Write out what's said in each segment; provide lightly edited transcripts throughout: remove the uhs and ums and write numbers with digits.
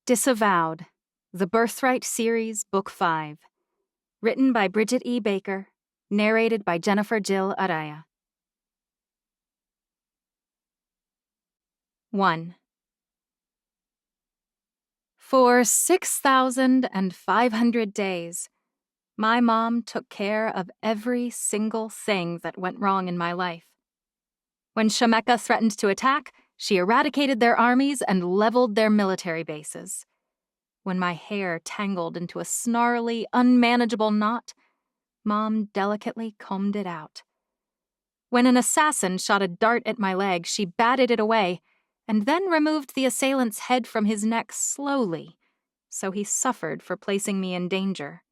Disavowed, the Birthright Series, Book 5. Written by Bridget E. Baker, narrated by Jill Araya. 1. For 6,500 days, my mom took care of every single thing that went wrong in my life. When Shemekah threatened to attack, she eradicated their armies and leveled their military bases. When my hair tangled into a snarly, unmanageable knot, Mom delicately combed it out. When an assassin shot a dart at my leg, she batted it away, and then removed the assailant's head from his neck slowly, so he suffered for placing me in danger.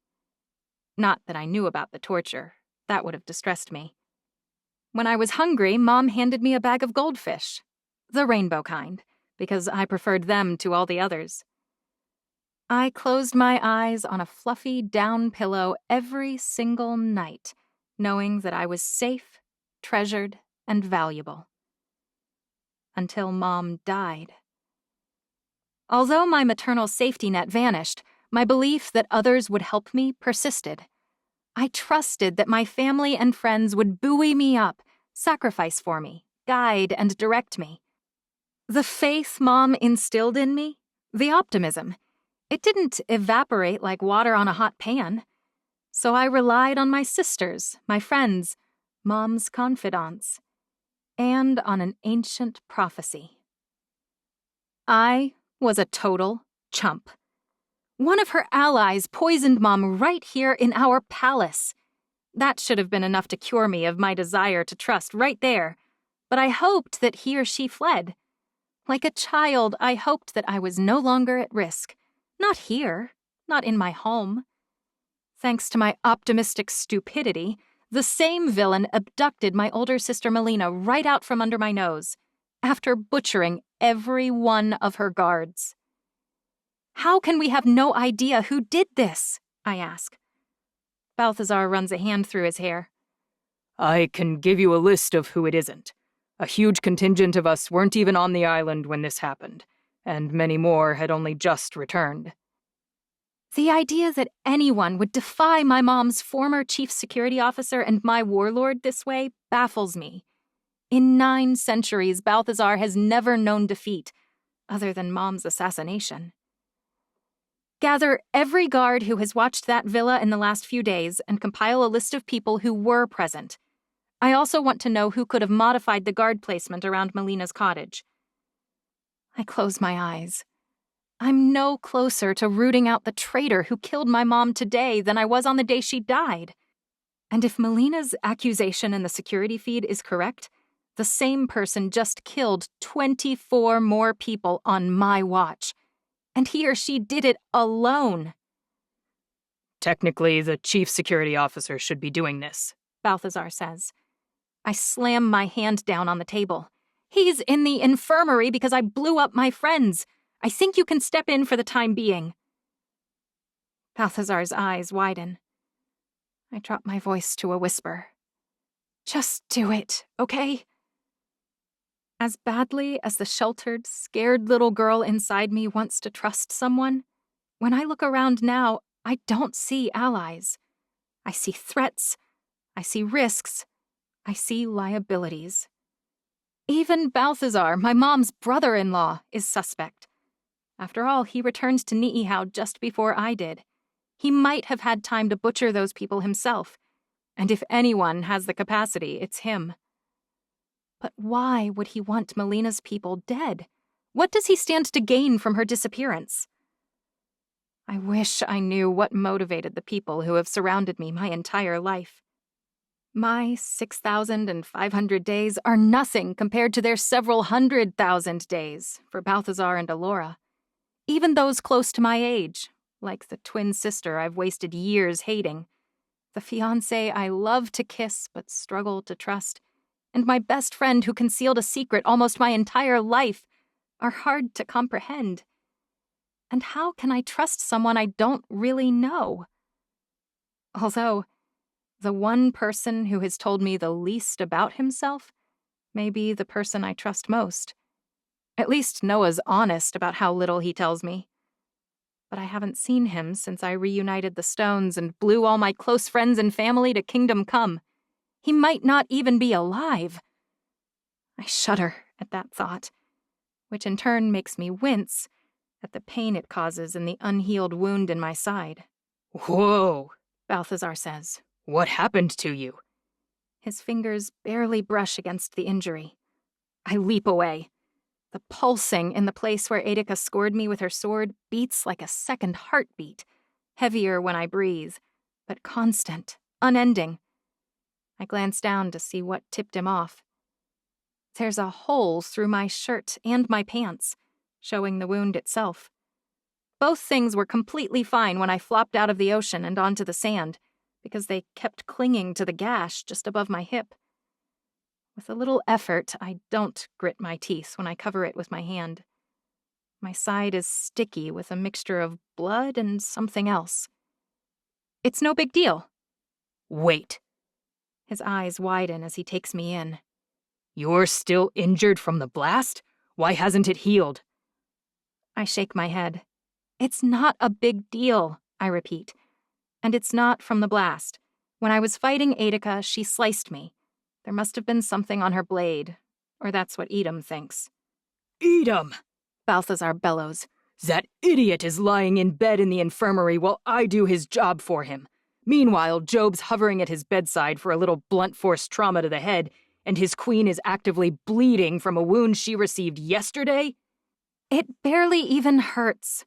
Not that I knew about the torture. That would have distressed me. When I was hungry, Mom handed me a bag of goldfish. The rainbow kind, because I preferred them to all the others. I closed my eyes on a fluffy down pillow every single night, knowing that I was safe, treasured, and valuable. Until Mom died. Although my maternal safety net vanished, my belief that others would help me persisted. I trusted that my family and friends would buoy me up, sacrifice for me, guide and direct me. The faith Mom instilled in me, the optimism, it didn't evaporate like water on a hot pan. So I relied on my sisters, my friends, Mom's confidants, and on an ancient prophecy. I was a total chump. One of her allies poisoned Mom right here in our palace. That should have been enough to cure me of my desire to trust right there, but I hoped that he or she fled. Like a child, I hoped that I was no longer at risk. Not here, not in my home. Thanks to my optimistic stupidity, the same villain abducted my older sister Melina right out from under my nose, after butchering every one of her guards. How can we have no idea who did this? I ask. Balthazar runs a hand through his hair. I can give you a list of who it isn't. A huge contingent of us weren't even on the island when this happened, and many more had only just returned. The idea that anyone would defy my mom's former chief security officer and my warlord this way baffles me. In 9 centuries, Balthazar has never known defeat, other than Mom's assassination. Gather every guard who has watched that villa in the last few days and compile a list of people who were present. I also want to know who could have modified the guard placement around Melina's cottage. I close my eyes. I'm no closer to rooting out the traitor who killed my mom today than I was on the day she died. And if Melina's accusation in the security feed is correct, the same person just killed 24 more people on my watch. And he or she did it alone. Technically, the chief security officer should be doing this, Balthazar says. I slam my hand down on the table. He's in the infirmary because I blew up my friends. I think you can step in for the time being. Balthazar's eyes widen. I drop my voice to a whisper. Just do it, okay? As badly as the sheltered, scared little girl inside me wants to trust someone, when I look around now, I don't see allies. I see threats. I see risks. I see liabilities. Even Balthazar, my mom's brother-in-law, is suspect. After all, he returned to Ni'ihau just before I did. He might have had time to butcher those people himself. And if anyone has the capacity, it's him. But why would he want Melina's people dead? What does he stand to gain from her disappearance? I wish I knew what motivated the people who have surrounded me my entire life. My 6,500 days are nothing compared to their several 100,000 days for Balthazar and Alora. Even those close to my age, like the twin sister I've wasted years hating, the fiancé I love to kiss but struggle to trust, and my best friend who concealed a secret almost my entire life, are hard to comprehend. And how can I trust someone I don't really know? Although, the one person who has told me the least about himself may be the person I trust most. At least Noah's honest about how little he tells me. but I haven't seen him since I reunited the stones and blew all my close friends and family to Kingdom Come. He might not even be alive. I shudder at that thought, which in turn makes me wince at the pain it causes in the unhealed wound in my side. Whoa, Balthazar says. What happened to you? His fingers barely brush against the injury. I leap away. The pulsing in the place where Edika scored me with her sword beats like a second heartbeat, heavier when I breathe, but constant, unending. I glance down to see what tipped him off. There's a hole through my shirt and my pants, showing the wound itself. Both things were completely fine when I flopped out of the ocean and onto the sand, because they kept clinging to the gash just above my hip. With a little effort, I don't grit my teeth when I cover it with my hand. My side is sticky with a mixture of blood and something else. It's no big deal. Wait. His eyes widen as he takes me in. You're still injured from the blast? Why hasn't it healed? I shake my head. It's not a big deal, I repeat. And it's not from the blast. When I was fighting Edika, she sliced me. There must have been something on her blade, or that's what Edom thinks. Edom! Balthazar bellows. That idiot is lying in bed in the infirmary while I do his job for him. Meanwhile, Job's hovering at his bedside for a little blunt force trauma to the head, and his queen is actively bleeding from a wound she received yesterday? It barely even hurts.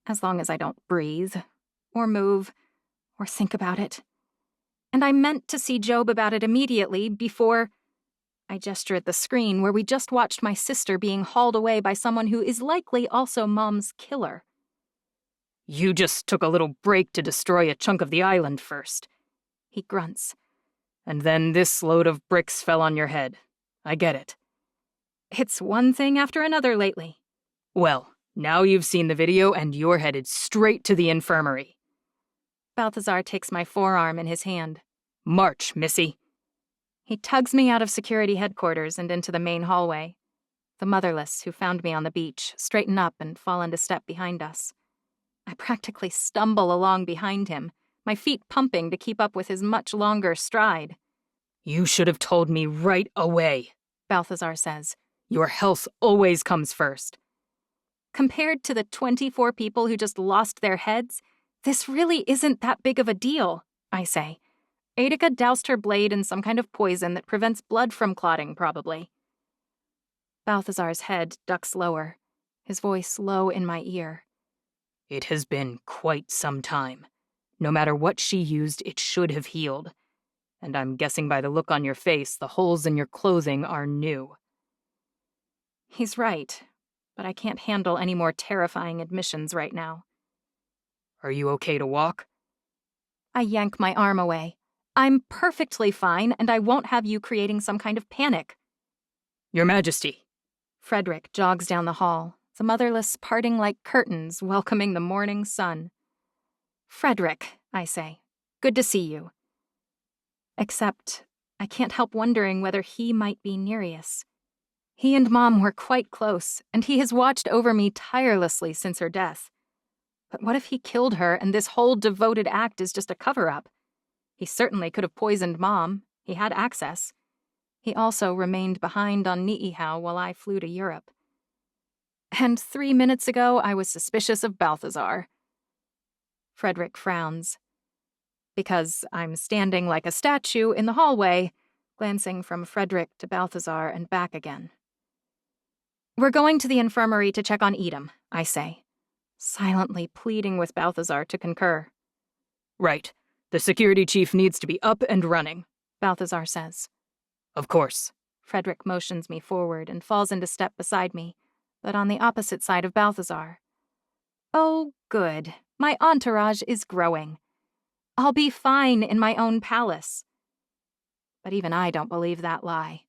As long as I don't breathe, or move, or think about it. And I meant to see Job about it immediately before... I gesture at the screen where we just watched my sister being hauled away by someone who is likely also Mom's killer. You just took a little break to destroy a chunk of the island first. He grunts. And then this load of bricks fell on your head. I get it. It's one thing after another lately. Well, now you've seen the video and you're headed straight to the infirmary. Balthazar takes my forearm in his hand. March, Missy. He tugs me out of security headquarters and into the main hallway. The motherless who found me on the beach straighten up and fall into step behind us. I practically stumble along behind him, my feet pumping to keep up with his much longer stride. You should have told me right away, Balthazar says. Your health always comes first. Compared to the 24 people who just lost their heads, this really isn't that big of a deal, I say. Edika doused her blade in some kind of poison that prevents blood from clotting, probably. Balthazar's head ducks lower, his voice low in my ear. It has been quite some time. No matter what she used, it should have healed. And I'm guessing by the look on your face, the holes in your clothing are new. He's right, but I can't handle any more terrifying admissions right now. Are you okay to walk? I yank my arm away. I'm perfectly fine, and I won't have you creating some kind of panic. Your Majesty. Frederick jogs down the hall, the motherless parting like curtains welcoming the morning sun. Frederick, I say, good to see you. Except, I can't help wondering whether he might be Nereus. He and Mom were quite close, and he has watched over me tirelessly since her death. But what if he killed her and this whole devoted act is just a cover-up? He certainly could have poisoned Mom. He had access. He also remained behind on Ni'ihau while I flew to Europe. And 3 minutes ago, I was suspicious of Balthazar. Frederick frowns. Because I'm standing like a statue in the hallway, glancing from Frederick to Balthazar and back again. We're going to the infirmary to check on Edom, I say, silently pleading with Balthazar to concur. Right. The security chief needs to be up and running, Balthazar says. Of course. Frederick motions me forward and falls into step beside me, but on the opposite side of Balthazar. Oh, good. My entourage is growing. I'll be fine in my own palace. But even I don't believe that lie.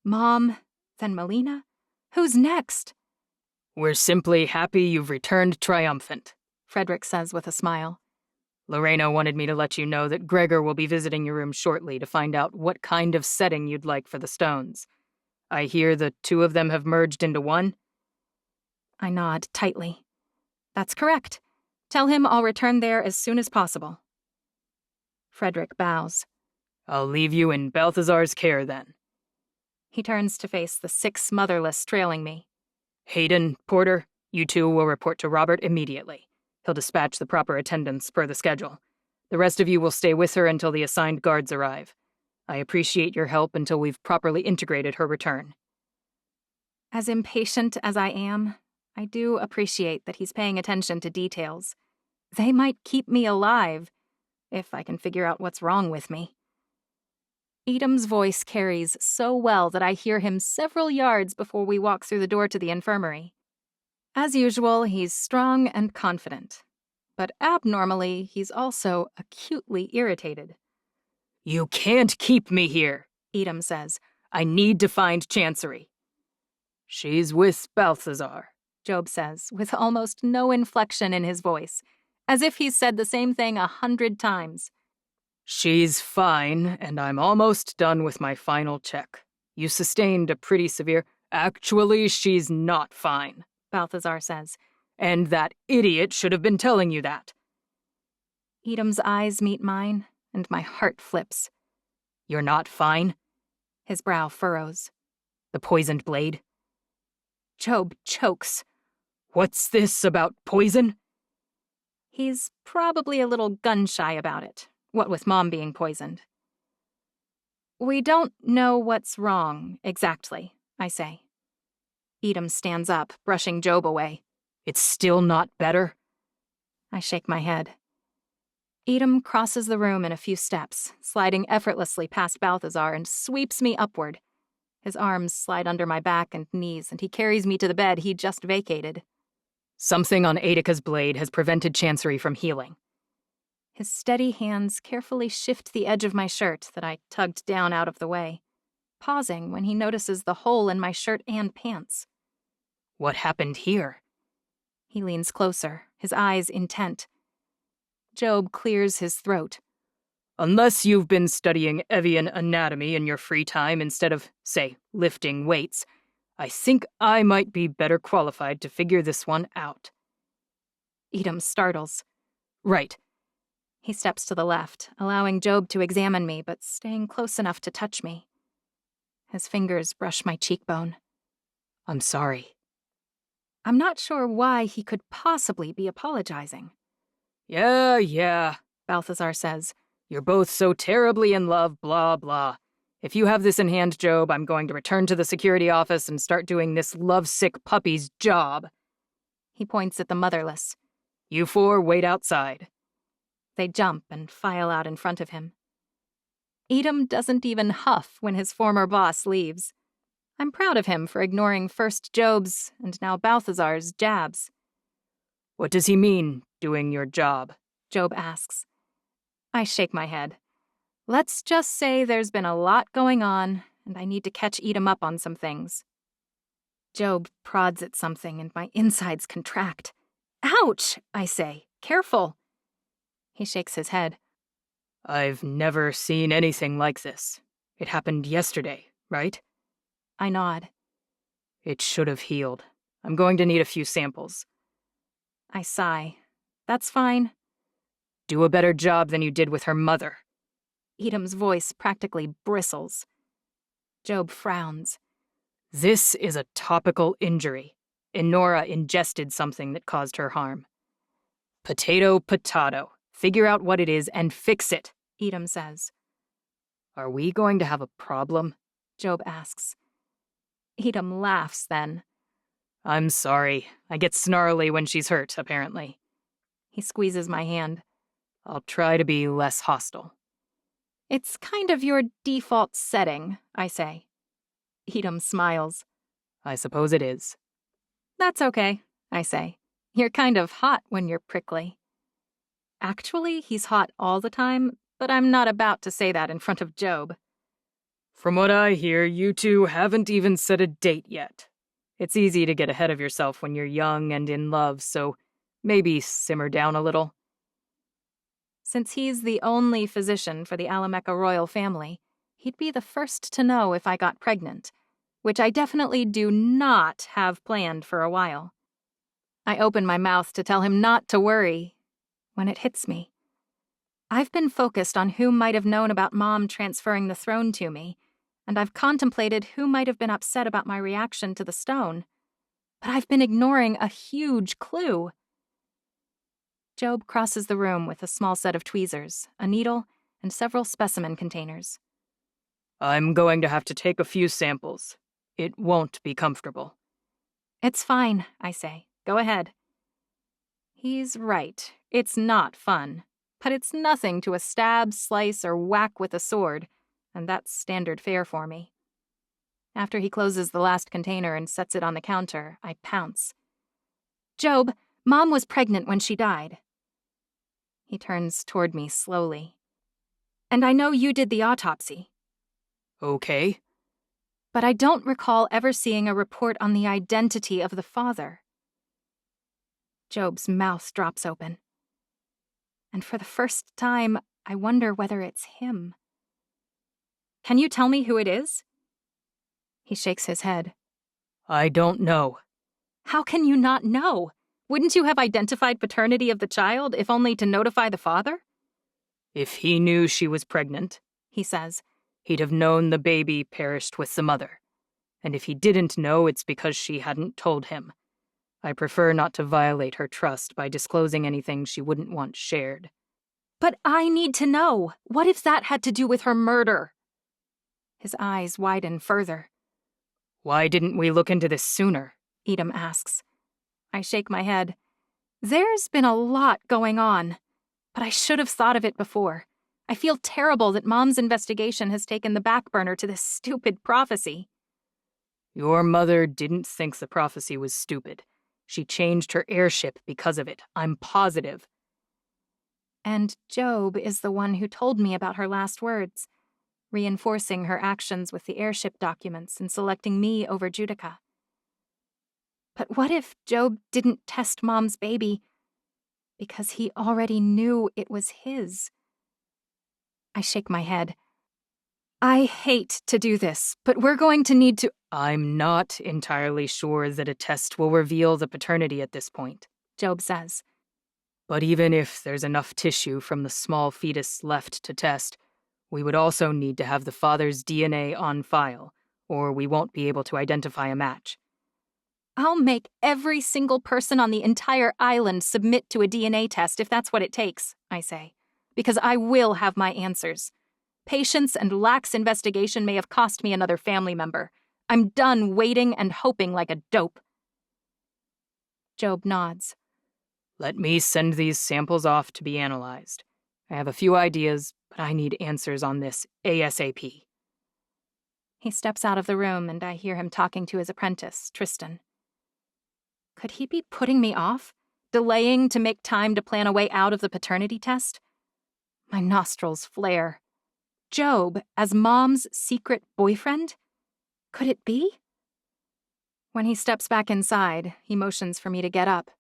Mom, then Melina? Who's next? We're simply happy you've returned triumphant, Frederick says with a smile. Lorena wanted me to let you know that Gregor will be visiting your room shortly to find out what kind of setting you'd like for the stones. I hear the two of them have merged into one? I nod tightly. That's correct. Tell him I'll return there as soon as possible. Frederick bows. I'll leave you in Balthazar's care then. He turns to face the 6 motherless trailing me. Hayden, Porter, you two will report to Robert immediately. He'll dispatch the proper attendants per the schedule. The rest of you will stay with her until the assigned guards arrive. I appreciate your help until we've properly integrated her return. As impatient as I am, I do appreciate that he's paying attention to details. They might keep me alive, if I can figure out what's wrong with me. Edom's voice carries so well that I hear him several yards before we walk through the door to the infirmary. As usual, he's strong and confident. But abnormally, he's also acutely irritated. You can't keep me here, Edom says. I need to find Chancery. She's with Balthazar, Job says, with almost no inflection in his voice, as if he's said the same thing 100 times. She's fine, and I'm almost done with my final check. You sustained a pretty severe... Actually, she's not fine, Balthazar says. And that idiot should have been telling you that. Edom's eyes meet mine, and my heart flips. You're not fine? His brow furrows. The poisoned blade? Job chokes. What's this about poison? He's probably a little gun-shy about it, what with Mom being poisoned. We don't know what's wrong, exactly, I say. Edom stands up, brushing Job away. It's still not better? I shake my head. Edom crosses the room in a few steps, sliding effortlessly past Balthazar and sweeps me upward. His arms slide under my back and knees, and he carries me to the bed he just vacated. Something on Aedica's blade has prevented Chancery from healing. His steady hands carefully shift the edge of my shirt that I tugged down out of the way, pausing when he notices the hole in my shirt and pants. What happened here? He leans closer, his eyes intent. Job clears his throat. Unless you've been studying Evian anatomy in your free time instead of, say, lifting weights, I think I might be better qualified to figure this one out. Edom startles. Right. He steps to the left, allowing Job to examine me, but staying close enough to touch me. His fingers brush my cheekbone. I'm sorry. I'm not sure why he could possibly be apologizing. Yeah, Balthazar says. You're both so terribly in love, blah, blah. If you have this in hand, Job, I'm going to return to the security office and start doing this lovesick puppy's job. He points at the motherless. You 4 wait outside. They jump and file out in front of him. Edom doesn't even huff when his former boss leaves. I'm proud of him for ignoring first Job's and now Balthazar's jabs. What does he mean, doing your job? Job asks. I shake my head. Let's just say there's been a lot going on, and I need to catch Edom up on some things. Job prods at something, and my insides contract. Ouch, I say. Careful. He shakes his head. I've never seen anything like this. It happened yesterday, right? I nod. It should have healed. I'm going to need a few samples. I sigh. That's fine. Do a better job than you did with her mother. Edom's voice practically bristles. Job frowns. This is a topical injury. Inara ingested something that caused her harm. Potato. Figure out what it is and fix it, Edom says. Are we going to have a problem? Job asks. Edom laughs then. I'm sorry. I get snarly when she's hurt, apparently. He squeezes my hand. I'll try to be less hostile. It's kind of your default setting, I say. Edom smiles. I suppose it is. That's okay, I say. You're kind of hot when you're prickly. Actually, he's hot all the time, but I'm not about to say that in front of Job. From what I hear, you two haven't even set a date yet. It's easy to get ahead of yourself when you're young and in love, so maybe simmer down a little. Since he's the only physician for the Alameca royal family, he'd be the first to know if I got pregnant, which I definitely do not have planned for a while. I open my mouth to tell him not to worry, when it hits me. I've been focused on who might have known about Mom transferring the throne to me, and I've contemplated who might have been upset about my reaction to the stone. But I've been ignoring a huge clue. Job crosses the room with a small set of tweezers, a needle, and several specimen containers. I'm going to have to take a few samples. It won't be comfortable. It's fine, I say. Go ahead. He's right. It's not fun. But it's nothing to a stab, slice, or whack with a sword, and that's standard fare for me. After he closes the last container and sets it on the counter, I pounce. Job, Mom was pregnant when she died. He turns toward me slowly. And I know you did the autopsy. Okay. But I don't recall ever seeing a report on the identity of the father. Job's mouth drops open. And for the first time, I wonder whether it's him. Can you tell me who it is? He shakes his head. I don't know. How can you not know? Wouldn't you have identified paternity of the child, if only to notify the father? If he knew she was pregnant, he says, he'd have known the baby perished with the mother. And if he didn't know, it's because she hadn't told him. I prefer not to violate her trust by disclosing anything she wouldn't want shared. But I need to know. What if that had to do with her murder? His eyes widen further. Why didn't we look into this sooner? Edom asks. I shake my head. There's been a lot going on, but I should have thought of it before. I feel terrible that Mom's investigation has taken the back burner to this stupid prophecy. Your mother didn't think the prophecy was stupid. She changed her airship because of it. I'm positive. And Job is the one who told me about her last words, reinforcing her actions with the airship documents and selecting me over Judica. But what if Job didn't test Mom's baby because he already knew it was his? I shake my head. I hate to do this, but we're going to need to— I'm not entirely sure that a test will reveal the paternity at this point, Job says. But even if there's enough tissue from the small fetus left to test, we would also need to have the father's DNA on file, or we won't be able to identify a match. I'll make every single person on the entire island submit to a DNA test if that's what it takes, I say, because I will have my answers. Patience and lax investigation may have cost me another family member. I'm done waiting and hoping like a dope. Job nods. Let me send these samples off to be analyzed. I have a few ideas, but I need answers on this ASAP. He steps out of the room and I hear him talking to his apprentice, Tristan. Could he be putting me off? Delaying to make time to plan a way out of the paternity test? My nostrils flare. Job as Mom's secret boyfriend? Could it be? When he steps back inside, he motions for me to get up.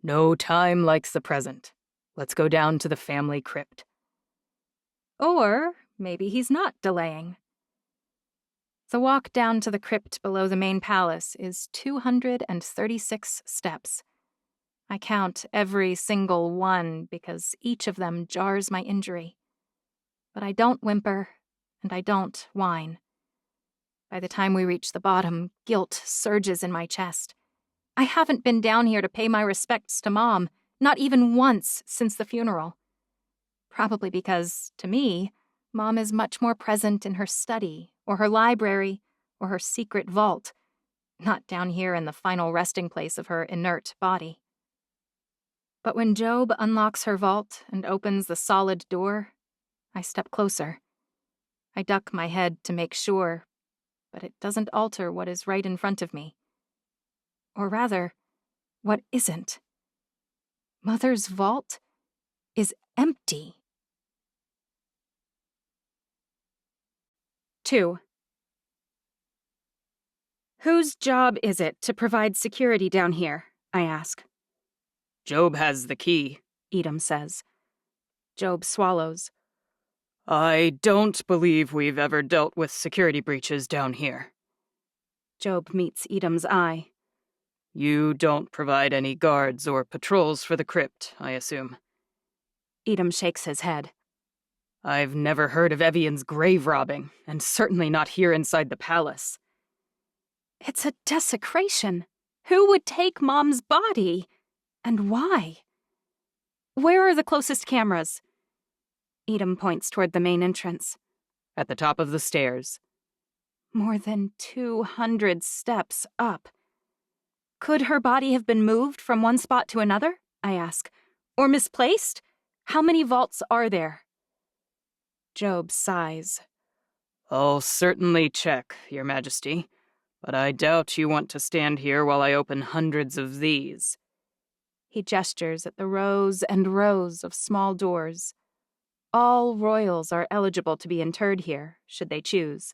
No time like the present. Let's go down to the family crypt. Or maybe he's not delaying. The walk down to the crypt below the main palace is 236 steps. I count every single one because each of them jars my injury. But I don't whimper, and I don't whine. By the time we reach the bottom, guilt surges in my chest. I haven't been down here to pay my respects to Mom, not even once since the funeral. Probably because, to me, Mom is much more present in her study, or her library, or her secret vault, not down here in the final resting place of her inert body. But when Job unlocks her vault and opens the solid door, I step closer. I duck my head to make sure, but it doesn't alter what is right in front of me. Or rather, what isn't. Mother's vault is empty. 2. Whose job is it to provide security down here? I ask. Job has the key, Edom says. Job swallows. I don't believe we've ever dealt with security breaches down here. Job meets Edom's eye. You don't provide any guards or patrols for the crypt, I assume. Edom shakes his head. I've never heard of Evian's grave robbing, and certainly not here inside the palace. It's a desecration. Who would take Mom's body? And why? Where are the closest cameras? Edom points toward the main entrance. At the top of the stairs. More than 200 steps up. Could her body have been moved from one spot to another? I ask. Or misplaced? How many vaults are there? Job sighs. I'll certainly check, Your Majesty, but I doubt you want to stand here while I open hundreds of these. He gestures at the rows and rows of small doors. All royals are eligible to be interred here, should they choose.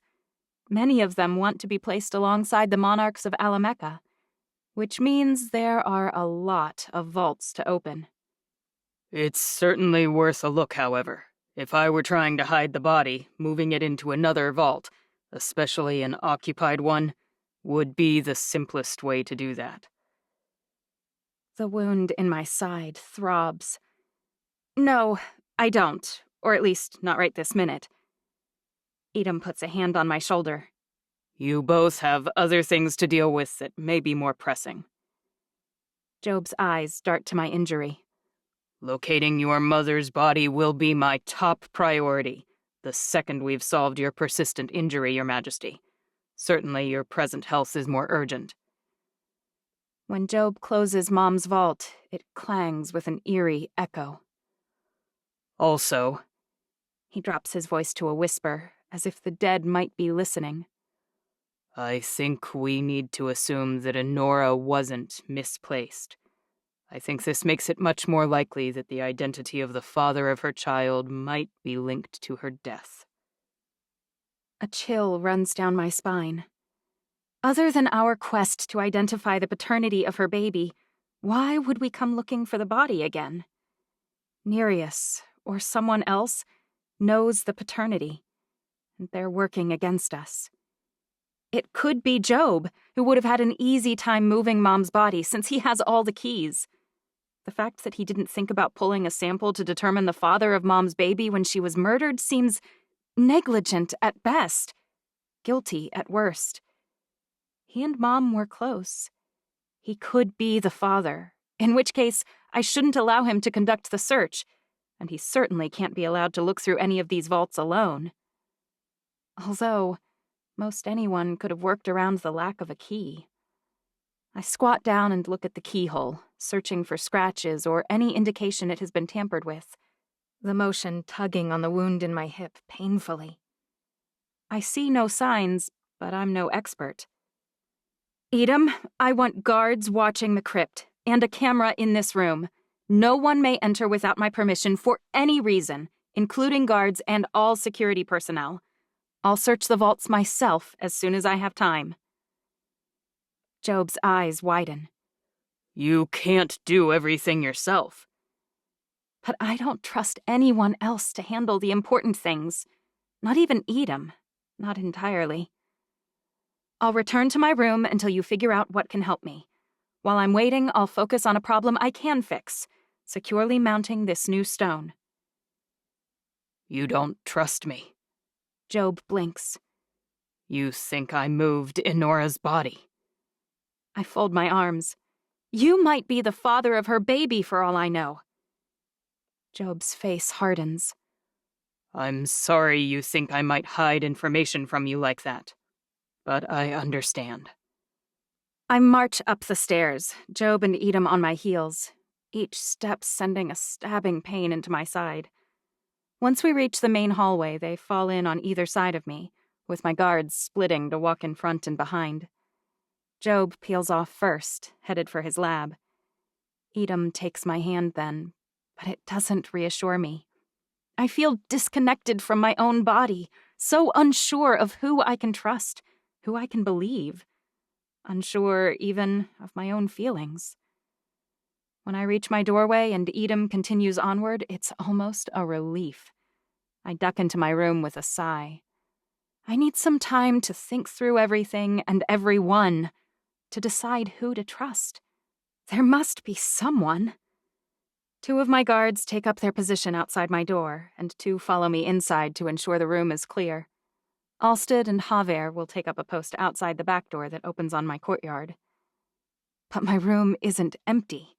Many of them want to be placed alongside the monarchs of Alameka, which means there are a lot of vaults to open. It's certainly worth a look, however. If I were trying to hide the body, moving it into another vault, especially an occupied one, would be the simplest way to do that. The wound in my side throbs. No, I don't, or at least not right this minute. Edom puts a hand on my shoulder. You both have other things to deal with that may be more pressing. Job's eyes dart to my injury. Locating your mother's body will be my top priority, the second we've solved your persistent injury, Your Majesty. Certainly your present health is more urgent. When Job closes Mom's vault, it clangs with an eerie echo. Also, he drops his voice to a whisper, as if the dead might be listening. I think we need to assume that Inara wasn't misplaced. I think this makes it much more likely that the identity of the father of her child might be linked to her death. A chill runs down my spine. Other than our quest to identify the paternity of her baby, why would we come looking for the body again? Nereus, or someone else, knows the paternity, and they're working against us. It could be Job, who would have had an easy time moving Mom's body since he has all the keys. The fact that he didn't think about pulling a sample to determine the father of Mom's baby when she was murdered seems negligent at best, guilty at worst. He and Mom were close. He could be the father, in which case I shouldn't allow him to conduct the search, and he certainly can't be allowed to look through any of these vaults alone. Although, most anyone could have worked around the lack of a key. I squat down and look at the keyhole, searching for scratches or any indication it has been tampered with, the motion tugging on the wound in my hip painfully. I see no signs, but I'm no expert. Edom, I want guards watching the crypt, and a camera in this room. No one may enter without my permission for any reason, including guards and all security personnel. I'll search the vaults myself as soon as I have time. Job's eyes widen. You can't do everything yourself. But I don't trust anyone else to handle the important things. Not even Edom. Not entirely. I'll return to my room until you figure out what can help me. While I'm waiting, I'll focus on a problem I can fix, securely mounting this new stone. You don't trust me. Job blinks. You think I moved Inora's body. I fold my arms. You might be the father of her baby for all I know. Job's face hardens. I'm sorry you think I might hide information from you like that, but I understand. I march up the stairs, Job and Edom on my heels, each step sending a stabbing pain into my side. Once we reach the main hallway, they fall in on either side of me, with my guards splitting to walk in front and behind. Job peels off first, headed for his lab. Edom takes my hand then, but it doesn't reassure me. I feel disconnected from my own body, so unsure of who I can trust, who I can believe. Unsure even of my own feelings. When I reach my doorway and Edom continues onward, it's almost a relief. I duck into my room with a sigh. I need some time to think through everything and everyone, to decide who to trust. There must be someone. 2 of my guards take up their position outside my door, and 2 follow me inside to ensure the room is clear. Alsted and Javier will take up a post outside the back door that opens on my courtyard. But my room isn't empty.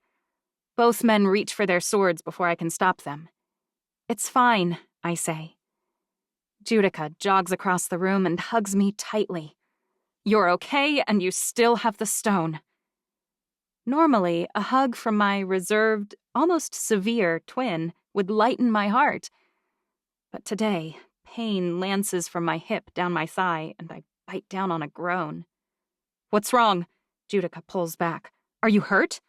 Both men reach for their swords before I can stop them. "It's fine," I say. Judica jogs across the room and hugs me tightly. "You're okay, and you still have the stone." Normally, a hug from my reserved, almost severe twin would lighten my heart. But today, pain lances from my hip down my thigh, and I bite down on a groan. "What's wrong?" Judica pulls back. "Are you hurt?"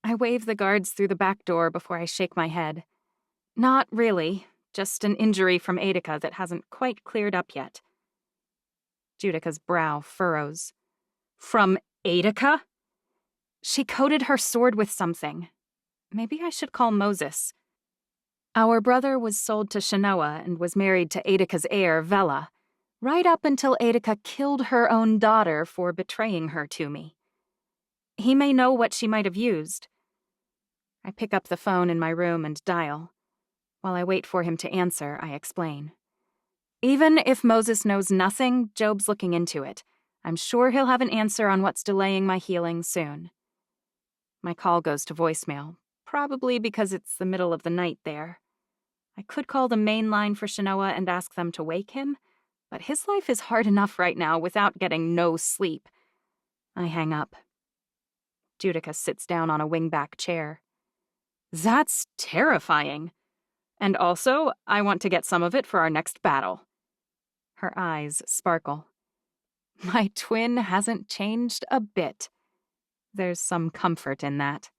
I wave the guards through the back door before I shake my head. Not really, just an injury from Edica that hasn't quite cleared up yet. Judica's brow furrows. "From Edica?" "She coated her sword with something. Maybe I should call Moses." Our brother was sold to Shanoa and was married to Edica's heir, Vela, right up until Edica killed her own daughter for betraying her to me. He may know what she might have used. I pick up the phone in my room and dial. While I wait for him to answer, I explain. Even if Moses knows nothing, Job's looking into it. I'm sure he'll have an answer on what's delaying my healing soon. My call goes to voicemail, probably because it's the middle of the night there. I could call the main line for Shanoa and ask them to wake him, but his life is hard enough right now without getting no sleep. I hang up. Judica sits down on a wingback chair. "That's terrifying. And also, I want to get some of it for our next battle." Her eyes sparkle. My twin hasn't changed a bit. There's some comfort in that.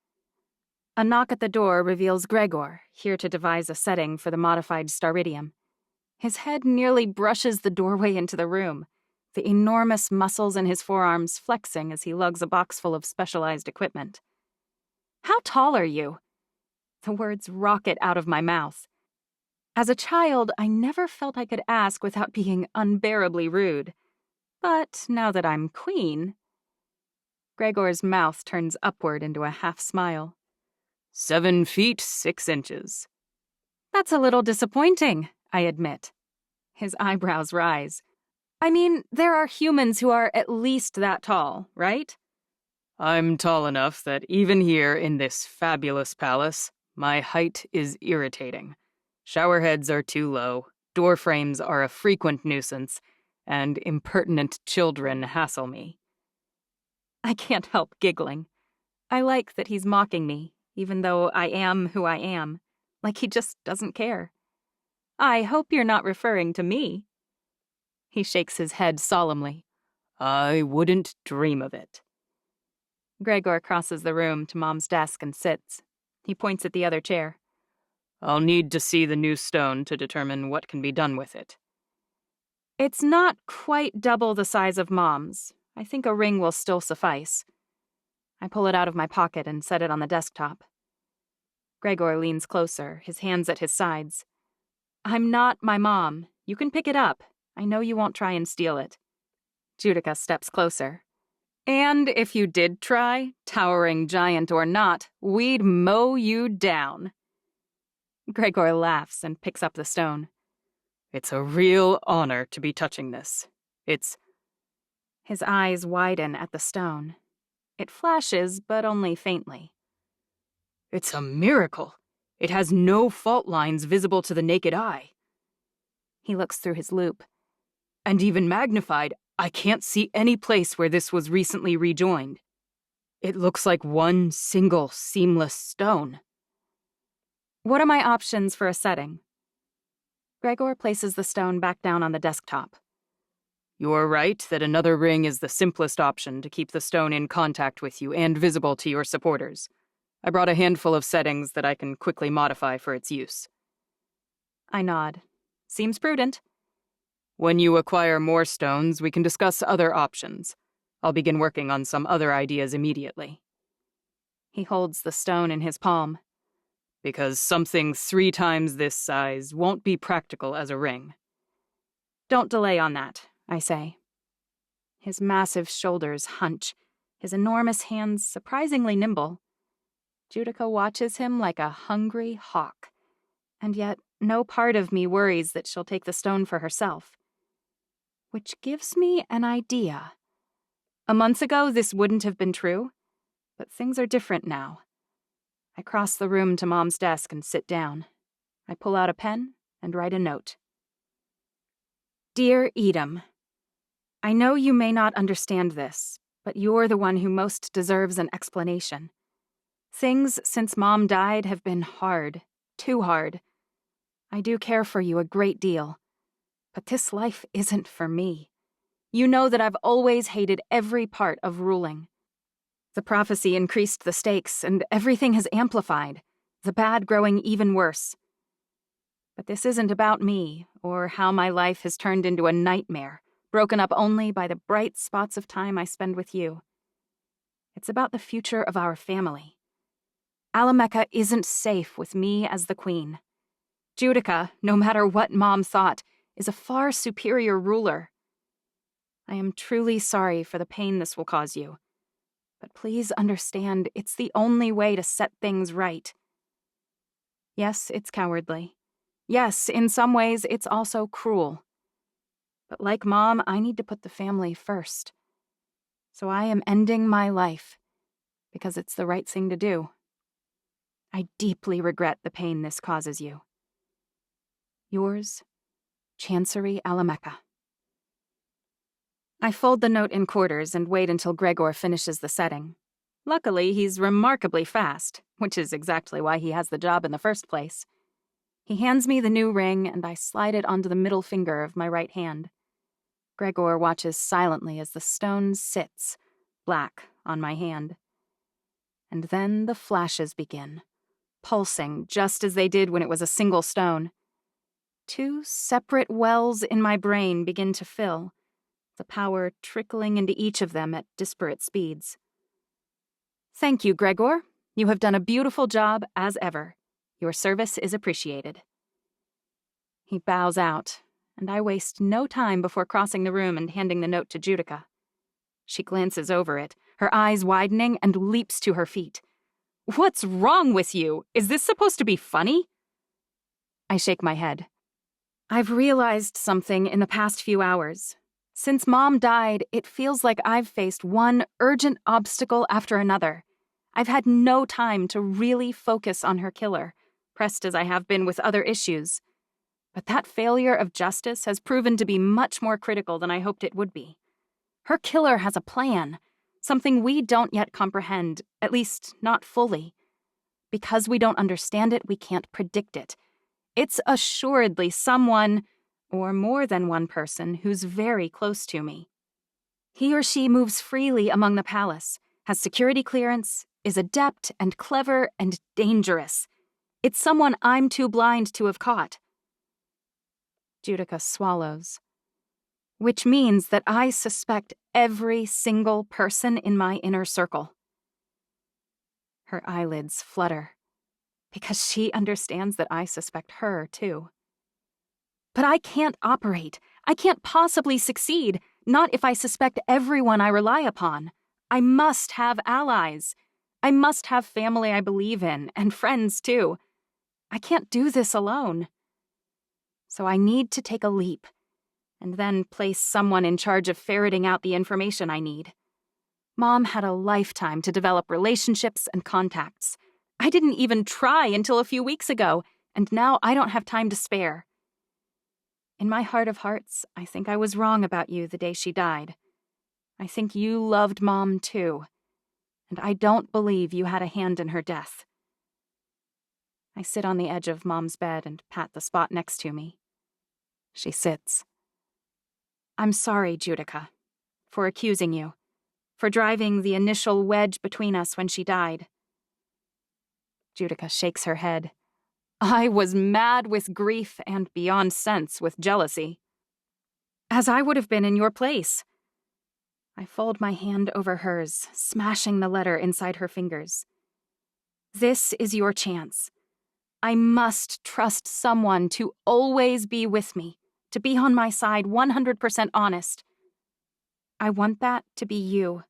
A knock at the door reveals Gregor, here to devise a setting for the modified Staridium. His head nearly brushes the doorway into the room, the enormous muscles in his forearms flexing as he lugs a box full of specialized equipment. "How tall are you?" The words rocket out of my mouth. As a child, I never felt I could ask without being unbearably rude. But now that I'm queen... Gregor's mouth turns upward into a half smile. 7 feet 6 inches. "That's a little disappointing," I admit. His eyebrows rise. "I mean, there are humans who are at least that tall, right?" I'm tall enough that even here in this fabulous palace, my height is irritating. Shower heads are too low, door frames are a frequent nuisance, and impertinent children hassle me. I can't help giggling. I like that he's mocking me, even though I am who I am, like he just doesn't care. "I hope you're not referring to me." He shakes his head solemnly. I wouldn't dream of it. Gregor crosses the room to Mom's desk and sits. He points at the other chair. I'll need to see the new stone to determine what can be done with it. It's not quite double the size of Mom's. I think a ring will still suffice. I pull it out of my pocket and set it on the desktop. Gregor leans closer, his hands at his sides. "I'm not my mom. You can pick it up. I know you won't try and steal it." Judica steps closer. "And if you did try, towering giant or not, we'd mow you down." Gregor laughs and picks up the stone. It's a real honor to be touching this. His eyes widen at the stone. It flashes, but only faintly. It's a miracle. It has no fault lines visible to the naked eye. He looks through his loupe. And even magnified, I can't see any place where this was recently rejoined. It looks like one single seamless stone. What are my options for a setting? Gregor places the stone back down on the desktop. You're right that another ring is the simplest option to keep the stone in contact with you and visible to your supporters. I brought a handful of settings that I can quickly modify for its use. I nod. Seems prudent. When you acquire more stones, we can discuss other options. I'll begin working on some other ideas immediately. He holds the stone in his palm. Because something 3 times this size won't be practical as a ring. Don't delay on that, I say. His massive shoulders hunch, his enormous hands surprisingly nimble. Judica watches him like a hungry hawk, and yet no part of me worries that she'll take the stone for herself. Which gives me an idea. A month ago, this wouldn't have been true, but things are different now. I cross the room to Mom's desk and sit down. I pull out a pen and write a note. Dear Edom, I know you may not understand this, but you're the one who most deserves an explanation. Things since Mom died have been hard, too hard. I do care for you a great deal, but this life isn't for me. You know that I've always hated every part of ruling. The prophecy increased the stakes, and everything has amplified, the bad growing even worse. But this isn't about me, or how my life has turned into a nightmare, broken up only by the bright spots of time I spend with you. It's about the future of our family. Alameka isn't safe with me as the queen. Judica, no matter what Mom thought, is a far superior ruler. I am truly sorry for the pain this will cause you. But please understand, it's the only way to set things right. Yes, it's cowardly. Yes, in some ways, it's also cruel. But like Mom, I need to put the family first. So I am ending my life, because it's the right thing to do. I deeply regret the pain this causes you. Yours, Chancery Alameka. I fold the note in quarters and wait until Gregor finishes the setting. Luckily, he's remarkably fast, which is exactly why he has the job in the first place. He hands me the new ring, and I slide it onto the middle finger of my right hand. Gregor watches silently as the stone sits, black, on my hand. And then the flashes begin, pulsing just as they did when it was a single stone. 2 separate wells in my brain begin to fill, the power trickling into each of them at disparate speeds. Thank you, Gregor. You have done a beautiful job, as ever. Your service is appreciated. He bows out, and I waste no time before crossing the room and handing the note to Judica. She glances over it, her eyes widening, and leaps to her feet. What's wrong with you? Is this supposed to be funny? I shake my head. I've realized something in the past few hours. Since Mom died, it feels like I've faced one urgent obstacle after another. I've had no time to really focus on her killer, pressed as I have been with other issues. But that failure of justice has proven to be much more critical than I hoped it would be. Her killer has a plan, something we don't yet comprehend, at least not fully. Because we don't understand it, we can't predict it. It's assuredly someone, or more than one person, who's very close to me. He or she moves freely among the palace, has security clearance, is adept and clever and dangerous. It's someone I'm too blind to have caught. Judica swallows. Which means that I suspect every single person in my inner circle. Her eyelids flutter, because she understands that I suspect her, too. But I can't operate. I can't possibly succeed, not if I suspect everyone I rely upon. I must have allies. I must have family I believe in, and friends, too. I can't do this alone. So I need to take a leap, and then place someone in charge of ferreting out the information I need. Mom had a lifetime to develop relationships and contacts. I didn't even try until a few weeks ago, and now I don't have time to spare. In my heart of hearts, I think I was wrong about you the day she died. I think you loved Mom too, and I don't believe you had a hand in her death. I sit on the edge of Mom's bed and pat the spot next to me. She sits. I'm sorry, Judica, for accusing you, for driving the initial wedge between us when she died. Judica shakes her head. I was mad with grief and beyond sense with jealousy. As I would have been in your place. I fold my hand over hers, smashing the letter inside her fingers. This is your chance. I must trust someone to always be with me, to be on my side 100% honest. I want that to be you.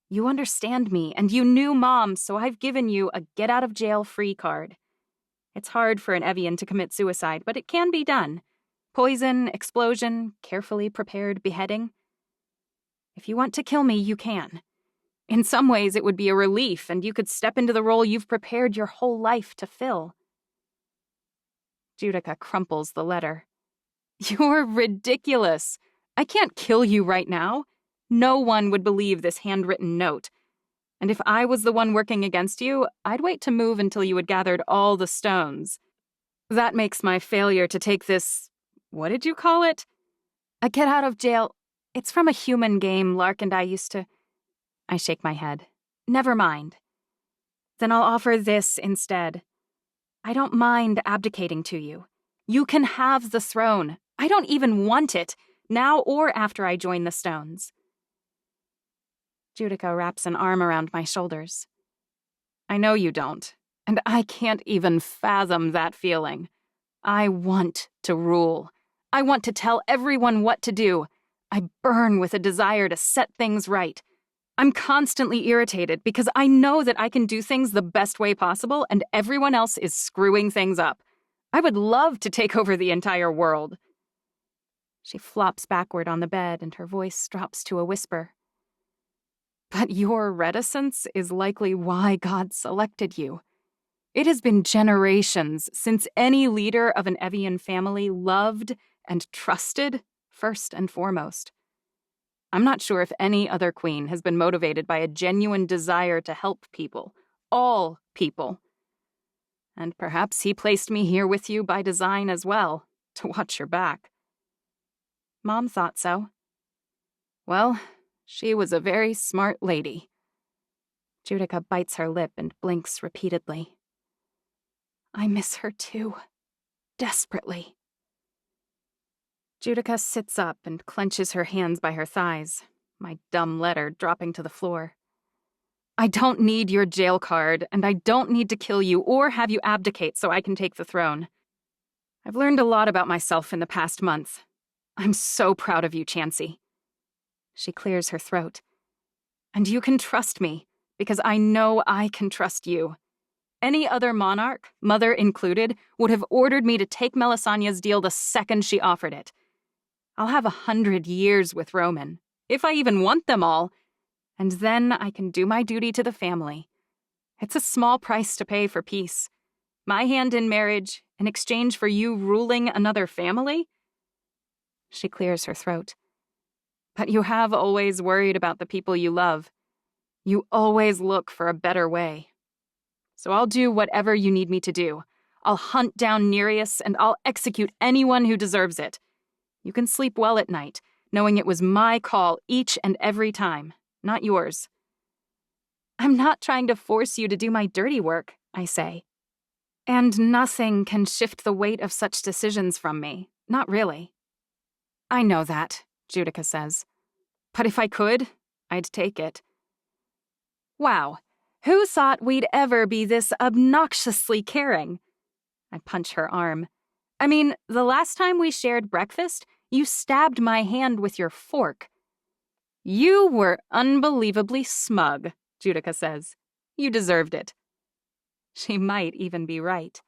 You understand me, and you knew Mom, so I've given you a get-out-of-jail-free card. It's hard for an Evian to commit suicide, but it can be done. Poison, explosion, carefully prepared beheading. If you want to kill me, you can. In some ways, it would be a relief, and you could step into the role you've prepared your whole life to fill. Judica crumples the letter. You're ridiculous. I can't kill you right now. No one would believe this handwritten note. And if I was the one working against you, I'd wait to move until you had gathered all the stones. That makes my failure to take this... what did you call it? A get out of jail... It's from a human game Lark and I used to... I shake my head. Never mind. Then I'll offer this instead. I don't mind abdicating to you. You can have the throne. I don't even want it, now or after I join the Stones. Judica wraps an arm around my shoulders. I know you don't, and I can't even fathom that feeling. I want to rule. I want to tell everyone what to do. I burn with a desire to set things right. I'm constantly irritated because I know that I can do things the best way possible and everyone else is screwing things up. I would love to take over the entire world. She flops backward on the bed and her voice drops to a whisper. But your reticence is likely why God selected you. It has been generations since any leader of an Evian family loved and trusted first and foremost. I'm not sure if any other queen has been motivated by a genuine desire to help people, all people. And perhaps he placed me here with you by design as well, to watch your back. Mom thought so. Well, she was a very smart lady. Judica bites her lip and blinks repeatedly. I miss her too. Desperately. Judica sits up and clenches her hands by her thighs, my dumb letter dropping to the floor. I don't need your jail card, and I don't need to kill you or have you abdicate so I can take the throne. I've learned a lot about myself in the past month. I'm so proud of you, Chancy. She clears her throat. And you can trust me, because I know I can trust you. Any other monarch, mother included, would have ordered me to take Melisania's deal the second she offered it. I'll have 100 years with Roman, if I even want them all, and then I can do my duty to the family. It's a small price to pay for peace. My hand in marriage, in exchange for you ruling another family? She clears her throat. But you have always worried about the people you love. You always look for a better way. So I'll do whatever you need me to do. I'll hunt down Nereus and I'll execute anyone who deserves it. You can sleep well at night, knowing it was my call each and every time, not yours. I'm not trying to force you to do my dirty work, I say. And nothing can shift the weight of such decisions from me, not really. I know that, Judica says. But if I could, I'd take it. Wow, who thought we'd ever be this obnoxiously caring? I punch her arm. I mean, the last time we shared breakfast, you stabbed my hand with your fork. You were unbelievably smug, Judica says. You deserved it. She might even be right.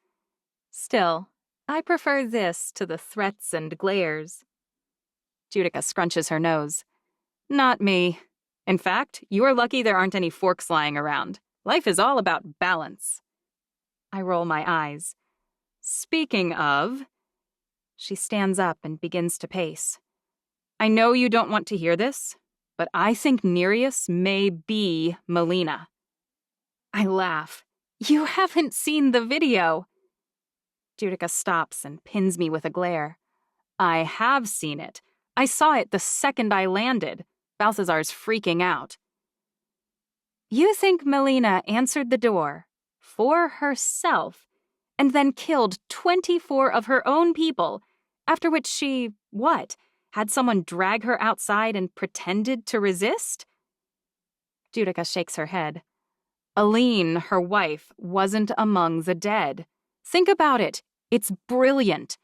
Still, I prefer this to the threats and glares. Judica scrunches her nose. Not me. In fact, you're lucky there aren't any forks lying around. Life is all about balance. I roll my eyes. Speaking of... She stands up and begins to pace. I know you don't want to hear this, but I think Nereus may be Melina. I laugh. You haven't seen the video. Judica stops and pins me with a glare. I have seen it. I saw it the second I landed. Balthazar's freaking out. You think Melina answered the door for herself and then killed 24 of her own people, after which she, what, had someone drag her outside and pretended to resist? Judica shakes her head. Aline, her wife, wasn't among the dead. Think about it. It's brilliant.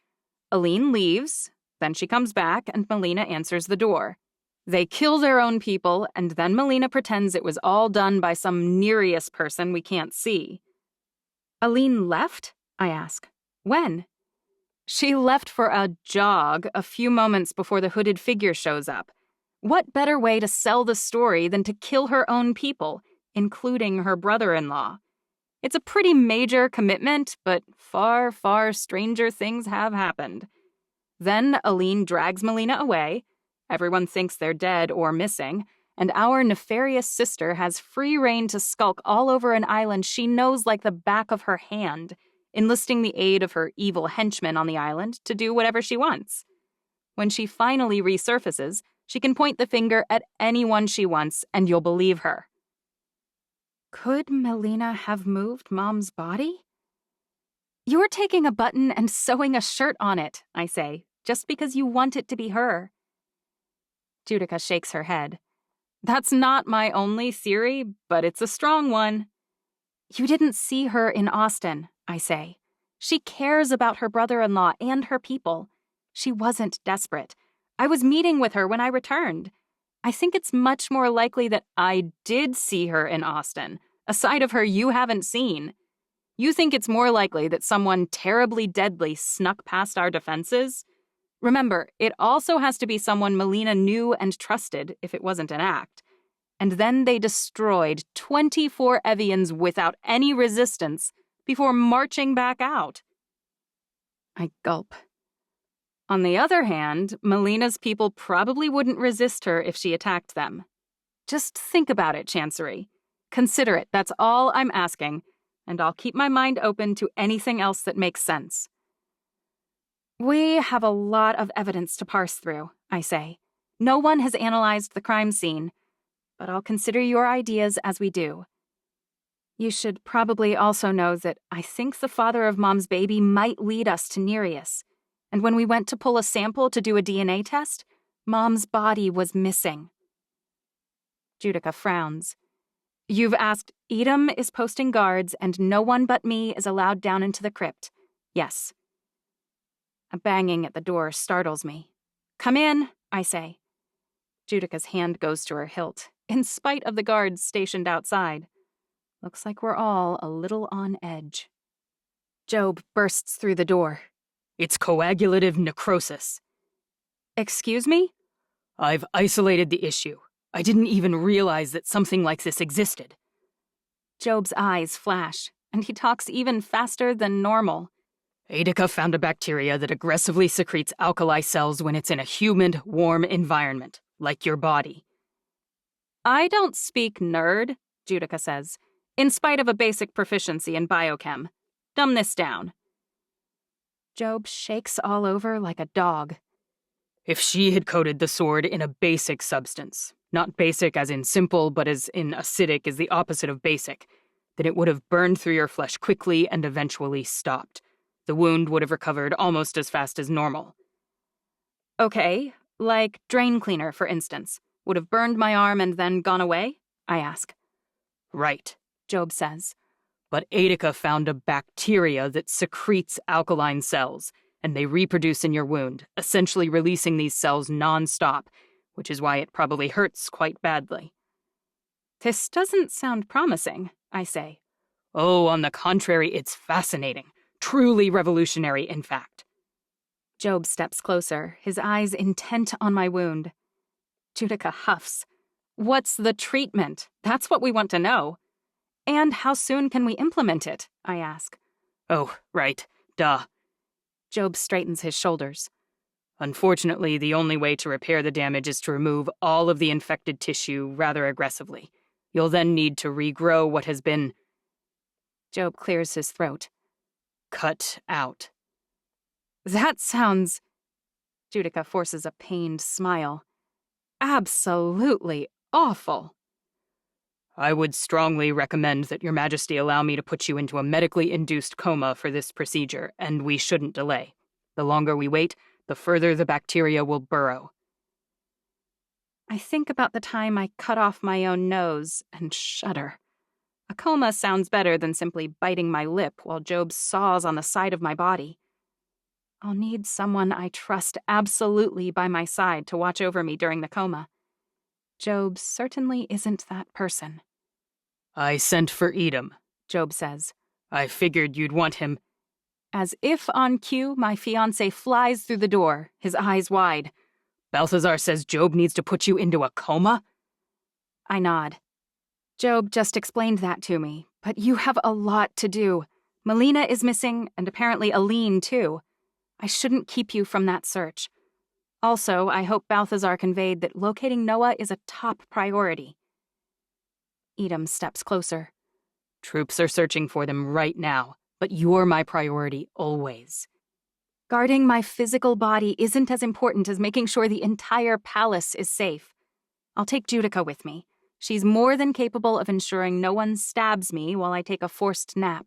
Aline leaves, then she comes back and Melina answers the door. They kill their own people, and then Melina pretends it was all done by some Nereus person we can't see. Aline left? I ask. When? She left for a jog a few moments before the hooded figure shows up. What better way to sell the story than to kill her own people, including her brother-in-law? It's a pretty major commitment, but far, far stranger things have happened. Then Aline drags Melina away. Everyone thinks they're dead or missing, and our nefarious sister has free rein to skulk all over an island she knows like the back of her hand, enlisting the aid of her evil henchmen on the island to do whatever she wants. When she finally resurfaces, she can point the finger at anyone she wants, and you'll believe her. Could Melina have moved Mom's body? You're taking a button and sewing a shirt on it, I say, just because you want it to be her. Judica shakes her head. That's not my only theory, but it's a strong one. You didn't see her in Austin, I say. She cares about her brother-in-law and her people. She wasn't desperate. I was meeting with her when I returned. I think it's much more likely that I did see her in Austin, a side of her you haven't seen. You think it's more likely that someone terribly deadly snuck past our defenses? Remember, it also has to be someone Melina knew and trusted if it wasn't an act. And then they destroyed 24 Evians without any resistance before marching back out. I gulp. On the other hand, Melina's people probably wouldn't resist her if she attacked them. Just think about it, Chancery. Consider it, that's all I'm asking, and I'll keep my mind open to anything else that makes sense. We have a lot of evidence to parse through, I say. No one has analyzed the crime scene, but I'll consider your ideas as we do. You should probably also know that I think the father of Mom's baby might lead us to Nereus. And when we went to pull a sample to do a DNA test, Mom's body was missing. Judica frowns. You've asked, Edom is posting guards and no one but me is allowed down into the crypt. Yes. A banging at the door startles me. Come in, I say. Judica's hand goes to her hilt, in spite of the guards stationed outside. Looks like we're all a little on edge. Job bursts through the door. It's coagulative necrosis. Excuse me? I've isolated the issue. I didn't even realize that something like this existed. Job's eyes flash, and he talks even faster than normal. Adica found a bacteria that aggressively secretes alkali cells when it's in a humid, warm environment, like your body. I don't speak nerd, Judica says, in spite of a basic proficiency in biochem. Dumb this down. Job shakes all over like a dog. If she had coated the sword in a basic substance, not basic as in simple, but as in acidic is the opposite of basic, then it would have burned through your flesh quickly and eventually stopped. The wound would have recovered almost as fast as normal. Okay, like drain cleaner, for instance. Would have burned my arm and then gone away? I ask. Right, Job says. But Adica found a bacteria that secretes alkaline cells, and they reproduce in your wound, essentially releasing these cells non-stop, which is why it probably hurts quite badly. This doesn't sound promising, I say. Oh, on the contrary, it's fascinating. Truly revolutionary, in fact. Job steps closer, his eyes intent on my wound. Judica huffs. What's the treatment? That's what we want to know. And how soon can we implement it? I ask. Oh, right. Duh. Job straightens his shoulders. Unfortunately, the only way to repair the damage is to remove all of the infected tissue rather aggressively. You'll then need to regrow what has been... Job clears his throat. Cut out. That sounds... Judica forces a pained smile. Absolutely awful. I would strongly recommend that Your Majesty allow me to put you into a medically induced coma for this procedure, and we shouldn't delay. The longer we wait, the further the bacteria will burrow. I think about the time I cut off my own nose and shudder. A coma sounds better than simply biting my lip while Job saws on the side of my body. I'll need someone I trust absolutely by my side to watch over me during the coma. Job certainly isn't that person. I sent for Edom, Job says. I figured you'd want him. As if on cue, my fiancé flies through the door, his eyes wide. Balthazar says Job needs to put you into a coma? I nod. Job just explained that to me, but you have a lot to do. Melina is missing, and apparently Aline, too. I shouldn't keep you from that search. Also, I hope Balthazar conveyed that locating Noah is a top priority. Edom steps closer. Troops are searching for them right now, but you're my priority always. Guarding my physical body isn't as important as making sure the entire palace is safe. I'll take Judica with me. She's more than capable of ensuring no one stabs me while I take a forced nap.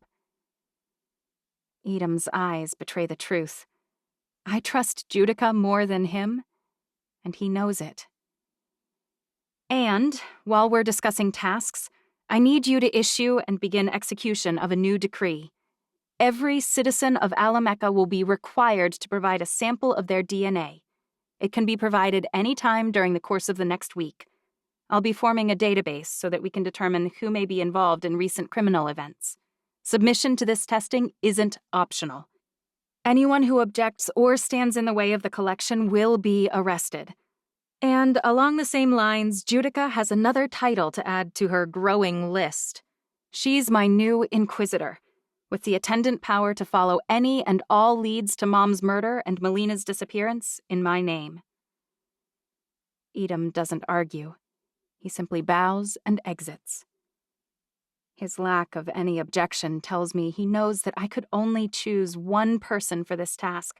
Edom's eyes betray the truth. I trust Judica more than him, and he knows it. And, while we're discussing tasks, I need you to issue and begin execution of a new decree. Every citizen of Alameka will be required to provide a sample of their DNA. It can be provided any time during the course of the next week. I'll be forming a database so that we can determine who may be involved in recent criminal events. Submission to this testing isn't optional. Anyone who objects or stands in the way of the collection will be arrested. And along the same lines, Judica has another title to add to her growing list. She's my new Inquisitor, with the attendant power to follow any and all leads to Mom's murder and Melina's disappearance in my name. Edom doesn't argue. He simply bows and exits. His lack of any objection tells me he knows that I could only choose one person for this task,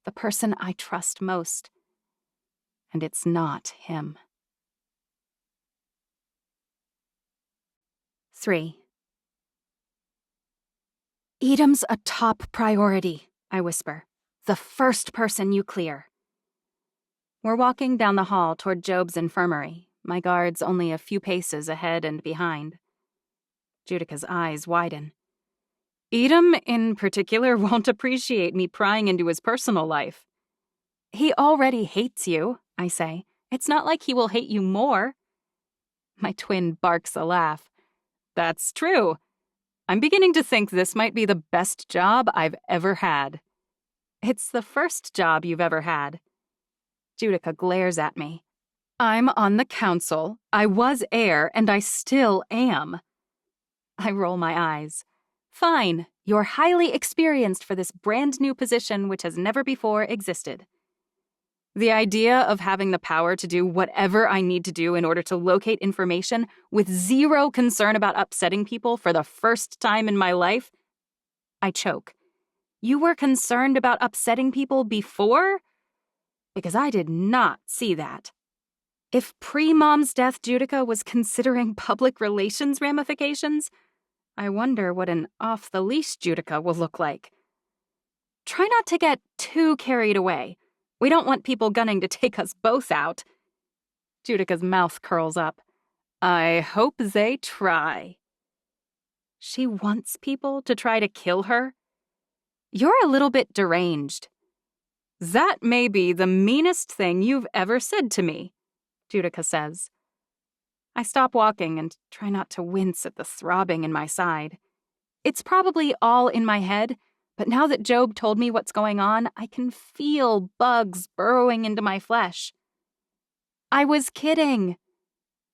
the person I trust most. And it's not him. 3. Edom's a top priority, I whisper. The first person you clear. We're walking down the hall toward Job's infirmary, my guards only a few paces ahead and behind. Judica's eyes widen. Edom, in particular, won't appreciate me prying into his personal life. He already hates you, I say. It's not like he will hate you more. My twin barks a laugh. That's true. I'm beginning to think this might be the best job I've ever had. It's the first job you've ever had. Judica glares at me. I'm on the council, I was heir, and I still am. I roll my eyes. Fine, you're highly experienced for this brand new position which has never before existed. The idea of having the power to do whatever I need to do in order to locate information with zero concern about upsetting people for the first time in my life? I choke. You were concerned about upsetting people before? Because I did not see that. If pre-Mom's death Judica was considering public relations ramifications, I wonder what an off-the-leash Judica will look like. Try not to get too carried away. We don't want people gunning to take us both out. Judica's mouth curls up. I hope they try. She wants people to try to kill her? You're a little bit deranged. That may be the meanest thing you've ever said to me, Judica says. I stop walking and try not to wince at the throbbing in my side. It's probably all in my head, but now that Job told me what's going on, I can feel bugs burrowing into my flesh. I was kidding.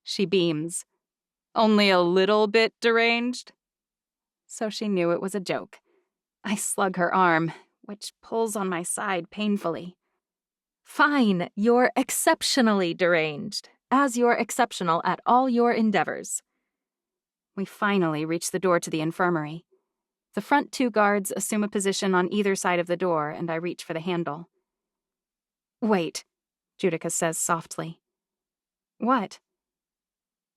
She beams. Only a little bit deranged? So she knew it was a joke. I slug her arm, which pulls on my side painfully. Fine, you're exceptionally deranged, as you're exceptional at all your endeavors. We finally reach the door to the infirmary. The front two guards assume a position on either side of the door, and I reach for the handle. Wait, Judica says softly. What?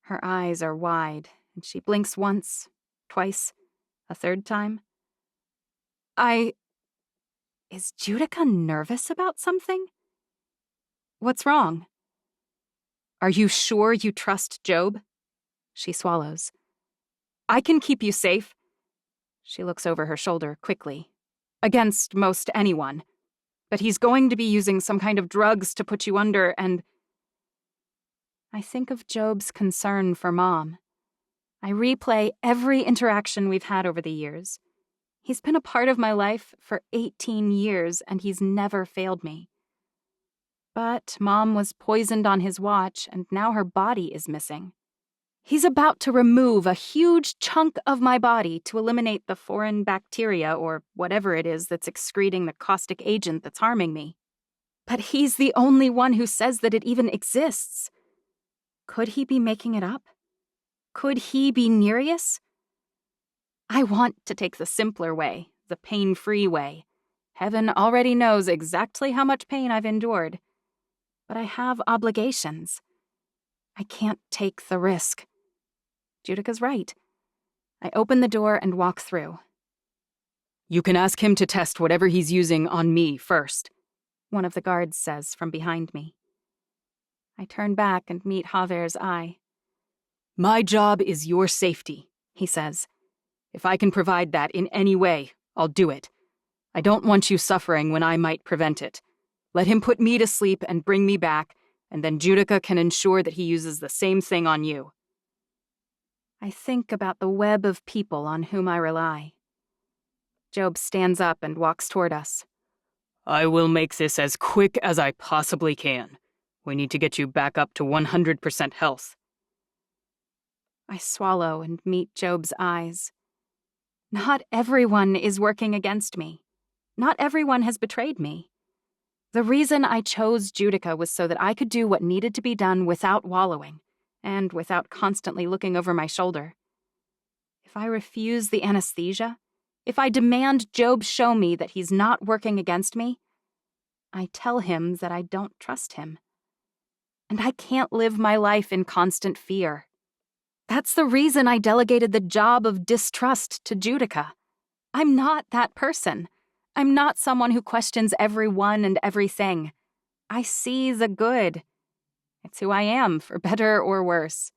Her eyes are wide, and she blinks once, twice, a third time. Is Judica nervous about something? What's wrong? Are you sure you trust Job? She swallows. I can keep you safe. She looks over her shoulder quickly. Against most anyone. But he's going to be using some kind of drugs to put you under, and... I think of Job's concern for Mom. I replay every interaction we've had over the years. He's been a part of my life for 18 years, and he's never failed me. But Mom was poisoned on his watch, and now her body is missing. He's about to remove a huge chunk of my body to eliminate the foreign bacteria or whatever it is that's excreting the caustic agent that's harming me. But he's the only one who says that it even exists. Could he be making it up? Could he be Nereus? I want to take the simpler way, the pain-free way. Heaven already knows exactly how much pain I've endured. But I have obligations. I can't take the risk. Judica's right. I open the door and walk through. You can ask him to test whatever he's using on me first, one of the guards says from behind me. I turn back and meet Javer's eye. My job is your safety, he says. If I can provide that in any way, I'll do it. I don't want you suffering when I might prevent it. Let him put me to sleep and bring me back, and then Judica can ensure that he uses the same thing on you. I think about the web of people on whom I rely. Job stands up and walks toward us. I will make this as quick as I possibly can. We need to get you back up to 100% health. I swallow and meet Job's eyes. Not everyone is working against me. Not everyone has betrayed me. The reason I chose Judica was so that I could do what needed to be done without wallowing, and without constantly looking over my shoulder. If I refuse the anesthesia, if I demand Job show me that he's not working against me, I tell him that I don't trust him. And I can't live my life in constant fear. That's the reason I delegated the job of distrust to Judica. I'm not that person. I'm not someone who questions everyone and everything. I see the good. It's who I am, for better or worse.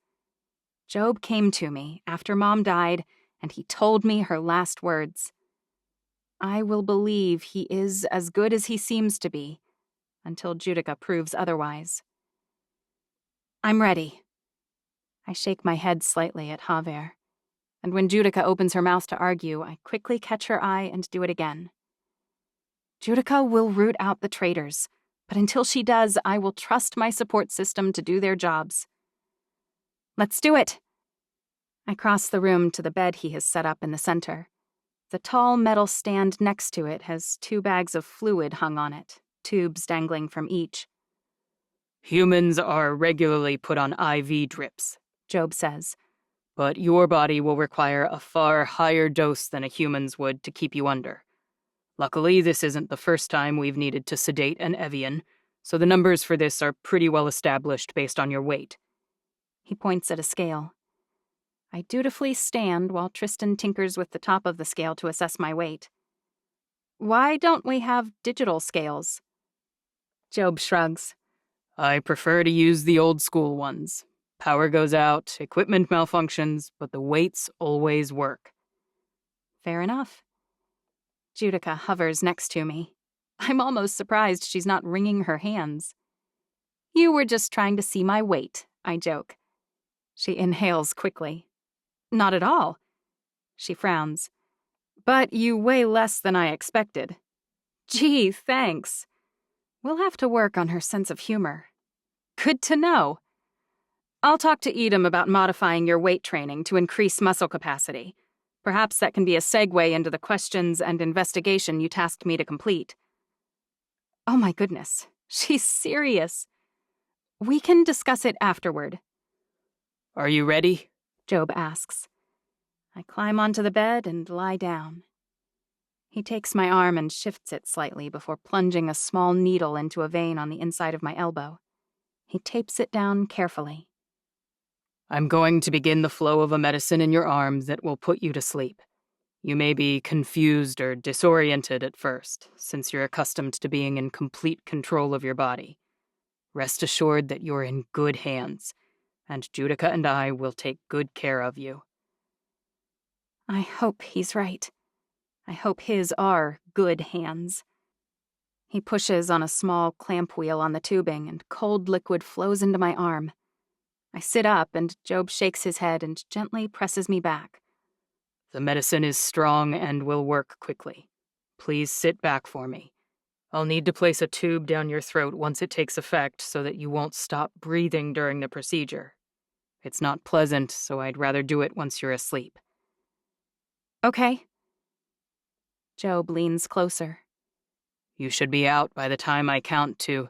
Job came to me after Mom died, and he told me her last words. I will believe he is as good as he seems to be, until Judica proves otherwise. I'm ready. I shake my head slightly at Javer, and when Judica opens her mouth to argue, I quickly catch her eye and do it again. Judica will root out the traitors, but until she does, I will trust my support system to do their jobs. Let's do it! I cross the room to the bed he has set up in the center. The tall metal stand next to it has 2 bags of fluid hung on it, tubes dangling from each. Humans are regularly put on IV drips, Job says. But your body will require a far higher dose than a human's would to keep you under. Luckily, this isn't the first time we've needed to sedate an Evian, so the numbers for this are pretty well established based on your weight. He points at a scale. I dutifully stand while Tristan tinkers with the top of the scale to assess my weight. Why don't we have digital scales? Job shrugs. I prefer to use the old school ones. Power goes out, equipment malfunctions, but the weights always work. Fair enough. Judica hovers next to me. I'm almost surprised she's not wringing her hands. You were just trying to see my weight, I joke. She inhales quickly. Not at all. She frowns. But you weigh less than I expected. Gee, thanks. We'll have to work on her sense of humor. Good to know. I'll talk to Edom about modifying your weight training to increase muscle capacity. Perhaps that can be a segue into the questions and investigation you tasked me to complete. Oh my goodness, she's serious. We can discuss it afterward. Are you ready? Job asks. I climb onto the bed and lie down. He takes my arm and shifts it slightly before plunging a small needle into a vein on the inside of my elbow. He tapes it down carefully. I'm going to begin the flow of a medicine in your arm that will put you to sleep. You may be confused or disoriented at first, since you're accustomed to being in complete control of your body. Rest assured that you're in good hands, and Judica and I will take good care of you. I hope he's right. I hope his are good hands. He pushes on a small clamp wheel on the tubing, and cold liquid flows into my arm. I sit up, and Job shakes his head and gently presses me back. The medicine is strong and will work quickly. Please sit back for me. I'll need to place a tube down your throat once it takes effect so that you won't stop breathing during the procedure. It's not pleasant, so I'd rather do it once you're asleep. Okay. Job leans closer. You should be out by the time I count to.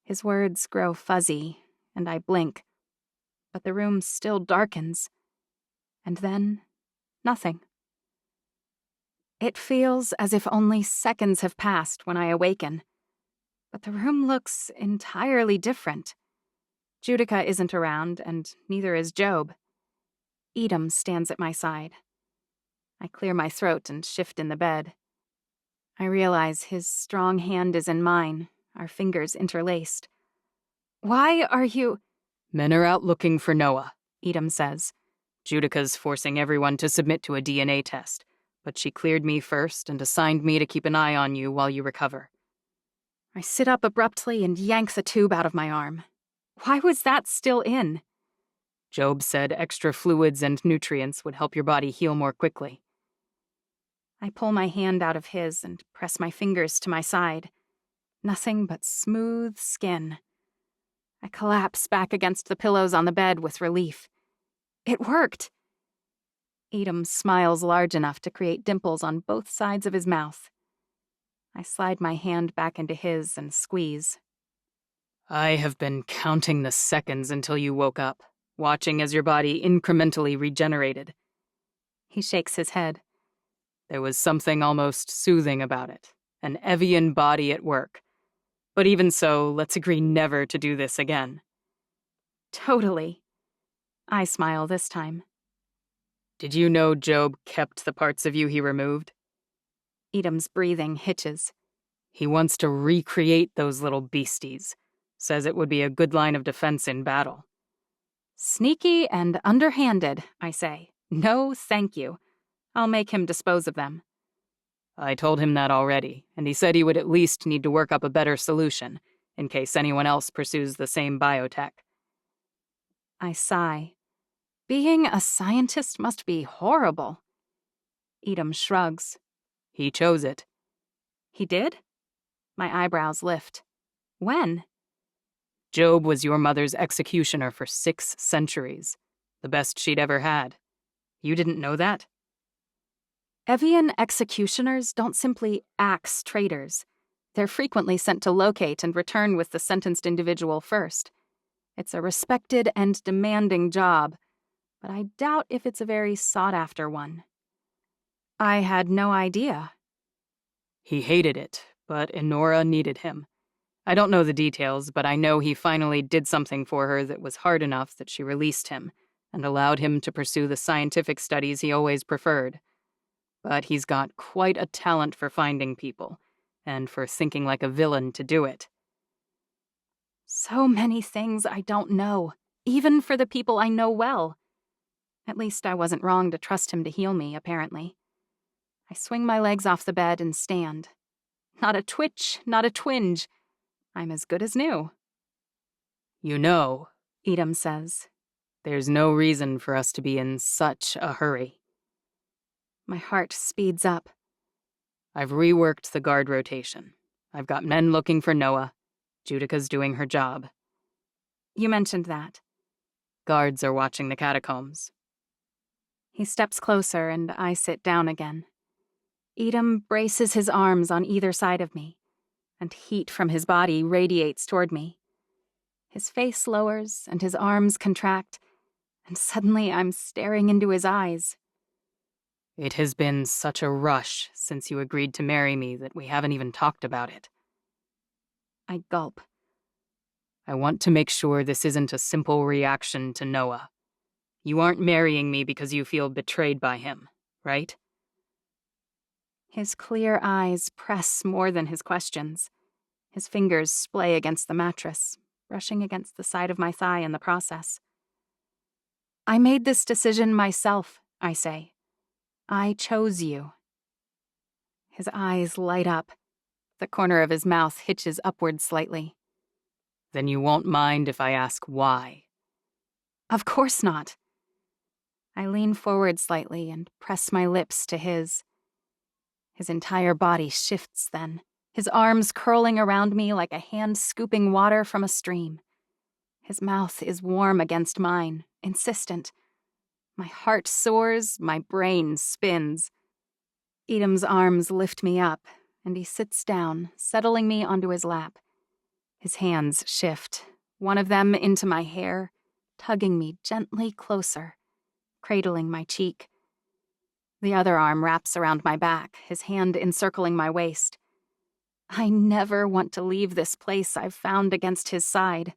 His words grow fuzzy, and I blink. But the room still darkens. And then, nothing. It feels as if only seconds have passed when I awaken. But the room looks entirely different. Judica isn't around, and neither is Job. Edom stands at my side. I clear my throat and shift in the bed. I realize his strong hand is in mine, our fingers interlaced. Why are you— Men are out looking for Noah, Edom says. Judica's forcing everyone to submit to a DNA test, but she cleared me first and assigned me to keep an eye on you while you recover. I sit up abruptly and yank the tube out of my arm. Why was that still in? Job said extra fluids and nutrients would help your body heal more quickly. I pull my hand out of his and press my fingers to my side. Nothing but smooth skin. I collapse back against the pillows on the bed with relief. It worked! Edom smiles large enough to create dimples on both sides of his mouth. I slide my hand back into his and squeeze. I have been counting the seconds until you woke up, watching as your body incrementally regenerated. He shakes his head. There was something almost soothing about it, an Evian body at work. But even so, let's agree never to do this again. Totally. I smile this time. Did you know Job kept the parts of you he removed? Edom's breathing hitches. He wants to recreate those little beasties. Says it would be a good line of defense in battle. Sneaky and underhanded, I say. No, thank you. I'll make him dispose of them. I told him that already, and he said he would at least need to work up a better solution, in case anyone else pursues the same biotech. I sigh. Being a scientist must be horrible. Edom shrugs. He chose it. He did? My eyebrows lift. When? Job was your mother's executioner for 6 centuries, the best she'd ever had. You didn't know that? Evian executioners don't simply axe traitors. They're frequently sent to locate and return with the sentenced individual first. It's a respected and demanding job, but I doubt if it's a very sought-after one. I had no idea. He hated it, but Inara needed him. I don't know the details, but I know he finally did something for her that was hard enough that she released him and allowed him to pursue the scientific studies he always preferred. But he's got quite a talent for finding people, and for thinking like a villain to do it. So many things I don't know, even for the people I know well. At least I wasn't wrong to trust him to heal me, apparently. I swing my legs off the bed and stand. Not a twitch, not a twinge. I'm as good as new. You know, Edom says, there's no reason for us to be in such a hurry. My heart speeds up. I've reworked the guard rotation. I've got men looking for Noah. Judica's doing her job. You mentioned that. Guards are watching the catacombs. He steps closer and I sit down again. Edom braces his arms on either side of me, and heat from his body radiates toward me. His face lowers and his arms contract, and suddenly I'm staring into his eyes. It has been such a rush since you agreed to marry me that we haven't even talked about it. I gulp. I want to make sure this isn't a simple reaction to Noah. You aren't marrying me because you feel betrayed by him, right? His clear eyes press more than his questions. His fingers splay against the mattress, brushing against the side of my thigh in the process. I made this decision myself, I say. I chose you. His eyes light up. The corner of his mouth hitches upward slightly. Then you won't mind if I ask why. Of course not. I lean forward slightly and press my lips to his. His entire body shifts then, his arms curling around me like a hand scooping water from a stream. His mouth is warm against mine, insistent. My heart soars, my brain spins. Edom's arms lift me up, and he sits down, settling me onto his lap. His hands shift, one of them into my hair, tugging me gently closer, cradling my cheek. The other arm wraps around my back, his hand encircling my waist. I never want to leave this place I've found against his side.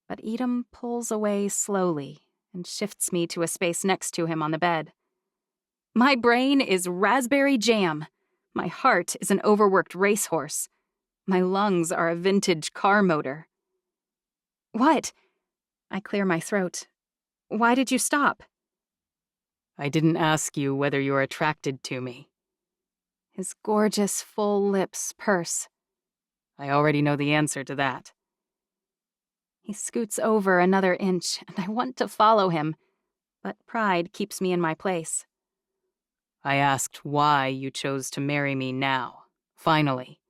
But Edom pulls away slowly and shifts me to a space next to him on the bed. My brain is raspberry jam. My heart is an overworked racehorse. My lungs are a vintage car motor. What? I clear my throat. Why did you stop? I didn't ask you whether you're attracted to me. His gorgeous, full lips purse. I already know the answer to that. He scoots over another inch, and I want to follow him, but pride keeps me in my place. I asked why you chose to marry me now, finally.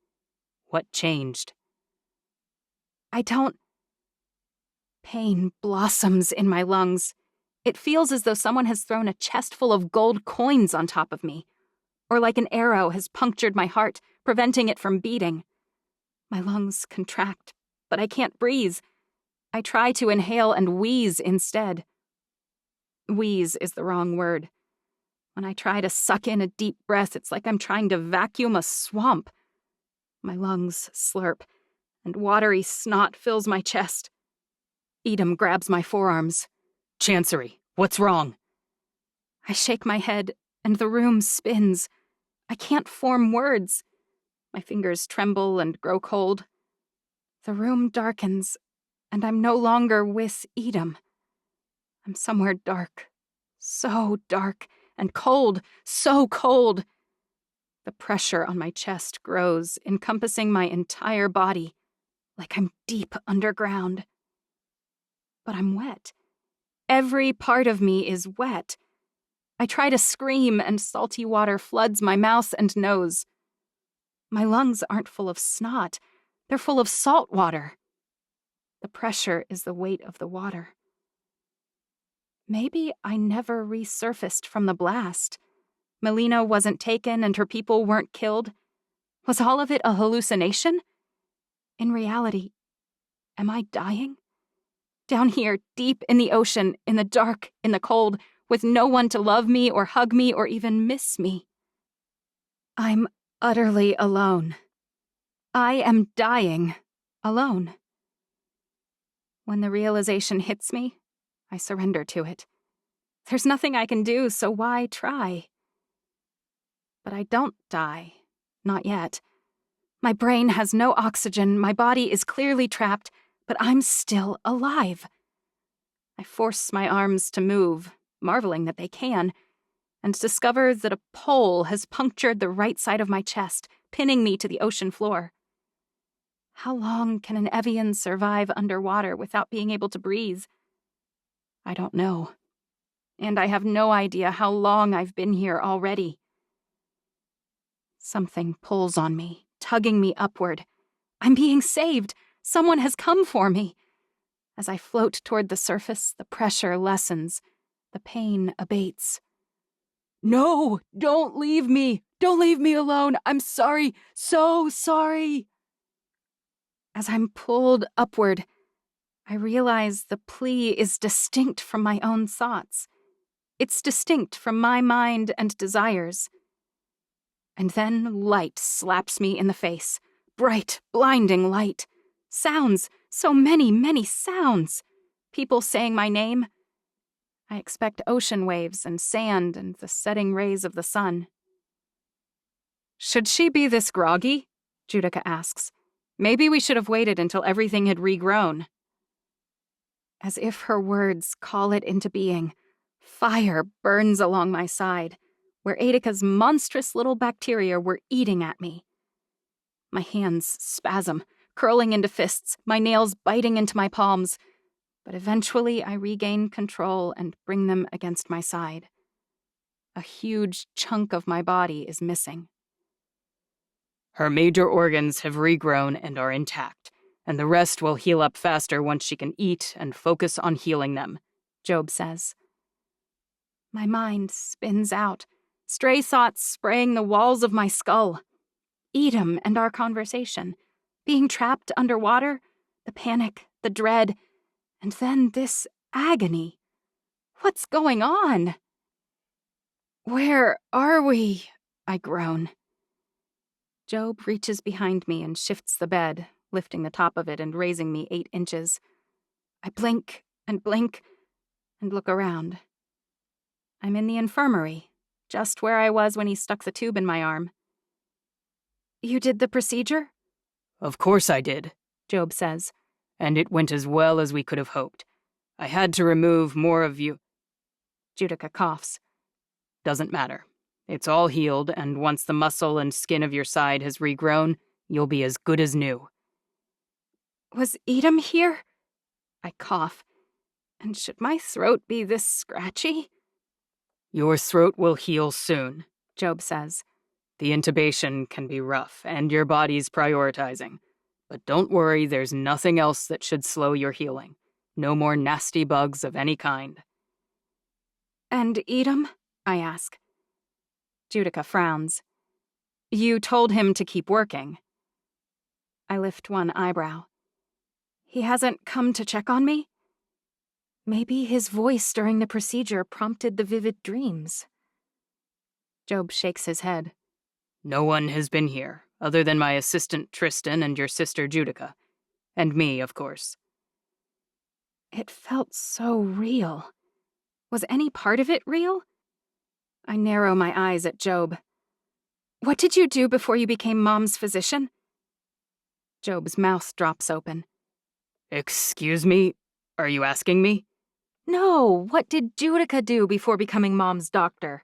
What changed? I don't... Pain blossoms in my lungs. It feels as though someone has thrown a chest full of gold coins on top of me, or like an arrow has punctured my heart, preventing it from beating. My lungs contract, but I can't breathe. I try to inhale and wheeze instead. Wheeze is the wrong word. When I try to suck in a deep breath, it's like I'm trying to vacuum a swamp. My lungs slurp, and watery snot fills my chest. Edom grabs my forearms. Chancery, what's wrong? I shake my head, and the room spins. I can't form words. My fingers tremble and grow cold. The room darkens, and I'm no longer with Edom. I'm somewhere dark, so dark, and cold, so cold. The pressure on my chest grows, encompassing my entire body, like I'm deep underground. But I'm wet. Every part of me is wet. I try to scream, and salty water floods my mouth and nose. My lungs aren't full of snot. They're full of salt water. The pressure is the weight of the water. Maybe I never resurfaced from the blast. Melina wasn't taken and her people weren't killed. Was all of it a hallucination? In reality, am I dying? Down here, deep in the ocean, in the dark, in the cold, with no one to love me or hug me or even miss me. I'm utterly alone. I am dying, alone. When the realization hits me, I surrender to it. There's nothing I can do, so why try? But I don't die. Not yet. My brain has no oxygen, my body is clearly trapped, but I'm still alive. I force my arms to move, marveling that they can, and discover that a pole has punctured the right side of my chest, pinning me to the ocean floor. How long can an Evian survive underwater without being able to breathe? I don't know. And I have no idea how long I've been here already. Something pulls on me, tugging me upward. I'm being saved. Someone has come for me. As I float toward the surface, the pressure lessens. The pain abates. No, don't leave me. Don't leave me alone. I'm sorry, so sorry. As I'm pulled upward, I realize the plea is distinct from my own thoughts. It's distinct from my mind and desires. And then light slaps me in the face. Bright, blinding light. Sounds, so many, many sounds. People saying my name. I expect ocean waves and sand and the setting rays of the sun. Should she be this groggy? Judica asks. Maybe we should have waited until everything had regrown. As if her words call it into being, fire burns along my side, where Edica's monstrous little bacteria were eating at me. My hands spasm, curling into fists, my nails biting into my palms. but eventually I regain control and bring them against my side. A huge chunk of my body is missing. Her major organs have regrown and are intact, and the rest will heal up faster once she can eat and focus on healing them, Job says. My mind spins out, stray thoughts spraying the walls of my skull. Edom and our conversation, being trapped underwater, the panic, the dread, and then this agony. What's going on? Where are we? I groan. Job reaches behind me and shifts the bed, lifting the top of it and raising me 8 inches. I blink and look around. I'm in the infirmary, just where I was when he stuck the tube in my arm. You did the procedure? Of course I did, Job says. And it went as well as we could have hoped. I had to remove more of you. Judica coughs. Doesn't matter. It's all healed, and once the muscle and skin of your side has regrown, you'll be as good as new. Was Edom here? I cough. And should my throat be this scratchy? Your throat will heal soon, Job says. The intubation can be rough, and your body's prioritizing. But don't worry, there's nothing else that should slow your healing. No more nasty bugs of any kind. And Edom? I ask. Judica frowns. You told him to keep working. I lift one eyebrow. He hasn't come to check on me? Maybe his voice during the procedure prompted the vivid dreams. Job shakes his head. No one has been here, other than my assistant Tristan and your sister Judica. And me, of course. It felt so real. Was any part of it real? I narrow my eyes at Job. What did you do before you became Mom's physician? Job's mouth drops open. Excuse me? Are you asking me? No, what did Judica do before becoming Mom's doctor?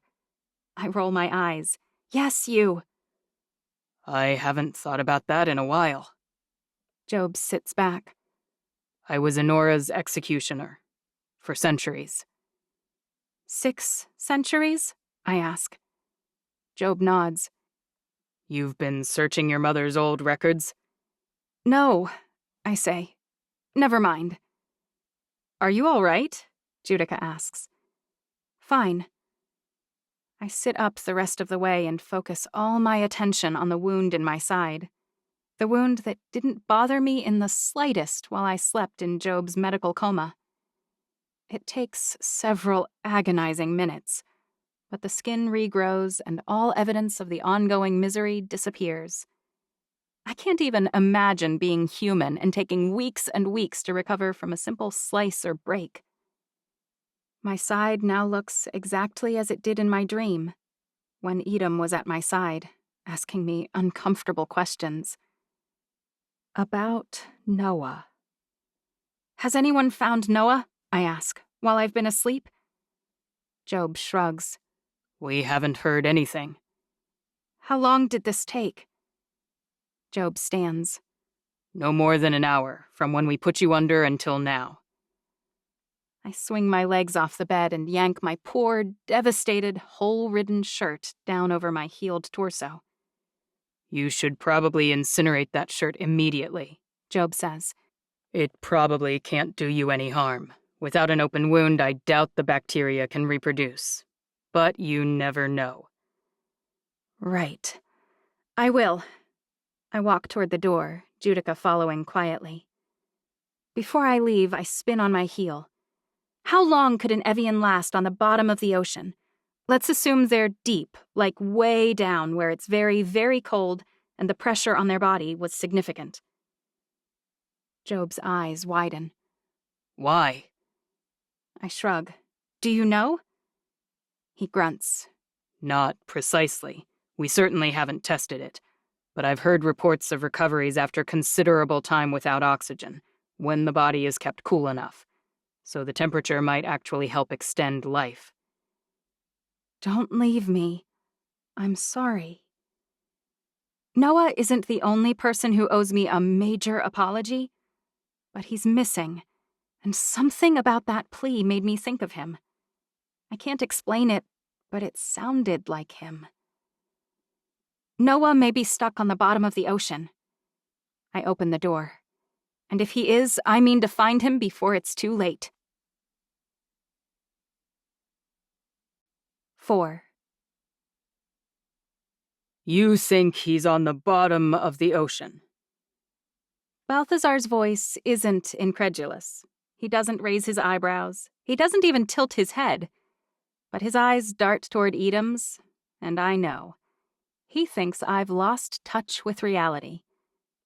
I roll my eyes. Yes, you. I haven't thought about that in a while. Job sits back. I was Inora's executioner. For centuries. 6 centuries? I ask. Job nods. You've been searching your mother's old records? No, I say. Never mind. Are you all right? Judica asks. Fine. I sit up the rest of the way and focus all my attention on the wound in my side. The wound that didn't bother me in the slightest while I slept in Job's medical coma. It takes several agonizing minutes, but the skin regrows and all evidence of the ongoing misery disappears. I can't even imagine being human and taking weeks and weeks to recover from a simple slice or break. My side now looks exactly as it did in my dream, when Edom was at my side, asking me uncomfortable questions. About Noah. Has anyone found Noah? I ask, while I've been asleep. Job shrugs. We haven't heard anything. How long did this take? Job stands. No more than an hour, from when we put you under until now. I swing my legs off the bed and yank my poor, devastated, hole-ridden shirt down over my healed torso. You should probably incinerate that shirt immediately, Job says. It probably can't do you any harm. Without an open wound, I doubt the bacteria can reproduce. But you never know. Right. I will. I walk toward the door, Judica following quietly. Before I leave, I spin on my heel. How long could an Evian last on the bottom of the ocean? Let's assume they're deep, like way down where it's very, very cold and the pressure on their body was significant. Job's eyes widen. Why? I shrug. Do you know? He grunts. Not precisely. We certainly haven't tested it. But I've heard reports of recoveries after considerable time without oxygen, when the body is kept cool enough. So the temperature might actually help extend life. Don't leave me. I'm sorry. Noah isn't the only person who owes me a major apology, but he's missing, And something about that plea made me think of him. I can't explain it, but it sounded like him. Noah may be stuck on the bottom of the ocean. I open the door. And if he is, I mean to find him before it's too late. 4. You think he's on the bottom of the ocean? Balthazar's voice isn't incredulous. He doesn't raise his eyebrows. He doesn't even tilt his head. But his eyes dart toward Edom's, and I know. He thinks I've lost touch with reality.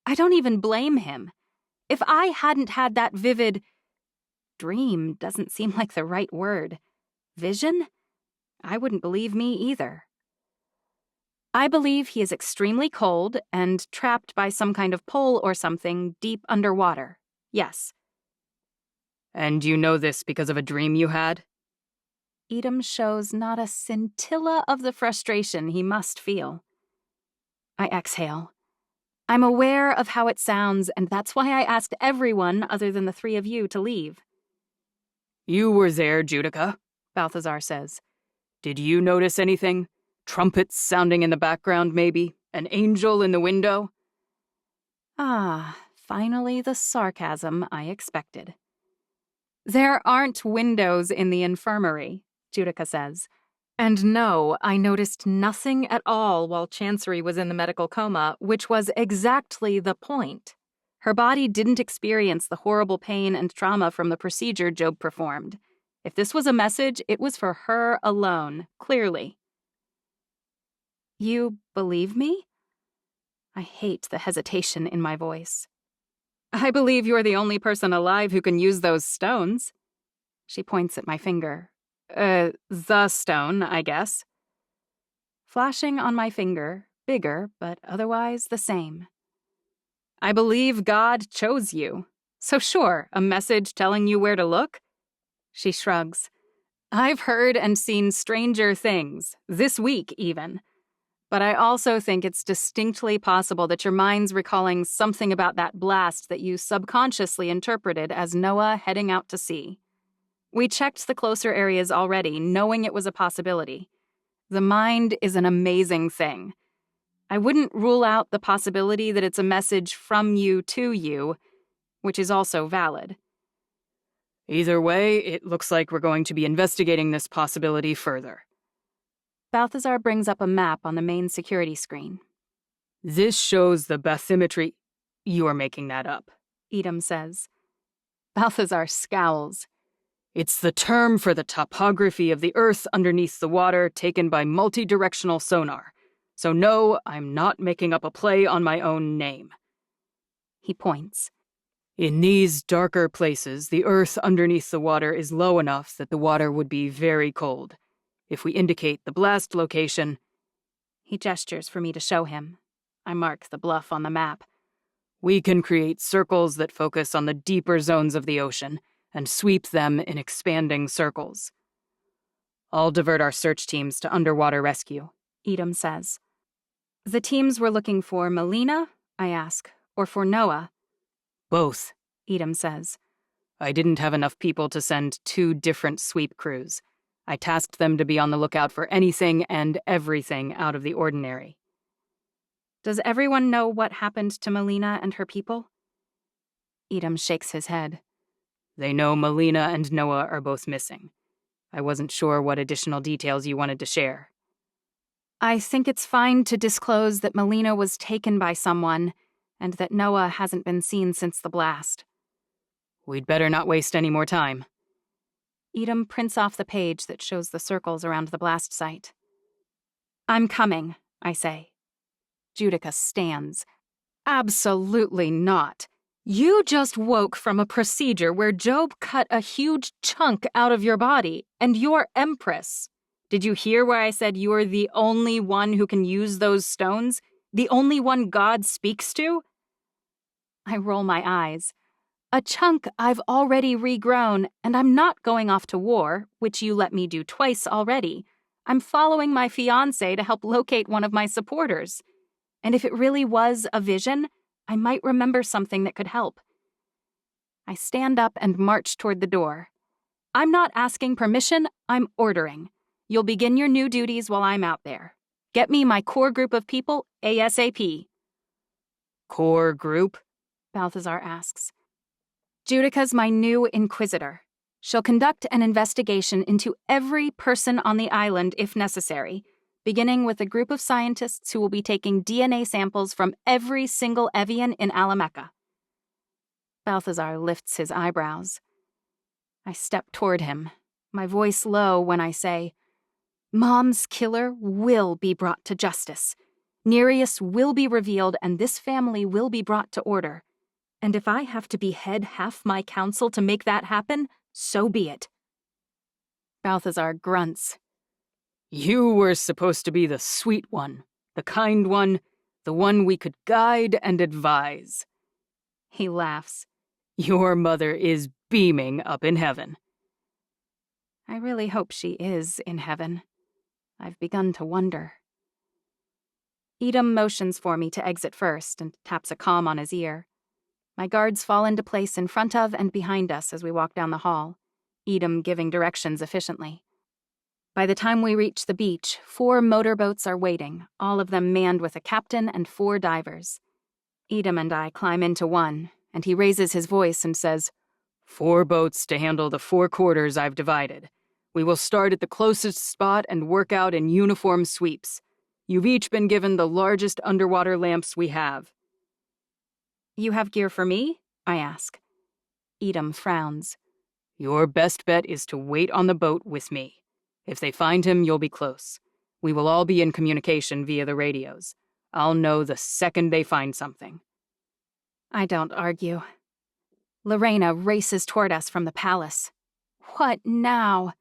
I don't even blame him. If I hadn't had that vivid... dream doesn't seem like the right word. Vision? I wouldn't believe me either. I believe he is extremely cold and trapped by some kind of pole or something deep underwater. Yes. And you know this because of a dream you had? Edom shows not a scintilla of the frustration he must feel. I exhale. I'm aware of how it sounds, and that's why I asked everyone other than the 3 of you to leave. You were there, Judica, Balthazar says. Did you notice anything? Trumpets sounding in the background, maybe? An angel in the window? Ah, finally the sarcasm I expected. There aren't windows in the infirmary, Judica says. And no, I noticed nothing at all while Chancery was in the medical coma, which was exactly the point. Her body didn't experience the horrible pain and trauma from the procedure Job performed. If this was a message, it was for her alone, clearly. You believe me? I hate the hesitation in my voice. I believe you're the only person alive who can use those stones. She points at my finger. The stone, I guess. Flashing on my finger, bigger, but otherwise the same. I believe God chose you. So sure, a message telling you where to look? She shrugs. I've heard and seen stranger things, this week even. But I also think it's distinctly possible that your mind's recalling something about that blast that you subconsciously interpreted as Noah heading out to sea. We checked the closer areas already, knowing it was a possibility. The mind is an amazing thing. I wouldn't rule out the possibility that it's a message from you to you, which is also valid. Either way, it looks like we're going to be investigating this possibility further. Balthazar brings up a map on the main security screen. This shows the bathymetry. You are making that up, Edom says. Balthazar scowls. It's the term for the topography of the Earth underneath the water taken by multi-directional sonar. So no, I'm not making up a play on my own name. He points. In these darker places, the Earth underneath the water is low enough that the water would be very cold. If we indicate the blast location... He gestures for me to show him. I mark the bluff on the map. We can create circles that focus on the deeper zones of the ocean and sweep them in expanding circles. I'll divert our search teams to underwater rescue, Edom says. The teams were looking for Melina, I ask, or for Noah? Both, Edom says. I didn't have enough people to send 2 different sweep crews. I tasked them to be on the lookout for anything and everything out of the ordinary. Does everyone know what happened to Melina and her people? Edom shakes his head. They know Melina and Noah are both missing. I wasn't sure what additional details you wanted to share. I think it's fine to disclose that Melina was taken by someone, and that Noah hasn't been seen since the blast. We'd better not waste any more time. Edom prints off the page that shows the circles around the blast site. I'm coming, I say. Judica stands. Absolutely not. You just woke from a procedure where Job cut a huge chunk out of your body, and you're Empress. Did you hear where I said you're the only one who can use those stones? The only one God speaks to? I roll my eyes. A chunk I've already regrown, and I'm not going off to war, which you let me do twice already. I'm following my fiancé to help locate one of my supporters. And if it really was a vision, I might remember something that could help. I stand up and march toward the door. I'm not asking permission, I'm ordering. You'll begin your new duties while I'm out there. Get me my core group of people ASAP. Core group? Balthazar asks. Judica's my new Inquisitor. She'll conduct an investigation into every person on the island if necessary, beginning with a group of scientists who will be taking DNA samples from every single Evian in Alameka. Balthazar lifts his eyebrows. I step toward him, my voice low when I say, Mom's killer will be brought to justice. Nereus will be revealed and this family will be brought to order. And if I have to behead half my council to make that happen, so be it. Balthazar grunts. You were supposed to be the sweet one, the kind one, the one we could guide and advise. He laughs. Your mother is beaming up in heaven. I really hope she is in heaven. I've begun to wonder. Edom motions for me to exit first and taps a comm on his ear. My guards fall into place in front of and behind us as we walk down the hall, Edom giving directions efficiently. By the time we reach the beach, 4 motorboats are waiting, all of them manned with a captain and 4 divers. Edom and I climb into one, and he raises his voice and says, 4 boats to handle the 4 quarters I've divided. We will start at the closest spot and work out in uniform sweeps. You've each been given the largest underwater lamps we have. You have gear for me? I ask. Edom frowns. Your best bet is to wait on the boat with me. If they find him, you'll be close. We will all be in communication via the radios. I'll know the second they find something. I don't argue. Lorena races toward us from the palace. What now?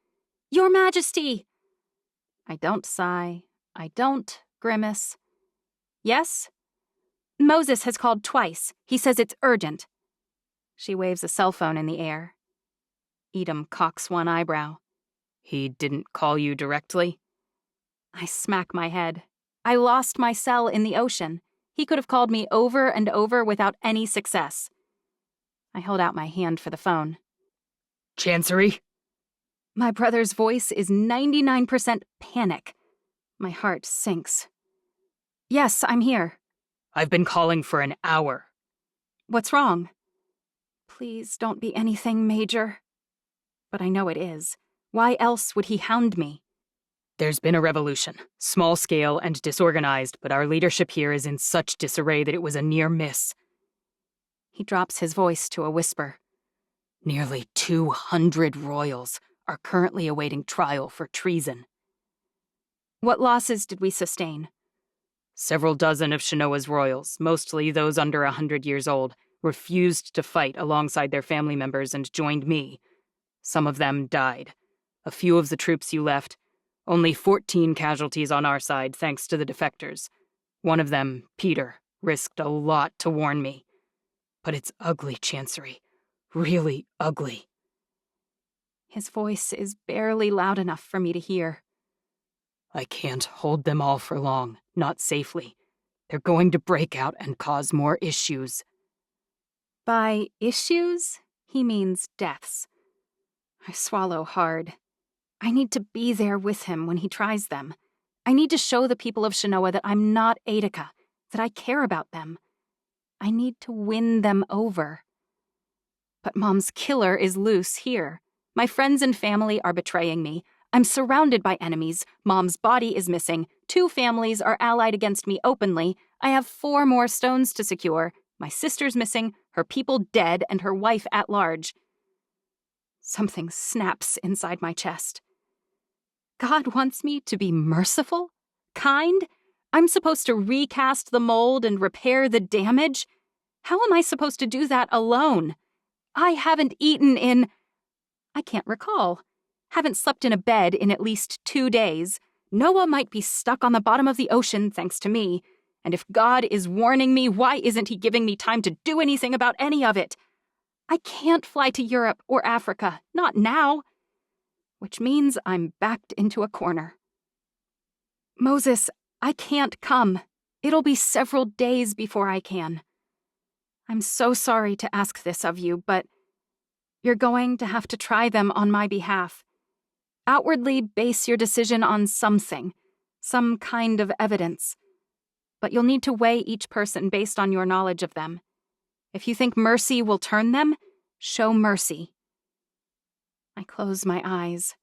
Your Majesty! I don't sigh. I don't grimace. Yes? Moses has called twice. He says it's urgent. She waves a cell phone in the air. Edom cocks one eyebrow. He didn't call you directly? I smack my head. I lost my cell in the ocean. He could have called me over and over without any success. I hold out my hand for the phone. Chancery? My brother's voice is 99% panic. My heart sinks. Yes, I'm here. I've been calling for an hour. What's wrong? Please don't be anything major. But I know it is. Why else would he hound me? There's been a revolution, small scale and disorganized, but our leadership here is in such disarray that it was a near miss. He drops his voice to a whisper. Nearly 200 royals are currently awaiting trial for treason. What losses did we sustain? Several dozen of Shanoa's royals, mostly those under 100 years old, refused to fight alongside their family members and joined me. Some of them died. A few of the troops you left. Only 14 casualties on our side, thanks to the defectors. One of them, Peter, risked a lot to warn me. But it's ugly, Chancery. Really ugly. His voice is barely loud enough for me to hear. I can't hold them all for long, not safely. They're going to break out and cause more issues. By issues, he means deaths. I swallow hard. I need to be there with him when he tries them. I need to show the people of Shanoa that I'm not Aedica, that I care about them. I need to win them over. But Mom's killer is loose here. My friends and family are betraying me. I'm surrounded by enemies. Mom's body is missing. 2 families are allied against me openly. I have 4 more stones to secure. My sister's missing, her people dead, and her wife at large. Something snaps inside my chest. God wants me to be merciful? Kind? I'm supposed to recast the mold and repair the damage? How am I supposed to do that alone? I haven't eaten in... I can't recall. Haven't slept in a bed in at least 2 days. Noah might be stuck on the bottom of the ocean thanks to me. And if God is warning me, why isn't he giving me time to do anything about any of it? I can't fly to Europe or Africa, not now. Which means I'm backed into a corner. Moses, I can't come. It'll be several days before I can. I'm so sorry to ask this of you, but You're going to have to try them on my behalf. Outwardly base your decision on something, some kind of evidence. But you'll need to weigh each person based on your knowledge of them. If you think mercy will turn them, show mercy. I close my eyes.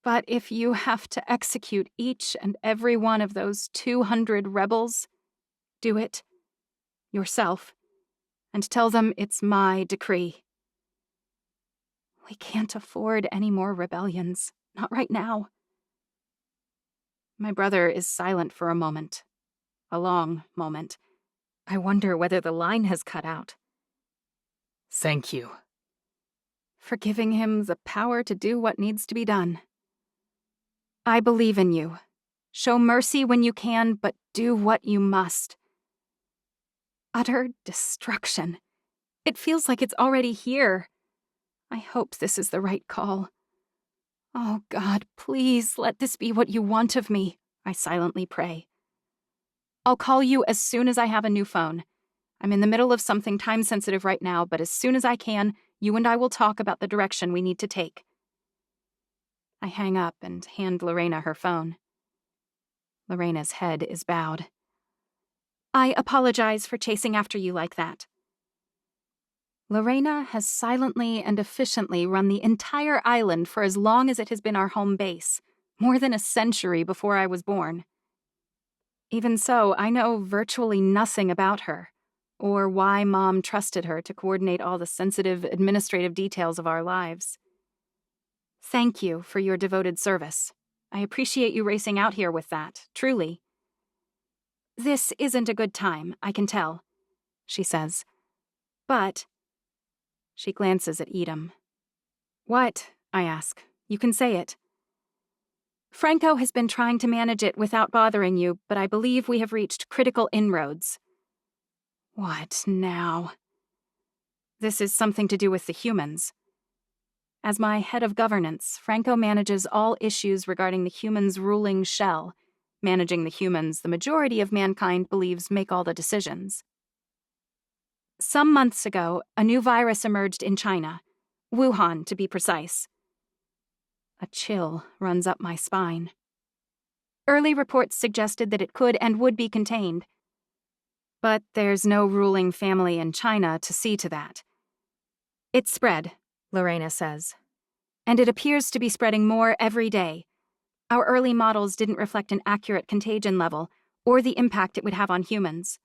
But if you have to execute each and every one of those 200 rebels, do it yourself and tell them it's my decree. We can't afford any more rebellions, not right now. My brother is silent for a moment, a long moment. I wonder whether the line has cut out. Thank you. For giving him the power to do what needs to be done. I believe in you. Show mercy when you can, but do what you must. Utter destruction. It feels like it's already here. I hope this is the right call. Oh God, please let this be what you want of me, I silently pray. I'll call you as soon as I have a new phone. I'm in the middle of something time-sensitive right now, but as soon as I can, you and I will talk about the direction we need to take. I hang up and hand Lorena her phone. Lorena's head is bowed. I apologize for chasing after you like that. Lorena has silently and efficiently run the entire island for as long as it has been our home base, more than a century before I was born. Even so, I know virtually nothing about her, or why Mom trusted her to coordinate all the sensitive administrative details of our lives. Thank you for your devoted service. I appreciate you racing out here with that, truly. This isn't a good time, I can tell, she says. But... She glances at Edom. What? I ask. You can say it. Franco has been trying to manage it without bothering you, but I believe we have reached critical inroads. What now? This is something to do with the humans. As my head of governance, Franco manages all issues regarding the humans' ruling shell, managing the humans the majority of mankind believes make all the decisions. Some months ago, a new virus emerged in China, Wuhan to be precise. A chill runs up my spine. Early reports suggested that it could and would be contained. But there's no ruling family in China to see to that. It's spread, Lorena says. And it appears to be spreading more every day. Our early models didn't reflect an accurate contagion level or the impact it would have on humans.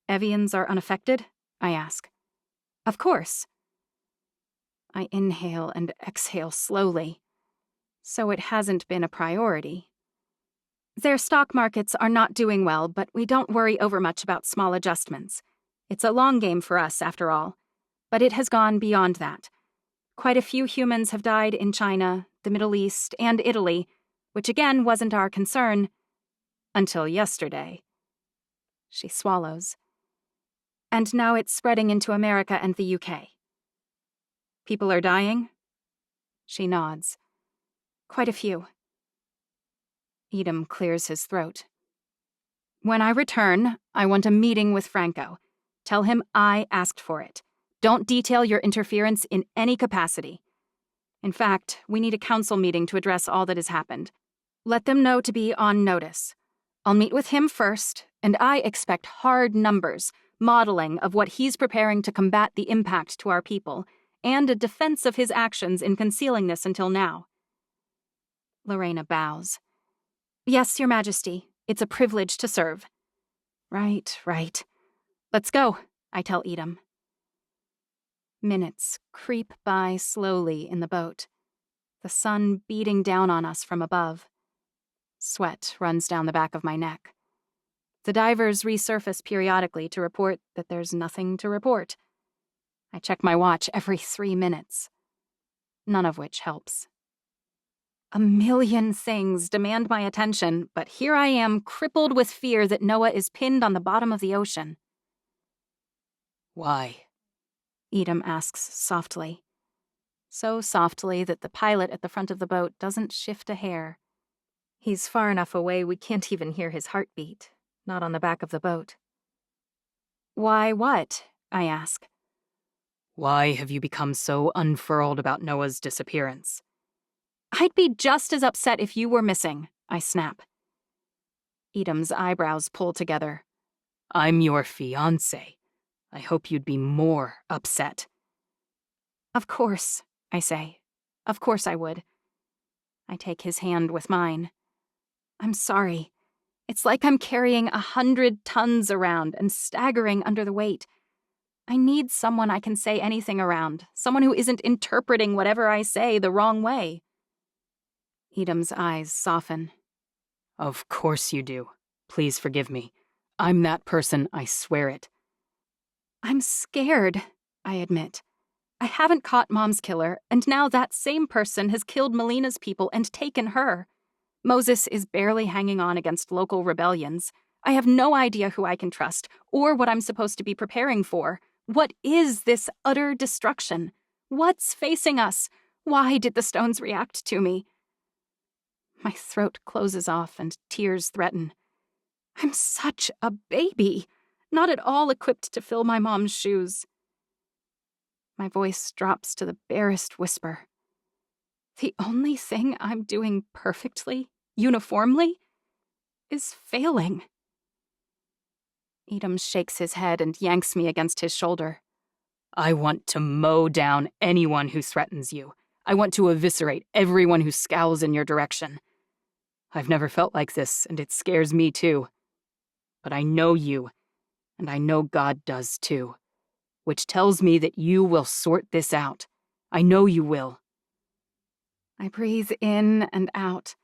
Evians are unaffected? I ask. Of course. I inhale and exhale slowly. So it hasn't been a priority. Their stock markets are not doing well, but we don't worry overmuch about small adjustments. It's a long game for us, after all. But it has gone beyond that. Quite a few humans have died in China, the Middle East, and Italy, which again wasn't our concern until yesterday. She swallows. And now it's spreading into America and the UK. People are dying? She nods. Quite a few. Edom clears his throat. When I return, I want a meeting with Franco. Tell him I asked for it. Don't detail your interference in any capacity. In fact, we need a council meeting to address all that has happened. Let them know to be on notice. I'll meet with him first, and I expect hard numbers, modeling of what he's preparing to combat the impact to our people, and a defense of his actions in concealing this until now. Lorena bows. Yes, Your Majesty. It's a privilege to serve. Right. Let's go, I tell Edom. Minutes creep by slowly in the boat, the sun beating down on us from above. Sweat runs down the back of my neck. The divers resurface periodically to report that there's nothing to report. I check my watch every 3 minutes. None of which helps. A million things demand my attention, but here I am, crippled with fear that Noah is pinned on the bottom of the ocean. Why? Edom asks softly. So softly that the pilot at the front of the boat doesn't shift a hair. He's far enough away we can't even hear his heartbeat, not on the back of the boat. Why what? I ask. Why have you become so unfurled about Noah's disappearance? I'd be just as upset if you were missing, I snap. Edom's eyebrows pull together. I'm your fiancé. I hope you'd be more upset. Of course, I say. Of course I would. I take his hand with mine. I'm sorry. It's like I'm carrying 100 tons around and staggering under the weight. I need someone I can say anything around, someone who isn't interpreting whatever I say the wrong way. Edom's eyes soften. Of course you do. Please forgive me. I'm that person, I swear it. I'm scared, I admit. I haven't caught Mom's killer, and now that same person has killed Melina's people and taken her. Moses is barely hanging on against local rebellions. I have no idea who I can trust, or what I'm supposed to be preparing for. What is this utter destruction? What's facing us? Why did the stones react to me? My throat closes off and tears threaten. I'm such a baby, not at all equipped to fill my mom's shoes. My voice drops to the barest whisper. The only thing I'm doing perfectly, uniformly, is failing. Edom shakes his head and yanks me against his shoulder. I want to mow down anyone who threatens you. I want to eviscerate everyone who scowls in your direction. I've never felt like this, and it scares me too. But I know you, and I know God does too, which tells me that you will sort this out. I know you will. I breathe in and out,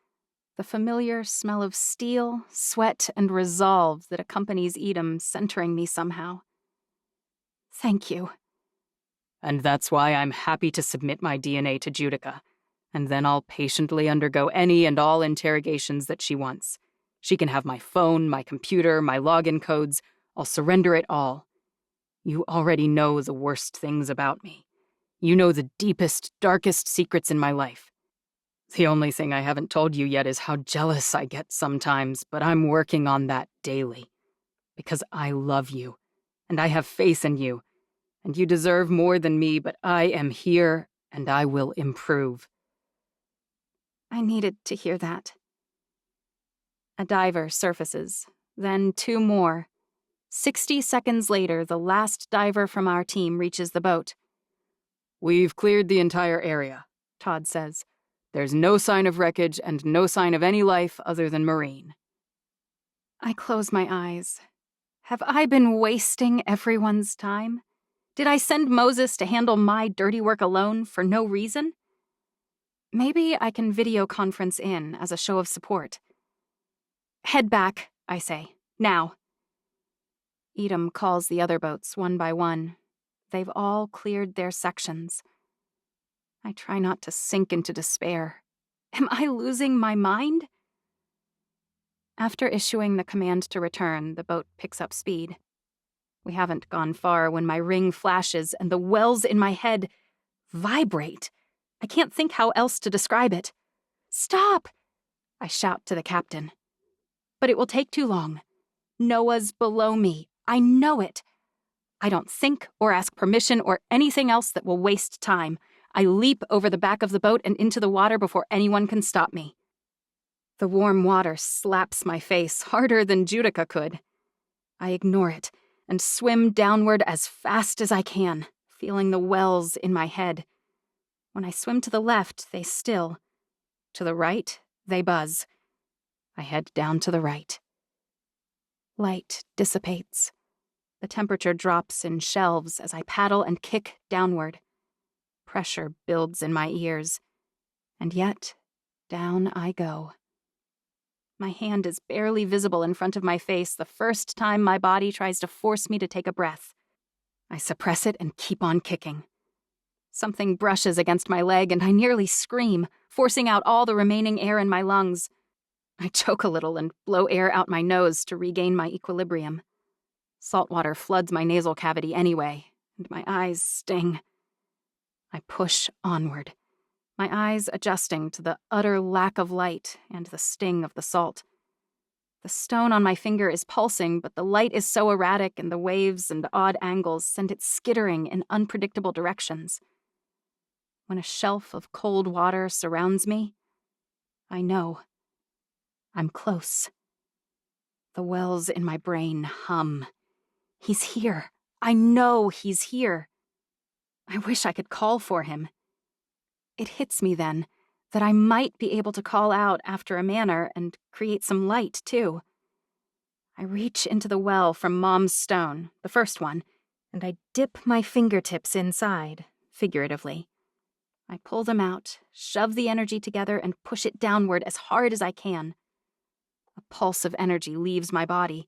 the familiar smell of steel, sweat, and resolve that accompanies Edom centering me somehow. Thank you. And that's why I'm happy to submit my DNA to Judica, and then I'll patiently undergo any and all interrogations that she wants. She can have my phone, my computer, my login codes. I'll surrender it all. You already know the worst things about me. You know the deepest, darkest secrets in my life. The only thing I haven't told you yet is how jealous I get sometimes, but I'm working on that daily. Because I love you, and I have faith in you, and you deserve more than me, but I am here, and I will improve. I needed to hear that. A diver surfaces, then 2 more. 60 seconds later, the last diver from our team reaches the boat. We've cleared the entire area, Todd says. There's no sign of wreckage and no sign of any life other than marine. I close my eyes. Have I been wasting everyone's time? Did I send Moses to handle my dirty work alone for no reason? Maybe I can video conference in as a show of support. Head back, I say. Now. Edom calls the other boats one by one. They've all cleared their sections. I try not to sink into despair. Am I losing my mind? After issuing the command to return, the boat picks up speed. We haven't gone far when my ring flashes and the wells in my head vibrate. I can't think how else to describe it. Stop! I shout to the captain. But it will take too long. Noah's below me. I know it. I don't think or ask permission or anything else that will waste time. I leap over the back of the boat and into the water before anyone can stop me. The warm water slaps my face harder than Judica could. I ignore it and swim downward as fast as I can, feeling the wells in my head. When I swim to the left, they still. To the right, they buzz. I head down to the right. Light dissipates. The temperature drops in shelves as I paddle and kick downward. Pressure builds in my ears. And yet, down I go. My hand is barely visible in front of my face the first time my body tries to force me to take a breath. I suppress it and keep on kicking. Something brushes against my leg and I nearly scream, forcing out all the remaining air in my lungs. I choke a little and blow air out my nose to regain my equilibrium. Salt water floods my nasal cavity anyway, and my eyes sting. I push onward, my eyes adjusting to the utter lack of light and the sting of the salt. The stone on my finger is pulsing, but the light is so erratic and the waves and odd angles send it skittering in unpredictable directions. When a shelf of cold water surrounds me, I know I'm close. The wells in my brain hum. He's here. I know he's here. I wish I could call for him. It hits me then that I might be able to call out after a manner and create some light, too. I reach into the well from Mom's stone, the first one, and I dip my fingertips inside, figuratively. I pull them out, shove the energy together, and push it downward as hard as I can. A pulse of energy leaves my body,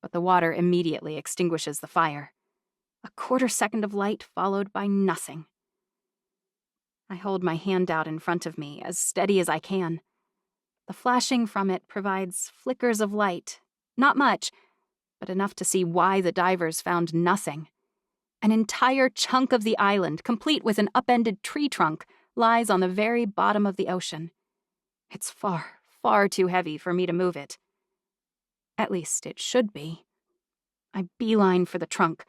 but the water immediately extinguishes the fire. A quarter second of light followed by nothing. I hold my hand out in front of me, as steady as I can. The flashing from it provides flickers of light, not much, but enough to see why the divers found nothing. An entire chunk of the island, complete with an upended tree trunk, lies on the very bottom of the ocean. It's far, far too heavy for me to move it. At least it should be. I beeline for the trunk,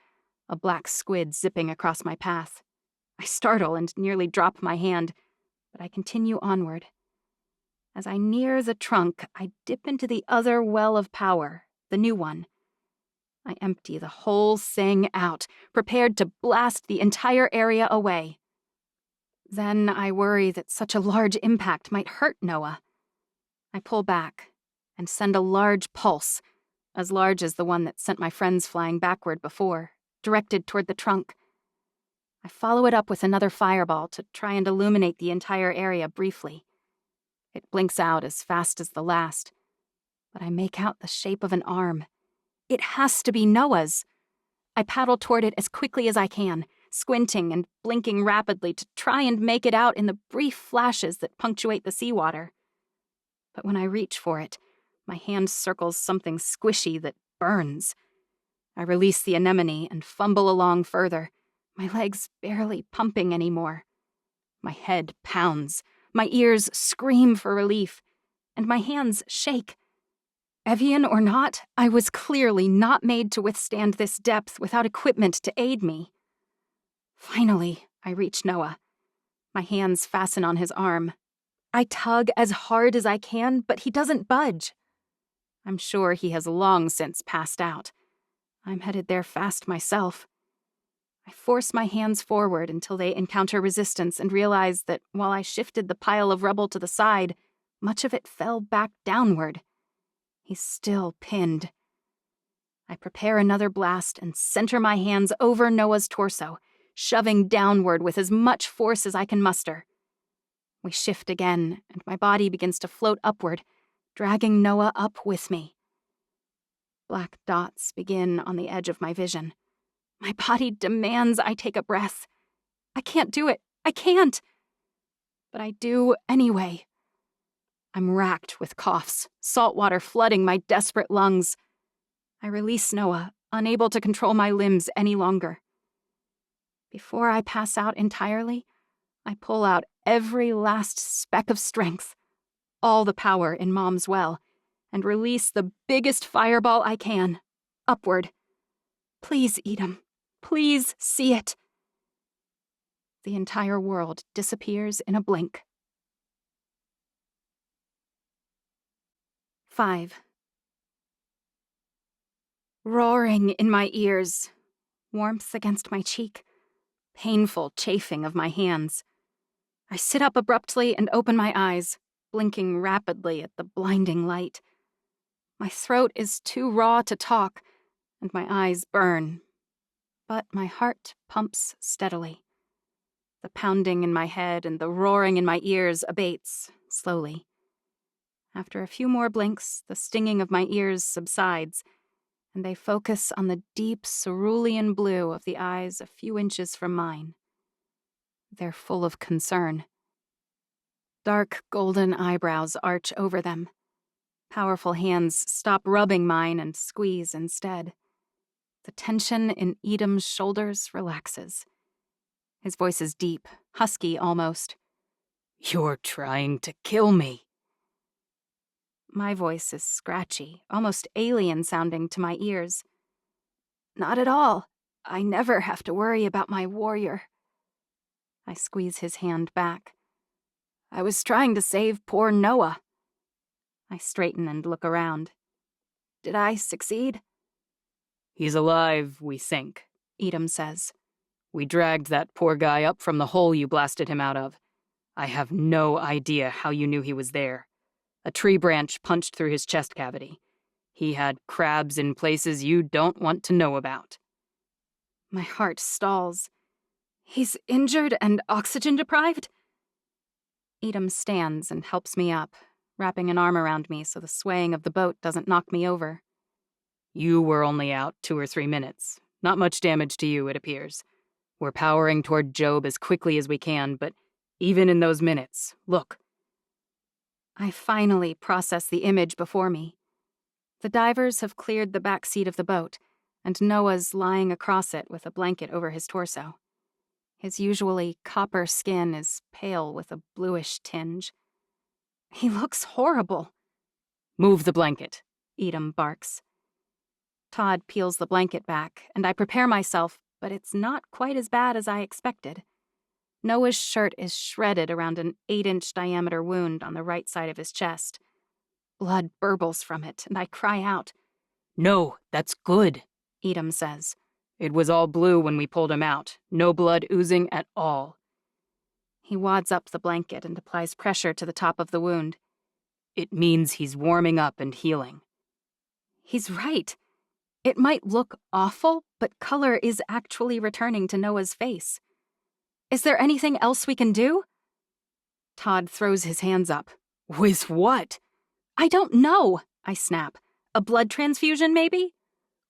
a black squid zipping across my path. I startle and nearly drop my hand, but I continue onward. As I near the trunk, I dip into the other well of power, the new one. I empty the whole thing out, prepared to blast the entire area away. Then I worry that such a large impact might hurt Noah. I pull back and send a large pulse, as large as the one that sent my friends flying backward before, directed toward the trunk. I follow it up with another fireball to try and illuminate the entire area briefly. It blinks out as fast as the last, but I make out the shape of an arm. It has to be Noah's. I paddle toward it as quickly as I can, squinting and blinking rapidly to try and make it out in the brief flashes that punctuate the seawater. But when I reach for it, my hand circles something squishy that burns. I release the anemone and fumble along further, my legs barely pumping anymore. My head pounds, my ears scream for relief, and my hands shake. Evian or not, I was clearly not made to withstand this depth without equipment to aid me. Finally, I reach Noah. My hands fasten on his arm. I tug as hard as I can, but he doesn't budge. I'm sure he has long since passed out. I'm headed there fast myself. I force my hands forward until they encounter resistance and realize that while I shifted the pile of rubble to the side, much of it fell back downward. He's still pinned. I prepare another blast and center my hands over Noah's torso, shoving downward with as much force as I can muster. We shift again, and my body begins to float upward, dragging Noah up with me. Black dots begin on the edge of my vision. My body demands I take a breath. I can't do it. I can't. But I do anyway. I'm racked with coughs, salt water flooding my desperate lungs. I release Noah, unable to control my limbs any longer. Before I pass out entirely, I pull out every last speck of strength, all the power in Mom's well, and release the biggest fireball I can, upward. Please eat him. Please see it. The entire world disappears in a blink. 5. Roaring in my ears, warmth against my cheek, painful chafing of my hands. I sit up abruptly and open my eyes, blinking rapidly at the blinding light. My throat is too raw to talk, and my eyes burn. But my heart pumps steadily. The pounding in my head and the roaring in my ears abates, slowly. After a few more blinks, the stinging of my ears subsides, and they focus on the deep cerulean blue of the eyes a few inches from mine. They're full of concern. Dark golden eyebrows arch over them. Powerful hands stop rubbing mine and squeeze instead. The tension in Edom's shoulders relaxes. His voice is deep, husky almost. You're trying to kill me. My voice is scratchy, almost alien-sounding to my ears. Not at all. I never have to worry about my warrior. I squeeze his hand back. I was trying to save poor Noah. I straighten and look around. Did I succeed? He's alive, we think, Edom says. We dragged that poor guy up from the hole you blasted him out of. I have no idea how you knew he was there. A tree branch punched through his chest cavity. He had crabs in places you don't want to know about. My heart stalls. He's injured and oxygen-deprived? Edom stands and helps me up, wrapping an arm around me so the swaying of the boat doesn't knock me over. You were only out 2 or 3 minutes. Not much damage to you, it appears. We're powering toward Job as quickly as we can, but even in those minutes, look. I finally process the image before me. The divers have cleared the back seat of the boat, and Noah's lying across it with a blanket over his torso. His usually copper skin is pale with a bluish tinge. He looks horrible. Move the blanket, Edom barks. Todd peels the blanket back, and I prepare myself, but it's not quite as bad as I expected. Noah's shirt is shredded around an 8-inch diameter wound on the right side of his chest. Blood burbles from it, and I cry out. No, that's good, Edom says. It was all blue when we pulled him out. No blood oozing at all. He wads up the blanket and applies pressure to the top of the wound. It means he's warming up and healing. He's right. It might look awful, but color is actually returning to Noah's face. Is there anything else we can do? Todd throws his hands up. With what? I don't know, I snap. A blood transfusion, maybe?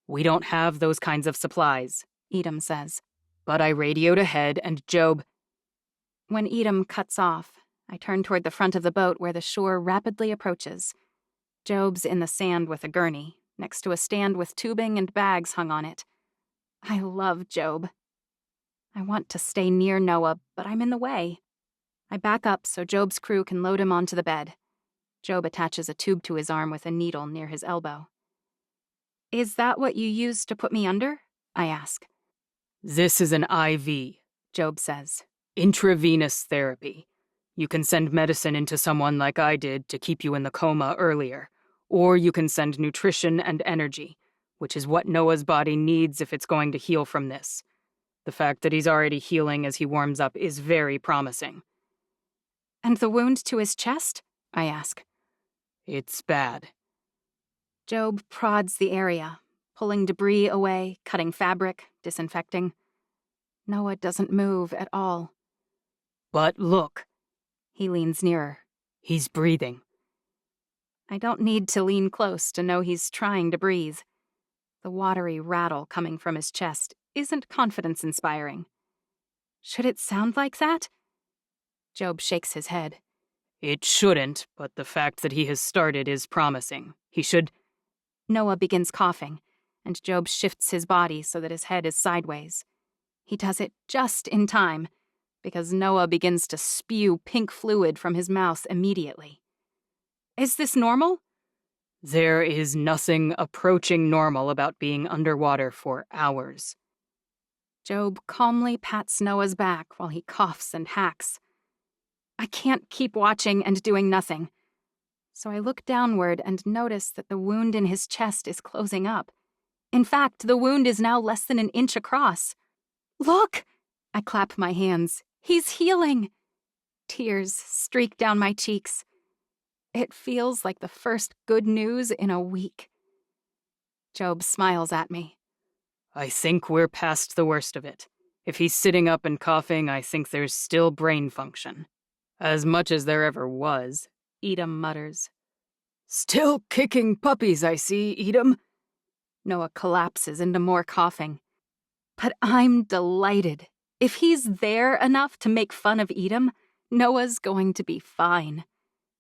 We don't have those kinds of supplies, Edom says. But I radioed ahead and Job... When Edom cuts off, I turn toward the front of the boat where the shore rapidly approaches. Job's in the sand with a gurney, next to a stand with tubing and bags hung on it. I love Job. I want to stay near Noah, but I'm in the way. I back up so Job's crew can load him onto the bed. Job attaches a tube to his arm with a needle near his elbow. Is that what you used to put me under? I ask. This is an IV, Job says. Intravenous therapy. You can send medicine into someone like I did to keep you in the coma earlier, or you can send nutrition and energy, which is what Noah's body needs if it's going to heal from this. The fact that he's already healing as he warms up is very promising. And the wound to his chest? I ask. It's bad. Job prods the area, pulling debris away, cutting fabric, disinfecting. Noah doesn't move at all. But look. He leans nearer. He's breathing. I don't need to lean close to know he's trying to breathe. The watery rattle coming from his chest isn't confidence-inspiring. Should it sound like that? Job shakes his head. It shouldn't, but the fact that he has started is promising. He should... Noah begins coughing, and Job shifts his body so that his head is sideways. He does it just in time, because Noah begins to spew pink fluid from his mouth immediately. Is this normal? There is nothing approaching normal about being underwater for hours. Job calmly pats Noah's back while he coughs and hacks. I can't keep watching and doing nothing. So I look downward and notice that the wound in his chest is closing up. In fact, the wound is now less than an inch across. Look! I clap my hands. He's healing! Tears streak down my cheeks. It feels like the first good news in a week. Job smiles at me. I think we're past the worst of it. If he's sitting up and coughing, I think there's still brain function. As much as there ever was, Edom mutters. Still kicking puppies, I see, Edom. Noah collapses into more coughing. But I'm delighted. If he's there enough to make fun of Edom, Noah's going to be fine.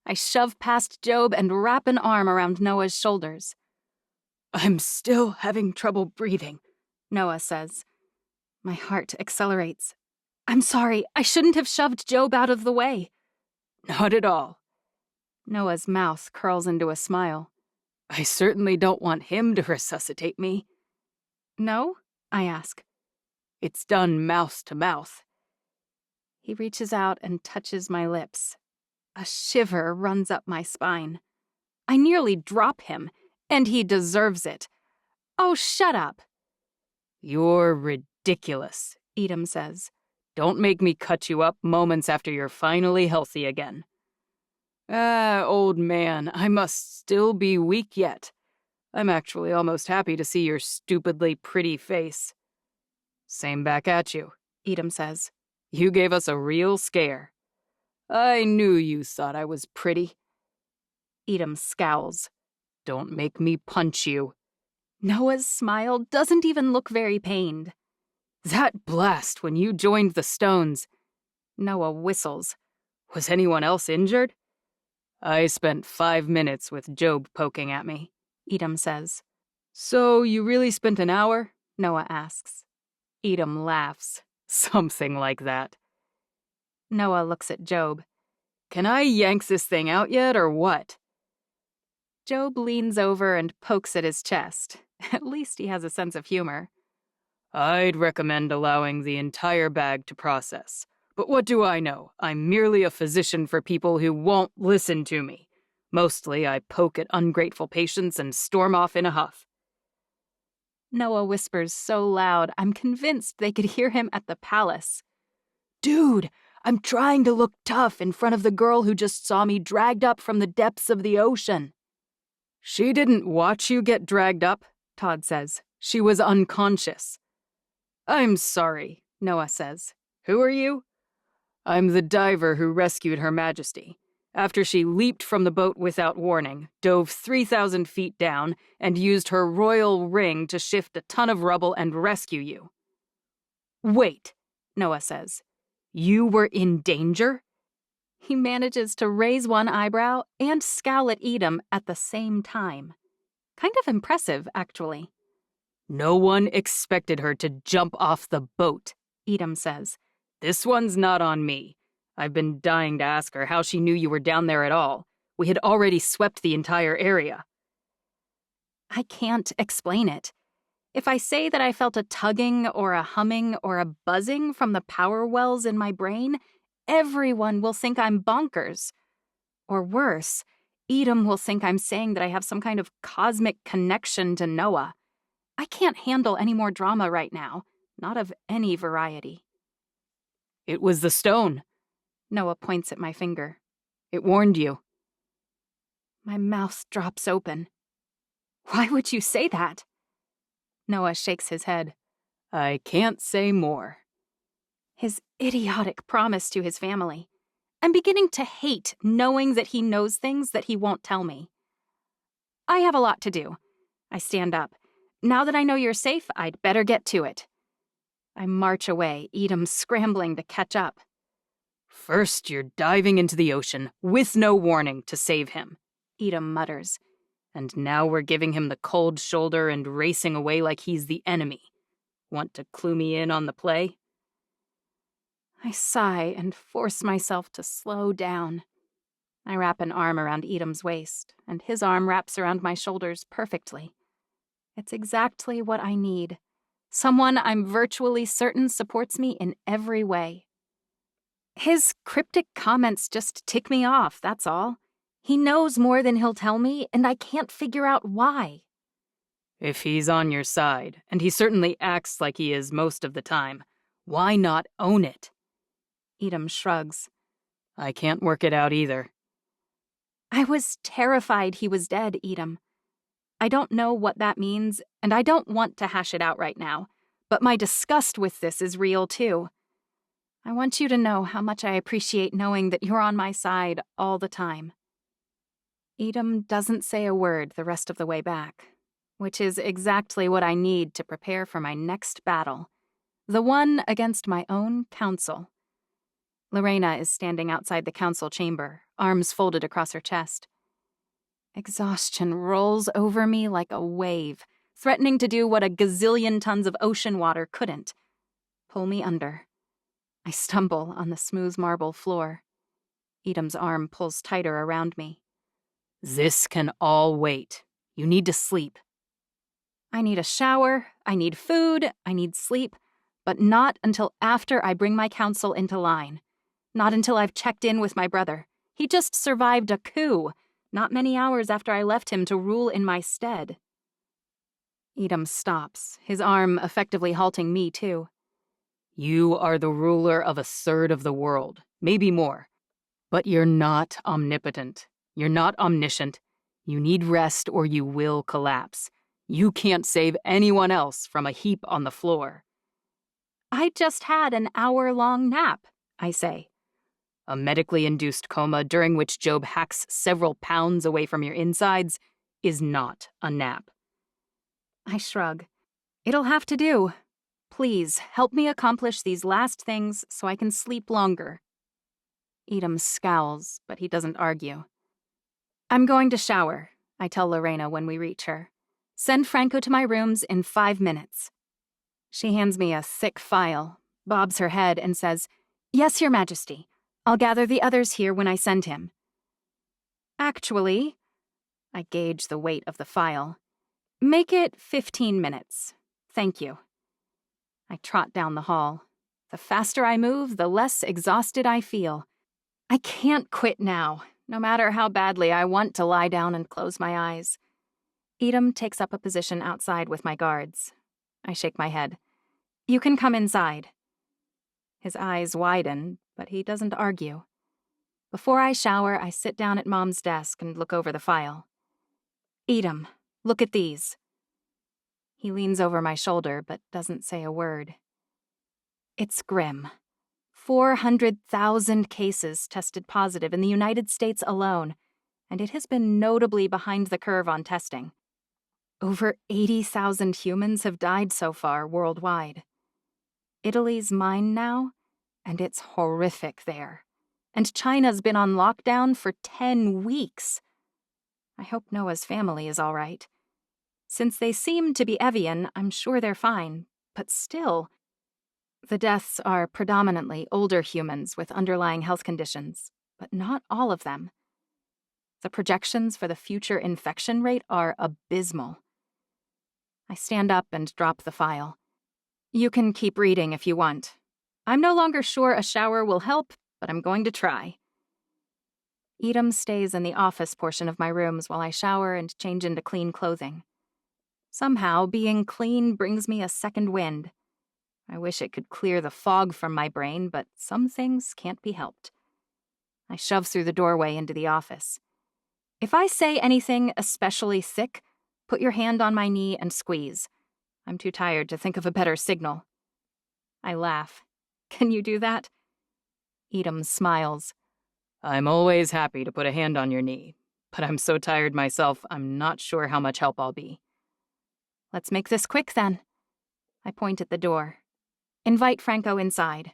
I shove past Job and wrap an arm around Noah's shoulders. I'm still having trouble breathing, Noah says. My heart accelerates. I'm sorry, I shouldn't have shoved Job out of the way. Not at all. Noah's mouth curls into a smile. I certainly don't want him to resuscitate me. No? I ask. It's done mouth to mouth. He reaches out and touches my lips. A shiver runs up my spine. I nearly drop him, and he deserves it. Oh, shut up. You're ridiculous, Edom says. Don't make me cut you up moments after you're finally healthy again. Old man, I must still be weak yet. I'm actually almost happy to see your stupidly pretty face. Same back at you, Edom says. You gave us a real scare. I knew you thought I was pretty. Edom scowls. Don't make me punch you. Noah's smile doesn't even look very pained. That blast when you joined the Stones. Noah whistles. Was anyone else injured? I spent 5 minutes with Job poking at me, Edom says. So you really spent an hour? Noah asks. Edom laughs. Something like that. Noah looks at Job. Can I yank this thing out yet, or what? Job leans over and pokes at his chest. At least he has a sense of humor. I'd recommend allowing the entire bag to process. But what do I know? I'm merely a physician for people who won't listen to me. Mostly I poke at ungrateful patients and storm off in a huff. Noah whispers so loud, I'm convinced they could hear him at the palace. Dude, I'm trying to look tough in front of the girl who just saw me dragged up from the depths of the ocean. She didn't watch you get dragged up, Todd says. She was unconscious. I'm sorry, Noah says. Who are you? I'm the diver who rescued Her Majesty. After she leaped from the boat without warning, dove 3,000 feet down, and used her royal ring to shift a ton of rubble and rescue you. Wait, Noah says. You were in danger? He manages to raise one eyebrow and scowl at Edom at the same time. Kind of impressive, actually. No one expected her to jump off the boat, Edom says. This one's not on me. I've been dying to ask her how she knew you were down there at all. We had already swept the entire area. I can't explain it. If I say that I felt a tugging or a humming or a buzzing from the power wells in my brain, everyone will think I'm bonkers. Or worse, Edom will think I'm saying that I have some kind of cosmic connection to Noah. I can't handle any more drama right now, not of any variety. It was the stone. Noah points at my finger. It warned you. My mouth drops open. Why would you say that? Noah shakes his head. I can't say more. His idiotic promise to his family. I'm beginning to hate knowing that he knows things that he won't tell me. I have a lot to do. I stand up. Now that I know you're safe, I'd better get to it. I march away, Edom scrambling to catch up. First, you're diving into the ocean with no warning to save him, Edom mutters. And now we're giving him the cold shoulder and racing away like he's the enemy. Want to clue me in on the play? I sigh and force myself to slow down. I wrap an arm around Edom's waist, and his arm wraps around my shoulders perfectly. It's exactly what I need. Someone I'm virtually certain supports me in every way. His cryptic comments just tick me off, that's all. He knows more than he'll tell me, and I can't figure out why. If he's on your side, and he certainly acts like he is most of the time, why not own it? Edom shrugs. I can't work it out either. I was terrified he was dead, Edom. I don't know what that means, and I don't want to hash it out right now, but my disgust with this is real too. I want you to know how much I appreciate knowing that you're on my side all the time. Edom doesn't say a word the rest of the way back, which is exactly what I need to prepare for my next battle, the one against my own council. Lorena is standing outside the council chamber, arms folded across her chest. Exhaustion rolls over me like a wave, threatening to do what a gazillion tons of ocean water couldn't. Pull me under. I stumble on the smooth marble floor. Edom's arm pulls tighter around me. This can all wait. You need to sleep. I need a shower, I need food, I need sleep, but not until after I bring my council into line. Not until I've checked in with my brother. He just survived a coup, not many hours after I left him to rule in my stead. Edom stops, his arm effectively halting me too. You are the ruler of a third of the world, maybe more. But you're not omnipotent. You're not omniscient. You need rest or you will collapse. You can't save anyone else from a heap on the floor. I just had an hour-long nap, I say. A medically induced coma during which Job hacks several pounds away from your insides is not a nap. I shrug. It'll have to do. Please, help me accomplish these last things so I can sleep longer. Edom scowls, but he doesn't argue. I'm going to shower, I tell Lorena when we reach her. Send Franco to my rooms in 5 minutes. She hands me a thick file, bobs her head, and says, Yes, Your Majesty. I'll gather the others here when I send him. Actually, I gauge the weight of the file. Make it 15 minutes. Thank you. I trot down the hall. The faster I move, the less exhausted I feel. I can't quit now, no matter how badly I want to lie down and close my eyes. Edom takes up a position outside with my guards. I shake my head. You can come inside. His eyes widen, but he doesn't argue. Before I shower, I sit down at Mom's desk and look over the file. Edom, look at these. He leans over my shoulder, but doesn't say a word. It's grim. 400,000 cases tested positive in the United States alone, and it has been notably behind the curve on testing. Over 80,000 humans have died so far worldwide. Italy's mine now, and it's horrific there. And China's been on lockdown for 10 weeks. I hope Noah's family is all right. Since they seem to be Evian, I'm sure they're fine, but still. The deaths are predominantly older humans with underlying health conditions, but not all of them. The projections for the future infection rate are abysmal. I stand up and drop the file. You can keep reading if you want. I'm no longer sure a shower will help, but I'm going to try. Edom stays in the office portion of my rooms while I shower and change into clean clothing. Somehow, being clean brings me a second wind. I wish it could clear the fog from my brain, but some things can't be helped. I shove through the doorway into the office. If I say anything especially thick, put your hand on my knee and squeeze. I'm too tired to think of a better signal. I laugh. Can you do that? Edom smiles. I'm always happy to put a hand on your knee, but I'm so tired myself, I'm not sure how much help I'll be. Let's make this quick, then. I point at the door. Invite Franco inside.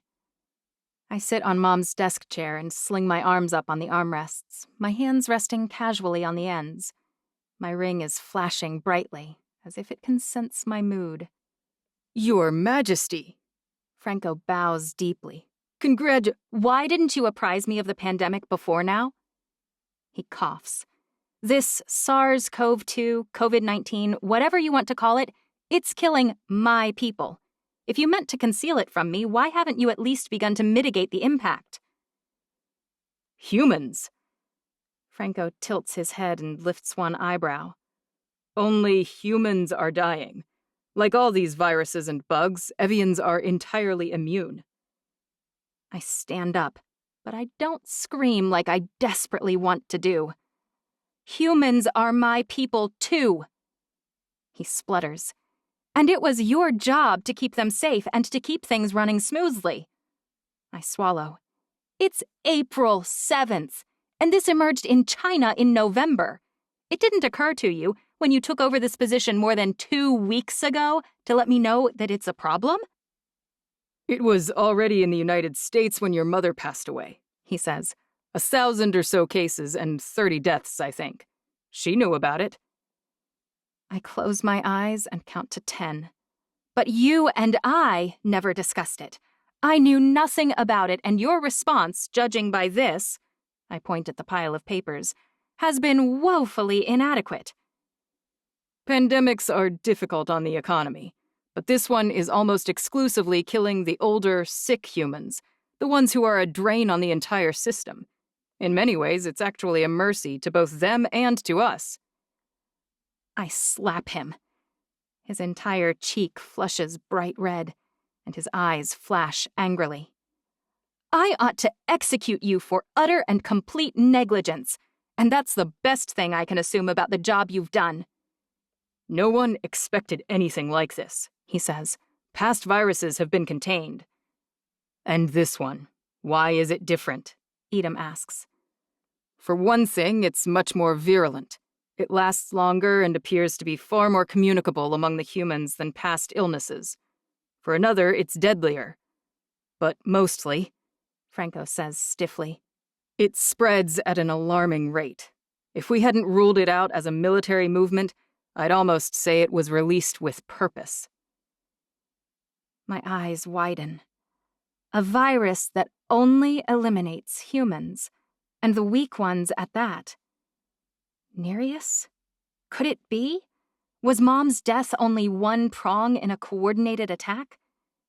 I sit on Mom's desk chair and sling my arms up on the armrests, my hands resting casually on the ends. My ring is flashing brightly, as if it can sense my mood. Your Majesty! Franco bows deeply. Why didn't you apprise me of the pandemic before now? He coughs. This SARS-CoV-2, COVID-19, whatever you want to call it, it's killing my people. If you meant to conceal it from me, why haven't you at least begun to mitigate the impact? Humans? Franco tilts his head and lifts one eyebrow. Only humans are dying. Like all these viruses and bugs, Evians are entirely immune. I stand up, but I don't scream like I desperately want to do. Humans are my people, too. He splutters. And it was your job to keep them safe and to keep things running smoothly. I swallow. It's April 7th, and this emerged in China in November. It didn't occur to you, when you took over this position more than 2 weeks ago, to let me know that it's a problem? It was already in the United States when your mother passed away, he says. 1,000 or so cases and 30 deaths, I think. She knew about it. I close my eyes and count to 10. But you and I never discussed it. I knew nothing about it, and your response, judging by this, I point at the pile of papers, has been woefully inadequate. Pandemics are difficult on the economy, but this one is almost exclusively killing the older, sick humans, the ones who are a drain on the entire system. In many ways, it's actually a mercy to both them and to us. I slap him. His entire cheek flushes bright red, and his eyes flash angrily. I ought to execute you for utter and complete negligence, and that's the best thing I can assume about the job you've done. No one expected anything like this, he says. Past viruses have been contained. And this one, why is it different? Edom asks. For one thing, it's much more virulent. It lasts longer and appears to be far more communicable among the humans than past illnesses. For another, it's deadlier. But mostly, Franco says stiffly, it spreads at an alarming rate. If we hadn't ruled it out as a military movement, I'd almost say it was released with purpose. My eyes widen. A virus that only eliminates humans, and the weak ones at that. Nereus? Could it be? Was Mom's death only one prong in a coordinated attack?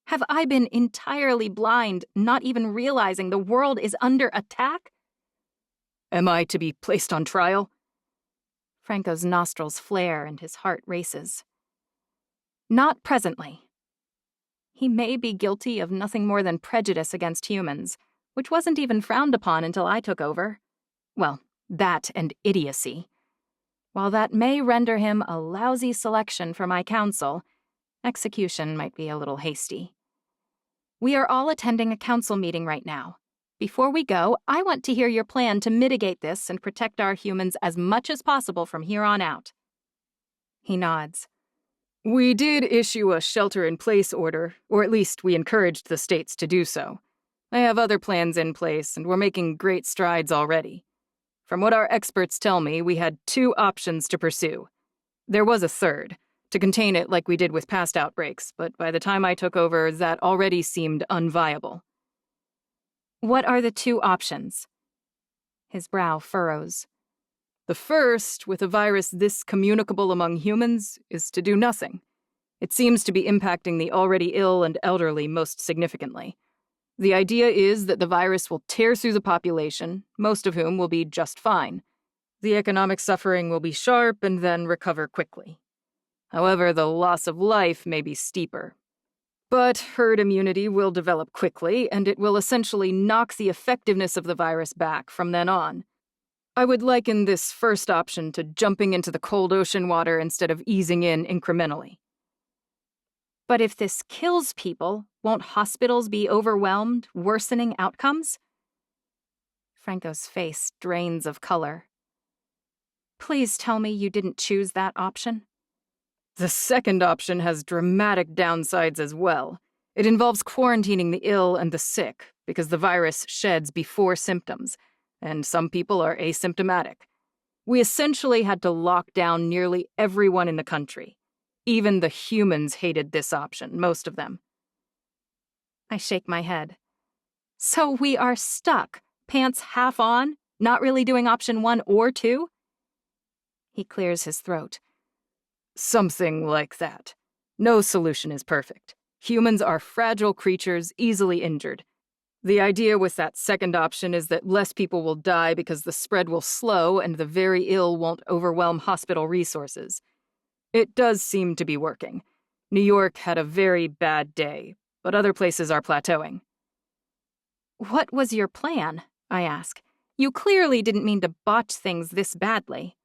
Have I been entirely blind, not even realizing the world is under attack? Am I to be placed on trial? Franco's nostrils flare and his heart races. Not presently. He may be guilty of nothing more than prejudice against humans, which wasn't even frowned upon until I took over. Well, that and idiocy. While that may render him a lousy selection for my council, execution might be a little hasty. We are all attending a council meeting right now. Before we go, I want to hear your plan to mitigate this and protect our humans as much as possible from here on out. He nods. We did issue a shelter-in-place order, or at least we encouraged the states to do so. I have other plans in place, and we're making great strides already. From what our experts tell me, we had 2 options to pursue. There was a third, to contain it like we did with past outbreaks, but by the time I took over, that already seemed unviable. What are the 2 options? His brow furrows. The first, with a virus this communicable among humans, is to do nothing. It seems to be impacting the already ill and elderly most significantly. The idea is that the virus will tear through the population, most of whom will be just fine. The economic suffering will be sharp and then recover quickly. However, the loss of life may be steeper. But herd immunity will develop quickly, and it will essentially knock the effectiveness of the virus back from then on. I would liken this first option to jumping into the cold ocean water instead of easing in incrementally. But if this kills people, won't hospitals be overwhelmed, worsening outcomes? Franco's face drains of color. Please tell me you didn't choose that option. The second option has dramatic downsides as well. It involves quarantining the ill and the sick, because the virus sheds before symptoms, and some people are asymptomatic. We essentially had to lock down nearly everyone in the country. Even the humans hated this option, most of them. I shake my head. So we are stuck, pants half on, not really doing option 1 or 2? He clears his throat. Something like that. No solution is perfect. Humans are fragile creatures, easily injured. The idea with that second option is that less people will die because the spread will slow and the very ill won't overwhelm hospital resources. It does seem to be working. New York had a very bad day, but other places are plateauing. What was your plan? I ask. You clearly didn't mean to botch things this badly.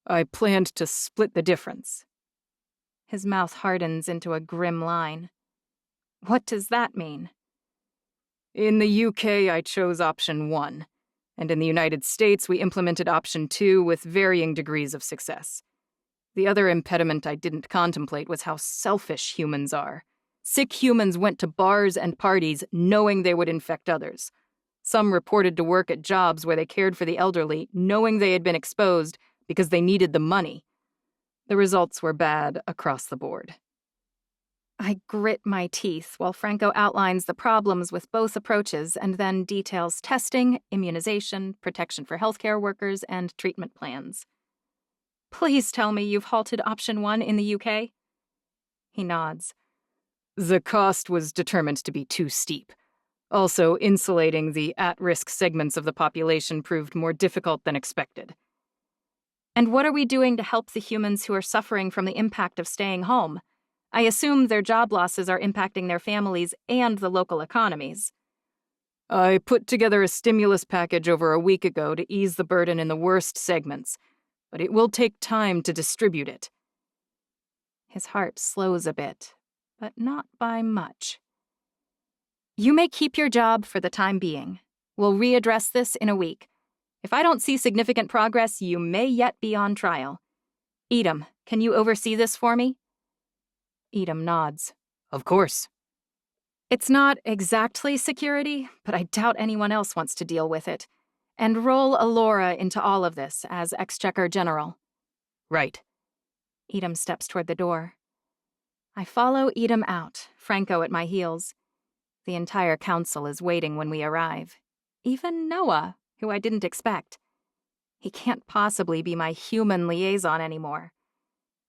I planned to split the difference. His mouth hardens into a grim line. What does that mean? In the UK, I chose option 1, and in the United States, we implemented option 2 with varying degrees of success. The other impediment I didn't contemplate was how selfish humans are. Sick humans went to bars and parties knowing they would infect others. Some reported to work at jobs where they cared for the elderly, knowing they had been exposed because they needed the money. The results were bad across the board. I grit my teeth while Franco outlines the problems with both approaches and then details testing, immunization, protection for healthcare workers, and treatment plans. Please tell me you've halted option 1 in the UK? He nods. The cost was determined to be too steep. Also, insulating the at-risk segments of the population proved more difficult than expected. And what are we doing to help the humans who are suffering from the impact of staying home? I assume their job losses are impacting their families and the local economies. I put together a stimulus package over a week ago to ease the burden in the worst segments, but it will take time to distribute it. His heart slows a bit, but not by much. You may keep your job for the time being. We'll readdress this in a week. If I don't see significant progress, you may yet be on trial. Edom, can you oversee this for me? Edom nods. Of course. It's not exactly security, but I doubt anyone else wants to deal with it. And roll Alora into all of this as Exchequer General. Right. Edom steps toward the door. I follow Edom out, Franco at my heels. The entire council is waiting when we arrive. Even Noah, who I didn't expect. He can't possibly be my human liaison anymore.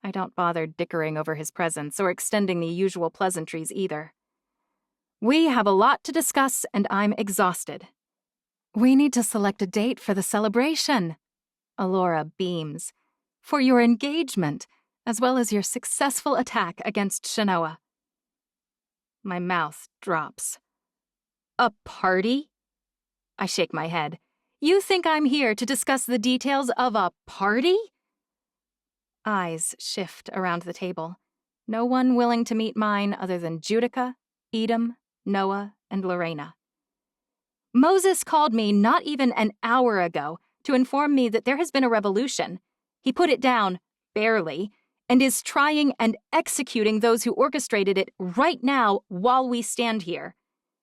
I don't bother dickering over his presence or extending the usual pleasantries either. We have a lot to discuss, and I'm exhausted. We need to select a date for the celebration. Alora beams. For your engagement, as well as your successful attack against Shanoa. My mouth drops. A party? I shake my head. You think I'm here to discuss the details of a party? Eyes shift around the table. No one willing to meet mine other than Judica, Edom, Noah, and Lorena. Moses called me not even an hour ago to inform me that there has been a revolution. He put it down, barely, and is trying and executing those who orchestrated it right now while we stand here.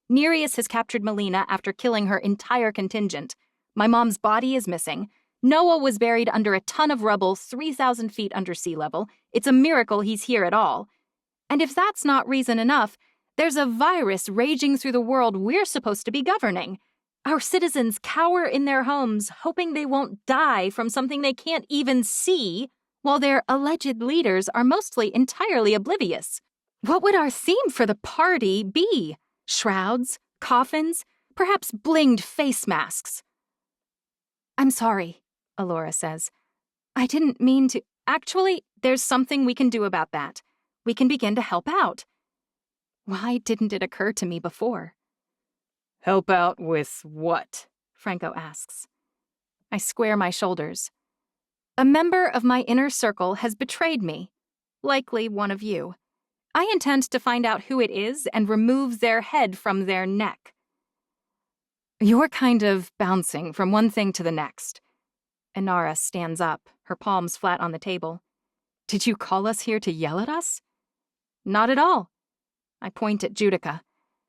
Nereus has captured Melina after killing her entire contingent. My mom's body is missing. Noah was buried under a ton of rubble 3,000 feet under sea level. It's a miracle he's here at all. And if that's not reason enough, there's a virus raging through the world we're supposed to be governing. Our citizens cower in their homes, hoping they won't die from something they can't even see, while their alleged leaders are mostly entirely oblivious. What would our theme for the party be? Shrouds? Coffins? Perhaps blinged face masks? I'm sorry, Alora says. I didn't mean to. Actually, there's something we can do about that. We can begin to help out. Why didn't it occur to me before? Help out with what? Franco asks. I square my shoulders. A member of my inner circle has betrayed me. Likely one of you. I intend to find out who it is and remove their head from their neck. You're kind of bouncing from one thing to the next. Inara stands up, her palms flat on the table. Did you call us here to yell at us? Not at all. I point at Judica.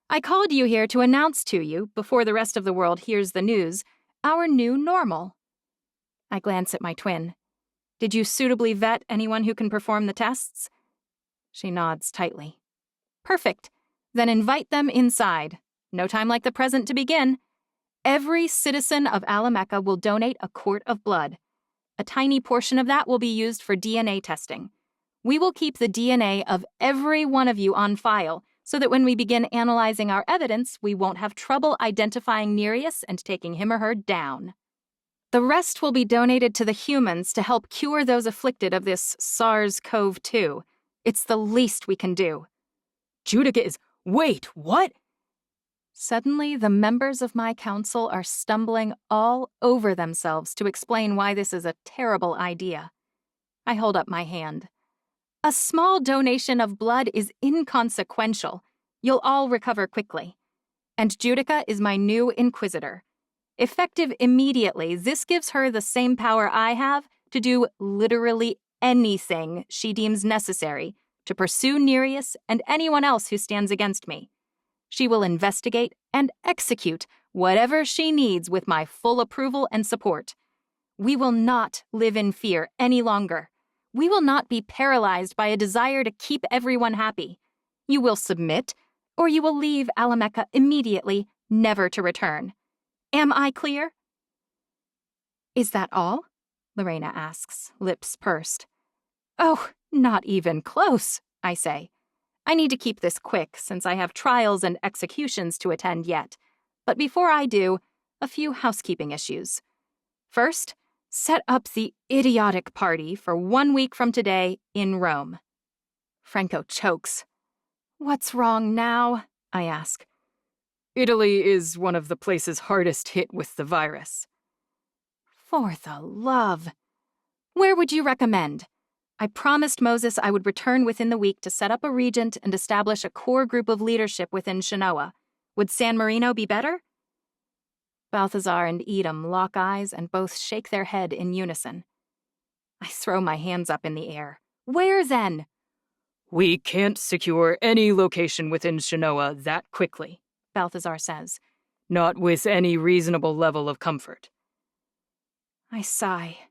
I called you here to announce to you, before the rest of the world hears the news, our new normal. I glance at my twin. Did you suitably vet anyone who can perform the tests? She nods tightly. Perfect. Then invite them inside. No time like the present to begin. Every citizen of Alameka will donate a quart of blood. A tiny portion of that will be used for DNA testing. We will keep the DNA of every one of you on file so that when we begin analyzing our evidence, we won't have trouble identifying Nereus and taking him or her down. The rest will be donated to the humans to help cure those afflicted of this SARS-CoV-2. It's the least we can do. Judica is... Wait, what? Suddenly, the members of my council are stumbling all over themselves to explain why this is a terrible idea. I hold up my hand. A small donation of blood is inconsequential. You'll all recover quickly. And Judica is my new Inquisitor. Effective immediately, this gives her the same power I have to do literally anything she deems necessary to pursue Nereus and anyone else who stands against me. She will investigate and execute whatever she needs with my full approval and support. We will not live in fear any longer. We will not be paralyzed by a desire to keep everyone happy. You will submit, or you will leave Alameka immediately, never to return. Am I clear?" "Is that all?" Lorena asks, lips pursed. "Oh, not even close," I say. "I need to keep this quick since I have trials and executions to attend yet. But before I do, a few housekeeping issues. First, set up the idiotic party for 1 week from today in Rome." Franco chokes. "What's wrong now?" I ask. "Italy is one of the places hardest hit with the virus." "For the love. Where would you recommend? I promised Moses I would return within the week to set up a regent and establish a core group of leadership within Shinoa. Would San Marino be better?" Balthazar and Edom lock eyes and both shake their head in unison. I throw my hands up in the air. "Where then?" "We can't secure any location within Shinoa that quickly," Balthazar says. "Not with any reasonable level of comfort." I sigh.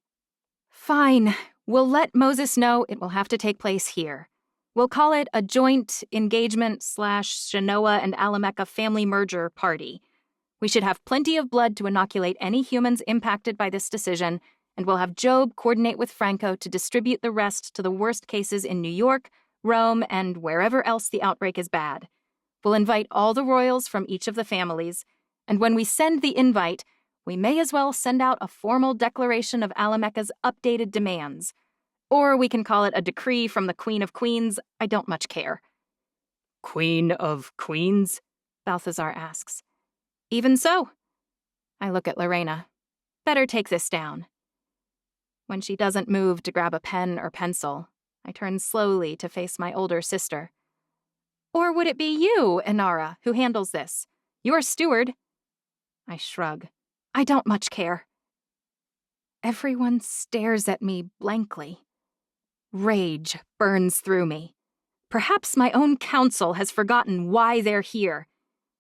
"Fine. We'll let Moses know it will have to take place here. We'll call it a joint engagement/Shinoa and Alameka family merger party. We should have plenty of blood to inoculate any humans impacted by this decision, and we'll have Job coordinate with Franco to distribute the rest to the worst cases in New York, Rome, and wherever else the outbreak is bad. We'll invite all the royals from each of the families, and when we send the invite, we may as well send out a formal declaration of Alameka's updated demands. Or we can call it a decree from the Queen of Queens. I don't much care." "Queen of Queens?" Balthazar asks. "Even so." I look at Lorena. Better take this down. When she doesn't move to grab a pen or pencil, I turn slowly to face my older sister. "Or would it be you, Inara, who handles this? You're steward." I shrug. I don't much care. Everyone stares at me blankly. Rage burns through me. Perhaps my own council has forgotten why they're here.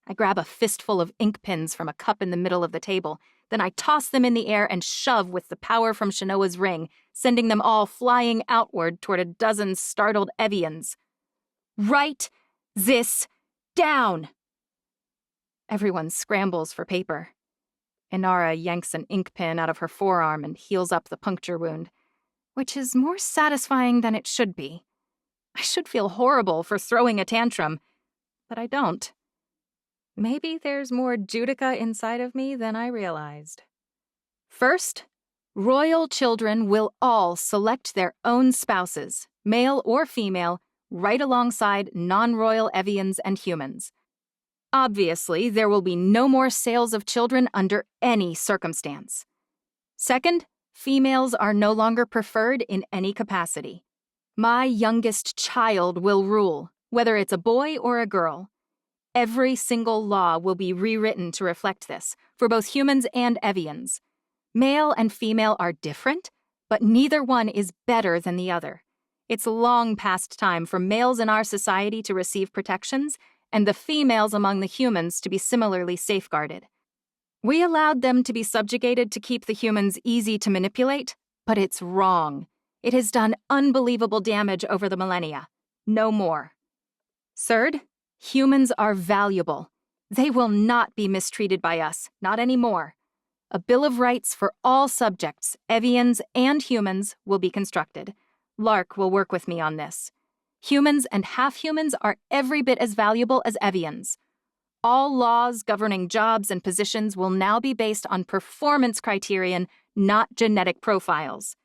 I grab a fistful of ink pens from a cup in the middle of the table, then I toss them in the air and shove with the power from Shinoa's ring, sending them all flying outward toward a dozen startled Evians. "Write this down!" Everyone scrambles for paper. Inara yanks an ink pen out of her forearm and heals up the puncture wound, which is more satisfying than it should be. I should feel horrible for throwing a tantrum, but I don't. Maybe there's more Judica inside of me than I realized. First, royal children will all select their own spouses, male or female, right alongside non-royal Evians and humans. Obviously, there will be no more sales of children under any circumstance. Second, females are no longer preferred in any capacity. My youngest child will rule, whether it's a boy or a girl. Every single law will be rewritten to reflect this, for both humans and Evians. Male and female are different, but neither one is better than the other. It's long past time for males in our society to receive protections, and the females among the humans to be similarly safeguarded. We allowed them to be subjugated to keep the humans easy to manipulate, but it's wrong. It has done unbelievable damage over the millennia. No more. Third, humans are valuable. They will not be mistreated by us, not anymore. A Bill of Rights for all subjects, Evians and humans, will be constructed. Lark will work with me on this. Humans and half-humans are every bit as valuable as Evians. All laws governing jobs and positions will now be based on performance criterion, not genetic profiles.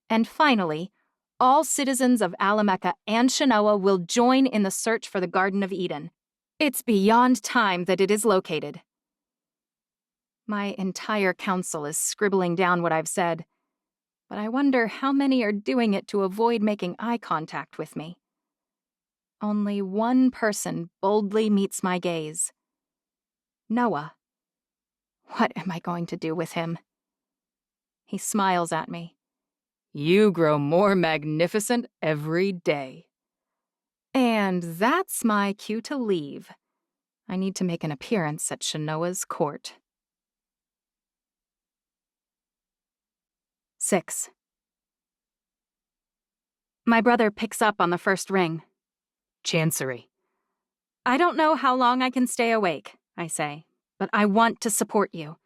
And finally, all citizens of Alameka and Shinoa will join in the search for the Garden of Eden. It's beyond time that it is located. My entire council is scribbling down what I've said, but I wonder how many are doing it to avoid making eye contact with me. Only one person boldly meets my gaze. Noah. What am I going to do with him? He smiles at me. "You grow more magnificent every day." And that's my cue to leave. I need to make an appearance at Shinoa's court. 6. My brother picks up on the first ring. "Chancery, I don't know how long I can stay awake, I say, but I want to support you.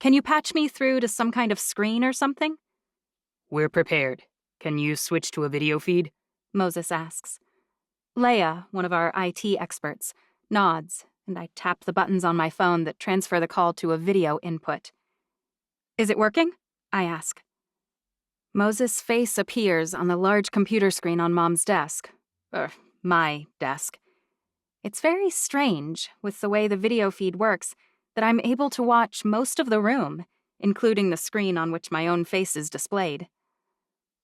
Can you patch me through to some kind of screen or something? We're prepared. Can you switch to a video feed? Moses asks. Leia, one of our IT experts, nods, and I tap the buttons on my phone that transfer the call to a video input. Is it working? I ask. Moses' face appears on the large computer screen on Mom's desk. My desk. It's very strange, with the way the video feed works, that I'm able to watch most of the room, including the screen on which my own face is displayed.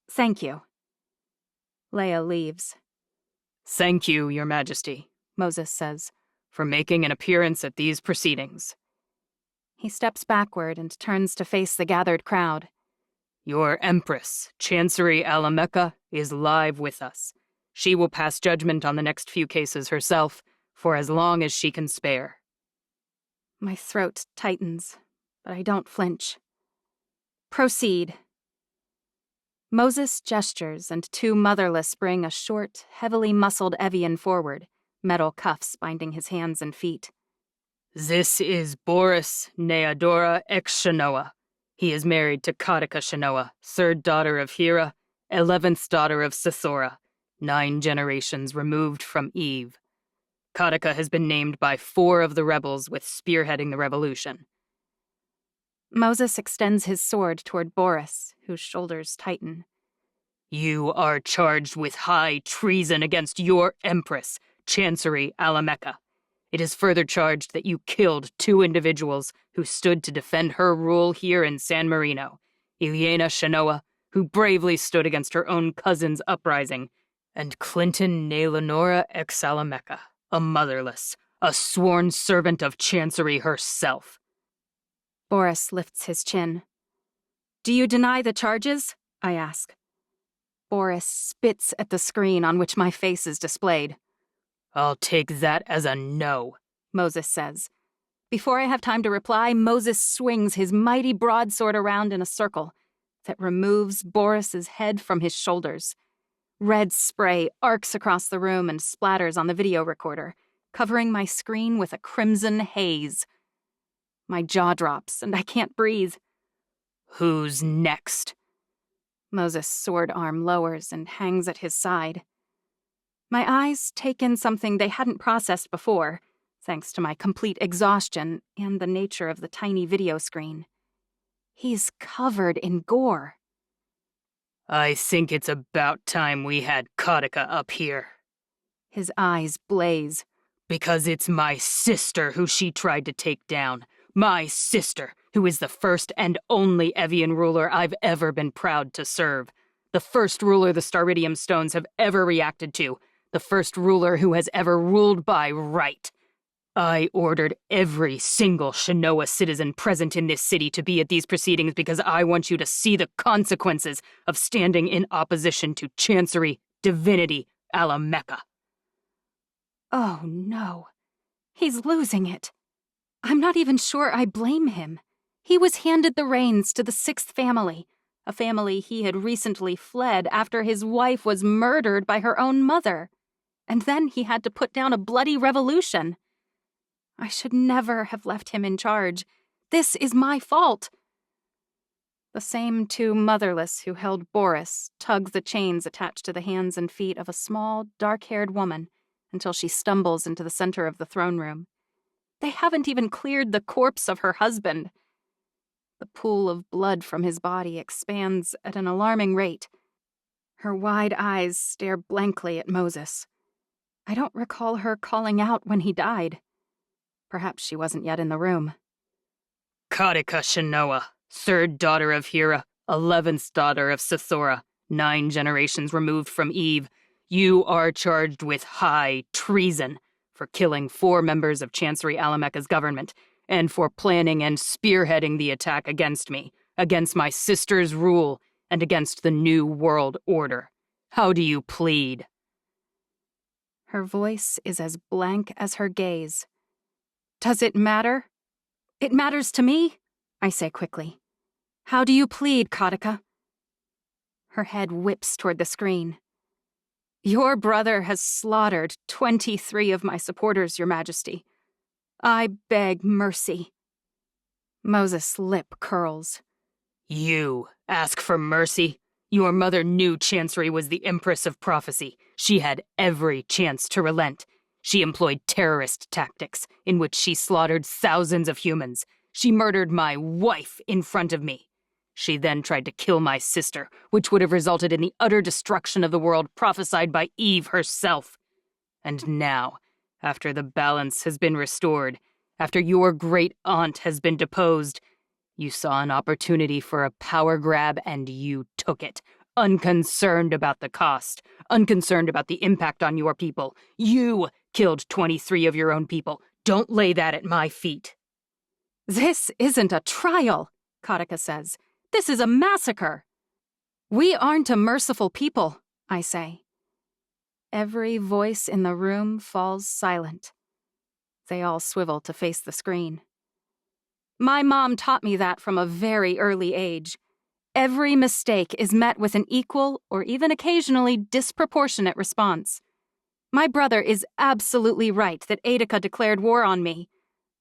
Thank you. Leia leaves. Thank you, Your Majesty, Moses says, for making an appearance at these proceedings. He steps backward and turns to face the gathered crowd. Your Empress, Chancery Alameka, is live with us. She will pass judgment on the next few cases herself, for as long as she can spare. My throat tightens, but I don't flinch. Proceed. Moses gestures, and two motherless bring a short, heavily muscled Evian forward, metal cuffs binding his hands and feet. This is Boris Neadora ex-Shanoa. He is married to Kadika Shanoa, 3rd daughter of Hera, 11th daughter of Sithora, 9 generations removed from Eve. Kadika has been named by 4 of the rebels with spearheading the revolution. Moses extends his sword toward Boris, whose shoulders tighten. You are charged with high treason against your Empress, Chancery Alameka. It is further charged that you killed 2 individuals who stood to defend her rule here in San Marino, Ileana Shanoa, who bravely stood against her own cousin's uprising, and Clinton Naelenora ex Alameka, a motherless, a sworn servant of Chancery herself. Boris lifts his chin. Do you deny the charges? I ask. Boris spits at the screen on which my face is displayed. I'll take that as a no, Moses says. Before I have time to reply, Moses swings his mighty broadsword around in a circle that removes Boris's head from his shoulders. Red spray arcs across the room and splatters on the video recorder, covering my screen with a crimson haze. My jaw drops, and I can't breathe. Who's next? Moses' sword arm lowers and hangs at his side. My eyes take in something they hadn't processed before, thanks to my complete exhaustion and the nature of the tiny video screen. He's covered in gore. I think it's about time we had Kadika up here. His eyes blaze. Because it's my sister who she tried to take down. My sister, who is the first and only Evian ruler I've ever been proud to serve. The first ruler the Staridium Stones have ever reacted to. The first ruler who has ever ruled by right. I ordered every single Shanoa citizen present in this city to be at these proceedings because I want you to see the consequences of standing in opposition to Chancery Divinity Alameka. Oh no. He's losing it. I'm not even sure I blame him. He was handed the reins to the 6th family, a family he had recently fled after his wife was murdered by her own mother. And then he had to put down a bloody revolution. I should never have left him in charge. This is my fault. The same 2 motherless who held Boris tug the chains attached to the hands and feet of a small, dark-haired woman until she stumbles into the center of the throne room. They haven't even cleared the corpse of her husband. The pool of blood from his body expands at an alarming rate. Her wide eyes stare blankly at Moses. I don't recall her calling out when he died. Perhaps she wasn't yet in the room. Kadika Shanoa, 3rd daughter of Hera, 11th daughter of Sithora, 9 generations removed from Eve, you are charged with high treason for killing 4 members of Chancery Alameka's government, and for planning and spearheading the attack against me, against my sister's rule, and against the New World Order. How do you plead? Her voice is as blank as her gaze. Does it matter? It matters to me, I say quickly. How do you plead, Kadika? Her head whips toward the screen. Your brother has slaughtered 23 of my supporters, Your Majesty. I beg mercy. Moses' lip curls. You ask for mercy? Your mother knew Chancery was the Empress of Prophecy. She had every chance to relent. She employed terrorist tactics, in which she slaughtered thousands of humans. She murdered my wife in front of me. She then tried to kill my sister, which would have resulted in the utter destruction of the world prophesied by Eve herself. And now, after the balance has been restored, after your great aunt has been deposed, you saw an opportunity for a power grab and you took it, unconcerned about the cost, unconcerned about the impact on your people. You killed 23 of your own people. Don't lay that at my feet. This isn't a trial, Kautika says. This is a massacre. We aren't a merciful people, I say. Every voice in the room falls silent. They all swivel to face the screen. My mom taught me that from a very early age. Every mistake is met with an equal or even occasionally disproportionate response. My brother is absolutely right that Aedica declared war on me,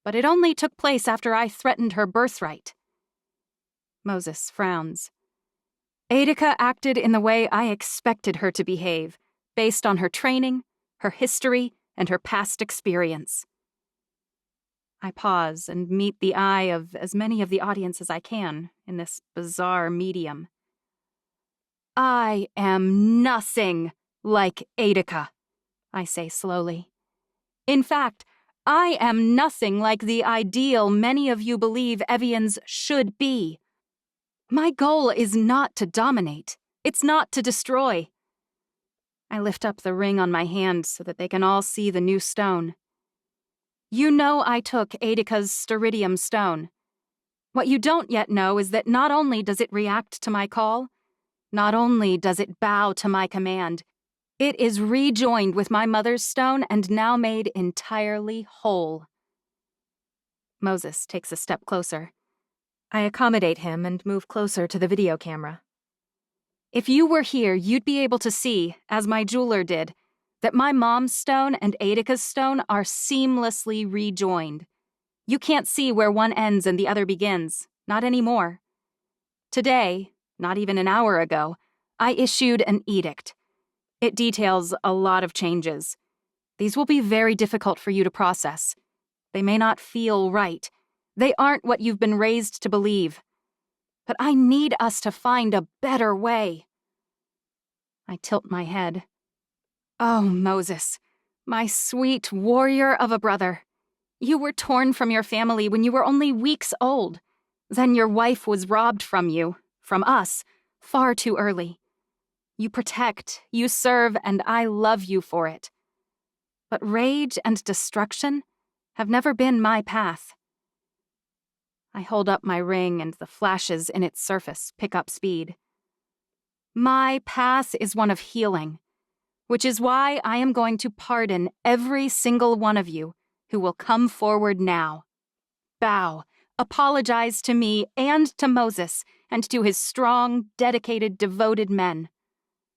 but it only took place after I threatened her birthright. Moses frowns. Aedica acted in the way I expected her to behave, based on her training, her history, and her past experience. I pause and meet the eye of as many of the audience as I can in this bizarre medium. I am nothing like Aedica, I say slowly. In fact, I am nothing like the ideal many of you believe Evians should be. My goal is not to dominate. It's not to destroy. I lift up the ring on my hand so that they can all see the new stone. You know I took Aedica's Steridium stone. What you don't yet know is that not only does it react to my call, not only does it bow to my command, it is rejoined with my mother's stone and now made entirely whole. Moses takes a step closer. I accommodate him and move closer to the video camera. If you were here, you'd be able to see, as my jeweler did, that my mom's stone and Aedica's stone are seamlessly rejoined. You can't see where one ends and the other begins, not anymore. Today, not even an hour ago, I issued an edict. It details a lot of changes. These will be very difficult for you to process. They may not feel right. They aren't what you've been raised to believe. But I need us to find a better way. I tilt my head. Oh, Moses, my sweet warrior of a brother. You were torn from your family when you were only weeks old. Then your wife was robbed from you, from us, far too early. You protect, you serve, and I love you for it. But rage and destruction have never been my path. I hold up my ring and the flashes in its surface pick up speed. My path is one of healing, which is why I am going to pardon every single one of you who will come forward now. Bow, apologize to me and to Moses and to his strong, dedicated, devoted men.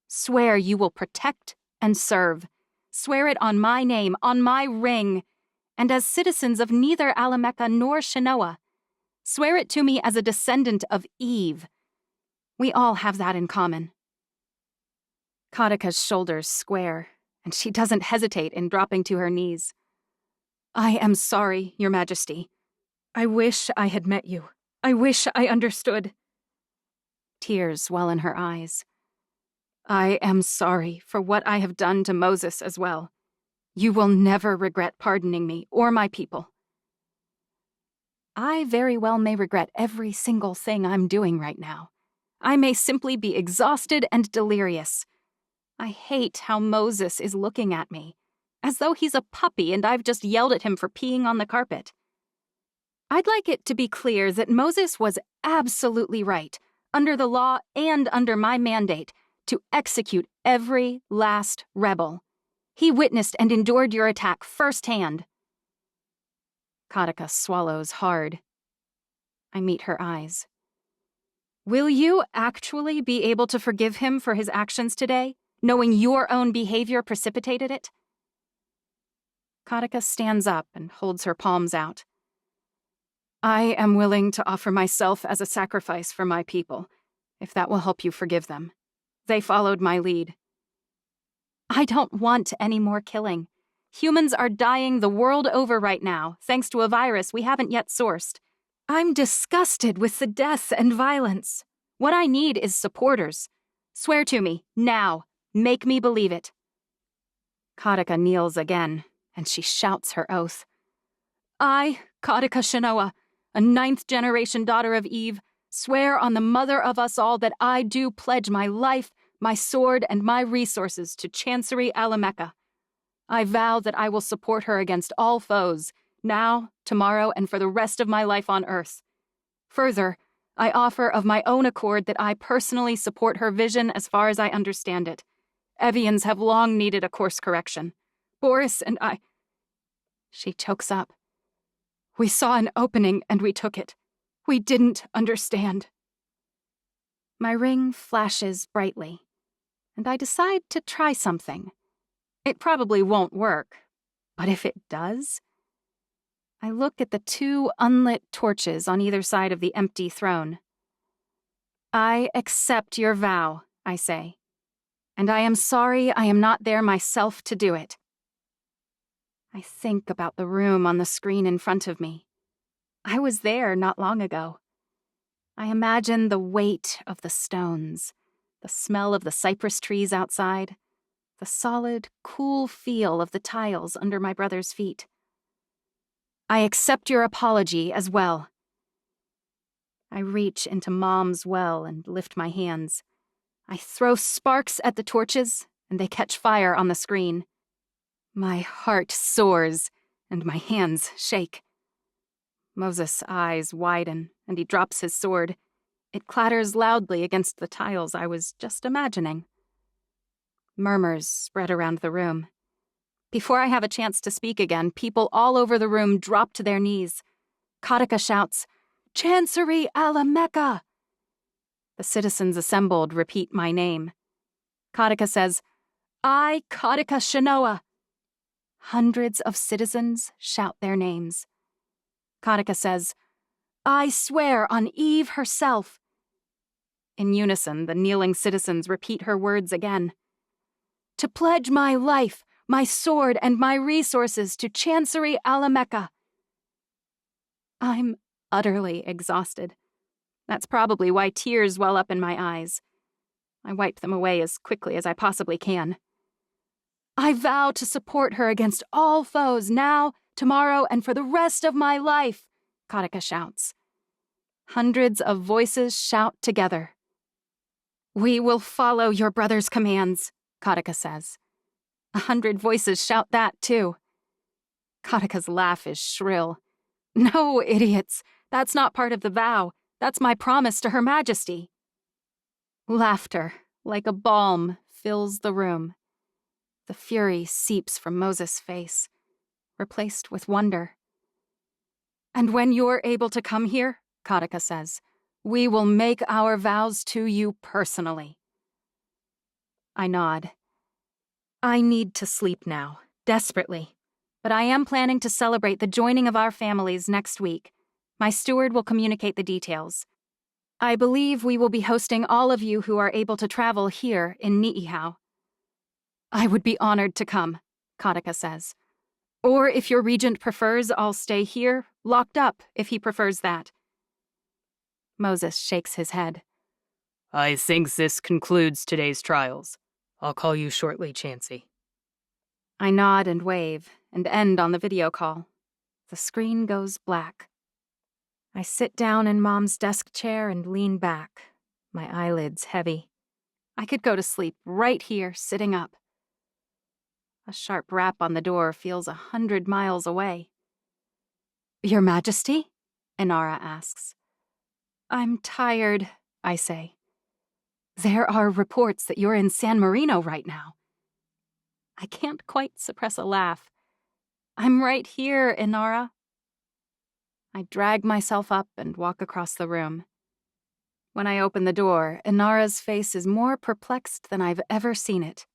Swear you will protect and serve. Swear it on my name, on my ring, and as citizens of neither Alameka nor Shinoa. Swear it to me as a descendant of Eve. We all have that in common. Kautika's shoulders square, and she doesn't hesitate in dropping to her knees. I am sorry, Your Majesty. I wish I had met you. I wish I understood. Tears well in her eyes. I am sorry for what I have done to Moses as well. You will never regret pardoning me or my people. I very well may regret every single thing I'm doing right now. I may simply be exhausted and delirious. I hate how Moses is looking at me, as though he's a puppy and I've just yelled at him for peeing on the carpet. I'd like it to be clear that Moses was absolutely right, under the law and under my mandate, to execute every last rebel. He witnessed and endured your attack firsthand. Kautika swallows hard. I meet her eyes. Will you actually be able to forgive him for his actions today? knowing your own behavior precipitated it? Karika stands up and holds her palms out. I am willing to offer myself as a sacrifice for my people, if that will help you forgive them. They followed my lead. I don't want any more killing. Humans are dying the world over right now, thanks to a virus we haven't yet sourced. I'm disgusted with the death and violence. What I need is supporters. Swear to me, now. Make me believe it. Karika kneels again, and she shouts her oath. I, Karika Shanoa, a 9th-generation daughter of Eve, swear on the mother of us all that I do pledge my life, my sword, and my resources to Chancery Alameka. I vow that I will support her against all foes, now, tomorrow, and for the rest of my life on Earth. Further, I offer of my own accord that I personally support her vision as far as I understand it. Evians have long needed a course correction. Boris and I... She chokes up. We saw an opening and we took it. We didn't understand. My ring flashes brightly, and I decide to try something. It probably won't work, but if it does... I look at the 2 unlit torches on either side of the empty throne. I accept your vow, I say, and I am sorry I am not there myself to do it. I think about the room on the screen in front of me. I was there not long ago. I imagine the weight of the stones, the smell of the cypress trees outside, the solid, cool feel of the tiles under my brother's feet. I accept your apology as well. I reach into Mom's well and lift my hands. I throw sparks at the torches, and they catch fire on the screen. My heart soars, and my hands shake. Moses' eyes widen, and he drops his sword. It clatters loudly against the tiles I was just imagining. Murmurs spread around the room. Before I have a chance to speak again, people all over the room drop to their knees. Karika shouts, Chancery Alameka! The citizens assembled repeat my name. Karika says, I, Karika Shanoa. Hundreds of citizens shout their names. Karika says, I swear on Eve herself. In unison, the kneeling citizens repeat her words again. To pledge my life, my sword, and my resources to Chancery Alameka. I'm utterly exhausted. That's probably why tears well up in my eyes. I wipe them away as quickly as I possibly can. I vow to support her against all foes now, tomorrow, and for the rest of my life, Karika shouts. Hundreds of voices shout together. We will follow your brother's commands, Karika says. 100 voices shout that, too. Karika's laugh is shrill. No, idiots. That's not part of the vow. That's my promise to Her Majesty. Laughter, like a balm, fills the room. The fury seeps from Moses' face, replaced with wonder. And when you're able to come here, Karika says, we will make our vows to you personally. I nod. I need to sleep now, desperately. But I am planning to celebrate the joining of our families next week. My steward will communicate the details. I believe we will be hosting all of you who are able to travel here in Ni'ihau. I would be honored to come, Karika says. Or if your regent prefers, I'll stay here, locked up, if he prefers that. Moses shakes his head. I think this concludes today's trials. I'll call you shortly, Chancey. I nod and wave, and end on the video call. The screen goes black. I sit down in Mom's desk chair and lean back, my eyelids heavy. I could go to sleep right here, sitting up. A sharp rap on the door feels 100 miles away. Your Majesty? Inara asks. I'm tired, I say. There are reports that you're in San Marino right now. I can't quite suppress a laugh. I'm right here, Inara. I drag myself up and walk across the room. When I open the door, Inara's face is more perplexed than I've ever seen it.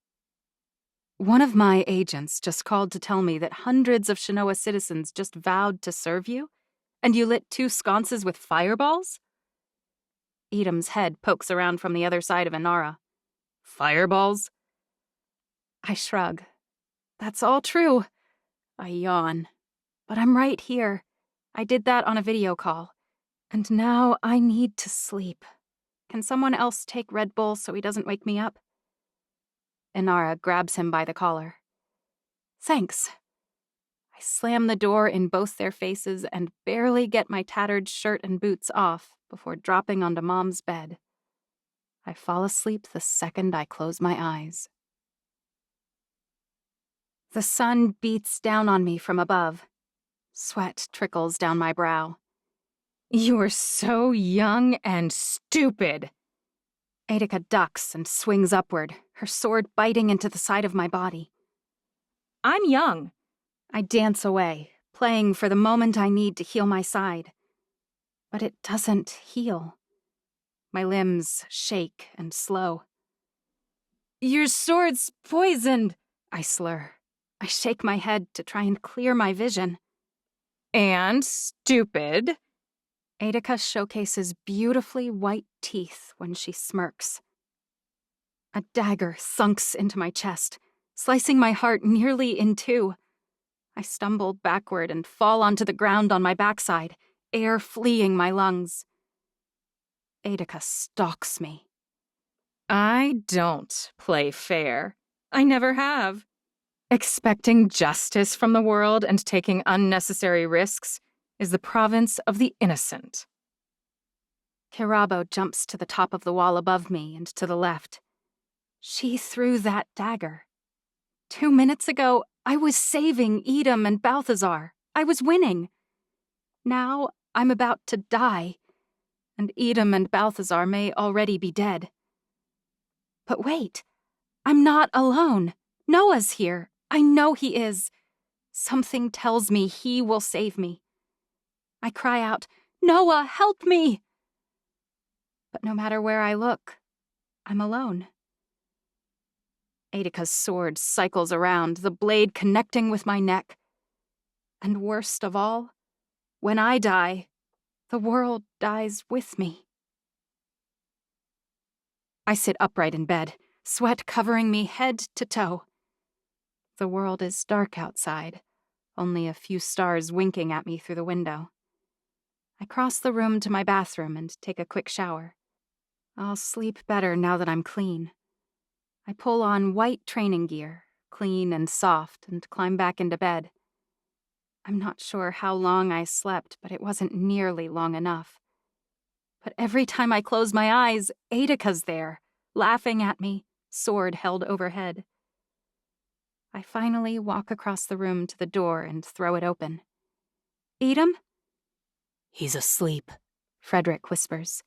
One of my agents just called to tell me that hundreds of Shinoa citizens just vowed to serve you, and you lit 2 sconces with fireballs? Edam's head pokes around from the other side of Inara. Fireballs? I shrug. That's all true. I yawn. But I'm right here. I did that on a video call. And now I need to sleep. Can someone else take Red Bull so he doesn't wake me up? Inara grabs him by the collar. Thanks. I slam the door in both their faces and barely get my tattered shirt and boots off before dropping onto Mom's bed. I fall asleep the second I close my eyes. The sun beats down on me from above. Sweat trickles down my brow. You're so young and stupid. Etika ducks and swings upward, her sword biting into the side of my body. I'm young. I dance away, playing for the moment I need to heal my side. But it doesn't heal. My limbs shake and slow. Your sword's poisoned, I slur. I shake my head to try and clear my vision. And stupid. Etika showcases beautifully white teeth when she smirks. A dagger thunks into my chest, slicing my heart nearly in 2. I stumble backward and fall onto the ground on my backside, air fleeing my lungs. Etika stalks me. I don't play fair. I never have. Expecting justice from the world and taking unnecessary risks is the province of the innocent. Kirabo jumps to the top of the wall above me and to the left. She threw that dagger. 2 minutes ago, I was saving Edam and Balthazar. I was winning. Now, I'm about to die, and Edam and Balthazar may already be dead. But wait, I'm not alone. Noah's here. I know he is. Something tells me he will save me. I cry out, "Noah, help me!" But no matter where I look, I'm alone. Etika's sword cycles around, the blade connecting with my neck. And worst of all, when I die, the world dies with me. I sit upright in bed, sweat covering me head to toe. The world is dark outside, only a few stars winking at me through the window. I cross the room to my bathroom and take a quick shower. I'll sleep better now that I'm clean. I pull on white training gear, clean and soft, and climb back into bed. I'm not sure how long I slept, but it wasn't nearly long enough. But every time I close my eyes, Etika's there, laughing at me, sword held overhead. I finally walk across the room to the door and throw it open. Edam? He's asleep, Frederick whispers.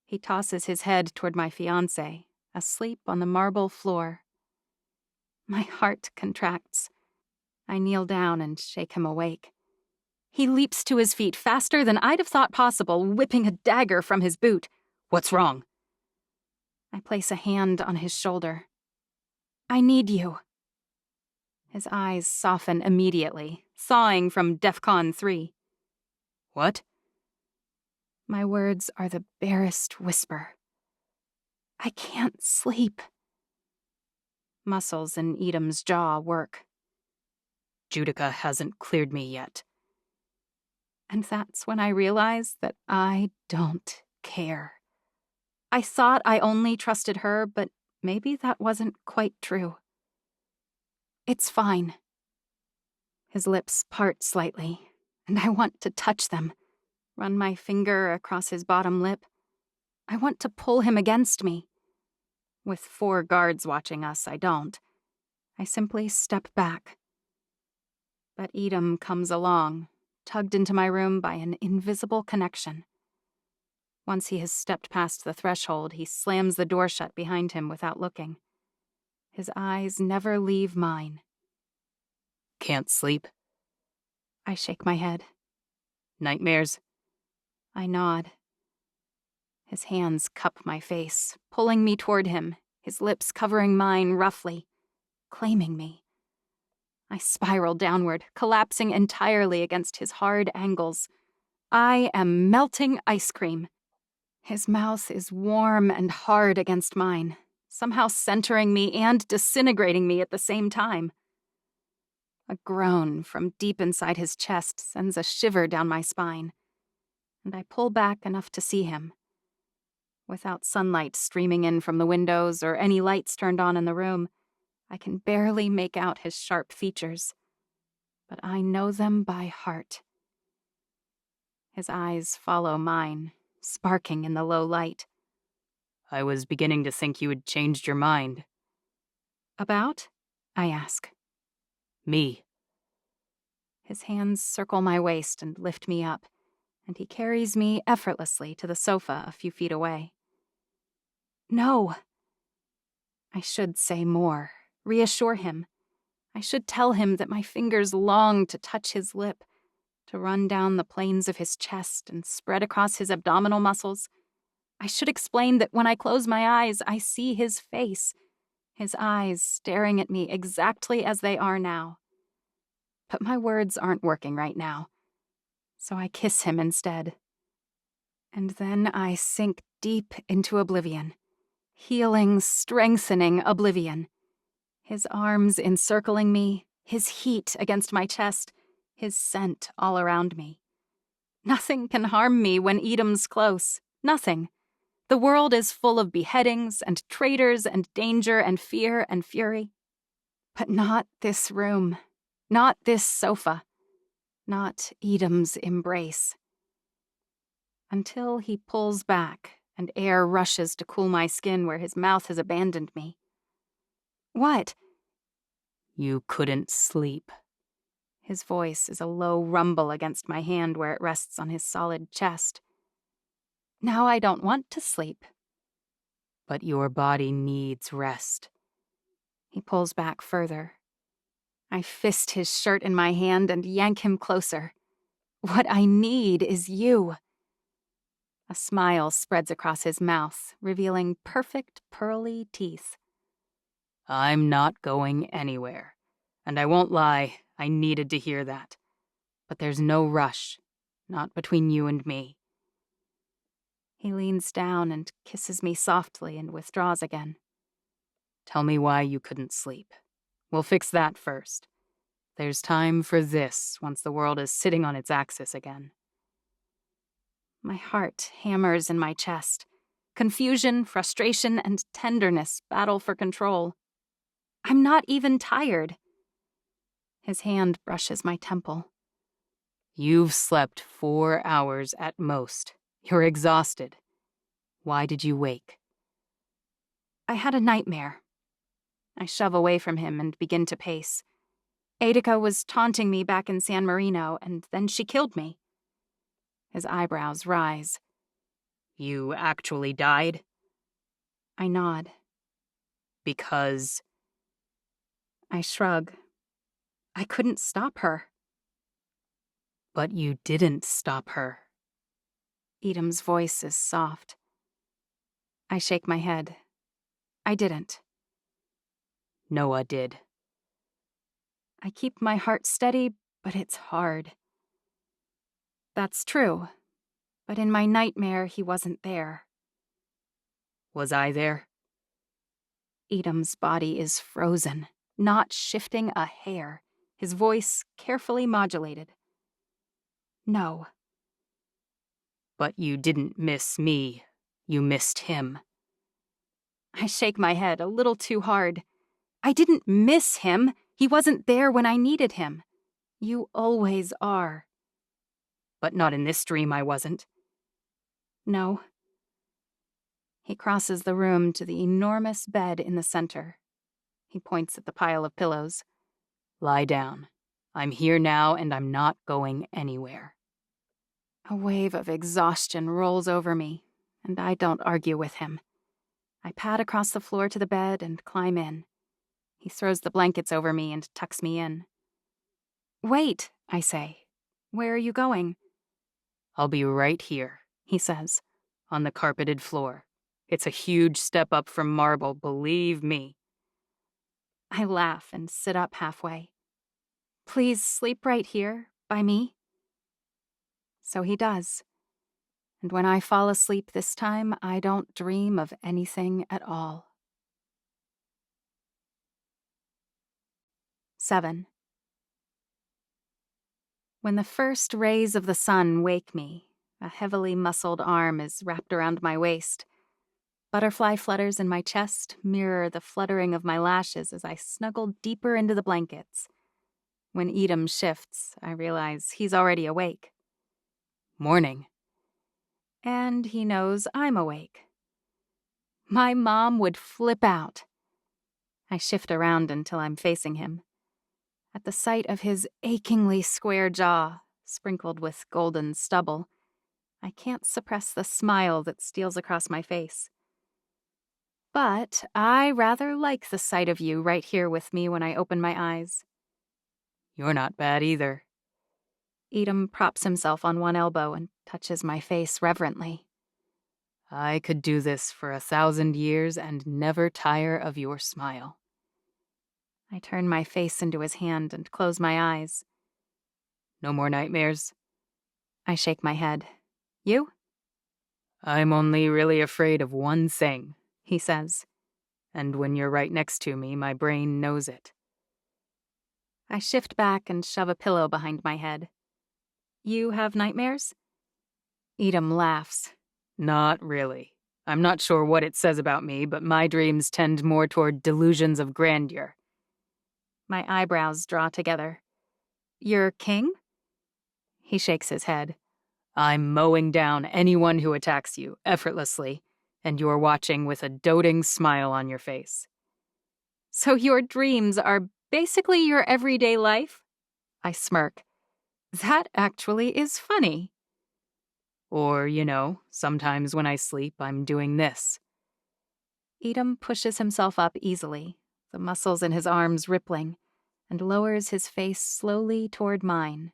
He tosses his head toward my fiancé, asleep on the marble floor. My heart contracts. I kneel down and shake him awake. He leaps to his feet faster than I'd have thought possible, whipping a dagger from his boot. What's wrong? I place a hand on his shoulder. I need you. His eyes soften immediately, thawing from DEFCON 3. What? My words are the barest whisper. I can't sleep. Muscles in Edam's jaw work. Judica hasn't cleared me yet. And that's when I realize that I don't care. I thought I only trusted her, but maybe that wasn't quite true. It's fine. His lips part slightly, and I want to touch them, run my finger across his bottom lip. I want to pull him against me. With 4 guards watching us, I don't. I simply step back. But Edam comes along, tugged into my room by an invisible connection. Once he has stepped past the threshold, he slams the door shut behind him without looking. His eyes never leave mine. Can't sleep? I shake my head. Nightmares? I nod. His hands cup my face, pulling me toward him, his lips covering mine roughly, claiming me. I spiral downward, collapsing entirely against his hard angles. I am melting ice cream. His mouth is warm and hard against mine, somehow centering me and disintegrating me at the same time. A groan from deep inside his chest sends a shiver down my spine, and I pull back enough to see him. Without sunlight streaming in from the windows or any lights turned on in the room, I can barely make out his sharp features, but I know them by heart. His eyes follow mine, sparking in the low light. I was beginning to think you had changed your mind. About? I ask. Me. His hands circle my waist and lift me up, and he carries me effortlessly to the sofa a few feet away. No. I should say more, reassure him. I should tell him that my fingers long to touch his lip, to run down the planes of his chest and spread across his abdominal muscles. I should explain that when I close my eyes, I see his face, his eyes staring at me exactly as they are now. But my words aren't working right now, so I kiss him instead. And then I sink deep into oblivion, healing, strengthening oblivion. His arms encircling me, his heat against my chest, his scent all around me. Nothing can harm me when Edom's close. Nothing. The world is full of beheadings and traitors and danger and fear and fury. But not this room. Not this sofa. Not Edom's embrace. Until he pulls back and air rushes to cool my skin where his mouth has abandoned me. What? You couldn't sleep. His voice is a low rumble against my hand where it rests on his solid chest. Now I don't want to sleep. But your body needs rest. He pulls back further. I fist his shirt in my hand and yank him closer. What I need is you. A smile spreads across his mouth, revealing perfect pearly teeth. I'm not going anywhere. And I won't lie, I needed to hear that. But there's no rush, not between you and me. He leans down and kisses me softly and withdraws again. Tell me why you couldn't sleep. We'll fix that first. There's time for this once the world is sitting on its axis again. My heart hammers in my chest. Confusion, frustration, and tenderness battle for control. I'm not even tired. His hand brushes my temple. You've slept 4 hours at most. You're exhausted. Why did you wake? I had a nightmare. I shove away from him and begin to pace. Edica was taunting me back in San Marino, and then she killed me. His eyebrows rise. You actually died? I nod. Because... I shrug. I couldn't stop her. But you didn't stop her. Edom's voice is soft. I shake my head. I didn't. Noah did. I keep my heart steady, but it's hard. That's true, but in my nightmare he wasn't there. Was I there? Edom's body is frozen, not shifting a hair, his voice carefully modulated. No. But you didn't miss me. You missed him. I shake my head a little too hard. I didn't miss him. He wasn't there when I needed him. You always are. But not in this dream I wasn't. No. He crosses the room to the enormous bed in the center. He points at the pile of pillows. Lie down. I'm here now and I'm not going anywhere. A wave of exhaustion rolls over me, and I don't argue with him. I pad across the floor to the bed and climb in. He throws the blankets over me and tucks me in. Wait, I say. Where are you going? I'll be right here, he says. on the carpeted floor. It's a huge step up from marble, believe me. I laugh and sit up halfway. Please sleep right here, by me. So he does. And when I fall asleep this time, I don't dream of anything at all. 7. When the first rays of the sun wake me, a heavily muscled arm is wrapped around my waist. Butterfly flutters in my chest mirror the fluttering of my lashes as I snuggle deeper into the blankets. When Edom shifts, I realize he's already awake. Morning. And he knows I'm awake. My mom would flip out. I shift around until I'm facing him. At the sight of his achingly square jaw, sprinkled with golden stubble, I can't suppress the smile that steals across my face. But I rather like the sight of you right here with me when I open my eyes. You're not bad either. Edom props himself on one elbow and touches my face reverently. I could do this for 1,000 years and never tire of your smile. I turn my face into his hand and close my eyes. No more nightmares? I shake my head. You? I'm only really afraid of one thing, he says. And when you're right next to me, my brain knows it. I shift back and shove a pillow behind my head. You have nightmares? Edom laughs. Not really. I'm not sure what it says about me, but my dreams tend more toward delusions of grandeur. My eyebrows draw together. You're king? He shakes his head. I'm mowing down anyone who attacks you, effortlessly, and you're watching with a doting smile on your face. So your dreams are basically your everyday life? I smirk. That actually is funny. Or, sometimes when I sleep, I'm doing this. Edom pushes himself up easily, the muscles in his arms rippling, and lowers his face slowly toward mine.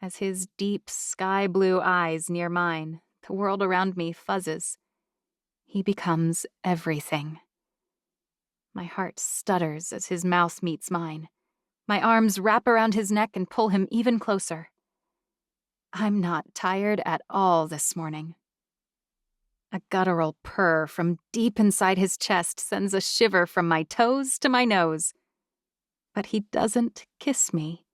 As his deep sky-blue eyes near mine, the world around me fuzzes. He becomes everything. My heart stutters as his mouth meets mine. My arms wrap around his neck and pull him even closer. I'm not tired at all this morning. A guttural purr from deep inside his chest sends a shiver from my toes to my nose. But he doesn't kiss me.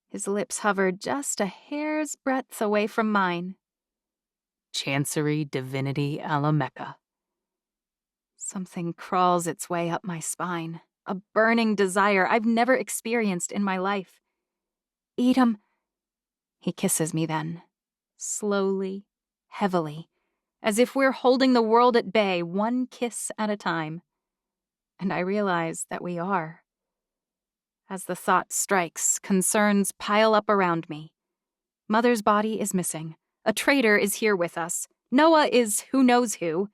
His lips hover just a hair's breadth away from mine. Chancery divinity Alameka. Something crawls its way up my spine, a burning desire I've never experienced in my life. Edom. He kisses me then, slowly, heavily, as if we're holding the world at bay, one kiss at a time. And I realize that we are. As the thought strikes, concerns pile up around me. Mother's body is missing. A traitor is here with us. Noah is who knows who.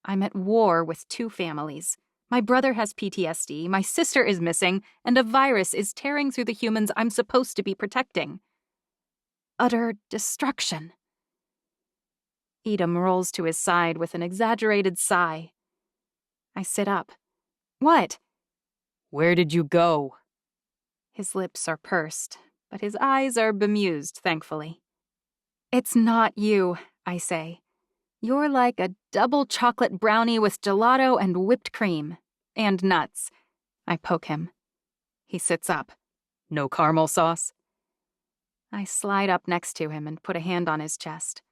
I'm at war with 2 families. My brother has PTSD, my sister is missing, and a virus is tearing through the humans I'm supposed to be protecting. Utter destruction. Edom rolls to his side with an exaggerated sigh. I sit up. What? Where did you go? His lips are pursed, but his eyes are bemused, thankfully. It's not you, I say. You're like a double chocolate brownie with gelato and whipped cream. And nuts. I poke him. He sits up. No caramel sauce? I slide up next to him and put a hand on his chest.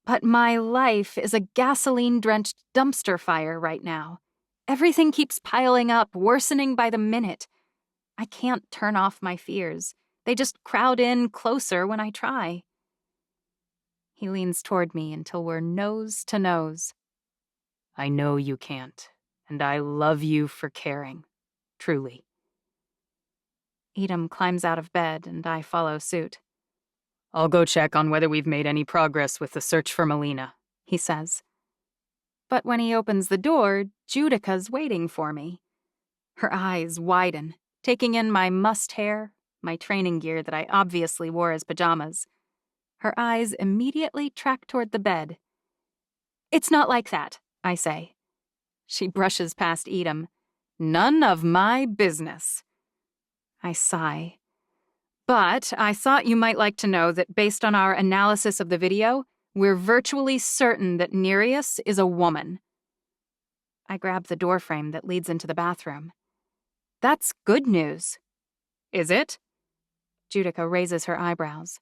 But my life is a gasoline-drenched dumpster fire right now. Everything keeps piling up, worsening by the minute. I can't turn off my fears. They just crowd in closer when I try. He leans toward me until we're nose to nose. I know you can't, and I love you for caring. Truly. Edom climbs out of bed, and I follow suit. I'll go check on whether we've made any progress with the search for Melina, he says. But when he opens the door, Judica's waiting for me. Her eyes widen, taking in my mussed hair, my training gear that I obviously wore as pajamas. Her eyes immediately track toward the bed. It's not like that, I say. She brushes past Edom. None of my business. I sigh. But I thought you might like to know that based on our analysis of the video, we're virtually certain that Nereus is a woman. I grab the doorframe that leads into the bathroom. That's good news. Is it? Judica raises her eyebrows.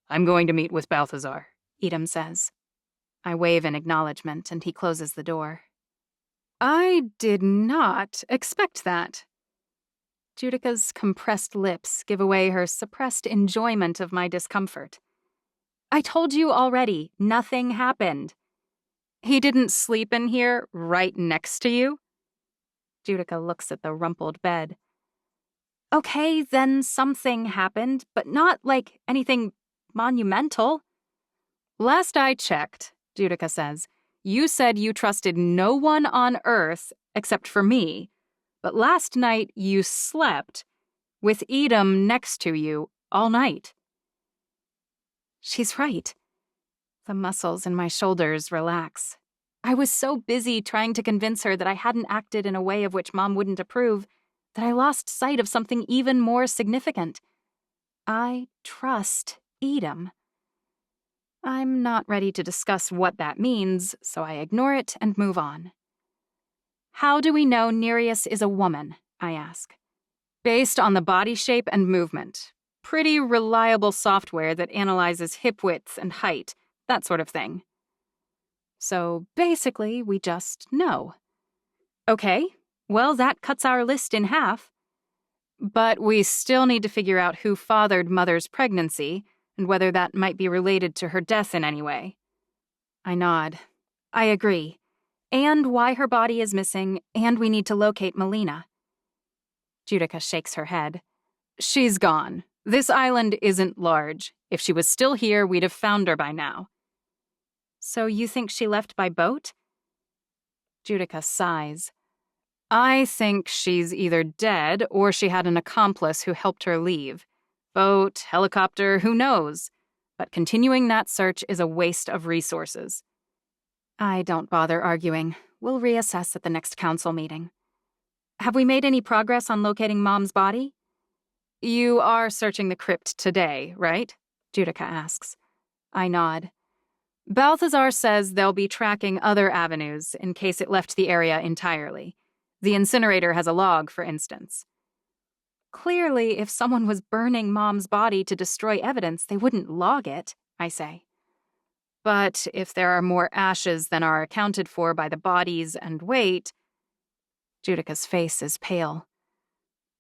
I'm going to meet with Balthazar, Edom says. I wave in acknowledgement, and he closes the door. I did not expect that. Judica's compressed lips give away her suppressed enjoyment of my discomfort. I told you already, nothing happened. He didn't sleep in here right next to you? Judica looks at the rumpled bed. Okay, then something happened, but not like anything monumental. Last I checked, Judica says, you said you trusted no one on Earth except for me, but last night you slept with Edom next to you all night. She's right. The muscles in my shoulders relax. I was so busy trying to convince her that I hadn't acted in a way of which Mom wouldn't approve that I lost sight of something even more significant. I trust Edom. I'm not ready to discuss what that means, so I ignore it and move on. How do we know Nereus is a woman? I ask. Based on the body shape and movement. Pretty reliable software that analyzes hip width and height, that sort of thing. So basically, we just know. Okay, well, that cuts our list in half. But we still need to figure out who fathered Mother's pregnancy and whether that might be related to her death in any way. I nod. I agree. And why her body is missing, and we need to locate Melina. Judica shakes her head. She's gone. This island isn't large. If she was still here, we'd have found her by now. So you think she left by boat? Judica sighs. I think she's either dead or she had an accomplice who helped her leave. Boat, helicopter, who knows? But continuing that search is a waste of resources. I don't bother arguing. We'll reassess at the next council meeting. Have we made any progress on locating Mom's body? You are searching the crypt today, right? Judica asks. I nod. Balthazar says they'll be tracking other avenues in case it left the area entirely. The incinerator has a log, for instance. Clearly, if someone was burning Mom's body to destroy evidence, they wouldn't log it, I say. But if there are more ashes than are accounted for by the bodies and weight... Judica's face is pale.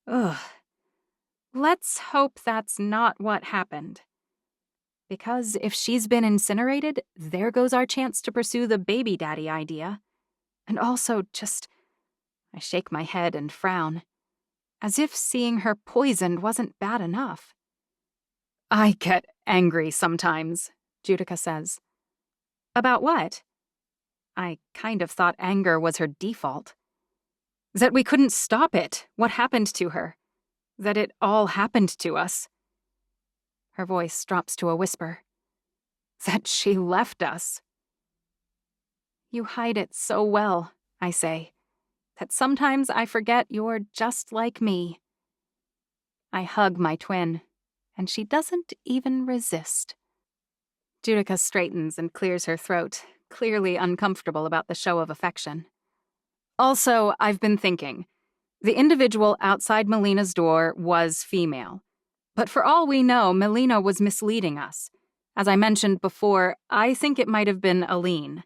Ugh. Let's hope that's not what happened. Because if she's been incinerated, there goes our chance to pursue the baby daddy idea. And also I shake my head and frown. As if seeing her poisoned wasn't bad enough. I get angry sometimes, Judica says. About what? I kind of thought anger was her default. That we couldn't stop it, what happened to her. That it all happened to us. Her voice drops to a whisper. That she left us. You hide it so well, I say, that sometimes I forget you're just like me. I hug my twin, and she doesn't even resist. Judica straightens and clears her throat, clearly uncomfortable about the show of affection. Also, I've been thinking. The individual outside Melina's door was female. But for all we know, Melina was misleading us. As I mentioned before, I think it might have been Aline.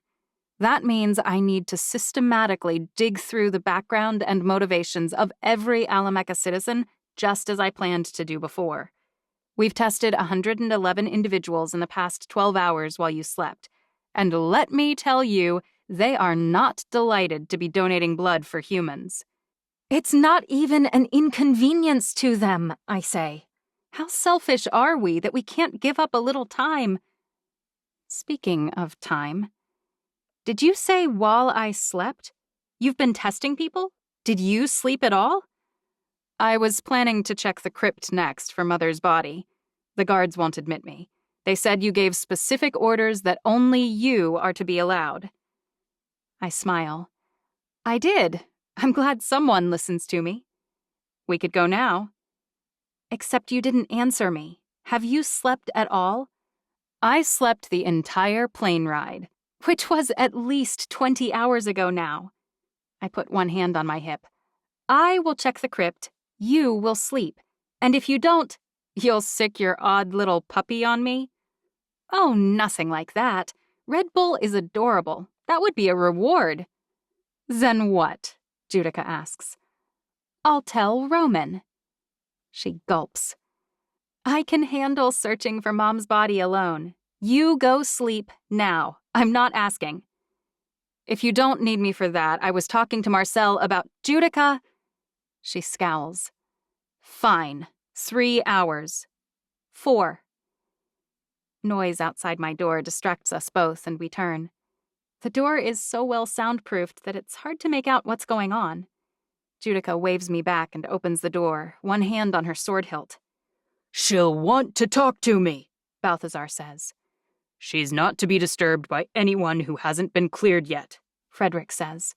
That means I need to systematically dig through the background and motivations of every Alameca citizen, just as I planned to do before. We've tested 111 individuals in the past 12 hours while you slept. And let me tell you, they are not delighted to be donating blood for humans. It's not even an inconvenience to them, I say. How selfish are we that we can't give up a little time? Speaking of time, did you say while I slept? You've been testing people? Did you sleep at all? I was planning to check the crypt next for Mother's body. The guards won't admit me. They said you gave specific orders that only you are to be allowed. I smile. I did. I'm glad someone listens to me. We could go now. Except you didn't answer me. Have you slept at all? I slept the entire plane ride, which was at least 20 hours ago now. I put one hand on my hip. I will check the crypt. You will sleep. And if you don't, you'll sick your odd little puppy on me? Oh, nothing like that. Red Bull is adorable. That would be a reward. Then what? Judica asks. I'll tell Roman. She gulps. I can handle searching for Mom's body alone. You go sleep now. I'm not asking. If you don't need me for that, I was talking to Marcel about Judica. She scowls. Fine. 3 hours. 4. Noise outside my door distracts us both, and we turn. The door is so well soundproofed that it's hard to make out what's going on. Judica waves me back and opens the door, one hand on her sword hilt. She'll want to talk to me, Balthazar says. She's not to be disturbed by anyone who hasn't been cleared yet, Frederick says.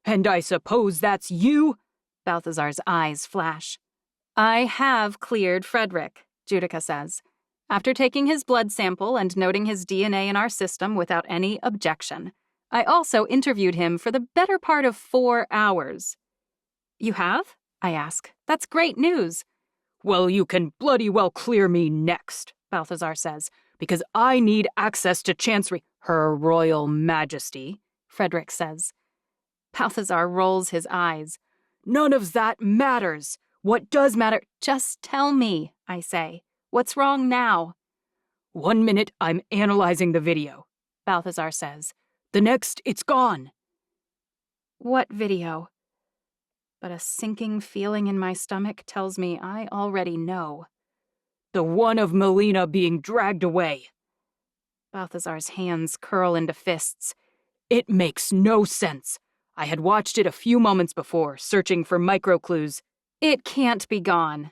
And I suppose that's you? Balthazar's eyes flash. I have cleared Frederick, Judica says, after taking his blood sample and noting his DNA in our system without any objection. I also interviewed him for the better part of 4 hours. You have? I ask. That's great news. Well, you can bloody well clear me next, Balthazar says, because I need access to Chancery, Her Royal Majesty, Frederick says. Balthazar rolls his eyes. None of that matters. What does matter? Just tell me, I say. What's wrong now? 1 minute I'm analyzing the video, Balthazar says. The next, it's gone. What video? But a sinking feeling in my stomach tells me I already know. The one of Melina being dragged away. Balthazar's hands curl into fists. It makes no sense. I had watched it a few moments before, searching for micro-clues. It can't be gone.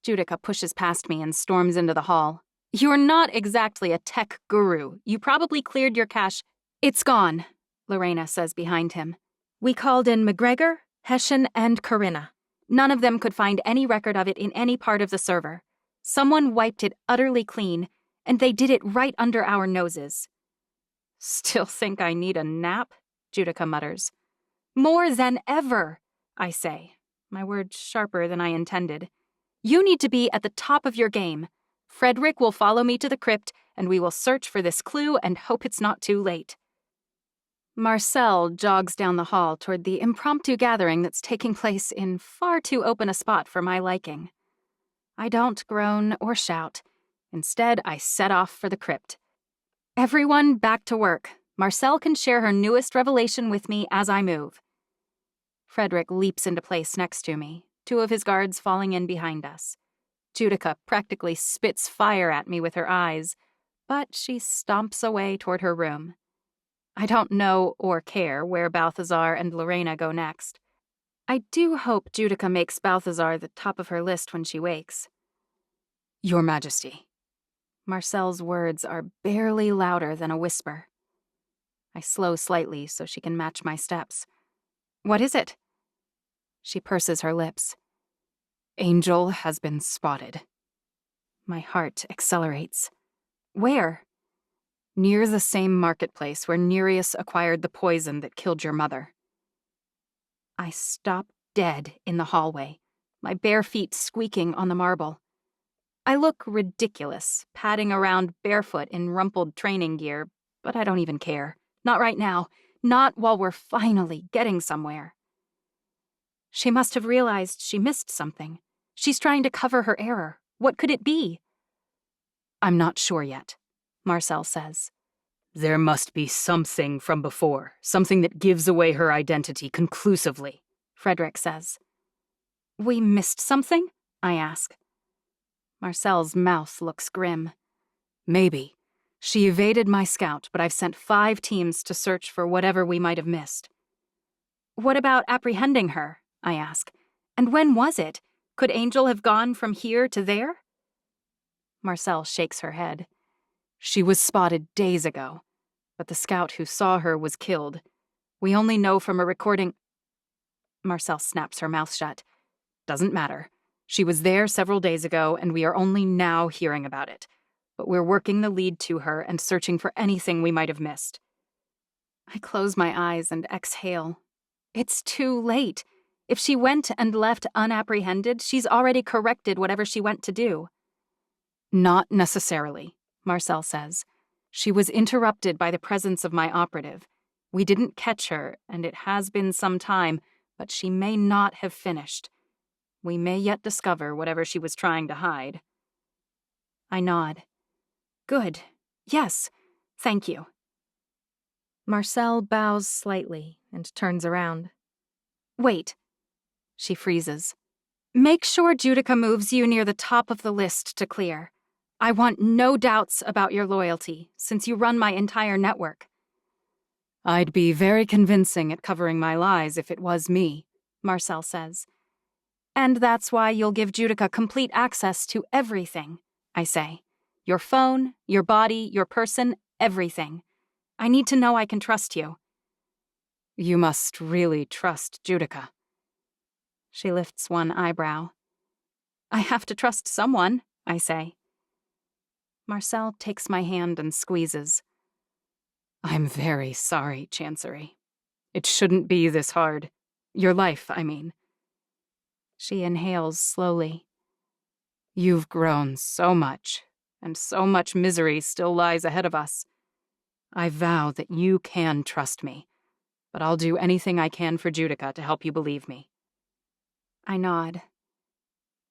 Judica pushes past me and storms into the hall. You're not exactly a tech guru. You probably cleared your cache. It's gone, Lorena says behind him. We called in McGregor, Hessian, and Corinna. None of them could find any record of it in any part of the server. Someone wiped it utterly clean, and they did it right under our noses. Still think I need a nap? Judica mutters. More than ever, I say, my words sharper than I intended. You need to be at the top of your game. Frederick will follow me to the crypt, and we will search for this clue and hope it's not too late. Marcel jogs down the hall toward the impromptu gathering that's taking place in far too open a spot for my liking. I don't groan or shout. Instead, I set off for the crypt. Everyone back to work. Marcel can share her newest revelation with me as I move. Frederick leaps into place next to me, 2 of his guards falling in behind us. Judica practically spits fire at me with her eyes, but she stomps away toward her room. I don't know or care where Balthazar and Lorena go next. I do hope Judica makes Balthazar the top of her list when she wakes. Your Majesty. Marcel's words are barely louder than a whisper. I slow slightly so she can match my steps. What is it? She purses her lips. Angel has been spotted. My heart accelerates. Where? Near the same marketplace where Nereus acquired the poison that killed your mother. I stop dead in the hallway, my bare feet squeaking on the marble. I look ridiculous, padding around barefoot in rumpled training gear, but I don't even care. Not right now. Not while we're finally getting somewhere. She must have realized she missed something. She's trying to cover her error. What could it be? I'm not sure yet, Marcel says. There must be something from before, something that gives away her identity conclusively, Frederick says. We missed something? I ask. Marcel's mouth looks grim. Maybe. She evaded my scout, but I've sent 5 teams to search for whatever we might have missed. What about apprehending her? I ask. And when was it? Could Angel have gone from here to there? Marcel shakes her head. She was spotted days ago, but the scout who saw her was killed. We only know from a recording. Marcel snaps her mouth shut. Doesn't matter. She was there several days ago, and we are only now hearing about it. But we're working the lead to her and searching for anything we might have missed. I close my eyes and exhale. It's too late. If she went and left unapprehended, she's already corrected whatever she went to do. Not necessarily, Marcel says. She was interrupted by the presence of my operative. We didn't catch her, and it has been some time, but she may not have finished. We may yet discover whatever she was trying to hide. I nod. Good. Yes. Thank you. Marcel bows slightly and turns around. Wait. She freezes. Make sure Judica moves you near the top of the list to clear. I want no doubts about your loyalty, since you run my entire network. I'd be very convincing at covering my lies if it was me, Marcel says. And that's why you'll give Judica complete access to everything, I say. Your phone, your body, your person, everything. I need to know I can trust you. You must really trust Judica. She lifts one eyebrow. I have to trust someone, I say. Marcel takes my hand and squeezes. I'm very sorry, Chancery. It shouldn't be this hard. Your life, I mean. She inhales slowly. You've grown so much, and so much misery still lies ahead of us. I vow that you can trust me, but I'll do anything I can for Judica to help you believe me. I nod.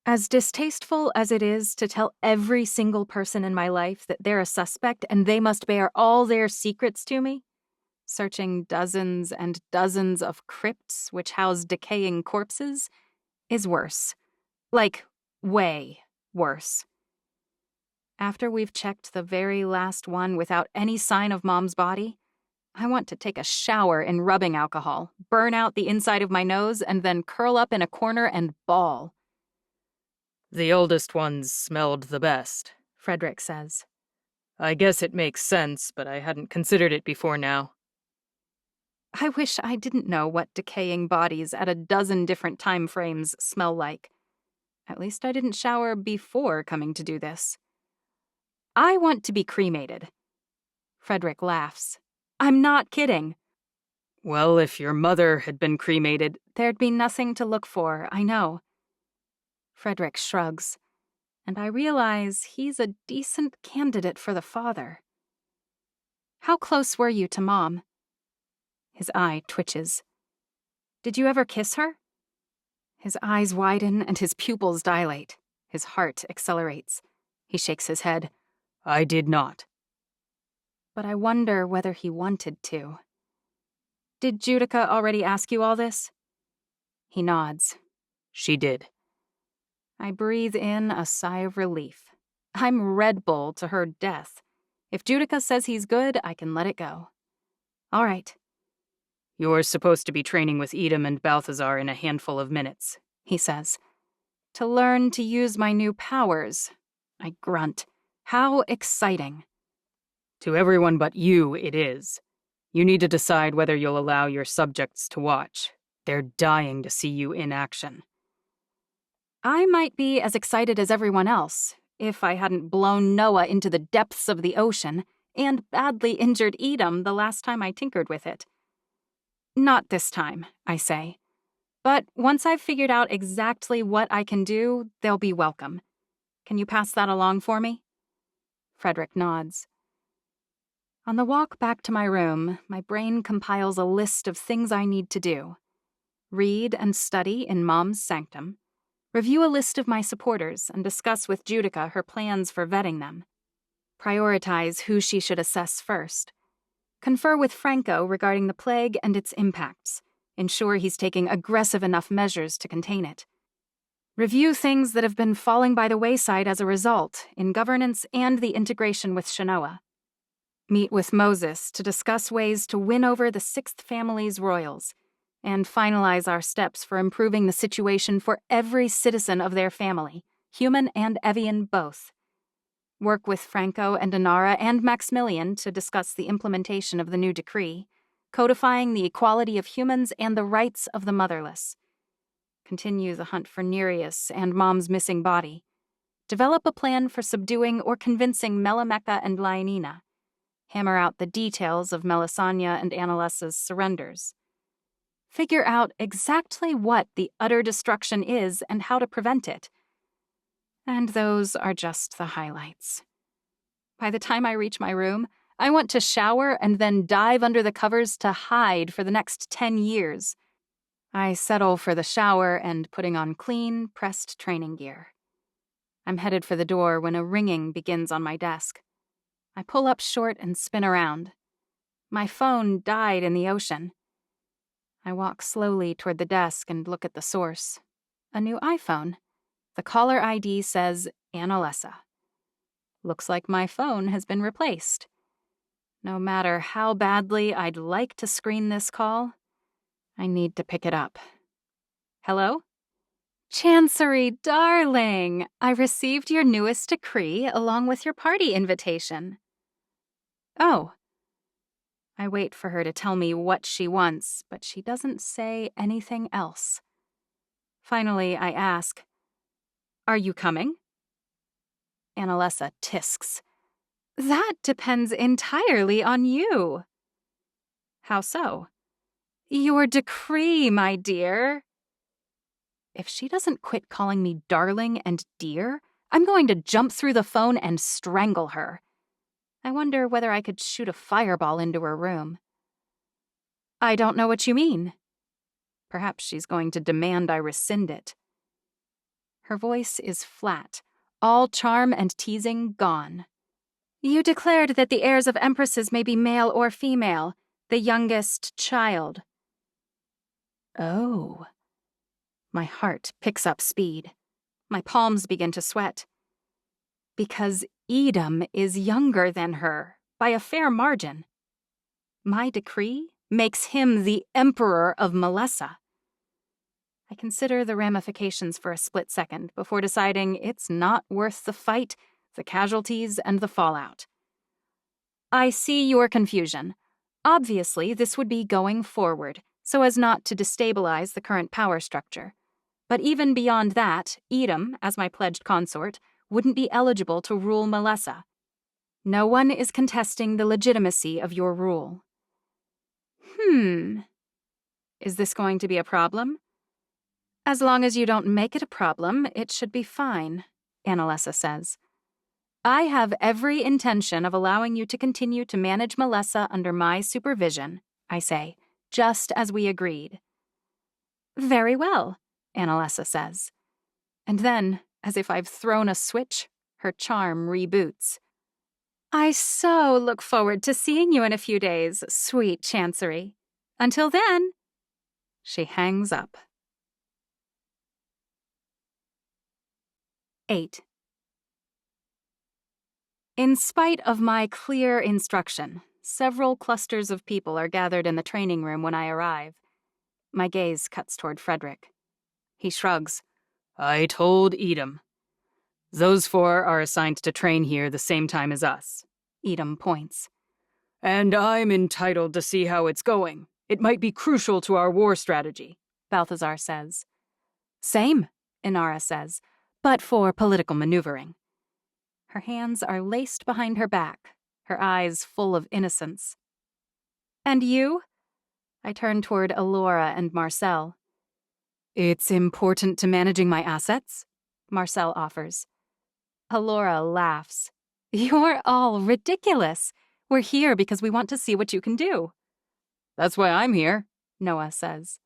As distasteful as it is to tell every single person in my life that they're a suspect and they must bear all their secrets to me, searching dozens and dozens of crypts which house decaying corpses, is worse. Like, way worse. After we've checked the very last one without any sign of Mom's body, I want to take a shower in rubbing alcohol, burn out the inside of my nose, and then curl up in a corner and bawl. The oldest ones smelled the best, Frederick says. I guess it makes sense, but I hadn't considered it before now. I wish I didn't know what decaying bodies at a dozen different time frames smell like. At least I didn't shower before coming to do this. I want to be cremated. Frederick laughs. I'm not kidding. Well, if your mother had been cremated, there'd be nothing to look for, I know. Frederick shrugs, and I realize he's a decent candidate for the father. How close were you to Mom? His eye twitches. Did you ever kiss her? His eyes widen and his pupils dilate. His heart accelerates. He shakes his head. I did not. But I wonder whether he wanted to. Did Judica already ask you all this? He nods. She did. I breathe in a sigh of relief. I'm Red Bull to her death. If Judica says he's good, I can let it go. All right. You're supposed to be training with Edom and Balthazar in a handful of minutes, he says. To learn to use my new powers. I grunt. How exciting. To everyone but you, it is. You need to decide whether you'll allow your subjects to watch. They're dying to see you in action. I might be as excited as everyone else, if I hadn't blown Noah into the depths of the ocean and badly injured Edom the last time I tinkered with it. Not this time, I say. But once I've figured out exactly what I can do, they'll be welcome. Can you pass that along for me? Frederick nods. On the walk back to my room, my brain compiles a list of things I need to do. Read and study in Mom's sanctum. Review a list of my supporters and discuss with Judica her plans for vetting them. Prioritize who she should assess first. Confer with Franco regarding the plague and its impacts. Ensure he's taking aggressive enough measures to contain it. Review things that have been falling by the wayside as a result, in governance and the integration with Shanoa. Meet with Moses to discuss ways to win over the Sixth Family's royals, and finalize our steps for improving the situation for every citizen of their family, human and Evian both. Work with Franco and Inara and Maximilian to discuss the implementation of the new decree, codifying the equality of humans and the rights of the motherless. Continue the hunt for Nereus and Mom's missing body. Develop a plan for subduing or convincing Melameca and Lionina. Hammer out the details of Melisania and Annalesa's surrenders. Figure out exactly what the utter destruction is and how to prevent it. And those are just the highlights. By the time I reach my room, I want to shower and then dive under the covers to hide for the next 10 years. I settle for the shower and putting on clean, pressed training gear. I'm headed for the door when a ringing begins on my desk. I pull up short and spin around. My phone died in the ocean. I walk slowly toward the desk and look at the source. A new iPhone. The caller ID says Annalesa. Looks like my phone has been replaced. No matter how badly I'd like to screen this call, I need to pick it up. Hello? Chancery, darling, I received your newest decree along with your party invitation. Oh. I wait for her to tell me what she wants, but she doesn't say anything else. Finally, I ask, "Are you coming?" Annalesa tisks. That depends entirely on you. How so? Your decree, my dear. If she doesn't quit calling me darling and dear, I'm going to jump through the phone and strangle her. I wonder whether I could shoot a fireball into her room. I don't know what you mean. Perhaps she's going to demand I rescind it. Her voice is flat, all charm and teasing gone. You declared that the heirs of empresses may be male or female, the youngest child. Oh. My heart picks up speed. My palms begin to sweat. Because Edom is younger than her, by a fair margin. My decree makes him the emperor of Melessa. I consider the ramifications for a split second before deciding it's not worth the fight, the casualties, and the fallout. I see your confusion. Obviously, this would be going forward, so as not to destabilize the current power structure. But even beyond that, Edom, as my pledged consort, wouldn't be eligible to rule Melessa. No one is contesting the legitimacy of your rule. Is this going to be a problem? As long as you don't make it a problem, it should be fine, Annalesa says. I have every intention of allowing you to continue to manage Melessa under my supervision, I say, just as we agreed. Very well, Annalesa says. And then, as if I've thrown a switch, her charm reboots. I so look forward to seeing you in a few days, sweet Chancery. Until then, she hangs up. 8. In spite of my clear instruction, several clusters of people are gathered in the training room when I arrive. My gaze cuts toward Frederick. He shrugs. I told Edom. Those 4 are assigned to train here the same time as us. Edom points. And I'm entitled to see how it's going. It might be crucial to our war strategy, Balthazar says. Same, Inara says, but for political maneuvering. Her hands are laced behind her back, her eyes full of innocence. And you? I turn toward Alora and Marcel. It's important to managing my assets, Marcel offers. Alora laughs. You're all ridiculous. We're here because we want to see what you can do. That's why I'm here, Noah says.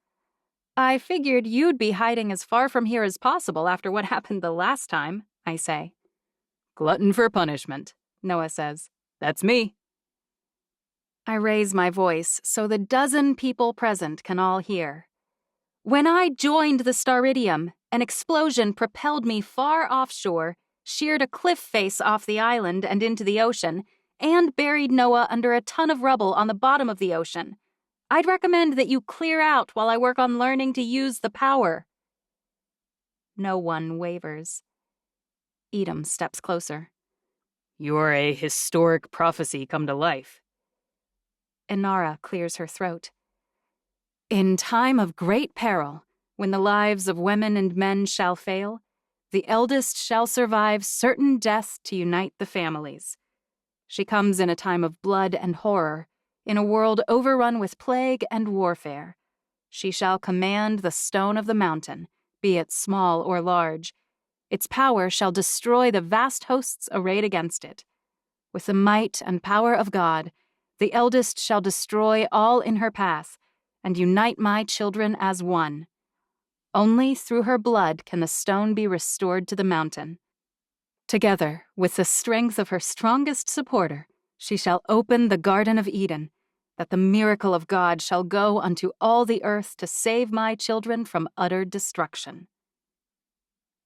I figured you'd be hiding as far from here as possible after what happened the last time, I say. Glutton for punishment, Noah says. That's me. I raise my voice so the dozen people present can all hear. When I joined the Staridium, an explosion propelled me far offshore, sheared a cliff face off the island and into the ocean, and buried Noah under a ton of rubble on the bottom of the ocean. I'd recommend that you clear out while I work on learning to use the power. No one wavers. Edom steps closer. You're a historic prophecy come to life. Inara clears her throat. In time of great peril, when the lives of women and men shall fail, the eldest shall survive certain death to unite the families. She comes in a time of blood and horror, in a world overrun with plague and warfare. She shall command the stone of the mountain, be it small or large. Its power shall destroy the vast hosts arrayed against it. With the might and power of God, the eldest shall destroy all in her path, and unite my children as one. Only through her blood can the stone be restored to the mountain. Together, with the strength of her strongest supporter, she shall open the Garden of Eden, that the miracle of God shall go unto all the earth to save my children from utter destruction.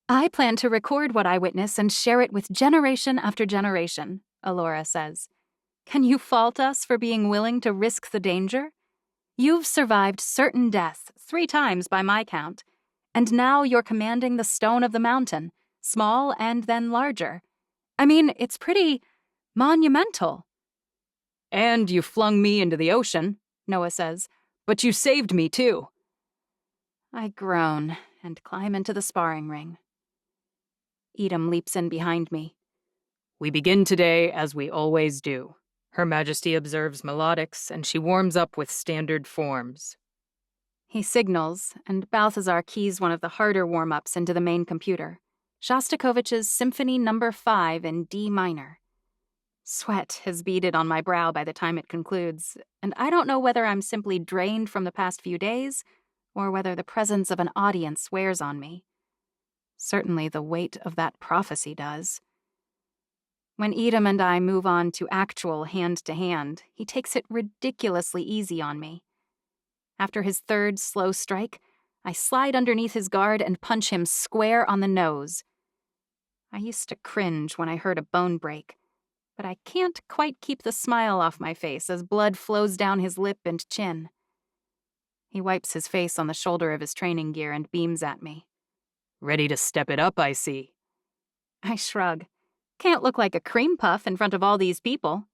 I plan to record what I witness and share it with generation after generation, Alora says. Can you fault us for being willing to risk the danger? You've survived certain death 3 times by my count, and now you're commanding the stone of the mountain, small and then larger. I mean, it's pretty monumental. And you flung me into the ocean, Noah says, but you saved me too. I groan and climb into the sparring ring. Edom leaps in behind me. We begin today as we always do. Her Majesty observes melodics, and she warms up with standard forms. He signals, and Balthazar keys one of the harder warm-ups into the main computer, Shostakovich's Symphony No. 5 in D minor. Sweat has beaded on my brow by the time it concludes, and I don't know whether I'm simply drained from the past few days, or whether the presence of an audience wears on me. Certainly the weight of that prophecy does. When Edom and I move on to actual hand-to-hand, he takes it ridiculously easy on me. After his 3rd slow strike, I slide underneath his guard and punch him square on the nose. I used to cringe when I heard a bone break, but I can't quite keep the smile off my face as blood flows down his lip and chin. He wipes his face on the shoulder of his training gear and beams at me. Ready to step it up, I see. I shrug. Can't look like a cream puff in front of all these people.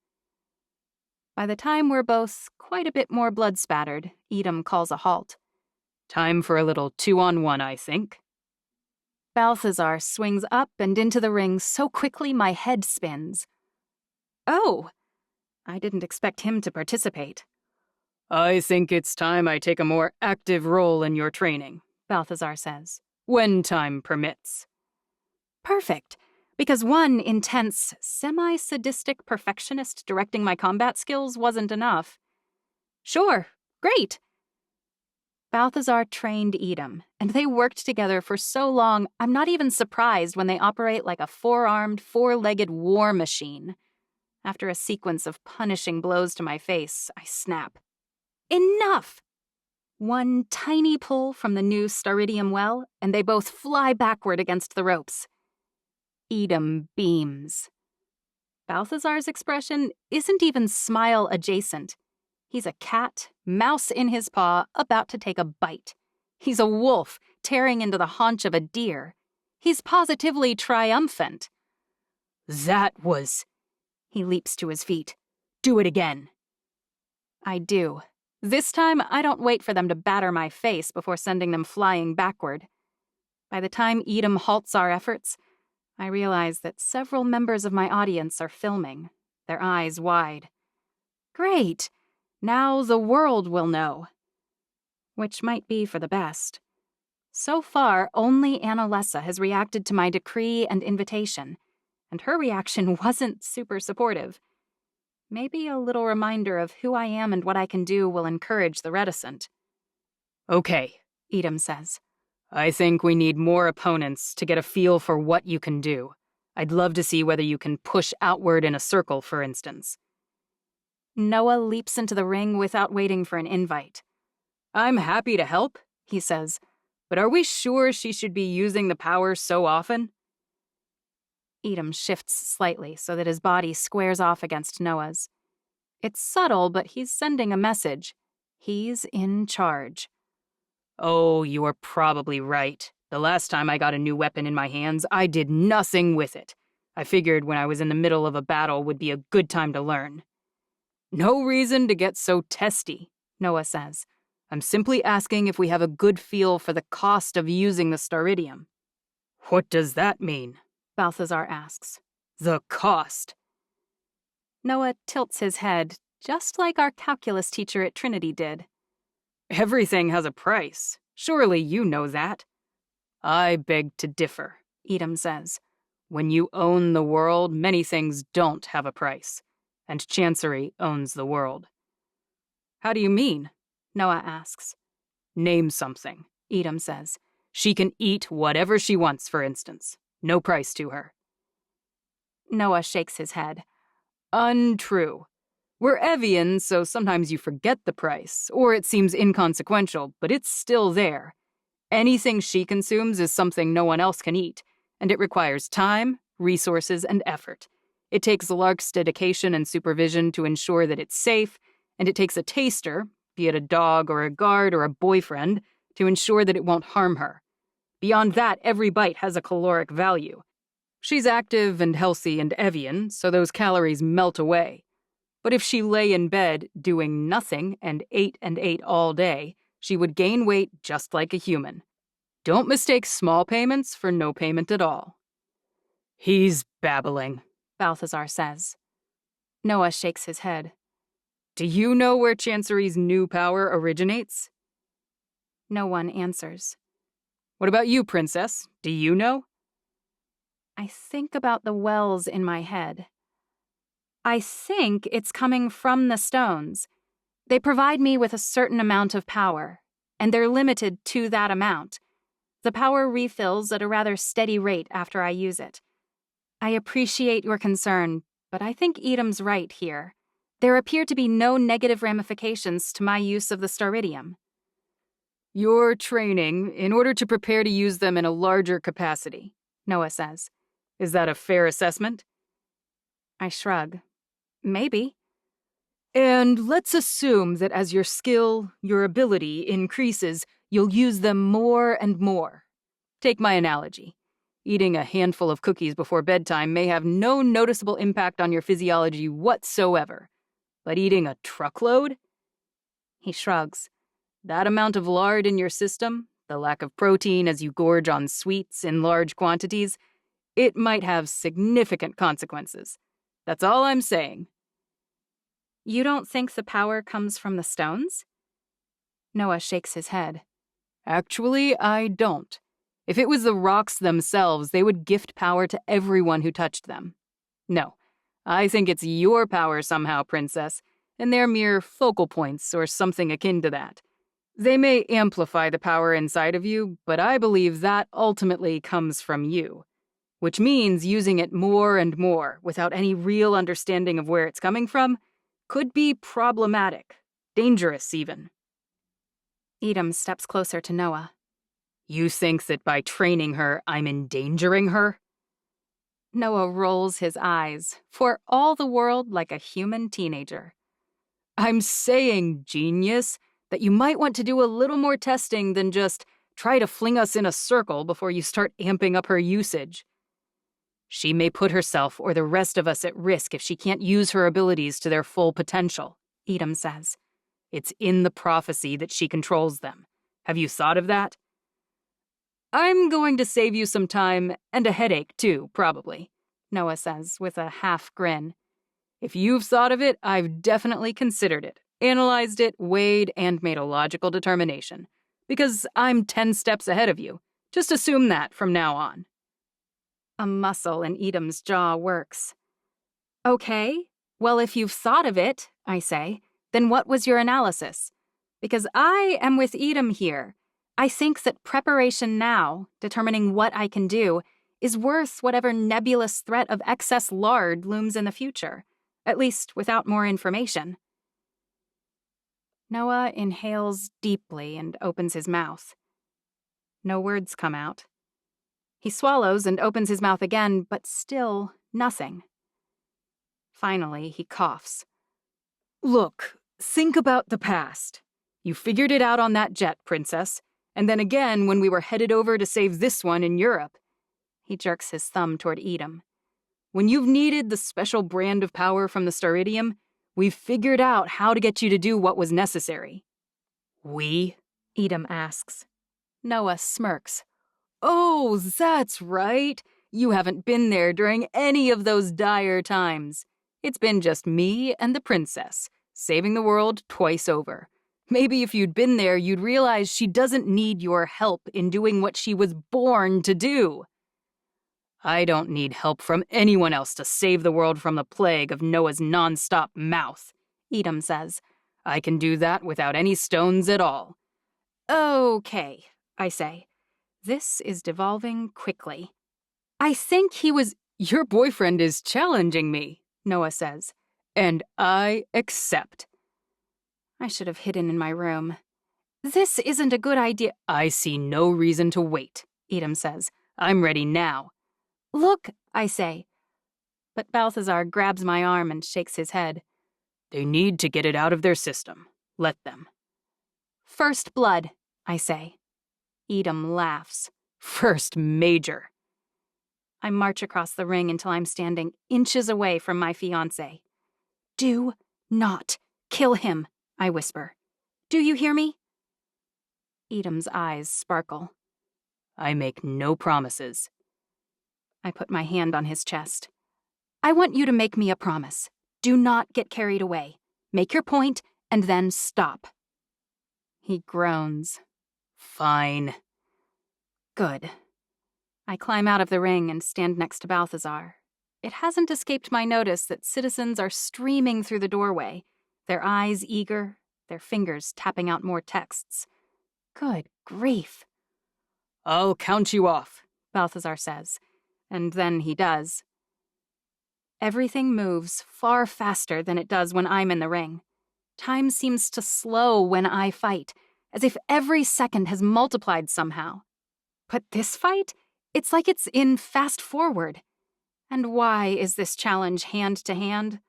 By the time we're both quite a bit more blood-spattered, Edom calls a halt. Time for a little 2-on-1, I think. Balthazar swings up and into the ring so quickly my head spins. Oh! I didn't expect him to participate. I think it's time I take a more active role in your training, Balthazar says, when time permits. Perfect. Because one intense, semi-sadistic perfectionist directing my combat skills wasn't enough. Sure, great. Balthazar trained Edom, and they worked together for so long I'm not even surprised when they operate like a 4-armed, 4-legged war machine. After a sequence of punishing blows to my face, I snap. Enough! One tiny pull from the new staridium well, and they both fly backward against the ropes. Edom beams. Balthazar's expression isn't even smile adjacent. He's a cat, mouse in his paw, about to take a bite. He's a wolf, tearing into the haunch of a deer. He's positively triumphant. That was... He leaps to his feet. Do it again. I do. This time, I don't wait for them to batter my face before sending them flying backward. By the time Edom halts our efforts, I realize that several members of my audience are filming, their eyes wide. Great! Now the world will know. Which might be for the best. So far, only Annalessa has reacted to my decree and invitation, and her reaction wasn't super supportive. Maybe a little reminder of who I am and what I can do will encourage the reticent. Okay, Edom says. I think we need more opponents to get a feel for what you can do. I'd love to see whether you can push outward in a circle, for instance. Noah leaps into the ring without waiting for an invite. I'm happy to help, he says, but are we sure she should be using the power so often? Edom shifts slightly so that his body squares off against Noah's. It's subtle, but he's sending a message. He's in charge. Oh, you're probably right. The last time I got a new weapon in my hands, I did nothing with it. I figured when I was in the middle of a battle would be a good time to learn. No reason to get so testy, Noah says. I'm simply asking if we have a good feel for the cost of using the staridium. What does that mean? Balthazar asks. The cost. Noah tilts his head, just like our calculus teacher at Trinity did. Everything has a price. Surely you know that. I beg to differ, Edom says. When you own the world, many things don't have a price. And Chancery owns the world. How do you mean? Noah asks. Name something, Edom says. She can eat whatever she wants, for instance. No price to her. Noah shakes his head. Untrue. We're Evians, so sometimes you forget the price, or it seems inconsequential, but it's still there. Anything she consumes is something no one else can eat, and it requires time, resources, and effort. It takes Lark's dedication and supervision to ensure that it's safe, and it takes a taster, be it a dog or a guard or a boyfriend, to ensure that it won't harm her. Beyond that, every bite has a caloric value. She's active and healthy and Evian, so those calories melt away. But if she lay in bed doing nothing and ate all day, she would gain weight just like a human. Don't mistake small payments for no payment at all. He's babbling, Balthazar says. Noah shakes his head. Do you know where Chancery's new power originates? No one answers. What about you, Princess? Do you know? I think about the wells in my head. I think it's coming from the stones. They provide me with a certain amount of power, and they're limited to that amount. The power refills at a rather steady rate after I use it. I appreciate your concern, but I think Edom's right here. There appear to be no negative ramifications to my use of the staridium. You're training in order to prepare to use them in a larger capacity, Noah says. Is that a fair assessment? I shrug. Maybe. And let's assume that as your skill, your ability increases, you'll use them more and more. Take my analogy. Eating a handful of cookies before bedtime may have no noticeable impact on your physiology whatsoever. But eating a truckload? He shrugs. That amount of lard in your system, the lack of protein as you gorge on sweets in large quantities, it might have significant consequences. That's all I'm saying. You don't think the power comes from the stones? Noah shakes his head. Actually, I don't. If it was the rocks themselves, they would gift power to everyone who touched them. No, I think it's your power somehow, Princess, and they're mere focal points or something akin to that. They may amplify the power inside of you, but I believe that ultimately comes from you. Which means using it more and more without any real understanding of where it's coming from could be problematic, dangerous even. Edom steps closer to Noah. You think that by training her, I'm endangering her? Noah rolls his eyes, for all the world like a human teenager. I'm saying, genius, that you might want to do a little more testing than just try to fling us in a circle before you start amping up her usage. She may put herself or the rest of us at risk if she can't use her abilities to their full potential, Edom says. It's in the prophecy that she controls them. Have you thought of that? I'm going to save you some time and a headache, too, probably, Noah says with a half grin. If you've thought of it, I've definitely considered it, analyzed it, weighed, and made a logical determination. Because I'm 10 steps ahead of you. Just assume that from now on. A muscle in Edom's jaw works. Okay, well, if you've thought of it, I say, then what was your analysis? Because I am with Edom here. I think that preparation now, determining what I can do, is worth whatever nebulous threat of excess lard looms in the future, at least without more information. Noah inhales deeply and opens his mouth. No words come out. He swallows and opens his mouth again, but still nothing. Finally, he coughs. Look, think about the past. You figured it out on that jet, Princess. And then again when we were headed over to save this one in Europe. He jerks his thumb toward Edom. When you've needed the special brand of power from the staridium, We've figured out how to get you to do what was necessary. We? Edom asks. Noah smirks. Oh, that's right. You haven't been there during any of those dire times. It's been just me and the princess, saving the world twice over. Maybe if you'd been there, you'd realize she doesn't need your help in doing what she was born to do. I don't need help from anyone else to save the world from the plague of Noah's non-stop mouth, Edom says. I can do that without any stones at all. Okay, I say. This is devolving quickly. I think he was— Your boyfriend is challenging me, Noah says, and I accept. I should have hidden in my room. This isn't a good idea. I see no reason to wait, Edom says. I'm ready now. Look, I say. But Balthazar grabs my arm and shakes his head. They need to get it out of their system. Let them. First blood, I say. Edom laughs. First major. I march across the ring until I'm standing inches away from my fiancé. Do not kill him, I whisper. Do you hear me? Edom's eyes sparkle. I make no promises. I put my hand on his chest. I want you to make me a promise. Do not get carried away. Make your point, and then stop. He groans. Fine. Good. I climb out of the ring and stand next to Balthazar. It hasn't escaped my notice that citizens are streaming through the doorway, their eyes eager, their fingers tapping out more texts. Good grief. I'll count you off, Balthazar says, and then he does. Everything moves far faster than it does when I'm in the ring. Time seems to slow when I fight, as if every second has multiplied somehow. But this fight? It's like it's in fast forward. And why is this challenge hand to hand?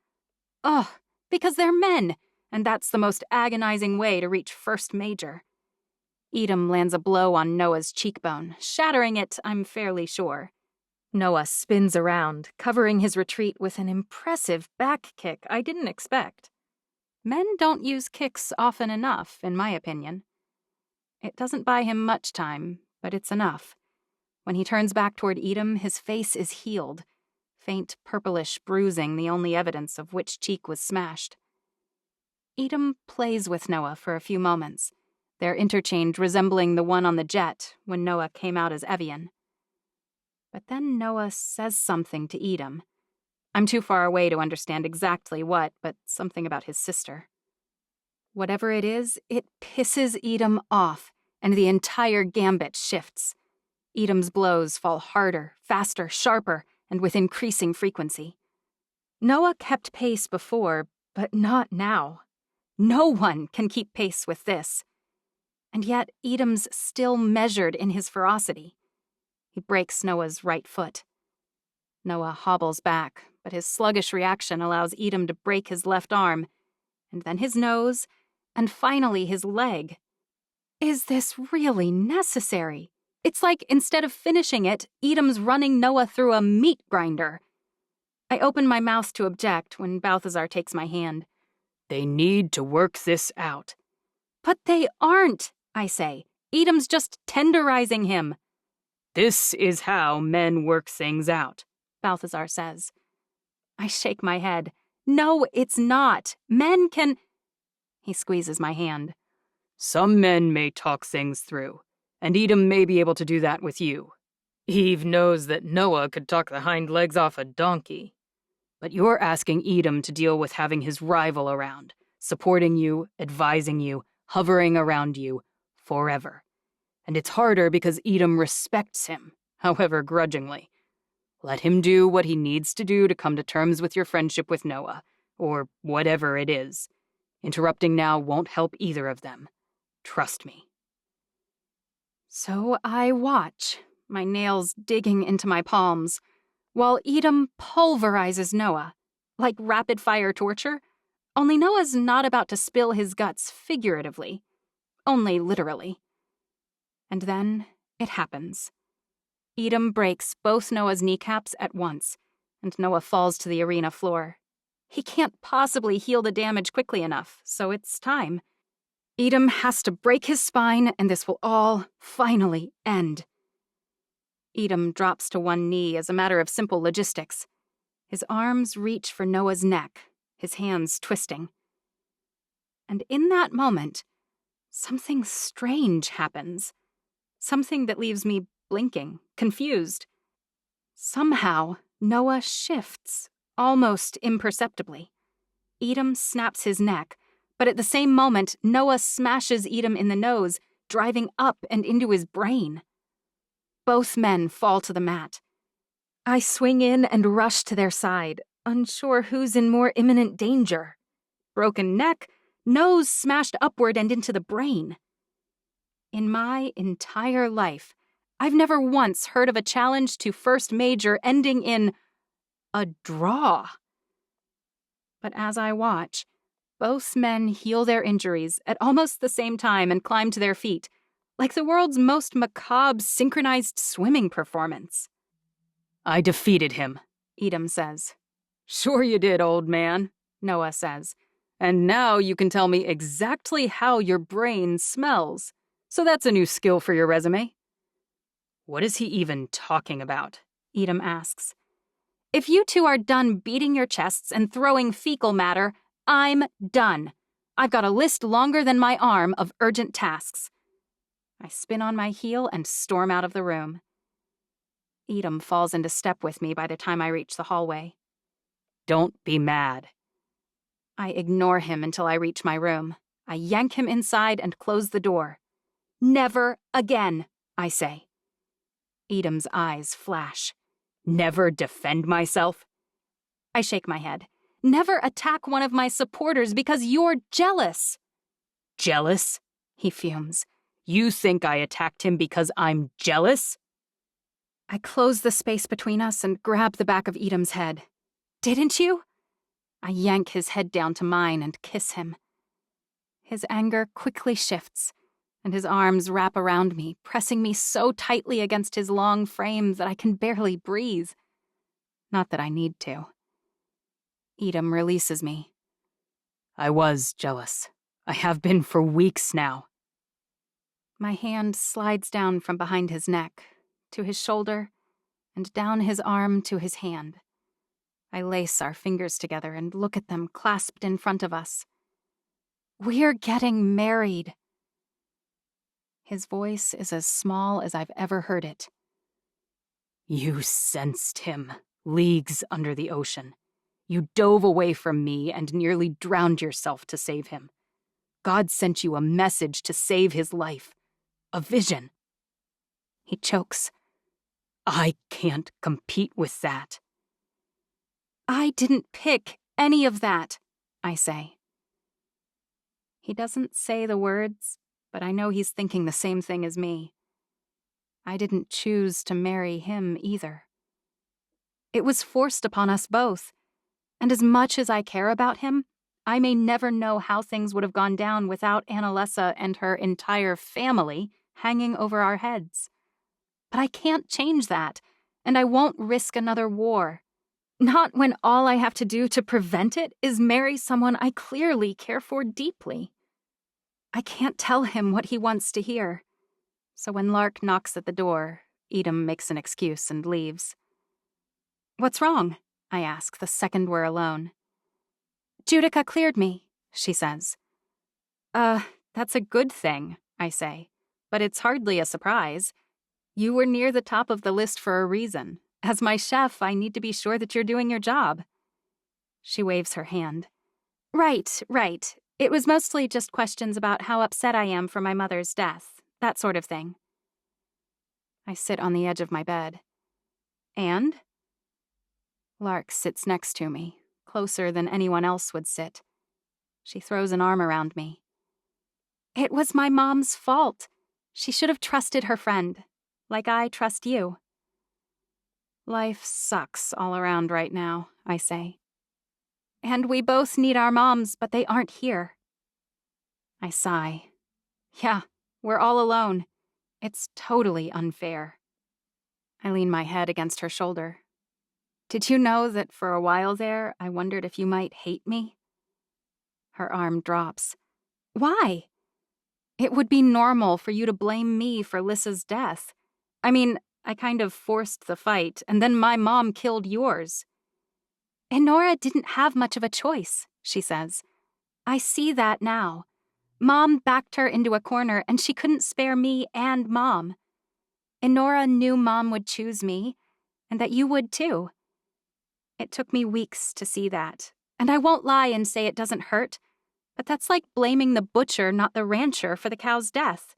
Oh, because they're men, and that's the most agonizing way to reach first major. Edom lands a blow on Noah's cheekbone, shattering it, I'm fairly sure. Noah spins around, covering his retreat with an impressive back kick I didn't expect. Men don't use kicks often enough, in my opinion. It doesn't buy him much time, but it's enough. When he turns back toward Edom, his face is healed, faint purplish bruising the only evidence of which cheek was smashed. Edom plays with Noah for a few moments, their interchange resembling the one on the jet when Noah came out as Evian. But then Noah says something to Edom. I'm too far away to understand exactly what, but something about his sister. Whatever it is, it pisses Edom off, and the entire gambit shifts. Edom's blows fall harder, faster, sharper, and with increasing frequency. Noah kept pace before, but not now. No one can keep pace with this. And yet Edom's still measured in his ferocity. He breaks Noah's right foot. Noah hobbles back, but his sluggish reaction allows Edom to break his left arm, and then his nose, and finally his leg. Is this really necessary? It's like instead of finishing it, Edom's running Noah through a meat grinder. I open my mouth to object when Balthazar takes my hand. They need to work this out. But they aren't, I say. Edom's just tenderizing him. This is how men work things out, Balthazar says. I shake my head. No, it's not. Men can— He squeezes my hand. Some men may talk things through, and Edom may be able to do that with you. Eve knows that Noah could talk the hind legs off a donkey. But you're asking Edom to deal with having his rival around, supporting you, advising you, hovering around you, forever. And it's harder because Edom respects him, however grudgingly. Let him do what he needs to do to come to terms with your friendship with Noah, or whatever it is. Interrupting now won't help either of them. Trust me. So I watch, my nails digging into my palms, while Edom pulverizes Noah, like rapid-fire torture, only Noah's not about to spill his guts figuratively, only literally. And then it happens. Edom breaks both Noah's kneecaps at once, and Noah falls to the arena floor. He can't possibly heal the damage quickly enough, so it's time. Edom has to break his spine, and this will all finally end. Edom drops to one knee as a matter of simple logistics. His arms reach for Noah's neck, his hands twisting. And in that moment, something strange happens. Something that leaves me blinking, confused. Somehow, Noah shifts, almost imperceptibly. Edom snaps his neck, but at the same moment, Noah smashes Edom in the nose, driving up and into his brain. Both men fall to the mat. I swing in and rush to their side, unsure who's in more imminent danger. Broken neck, nose smashed upward and into the brain. In my entire life, I've never once heard of a challenge to first major ending in a draw. But as I watch, both men heal their injuries at almost the same time and climb to their feet, like the world's most macabre synchronized swimming performance. I defeated him, Edom says. Sure you did, old man, Noah says. And now you can tell me exactly how your brain smells. So that's a new skill for your resume. What is he even talking about? Edom asks. If you two are done beating your chests and throwing fecal matter, I'm done. I've got a list longer than my arm of urgent tasks. I spin on my heel and storm out of the room. Edom falls into step with me by the time I reach the hallway. Don't be mad. I ignore him until I reach my room. I yank him inside and close the door. Never again, I say. Edom's eyes flash. Never defend myself? I shake my head. Never attack one of my supporters because you're jealous. Jealous? He fumes. You think I attacked him because I'm jealous? I close the space between us and grab the back of Edom's head. Didn't you? I yank his head down to mine and kiss him. His anger quickly shifts, and his arms wrap around me, pressing me so tightly against his long frame that I can barely breathe. Not that I need to. Edom releases me. I was jealous. I have been for weeks now. My hand slides down from behind his neck, to his shoulder, and down his arm to his hand. I lace our fingers together and look at them clasped in front of us. We're getting married. His voice is as small as I've ever heard it. You sensed him, leagues under the ocean. You dove away from me and nearly drowned yourself to save him. God sent you a message to save his life. A vision. He chokes. I can't compete with that. I didn't pick any of that, I say. He doesn't say the words, but I know he's thinking the same thing as me. I didn't choose to marry him either. It was forced upon us both, and as much as I care about him, I may never know how things would have gone down without Annalisa and her entire family hanging over our heads. But I can't change that, and I won't risk another war. Not when all I have to do to prevent it is marry someone I clearly care for deeply. I can't tell him what he wants to hear. So when Lark knocks at the door, Edom makes an excuse and leaves. What's wrong? I ask the second we're alone. Judica cleared me, she says. That's a good thing, I say, but it's hardly a surprise. You were near the top of the list for a reason. As my chef, I need to be sure that you're doing your job. She waves her hand. Right. It was mostly just questions about how upset I am for my mother's death, that sort of thing. I sit on the edge of my bed. And? Lark sits next to me, closer than anyone else would sit. She throws an arm around me. It was my mom's fault. She should have trusted her friend, like I trust you. Life sucks all around right now, I say. And we both need our moms, but they aren't here. I sigh. Yeah, we're all alone. It's totally unfair. I lean my head against her shoulder. Did you know that for a while there, I wondered if you might hate me? Her arm drops. Why? It would be normal for you to blame me for Lissa's death. I mean, I kind of forced the fight, and then my mom killed yours. Inara didn't have much of a choice, she says. I see that now. Mom backed her into a corner, and she couldn't spare me and Mom. Inara knew Mom would choose me, and that you would too. It took me weeks to see that, and I won't lie and say it doesn't hurt, but that's like blaming the butcher, not the rancher, for the cow's death.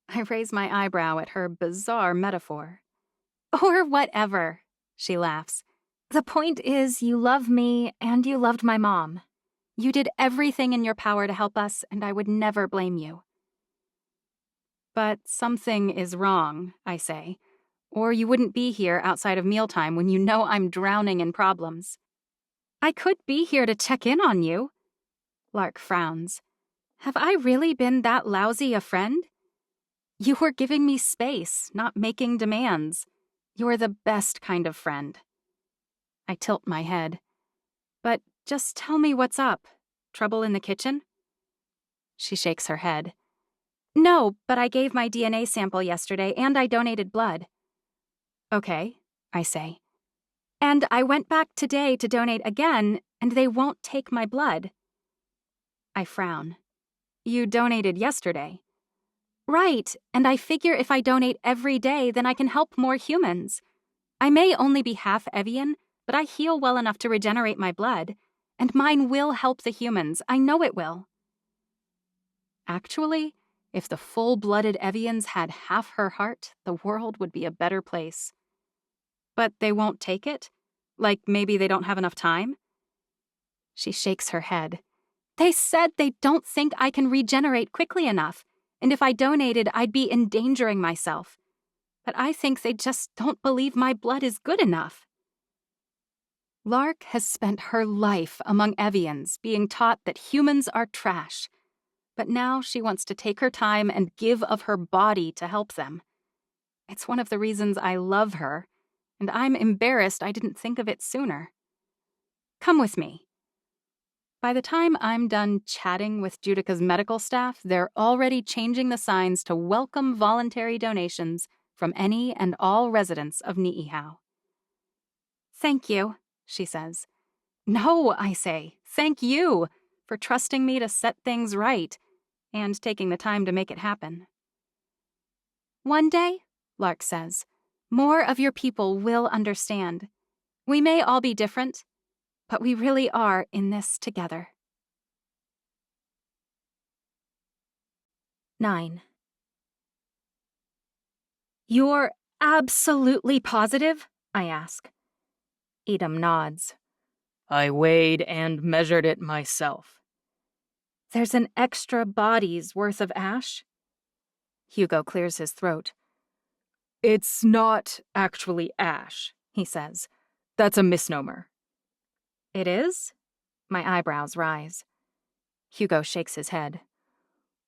I raise my eyebrow at her bizarre metaphor. Or whatever, she laughs. The point is, you love me and you loved my mom. You did everything in your power to help us, and I would never blame you. But something is wrong, I say, or you wouldn't be here outside of mealtime when you know I'm drowning in problems. I could be here to check in on you. Lark frowns. Have I really been that lousy a friend? You were giving me space, not making demands. You're the best kind of friend. I tilt my head. But just tell me what's up. Trouble in the kitchen? She shakes her head. No, but I gave my DNA sample yesterday and I donated blood. Okay, I say. And I went back today to donate again, and they won't take my blood. I frown. You donated yesterday. Right, and I figure if I donate every day, then I can help more humans. I may only be half Evian, but I heal well enough to regenerate my blood, and mine will help the humans. I know it will. Actually, if the full-blooded Evians had half her heart, the world would be a better place. But they won't take it? Like maybe they don't have enough time? She shakes her head. They said they don't think I can regenerate quickly enough, and if I donated, I'd be endangering myself. But I think they just don't believe my blood is good enough. Lark has spent her life among Evians, being taught that humans are trash. But now she wants to take her time and give of her body to help them. It's one of the reasons I love her, and I'm embarrassed I didn't think of it sooner. Come with me. By the time I'm done chatting with Judica's medical staff, they're already changing the signs to welcome voluntary donations from any and all residents of Ni'ihau. Thank you, she says. No, I say, thank you for trusting me to set things right and taking the time to make it happen. One day, Lark says, more of your people will understand. We may all be different, but we really are in this together. 9. You're absolutely positive? I ask. Edom nods. I weighed and measured it myself. There's an extra body's worth of ash? Hugo clears his throat. It's not actually ash, he says. That's a misnomer. It is? My eyebrows rise. Hugo shakes his head.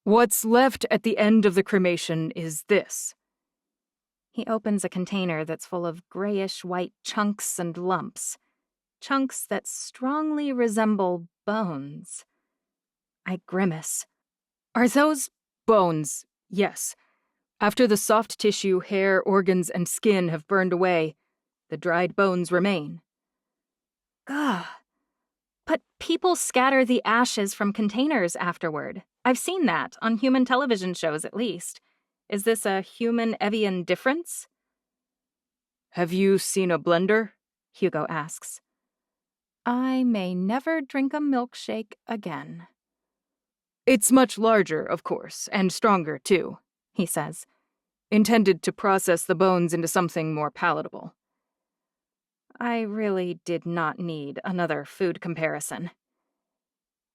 What's left at the end of the cremation is this. He opens a container that's full of grayish-white chunks and lumps. Chunks that strongly resemble bones. I grimace. Are those bones? Yes. After the soft tissue, hair, organs, and skin have burned away, the dried bones remain. Gah. But people scatter the ashes from containers afterward. I've seen that, on human television shows at least. Is this a human-Evian difference? Have you seen a blender? Hugo asks. I may never drink a milkshake again. It's much larger, of course, and stronger, too, he says, intended to process the bones into something more palatable. I really did not need another food comparison.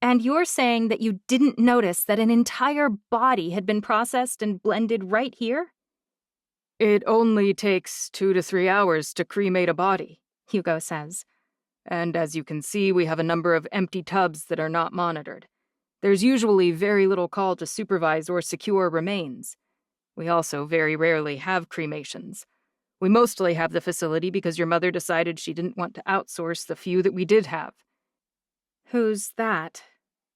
And you're saying that you didn't notice that an entire body had been processed and blended right here? It only takes 2 to 3 hours to cremate a body, Hugo says. And as you can see, we have a number of empty tubs that are not monitored. There's usually very little call to supervise or secure remains. We also very rarely have cremations. We mostly have the facility because your mother decided she didn't want to outsource the few that we did have." "Who's that?"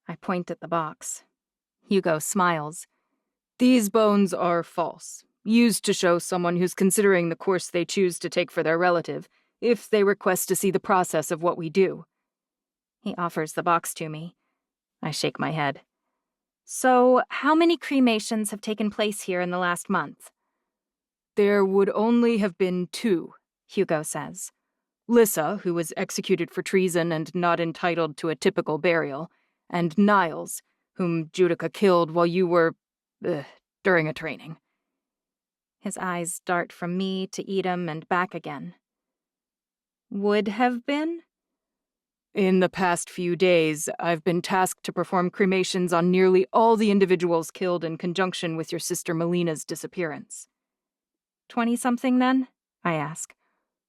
I point at the box. Hugo smiles. "These bones are false, used to show someone who's considering the course they choose to take for their relative, if they request to see the process of what we do." He offers the box to me. I shake my head. "So, how many cremations have taken place here in the last month?" "There would only have been 2, Hugo says. Lissa, who was executed for treason and not entitled to a typical burial, and Niles, whom Judica killed while you were, during a training." His eyes dart from me to Edom and back again. "Would have been?" "In the past few days, I've been tasked to perform cremations on nearly all the individuals killed in conjunction with your sister Melina's disappearance." 20-something then? I ask.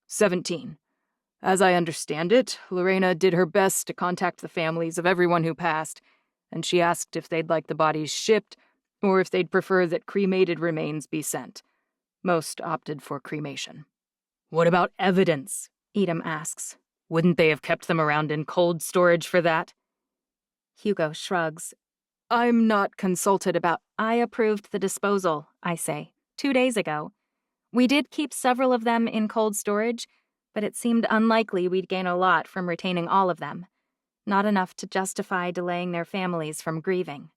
17. As I understand it, Lorena did her best to contact the families of everyone who passed, and she asked if they'd like the bodies shipped or if they'd prefer that cremated remains be sent. Most opted for cremation. "What about evidence?" Edom asks. "Wouldn't they have kept them around in cold storage for that?" Hugo shrugs. "I'm not consulted about—" "I approved the disposal," I say, 2 days ago. We did keep several of them in cold storage, but it seemed unlikely we'd gain a lot from retaining all of them. Not enough to justify delaying their families from grieving.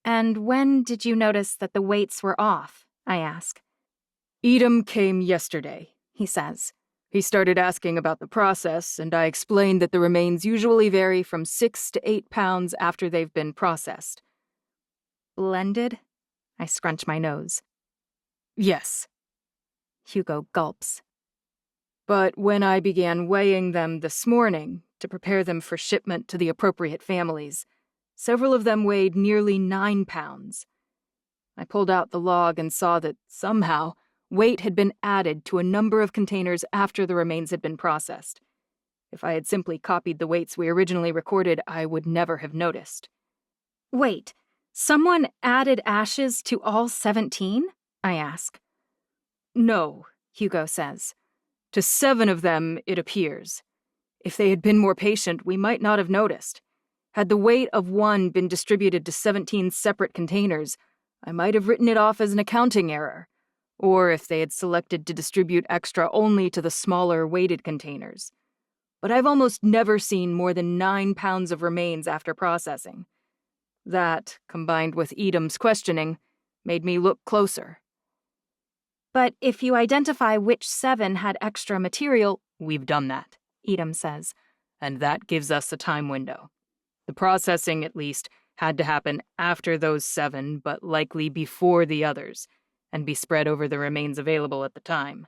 "And when did you notice that the weights were off?" I ask. "Edom came yesterday," he says. "He started asking about the process, and I explained that the remains usually vary from 6 to 8 pounds after they've been processed." "Blended?" I scrunch my nose. "Yes." Hugo gulps. "But when I began weighing them this morning to prepare them for shipment to the appropriate families, several of them weighed nearly 9 pounds. I pulled out the log and saw that, somehow, weight had been added to a number of containers after the remains had been processed. If I had simply copied the weights we originally recorded, I would never have noticed." "Wait, someone added ashes to all 17? I ask. "No," Hugo says. "To 7 of them, it appears. If they had been more patient, we might not have noticed. Had the weight of one been distributed to 17 separate containers, I might have written it off as an accounting error. Or if they had selected to distribute extra only to the smaller weighted containers. But I've almost never seen more than 9 pounds of remains after processing. That, combined with Edom's questioning, made me look closer." "But if you identify which 7 had extra material—" "We've done that," Edom says, "and that gives us a time window. The processing, at least, had to happen after those 7, but likely before the others, and be spread over the remains available at the time."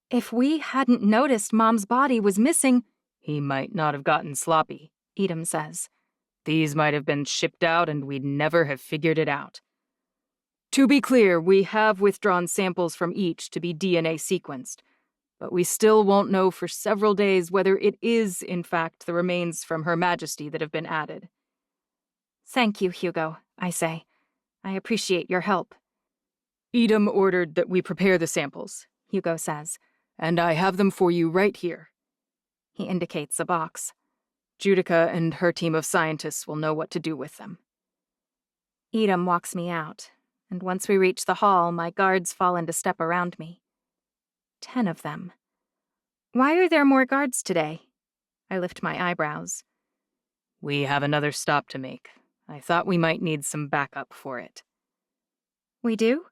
"If we hadn't noticed Mom's body was missing—" "He might not have gotten sloppy," Edom says. "These might have been shipped out and we'd never have figured it out. To be clear, we have withdrawn samples from each to be DNA sequenced, but we still won't know for several days whether it is, in fact, the remains from Her Majesty that have been added." "Thank you, Hugo," I say. "I appreciate your help." "Edom ordered that we prepare the samples," Hugo says, "and I have them for you right here." He indicates a box. "Judica and her team of scientists will know what to do with them." Edom walks me out, and once we reach the hall, my guards fall into step around me. 10 of them. Why are there more guards today? I lift my eyebrows. "We have another stop to make. I thought we might need some backup for it." "We do?"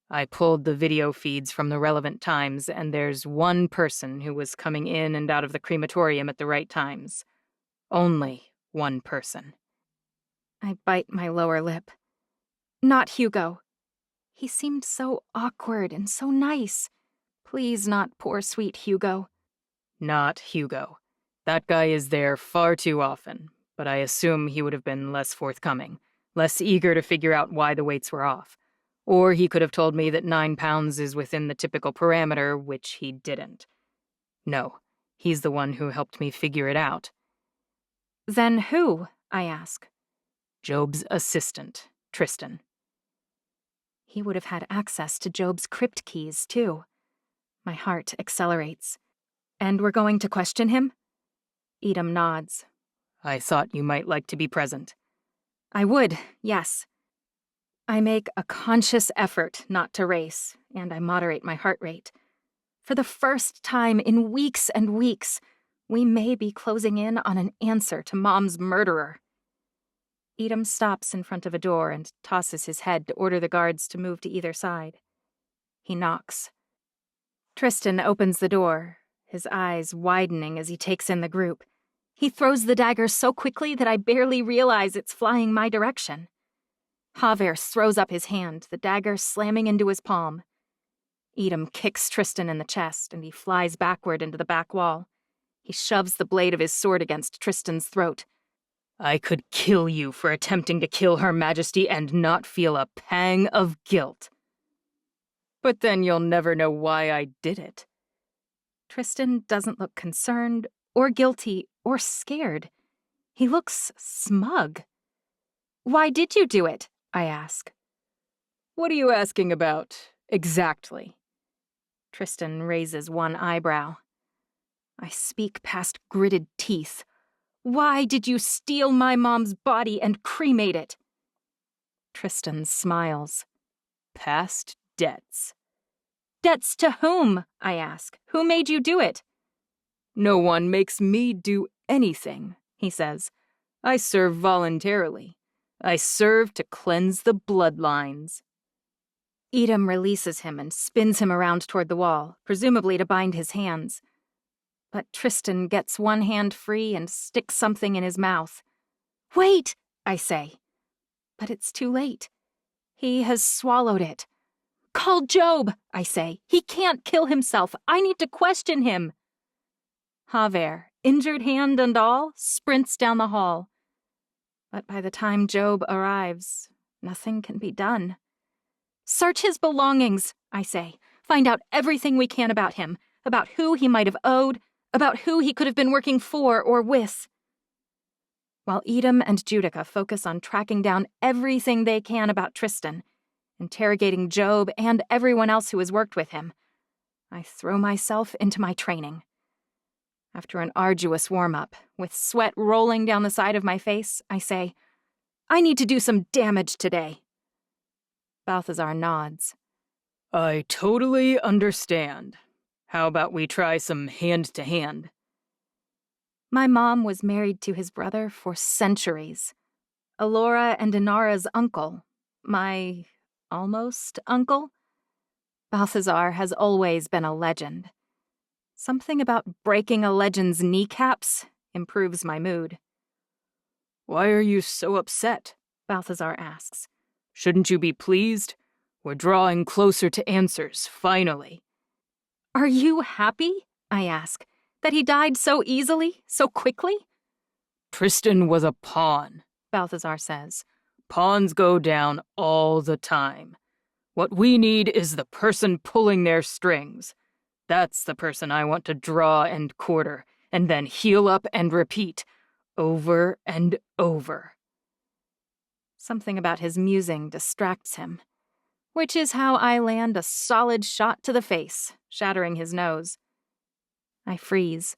I pulled the video feeds from the relevant times, and there's one person who was coming in and out of the crematorium at the right times. Only one person. I bite my lower lip. "Not Hugo. He seemed so awkward and so nice. Please not poor sweet Hugo." "Not Hugo. That guy is there far too often, but I assume he would have been less forthcoming, less eager to figure out why the weights were off. Or he could have told me that 9 pounds is within the typical parameter, which he didn't. No, he's the one who helped me figure it out." "Then who?" I ask. "Job's assistant, Tristan." He would have had access to Job's crypt keys, too. My heart accelerates. And we're going to question him? Edom nods. I thought you might like to be present. I would, yes. I make a conscious effort not to race, and I moderate my heart rate. For the first time in weeks and weeks, we may be closing in on an answer to Mom's murderer. Edom stops in front of a door and tosses his head to order the guards to move to either side. He knocks. Tristan opens the door, his eyes widening as he takes in the group. He throws the dagger so quickly that I barely realize it's flying my direction. Javier throws up his hand, the dagger slamming into his palm. Edom kicks Tristan in the chest, and he flies backward into the back wall. He shoves the blade of his sword against Tristan's throat. I could kill you for attempting to kill Her Majesty and not feel a pang of guilt. But then you'll never know why I did it. Tristan doesn't look concerned, or guilty, or scared. He looks smug. Why did you do it? I ask. What are you asking about, exactly? Tristan raises one eyebrow. I speak past gritted teeth. Why did you steal my mom's body and cremate it? Tristan smiles. Past debts. Debts to whom? I ask. Who made you do it? No one makes me do anything, he says. I serve voluntarily. I serve to cleanse the bloodlines. Edom releases him and spins him around toward the wall, presumably to bind his hands. But Tristan gets one hand free and sticks something in his mouth. Wait, I say. But it's too late. He has swallowed it. Call Job, I say. He can't kill himself. I need to question him. Javier, injured hand and all, sprints down the hall. But by the time Job arrives, nothing can be done. Search his belongings, I say. Find out everything we can about him, about who he might have owed, about who he could have been working for or with. While Edom and Judica focus on tracking down everything they can about Tristan, interrogating Job and everyone else who has worked with him, I throw myself into my training. After an arduous warm-up, with sweat rolling down the side of my face, I say, I need to do some damage today. Balthazar nods. I totally understand. How about we try some hand-to-hand? My mom was married to his brother for centuries. Alora and Inara's uncle, my almost uncle. Balthazar has always been a legend. Something about breaking a legend's kneecaps improves my mood. Why are you so upset? Balthazar asks. Shouldn't you be pleased? We're drawing closer to answers, finally. Are you happy? I ask. That he died so easily, so quickly? Tristan was a pawn, Balthazar says. Pawns go down all the time. What we need is the person pulling their strings. That's the person I want to draw and quarter, and then heal up and repeat, over and over. Something about his musing distracts him, which is how I land a solid shot to the face, shattering his nose. I freeze.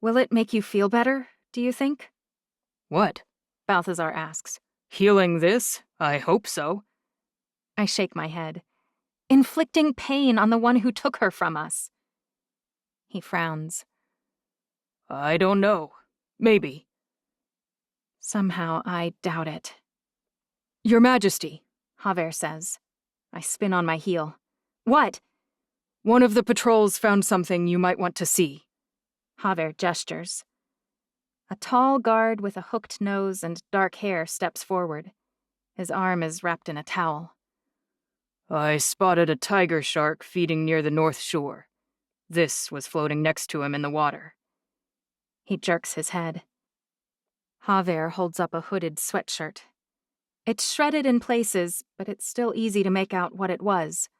Will it make you feel better, do you think? What? Balthazar asks. Healing this? I hope so. I shake my head. Inflicting pain on the one who took her from us. He frowns. I don't know. Maybe. Somehow I doubt it. Your Majesty, Javier says. I spin on my heel. What? One of the patrols found something you might want to see. Javier gestures. A tall guard with a hooked nose and dark hair steps forward. His arm is wrapped in a towel. I spotted a tiger shark feeding near the north shore. This was floating next to him in the water. He jerks his head. Javier holds up a hooded sweatshirt. It's shredded in places, but it's still easy to make out what it was.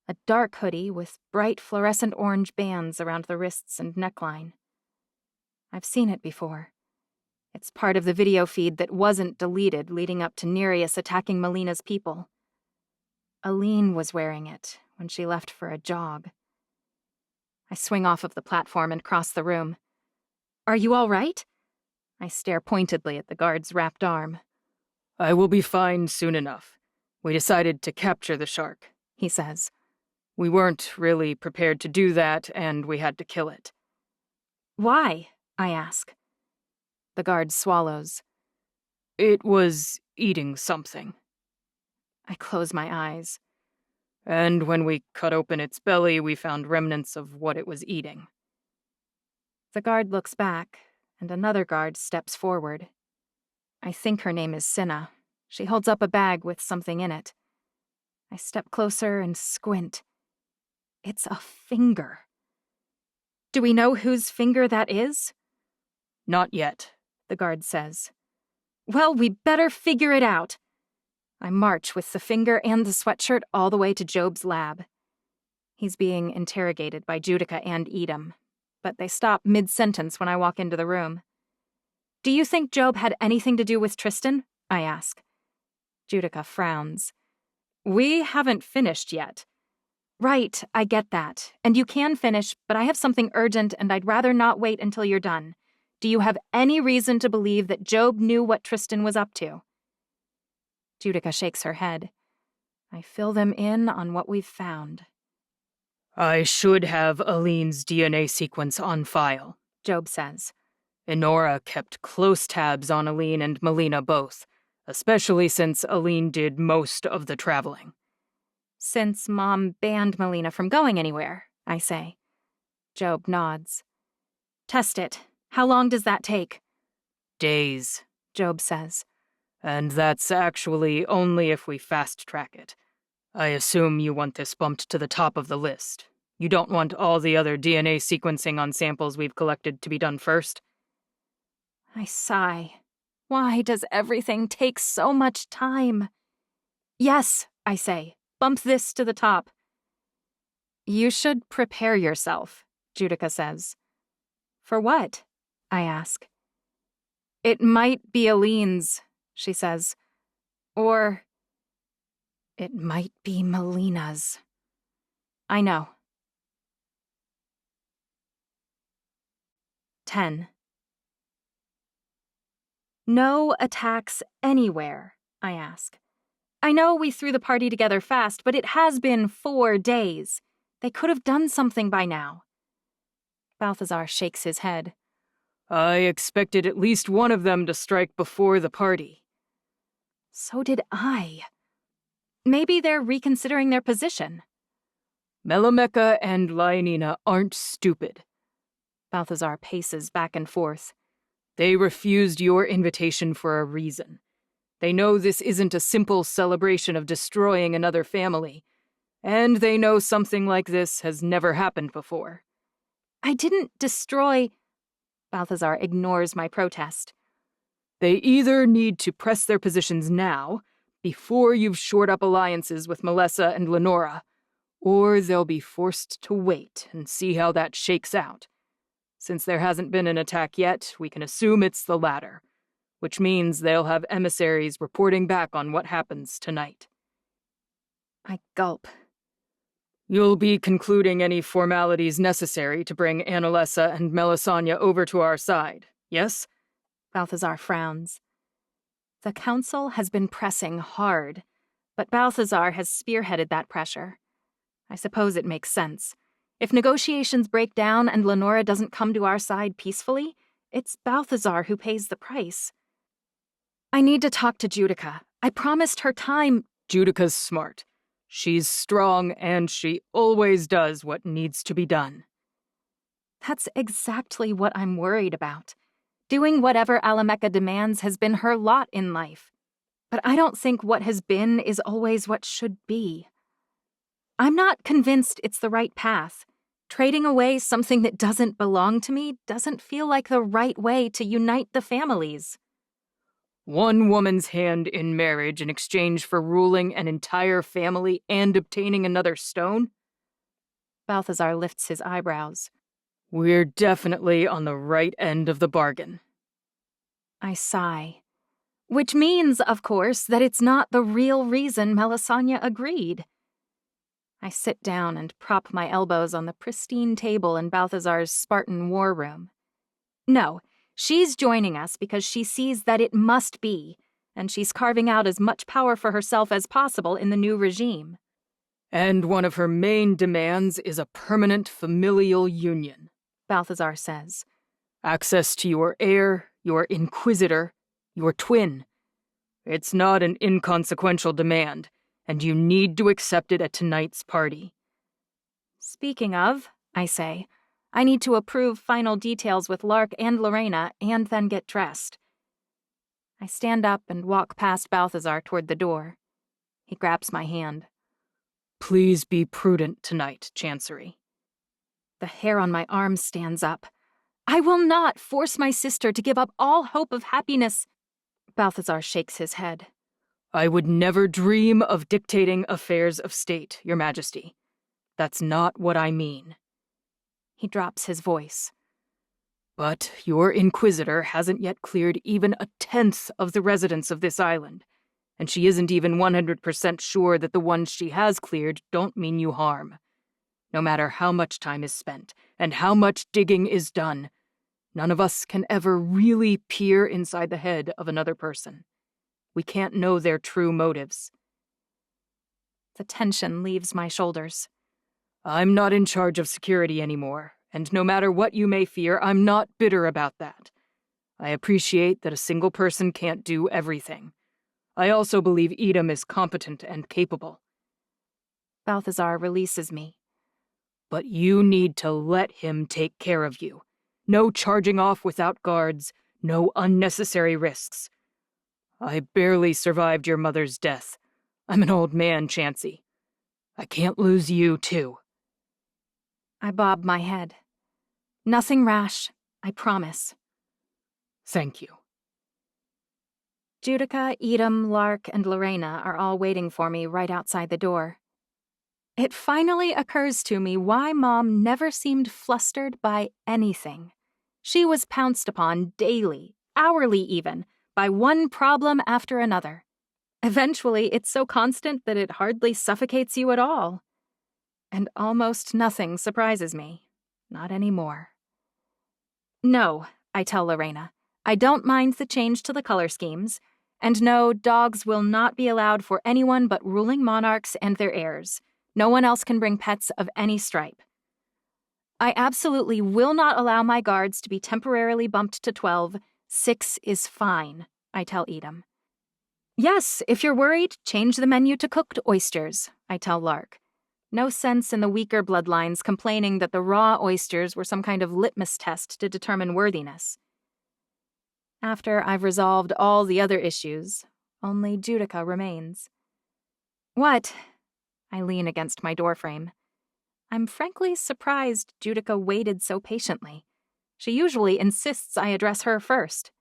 A dark hoodie with bright fluorescent orange bands around the wrists and neckline. I've seen it before. It's part of the video feed that wasn't deleted leading up to Nereus attacking Melina's people. Aline was wearing it when she left for a jog. I swing off of the platform and cross the room. Are you all right? I stare pointedly at the guard's wrapped arm. I will be fine soon enough. We decided to capture the shark, he says. We weren't really prepared to do that, and we had to kill it. Why? I ask. The guard swallows. It was eating something. I close my eyes. And when we cut open its belly, we found remnants of what it was eating. The guard looks back, and another guard steps forward. I think her name is Cinna. She holds up a bag with something in it. I step closer and squint. It's a finger. Do we know whose finger that is? Not yet, the guard says. Well, we better figure it out. I march with the finger and the sweatshirt all the way to Job's lab. He's being interrogated by Judica and Edom, but they stop mid-sentence when I walk into the room. Do you think Job had anything to do with Tristan? I ask. Judica frowns. We haven't finished yet. Right, I get that. And you can finish, but I have something urgent and I'd rather not wait until you're done. Do you have any reason to believe that Job knew what Tristan was up to? Judica shakes her head. I fill them in on what we've found. I should have Aline's DNA sequence on file, Job says. Inara kept close tabs on Aline and Melina both, especially since Aline did most of the traveling. Since Mom banned Melina from going anywhere, I say. Job nods. Test it. How long does that take? Days, Job says. And that's actually only if we fast-track it. I assume you want this bumped to the top of the list. You don't want all the other DNA sequencing on samples we've collected to be done first? I sigh. Why does everything take so much time? Yes, I say. Bump this to the top. You should prepare yourself, Judica says. For what? I ask. It might be Aline's, she says. Or it might be Melina's. I know. 10. No attacks anywhere, I ask. I know we threw the party together fast, but it has been 4 days. They could have done something by now. Balthazar shakes his head. I expected at least one of them to strike before the party. So did I. Maybe they're reconsidering their position. Melameka and Lainina aren't stupid. Balthazar paces back and forth. They refused your invitation for a reason. They know this isn't a simple celebration of destroying another family, and they know something like this has never happened before. I didn't destroy... Balthazar ignores my protest. They either need to press their positions now, before you've shored up alliances with Melessa and Lenora, or they'll be forced to wait and see how that shakes out. Since there hasn't been an attack yet, we can assume it's the latter, which means they'll have emissaries reporting back on what happens tonight. I gulp. You'll be concluding any formalities necessary to bring Annalisa and Melisania over to our side, yes? Balthazar frowns. The council has been pressing hard, but Balthazar has spearheaded that pressure. I suppose it makes sense. If negotiations break down and Lenora doesn't come to our side peacefully, it's Balthazar who pays the price. I need to talk to Judica. I promised her time. Judica's smart. She's strong, and she always does what needs to be done. That's exactly what I'm worried about. Doing whatever Alameka demands has been her lot in life. But I don't think what has been is always what should be. I'm not convinced it's the right path. Trading away something that doesn't belong to me doesn't feel like the right way to unite the families. One woman's hand in marriage in exchange for ruling an entire family and obtaining another stone? Balthazar lifts his eyebrows. We're definitely on the right end of the bargain. I sigh. Which means, of course, that it's not the real reason Melisania agreed. I sit down and prop my elbows on the pristine table in Balthazar's Spartan war room. No, she's joining us because she sees that it must be, and she's carving out as much power for herself as possible in the new regime. And one of her main demands is a permanent familial union, Balthazar says. Access to your heir, your Inquisitor, your twin. It's not an inconsequential demand, and you need to accept it at tonight's party. Speaking of, I say, I need to approve final details with Lark and Lorena and then get dressed. I stand up and walk past Balthazar toward the door. He grabs my hand. Please be prudent tonight, Chancery. The hair on my arm stands up. I will not force my sister to give up all hope of happiness. Balthazar shakes his head. I would never dream of dictating affairs of state, Your Majesty. That's not what I mean. He drops his voice. But your Inquisitor hasn't yet cleared even a tenth of the residents of this island, and she isn't even 100% sure that the ones she has cleared don't mean you harm. No matter how much time is spent and how much digging is done, none of us can ever really peer inside the head of another person. We can't know their true motives. The tension leaves my shoulders. I'm not in charge of security anymore, and no matter what you may fear, I'm not bitter about that. I appreciate that a single person can't do everything. I also believe Edom is competent and capable. Balthazar releases me. But you need to let him take care of you. No charging off without guards, no unnecessary risks. I barely survived your mother's death. I'm an old man, Chancey. I can't lose you, too. I bob my head. Nothing rash, I promise. Thank you. Judica, Edom, Lark, and Lorena are all waiting for me right outside the door. It finally occurs to me why Mom never seemed flustered by anything. She was pounced upon daily, hourly even, by one problem after another. Eventually, it's so constant that it hardly suffocates you at all. And almost nothing surprises me. Not anymore. No, I tell Lorena. I don't mind the change to the color schemes. And no, dogs will not be allowed for anyone but ruling monarchs and their heirs. No one else can bring pets of any stripe. I absolutely will not allow my guards to be temporarily bumped to 12. 6 is fine, I tell Edom. Yes, if you're worried, change the menu to cooked oysters, I tell Lark. No sense in the weaker bloodlines complaining that the raw oysters were some kind of litmus test to determine worthiness. After I've resolved all the other issues, only Judica remains. What? I lean against my doorframe. I'm frankly surprised Judica waited so patiently. She usually insists I address her first.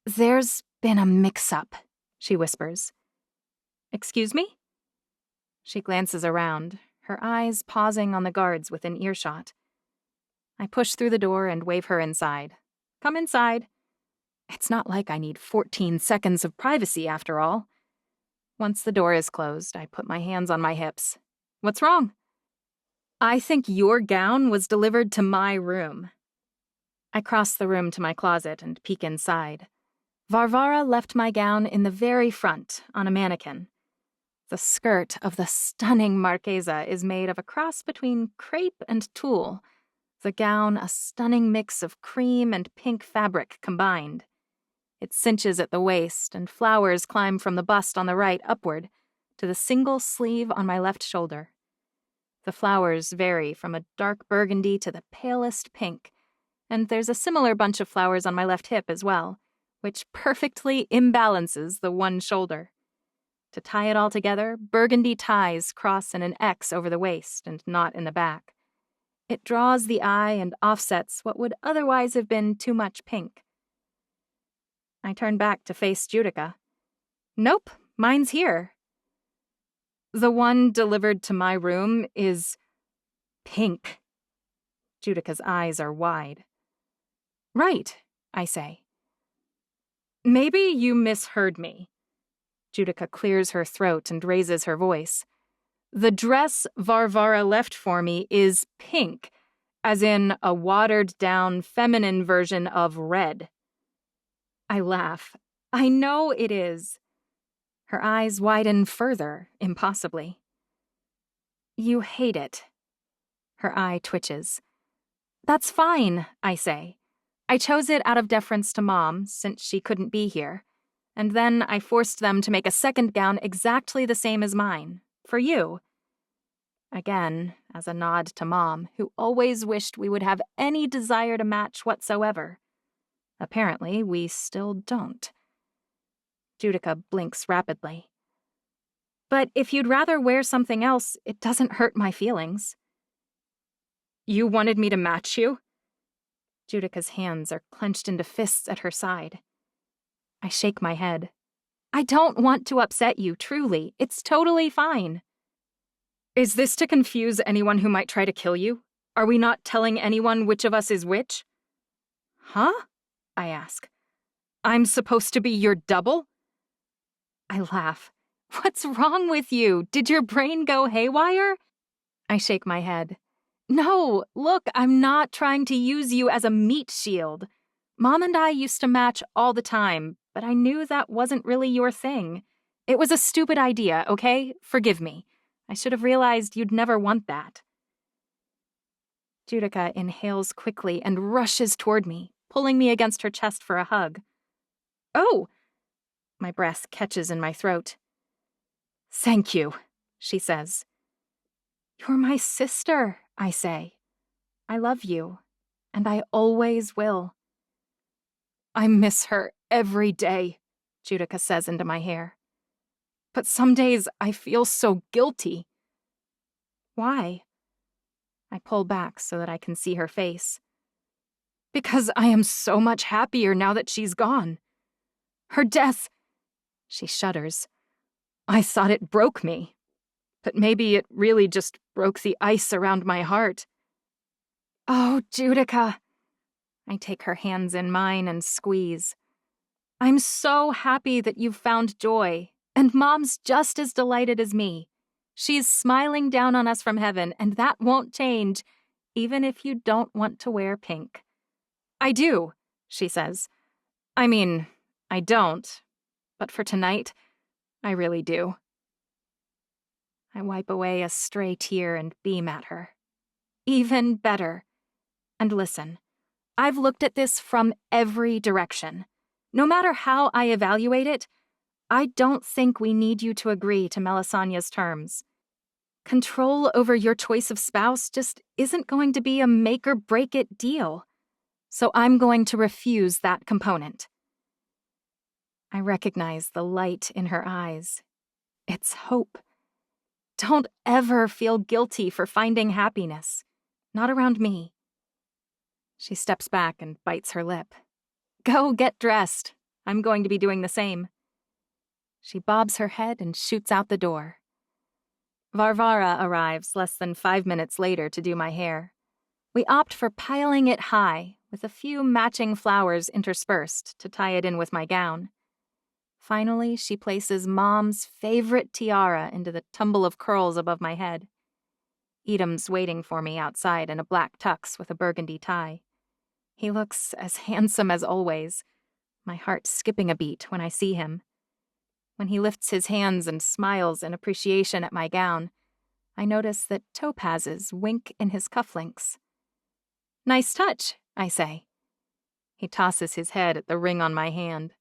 There's been a mix-up, she whispers. Excuse me? She glances around, her eyes pausing on the guards within earshot. I push through the door and wave her inside. Come inside. It's not like I need 14 seconds of privacy, after all. Once the door is closed, I put my hands on my hips. What's wrong? I think your gown was delivered to my room. I cross the room to my closet and peek inside. Varvara left my gown in the very front, on a mannequin. The skirt of the stunning Marchesa is made of a cross between crepe and tulle. The gown a stunning mix of cream and pink fabric combined. It cinches at the waist, and flowers climb from the bust on the right upward to the single sleeve on my left shoulder. The flowers vary from a dark burgundy to the palest pink, and there's a similar bunch of flowers on my left hip as well, which perfectly imbalances the one shoulder. To tie it all together, burgundy ties cross in an X over the waist and not in the back. It draws the eye and offsets what would otherwise have been too much pink. I turn back to face Judica. Nope, mine's here. The one delivered to my room is pink. Judica's eyes are wide. Right, I say. Maybe you misheard me. Judica clears her throat and raises her voice. The dress Varvara left for me is pink, as in a watered-down feminine version of red. I laugh. I know it is. Her eyes widen further, impossibly. You hate it. Her eye twitches. That's fine, I say. I chose it out of deference to Mom, since she couldn't be here. And then I forced them to make a second gown exactly the same as mine. For you. Again, as a nod to Mom, who always wished we would have any desire to match whatsoever. Apparently, we still don't. Judica blinks rapidly. But if you'd rather wear something else, it doesn't hurt my feelings. You wanted me to match you? Judica's hands are clenched into fists at her side. I shake my head. I don't want to upset you, truly. It's totally fine. Is this to confuse anyone who might try to kill you? Are we not telling anyone which of us is which? Huh? I ask. I'm supposed to be your double? I laugh. What's wrong with you? Did your brain go haywire? I shake my head. No, look, I'm not trying to use you as a meat shield. Mom and I used to match all the time, but I knew that wasn't really your thing. It was a stupid idea, okay? Forgive me. I should have realized you'd never want that. Judica inhales quickly and rushes toward me, pulling me against her chest for a hug. Oh! My breath catches in my throat. Thank you, she says. You're my sister, I say. I love you, and I always will. I miss her every day, Judica says into my hair. But some days I feel so guilty. Why? I pull back so that I can see her face. Because I am so much happier now that she's gone. Her death... She shudders. I thought it broke me. But maybe it really just broke the ice around my heart. Oh, Judica. I take her hands in mine and squeeze. I'm so happy that you've found joy, and Mom's just as delighted as me. She's smiling down on us from heaven, and that won't change, even if you don't want to wear pink. I do, she says. I mean, I don't, but for tonight, I really do. I wipe away a stray tear and beam at her. Even better. And listen, I've looked at this from every direction. No matter how I evaluate it, I don't think we need you to agree to Melisania's terms. Control over your choice of spouse just isn't going to be a make-or-break-it deal. So I'm going to refuse that component. I recognize the light in her eyes. It's hope. Don't ever feel guilty for finding happiness. Not around me. She steps back and bites her lip. Go get dressed. I'm going to be doing the same. She bobs her head and shoots out the door. Varvara arrives less than 5 minutes later to do my hair. We opt for piling it high, with a few matching flowers interspersed to tie it in with my gown. Finally, she places Mom's favorite tiara into the tumble of curls above my head. Edam's waiting for me outside in a black tux with a burgundy tie. He looks as handsome as always, my heart skipping a beat when I see him. When he lifts his hands and smiles in appreciation at my gown, I notice that topazes wink in his cufflinks. Nice touch, I say. He tosses his head at the ring on my hand.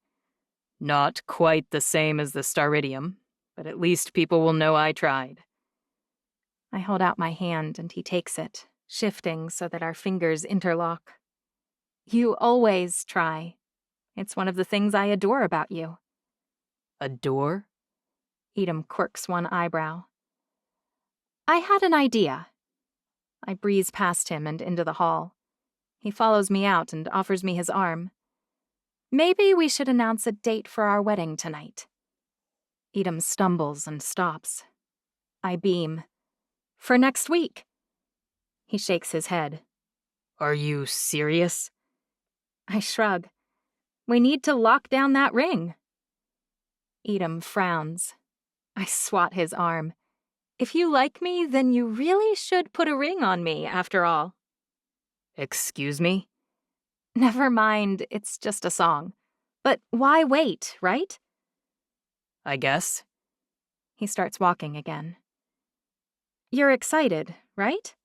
Not quite the same as the staridium, but at least people will know I tried. I hold out my hand and he takes it, shifting so that our fingers interlock. You always try. It's one of the things I adore about you. Adore? Edam quirks one eyebrow. I had an idea. I breeze past him and into the hall. He follows me out and offers me his arm. Maybe we should announce a date for our wedding tonight. Edam stumbles and stops. I beam. For next week. He shakes his head. Are you serious? I shrug. We need to lock down that ring. Edam frowns. I swat his arm. If you like me, then you really should put a ring on me, after all. Excuse me? Never mind, it's just a song. But why wait, right? I guess. He starts walking again. You're excited, right?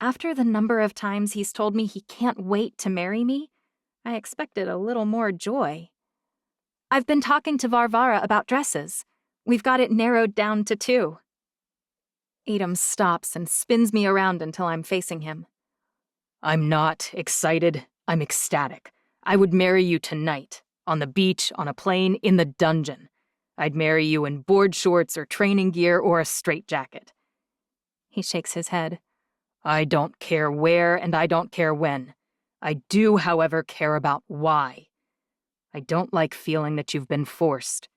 After the number of times he's told me he can't wait to marry me, I expected a little more joy. I've been talking to Varvara about dresses. We've got it narrowed down to 2. Edom stops and spins me around until I'm facing him. I'm not excited. I'm ecstatic. I would marry you tonight. On the beach, on a plane, in the dungeon. I'd marry you in board shorts or training gear or a straitjacket. He shakes his head. I don't care where and I don't care when. I do, however, care about why. I don't like feeling that you've been forced.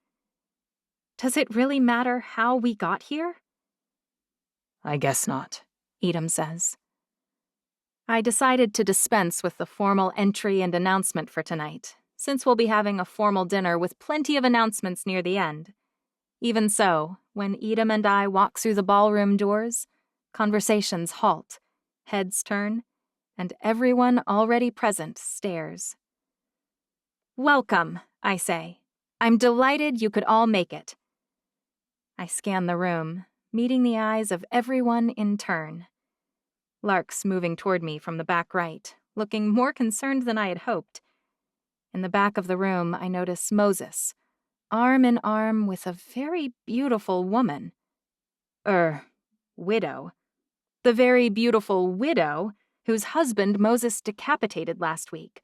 Does it really matter how we got here? I guess not, Edom says. I decided to dispense with the formal entry and announcement for tonight, since we'll be having a formal dinner with plenty of announcements near the end. Even so, when Edom and I walk through the ballroom doors, conversations halt, heads turn, and everyone already present stares. Welcome, I say. I'm delighted you could all make it. I scan the room, meeting the eyes of everyone in turn. Lark's moving toward me from the back right, looking more concerned than I had hoped. In the back of the room, I notice Moses, arm in arm with a very beautiful woman. Widow. The very beautiful widow whose husband Moses decapitated last week.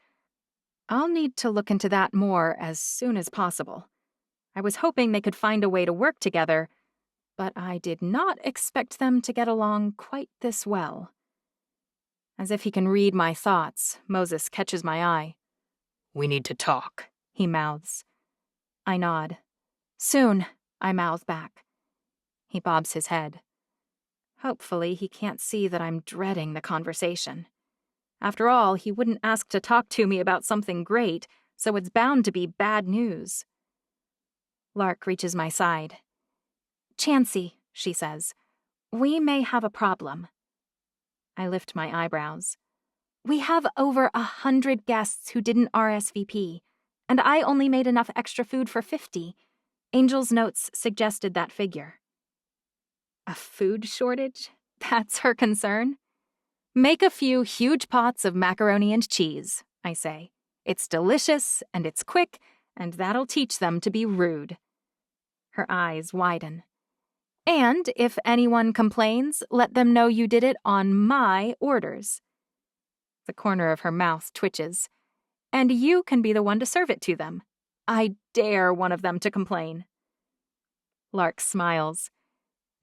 I'll need to look into that more as soon as possible. I was hoping they could find a way to work together, but I did not expect them to get along quite this well. As if he can read my thoughts, Moses catches my eye. We need to talk, he mouths. I nod. Soon, I mouth back. He bobs his head. Hopefully he can't see that I'm dreading the conversation. After all, he wouldn't ask to talk to me about something great, so it's bound to be bad news. Lark reaches my side. Chancy, she says, we may have a problem. I lift my eyebrows. We have over 100 guests who didn't RSVP, and I only made enough extra food for 50. Angel's notes suggested that figure. A food shortage? That's her concern? Make a few huge pots of macaroni and cheese, I say. It's delicious, and it's quick, and that'll teach them to be rude. Her eyes widen. And if anyone complains, let them know you did it on my orders. The corner of her mouth twitches. And you can be the one to serve it to them. I dare one of them to complain. Lark smiles.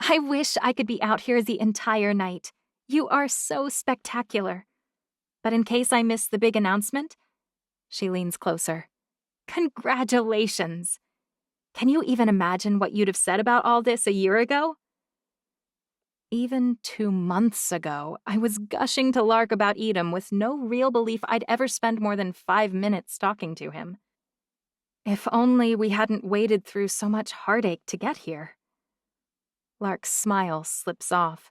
I wish I could be out here the entire night. You are so spectacular. But in case I miss the big announcement, she leans closer. Congratulations. Can you even imagine what you'd have said about all this a year ago? Even 2 months ago, I was gushing to Lark about Edom with no real belief I'd ever spend more than 5 minutes talking to him. If only we hadn't waded through so much heartache to get here. Lark's smile slips off.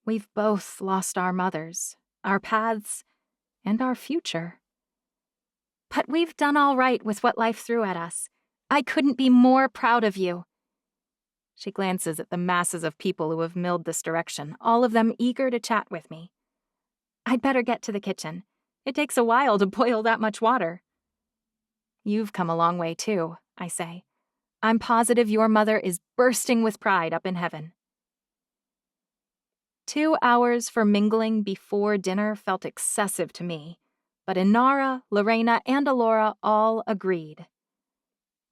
We've both lost our mothers, our paths, and our future. But we've done all right with what life threw at us. I couldn't be more proud of you. She glances at the masses of people who have milled this direction, all of them eager to chat with me. I'd better get to the kitchen. It takes a while to boil that much water. You've come a long way, too, I say. I'm positive your mother is bursting with pride up in heaven. 2 hours for mingling before dinner felt excessive to me, but Inara, Lorena, and Alora all agreed.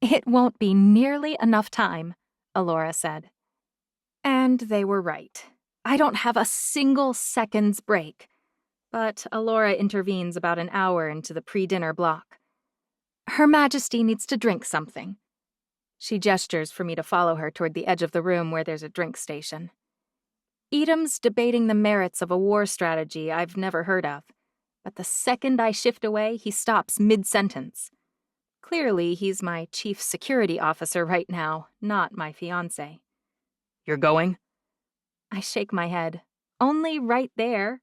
It won't be nearly enough time, Alora said. And they were right. I don't have a single second's break. But Alora intervenes about an hour into the pre-dinner block. Her Majesty needs to drink something. She gestures for me to follow her toward the edge of the room where there's a drink station. Edom's debating the merits of a war strategy I've never heard of, but the second I shift away, he stops mid-sentence. Clearly, he's my chief security officer right now, not my fiancé. You're going? I shake my head. Only right there.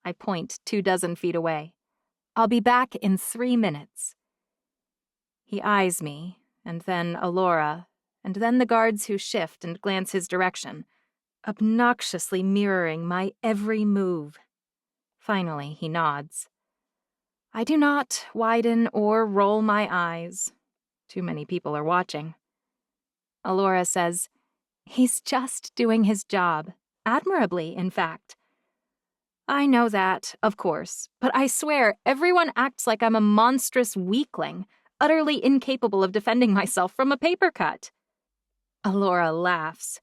I point 24 feet away. I'll be back in 3 minutes. He eyes me, and then Alora, and then the guards who shift and glance his direction, obnoxiously mirroring my every move. Finally, he nods. I do not widen or roll my eyes. Too many people are watching. Alora says, "He's just doing his job. Admirably, in fact." I know that, of course, but I swear everyone acts like I'm a monstrous weakling, utterly incapable of defending myself from a paper cut. Alora laughs.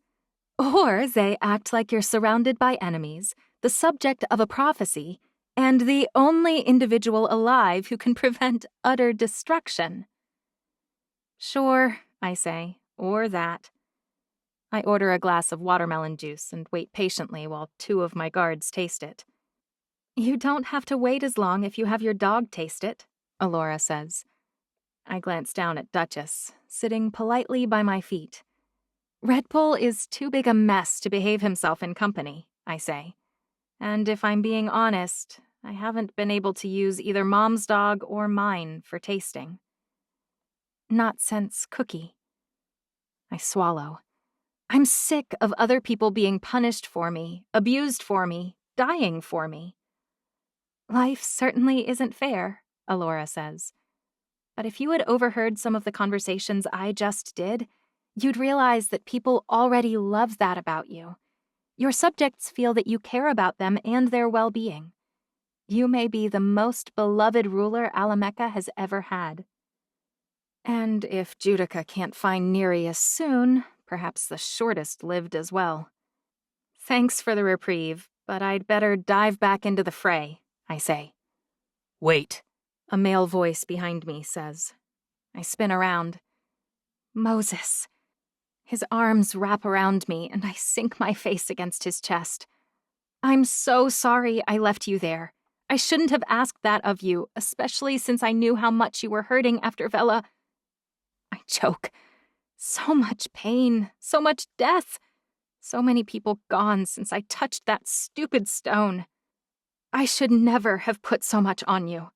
Or they act like you're surrounded by enemies, the subject of a prophecy, and the only individual alive who can prevent utter destruction. Sure, I say, or that. I order a glass of watermelon juice and wait patiently while 2 of my guards taste it. You don't have to wait as long if you have your dog taste it, Alora says. I glance down at Duchess, sitting politely by my feet. Red Bull is too big a mess to behave himself in company, I say. And if I'm being honest, I haven't been able to use either Mom's dog or mine for tasting. Not since Cookie. I swallow. I'm sick of other people being punished for me, abused for me, dying for me. Life certainly isn't fair, Alora says. But if you had overheard some of the conversations I just did, you'd realize that people already love that about you. Your subjects feel that you care about them and their well-being. You may be the most beloved ruler Alameka has ever had. And if Judica can't find Nereus soon, perhaps the shortest lived as well. Thanks for the reprieve, but I'd better dive back into the fray, I say. Wait, a male voice behind me says. I spin around. Moses. His arms wrap around me, and I sink my face against his chest. I'm so sorry I left you there. I shouldn't have asked that of you, especially since I knew how much you were hurting after Vela. I choke. So much pain, so much death. So many people gone since I touched that stupid stone. I should never have put so much on you.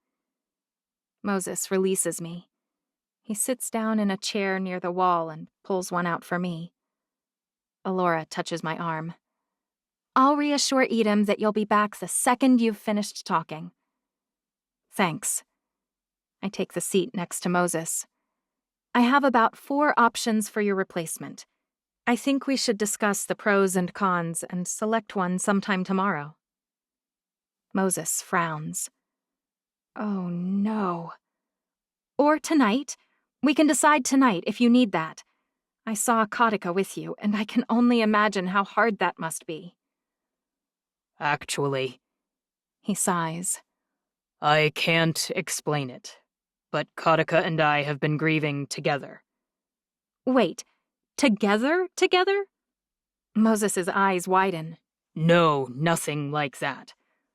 Moses releases me. He sits down in a chair near the wall and pulls one out for me. Alora touches my arm. I'll reassure Edom that you'll be back the second you've finished talking. Thanks. I take the seat next to Moses. I have about 4 options for your replacement. I think we should discuss the pros and cons and select one sometime tomorrow. Moses frowns. Oh, no. Or tonight. We can decide tonight if you need that. I saw Kautica with you, and I can only imagine how hard that must be. Actually, he sighs. I can't explain it, but Kautica and I have been grieving together. Wait, together? Moses's eyes widen. No, nothing like that.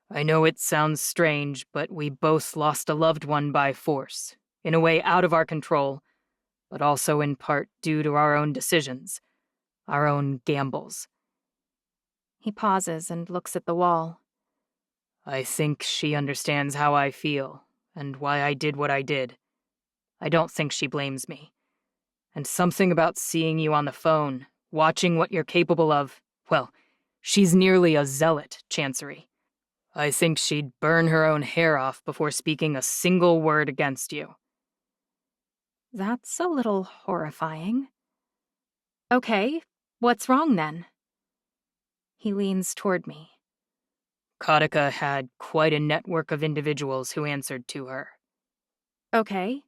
I know it sounds strange, but we both lost a loved one by force, in a way out of our control, but also in part due to our own decisions, our own gambles. He pauses and looks at the wall. I think she understands how I feel, and why I did what I did. I don't think she blames me. And something about seeing you on the phone, watching what you're capable of, well, she's nearly a zealot, Chancery. I think she'd burn her own hair off before speaking a single word against you. That's a little horrifying. Okay, what's wrong then? He leans toward me. Kautica had quite a network of individuals who answered to her. Okay.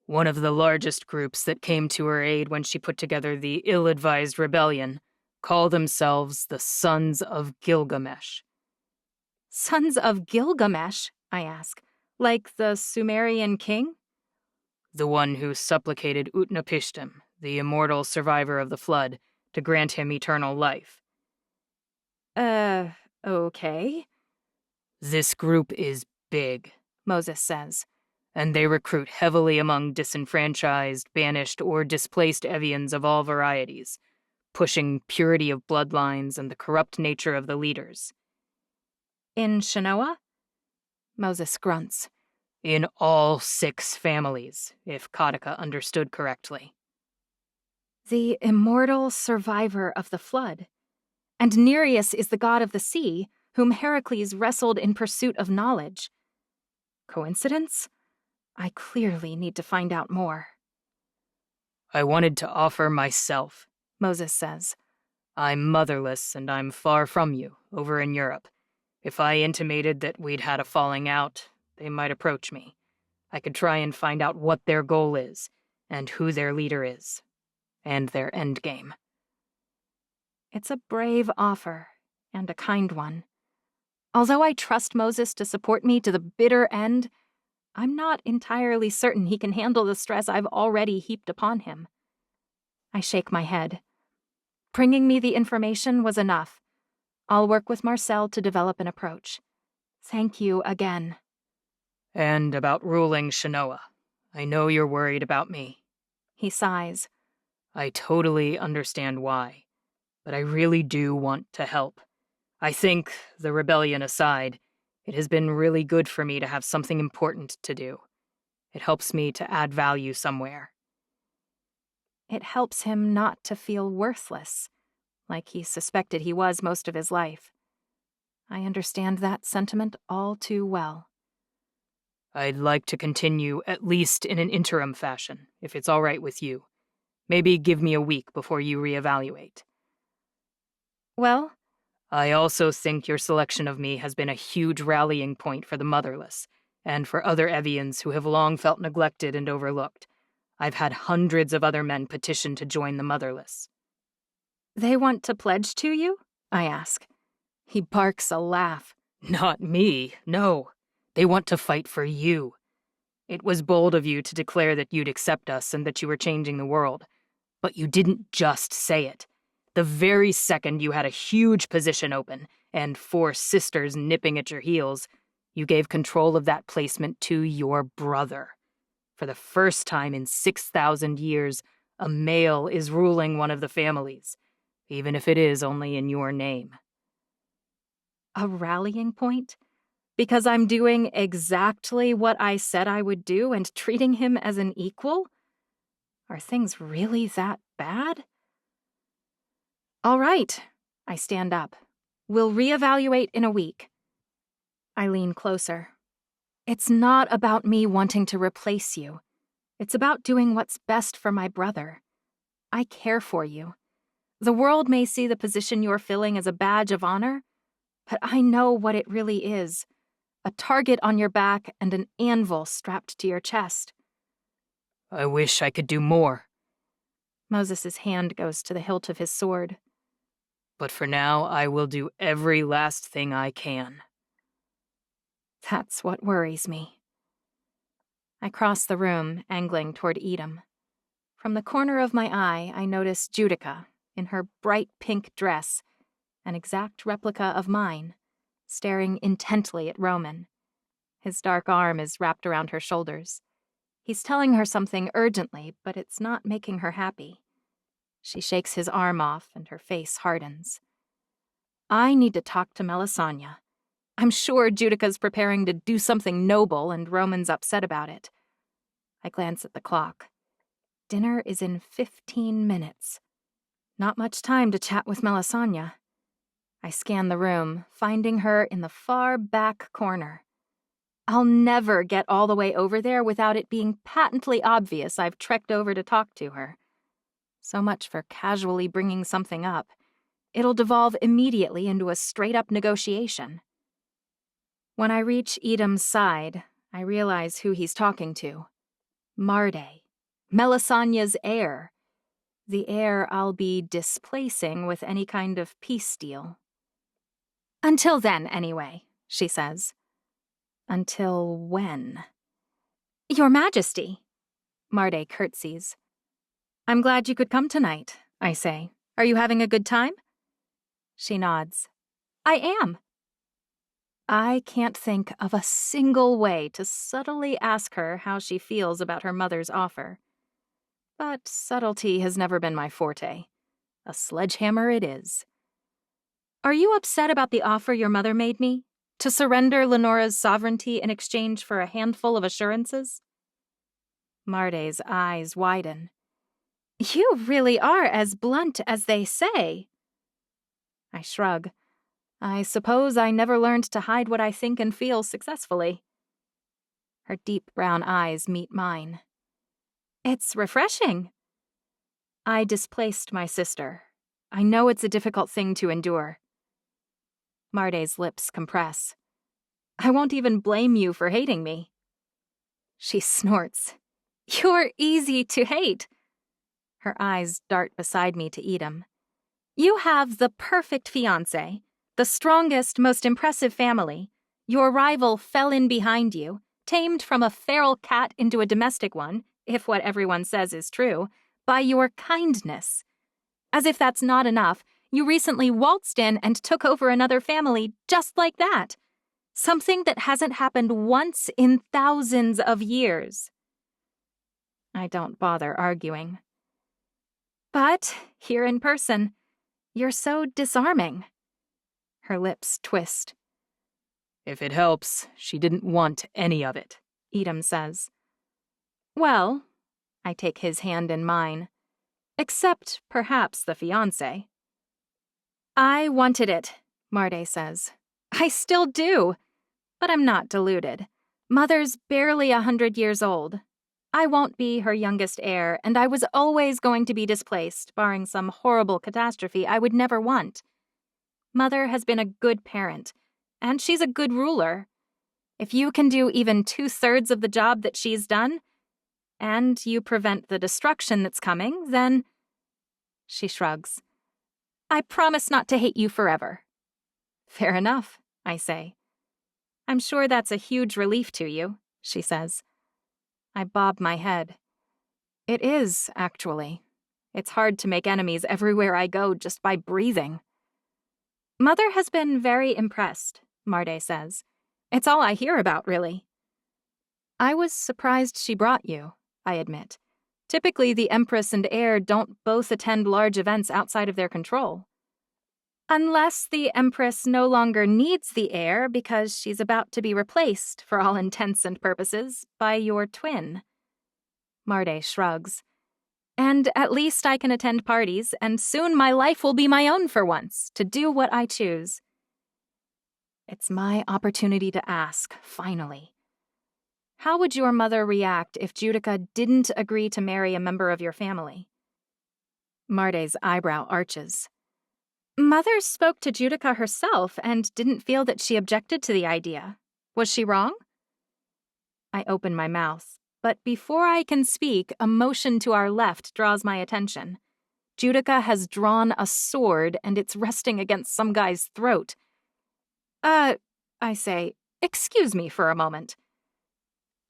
One of the largest groups that came to her aid when she put together the ill-advised rebellion call themselves the Sons of Gilgamesh. Sons of Gilgamesh, I ask. Like the Sumerian king? The one who supplicated Utnapishtim, the immortal survivor of the flood, to grant him eternal life. Okay. This group is big, Moses says. And they recruit heavily among disenfranchised, banished, or displaced Evians of all varieties, pushing purity of bloodlines and the corrupt nature of the leaders. In Shanoa? Moses grunts. In all 6 families, if Kataka understood correctly. The immortal survivor of the flood. And Nereus is the god of the sea, whom Heracles wrestled in pursuit of knowledge. Coincidence? I clearly need to find out more. I wanted to offer myself, Moses says. I'm motherless and I'm far from you, over in Europe. If I intimated that we'd had a falling out, they might approach me. I could try and find out what their goal is, and who their leader is, and their endgame. It's a brave offer, and a kind one. Although I trust Moses to support me to the bitter end, I'm not entirely certain he can handle the stress I've already heaped upon him. I shake my head. Bringing me the information was enough. I'll work with Marcel to develop an approach. Thank you again. And about ruling Shanoa. I know you're worried about me. He sighs. I totally understand why, but I really do want to help. I think, the rebellion aside, it has been really good for me to have something important to do. It helps me to add value somewhere. It helps him not to feel worthless, like he suspected he was most of his life. I understand that sentiment all too well. I'd like to continue, at least in an interim fashion, if it's all right with you. Maybe give me a week before you reevaluate. Well? I also think your selection of me has been a huge rallying point for the motherless, and for other Evians who have long felt neglected and overlooked. I've had hundreds of other men petition to join the motherless. They want to pledge to you? I ask. He barks a laugh. Not me, no. They want to fight for you. It was bold of you to declare that you'd accept us and that you were changing the world. But you didn't just say it. The very second you had a huge position open, and 4 sisters nipping at your heels, you gave control of that placement to your brother. For the first time in 6,000 years, a male is ruling one of the families, even if it is only in your name. A rallying point? Because I'm doing exactly what I said I would do and treating him as an equal? Are things really that bad? All right, I stand up. We'll reevaluate in a week. I lean closer. It's not about me wanting to replace you. It's about doing what's best for my brother. I care for you. The world may see the position you're filling as a badge of honor, but I know what it really is. A target on your back and an anvil strapped to your chest. I wish I could do more. Moses' hand goes to the hilt of his sword. But for now, I will do every last thing I can. That's what worries me. I cross the room, angling toward Edom. From the corner of my eye, I notice Judica, in her bright pink dress, an exact replica of mine, staring intently at Roman. His dark arm is wrapped around her shoulders. He's telling her something urgently, but it's not making her happy. She shakes his arm off, and her face hardens. I need to talk to Melisania. I'm sure Judica's preparing to do something noble, and Roman's upset about it. I glance at the clock. Dinner is in 15 minutes. Not much time to chat with Melisania. I scan the room, finding her in the far back corner. I'll never get all the way over there without it being patently obvious I've trekked over to talk to her. So much for casually bringing something up. It'll devolve immediately into a straight-up negotiation. When I reach Edom's side, I realize who he's talking to. Marde, Melisania's heir. The heir I'll be displacing with any kind of peace deal. Until then, anyway, she says. Until when? Your Majesty. Marde curtsies. I'm glad you could come tonight, I say. Are you having a good time? She nods. I am. I can't think of a single way to subtly ask her how she feels about her mother's offer. But subtlety has never been my forte. A sledgehammer it is. Are you upset about the offer your mother made me? To surrender Lenora's sovereignty in exchange for a handful of assurances? Marday's eyes widen. You really are as blunt as they say. I shrug. I suppose I never learned to hide what I think and feel successfully. Her deep brown eyes meet mine. It's refreshing. I displaced my sister. I know it's a difficult thing to endure. Marday's lips compress. I won't even blame you for hating me. She snorts. You're easy to hate. Her eyes dart beside me to Edom. You have the perfect fiancé, the strongest, most impressive family. Your rival fell in behind you, tamed from a feral cat into a domestic one, if what everyone says is true, by your kindness. As if that's not enough, you recently waltzed in and took over another family just like that. Something that hasn't happened once in thousands of years. I don't bother arguing. But, here in person, you're so disarming. Her lips twist. If it helps, she didn't want any of it, Edom says. Well, I take his hand in mine. Except, perhaps, the fiancé. I wanted it, Marday says. I still do. But I'm not deluded. Mother's barely 100 years old. I won't be her youngest heir, and I was always going to be displaced, barring some horrible catastrophe I would never want. Mother has been a good parent, and she's a good ruler. If you can do even 2/3 of the job that she's done, and you prevent the destruction that's coming, then... She shrugs. I promise not to hate you forever. Fair enough, I say. I'm sure that's a huge relief to you, she says. I bob my head. It is, actually. It's hard to make enemies everywhere I go just by breathing. Mother has been very impressed, Marday says. It's all I hear about, really. I was surprised she brought you, I admit. Typically, the Empress and heir don't both attend large events outside of their control. Unless the Empress no longer needs the heir because she's about to be replaced, for all intents and purposes, by your twin. Marday shrugs. And at least I can attend parties, and soon my life will be my own for once, to do what I choose. It's my opportunity to ask, finally. How would your mother react if Judica didn't agree to marry a member of your family? Marday's eyebrow arches. Mother spoke to Judica herself and didn't feel that she objected to the idea. Was she wrong? I open my mouth, but before I can speak, a motion to our left draws my attention. Judica has drawn a sword and it's resting against some guy's throat. I say, excuse me for a moment.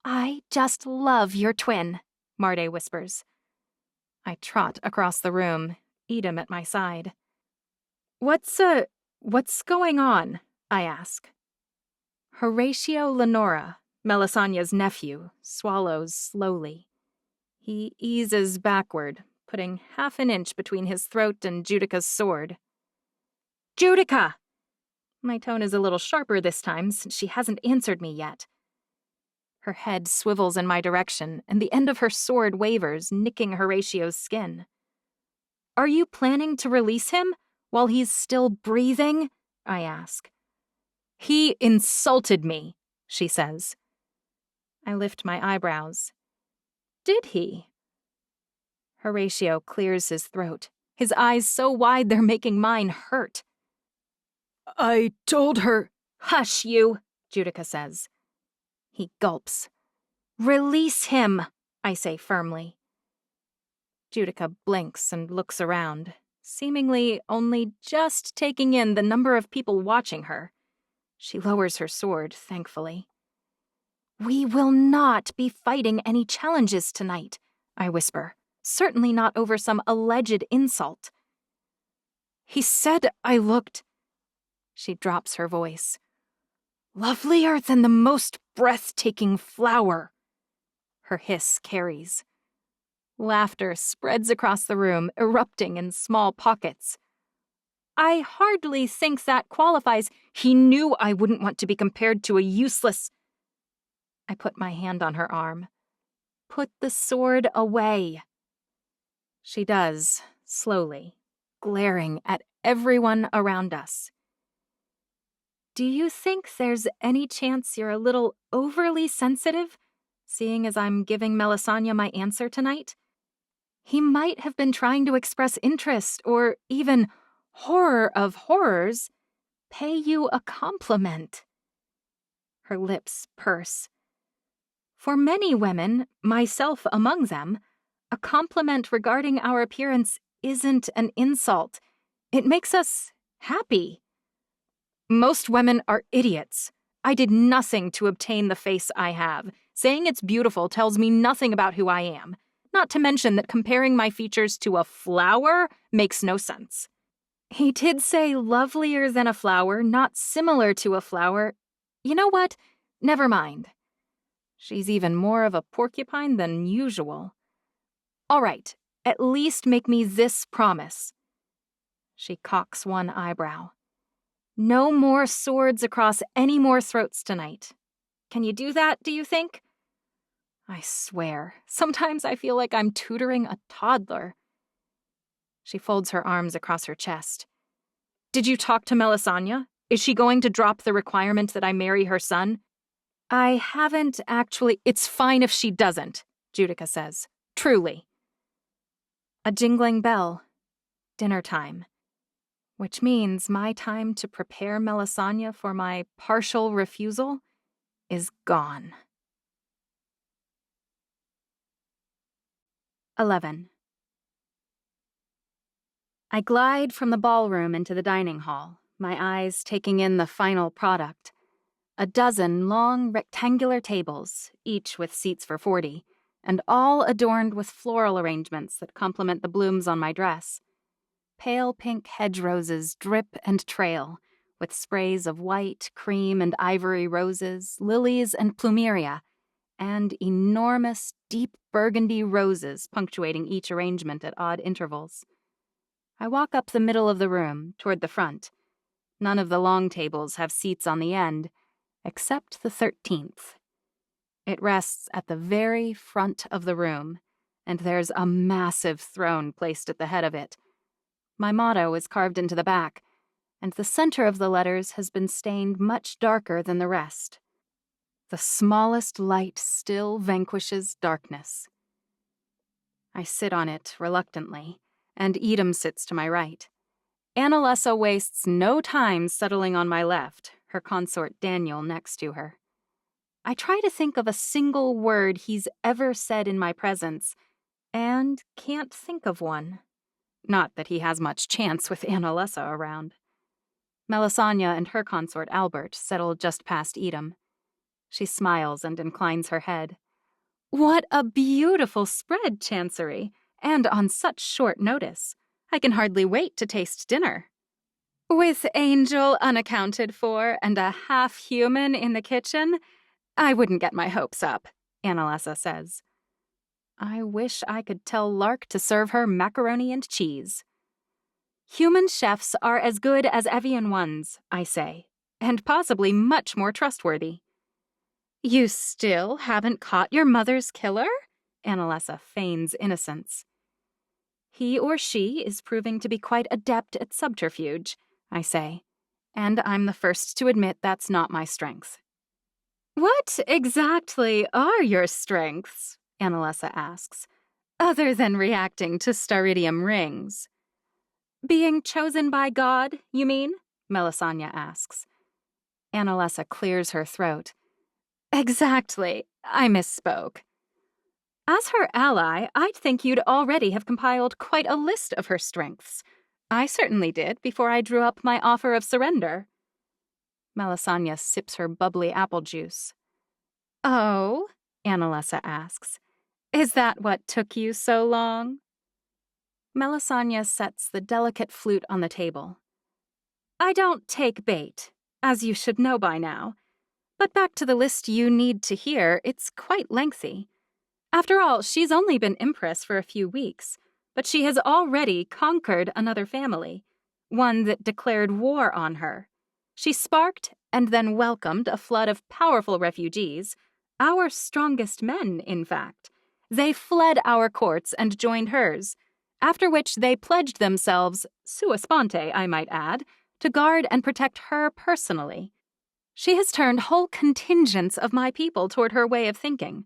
I just love your twin, Marday whispers. I trot across the room, Edom at my side. What's going on? I ask. Horatio Lenora, Melisania's nephew, swallows slowly. He eases backward, putting half an inch between his throat and Judica's sword. Judica! My tone is a little sharper this time, since she hasn't answered me yet. Her head swivels in my direction, and the end of her sword wavers, nicking Horatio's skin. Are you planning to release him? While he's still breathing? I ask. He insulted me, she says. I lift my eyebrows. Did he? Horatio clears his throat, his eyes so wide they're making mine hurt. I told her... Hush, you, Judica says. He gulps. Release him, I say firmly. Judica blinks and looks around, seemingly only just taking in the number of people watching her. She lowers her sword, thankfully. We will not be fighting any challenges tonight, I whisper, certainly not over some alleged insult. He said I looked... She drops her voice. Lovelier than the most breathtaking flower. Her hiss carries. Laughter spreads across the room, erupting in small pockets. I hardly think that qualifies. He knew I wouldn't want to be compared to a useless... I put my hand on her arm. Put the sword away. She does, slowly, glaring at everyone around us. Do you think there's any chance you're a little overly sensitive, seeing as I'm giving Melisania my answer tonight? He might have been trying to express interest, or even horror of horrors, pay you a compliment. Her lips purse. For many women, myself among them, a compliment regarding our appearance isn't an insult. It makes us happy. Most women are idiots. I did nothing to obtain the face I have. Saying it's beautiful tells me nothing about who I am. Not to mention that comparing my features to a flower makes no sense. He did say lovelier than a flower, not similar to a flower. You know what? Never mind. She's even more of a porcupine than usual. All right, at least make me this promise. She cocks one eyebrow. No more swords across any more throats tonight. Can you do that, do you think? I swear, sometimes I feel like I'm tutoring a toddler. She folds her arms across her chest. Did you talk to Melisania? Is she going to drop the requirement that I marry her son? I haven't actually. It's fine if she doesn't, Judica says. Truly. A jingling bell. Dinner time. Which means my time to prepare Melisania for my partial refusal is gone. 11. I glide from the ballroom into the dining hall, my eyes taking in the final product. A dozen long rectangular tables, each with seats for 40, and all adorned with floral arrangements that complement the blooms on my dress. Pale pink hedge roses drip and trail, with sprays of white, cream, and ivory roses, lilies, and plumeria, and enormous, deep burgundy roses punctuating each arrangement at odd intervals. I walk up the middle of the room, toward the front. None of the long tables have seats on the end, except the 13th. It rests at the very front of the room, and there's a massive throne placed at the head of it. My motto is carved into the back, and the center of the letters has been stained much darker than the rest. The smallest light still vanquishes darkness. I sit on it reluctantly, and Edom sits to my right. Annalessa wastes no time settling on my left, her consort Daniel next to her. I try to think of a single word he's ever said in my presence, and can't think of one. Not that he has much chance with Annalessa around. Melisania and her consort Albert settle just past Edom. She smiles and inclines her head. What a beautiful spread, Chancery, and on such short notice. I can hardly wait to taste dinner. With Angel unaccounted for and a half-human in the kitchen, I wouldn't get my hopes up, Annalessa says. I wish I could tell Lark to serve her macaroni and cheese. Human chefs are as good as avian ones, I say, and possibly much more trustworthy. You still haven't caught your mother's killer? Annalessa feigns innocence. He or she is proving to be quite adept at subterfuge, I say, and I'm the first to admit that's not my strength. What exactly are your strengths? Annalessa asks, other than reacting to staridium rings. Being chosen by God, you mean? Melisania asks. Annalessa clears her throat. Exactly, I misspoke. As her ally, I'd think you'd already have compiled quite a list of her strengths. I certainly did before I drew up my offer of surrender. Melisania sips her bubbly apple juice. Oh, Annalessa asks, is that what took you so long? Melisania sets the delicate flute on the table. I don't take bait, as you should know by now. But back to the list you need to hear, it's quite lengthy. After all, she's only been Empress for a few weeks, but she has already conquered another family, one that declared war on her. She sparked and then welcomed a flood of powerful refugees, our strongest men, in fact. They fled our courts and joined hers, after which they pledged themselves, sua sponte, I might add, to guard and protect her personally. She has turned whole contingents of my people toward her way of thinking.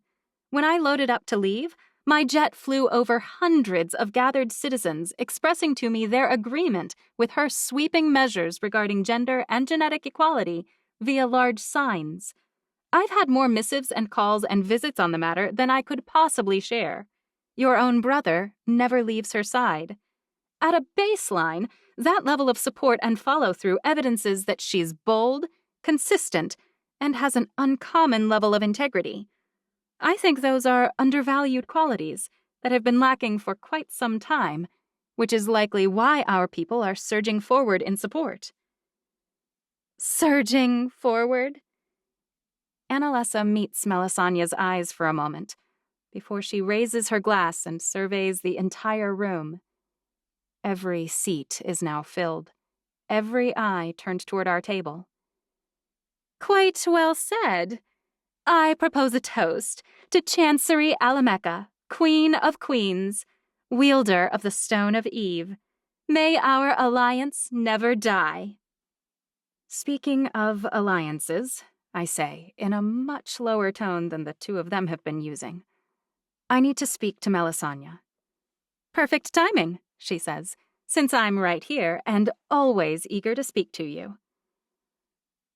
When I loaded up to leave, my jet flew over hundreds of gathered citizens expressing to me their agreement with her sweeping measures regarding gender and genetic equality via large signs. I've had more missives and calls and visits on the matter than I could possibly share. Your own brother never leaves her side. At a baseline, that level of support and follow-through evidences that she's bold, consistent, and has an uncommon level of integrity. I think those are undervalued qualities that have been lacking for quite some time, which is likely why our people are surging forward in support. Surging forward? Annalisa meets Melisania's eyes for a moment, before she raises her glass and surveys the entire room. Every seat is now filled, every eye turned toward our table. Quite well said. I propose a toast to Chancery Alameka, Queen of Queens, wielder of the Stone of Eve. May our alliance never die. Speaking of alliances, I say, in a much lower tone than the two of them have been using, I need to speak to Melisania. Perfect timing, she says, since I'm right here and always eager to speak to you.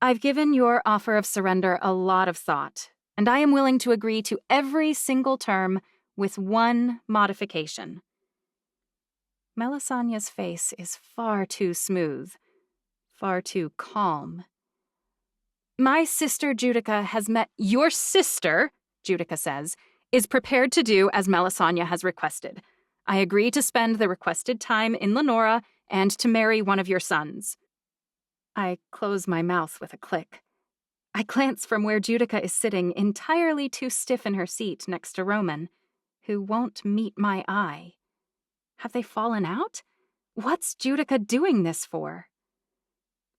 I've given your offer of surrender a lot of thought, and I am willing to agree to every single term with one modification. Melisania's face is far too smooth, far too calm. My sister Judica has met your sister, Judica says, is prepared to do as Melisania has requested. I agree to spend the requested time in Lenora and to marry one of your sons. I close my mouth with a click. I glance from where Judica is sitting entirely too stiff in her seat next to Roman, who won't meet my eye. Have they fallen out? What's Judica doing this for?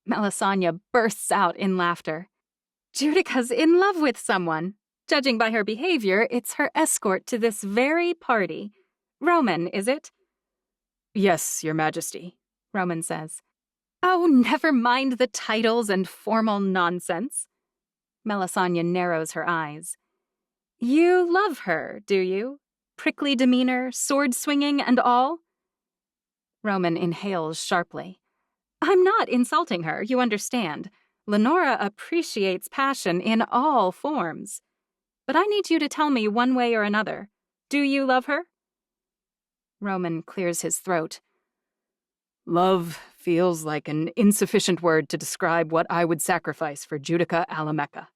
Melisania bursts out in laughter. Judica's in love with someone. Judging by her behavior, it's her escort to this very party. Roman, is it? Yes, Your Majesty, Roman says. Oh, never mind the titles and formal nonsense. Melisania narrows her eyes. You love her, do you? Prickly demeanor, sword-swinging, and all? Roman inhales sharply. I'm not insulting her, you understand. Lenora appreciates passion in all forms. But I need you to tell me one way or another. Do you love her? Roman clears his throat. Love feels like an insufficient word to describe what I would sacrifice for Judica Alameka.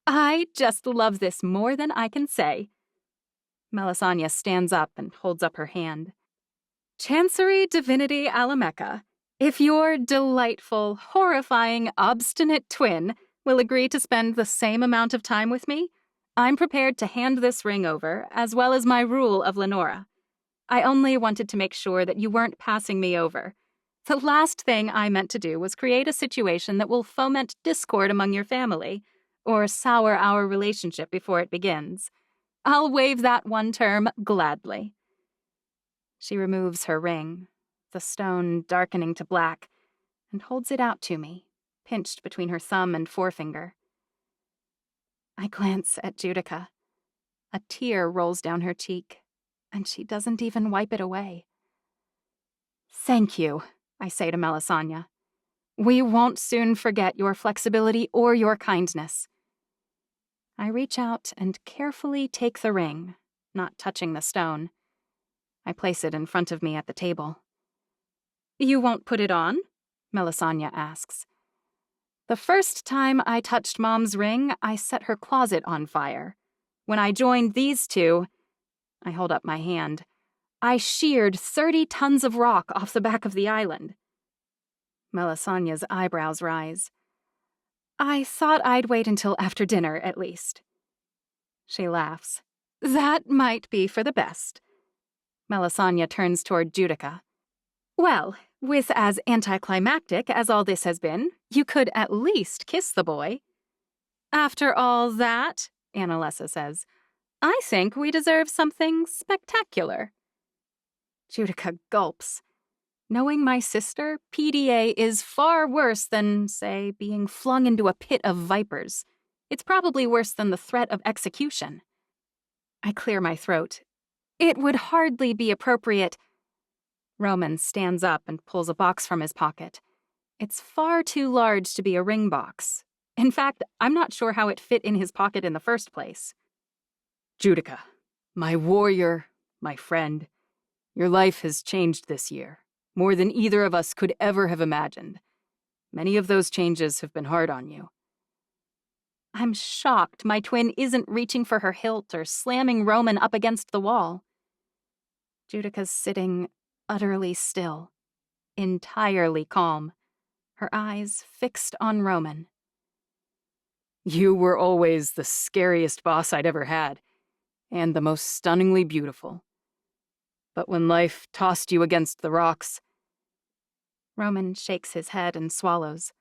I just love this more than I can say. Melisania stands up and holds up her hand. Chancery Divinity Alameka, if your delightful, horrifying, obstinate twin will agree to spend the same amount of time with me, I'm prepared to hand this ring over, as well as my rule of Lenora. I only wanted to make sure that you weren't passing me over. The last thing I meant to do was create a situation that will foment discord among your family, or sour our relationship before it begins. I'll waive that one term gladly. She removes her ring, the stone darkening to black, and holds it out to me, pinched between her thumb and forefinger. I glance at Judica. A tear rolls down her cheek, and she doesn't even wipe it away. Thank you, I say to Melisania. We won't soon forget your flexibility or your kindness. I reach out and carefully take the ring, not touching the stone. I place it in front of me at the table. You won't put it on? Melisania asks. The first time I touched Mom's ring, I set her closet on fire. When I joined these two, I hold up my hand, I sheared 30 tons of rock off the back of the island. Melisania's eyebrows rise. I thought I'd wait until after dinner, at least. She laughs. That might be for the best. Melisania turns toward Judica. Well, with as anticlimactic as all this has been, you could at least kiss the boy. After all that, Annalessa says, I think we deserve something spectacular. Judica gulps. Knowing my sister, PDA is far worse than, say, being flung into a pit of vipers. It's probably worse than the threat of execution. I clear my throat. It would hardly be appropriate. Roman stands up and pulls a box from his pocket. It's far too large to be a ring box. In fact, I'm not sure how it fit in his pocket in the first place. Judica, my warrior, my friend, your life has changed this year, more than either of us could ever have imagined. Many of those changes have been hard on you. I'm shocked my twin isn't reaching for her hilt or slamming Roman up against the wall. Judica's sitting utterly still, entirely calm, her eyes fixed on Roman. You were always the scariest boss I'd ever had, and the most stunningly beautiful. But when life tossed you against the rocks... Roman shakes his head and swallows.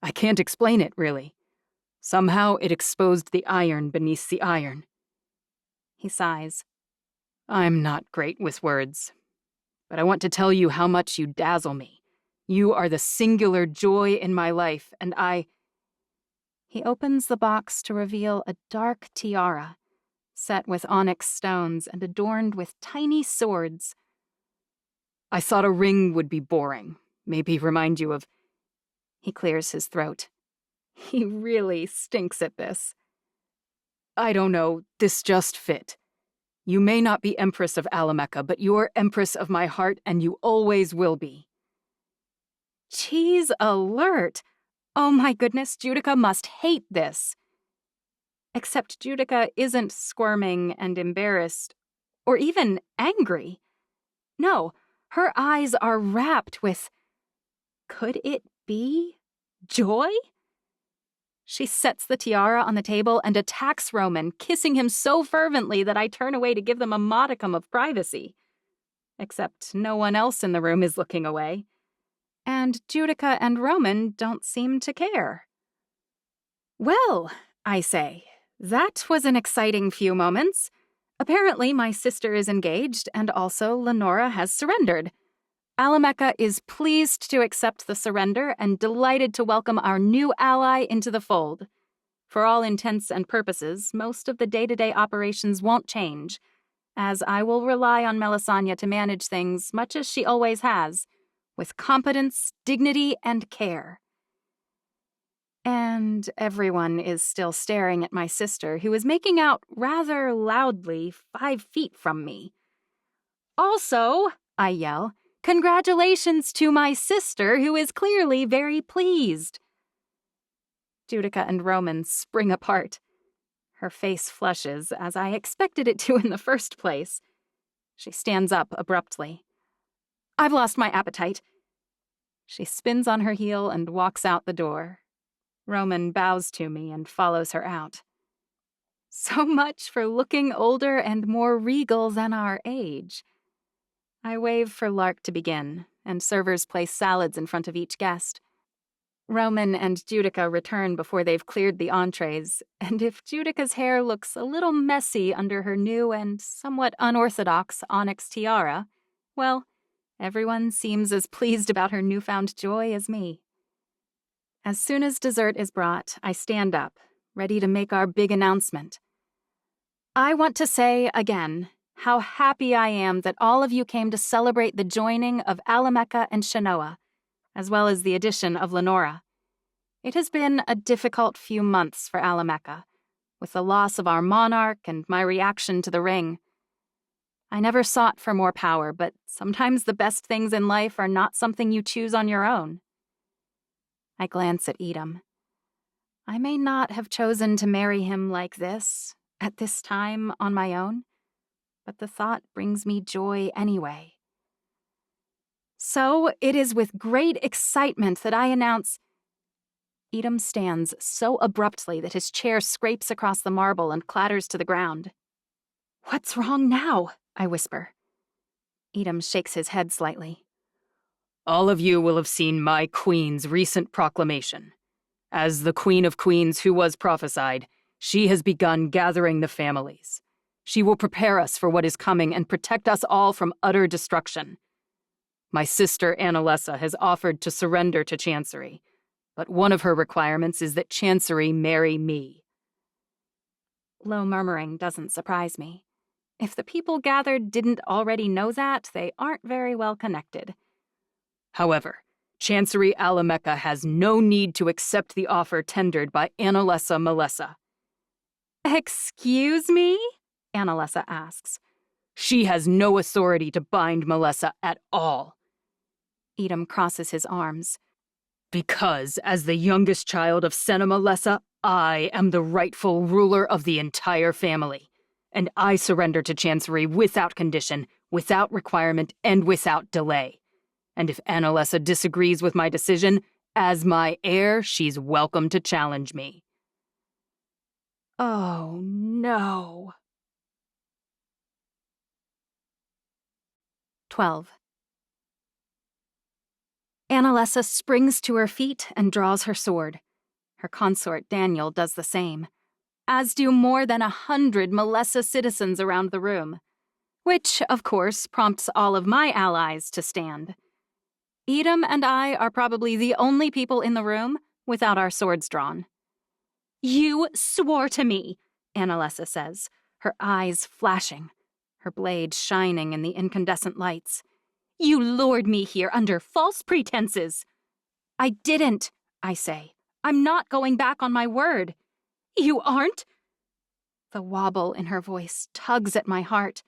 I can't explain it, really. Somehow it exposed the iron beneath the iron. He sighs. I'm not great with words, but I want to tell you how much you dazzle me. You are the singular joy in my life, and I... He opens the box to reveal a dark tiara, set with onyx stones and adorned with tiny swords. I thought a ring would be boring, maybe remind you of... He clears his throat. He really stinks at this. I don't know, this just fit. You may not be Empress of Alameka, but you're Empress of my heart, and you always will be. Cheese alert! Oh my goodness, Judica must hate this. Except Judica isn't squirming and embarrassed, or even angry. No, her eyes are wrapped with... Could it be joy? She sets the tiara on the table and attacks Roman, kissing him so fervently that I turn away to give them a modicum of privacy. Except no one else in the room is looking away. And Judica and Roman don't seem to care. Well, I say, that was an exciting few moments. Apparently my sister is engaged, and also Lenora has surrendered. Alameka is pleased to accept the surrender and delighted to welcome our new ally into the fold. For all intents and purposes, most of the day-to-day operations won't change, as I will rely on Melisania to manage things much as she always has, with competence, dignity, and care. And everyone is still staring at my sister, who is making out rather loudly 5 feet from me. Also, I yell, congratulations to my sister, who is clearly very pleased. Judica and Roman spring apart. Her face flushes, as I expected it to in the first place. She stands up abruptly. I've lost my appetite. She spins on her heel and walks out the door. Roman bows to me and follows her out. So much for looking older and more regal than our age. I wave for Lark to begin, and servers place salads in front of each guest. Roman and Judica return before they've cleared the entrees, and if Judica's hair looks a little messy under her new and somewhat unorthodox onyx tiara, well, everyone seems as pleased about her newfound joy as me. As soon as dessert is brought, I stand up, ready to make our big announcement. I want to say again how happy I am that all of you came to celebrate the joining of Alameka and Shanoa, as well as the addition of Lenora. It has been a difficult few months for Alameka, with the loss of our monarch and my reaction to the ring. I never sought for more power, but sometimes the best things in life are not something you choose on your own. I glance at Edom. I may not have chosen to marry him like this, at this time, on my own, but the thought brings me joy anyway. So it is with great excitement that I announce... Edom stands so abruptly that his chair scrapes across the marble and clatters to the ground. What's wrong now? I whisper. Edom shakes his head slightly. All of you will have seen my queen's recent proclamation. As the Queen of Queens who was prophesied, she has begun gathering the families. She will prepare us for what is coming and protect us all from utter destruction. My sister Annalessa has offered to surrender to Chancery, but one of her requirements is that Chancery marry me. Low murmuring doesn't surprise me. If the people gathered didn't already know that, they aren't very well connected. However, Chancery Alameka has no need to accept the offer tendered by Annalessa Melessa. Excuse me? Annalessa asks. She has no authority to bind Melessa at all. Edom crosses his arms. Because, as the youngest child of Senna Melessa, I am the rightful ruler of the entire family, and I surrender to Chancery without condition, without requirement, and without delay. And if Annalessa disagrees with my decision, as my heir, she's welcome to challenge me. Oh, no. 12. Annalessa springs to her feet and draws her sword. Her consort Daniel does the same, as do more than 100 Melessa citizens around the room, which, of course, prompts all of my allies to stand. Edom and I are probably the only people in the room without our swords drawn. You swore to me, Annalessa says, her eyes flashing, her blade shining in the incandescent lights. You lured me here under false pretenses. I didn't, I say. I'm not going back on my word. You aren't? The wobble in her voice tugs at my heart.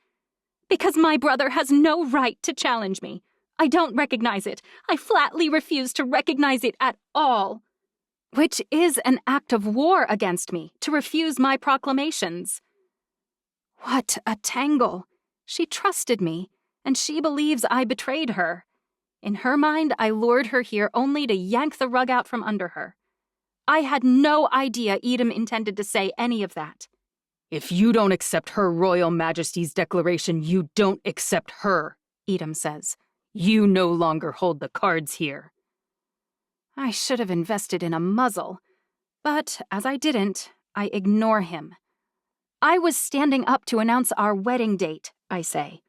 Because my brother has no right to challenge me. I don't recognize it. I flatly refuse to recognize it at all. Which is an act of war against me, to refuse my proclamations. What a tangle. She trusted me, and she believes I betrayed her. In her mind, I lured her here only to yank the rug out from under her. I had no idea Edom intended to say any of that. If you don't accept Her Royal Majesty's declaration, you don't accept her, Edom says. You no longer hold the cards here. I should have invested in a muzzle, but as I didn't, I ignore him. I was standing up to announce our wedding date, I say.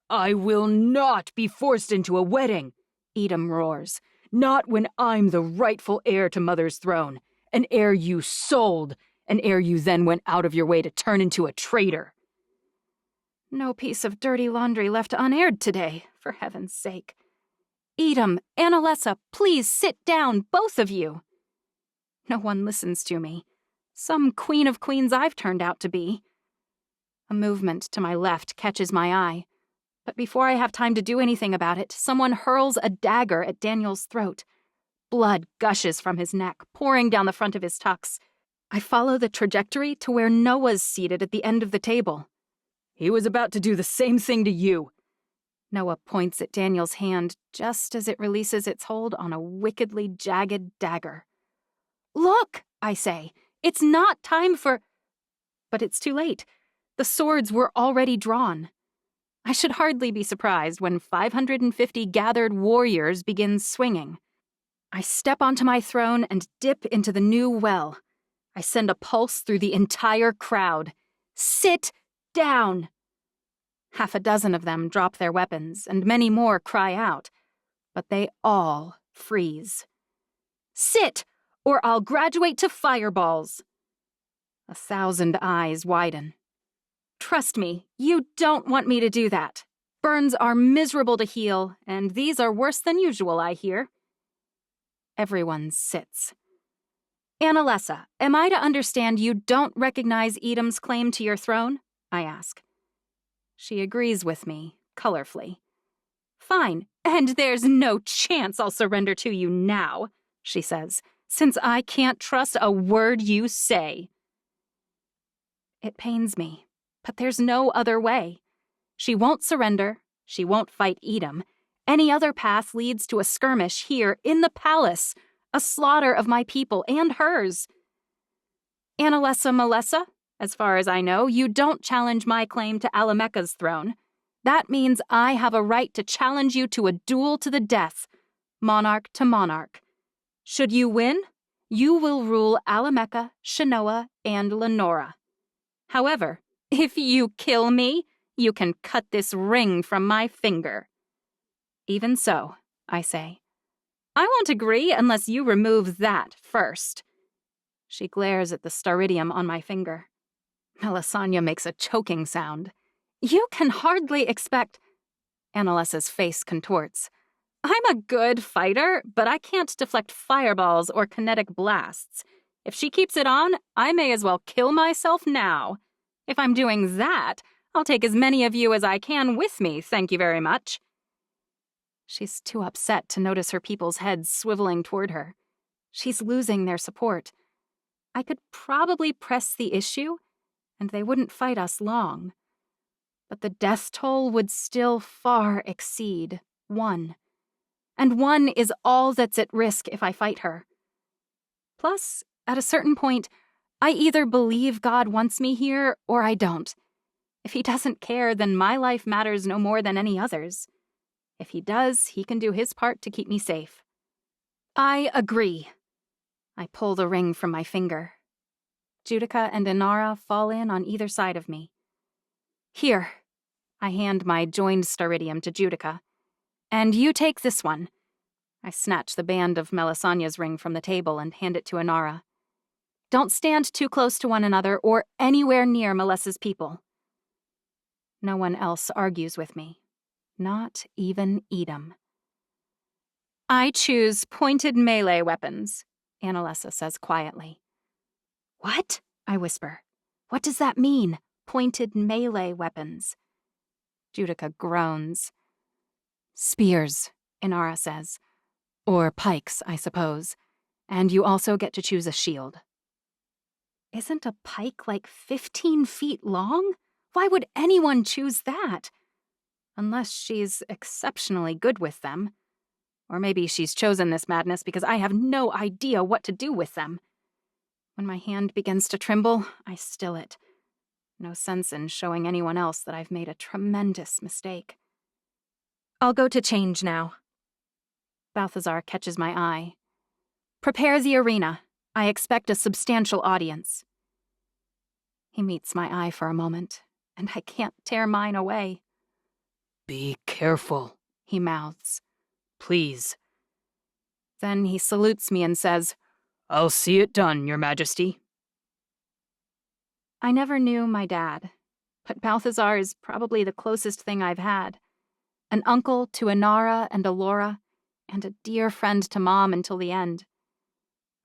I will not be forced into a wedding, Edom roars. Not when I'm the rightful heir to Mother's throne, an heir you sold, an heir you then went out of your way to turn into a traitor. No piece of dirty laundry left unaired today, for heaven's sake. Edom, Annalessa, please sit down, both of you. No one listens to me. Some queen of queens I've turned out to be. A movement to my left catches my eye, but before I have time to do anything about it, someone hurls a dagger at Daniel's throat. Blood gushes from his neck, pouring down the front of his tux. I follow the trajectory to where Noah's seated at the end of the table. He was about to do the same thing to you. Noah points at Daniel's hand just as it releases its hold on a wickedly jagged dagger. Look, I say, it's not time for... But it's too late. The swords were already drawn. I should hardly be surprised when 550 gathered warriors begin swinging. I step onto my throne and dip into the new well. I send a pulse through the entire crowd. Sit down! Half a dozen of them drop their weapons, and many more cry out, but they all freeze. Sit, or I'll graduate to fireballs! 1,000 eyes widen. Trust me, you don't want me to do that. Burns are miserable to heal, and these are worse than usual, I hear. Everyone sits. Annalessa, am I to understand you don't recognize Edom's claim to your throne? I ask. She agrees with me, colorfully. Fine, and there's no chance I'll surrender to you now, she says, since I can't trust a word you say. It pains me, but there's no other way. She won't surrender, she won't fight Edom. Any other path leads to a skirmish here in the palace, a slaughter of my people and hers. Annalessa Melessa, As far as I know, you don't challenge my claim to Alameka's throne. That means I have a right to challenge you to a duel to the death, monarch to monarch. Should you win, you will rule Alameka, Shanoa, and Lenora. However, if you kill me, you can cut this ring from my finger. Even so, I say. I won't agree unless you remove that first. She glares at the staridium on my finger. Melisania makes a choking sound. You can hardly expect... Annalesa's face contorts. I'm a good fighter, but I can't deflect fireballs or kinetic blasts. If she keeps it on, I may as well kill myself now. If I'm doing that, I'll take as many of you as I can with me, thank you very much. She's too upset to notice her people's heads swiveling toward her. She's losing their support. I could probably press the issue, and they wouldn't fight us long. But the death toll would still far exceed 1. And 1 is all that's at risk if I fight her. Plus, at a certain point, I either believe God wants me here or I don't. If he doesn't care, then my life matters no more than any other's. If he does, he can do his part to keep me safe. I agree. I pull the ring from my finger. Judica and Inara fall in on either side of me. Here. I hand my joined staridium to Judica. And you take this one. I snatch the band of Melisania's ring from the table and hand it to Inara. Don't stand too close to one another or anywhere near Melessa's people. No one else argues with me. Not even Edom. I choose pointed melee weapons, Annalesa says quietly. What? I whisper. What does that mean, pointed melee weapons? Judica groans. Spears, Inara says. Or pikes, I suppose. And you also get to choose a shield. Isn't a pike like 15 feet long? Why would anyone choose that? Unless she's exceptionally good with them. Or maybe she's chosen this madness because I have no idea what to do with them. When my hand begins to tremble, I still it. No sense in showing anyone else that I've made a tremendous mistake. I'll go to change now. Balthazar catches my eye. Prepare the arena. I expect a substantial audience. He meets my eye for a moment, and I can't tear mine away. Be careful, he mouths. Please. Then he salutes me and says, I'll see it done, Your Majesty. I never knew my dad, but Balthazar is probably the closest thing I've had. An uncle to Inara and Alora, and a dear friend to Mom until the end.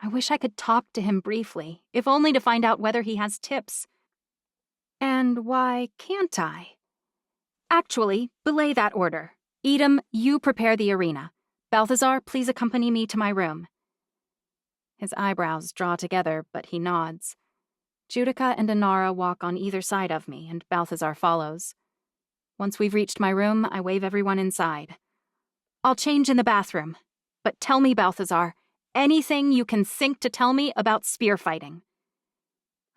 I wish I could talk to him briefly, if only to find out whether he has tips. And why can't I? Actually, belay that order. Edom, you prepare the arena. Balthazar, please accompany me to my room. His eyebrows draw together, but he nods. Judica and Inara walk on either side of me, and Balthazar follows. Once we've reached my room, I wave everyone inside. I'll change in the bathroom, but tell me, Balthazar, anything you can think to tell me about spear fighting.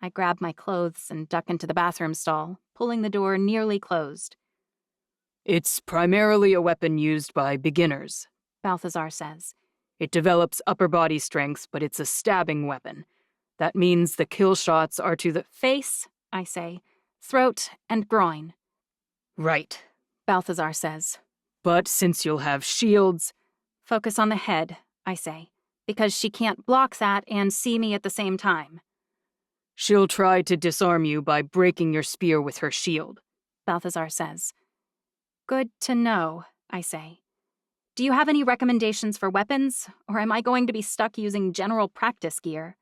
I grab my clothes and duck into the bathroom stall, pulling the door nearly closed. It's primarily a weapon used by beginners, Balthazar says. It develops upper body strength, but it's a stabbing weapon. That means the kill shots are to the face, I say, throat and groin. Right, Balthazar says. But since you'll have shields... Focus on the head, I say, because she can't block that and see me at the same time. She'll try to disarm you by breaking your spear with her shield, Balthazar says. Good to know, I say. Do you have any recommendations for weapons, or am I going to be stuck using general practice gear?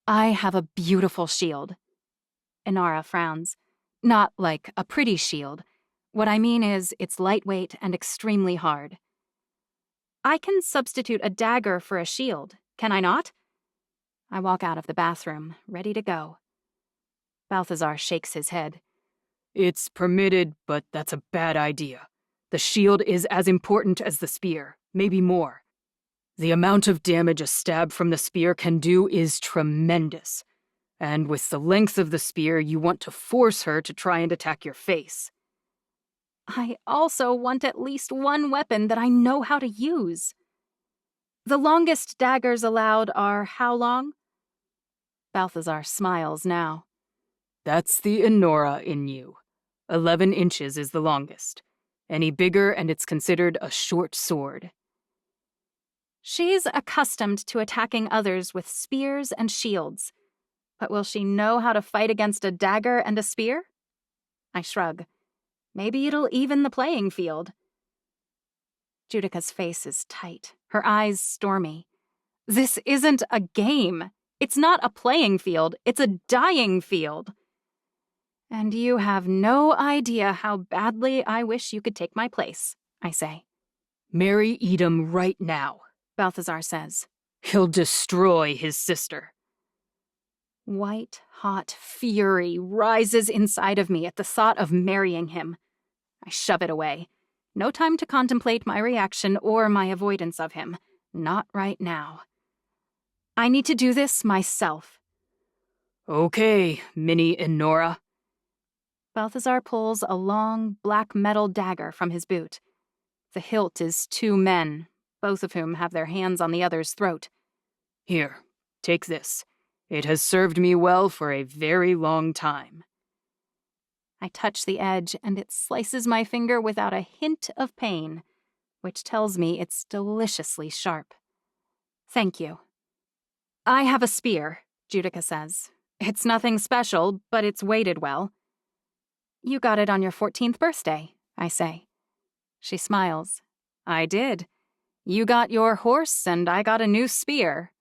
I have a beautiful shield. Inara frowns. Not like a pretty shield. What I mean is, it's lightweight and extremely hard. I can substitute a dagger for a shield, can I not? I walk out of the bathroom, ready to go. Balthazar shakes his head. It's permitted, but that's a bad idea. The shield is as important as the spear, maybe more. The amount of damage a stab from the spear can do is tremendous. And with the length of the spear, you want to force her to try and attack your face. I also want at least one weapon that I know how to use. The longest daggers allowed are how long? Balthazar smiles now. That's the Inara in you. 11 inches is the longest. Any bigger and it's considered a short sword. She's accustomed to attacking others with spears and shields. But will she know how to fight against a dagger and a spear? I shrug. Maybe it'll even the playing field. Judica's face is tight, her eyes stormy. This isn't a game. It's not a playing field. It's a dying field. And you have no idea how badly I wish you could take my place, I say. Marry Edom right now, Balthazar says. He'll destroy his sister. White-hot fury rises inside of me at the thought of marrying him. I shove it away. No time to contemplate my reaction or my avoidance of him. Not right now. I need to do this myself. Okay, Mini Inara. Balthazar pulls a long, black metal dagger from his boot. The hilt is 2 men, both of whom have their hands on the other's throat. Here, take this. It has served me well for a very long time. I touch the edge, and it slices my finger without a hint of pain, which tells me it's deliciously sharp. Thank you. I have a spear, Judica says. It's nothing special, but it's weighted well. You got it on your 14th birthday, I say. She smiles. I did. You got your horse, and I got a new spear.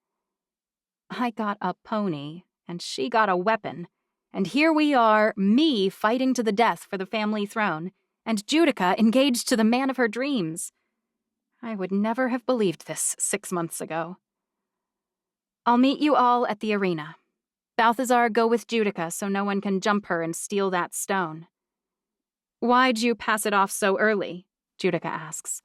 I got a pony, and she got a weapon. And here we are, me fighting to the death for the family throne, and Judica engaged to the man of her dreams. I would never have believed this 6 months ago. I'll meet you all at the arena. Balthazar, go with Judica so no one can jump her and steal that stone. Why'd you pass it off so early? Judica asks.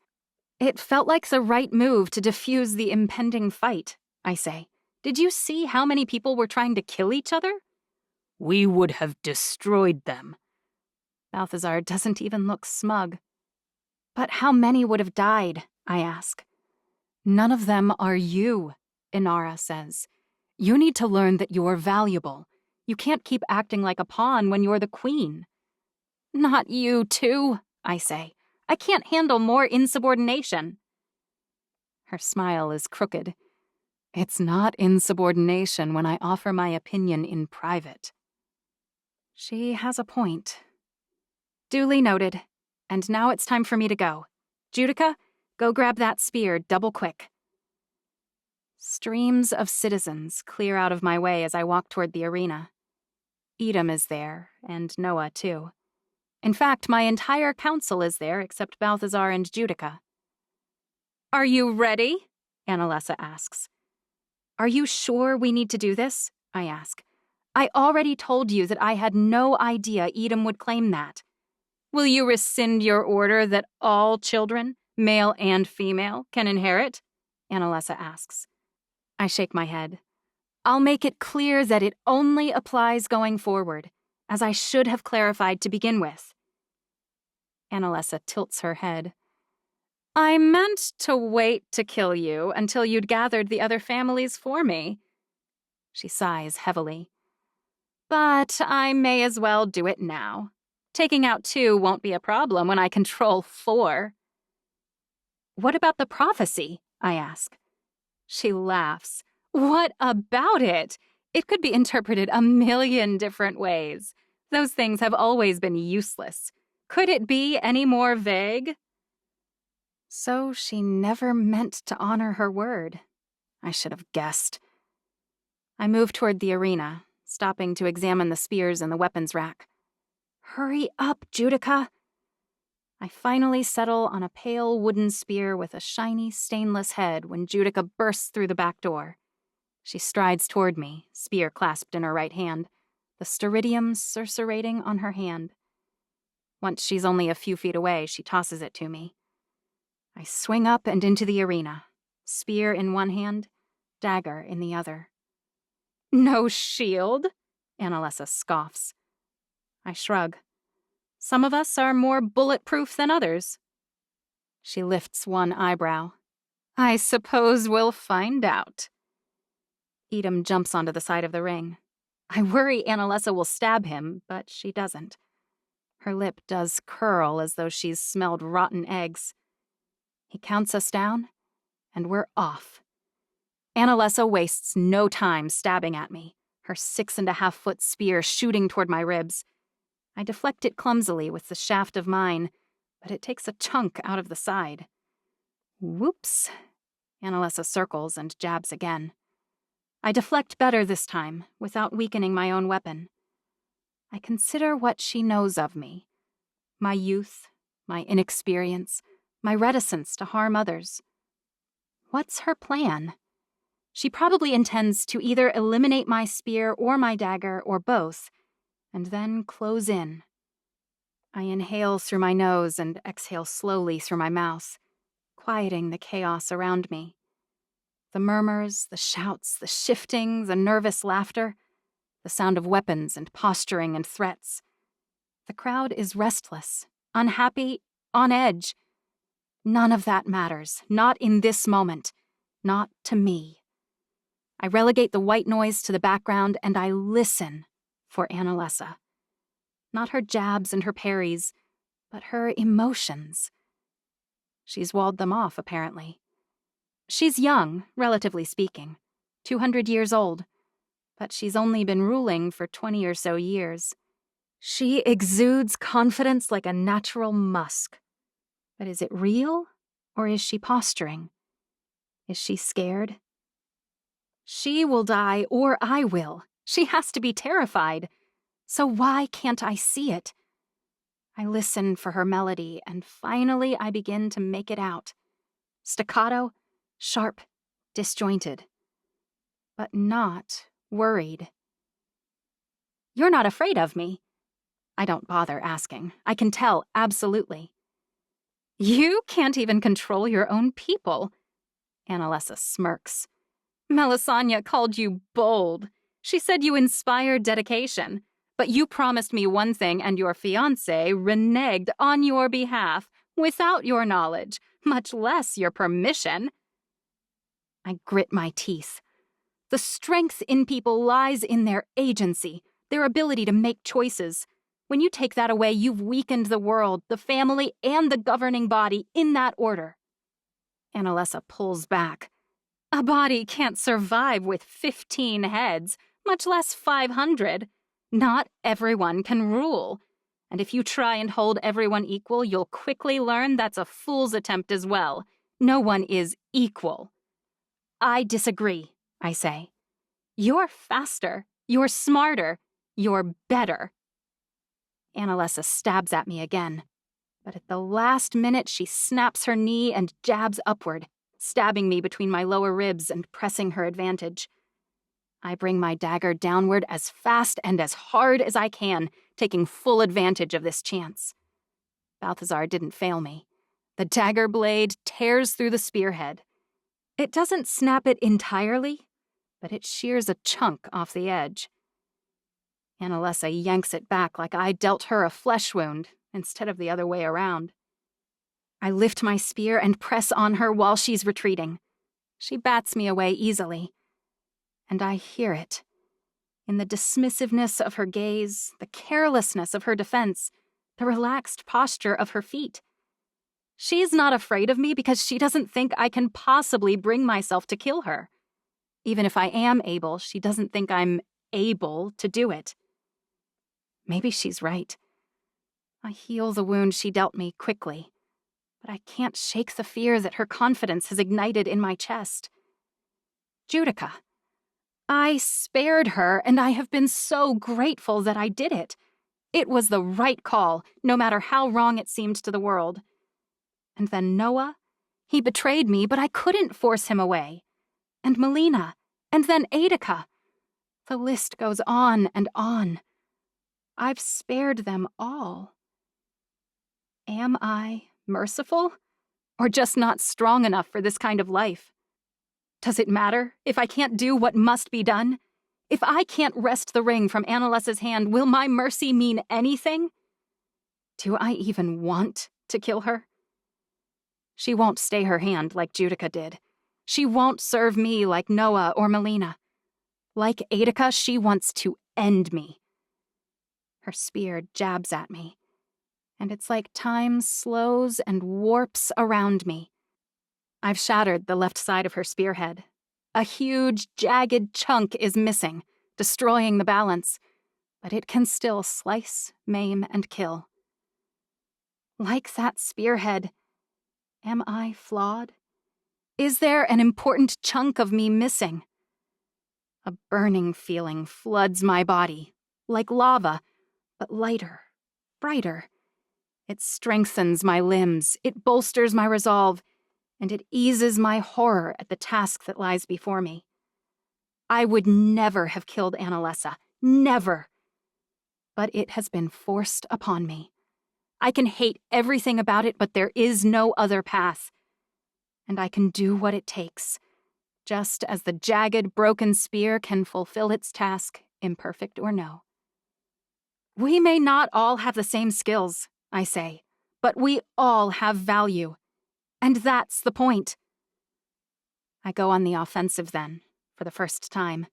It felt like the right move to defuse the impending fight, I say. Did you see how many people were trying to kill each other? We would have destroyed them. Balthazar doesn't even look smug. But how many would have died, I ask. None of them are you, Inara says. You need to learn that you're valuable. You can't keep acting like a pawn when you're the queen. Not you, too, I say. I can't handle more insubordination. Her smile is crooked. It's not insubordination when I offer my opinion in private. She has a point. Duly noted. And now it's time for me to go. Judica, go grab that spear double quick. Streams of citizens clear out of my way as I walk toward the arena. Edom is there, and Noah, too. In fact, my entire council is there except Balthazar and Judica. Are you ready? Annalisa asks. Are you sure we need to do this? I ask. I already told you that I had no idea Edom would claim that. Will you rescind your order that all children, male and female, can inherit? Annalisa asks. I shake my head. I'll make it clear that it only applies going forward, as I should have clarified to begin with. Annalisa tilts her head. I meant to wait to kill you until you'd gathered the other families for me. She sighs heavily. But I may as well do it now. Taking out 2 won't be a problem when I control 4. What about the prophecy? I ask. She laughs. What about it? It could be interpreted a million different ways. Those things have always been useless. Could it be any more vague? So she never meant to honor her word. I should have guessed. I move toward the arena, stopping to examine the spears in the weapons rack. Hurry up, Judica! I finally settle on a pale wooden spear with a shiny, stainless head when Judica bursts through the back door. She strides toward me, spear clasped in her right hand, the stiridium susurrating on her hand. Once she's only a few feet away, she tosses it to me. I swing up and into the arena, spear in one hand, dagger in the other. No shield? Annalessa scoffs. I shrug. Some of us are more bulletproof than others. She lifts one eyebrow. I suppose we'll find out. Edom jumps onto the side of the ring. I worry Annalessa will stab him, but she doesn't. Her lip does curl as though she's smelled rotten eggs. He counts us down, and we're off. Annalessa wastes no time stabbing at me, her 6.5-foot spear shooting toward my ribs. I deflect it clumsily with the shaft of mine, but it takes a chunk out of the side. Whoops. Annalessa circles and jabs again. I deflect better this time, without weakening my own weapon. I consider what she knows of me. My youth, my inexperience, my reticence to harm others. What's her plan? She probably intends to either eliminate my spear or my dagger, or both, and then close in. I inhale through my nose and exhale slowly through my mouth, quieting the chaos around me. The murmurs, the shouts, the shifting, the nervous laughter, the sound of weapons and posturing and threats. The crowd is restless, unhappy, on edge. None of that matters, not in this moment, not to me. I relegate the white noise to the background and I listen for Annalessa. Not her jabs and her parries, but her emotions. She's walled them off, apparently. She's young, relatively speaking, 200 years old, but she's only been ruling for 20 or so years. She exudes confidence like a natural musk. But is it real, or is she posturing? Is she scared? She will die, or I will. She has to be terrified. So why can't I see it? I listen for her melody, and finally I begin to make it out. Staccato, sharp, disjointed. But not worried. You're not afraid of me. I don't bother asking. I can tell, absolutely. You can't even control your own people. Annalessa smirks. Melisania called you bold. She said you inspired dedication. But you promised me one thing and your fiancé reneged on your behalf without your knowledge, much less your permission. I grit my teeth. The strength in people lies in their agency, their ability to make choices. When you take that away, you've weakened the world, the family, and the governing body in that order. Annalessa pulls back. A body can't survive with 15 heads, much less 500. Not everyone can rule. And if you try and hold everyone equal, you'll quickly learn that's a fool's attempt as well. No one is equal. I disagree, I say. You're faster. You're smarter. You're better. Annalessa stabs at me again. But at the last minute, she snaps her knee and jabs upward, stabbing me between my lower ribs and pressing her advantage. I bring my dagger downward as fast and as hard as I can, taking full advantage of this chance. Balthazar didn't fail me. The dagger blade tears through the spearhead. It doesn't snap it entirely, but it shears a chunk off the edge. Annalessa yanks it back like I dealt her a flesh wound instead of the other way around. I lift my spear and press on her while she's retreating. She bats me away easily. And I hear it. In the dismissiveness of her gaze, the carelessness of her defense, the relaxed posture of her feet. She's not afraid of me because she doesn't think I can possibly bring myself to kill her. Even if I am able, she doesn't think I'm able to do it. Maybe she's right. I heal the wound she dealt me quickly, but I can't shake the fear that her confidence has ignited in my chest. Judica. I spared her, and I have been so grateful that I did it. It was the right call, no matter how wrong it seemed to the world. And then Noah, he betrayed me, but I couldn't force him away. And Melina, and then Aedica. The list goes on and on. I've spared them all. Am I merciful? Or just not strong enough for this kind of life? Does it matter if I can't do what must be done? If I can't wrest the ring from Annalesa's hand, will my mercy mean anything? Do I even want to kill her? She won't stay her hand like Judica did. She won't serve me like Noah or Melina. Like Aedica, she wants to end me. Her spear jabs at me, and it's like time slows and warps around me. I've shattered the left side of her spearhead. A huge, jagged chunk is missing, destroying the balance, but it can still slice, maim, and kill. Like that spearhead, am I flawed? Is there an important chunk of me missing? A burning feeling floods my body, like lava, but lighter, brighter. It strengthens my limbs, it bolsters my resolve, and it eases my horror at the task that lies before me. I would never have killed Annalesa, never. But it has been forced upon me. I can hate everything about it, but there is no other path. And I can do what it takes, just as the jagged, broken spear can fulfill its task, imperfect or no. We may not all have the same skills, I say, but we all have value. And that's the point. I go on the offensive then, for the first time.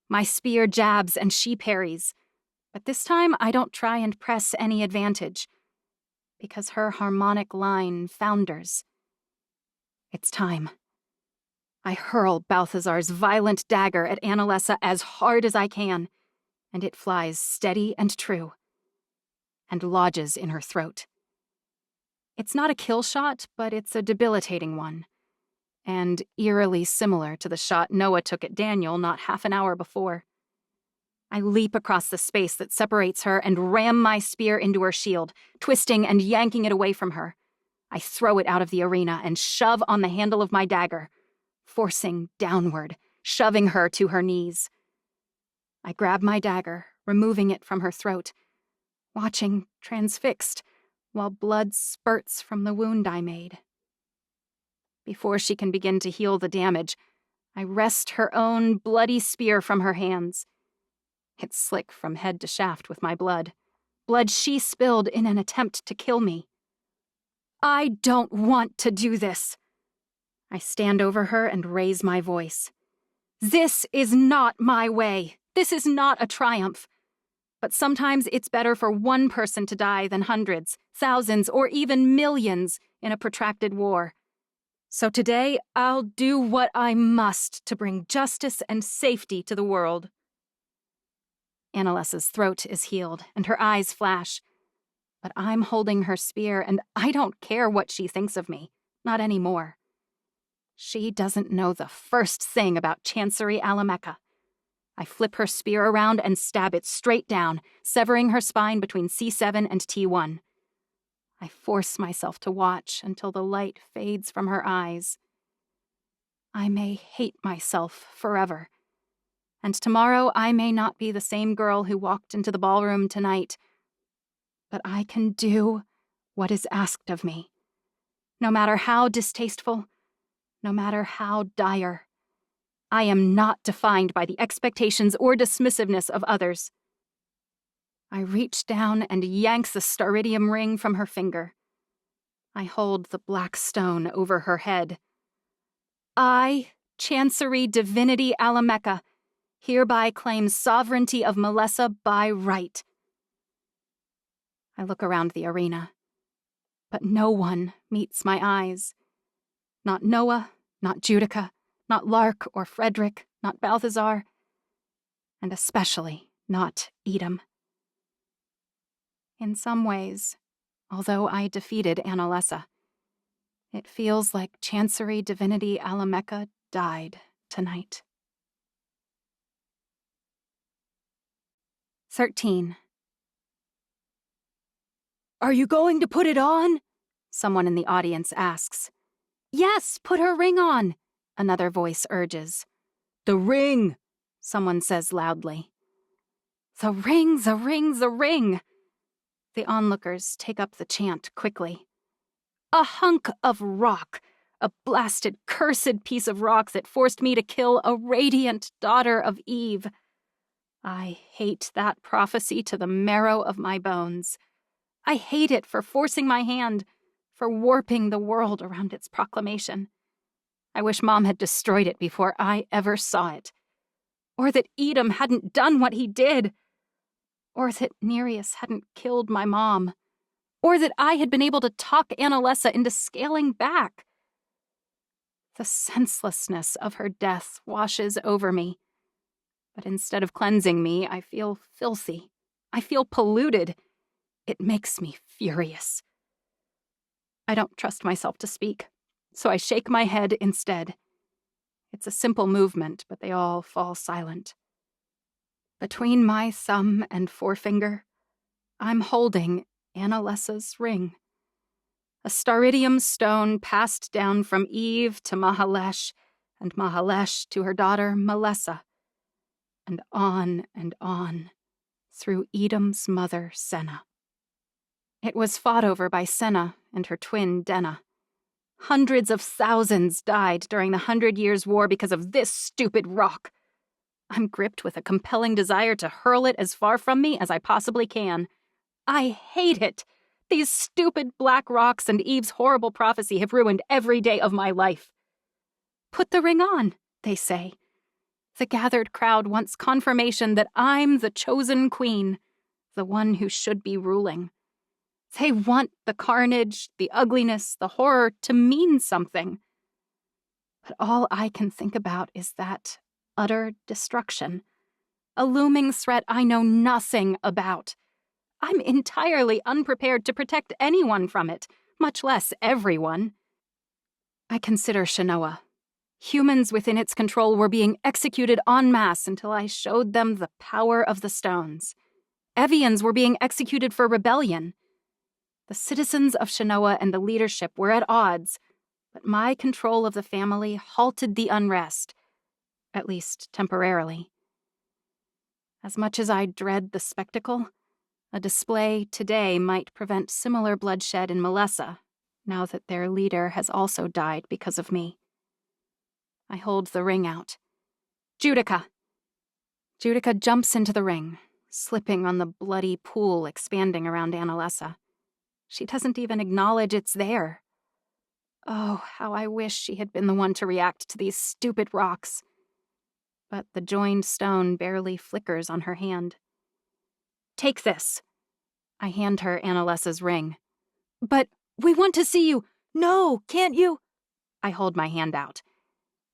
My spear jabs and she parries, but this time I don't try and press any advantage, because her harmonic line founders. It's time. I hurl Balthazar's violent dagger at Annalesa as hard as I can, and it flies steady and true, and lodges in her throat. It's not a kill shot, but it's a debilitating one, and eerily similar to the shot Noah took at Daniel not half an hour before. I leap across the space that separates her and ram my spear into her shield, twisting and yanking it away from her. I throw it out of the arena and shove on the handle of my dagger, forcing downward, shoving her to her knees. I grab my dagger, removing it from her throat, watching transfixed, while blood spurts from the wound I made. Before she can begin to heal the damage, I wrest her own bloody spear from her hands. It's slick from head to shaft with my blood she spilled in an attempt to kill me. I don't want to do this. I stand over her and raise my voice. This is not my way. This is not a triumph. But sometimes it's better for one person to die than hundreds, thousands, or even millions in a protracted war. So today, I'll do what I must to bring justice and safety to the world. Annalesa's throat is healed, and her eyes flash. But I'm holding her spear, and I don't care what she thinks of me. Not anymore. She doesn't know the first thing about Chancery Alameca. I flip her spear around and stab it straight down, severing her spine between C7 and T1. I force myself to watch until the light fades from her eyes. I may hate myself forever. And tomorrow I may not be the same girl who walked into the ballroom tonight. But I can do what is asked of me. No matter how distasteful, no matter how dire. I am not defined by the expectations or dismissiveness of others. I reach down and yank the staridium ring from her finger. I hold the black stone over her head. I, Chancery Divinity Alameca, hereby claim sovereignty of Melessa by right. I look around the arena, but no one meets my eyes. Not Noah, not Judica, not Lark or Frederick, not Balthazar, and especially not Edom. In some ways, although I defeated Annalesa, it feels like Chancery Divinity Alameca died tonight. 13. Are you going to put it on? Someone in the audience asks. Yes, put her ring on, another voice urges. The ring, someone says loudly. The ring, the ring, the ring. The onlookers take up the chant quickly. A hunk of rock, a blasted, cursed piece of rock that forced me to kill a radiant daughter of Eve. I hate that prophecy to the marrow of my bones. I hate it for forcing my hand, for warping the world around its proclamation. I wish Mom had destroyed it before I ever saw it. Or that Edom hadn't done what he did. Or that Nereus hadn't killed my mom. Or that I had been able to talk Annalisa into scaling back. The senselessness of her death washes over me. But instead of cleansing me, I feel filthy. I feel polluted. It makes me furious. I don't trust myself to speak, so I shake my head instead. It's a simple movement, but they all fall silent. Between my thumb and forefinger, I'm holding Annalisa's ring. A staridium stone passed down from Eve to Mahalesh, and Mahalesh to her daughter Melessa, and on through Edom's mother Senna. It was fought over by Senna and her twin Denna. Hundreds of thousands died during the 100 Years' War because of this stupid rock. I'm gripped with a compelling desire to hurl it as far from me as I possibly can. I hate it. These stupid black rocks and Eve's horrible prophecy have ruined every day of my life. Put the ring on, they say. The gathered crowd wants confirmation that I'm the chosen queen, the one who should be ruling. They want the carnage, the ugliness, the horror to mean something. But all I can think about is that utter destruction, a looming threat I know nothing about. I'm entirely unprepared to protect anyone from it, much less everyone. I consider Shanoa. Humans within its control were being executed en masse until I showed them the power of the stones. Evians were being executed for rebellion. The citizens of Shanoa and the leadership were at odds, but my control of the family halted the unrest, at least temporarily. As much as I dread the spectacle, a display today might prevent similar bloodshed in Melessa, now that their leader has also died because of me. I hold the ring out. Judica! Judica jumps into the ring, slipping on the bloody pool expanding around Annalisa. She doesn't even acknowledge it's there. Oh, how I wish she had been the one to react to these stupid rocks. But the joined stone barely flickers on her hand. Take this. I hand her Annalisa's ring. But we want to see you. No, can't you? I hold my hand out.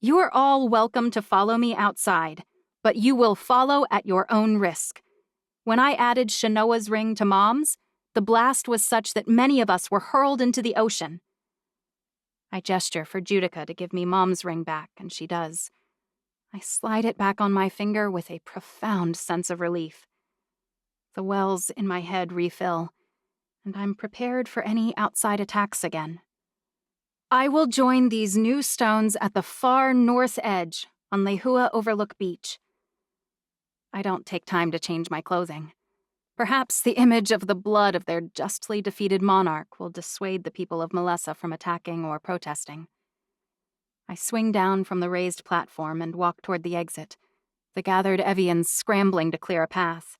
You're all welcome to follow me outside, but you will follow at your own risk. When I added Shanoa's ring to Mom's, the blast was such that many of us were hurled into the ocean. I gesture for Judica to give me Mom's ring back, and she does. I slide it back on my finger with a profound sense of relief. The wells in my head refill, and I'm prepared for any outside attacks again. I will join these new stones at the far north edge on Lehua Overlook Beach. I don't take time to change my clothing. Perhaps the image of the blood of their justly defeated monarch will dissuade the people of Melessa from attacking or protesting. I swing down from the raised platform and walk toward the exit, the gathered Evians scrambling to clear a path.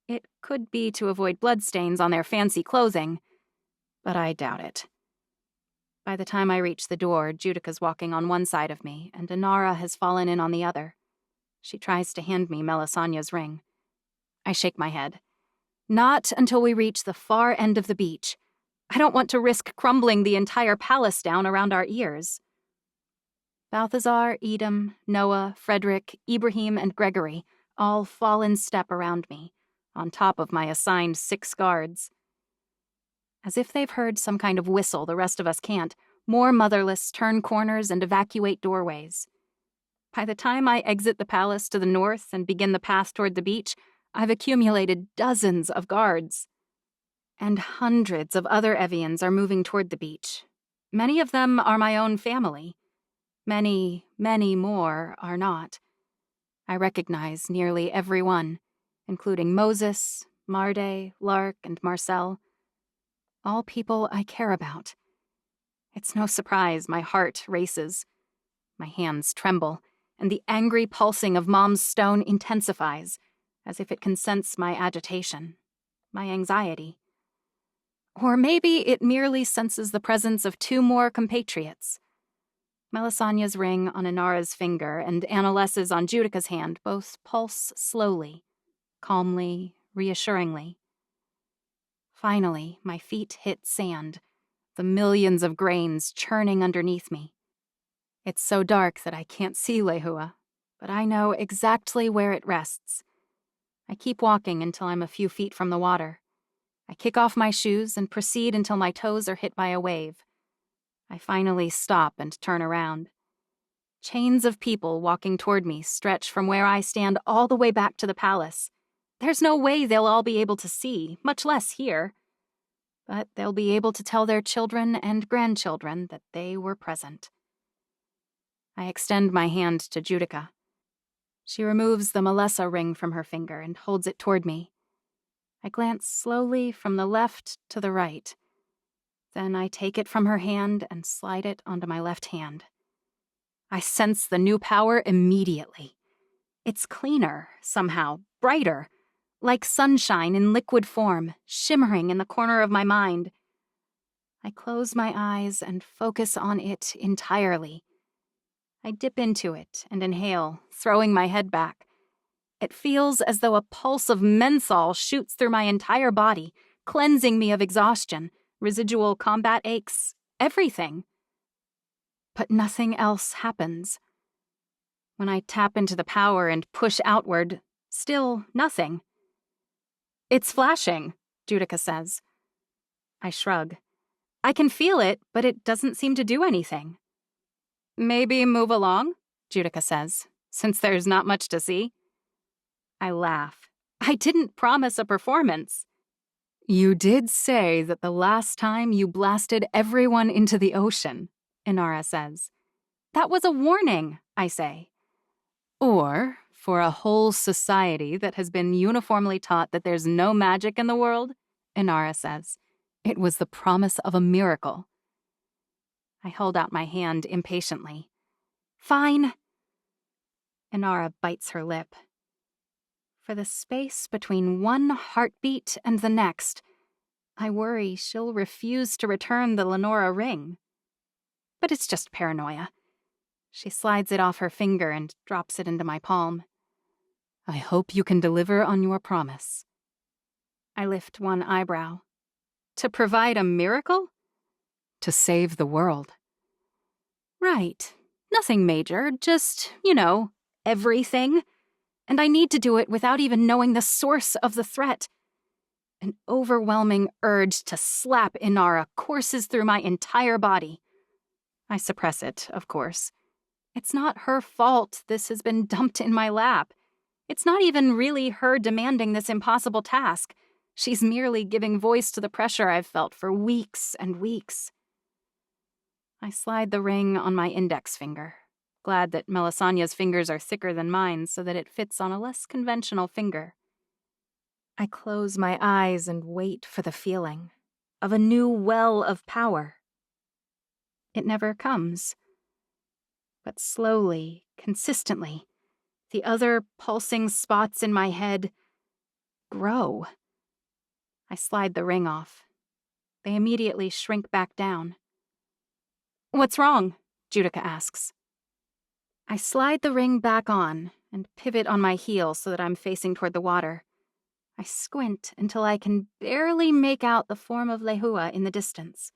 It could be to avoid bloodstains on their fancy clothing, but I doubt it. By the time I reach the door, Judica's walking on one side of me, and Inara has fallen in on the other. She tries to hand me Melisania's ring. I shake my head. Not until we reach the far end of the beach. I don't want to risk crumbling the entire palace down around our ears. Balthazar, Edom, Noah, Frederick, Ibrahim, and Gregory all fall in step around me, on top of my assigned 6 guards. As if they've heard some kind of whistle the rest of us can't, more motherless turn corners and evacuate doorways. By the time I exit the palace to the north and begin the path toward the beach, I've accumulated dozens of guards. And hundreds of other Evians are moving toward the beach. Many of them are my own family. Many, many more are not. I recognize nearly every one, including Moses, Marde, Lark, and Marcel. All people I care about. It's no surprise my heart races. My hands tremble, and the angry pulsing of Mom's stone intensifies. as if it can sense my agitation, my anxiety. Or maybe it merely senses the presence of 2 more compatriots. Melisania's ring on Inara's finger and Annalessa's on Judica's hand both pulse slowly, calmly, reassuringly. Finally, my feet hit sand, the millions of grains churning underneath me. It's so dark that I can't see Lehua, but I know exactly where it rests. I keep walking until I'm a few feet from the water. I kick off my shoes and proceed until my toes are hit by a wave. I finally stop and turn around. Chains of people walking toward me stretch from where I stand all the way back to the palace. There's no way they'll all be able to see, much less hear. But they'll be able to tell their children and grandchildren that they were present. I extend my hand to Judica. She removes the Melessa ring from her finger and holds it toward me. I glance slowly from the left to the right. Then I take it from her hand and slide it onto my left hand. I sense the new power immediately. It's cleaner, somehow, brighter, like sunshine in liquid form, shimmering in the corner of my mind. I close my eyes and focus on it entirely. I dip into it and inhale, throwing my head back. It feels as though a pulse of menthol shoots through my entire body, cleansing me of exhaustion, residual combat aches, everything. But nothing else happens. When I tap into the power and push outward, still nothing. "It's flashing," Judica says. I shrug. I can feel it, but it doesn't seem to do anything. "Maybe move along," Judica says, "since there's not much to see." I laugh. I didn't promise a performance. "You did say that the last time you blasted everyone into the ocean," Inara says. "That was a warning," I say. "Or for a whole society that has been uniformly taught that there's no magic in the world," Inara says. "It was the promise of a miracle." I hold out my hand impatiently. "Fine." Inara bites her lip. For the space between one heartbeat and the next, I worry she'll refuse to return the Lenora ring. But it's just paranoia. She slides it off her finger and drops it into my palm. "I hope you can deliver on your promise." I lift one eyebrow. "To provide a miracle?" "To save the world." "Right. Nothing major, just, everything. And I need to do it without even knowing the source of the threat. An overwhelming urge to slap Inara courses through my entire body. I suppress it, of course. It's not her fault this has been dumped in my lap. It's not even really her demanding this impossible task. She's merely giving voice to the pressure I've felt for weeks and weeks. I slide the ring on my index finger, glad that Melisania's fingers are thicker than mine so that it fits on a less conventional finger. I close my eyes and wait for the feeling of a new well of power. It never comes. But slowly, consistently, the other pulsing spots in my head grow. I slide the ring off. They immediately shrink back down. "What's wrong?" Judica asks. I slide the ring back on and pivot on my heel so that I'm facing toward the water. I squint until I can barely make out the form of Lehua in the distance.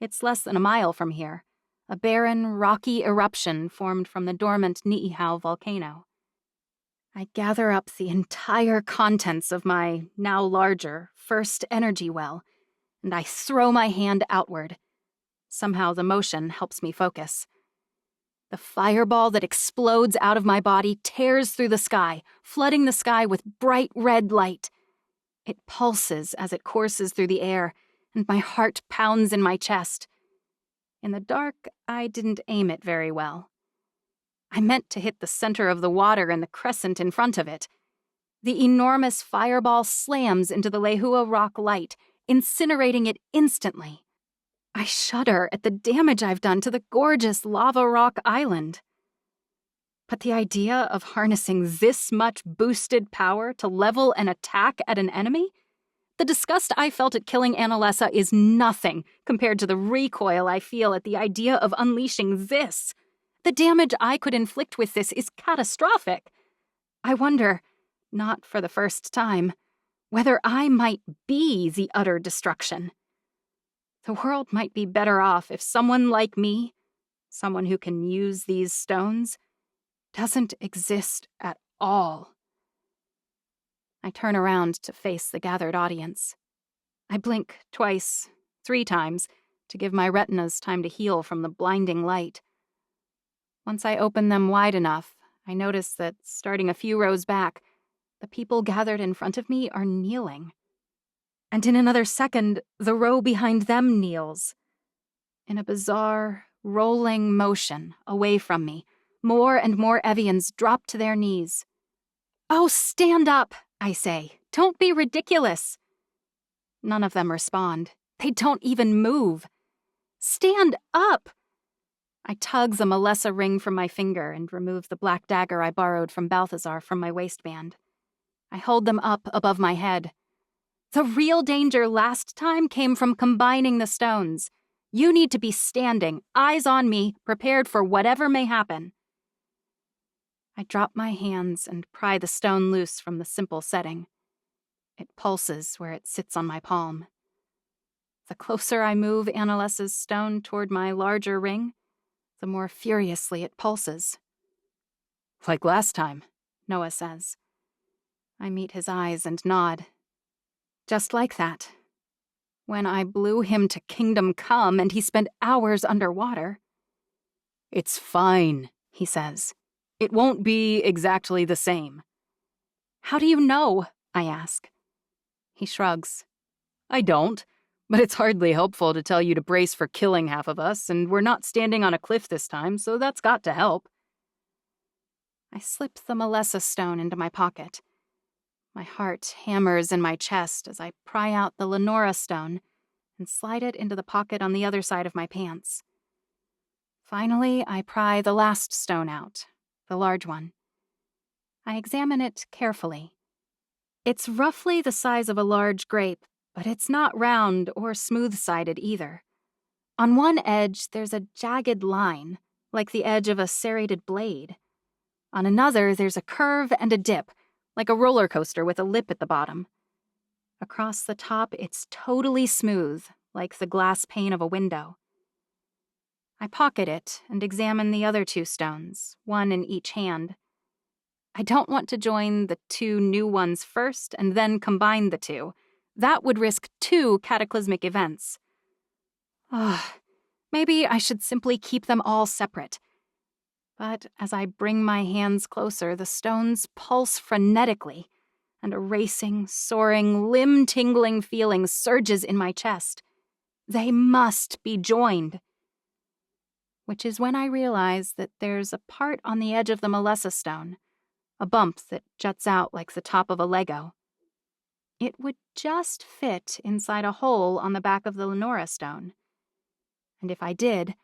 It's less than a mile from here, a barren, rocky eruption formed from the dormant Ni'ihau volcano. I gather up the entire contents of my, now larger, first energy well, and I throw my hand outward. Somehow the motion helps me focus. The fireball that explodes out of my body tears through the sky, flooding the sky with bright red light. It pulses as it courses through the air, and my heart pounds in my chest. In the dark, I didn't aim it very well. I meant to hit the center of the water and the crescent in front of it. The enormous fireball slams into the Lehua rock light, incinerating it instantly. I shudder at the damage I've done to the gorgeous lava rock island. But the idea of harnessing this much boosted power to level an attack at an enemy? The disgust I felt at killing Annalisa is nothing compared to the recoil I feel at the idea of unleashing this. The damage I could inflict with this is catastrophic. I wonder, not for the first time, whether I might be the utter destruction. The world might be better off if someone like me, someone who can use these stones, doesn't exist at all. I turn around to face the gathered audience. I blink twice, 3 times, to give my retinas time to heal from the blinding light. Once I open them wide enough, I notice that, starting a few rows back, the people gathered in front of me are kneeling. And in another second, the row behind them kneels. In a bizarre, rolling motion away from me, more and more Evians drop to their knees. "Oh, stand up," I say. "Don't be ridiculous." None of them respond. They don't even move. "Stand up!" I tug the Malessa ring from my finger and remove the black dagger I borrowed from Balthazar from my waistband. I hold them up above my head. The real danger last time came from combining the stones. You need to be standing, eyes on me, prepared for whatever may happen. I drop my hands and pry the stone loose from the simple setting. It pulses where it sits on my palm. The closer I move Annalisa's stone toward my larger ring, the more furiously it pulses. "Like last time," Noah says. I meet his eyes and nod. Just like that. When I blew him to Kingdom Come and he spent hours underwater. "It's fine," he says. "It won't be exactly the same." "How do you know?" I ask. He shrugs. "I don't, but it's hardly helpful to tell you to brace for killing half of us, and we're not standing on a cliff this time, so that's got to help." I slip the Malessa stone into my pocket. My heart hammers in my chest as I pry out the Lenora stone and slide it into the pocket on the other side of my pants. Finally, I pry the last stone out, the large one. I examine it carefully. It's roughly the size of a large grape, but it's not round or smooth-sided either. On one edge, there's a jagged line, like the edge of a serrated blade. On another, there's a curve and a dip, like a roller coaster with a lip at the bottom. Across the top, it's totally smooth, like the glass pane of a window. I pocket it and examine the other 2 stones, one in each hand. I don't want to join the 2 new ones first and then combine the 2. That would risk 2 cataclysmic events. Maybe I should simply keep them all separate. But as I bring my hands closer, the stones pulse frenetically, and a racing, soaring, limb-tingling feeling surges in my chest. They must be joined. Which is when I realize that there's a part on the edge of the Malessa stone, a bump that juts out like the top of a Lego. It would just fit inside a hole on the back of the Lenora stone. And if I did,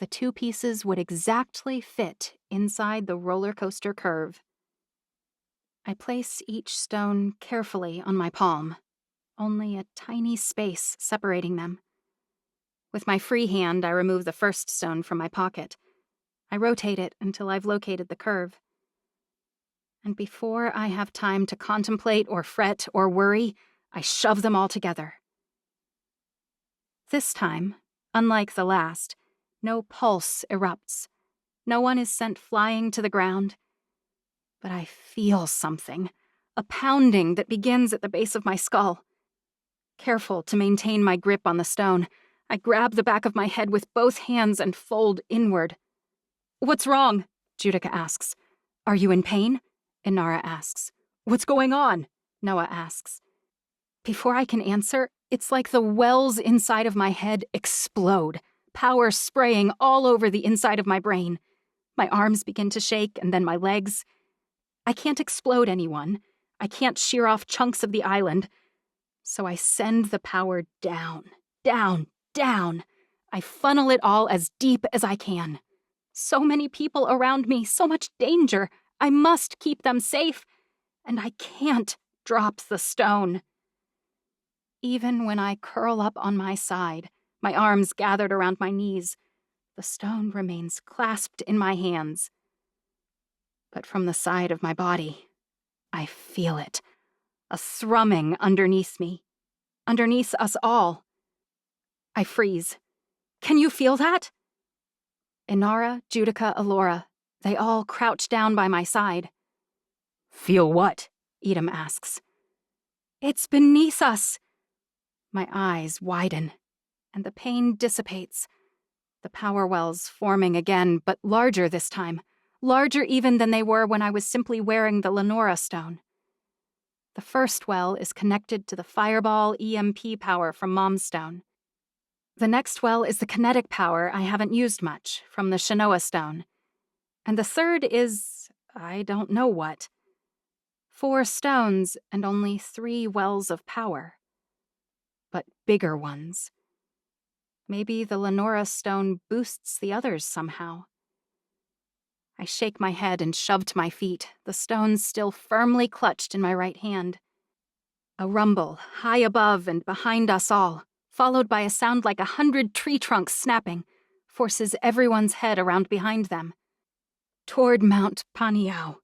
the 2 pieces would exactly fit inside the roller coaster curve. I place each stone carefully on my palm, only a tiny space separating them. With my free hand, I remove the first stone from my pocket. I rotate it until I've located the curve. And before I have time to contemplate or fret or worry, I shove them all together. This time, unlike the last, no pulse erupts. No one is sent flying to the ground. But I feel something, a pounding that begins at the base of my skull. Careful to maintain my grip on the stone, I grab the back of my head with both hands and fold inward. "What's wrong?" Judica asks. "Are you in pain?" Inara asks. "What's going on?" Noah asks. Before I can answer, it's like the wells inside of my head explode, power spraying all over the inside of my brain. My arms begin to shake, and then my legs. I can't explode anyone. I can't shear off chunks of the island. So I send the power down, down, down. I funnel it all as deep as I can. So many people around me, so much danger. I must keep them safe, and I can't drop the stone. Even when I curl up on my side, my arms gathered around my knees, the stone remains clasped in my hands. But from the side of my body, I feel it, a thrumming underneath me, underneath us all. I freeze. Can you feel that? Inara, Judica, Alora, they all crouch down by my side. Feel what? Edom asks. It's beneath us. My eyes widen, and the pain dissipates. The power wells forming again, but larger this time. Larger even than they were when I was simply wearing the Lenora stone. The first well is connected to the fireball EMP power from Mom's stone. The next well is the kinetic power I haven't used much, from the Shinoa stone. And the third is, I don't know what. 4 stones and only 3 wells of power. But bigger ones. Maybe the Lenora stone boosts the others somehow. I shake my head and shove to my feet, the stones still firmly clutched in my right hand. A rumble, high above and behind us all, followed by a sound like 100 tree trunks snapping, forces everyone's head around behind them. Toward Mount Paniao.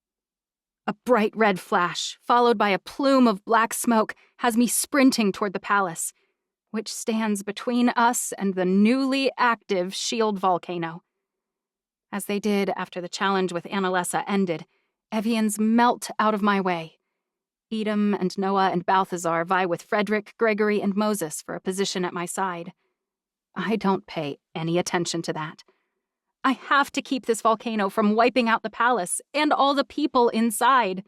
A bright red flash, followed by a plume of black smoke, has me sprinting toward the palace, which stands between us and the newly active shield volcano. As they did after the challenge with Annalessa ended, Evians melt out of my way. Edom and Noah and Balthazar vie with Frederick, Gregory, and Moses for a position at my side. I don't pay any attention to that. I have to keep this volcano from wiping out the palace and all the people inside.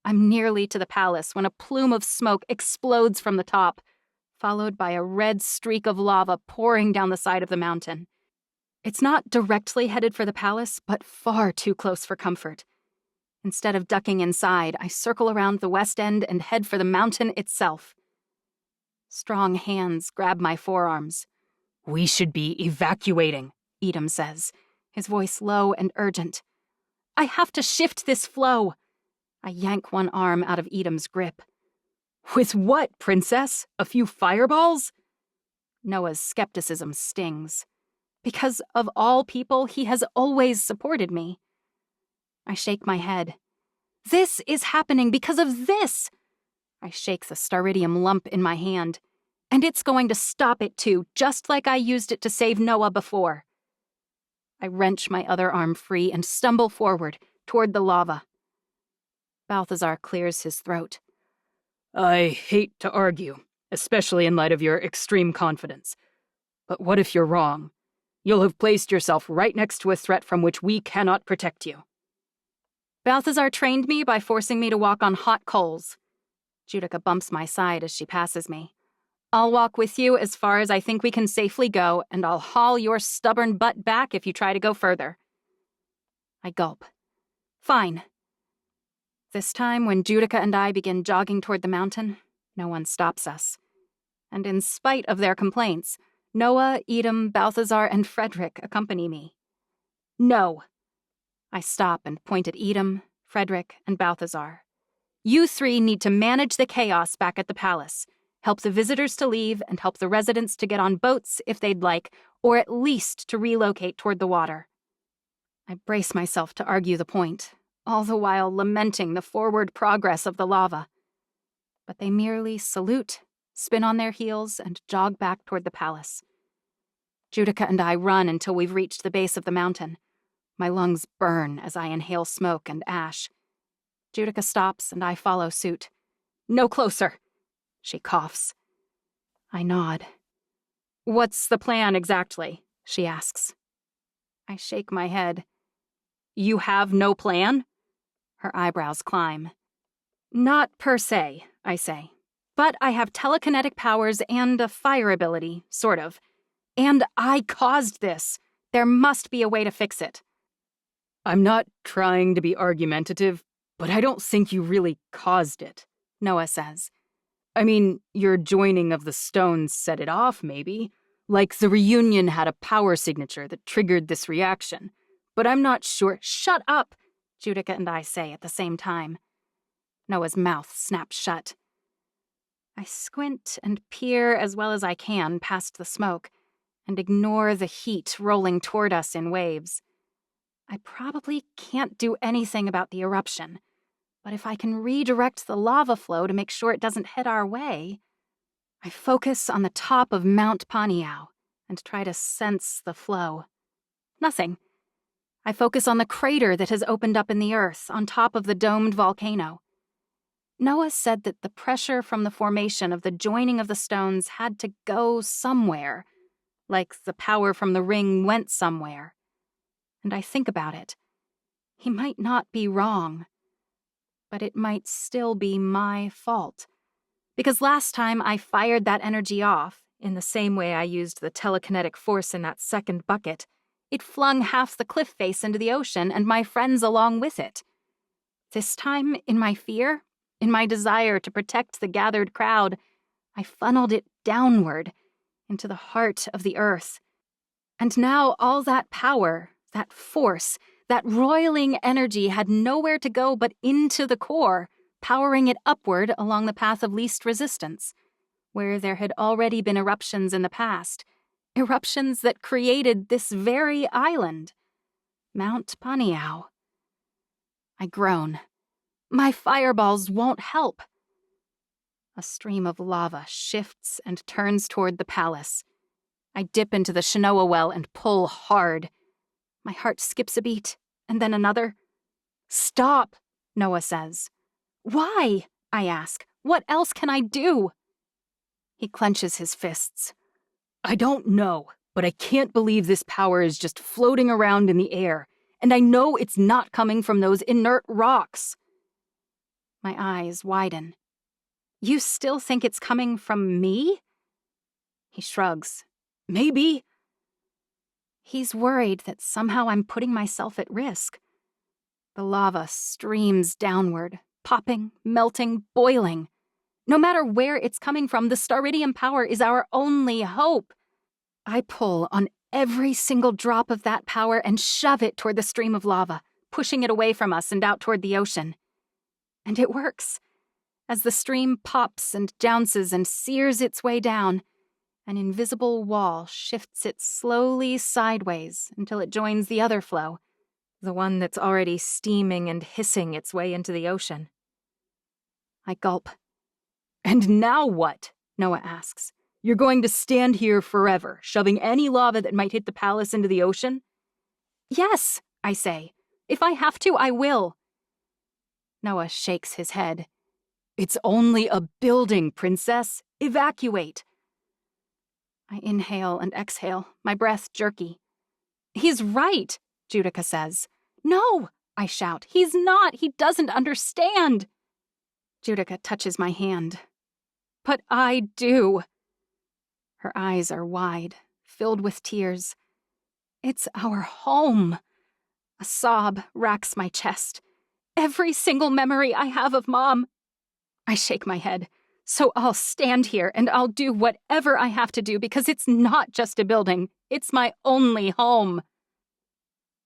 I'm nearly to the palace when a plume of smoke explodes from the top, followed by a red streak of lava pouring down the side of the mountain. It's not directly headed for the palace, but far too close for comfort. Instead of ducking inside, I circle around the west end and head for the mountain itself. Strong hands grab my forearms. We should be evacuating, Edom says, his voice low and urgent. I have to shift this flow. I yank one arm out of Edom's grip. With what, princess? A few fireballs? Noah's skepticism stings. Because of all people, he has always supported me. I shake my head. This is happening because of this! I shake the staridium lump in my hand. And it's going to stop it too, just like I used it to save Noah before. I wrench my other arm free and stumble forward, toward the lava. Balthazar clears his throat. I hate to argue, especially in light of your extreme confidence. But what if you're wrong? You'll have placed yourself right next to a threat from which we cannot protect you. Balthazar trained me by forcing me to walk on hot coals. Judica bumps my side as she passes me. I'll walk with you as far as I think we can safely go, and I'll haul your stubborn butt back if you try to go further. I gulp. Fine. This time, when Judica and I begin jogging toward the mountain, no one stops us. And in spite of their complaints, Noah, Edom, Balthazar, and Frederick accompany me. No. I stop and point at Edom, Frederick, and Balthazar. You 3 need to manage the chaos back at the palace, help the visitors to leave, and help the residents to get on boats if they'd like, or at least to relocate toward the water. I brace myself to argue the point, all the while lamenting the forward progress of the lava. But they merely salute, spin on their heels, and jog back toward the palace. Judica and I run until we've reached the base of the mountain. My lungs burn as I inhale smoke and ash. Judica stops and I follow suit. No closer. She coughs. I nod. What's the plan exactly? She asks. I shake my head. You have no plan? Her eyebrows climb. Not per se, I say. But I have telekinetic powers and a fire ability, sort of. And I caused this. There must be a way to fix it. I'm not trying to be argumentative, but I don't think you really caused it, Noah says. I mean, your joining of the stones set it off, maybe. Like the reunion had a power signature that triggered this reaction. but I'm not sure. Shut up, Judica and I say at the same time. Noah's mouth snaps shut. I squint and peer as well as I can past the smoke and ignore the heat rolling toward us in waves. I probably can't do anything about the eruption, but if I can redirect the lava flow to make sure it doesn't head our way, I focus on the top of Mount Paniao and try to sense the flow. Nothing. I focus on the crater that has opened up in the earth on top of the domed volcano. Noah said that the pressure from the formation of the joining of the stones had to go somewhere, like the power from the ring went somewhere. And I think about it. He might not be wrong, but it might still be my fault. Because last time I fired that energy off, in the same way I used the telekinetic force in that second bucket, it flung half the cliff face into the ocean and my friends along with it. This time, in my fear, in my desire to protect the gathered crowd, I funneled it downward into the heart of the earth. And now all that power, that force, that roiling energy had nowhere to go but into the core, powering it upward along the path of least resistance, where there had already been eruptions in the past, eruptions that created this very island, Mount Paniao. I groan. My fireballs won't help. A stream of lava shifts and turns toward the palace. I dip into the Shinoa well and pull hard. My heart skips a beat, and then another. Stop, Noah says. Why? I ask. What else can I do? He clenches his fists. I don't know, but I can't believe this power is just floating around in the air, and I know it's not coming from those inert rocks. My eyes widen. You still think it's coming from me? He shrugs. Maybe. He's worried that somehow I'm putting myself at risk. The lava streams downward, popping, melting, boiling. No matter where it's coming from, the Staridium power is our only hope. I pull on every single drop of that power and shove it toward the stream of lava, pushing it away from us and out toward the ocean. And it works. As the stream pops and jounces and sears its way down, an invisible wall shifts it slowly sideways until it joins the other flow, the one that's already steaming and hissing its way into the ocean. I gulp. And now what? Noah asks. You're going to stand here forever, shoving any lava that might hit the palace into the ocean? Yes, I say. If I have to, I will. Noah shakes his head. It's only a building, princess. Evacuate. I inhale and exhale, my breath jerky. He's right, Judica says. No, I shout. He's not. He doesn't understand. Judica touches my hand. But I do. Her eyes are wide, filled with tears. It's our home. A sob racks my chest. Every single memory I have of Mom. I shake my head. So I'll stand here and I'll do whatever I have to do because it's not just a building. It's my only home.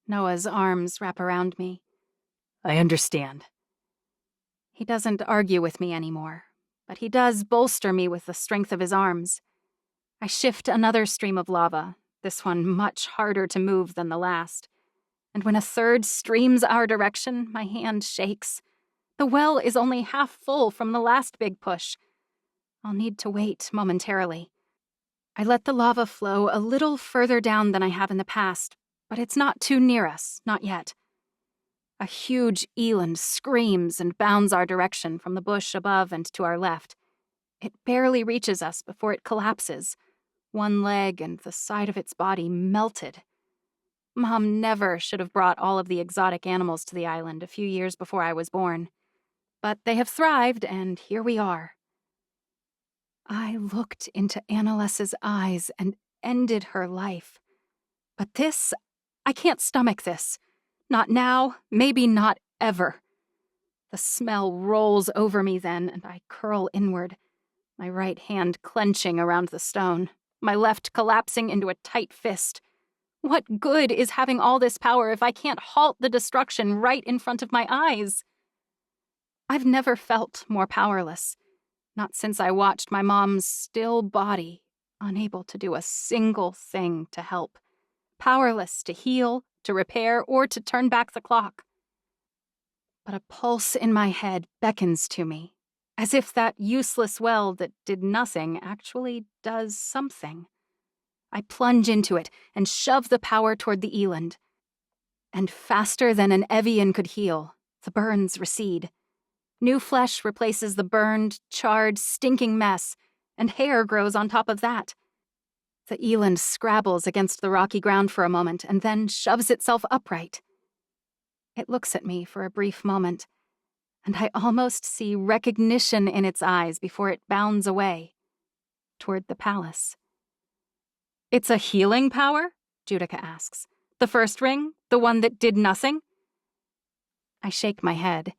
Noah's arms wrap around me. I understand. He doesn't argue with me anymore, but he does bolster me with the strength of his arms. I shift another stream of lava, this one much harder to move than the last. And when a third streams our direction, my hand shakes. The well is only half full from the last big push. I'll need to wait momentarily. I let the lava flow a little further down than I have in the past, but it's not too near us, not yet. A huge eland screams and bounds our direction from the bush above and to our left. It barely reaches us before it collapses, one leg and the side of its body melted. Mom never should have brought all of the exotic animals to the island a few years before I was born. But they have thrived, and here we are. I looked into Annalessa's eyes and ended her life. But this, I can't stomach this. Not now, maybe not ever. The smell rolls over me then, and I curl inward, my right hand clenching around the stone, my left collapsing into a tight fist. What good is having all this power if I can't halt the destruction right in front of my eyes? I've never felt more powerless, not since I watched my mom's still body, unable to do a single thing to help, powerless to heal, to repair, or to turn back the clock. But a pulse in my head beckons to me, as if that useless well that did nothing actually does something. I plunge into it and shove the power toward the eland. And faster than an Evian could heal, the burns recede. New flesh replaces the burned, charred, stinking mess, and hair grows on top of that. The eland scrabbles against the rocky ground for a moment and then shoves itself upright. It looks at me for a brief moment, and I almost see recognition in its eyes before it bounds away, toward the palace. "It's a healing power?" Judica asks. "The first ring? The one that did nothing?" I shake my head.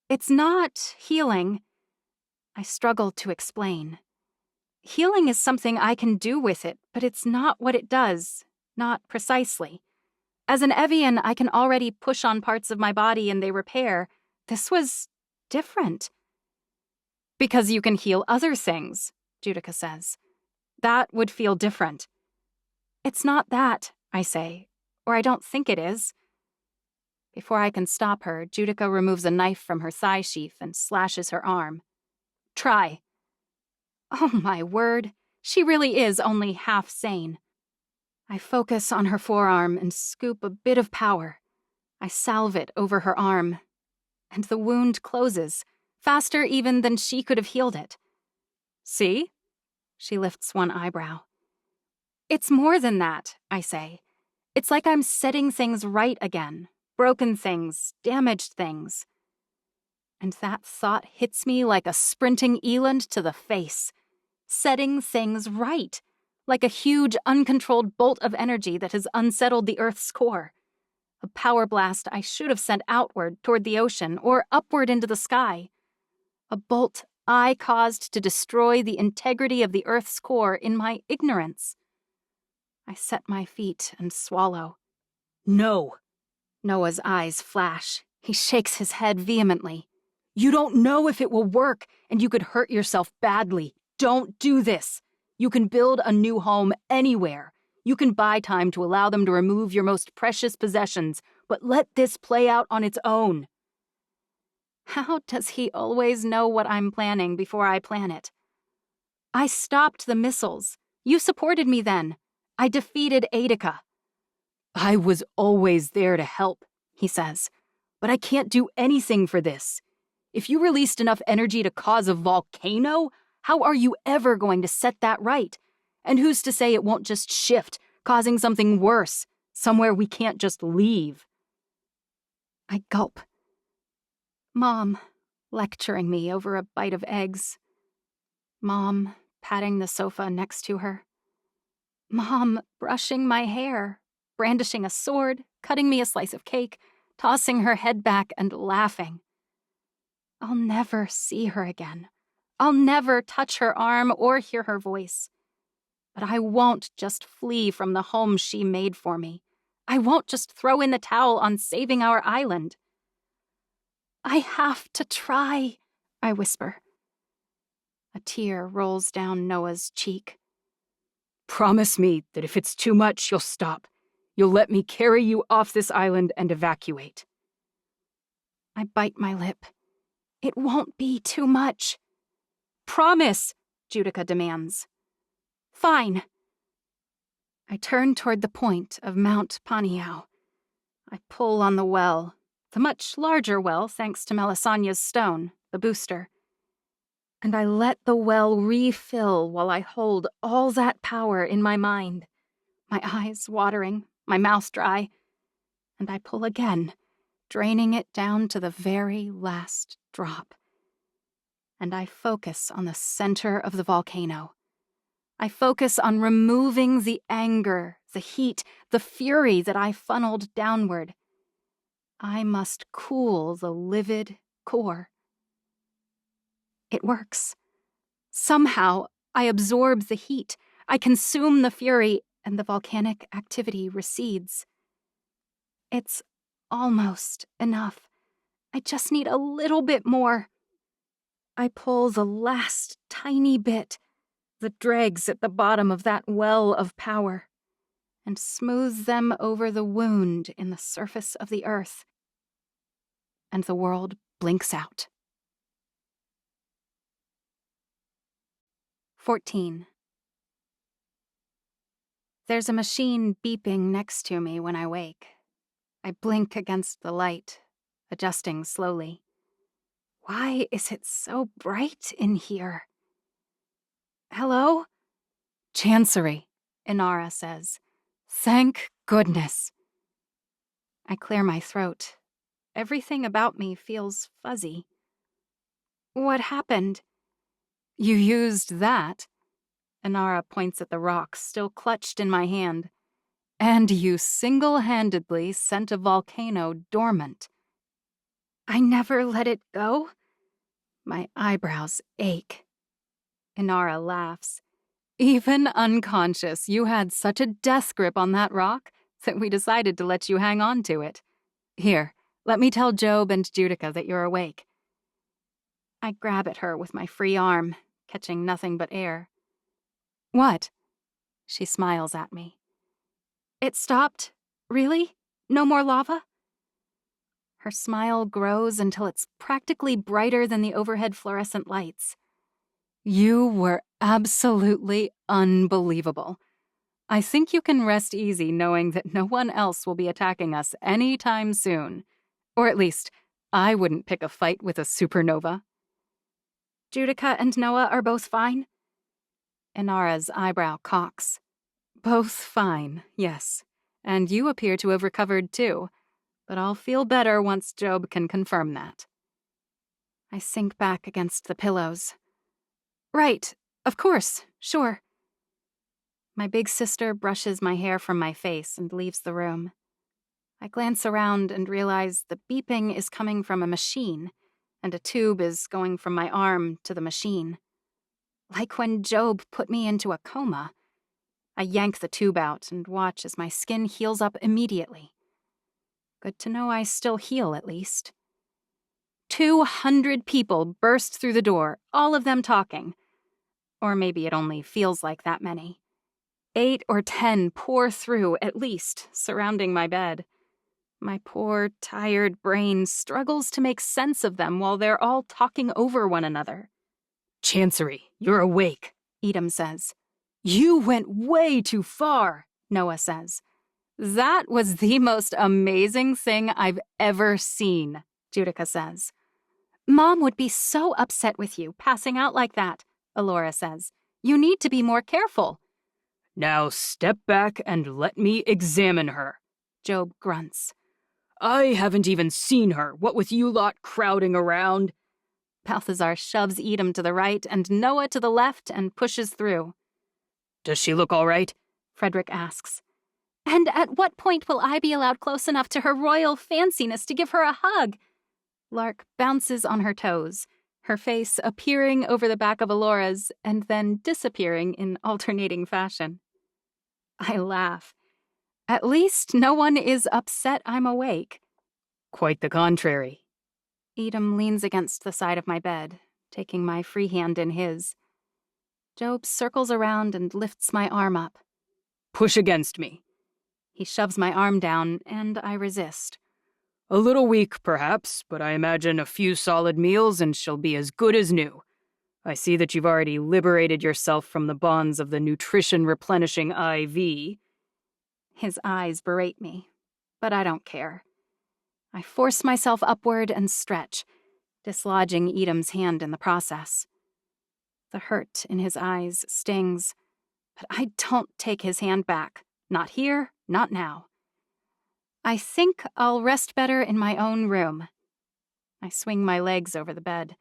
"It's not healing." I struggle to explain. Healing is something I can do with it, but it's not what it does, not precisely. As an Evian, I can already push on parts of my body and they repair. This was different. "Because you can heal other things," Judica says. "That would feel different." "It's not that," I say, or I don't think it is. Before I can stop her, Judica removes a knife from her thigh sheath and slashes her arm. "Try." Oh my word, she really is only half sane. I focus on her forearm and scoop a bit of power. I salve it over her arm, and the wound closes, faster even than she could have healed it. "See?" She lifts one eyebrow. "It's more than that," I say. "It's like I'm setting things right again. Broken things, damaged things." And that thought hits me like a sprinting eland to the face. Setting things right. Like a huge, uncontrolled bolt of energy that has unsettled the Earth's core. A power blast I should have sent outward toward the ocean or upward into the sky. A bolt I caused to destroy the integrity of the Earth's core in my ignorance. I set my feet and swallow. No. Noah's eyes flash. He shakes his head vehemently. You don't know if it will work, and you could hurt yourself badly. Don't do this. You can build a new home anywhere. You can buy time to allow them to remove your most precious possessions, but let this play out on its own. How does he always know what I'm planning before I plan it? I stopped the missiles. You supported me then. I defeated Adica. I was always there to help, he says, but I can't do anything for this. If you released enough energy to cause a volcano, how are you ever going to set that right? And who's to say it won't just shift, causing something worse, somewhere we can't just leave? I gulp. Mom, lecturing me over a bite of eggs. Mom, patting the sofa next to her. Mom, brushing my hair, brandishing a sword, cutting me a slice of cake, tossing her head back and laughing. I'll never see her again. I'll never touch her arm or hear her voice. But I won't just flee from the home she made for me. I won't just throw in the towel on saving our island. I have to try, I whisper. A tear rolls down Noah's cheek. Promise me that if it's too much, you'll stop. You'll let me carry you off this island and evacuate. I bite my lip. It won't be too much. Promise, Judica demands. Fine. I turn toward the point of Mount Paniao. I pull on the well, the much larger well thanks to Melisania's stone, the booster. And I let the well refill while I hold all that power in my mind, my eyes watering, my mouth dry, and I pull again, draining it down to the very last drop. And I focus on the center of the volcano. I focus on removing the anger, the heat, the fury that I funneled downward. I must cool the livid core. It works. Somehow, I absorb the heat, I consume the fury, and the volcanic activity recedes. It's almost enough. I just need a little bit more. I pull the last tiny bit that drags at the bottom of that well of power and smooth them over the wound in the surface of the earth. And the world blinks out. 14. There's a machine beeping next to me when I wake. I blink against the light, adjusting slowly. Why is it so bright in here? Hello? Chancery, Inara says. Thank goodness. I clear my throat. Everything about me feels fuzzy. What happened? You used that. Inara points at the rock still clutched in my hand. And you single-handedly sent a volcano dormant. I never let it go? My eyebrows ache. Inara laughs. Even unconscious, you had such a death grip on that rock that we decided to let you hang on to it. Here, let me tell Job and Judica that you're awake. I grab at her with my free arm, catching nothing but air. What? She smiles at me. It stopped? Really? No more lava? Her smile grows until it's practically brighter than the overhead fluorescent lights. You were absolutely unbelievable. I think you can rest easy knowing that no one else will be attacking us anytime soon. Or at least, I wouldn't pick a fight with a supernova. Judica and Noah are both fine? Inara's eyebrow cocks. Both fine, yes. And you appear to have recovered too. But I'll feel better once Job can confirm that. I sink back against the pillows. Right, of course, sure. My big sister brushes my hair from my face and leaves the room. I glance around and realize the beeping is coming from a machine, and a tube is going from my arm to the machine. Like when Job put me into a coma. I yank the tube out and watch as my skin heals up immediately. Good to know I still heal, at least. 200 people burst through the door, all of them talking. Or maybe it only feels like that many. 8 or 10 pour through, at least, surrounding my bed. My poor, tired brain struggles to make sense of them while they're all talking over one another. Chancery, you're awake, Edom says. You went way too far, Noah says. That was the most amazing thing I've ever seen, Judica says. Mom would be so upset with you passing out like that, Alora says. You need to be more careful. Now step back and let me examine her, Job grunts. I haven't even seen her, what with you lot crowding around. Balthazar shoves Edom to the right and Noah to the left and pushes through. Does she look all right? Frederick asks. And at what point will I be allowed close enough to her royal fanciness to give her a hug? Lark bounces on her toes, her face appearing over the back of Alora's and then disappearing in alternating fashion. I laugh. At least no one is upset I'm awake. Quite the contrary. Edom leans against the side of my bed, taking my free hand in his. Job circles around and lifts my arm up. Push against me. He shoves my arm down, and I resist. A little weak, perhaps, but I imagine a few solid meals and she'll be as good as new. I see that you've already liberated yourself from the bonds of the nutrition-replenishing IV. His eyes berate me, but I don't care. I force myself upward and stretch, dislodging Edom's hand in the process. The hurt in his eyes stings, but I don't take his hand back. Not here, not now. I think I'll rest better in my own room. I swing my legs over the bed,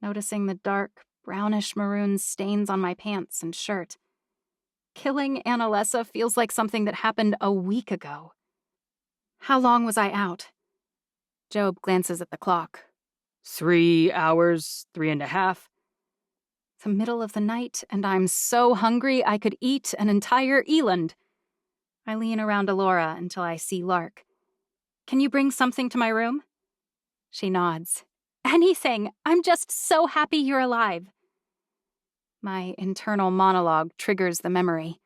noticing the dark, brownish-maroon stains on my pants and shirt. Killing Annalisa feels like something that happened a week ago. How long was I out? Job glances at the clock. 3 hours, 3.5. The middle of the night, and I'm so hungry I could eat an entire eland. I lean around Alora until I see Lark. Can you bring something to my room? She nods. Anything. I'm just so happy you're alive. My internal monologue triggers the memory,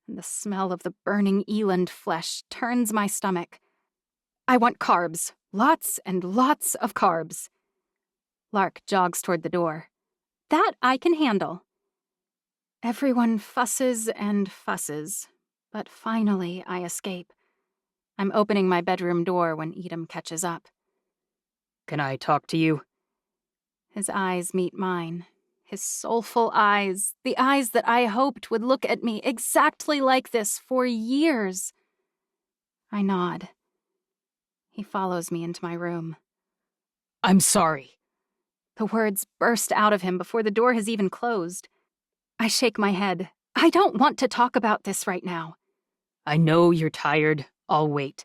and the smell of the burning eland flesh turns my stomach. I want carbs. Lots and lots of carbs. Lark jogs toward the door. That I can handle. Everyone fusses and fusses, but finally I escape. I'm opening my bedroom door when Edom catches up. Can I talk to you? His eyes meet mine. His soulful eyes, the eyes that I hoped would look at me exactly like this for years. I nod. He follows me into my room. I'm sorry. The words burst out of him before the door has even closed. I shake my head. I don't want to talk about this right now. I know you're tired. I'll wait.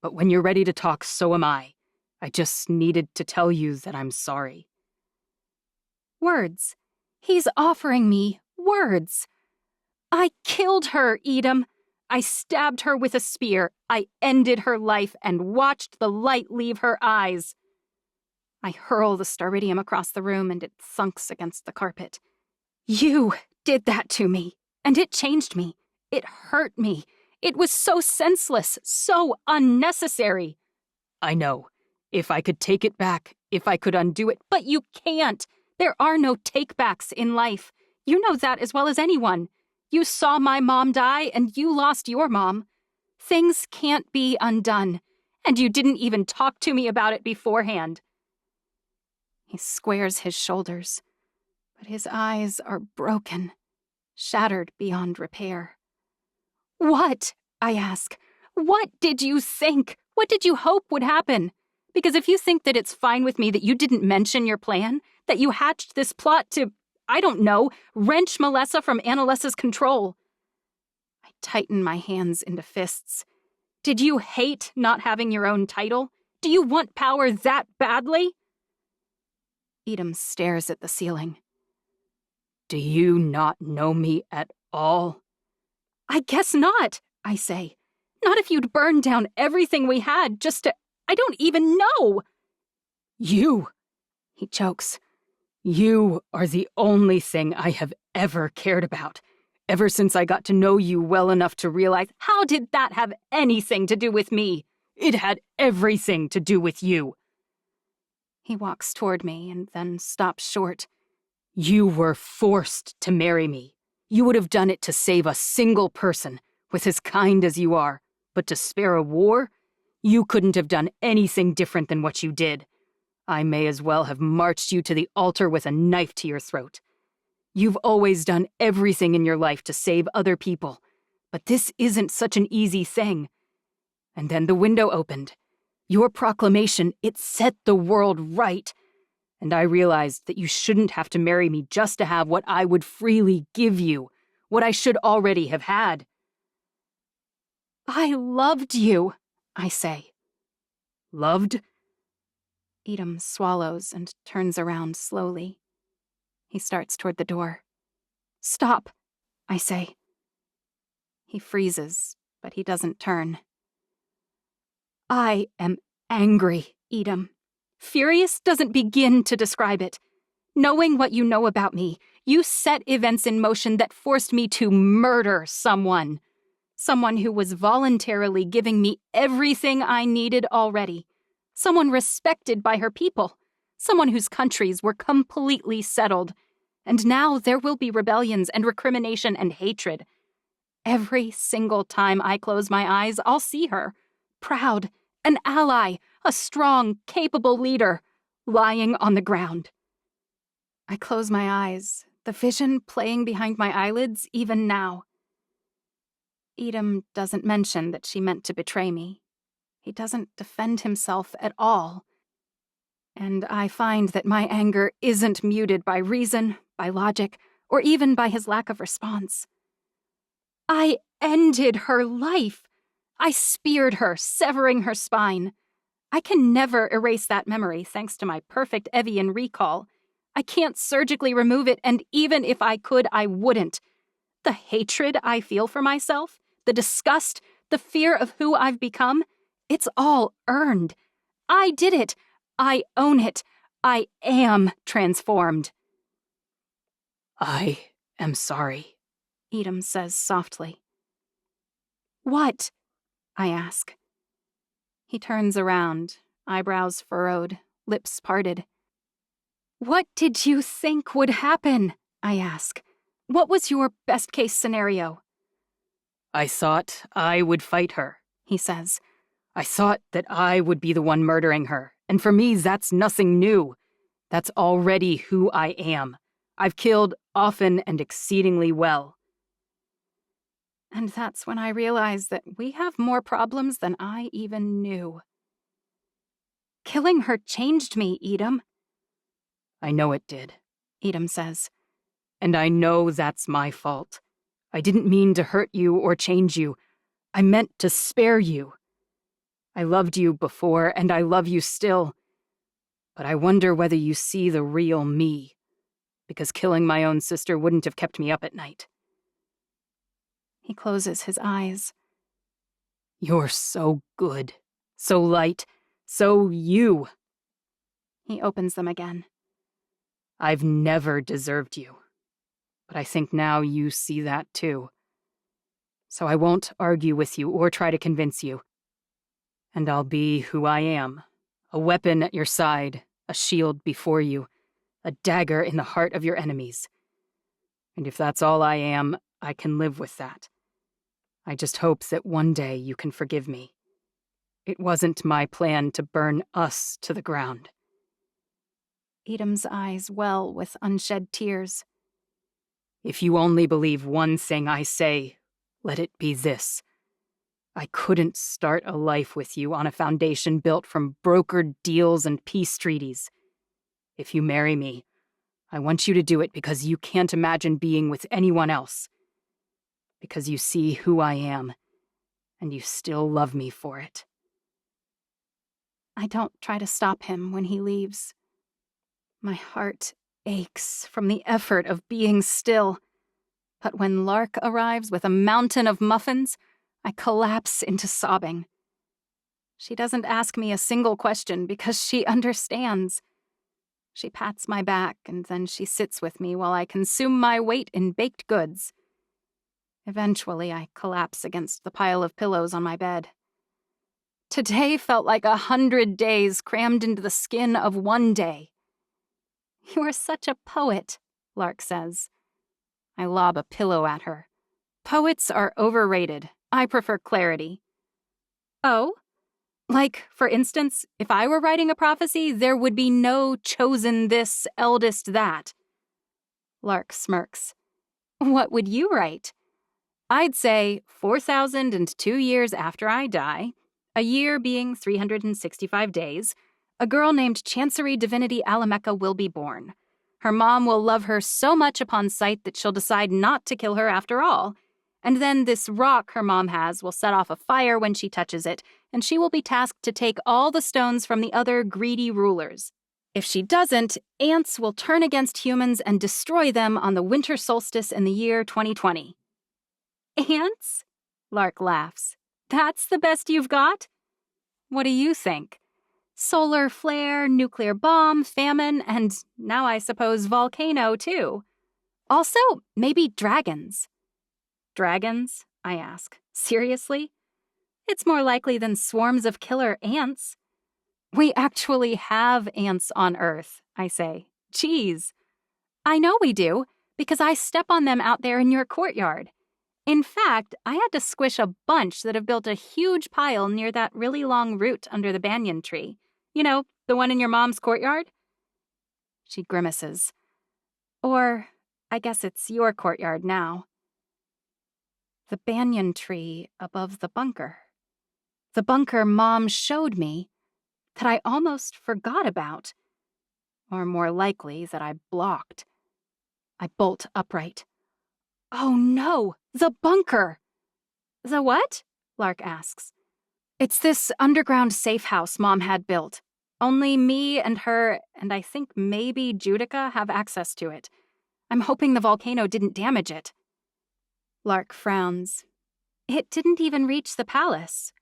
But when you're ready to talk, so am I. I just needed to tell you that I'm sorry. Words. He's offering me words. I killed her, Edom. I stabbed her with a spear. I ended her life and watched the light leave her eyes. I hurl the staridium across the room and it thunks against the carpet. You did that to me, and it changed me. It hurt me. It was so senseless, so unnecessary. I know. If I could take it back, if I could undo it. But you can't. There are no take-backs in life. You know that as well as anyone. You saw my mom die, and you lost your mom. Things can't be undone, and you didn't even talk to me about it beforehand. He squares his shoulders, but his eyes are broken, shattered beyond repair. What? I ask. What did you think? What did you hope would happen? Because if you think that it's fine with me that you didn't mention your plan, that you hatched this plot to, I don't know, wrench Melissa from Annalesa's control. I tighten my hands into fists. Did you hate not having your own title? Do you want power that badly? Edom stares at the ceiling. Do you not know me at all? I guess not, I say. Not if you'd burned down everything we had just to... I don't even know. You, he chokes. You are the only thing I have ever cared about, ever since I got to know you well enough to realize, how did that have anything to do with me? It had everything to do with you. He walks toward me and then stops short. You were forced to marry me. You would have done it to save a single person, with as kind as you are, but to spare a war? You couldn't have done anything different than what you did. I may as well have marched you to the altar with a knife to your throat. You've always done everything in your life to save other people, but this isn't such an easy thing. And then the window opened. Your proclamation, it set the world right. And I realized that you shouldn't have to marry me just to have what I would freely give you, what I should already have had. I loved you, I say. Loved? Edom swallows and turns around slowly. He starts toward the door. Stop, I say. He freezes, but he doesn't turn. I am angry, Edom. Furious doesn't begin to describe it. Knowing what you know about me, you set events in motion that forced me to murder someone. Someone who was voluntarily giving me everything I needed already. Someone respected by her people. Someone whose countries were completely settled. And now there will be rebellions and recrimination and hatred. Every single time I close my eyes, I'll see her. Proud, an ally, a strong, capable leader, lying on the ground. I close my eyes, the vision playing behind my eyelids even now. Edom doesn't mention that she meant to betray me. He doesn't defend himself at all. And I find that my anger isn't muted by reason, by logic, or even by his lack of response. I ended her life. I speared her, severing her spine. I can never erase that memory thanks to my perfect Evian recall. I can't surgically remove it, and even if I could, I wouldn't. The hatred I feel for myself, the disgust, The fear of who I've become? It's all earned. I did it. I own it. I am transformed. I am sorry, Edom says softly. What? I ask. He turns around, eyebrows furrowed, lips parted. What did you think would happen? I ask. What was your best-case scenario? I thought I would fight her, He says. I thought that I would be the one murdering her, and for me that's nothing new. That's already who I am. I've killed often and exceedingly well. And that's when I realize that we have more problems than I even knew. Killing her changed me, Edom. I know it did, Edom says. and I know that's my fault. I didn't mean to hurt you or change you. I meant to spare you. I loved you before, and I love you still. But I wonder whether you see the real me, because killing my own sister wouldn't have kept me up at night. He closes his eyes. You're so good, so light, so you. He opens them again. I've never deserved you, but I think now you see that too. So I won't argue with you or try to convince you. And I'll be who I am, a weapon at your side, a shield before you, a dagger in the heart of your enemies. And if that's all I am, I can live with that. I just hope that one day you can forgive me. It wasn't my plan to burn us to the ground. Edom's eyes well with unshed tears. If you only believe one thing I say, let it be this. I couldn't start a life with you on a foundation built from brokered deals and peace treaties. If you marry me, I want you to do it because you can't imagine being with anyone else. Because you see who I am, and you still love me for it. I don't try to stop him when he leaves. My heart aches from the effort of being still. But when Lark arrives with a mountain of muffins, I collapse into sobbing. She doesn't ask me a single question because she understands. She pats my back and then she sits with me while I consume my weight in baked goods. Eventually, I collapse against the pile of pillows on my bed. Today felt like 100 days crammed into the skin of one day. You're such a poet, Lark says. I lob a pillow at her. Poets are overrated. I prefer clarity. Oh? Like, for instance, if I were writing a prophecy, there would be no chosen this, eldest that. Lark smirks. What would you write? I'd say 4,002 years after I die, a year being 365 days, a girl named Chancery Divinity Alameka will be born. Her mom will love her so much upon sight that she'll decide not to kill her after all. And then this rock her mom has will set off a fire when she touches it, and she will be tasked to take all the stones from the other greedy rulers. If she doesn't, ants will turn against humans and destroy them on the winter solstice in the year 2020. Ants? Lark laughs. That's the best you've got? What do you think? Solar flare, nuclear bomb, famine, and now I suppose volcano, too. Also, maybe dragons. Dragons? I ask. Seriously? It's more likely than swarms of killer ants. We actually have ants on Earth, I say. Geez. I know we do, because I step on them out there in your courtyard. In fact, I had to squish a bunch that have built a huge pile near that really long root under the banyan tree. You know, the one in your mom's courtyard? She grimaces. Or, I guess it's your courtyard now. The banyan tree above the bunker. The bunker Mom showed me that I almost forgot about. Or more likely, that I blocked. I bolt upright. Oh no, the bunker! The what? Lark asks. It's this underground safe house Mom had built. Only me and her, and I think maybe Judica have access to it. I'm hoping the volcano didn't damage it. Lark frowns. It didn't even reach the palace.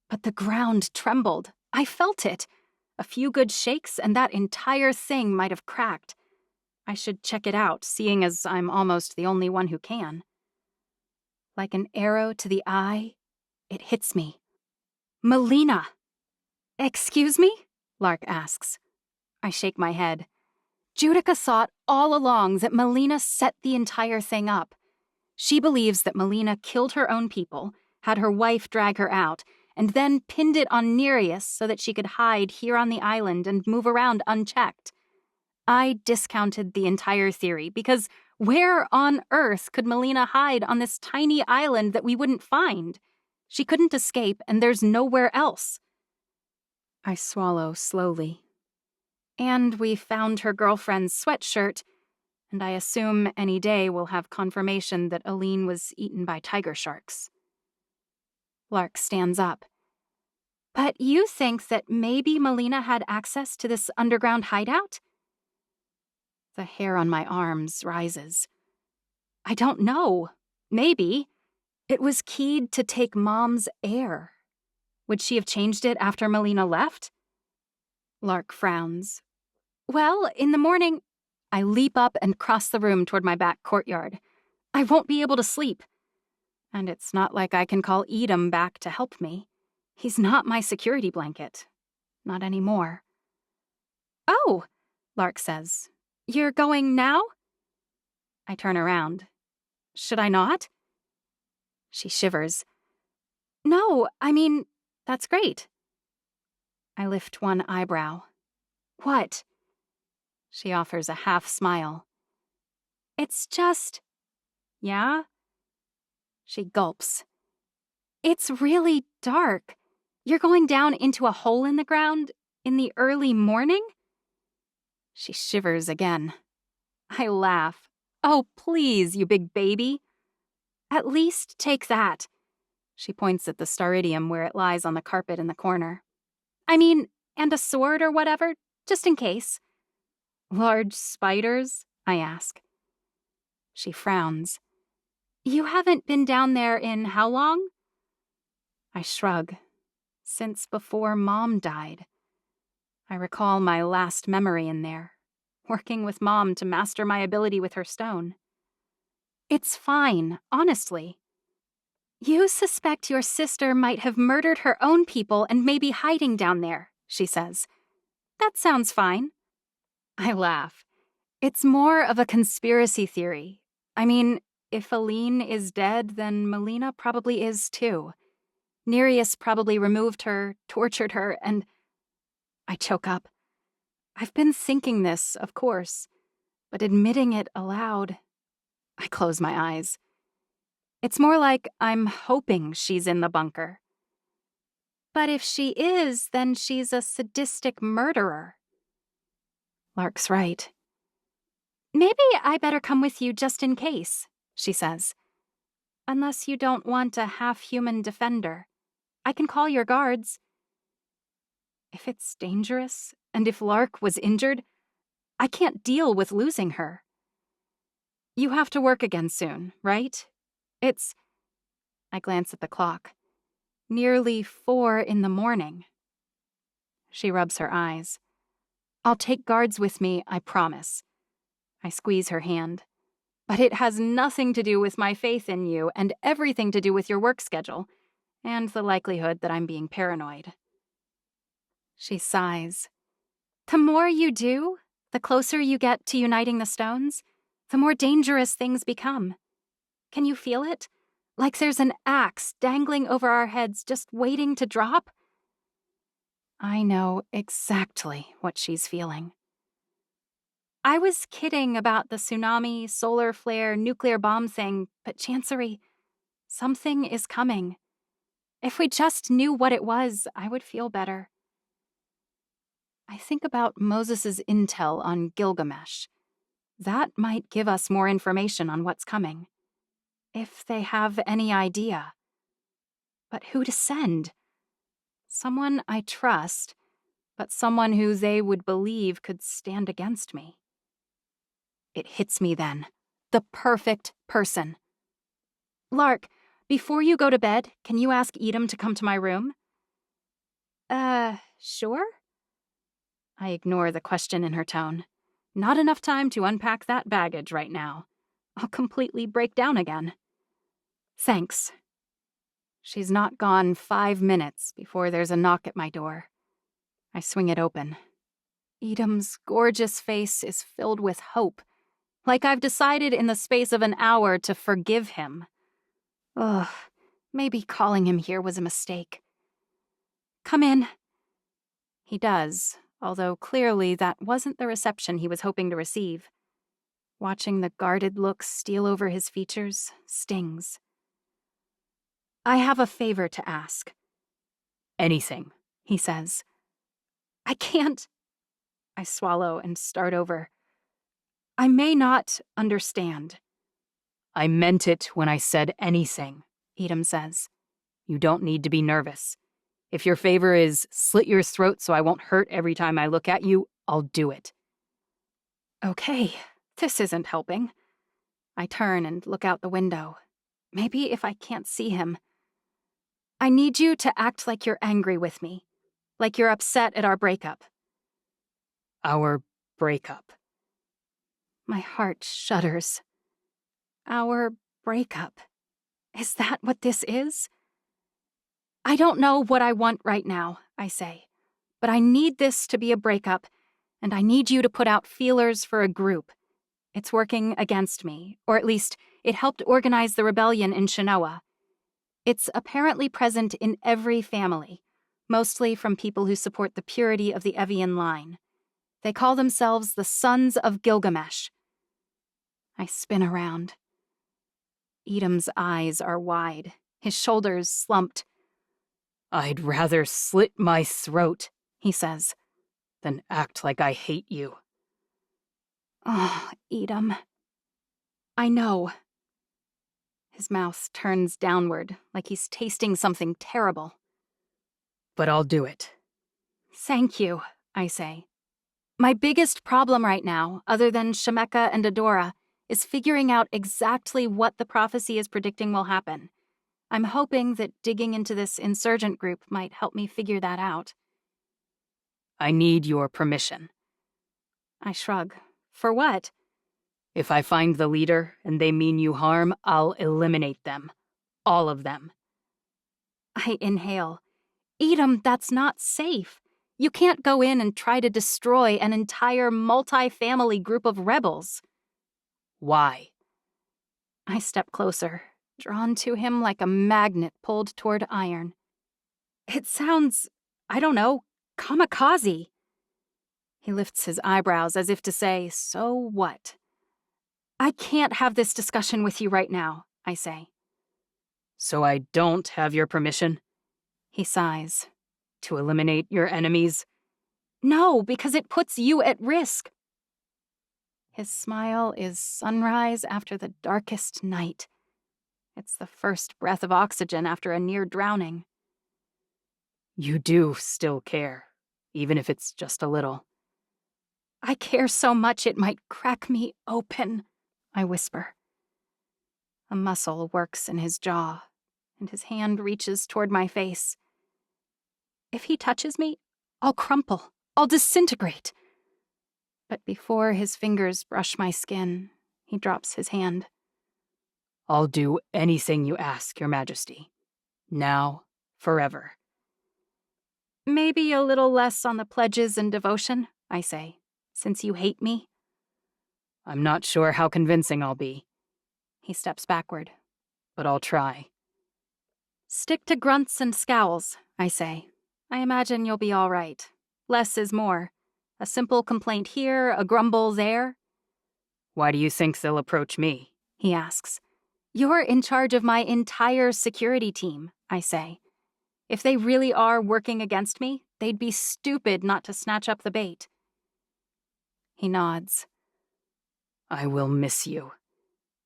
But the ground trembled. I felt it. A few good shakes and that entire thing might have cracked. I should check it out, seeing as I'm almost the only one who can. Like an arrow to the eye, it hits me. Melina! Excuse me? Lark asks. I shake my head. Judica thought all along that Melina set the entire thing up. She believes that Melina killed her own people, had her wife drag her out, and then pinned it on Nereus so that she could hide here on the island and move around unchecked. I discounted the entire theory because where on earth could Melina hide on this tiny island that we wouldn't find? She couldn't escape, and there's nowhere else. I swallow slowly. And we found her girlfriend's sweatshirt, and I assume any day we'll have confirmation that Aline was eaten by tiger sharks. Lark stands up. But you think that maybe Melina had access to this underground hideout? The hair on my arms rises. I don't know. Maybe. It was keyed to take Mom's air. Would she have changed it after Melina left? Lark frowns. Well, in the morning, I leap up and cross the room toward my back courtyard. I won't be able to sleep. And it's not like I can call Edom back to help me. He's not my security blanket. Not anymore. Oh, Lark says. You're going now? I turn around. Should I not? She shivers. No, I mean, that's great. I lift one eyebrow. What? She offers a half smile. It's just... Yeah? She gulps. It's really dark. You're going down into a hole in the ground in the early morning? She shivers again. I laugh. Oh, please, you big baby. At least take that. She points at the staridium where it lies on the carpet in the corner. I mean, and a sword or whatever, just in case. Large spiders? I ask. She frowns. You haven't been down there in how long? I shrug. Since before Mom died. I recall my last memory in there, working with Mom to master my ability with her stone. It's fine, honestly. You suspect your sister might have murdered her own people and may be hiding down there, she says. That sounds fine. I laugh. It's more of a conspiracy theory. I mean, if Aline is dead, then Melina probably is too. Nereus probably removed her, tortured her, and... I choke up. I've been thinking this, of course, but admitting it aloud... I close my eyes. It's more like I'm hoping she's in the bunker. But if she is, then she's a sadistic murderer. Lark's right. Maybe I better come with you just in case, she says. Unless you don't want a half-human defender. I can call your guards. If it's dangerous, and if Lark was injured, I can't deal with losing her. You have to work again soon, right? It's... I glance at the clock. Nearly 4 a.m. She rubs her eyes. I'll take guards with me, I promise. I squeeze her hand. But it has nothing to do with my faith in you and everything to do with your work schedule and the likelihood that I'm being paranoid. She sighs. The more you do, the closer you get to uniting the stones, the more dangerous things become. Can you feel it? Like there's an axe dangling over our heads just waiting to drop? I know exactly what she's feeling. I was kidding about the tsunami, solar flare, nuclear bomb thing, but Chancery, something is coming. If we just knew what it was, I would feel better. I think about Moses's intel on Gilgamesh. That might give us more information on what's coming. If they have any idea. But who to send? Someone I trust, but someone who they would believe could stand against me. It hits me then. The perfect person. Lark, Before you go to bed, can you ask Edom to come to my room? Sure? I ignore the question in her tone. Not enough time to unpack that baggage right now. I'll completely break down again. Thanks. She's not gone 5 minutes before there's a knock at my door. I swing it open. Edom's gorgeous face is filled with hope, like I've decided in the space of an hour to forgive him. Ugh, maybe calling him here was a mistake. Come in. He does, although clearly that wasn't the reception he was hoping to receive. Watching the guarded look steal over his features stings. I have a favor to ask. Anything, he says. I can't. I swallow and start over. I may not understand. I meant it when I said anything, Edom says. You don't need to be nervous. If your favor is slit your throat so I won't hurt every time I look at you, I'll do it. Okay, this isn't helping. I turn and look out the window. Maybe if I can't see him. I need you to act like you're angry with me. Like you're upset at our breakup. Our breakup. My heart shudders. Our breakup. Is that what this is? I don't know what I want right now, I say. But I need this to be a breakup, and I need you to put out feelers for a group. It's working against me, or at least it helped organize the rebellion in Shinoa. It's apparently present in every family, mostly from people who support the purity of the Evian line. They call themselves the Sons of Gilgamesh. I spin around. Edom's eyes are wide, his shoulders slumped. I'd rather slit my throat, he says, than act like I hate you. Oh, Edom. I know. His mouth turns downward, like he's tasting something terrible. But I'll do it. Thank you, I say. My biggest problem right now, other than Shemeka and Adora, is figuring out exactly what the prophecy is predicting will happen. I'm hoping that digging into this insurgent group might help me figure that out. I need your permission. I shrug. For what? If I find the leader and they mean you harm, I'll eliminate them. All of them. I inhale. Edom, that's not safe. You can't go in and try to destroy an entire multi-family group of rebels. Why? I step closer, drawn to him like a magnet pulled toward iron. It sounds, I don't know, kamikaze. He lifts his eyebrows as if to say, so what? I can't have this discussion with you right now, I say. So I don't have your permission? He sighs. To eliminate your enemies? No, because it puts you at risk. His smile is sunrise after the darkest night. It's the first breath of oxygen after a near drowning. You do still care, even if it's just a little. I care so much it might crack me open, I whisper. A muscle works in his jaw, and his hand reaches toward my face. If he touches me, I'll crumple. I'll disintegrate. But before his fingers brush my skin, he drops his hand. I'll do anything you ask, Your Majesty. Now, forever. Maybe a little less on the pledges and devotion, I say, since you hate me. I'm not sure how convincing I'll be. He steps backward. But I'll try. Stick to grunts and scowls, I say. I imagine you'll be all right. Less is more. A simple complaint here, a grumble there. Why do you think they'll approach me? He asks. You're in charge of my entire security team, I say. If they really are working against me, they'd be stupid not to snatch up the bait. He nods. I will miss you.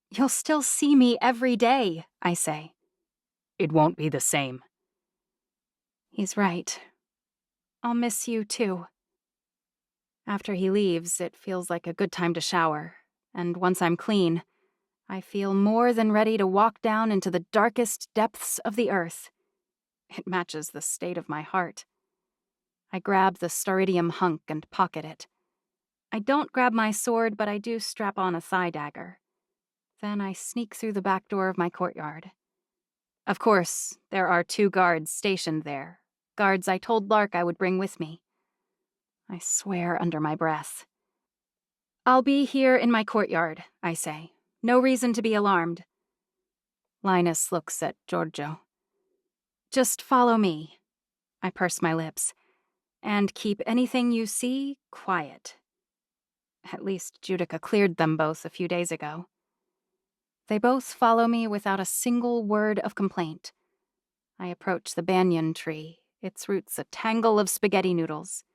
You'll still see me every day, I say. It won't be the same. He's right. I'll miss you, too. After he leaves, it feels like a good time to shower, and once I'm clean, I feel more than ready to walk down into the darkest depths of the earth. It matches the state of my heart. I grab the staridium hunk and pocket it. I don't grab my sword, but I do strap on a thigh dagger. Then I sneak through the back door of my courtyard. Of course, there are 2 guards stationed there, guards I told Lark I would bring with me. I swear under my breath. "I'll be here in my courtyard," I say. "No reason to be alarmed." Linus looks at Giorgio. "Just follow me." I purse my lips. "And keep anything you see quiet." At least Judica cleared them both a few days ago. They both follow me without a single word of complaint. I approach the banyan tree, its roots a tangle of spaghetti noodles.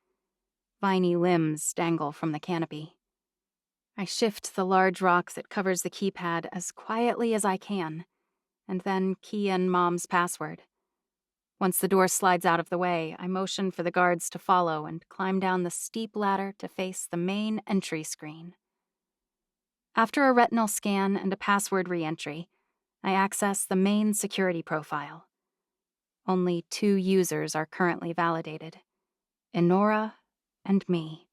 Viney limbs dangle from the canopy. I shift the large rock that covers the keypad as quietly as I can, and then key in Mom's password. Once the door slides out of the way, I motion for the guards to follow and climb down the steep ladder to face the main entry screen. After a retinal scan and a password re-entry, I access the main security profile. Only 2 users are currently validated: Inara and me.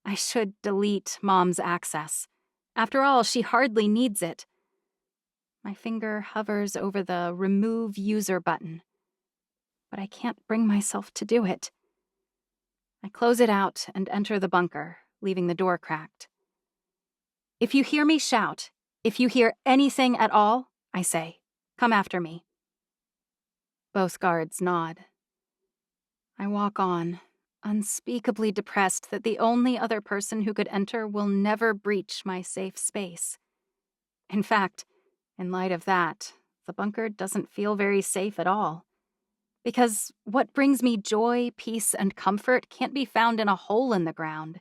I should delete Mom's access. After all, she hardly needs it. My finger hovers over the Remove User button, but I can't bring myself to do it. I close it out and enter the bunker, leaving the door cracked. "If you hear me, shout. If you hear anything at all," I say, "come after me." Both guards nod. I walk on, unspeakably depressed that the only other person who could enter will never breach my safe space. In fact, in light of that, the bunker doesn't feel very safe at all. Because what brings me joy, peace, and comfort can't be found in a hole in the ground.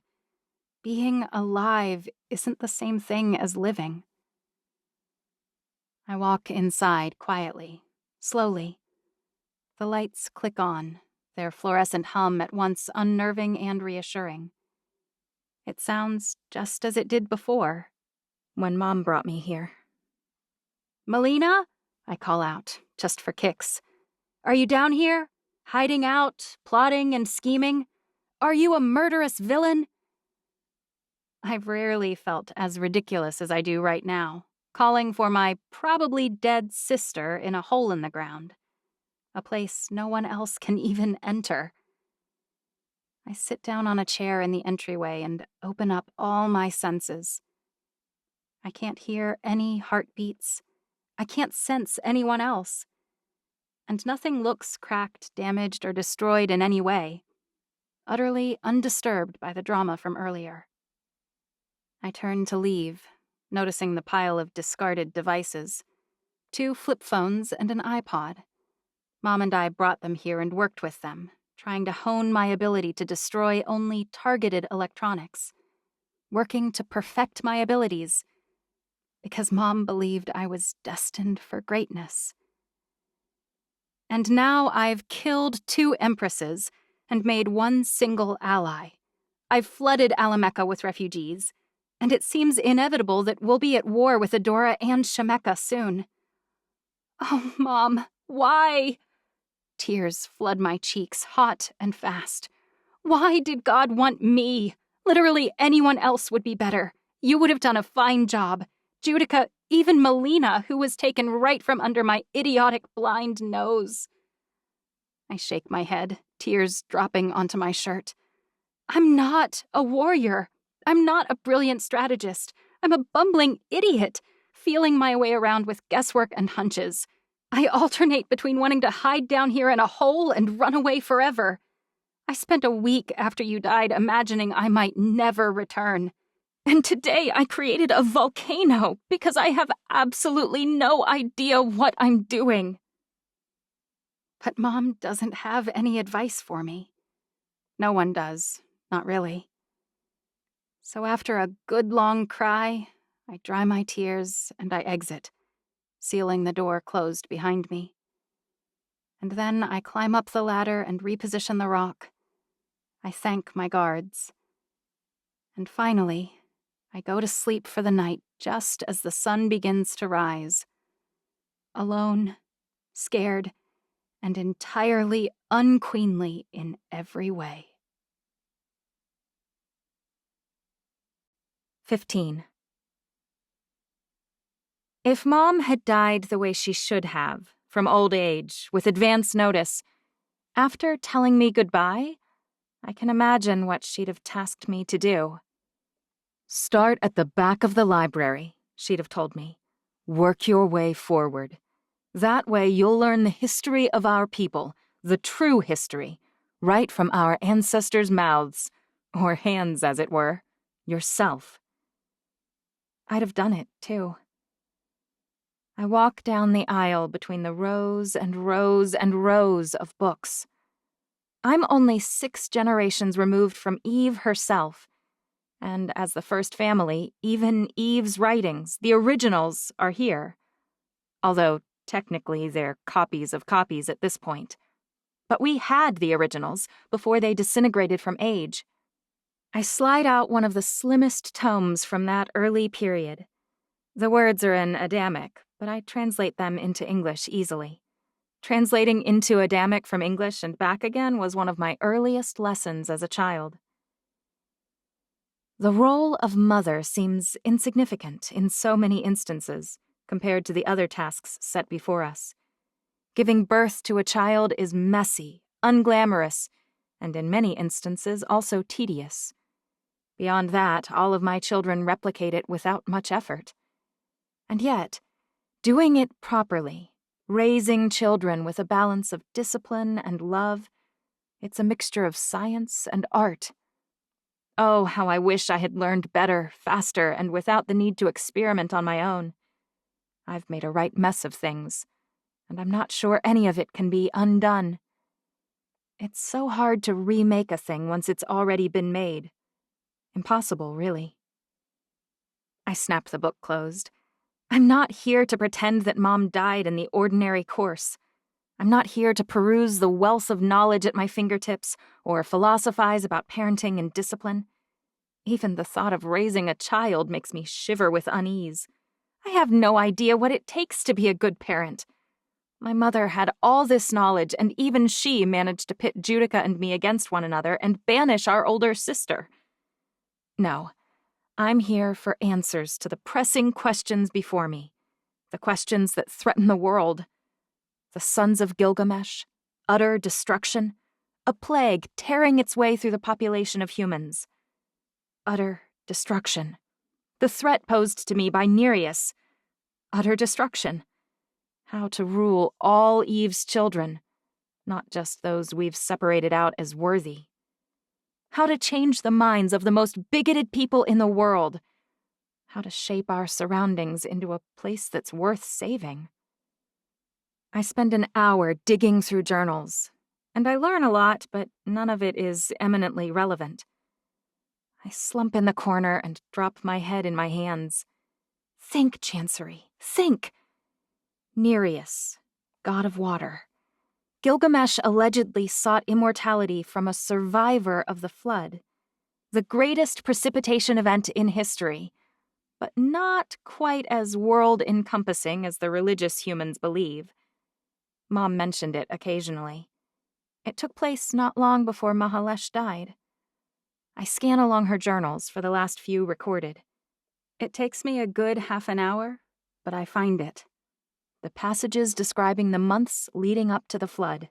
Being alive isn't the same thing as living. I walk inside quietly, slowly. The lights click on, their fluorescent hum at once unnerving and reassuring. It sounds just as it did before, when Mom brought me here. "Melina?" I call out, just for kicks. "Are you down here? Hiding out, plotting and scheming? Are you a murderous villain?" I've rarely felt as ridiculous as I do right now, calling for my probably dead sister in a hole in the ground, a place no one else can even enter. I sit down on a chair in the entryway and open up all my senses. I can't hear any heartbeats. I can't sense anyone else. And nothing looks cracked, damaged, or destroyed in any way. Utterly undisturbed by the drama from earlier. I turn to leave, noticing the pile of discarded devices. 2 flip phones and an iPod. Mom and I brought them here and worked with them, trying to hone my ability to destroy only targeted electronics. Working to perfect my abilities, because Mom believed I was destined for greatness. And now I've killed 2 empresses and made 1 single ally. I've flooded Alameka with refugees, and it seems inevitable that we'll be at war with Adora and Shemeka soon. Oh, Mom, why? Tears flood my cheeks, hot and fast. Why did God want me? Literally anyone else would be better. You would have done a fine job. Judica, even Melina, who was taken right from under my idiotic blind nose. I shake my head, tears dropping onto my shirt. I'm not a warrior. I'm not a brilliant strategist. I'm a bumbling idiot, feeling my way around with guesswork and hunches. I alternate between wanting to hide down here in a hole and run away forever. I spent a week after you died imagining I might never return. And today I created a volcano because I have absolutely no idea what I'm doing. But Mom doesn't have any advice for me. No one does, not really. So after a good long cry, I dry my tears and I exit, sealing the door closed behind me. And then I climb up the ladder and reposition the rock. I thank my guards. And finally, I go to sleep for the night just as the sun begins to rise. Alone, scared, and entirely unqueenly in every way. 15. If Mom had died the way she should have, from old age, with advance notice, after telling me goodbye, I can imagine what she'd have tasked me to do. Start at the back of the library, she'd have told me. Work your way forward. That way you'll learn the history of our people, the true history, right from our ancestors' mouths, or hands, as it were, yourself. I'd have done it, too. I walk down the aisle between the rows and rows and rows of books. I'm only 6 generations removed from Eve herself, and as the first family, even Eve's writings, the originals, are here. Although, technically, they're copies of copies at this point. But we had the originals before they disintegrated from age. I slide out one of the slimmest tomes from that early period. The words are in Adamic, but I translate them into English easily. Translating into Adamic from English and back again was one of my earliest lessons as a child. The role of mother seems insignificant in so many instances compared to the other tasks set before us. Giving birth to a child is messy, unglamorous, and in many instances also tedious. Beyond that, all of my children replicate it without much effort. And yet, doing it properly, raising children with a balance of discipline and love, it's a mixture of science and art. Oh, how I wish I had learned better, faster, and without the need to experiment on my own. I've made a right mess of things, and I'm not sure any of it can be undone. It's so hard to remake a thing once it's already been made. Impossible, really. I snap the book closed. I'm not here to pretend that Mom died in the ordinary course. I'm not here to peruse the wealth of knowledge at my fingertips or philosophize about parenting and discipline. Even the thought of raising a child makes me shiver with unease. I have no idea what it takes to be a good parent. My mother had all this knowledge, and even she managed to pit Judica and me against one another and banish our older sister. No, I'm here for answers to the pressing questions before me, the questions that threaten the world. The sons of Gilgamesh, utter destruction, a plague tearing its way through the population of humans. Utter destruction. The threat posed to me by Nereus. Utter destruction. How to rule all Eve's children, not just those we've separated out as worthy. How to change the minds of the most bigoted people in the world. How to shape our surroundings into a place that's worth saving. I spend an hour digging through journals, and I learn a lot, but none of it is eminently relevant. I slump in the corner and drop my head in my hands. Think, Chancery, think! Nereus, god of water. Gilgamesh allegedly sought immortality from a survivor of the flood, the greatest precipitation event in history, but not quite as world-encompassing as the religious humans believe. Mom mentioned it occasionally. It took place not long before Mahalesh died. I scan along her journals for the last few recorded. It takes me a good half an hour, but I find it. The passages describing the months leading up to the flood.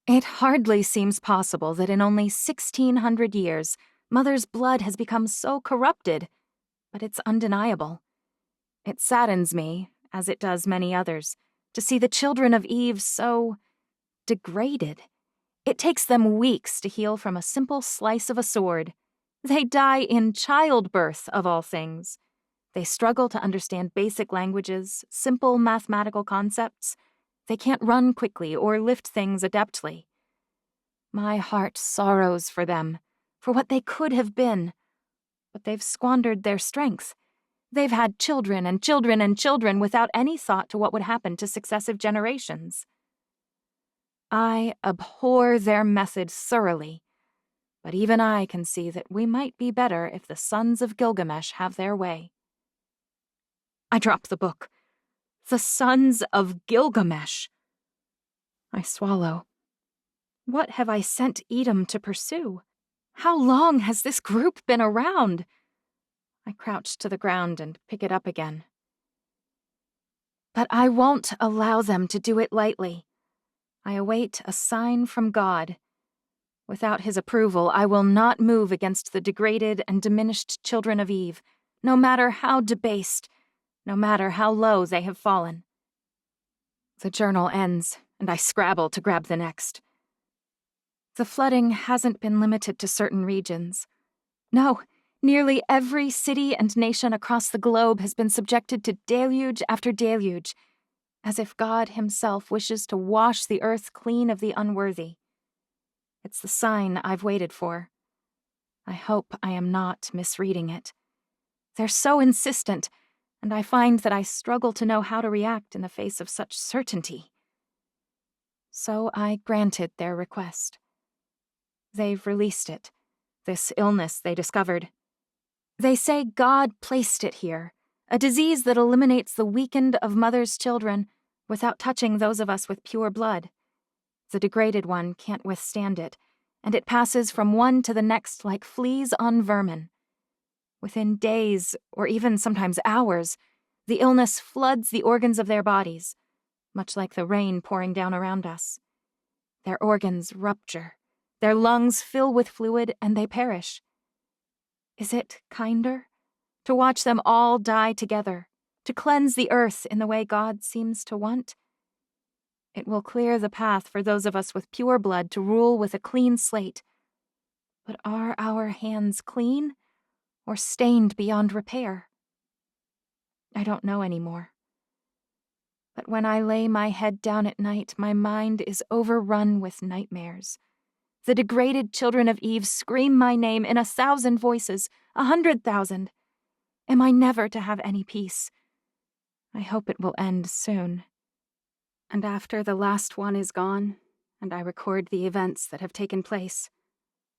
It hardly seems possible that in only 1,600 years, Mother's blood has become so corrupted, but it's undeniable. It saddens me, as it does many others, to see the children of Eve so degraded. It takes them weeks to heal from a simple slice of a sword. They die in childbirth, of all things. They struggle to understand basic languages, simple mathematical concepts. They can't run quickly or lift things adeptly. My heart sorrows for them, for what they could have been. But they've squandered their strength. They've had children and children and children without any thought to what would happen to successive generations. I abhor their method thoroughly, but even I can see that we might be better if the sons of Gilgamesh have their way. I drop the book. The sons of Gilgamesh. I swallow. What have I sent Edom to pursue? How long has this group been around? I crouch to the ground and pick it up again. But I won't allow them to do it lightly. I await a sign from God. Without his approval, I will not move against the degraded and diminished children of Eve, no matter how debased, no matter how low they have fallen. The journal ends, and I scrabble to grab the next. The flooding hasn't been limited to certain regions. No, nearly every city and nation across the globe has been subjected to deluge after deluge, as if God himself wishes to wash the earth clean of the unworthy. It's the sign I've waited for. I hope I am not misreading it. They're so insistent, and I find that I struggle to know how to react in the face of such certainty. So I granted their request. They've released it, this illness they discovered. They say God placed it here, a disease that eliminates the weakened of mothers' children without touching those of us with pure blood. The degraded one can't withstand it, and it passes from one to the next like fleas on vermin. Within days, or even sometimes hours, the illness floods the organs of their bodies, much like the rain pouring down around us. Their organs rupture, their lungs fill with fluid, and they perish. Is it kinder to watch them all die together, to cleanse the earth in the way God seems to want? It will clear the path for those of us with pure blood to rule with a clean slate. But are our hands clean or stained beyond repair? I don't know anymore. But when I lay my head down at night, my mind is overrun with nightmares. The degraded children of Eve scream my name in 1,000 voices, 100,000. Am I never to have any peace? I hope it will end soon. And after the last one is gone, and I record the events that have taken place,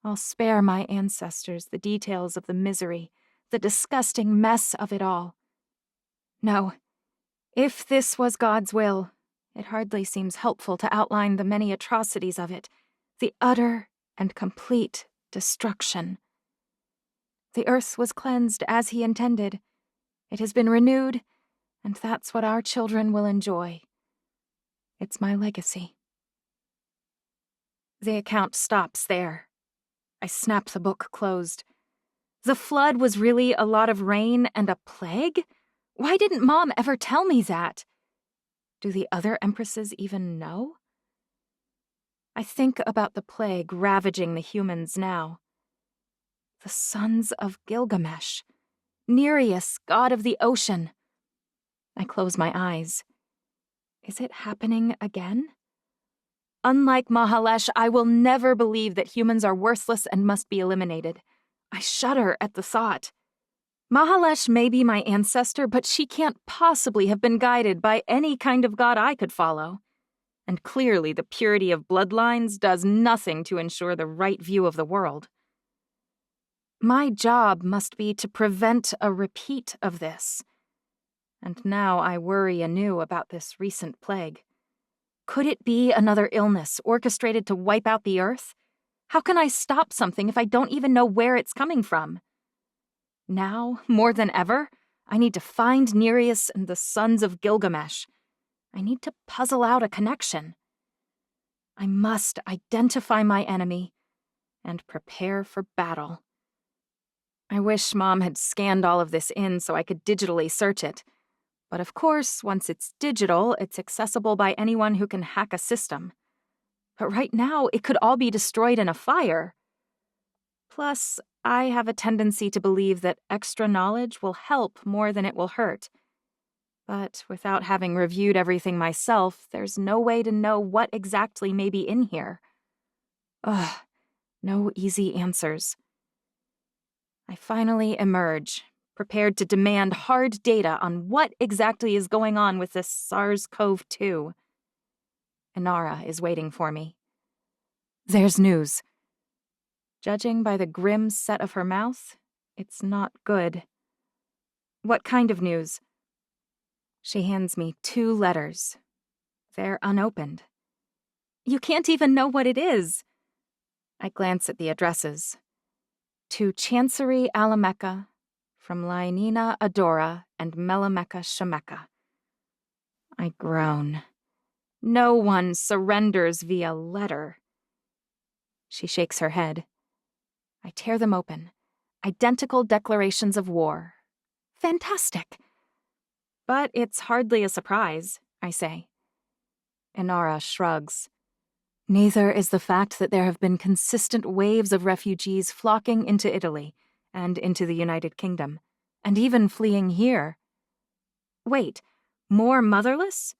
I'll spare my ancestors the details of the misery, the disgusting mess of it all. No, if this was God's will, it hardly seems helpful to outline the many atrocities of it, the utter and complete destruction. The earth was cleansed as he intended. It has been renewed, and that's what our children will enjoy. It's my legacy. The account stops there. I snap the book closed. The flood was really a lot of rain and a plague? Why didn't Mom ever tell me that? Do the other empresses even know? I think about the plague ravaging the humans now. The sons of Gilgamesh. Nereus, god of the ocean. I close my eyes. Is it happening again? Unlike Mahalesh, I will never believe that humans are worthless and must be eliminated. I shudder at the thought. Mahalesh may be my ancestor, but she can't possibly have been guided by any kind of god I could follow. And clearly the purity of bloodlines does nothing to ensure the right view of the world. My job must be to prevent a repeat of this. And now I worry anew about this recent plague. Could it be another illness orchestrated to wipe out the earth? How can I stop something if I don't even know where it's coming from? Now, more than ever, I need to find Nereus and the sons of Gilgamesh. I need to puzzle out a connection. I must identify my enemy and prepare for battle. I wish Mom had scanned all of this in so I could digitally search it. But of course, once it's digital, it's accessible by anyone who can hack a system. But right now, it could all be destroyed in a fire. Plus, I have a tendency to believe that extra knowledge will help more than it will hurt. But without having reviewed everything myself, there's no way to know what exactly may be in here. Ugh, no easy answers. I finally emerge, prepared to demand hard data on what exactly is going on with this SARS-CoV-2. Inara is waiting for me. There's news. Judging by the grim set of her mouth, it's not good. What kind of news? She hands me 2 letters. They're unopened. You can't even know what it is. I glance at the addresses. To Chancery Alameka, from Lainina Adora and Melameka Shemeka. I groan. No one surrenders via letter. She shakes her head. I tear them open. Identical declarations of war. Fantastic! But it's hardly a surprise, I say. Inara shrugs. Neither is the fact that there have been consistent waves of refugees flocking into Italy and into the United Kingdom, and even fleeing here. Wait, more motherless?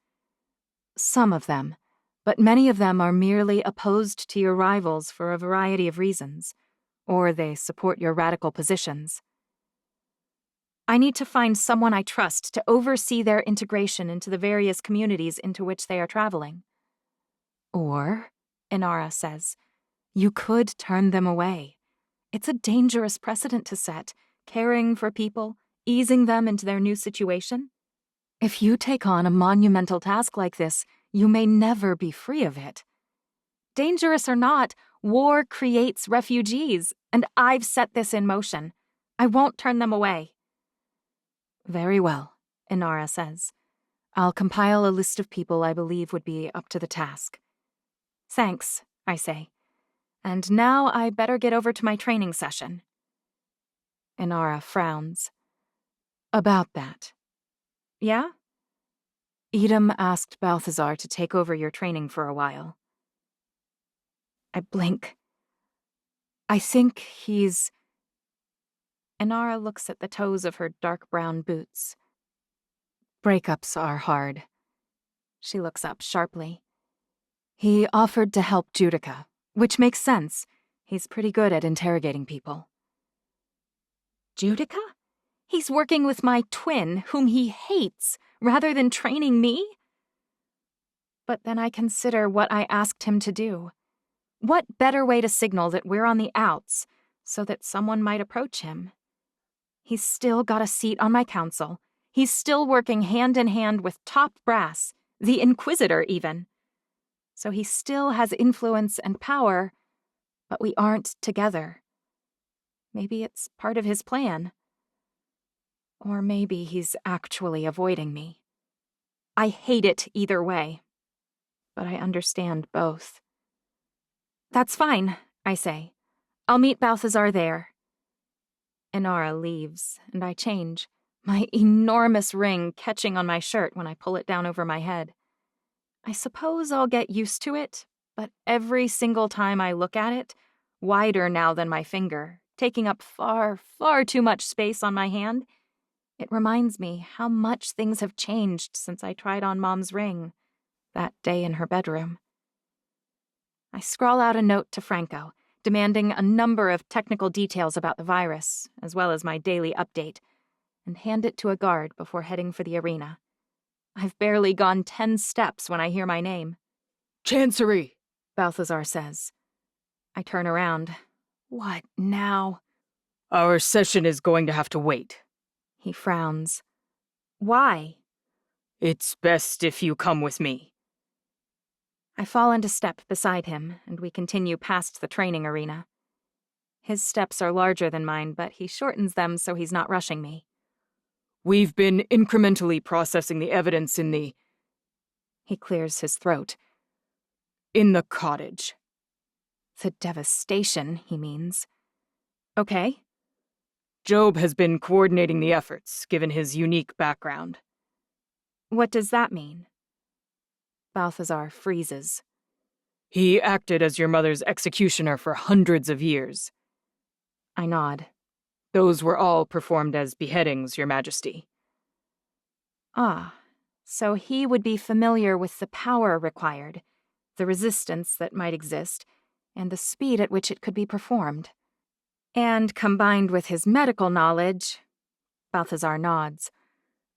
Some of them, but many of them are merely opposed to your rivals for a variety of reasons, or they support your radical positions. I need to find someone I trust to oversee their integration into the various communities into which they are traveling. Or, Inara says, you could turn them away. It's a dangerous precedent to set, caring for people, easing them into their new situation. If you take on a monumental task like this, you may never be free of it. Dangerous or not, war creates refugees, and I've set this in motion. I won't turn them away. Very well, Inara says. I'll compile a list of people I believe would be up to the task. Thanks, I say. And now I better get over to my training session. Inara frowns. About that. Yeah? Edom asked Balthazar to take over your training for a while. I blink. I think he's... Inara looks at the toes of her dark brown boots. Breakups are hard. She looks up sharply. He offered to help Judica, which makes sense. He's pretty good at interrogating people. Judica? He's working with my twin, whom he hates, rather than training me? But then I consider what I asked him to do. What better way to signal that we're on the outs, so that someone might approach him? He's still got a seat on my council. He's still working hand in hand with top brass, the Inquisitor even. So he still has influence and power, but we aren't together. Maybe it's part of his plan. Or maybe he's actually avoiding me. I hate it either way, but I understand both. That's fine, I say. I'll meet Balthazar there. Inara leaves, and I change, my enormous ring catching on my shirt when I pull it down over my head. I suppose I'll get used to it, but every single time I look at it, wider now than my finger, taking up far, far too much space on my hand, it reminds me how much things have changed since I tried on Mom's ring, that day in her bedroom. I scrawl out a note to Franco, demanding a number of technical details about the virus, as well as my daily update, and hand it to a guard before heading for the arena. I've barely gone 10 steps when I hear my name. Chancery, Balthazar says. I turn around. What now? Our session is going to have to wait. He frowns. Why? It's best if you come with me. I fall into step beside him, and we continue past the training arena. His steps are larger than mine, but he shortens them so he's not rushing me. We've been incrementally processing the evidence in the... He clears his throat. In the cottage. The devastation, he means. Okay. Job has been coordinating the efforts, given his unique background. What does that mean? Balthazar freezes. He acted as your mother's executioner for hundreds of years. I nod. Those were all performed as beheadings, Your Majesty. Ah, so he would be familiar with the power required, the resistance that might exist, and the speed at which it could be performed. And combined with his medical knowledge, Balthazar nods.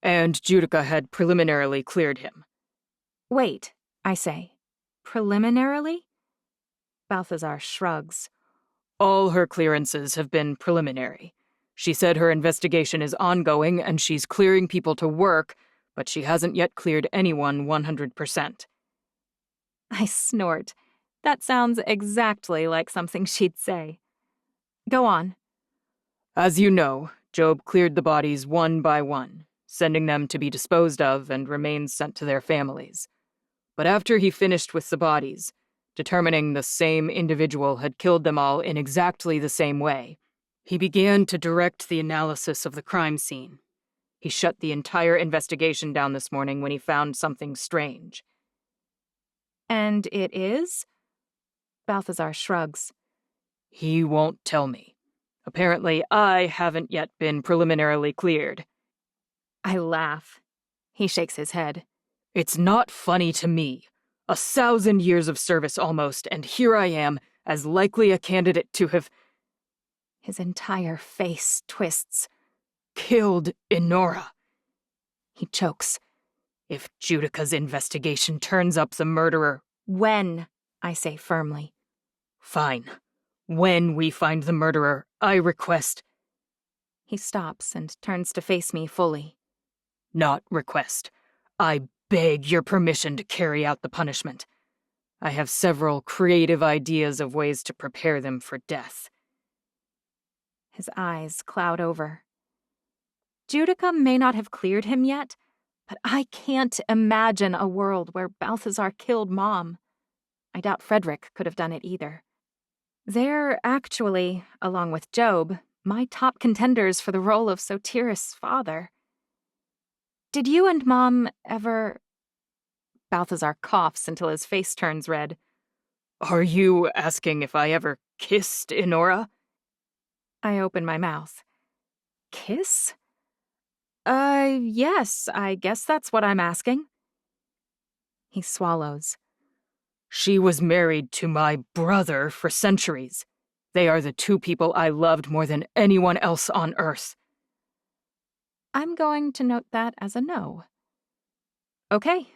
And Judica had preliminarily cleared him. Wait, I say. Preliminarily? Balthazar shrugs. All her clearances have been preliminary. She said her investigation is ongoing and she's clearing people to work, but she hasn't yet cleared anyone 100%. I snort. That sounds exactly like something she'd say. Go on. As you know, Job cleared the bodies one by one, sending them to be disposed of and remains sent to their families. But after he finished with the bodies, determining the same individual had killed them all in exactly the same way, he began to direct the analysis of the crime scene. He shut the entire investigation down this morning when he found something strange. And it is? Balthazar shrugs. He won't tell me. Apparently, I haven't yet been preliminarily cleared. I laugh. He shakes his head. It's not funny to me. 1,000 years of service almost, and here I am, as likely a candidate to have... His entire face twists. Killed Inara. He chokes. If Judica's investigation turns up the murderer... When, I say firmly. Fine. When we find the murderer, I request... He stops and turns to face me fully. Not request. I beg your permission to carry out the punishment. I have several creative ideas of ways to prepare them for death. His eyes cloud over. Judica may not have cleared him yet, but I can't imagine a world where Balthazar killed Mom. I doubt Frederick could have done it either. They're actually, along with Job, my top contenders for the role of Sotiris' father. Did you and Mom ever... Balthazar coughs until his face turns red. Are you asking if I ever kissed Inara? I open my mouth. Kiss? Yes, I guess that's what I'm asking. He swallows. She was married to my brother for centuries. They are the two people I loved more than anyone else on Earth. I'm going to note that as a no. Okay.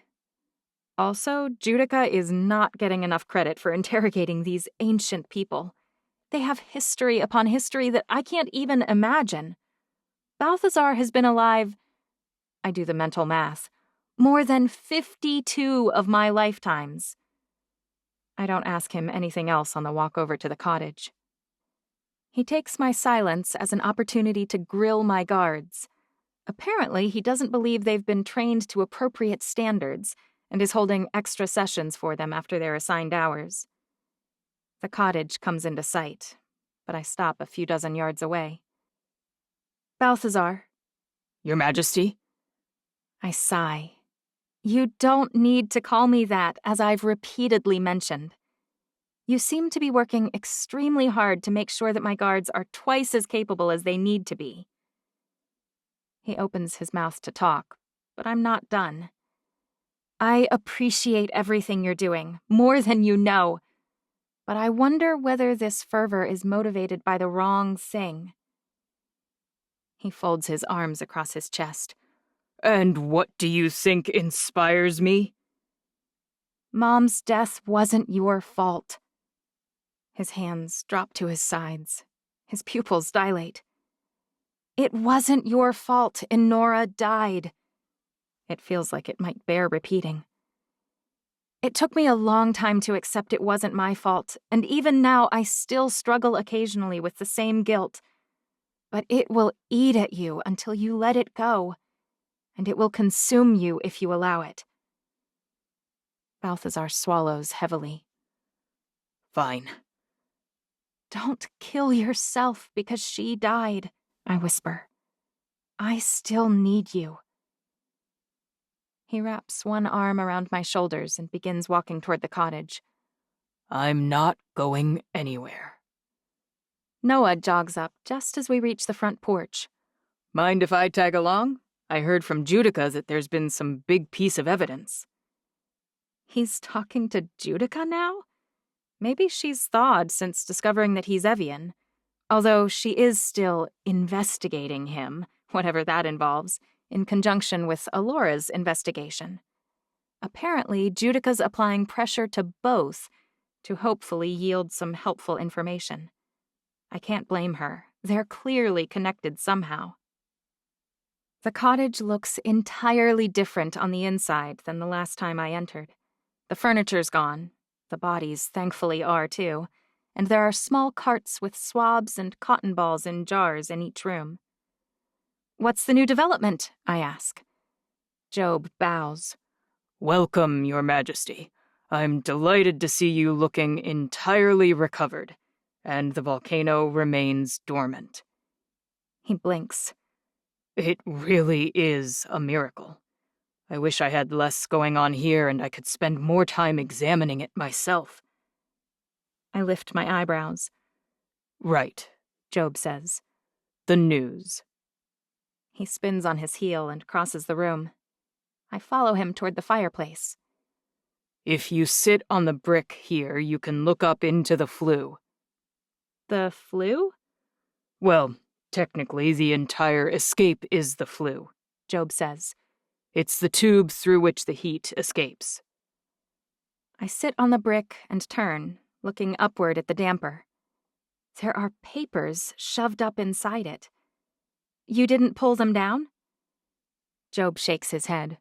Also, Judica is not getting enough credit for interrogating these ancient people. They have history upon history that I can't even imagine. Balthazar has been alive, I do the mental math, more than 52 of my lifetimes. I don't ask him anything else on the walk over to the cottage. He takes my silence as an opportunity to grill my guards. Apparently, he doesn't believe they've been trained to appropriate standards and is holding extra sessions for them after their assigned hours. The cottage comes into sight, but I stop a few dozen yards away. Balthazar. Your Majesty? I sigh. You don't need to call me that, as I've repeatedly mentioned. You seem to be working extremely hard to make sure that my guards are twice as capable as they need to be. He opens his mouth to talk, but I'm not done. I appreciate everything you're doing, more than you know, but I wonder whether this fervor is motivated by the wrong thing. He folds his arms across his chest. And what do you think inspires me? Mom's death wasn't your fault. His hands drop to his sides. His pupils dilate. It wasn't your fault Inara died. It feels like it might bear repeating. It took me a long time to accept it wasn't my fault, and even now I still struggle occasionally with the same guilt. But it will eat at you until you let it go, and it will consume you if you allow it. Balthazar swallows heavily. Fine. Don't kill yourself because she died, I whisper. I still need you. He wraps one arm around my shoulders and begins walking toward the cottage. I'm not going anywhere. Noah jogs up just as we reach the front porch. Mind if I tag along? I heard from Judica that there's been some big piece of evidence. He's talking to Judica now? Maybe she's thawed since discovering that he's Evian, although she is still investigating him, whatever that involves, in conjunction with Alora's investigation. Apparently, Judica's applying pressure to both to hopefully yield some helpful information. I can't blame her. They're clearly connected somehow. The cottage looks entirely different on the inside than the last time I entered. The furniture's gone. The bodies thankfully are too. And there are small carts with swabs and cotton balls in jars in each room. "What's the new development?" I ask. Job bows. "Welcome, Your Majesty. I'm delighted to see you looking entirely recovered, and the volcano remains dormant." He blinks. "It really is a miracle. I wish I had less going on here and I could spend more time examining it myself." I lift my eyebrows. "Right," Job says. "The news." He spins on his heel and crosses the room. I follow him toward the fireplace. "If you sit on the brick here, you can look up into the flue." "The flue?" "Well, technically, the entire escape is the flue," Job says. "It's the tube through which the heat escapes." I sit on the brick and turn, looking upward at the damper. There are papers shoved up inside it. "You didn't pull them down?" Job shakes his head.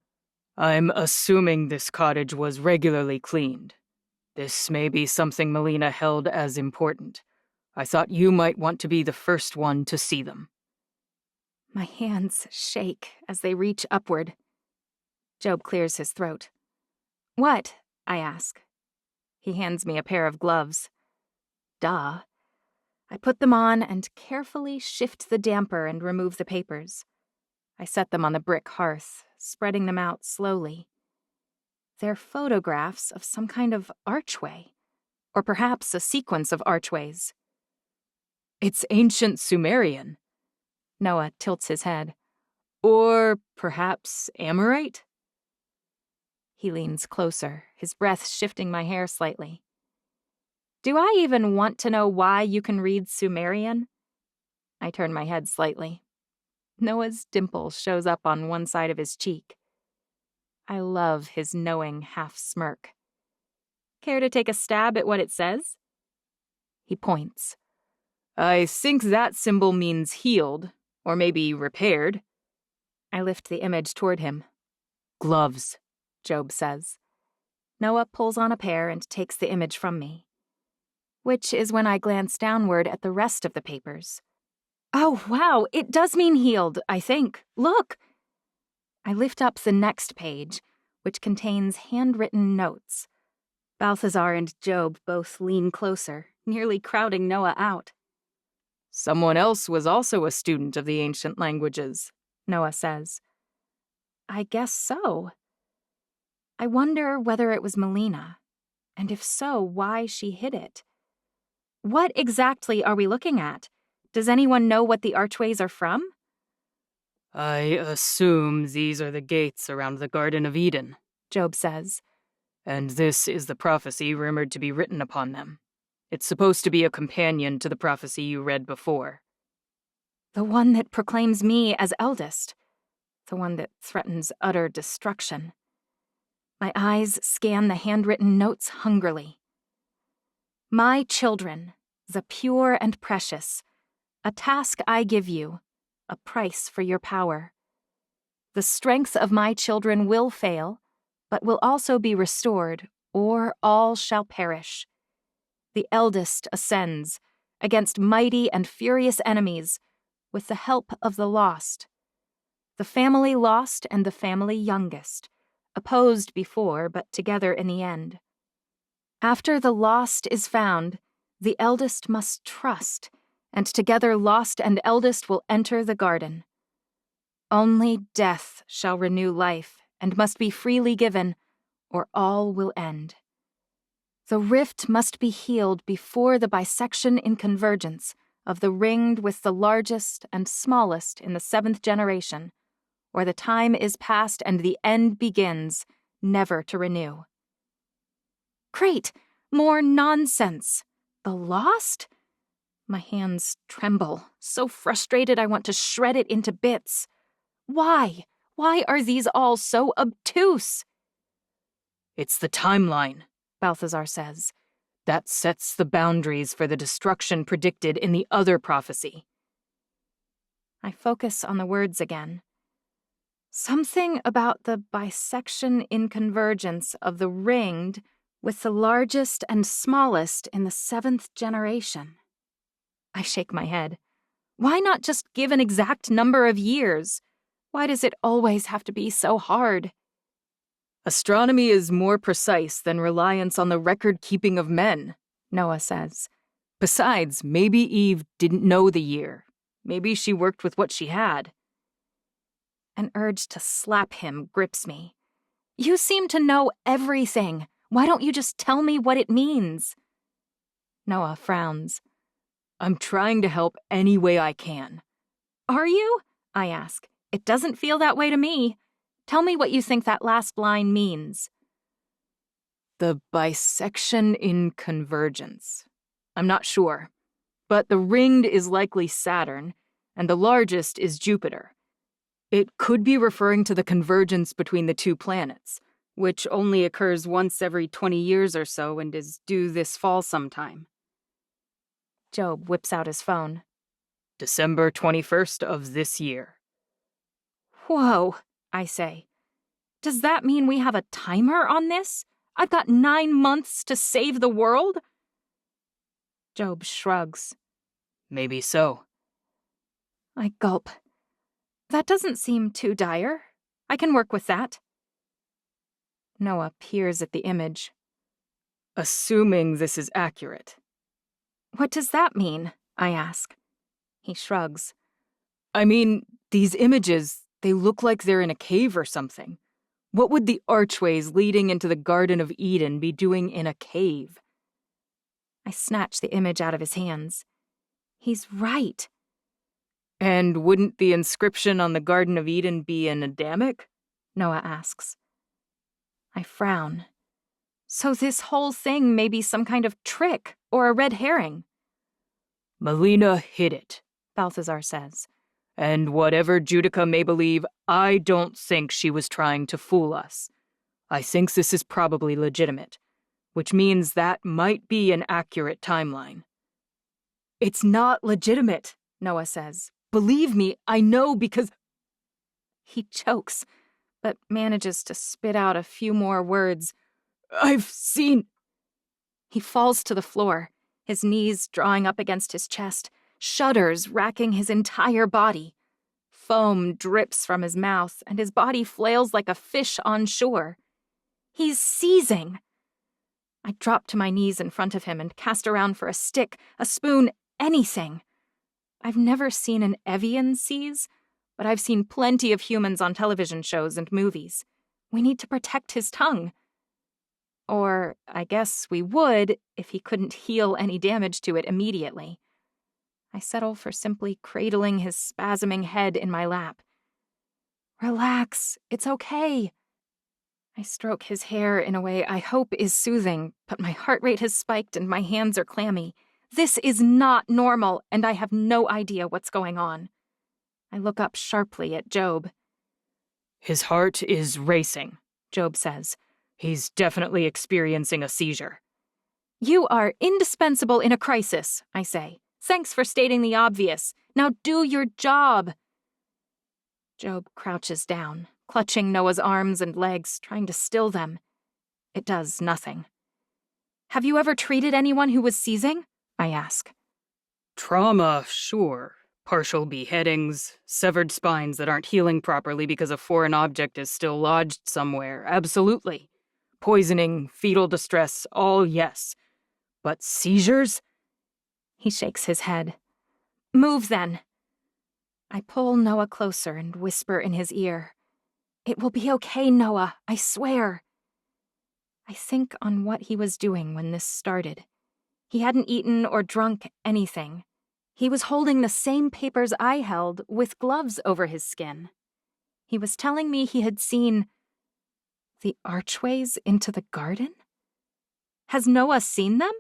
"I'm assuming this cottage was regularly cleaned. This may be something Melina held as important. I thought you might want to be the first one to see them." My hands shake as they reach upward. Job clears his throat. "What?" I ask. He hands me a pair of gloves. Duh. I put them on and carefully shift the damper and remove the papers. I set them on the brick hearth, spreading them out slowly. They're photographs of some kind of archway, or perhaps a sequence of archways. "It's ancient Sumerian." Noah tilts his head. "Or perhaps Amorite?" He leans closer, his breath shifting my hair slightly. "Do I even want to know why you can read Sumerian?" I turn my head slightly. Noah's dimple shows up on one side of his cheek. I love his knowing half-smirk. "Care to take a stab at what it says?" He points. "I think that symbol means healed, or maybe repaired." I lift the image toward him. "Gloves," Job says. Noah pulls on a pair and takes the image from me. Which is when I glance downward at the rest of the papers. "Oh, wow, it does mean healed, I think. Look!" I lift up the next page, which contains handwritten notes. Balthazar and Job both lean closer, nearly crowding Noah out. "Someone else was also a student of the ancient languages," Noah says. I guess so. I wonder whether it was Melina, and if so, why she hid it. What exactly are we looking at? Does anyone know what the archways are from? "I assume these are the gates around the Garden of Eden," Job says. "And this is the prophecy rumored to be written upon them. It's supposed to be a companion to the prophecy you read before." The one that proclaims me as eldest. The one that threatens utter destruction. My eyes scan the handwritten notes hungrily. "My children, the pure and precious, a task I give you, a price for your power. The strength of my children will fail, but will also be restored, or all shall perish. The eldest ascends, against mighty and furious enemies, with the help of the lost. The family lost and the family youngest, opposed before, but together in the end. After the lost is found, the eldest must trust, and together lost and eldest will enter the garden. Only death shall renew life, and must be freely given, or all will end. The rift must be healed before the bisection in convergence of the ringed with the largest and smallest in the 7th generation, or the time is past and the end begins, never to renew." Great! More nonsense! The lost? My hands tremble, so frustrated I want to shred it into bits. Why? Why are these all so obtuse? "It's the timeline," Balthazar says. That sets the boundaries for the destruction predicted in the other prophecy. I focus on the words again. Something about the bisection in convergence of the ringed with the largest and smallest in the 7th generation. I shake my head. Why not just give an exact number of years? Why does it always have to be so hard? Astronomy is more precise than reliance on the record-keeping of men, Noah says. Besides, maybe Eve didn't know the year. Maybe she worked with what she had. An urge to slap him grips me. You seem to know everything. Why don't you just tell me what it means? Noah frowns. I'm trying to help any way I can. Are you? I ask. It doesn't feel that way to me. Tell me what you think that last line means. The bisection in convergence. I'm not sure. But the ringed is likely Saturn, and the largest is Jupiter. It could be referring to the convergence between the two planets, which only occurs once every 20 years or so and is due this fall sometime. Job whips out his phone. December 21st of this year. Whoa, I say. Does that mean we have a timer on this? I've got 9 months to save the world? Job shrugs. Maybe so. I gulp. That doesn't seem too dire. I can work with that. Noah peers at the image. Assuming this is accurate. What does that mean? I ask. He shrugs. I mean, these images, they look like they're in a cave or something. What would the archways leading into the Garden of Eden be doing in a cave? I snatch the image out of his hands. He's right. And wouldn't the inscription on the Garden of Eden be an Adamic? Noah asks. I frown. So this whole thing may be some kind of trick or a red herring. Melina hid it, Balthazar says. And whatever Judica may believe, I don't think she was trying to fool us. I think this is probably legitimate, which means that might be an accurate timeline. It's not legitimate, Noah says. Believe me, I know because... He chokes, but manages to spit out a few more words. I've seen... He falls to the floor, his knees drawing up against his chest, shudders racking his entire body. Foam drips from his mouth, and his body flails like a fish on shore. He's seizing. I drop to my knees in front of him and cast around for a stick, a spoon, anything. I've never seen an Evian seize, but I've seen plenty of humans on television shows and movies. We need to protect his tongue. Or, I guess we would if he couldn't heal any damage to it immediately. I settle for simply cradling his spasming head in my lap. Relax, it's okay. I stroke his hair in a way I hope is soothing, but my heart rate has spiked and my hands are clammy. This is not normal, and I have no idea what's going on. I look up sharply at Job. His heart is racing, Job says. He's definitely experiencing a seizure. You are indispensable in a crisis, I say. Thanks for stating the obvious. Now do your job. Job crouches down, clutching Noah's arms and legs, trying to still them. It does nothing. Have you ever treated anyone who was seizing? I ask. Trauma, sure. Partial beheadings, severed spines that aren't healing properly because a foreign object is still lodged somewhere, absolutely. Poisoning, fetal distress, all yes. But seizures? He shakes his head. Move then. I pull Noah closer and whisper in his ear. It will be okay, Noah, I swear. I think on what he was doing when this started. He hadn't eaten or drunk anything. He was holding the same papers I held with gloves over his skin. He was telling me he had seen the archways into the garden? Has Noah seen them?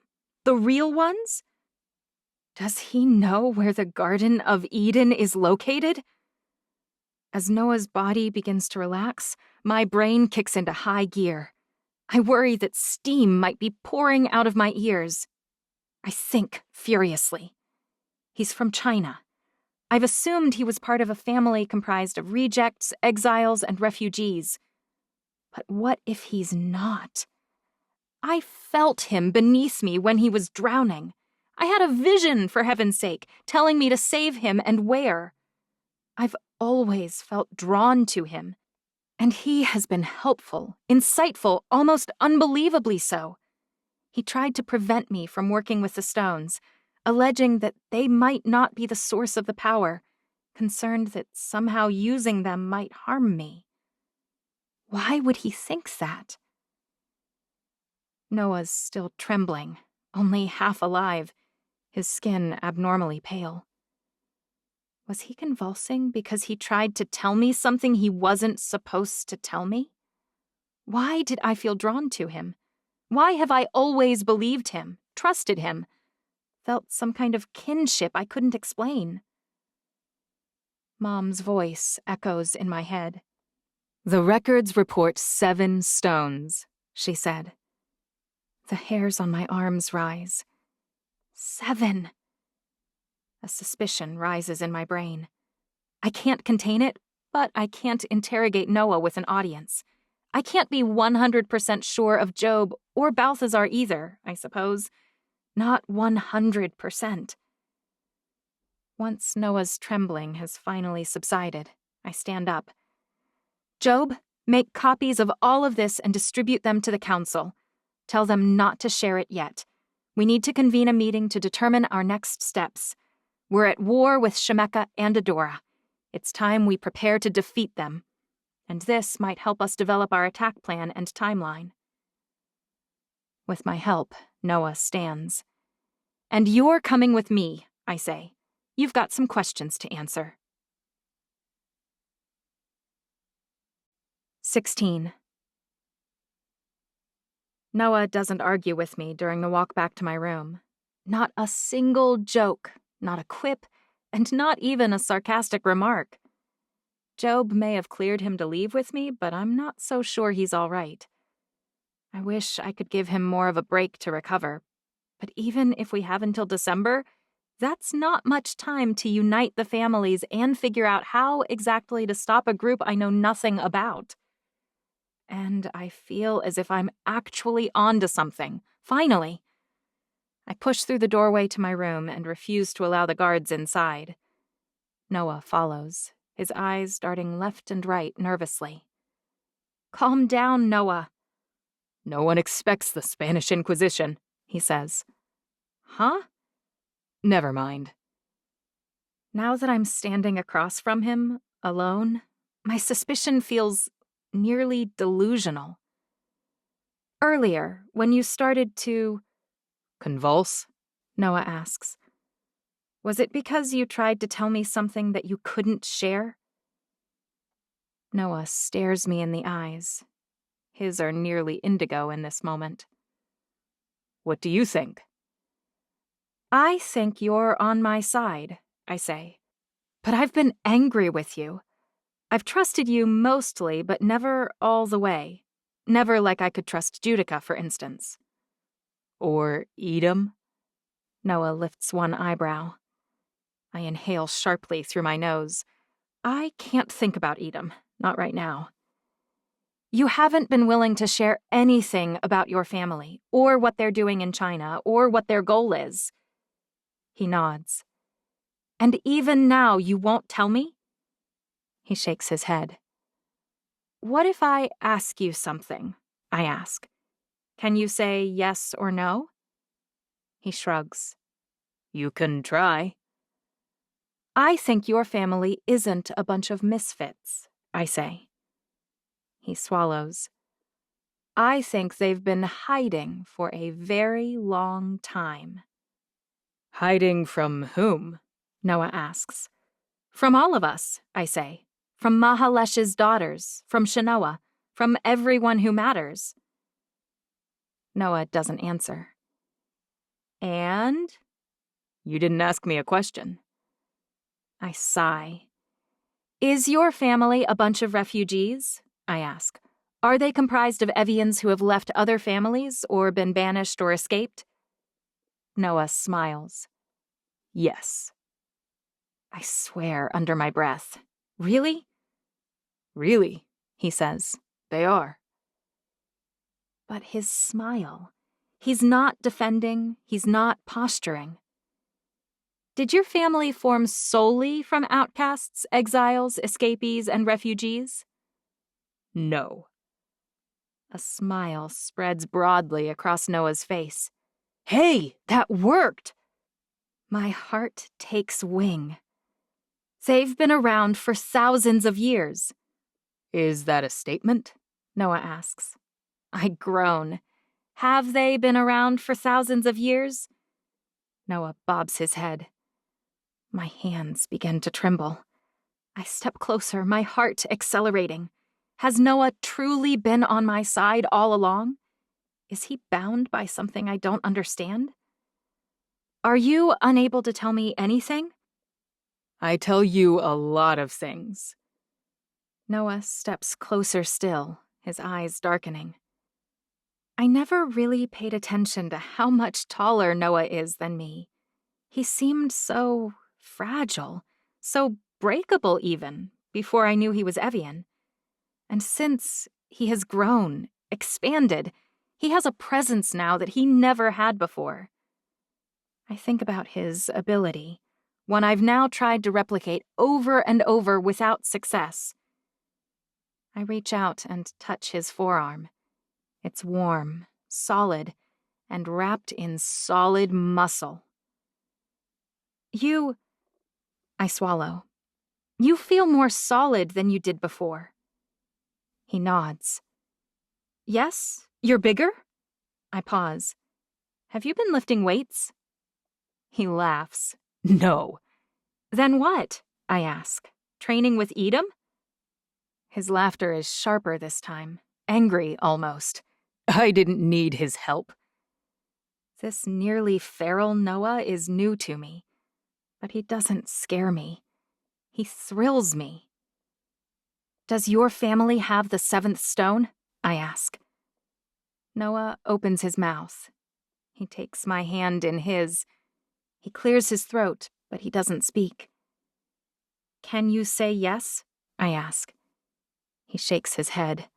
The real ones? Does he know where the Garden of Eden is located? As Noah's body begins to relax, my brain kicks into high gear. I worry that steam might be pouring out of my ears. I think furiously. He's from China. I've assumed he was part of a family comprised of rejects, exiles, and refugees. But what if he's not? I felt him beneath me when he was drowning. I had a vision, for heaven's sake, telling me to save him and where. I've always felt drawn to him, and he has been helpful, insightful, almost unbelievably so. He tried to prevent me from working with the stones, alleging that they might not be the source of the power, concerned that somehow using them might harm me. Why would he think that? Noah's still trembling, only half alive, his skin abnormally pale. Was he convulsing because he tried to tell me something he wasn't supposed to tell me? Why did I feel drawn to him? Why have I always believed him, trusted him, felt some kind of kinship I couldn't explain? Mom's voice echoes in my head. The records report 7 stones, she said. The hairs on my arms rise. 7. A suspicion rises in my brain. I can't contain it, but I can't interrogate Noah with an audience. I can't be 100% sure of Job or Balthazar either, I suppose. Not 100%. Once Noah's trembling has finally subsided, I stand up. Job, make copies of all of this and distribute them to the council. Tell them not to share it yet. We need to convene a meeting to determine our next steps. We're at war with Shemekka and Adora. It's time we prepare to defeat them. And this might help us develop our attack plan and timeline. With my help, Noah stands. And you're coming with me, I say. You've got some questions to answer. 16. Noah doesn't argue with me during the walk back to my room. Not a single joke, not a quip, and not even a sarcastic remark. Job may have cleared him to leave with me, but I'm not so sure he's all right. I wish I could give him more of a break to recover, but even if we have until December, that's not much time to unite the families and figure out how exactly to stop a group I know nothing about. And I feel as if I'm actually onto something, finally. I push through the doorway to my room and refuse to allow the guards inside. Noah follows, his eyes darting left and right nervously. Calm down, Noah. No one expects the Spanish Inquisition, he says. Huh? Never mind. Now that I'm standing across from him, alone, my suspicion feels nearly delusional. Earlier, when you started to... Convulse? Noah asks. Was it because you tried to tell me something that you couldn't share? Noah stares me in the eyes. His are nearly indigo in this moment. What do you think? I think you're on my side, I say. But I've been angry with you. I've trusted you mostly, but never all the way. Never like I could trust Judica, for instance. Or Edom? Noah lifts one eyebrow. I inhale sharply through my nose. I can't think about Edom, not right now. You haven't been willing to share anything about your family, or what they're doing in China, or what their goal is. He nods. And even now you won't tell me? He shakes his head. What if I ask you something? I ask. Can you say yes or no? He shrugs. You can try. I think your family isn't a bunch of misfits, I say. He swallows. I think they've been hiding for a very long time. Hiding from whom? Noah asks. From all of us, I say. From Mahalesh's daughters, from Shanoa, from everyone who matters. Noah doesn't answer. And? You didn't ask me a question. I sigh. Is your family a bunch of refugees? I ask. Are they comprised of Evians who have left other families or been banished or escaped? Noah smiles. Yes. I swear under my breath. Really? Really, he says. They are. But his smile. He's not defending, he's not posturing. Did your family form solely from outcasts, exiles, escapees, and refugees? No. A smile spreads broadly across Noah's face. Hey, that worked! My heart takes wing. They've been around for thousands of years. Is that a statement? Noah asks. I groan. Have they been around for thousands of years? Noah bobs his head. My hands begin to tremble. I step closer, my heart accelerating. Has Noah truly been on my side all along? Is he bound by something I don't understand? Are you unable to tell me anything? I tell you a lot of things. Noah steps closer still, his eyes darkening. I never really paid attention to how much taller Noah is than me. He seemed so fragile, so breakable even, before I knew he was Evian. And since he has grown, expanded, he has a presence now that he never had before. I think about his ability, one I've now tried to replicate over and over without success. I reach out and touch his forearm. It's warm, solid, and wrapped in solid muscle. I swallow. You feel more solid than you did before. He nods. Yes? You're bigger? I pause. Have you been lifting weights? He laughs. No. Then what? I ask. Training with Edom? His laughter is sharper this time, angry almost. I didn't need his help. This nearly feral Noah is new to me, but he doesn't scare me. He thrills me. Does your family have the 7th stone? I ask. Noah opens his mouth. He takes my hand in his. He clears his throat, but he doesn't speak. Can you say yes? I ask. He shakes his head.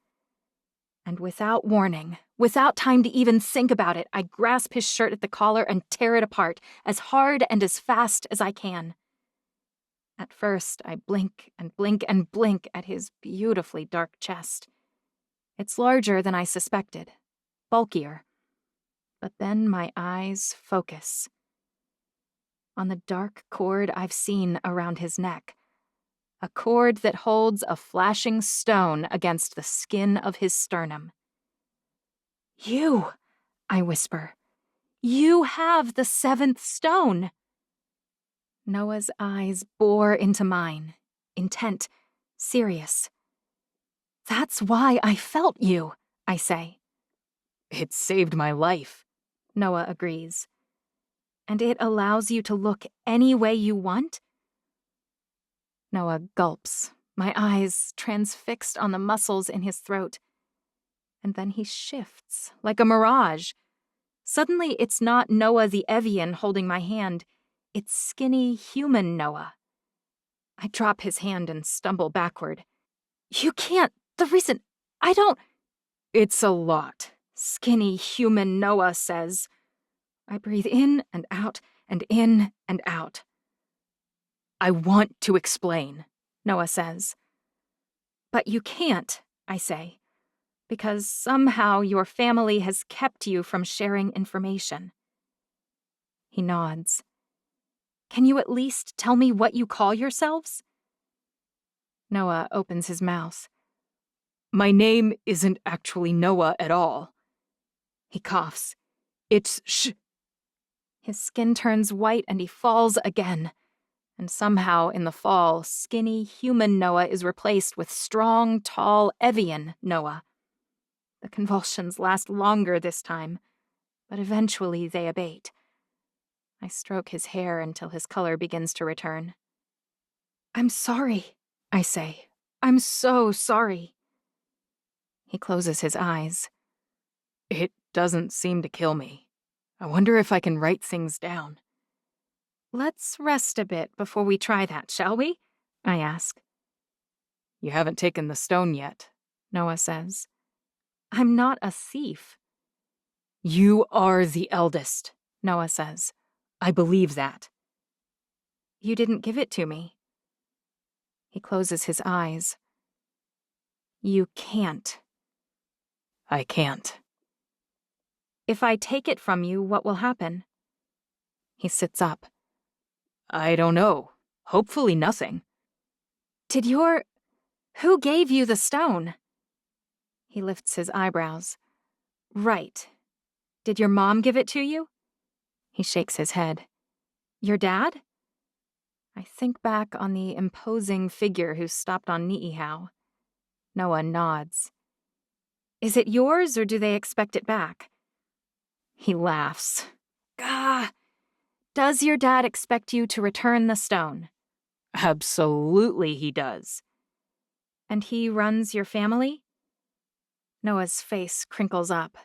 And without warning, without time to even think about it, I grasp his shirt at the collar and tear it apart, as hard and as fast as I can. At first, I blink and blink and blink at his beautifully dark chest. It's larger than I suspected, bulkier. But then my eyes focus on the dark cord I've seen around his neck. A cord that holds a flashing stone against the skin of his sternum. You, I whisper. You have the 7th stone. Noah's eyes bore into mine, intent, serious. That's why I felt you, I say. It saved my life. Noah agrees. And it allows you to look any way you want? Noah gulps, my eyes transfixed on the muscles in his throat. And then he shifts, like a mirage. Suddenly it's not Noah the Evian holding my hand. It's skinny human Noah. I drop his hand and stumble backward. You can't. The reason. I don't. It's a lot. Skinny human Noah says. I breathe in and out and in and out. I want to explain, Noah says. But you can't, I say, because somehow your family has kept you from sharing information. He nods. Can you at least tell me what you call yourselves? Noah opens his mouth. My name isn't actually Noah at all. He coughs. It's His skin turns white and he falls again. And somehow, in the fall, skinny human Noah is replaced with strong, tall, Evian Noah. The convulsions last longer this time, but eventually they abate. I stroke his hair until his color begins to return. I'm sorry, I say. I'm so sorry. He closes his eyes. It doesn't seem to kill me. I wonder if I can write things down. Let's rest a bit before we try that, shall we? I ask. You haven't taken the stone yet, Noah says. I'm not a thief. You are the eldest, Noah says. I believe that. You didn't give it to me. He closes his eyes. You can't. I can't. If I take it from you, what will happen? He sits up. I don't know. Hopefully nothing. Who gave you the stone? He lifts his eyebrows. Right. Did your mom give it to you? He shakes his head. Your dad? I think back on the imposing figure who stopped on Ni'ihau. Noah nods. Is it yours, or do they expect it back? He laughs. Gah! Does your dad expect you to return the stone? Absolutely he does. And he runs your family? Noah's face crinkles up.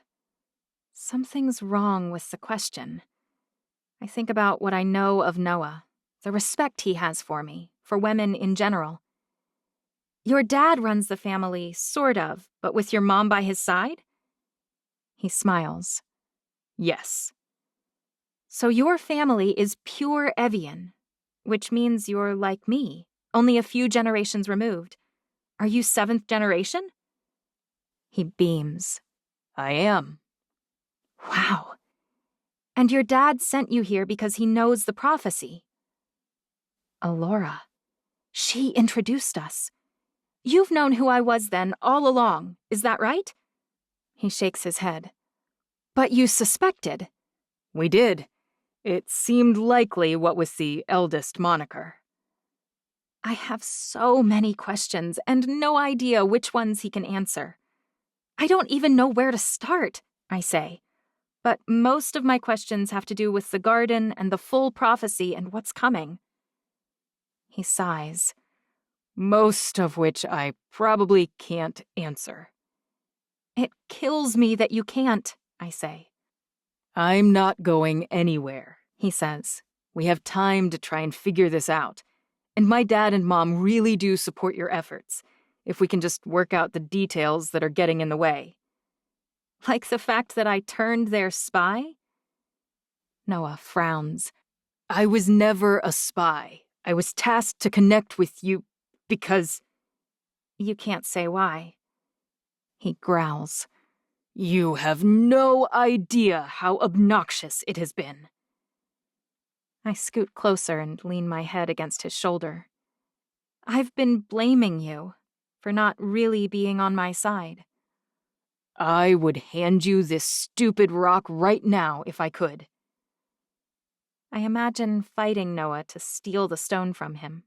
Something's wrong with the question. I think about what I know of Noah, the respect he has for me, for women in general. Your dad runs the family, sort of, but with your mom by his side? He smiles. Yes. So your family is pure Evian, which means you're like me, only a few generations removed. Are you 7th generation? He beams. I am. Wow. And your dad sent you here because he knows the prophecy. Alora. She introduced us. You've known who I was then all along, is that right? He shakes his head. But you suspected. We did. It seemed likely what with the eldest moniker. I have so many questions and no idea which ones he can answer. I don't even know where to start, I say. But most of my questions have to do with the garden and the full prophecy and what's coming. He sighs. Most of which I probably can't answer. It kills me that you can't, I say. I'm not going anywhere, he says. We have time to try and figure this out. And my dad and mom really do support your efforts, if we can just work out the details that are getting in the way. Like the fact that I turned their spy? Noah frowns. I was never a spy. I was tasked to connect with you because... You can't say why. He growls. You have no idea how obnoxious it has been. I scoot closer and lean my head against his shoulder. I've been blaming you for not really being on my side. I would hand you this stupid rock right now if I could. I imagine fighting Noah to steal the stone from him.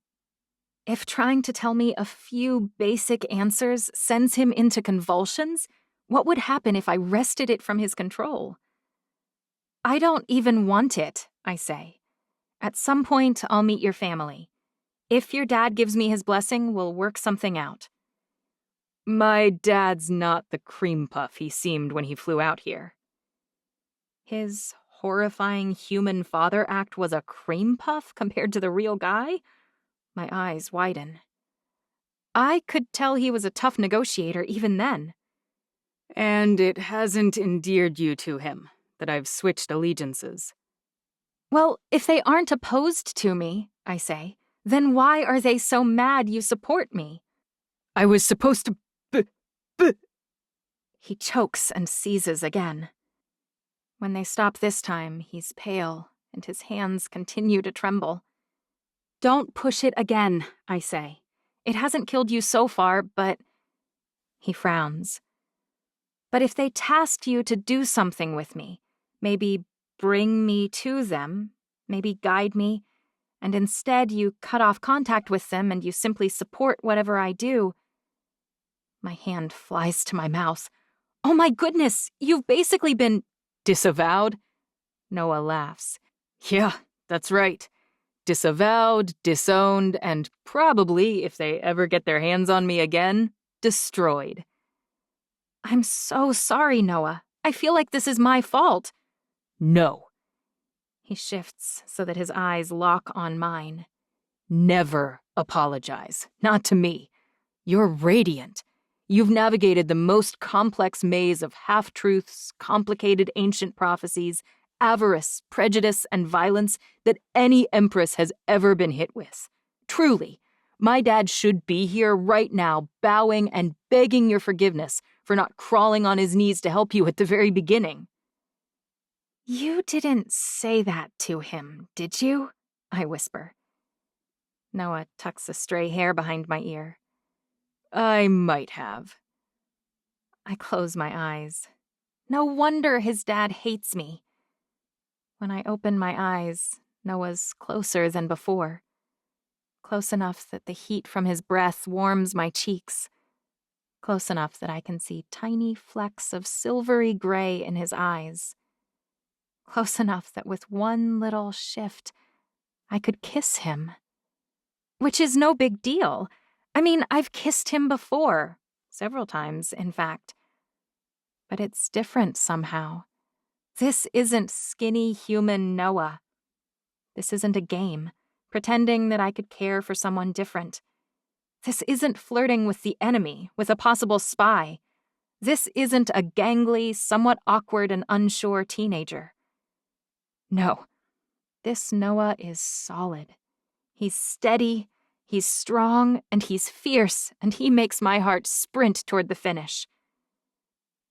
If trying to tell me a few basic answers sends him into convulsions, what would happen if I wrested it from his control? I don't even want it, I say. At some point, I'll meet your family. If your dad gives me his blessing, we'll work something out. My dad's not the cream puff he seemed when he flew out here. His horrifying human father act was a cream puff compared to the real guy? My eyes widen. I could tell he was a tough negotiator even then. And it hasn't endeared you to him that I've switched allegiances. Well, if they aren't opposed to me, I say, then why are they so mad you support me? I was supposed to He chokes and seizes again. When they stop this time, he's pale, and his hands continue to tremble. Don't push it again, I say. It hasn't killed you so far, but... He frowns. But if they tasked you to do something with me, maybe bring me to them, maybe guide me, and instead you cut off contact with them and you simply support whatever I do... My hand flies to my mouth. Oh my goodness, you've basically been... Disavowed? Noah laughs. Yeah, that's right. Disavowed, disowned, and probably, if they ever get their hands on me again, destroyed. I'm so sorry, Noah. I feel like this is my fault. No. He shifts so that his eyes lock on mine. Never apologize. Not to me. You're radiant. You've navigated the most complex maze of half-truths, complicated ancient prophecies, avarice, prejudice, and violence that any empress has ever been hit with. Truly, my dad should be here right now, bowing and begging your forgiveness for not crawling on his knees to help you at the very beginning. You didn't say that to him, did you? I whisper. Noah tucks a stray hair behind my ear. I might have. I close my eyes. No wonder his dad hates me. When I open my eyes, Noah's closer than before. Close enough that the heat from his breath warms my cheeks. Close enough that I can see tiny flecks of silvery gray in his eyes. Close enough that with one little shift, I could kiss him. Which is no big deal. I mean, I've kissed him before. Several times, in fact. But it's different somehow. This isn't skinny human Noah. This isn't a game, pretending that I could care for someone different. This isn't flirting with the enemy, with a possible spy. This isn't a gangly, somewhat awkward and unsure teenager. No, this Noah is solid. He's steady, he's strong, and he's fierce, and he makes my heart sprint toward the finish.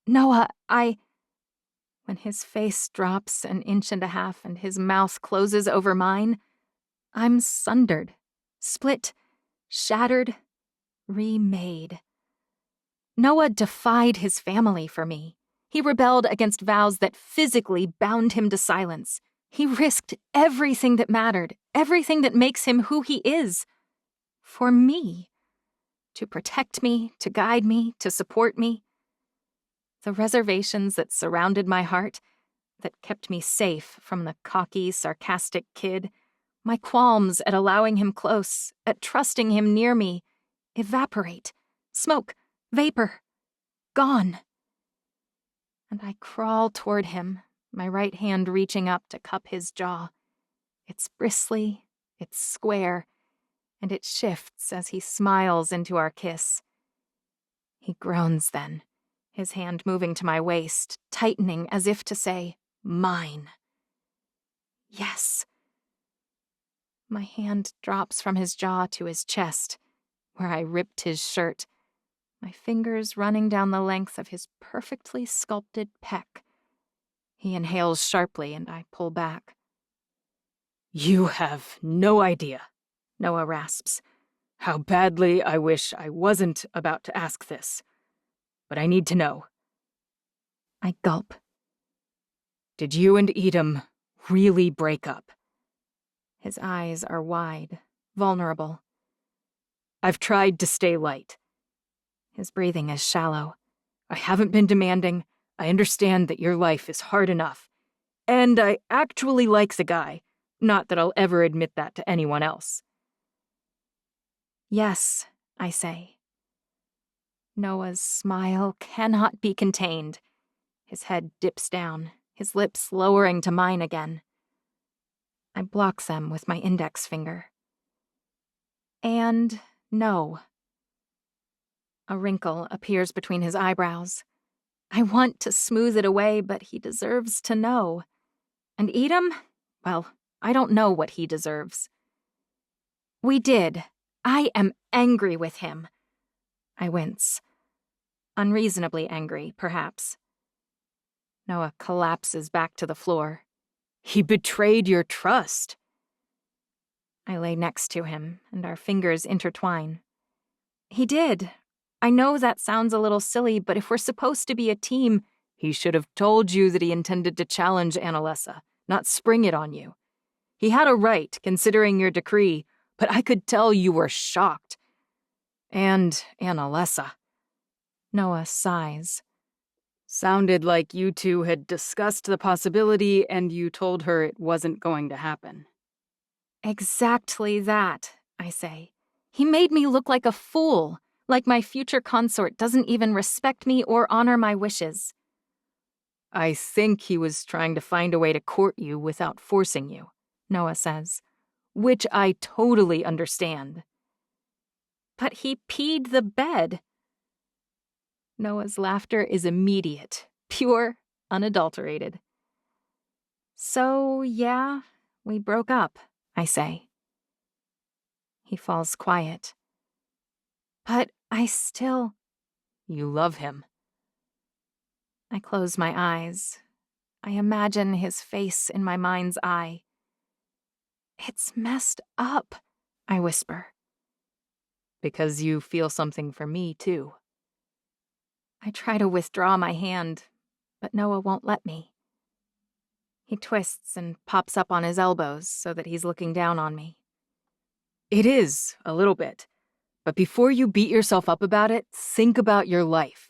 Noah, When his face drops an inch and a half and his mouth closes over mine, I'm sundered, split, shattered, remade. Noah defied his family for me. He rebelled against vows that physically bound him to silence. He risked everything that mattered, everything that makes him who he is. For me. To protect me, to guide me, to support me. The reservations that surrounded my heart, that kept me safe from the cocky, sarcastic kid, my qualms at allowing him close, at trusting him near me, evaporate, smoke, vapor, gone. And I crawl toward him, my right hand reaching up to cup his jaw. It's bristly, it's square, and it shifts as he smiles into our kiss. He groans then, his hand moving to my waist, tightening as if to say, mine. Yes. My hand drops from his jaw to his chest, where I ripped his shirt, my fingers running down the length of his perfectly sculpted pec. He inhales sharply, and I pull back. You have no idea, Noah rasps. How badly I wish I wasn't about to ask this. But I need to know. I gulp. Did you and Edom really break up? His eyes are wide, vulnerable. I've tried to stay light. His breathing is shallow. I haven't been demanding. I understand that your life is hard enough. And I actually like the guy. Not that I'll ever admit that to anyone else. Yes, I say. Noah's smile cannot be contained. His head dips down, his lips lowering to mine again. I block them with my index finger. And no. A wrinkle appears between his eyebrows. I want to smooth it away, but he deserves to know. And Edom? Well, I don't know what he deserves. We did. I am angry with him. I wince. Unreasonably angry, perhaps. Noah collapses back to the floor. He betrayed your trust. I lay next to him, and our fingers intertwine. He did. I know that sounds a little silly, but if we're supposed to be a team, he should have told you that he intended to challenge Annalisa, not spring it on you. He had a right, considering your decree, but I could tell you were shocked. And Annalisa. Noah sighs. Sounded like you two had discussed the possibility and you told her it wasn't going to happen. Exactly that, I say. He made me look like a fool. Like my future consort doesn't even respect me or honor my wishes. I think he was trying to find a way to court you without forcing you, Noah says, which I totally understand. But he peed the bed. Noah's laughter is immediate, pure, unadulterated. So, yeah, we broke up, I say. He falls quiet. But I still... You love him. I close my eyes. I imagine his face in my mind's eye. It's messed up, I whisper. Because you feel something for me, too. I try to withdraw my hand, but Noah won't let me. He twists and pops up on his elbows so that he's looking down on me. It is, a little bit. But before you beat yourself up about it, think about your life.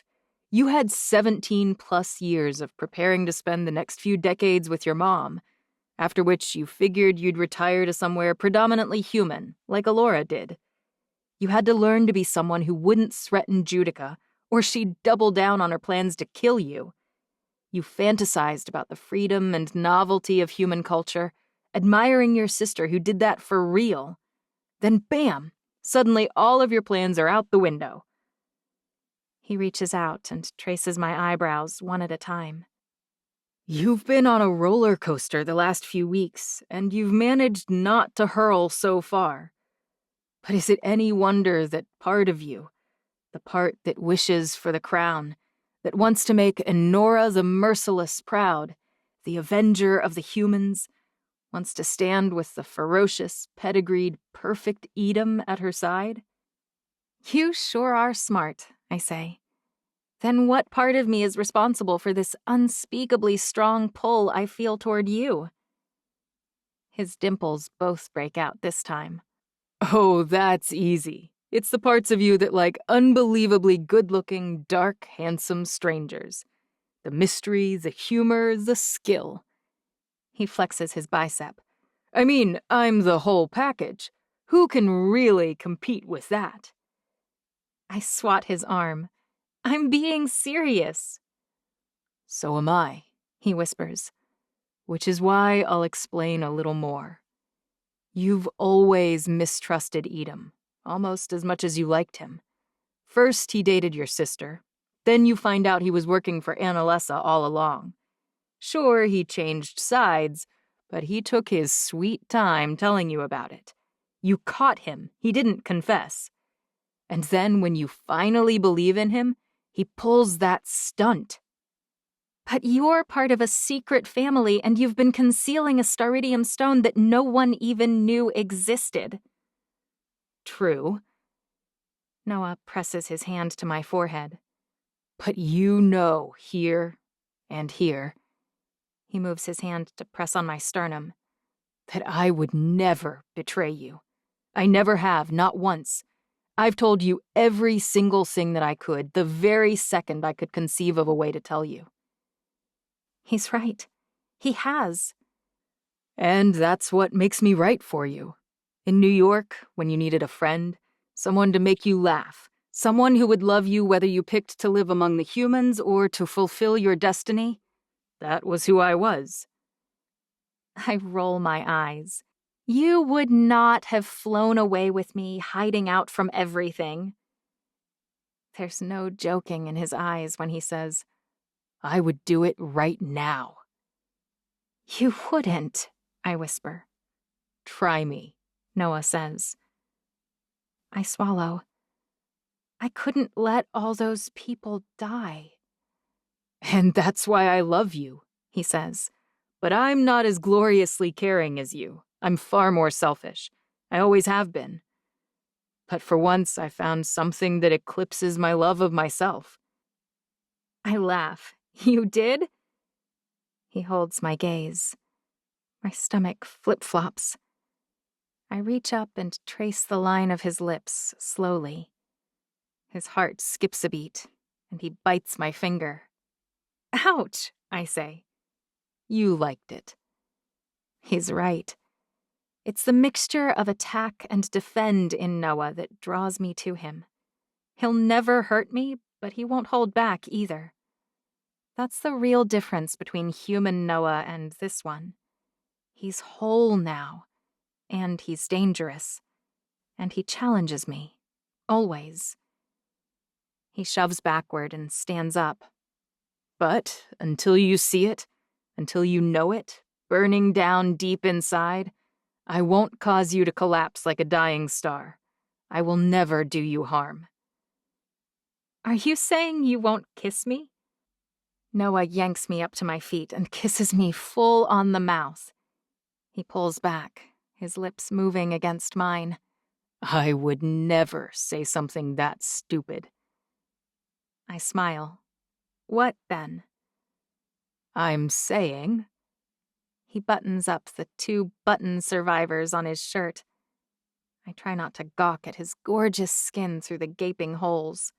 You had 17 plus years of preparing to spend the next few decades with your mom, after which you figured you'd retire to somewhere predominantly human, like Alora did. You had to learn to be someone who wouldn't threaten Judica, or she'd double down on her plans to kill you. You fantasized about the freedom and novelty of human culture, admiring your sister who did that for real. Then bam! Suddenly all of your plans are out the window. He reaches out and traces my eyebrows one at a time. You've been on a roller coaster the last few weeks, and you've managed not to hurl so far. But is it any wonder that part of you, the part that wishes for the crown, that wants to make Inara the Merciless proud, the avenger of the humans, wants to stand with the ferocious, pedigreed, perfect Edom at her side? You sure are smart, I say. Then what part of me is responsible for this unspeakably strong pull I feel toward you? His dimples both break out this time. Oh, that's easy. It's the parts of you that like unbelievably good-looking, dark, handsome strangers. The mystery, the humor, the skill. He flexes his bicep. I mean, I'm the whole package. Who can really compete with that? I swat his arm. I'm being serious. So am I, he whispers. Which is why I'll explain a little more. You've always mistrusted Edom, almost as much as you liked him. First, he dated your sister. Then you find out he was working for Annalisa all along. Sure, he changed sides, but he took his sweet time telling you about it. You caught him. He didn't confess. And then when you finally believe in him, he pulls that stunt. But you're part of a secret family and you've been concealing a staridium stone that no one even knew existed. True. Noah presses his hand to my forehead. But you know here and here. He moves his hand to press on my sternum. That I would never betray you. I never have, not once. I've told you every single thing that I could, the very second I could conceive of a way to tell you. He's right. He has. And that's what makes me right for you. In New York, when you needed a friend, someone to make you laugh, someone who would love you whether you picked to live among the humans or to fulfill your destiny, that was who I was. I roll my eyes. You would not have flown away with me, hiding out from everything. There's no joking in his eyes when he says, I would do it right now. You wouldn't, I whisper. Try me, Noah says. I swallow. I couldn't let all those people die. And that's why I love you, he says. But I'm not as gloriously caring as you. I'm far more selfish. I always have been. But for once, I found something that eclipses my love of myself. I laugh. You did? He holds my gaze. My stomach flip-flops. I reach up and trace the line of his lips slowly. His heart skips a beat, and he bites my finger. Ouch, I say. You liked it. He's right. It's the mixture of attack and defend in Noah that draws me to him. He'll never hurt me, but he won't hold back either. That's the real difference between human Noah and this one. He's whole now, and he's dangerous, and he challenges me, always. He shoves backward and stands up. But until you see it, until you know it, burning down deep inside, I won't cause you to collapse like a dying star. I will never do you harm. Are you saying you won't kiss me? Noah yanks me up to my feet and kisses me full on the mouth. He pulls back, his lips moving against mine. I would never say something that stupid. I smile. What then? I'm saying... He buttons up the 2 button survivors on his shirt. I try not to gawk at his gorgeous skin through the gaping holes.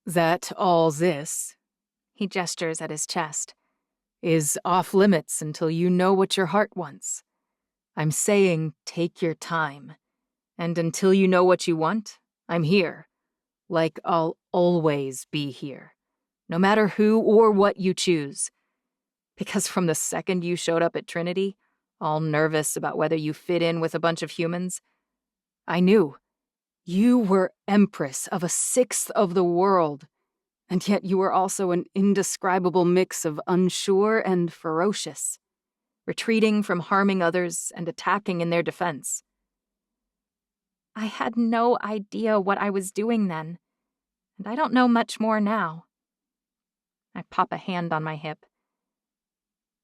That all this, he gestures at his chest, is off limits until you know what your heart wants. I'm saying take your time. And until you know what you want, I'm here. Like I'll always be here. No matter who or what you choose. Because from the second you showed up at Trinity, all nervous about whether you fit in with a bunch of humans, I knew. You were Empress of a 1/6 of the world. And yet you were also an indescribable mix of unsure and ferocious, retreating from harming others and attacking in their defense. I had no idea what I was doing then, and I don't know much more now. I pop a hand on my hip.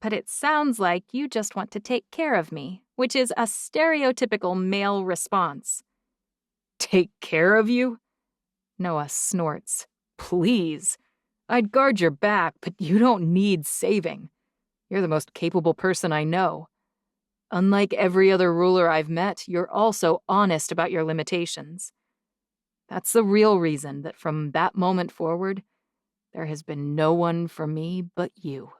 But it sounds like you just want to take care of me, which is a stereotypical male response. Take care of you? Noah snorts. Please. I'd guard your back, but you don't need saving. You're the most capable person I know. Unlike every other ruler I've met, you're also honest about your limitations. That's the real reason that from that moment forward, there has been no one for me but you.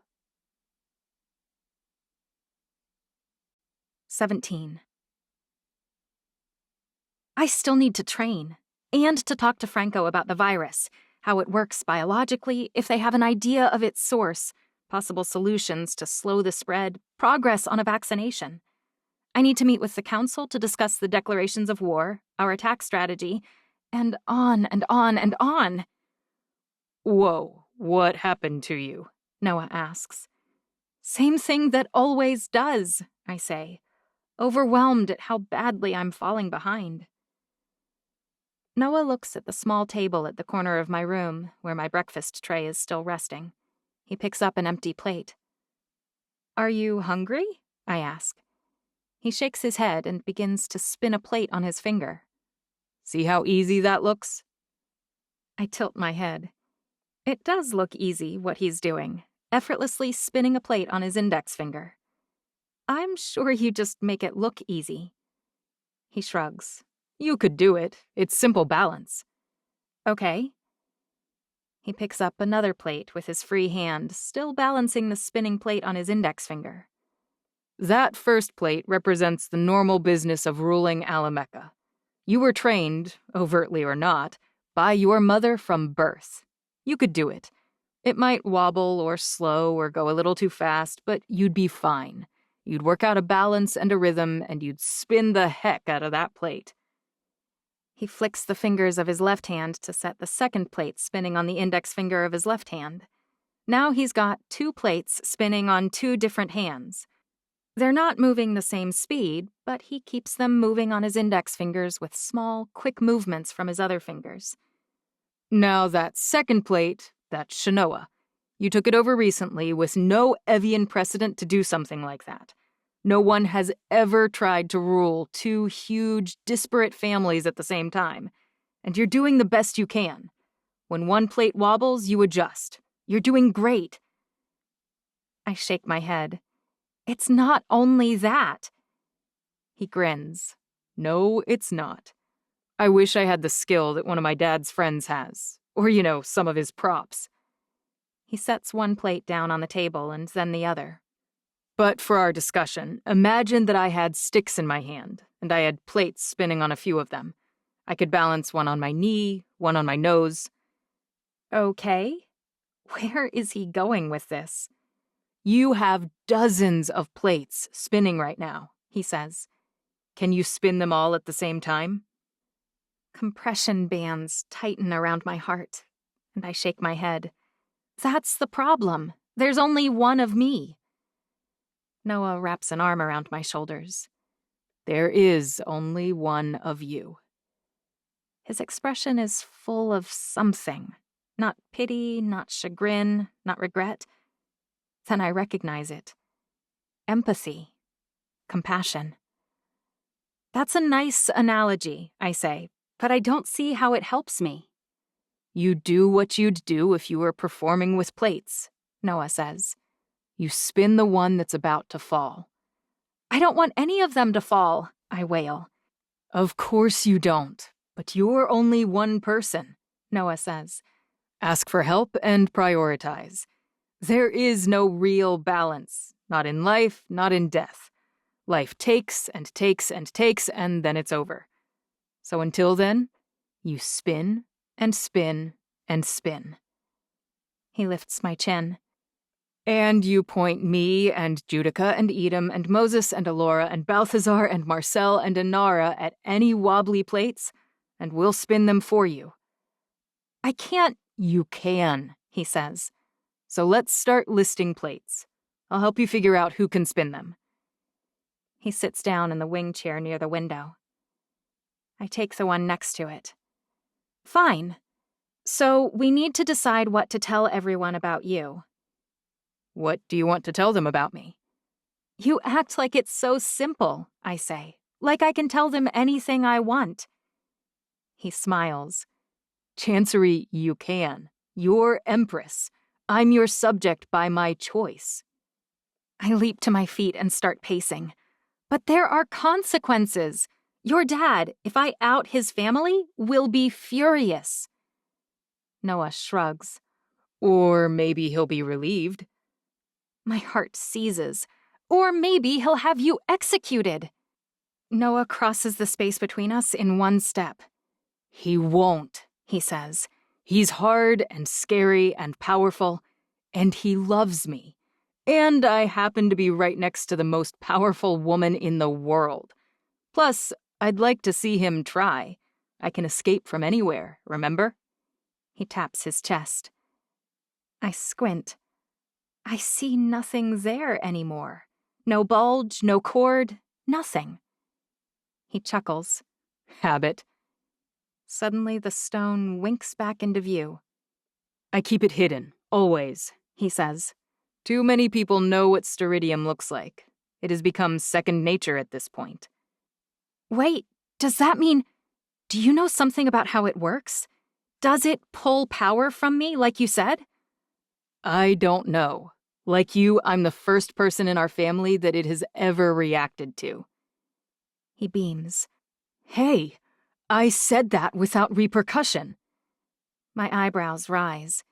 17. I still need to train, and to talk to Franco about the virus, how it works biologically, if they have an idea of its source, possible solutions to slow the spread, progress on a vaccination. I need to meet with the council to discuss the declarations of war, our attack strategy, and on and on and on. Whoa, what happened to you? Noah asks. Same thing that always does, I say, overwhelmed at how badly I'm falling behind. Noah looks at the small table at the corner of my room, where my breakfast tray is still resting. He picks up an empty plate. Are you hungry? I ask. He shakes his head and begins to spin a plate on his finger. See how easy that looks? I tilt my head. It does look easy, what he's doing, effortlessly spinning a plate on his index finger. I'm sure you just make it look easy. He shrugs. You could do it. It's simple balance. Okay. He picks up another plate with his free hand, still balancing the spinning plate on his index finger. That first plate represents the normal business of ruling Alameka. You were trained, overtly or not, by your mother from birth. You could do it. It might wobble or slow or go a little too fast, but you'd be fine. You'd work out a balance and a rhythm, and you'd spin the heck out of that plate. He flicks the fingers of his left hand to set the second plate spinning on the index finger of his left hand. Now he's got 2 plates spinning on 2 different hands. They're not moving the same speed, but he keeps them moving on his index fingers with small, quick movements from his other fingers. Now that second plate, that's Shanoa. You took it over recently with no Evian precedent to do something like that. No one has ever tried to rule 2 huge, disparate families at the same time. And you're doing the best you can. When one plate wobbles, you adjust. You're doing great. I shake my head. It's not only that. He grins. No, it's not. I wish I had the skill that one of my dad's friends has. Or, some of his props. He sets one plate down on the table and then the other. But for our discussion, imagine that I had sticks in my hand, and I had plates spinning on a few of them. I could balance one on my knee, one on my nose. Okay. Where is he going with this? You have dozens of plates spinning right now, he says. Can you spin them all at the same time? Compression bands tighten around my heart, and I shake my head. That's the problem. There's only one of me. Noah wraps an arm around my shoulders. There is only one of you. His expression is full of something. Not pity, not chagrin, not regret. Then I recognize it. Empathy. Compassion. That's a nice analogy, I say, but I don't see how it helps me. You do what you'd do if you were performing with plates, Noah says. You spin the one that's about to fall. I don't want any of them to fall, I wail. Of course you don't, but you're only one person, Noah says. Ask for help and prioritize. There is no real balance, not in life, not in death. Life takes and takes and takes, and then it's over. So until then, you spin and spin and spin. He lifts my chin. And you point me and Judica and Edom and Moses and Alora and Balthazar and Marcel and Inara at any wobbly plates, and we'll spin them for you. I can't. You can, he says. So let's start listing plates. I'll help you figure out who can spin them. He sits down in the wing chair near the window. I take the one next to it. Fine. So we need to decide what to tell everyone about you. What do you want to tell them about me? You act like it's so simple, I say. Like I can tell them anything I want. He smiles. Chancery, you can. You're Empress. I'm your subject by my choice. I leap to my feet and start pacing. But there are consequences. Your dad, if I out his family, will be furious. Noah shrugs. Or maybe he'll be relieved. My heart seizes. Or maybe he'll have you executed. Noah crosses the space between us in one step. He won't, he says. He's hard and scary and powerful, and he loves me. And I happen to be right next to the most powerful woman in the world. Plus, I'd like to see him try. I can escape from anywhere, remember? He taps his chest. I squint. I see nothing there anymore. No bulge, no cord, nothing. He chuckles. Habit. Suddenly the stone winks back into view. I keep it hidden, always, he says. Too many people know what Steridium looks like. It has become second nature at this point. Wait, does that mean... Do you know something about how it works? Does it pull power from me, like you said? I don't know. Like you, I'm the first person in our family that it has ever reacted to. He beams. Hey, I said that without repercussion. My eyebrows rise.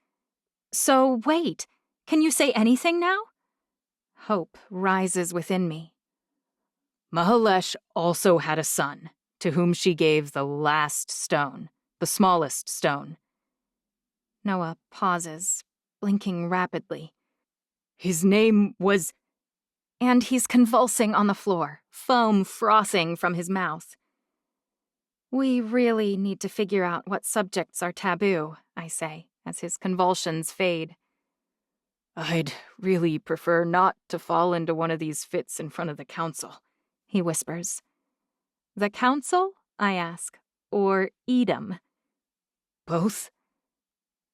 So wait, can you say anything now? Hope rises within me. Mahalesh also had a son, to whom she gave the last stone, the smallest stone. Noah pauses, blinking rapidly. His name was... And he's convulsing on the floor, foam frothing from his mouth. We really need to figure out what subjects are taboo, I say, as his convulsions fade. I'd really prefer not to fall into one of these fits in front of the council, he whispers. The council? I ask. Or Edom? Both?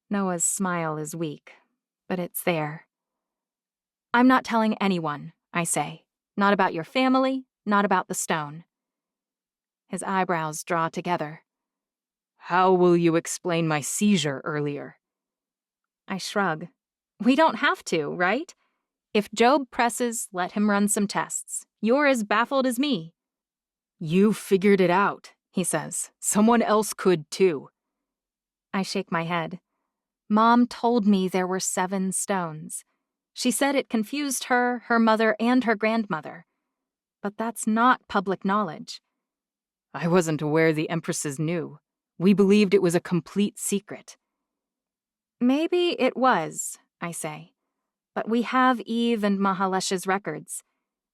Noah's smile is weak, but it's there. I'm not telling anyone, I say. Not about your family, not about the stone. His eyebrows draw together. How will you explain my seizure earlier? I shrug. We don't have to, right? If Job presses, let him run some tests. You're as baffled as me. You figured it out, he says. Someone else could too. I shake my head. Mom told me there were 7 stones. She said it confused her, her mother, and her grandmother. But that's not public knowledge. I wasn't aware the Empresses knew. We believed it was a complete secret. Maybe it was, I say. But we have Eve and Mahalesh's records.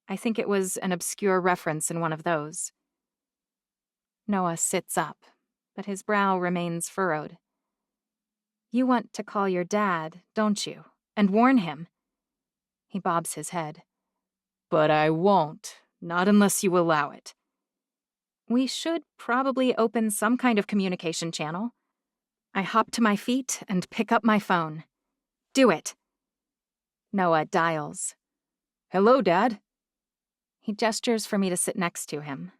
I think it was an obscure reference in one of those. Noah sits up, but his brow remains furrowed. You want to call your dad, don't you? And warn him? He bobs his head. But I won't, not unless you allow it. We should probably open some kind of communication channel. I hop to my feet and pick up my phone. Do it. Noah dials. Hello, Dad. He gestures for me to sit next to him.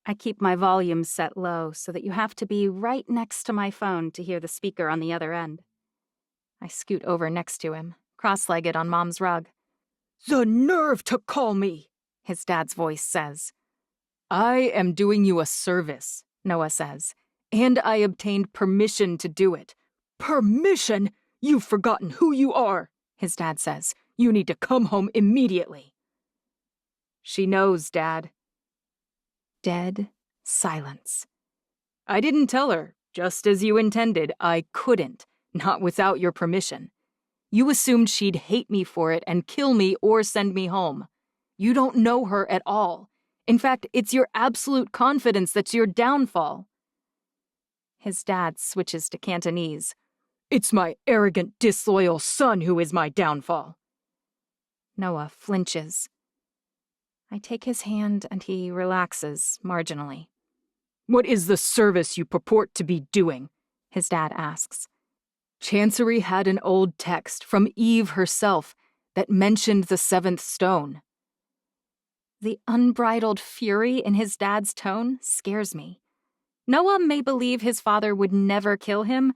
I keep my volume set low so that you have to be right next to my phone to hear the speaker on the other end. I scoot over next to him, cross-legged on Mom's rug. The nerve to call me, his dad's voice says. I am doing you a service, Noah says, and I obtained permission to do it. Permission? You've forgotten who you are, his dad says. You need to come home immediately. She knows, Dad. Dead silence. I didn't tell her. Just as you intended, I couldn't, not without your permission. You assumed she'd hate me for it and kill me or send me home. You don't know her at all. In fact, it's your absolute confidence that's your downfall. His dad switches to Cantonese. It's my arrogant, disloyal son who is my downfall. Noah flinches. I take his hand and he relaxes marginally. What is the service you purport to be doing? His dad asks. Chancery had an old text from Eve herself that mentioned the seventh stone. The unbridled fury in his dad's tone scares me. Noah may believe his father would never kill him,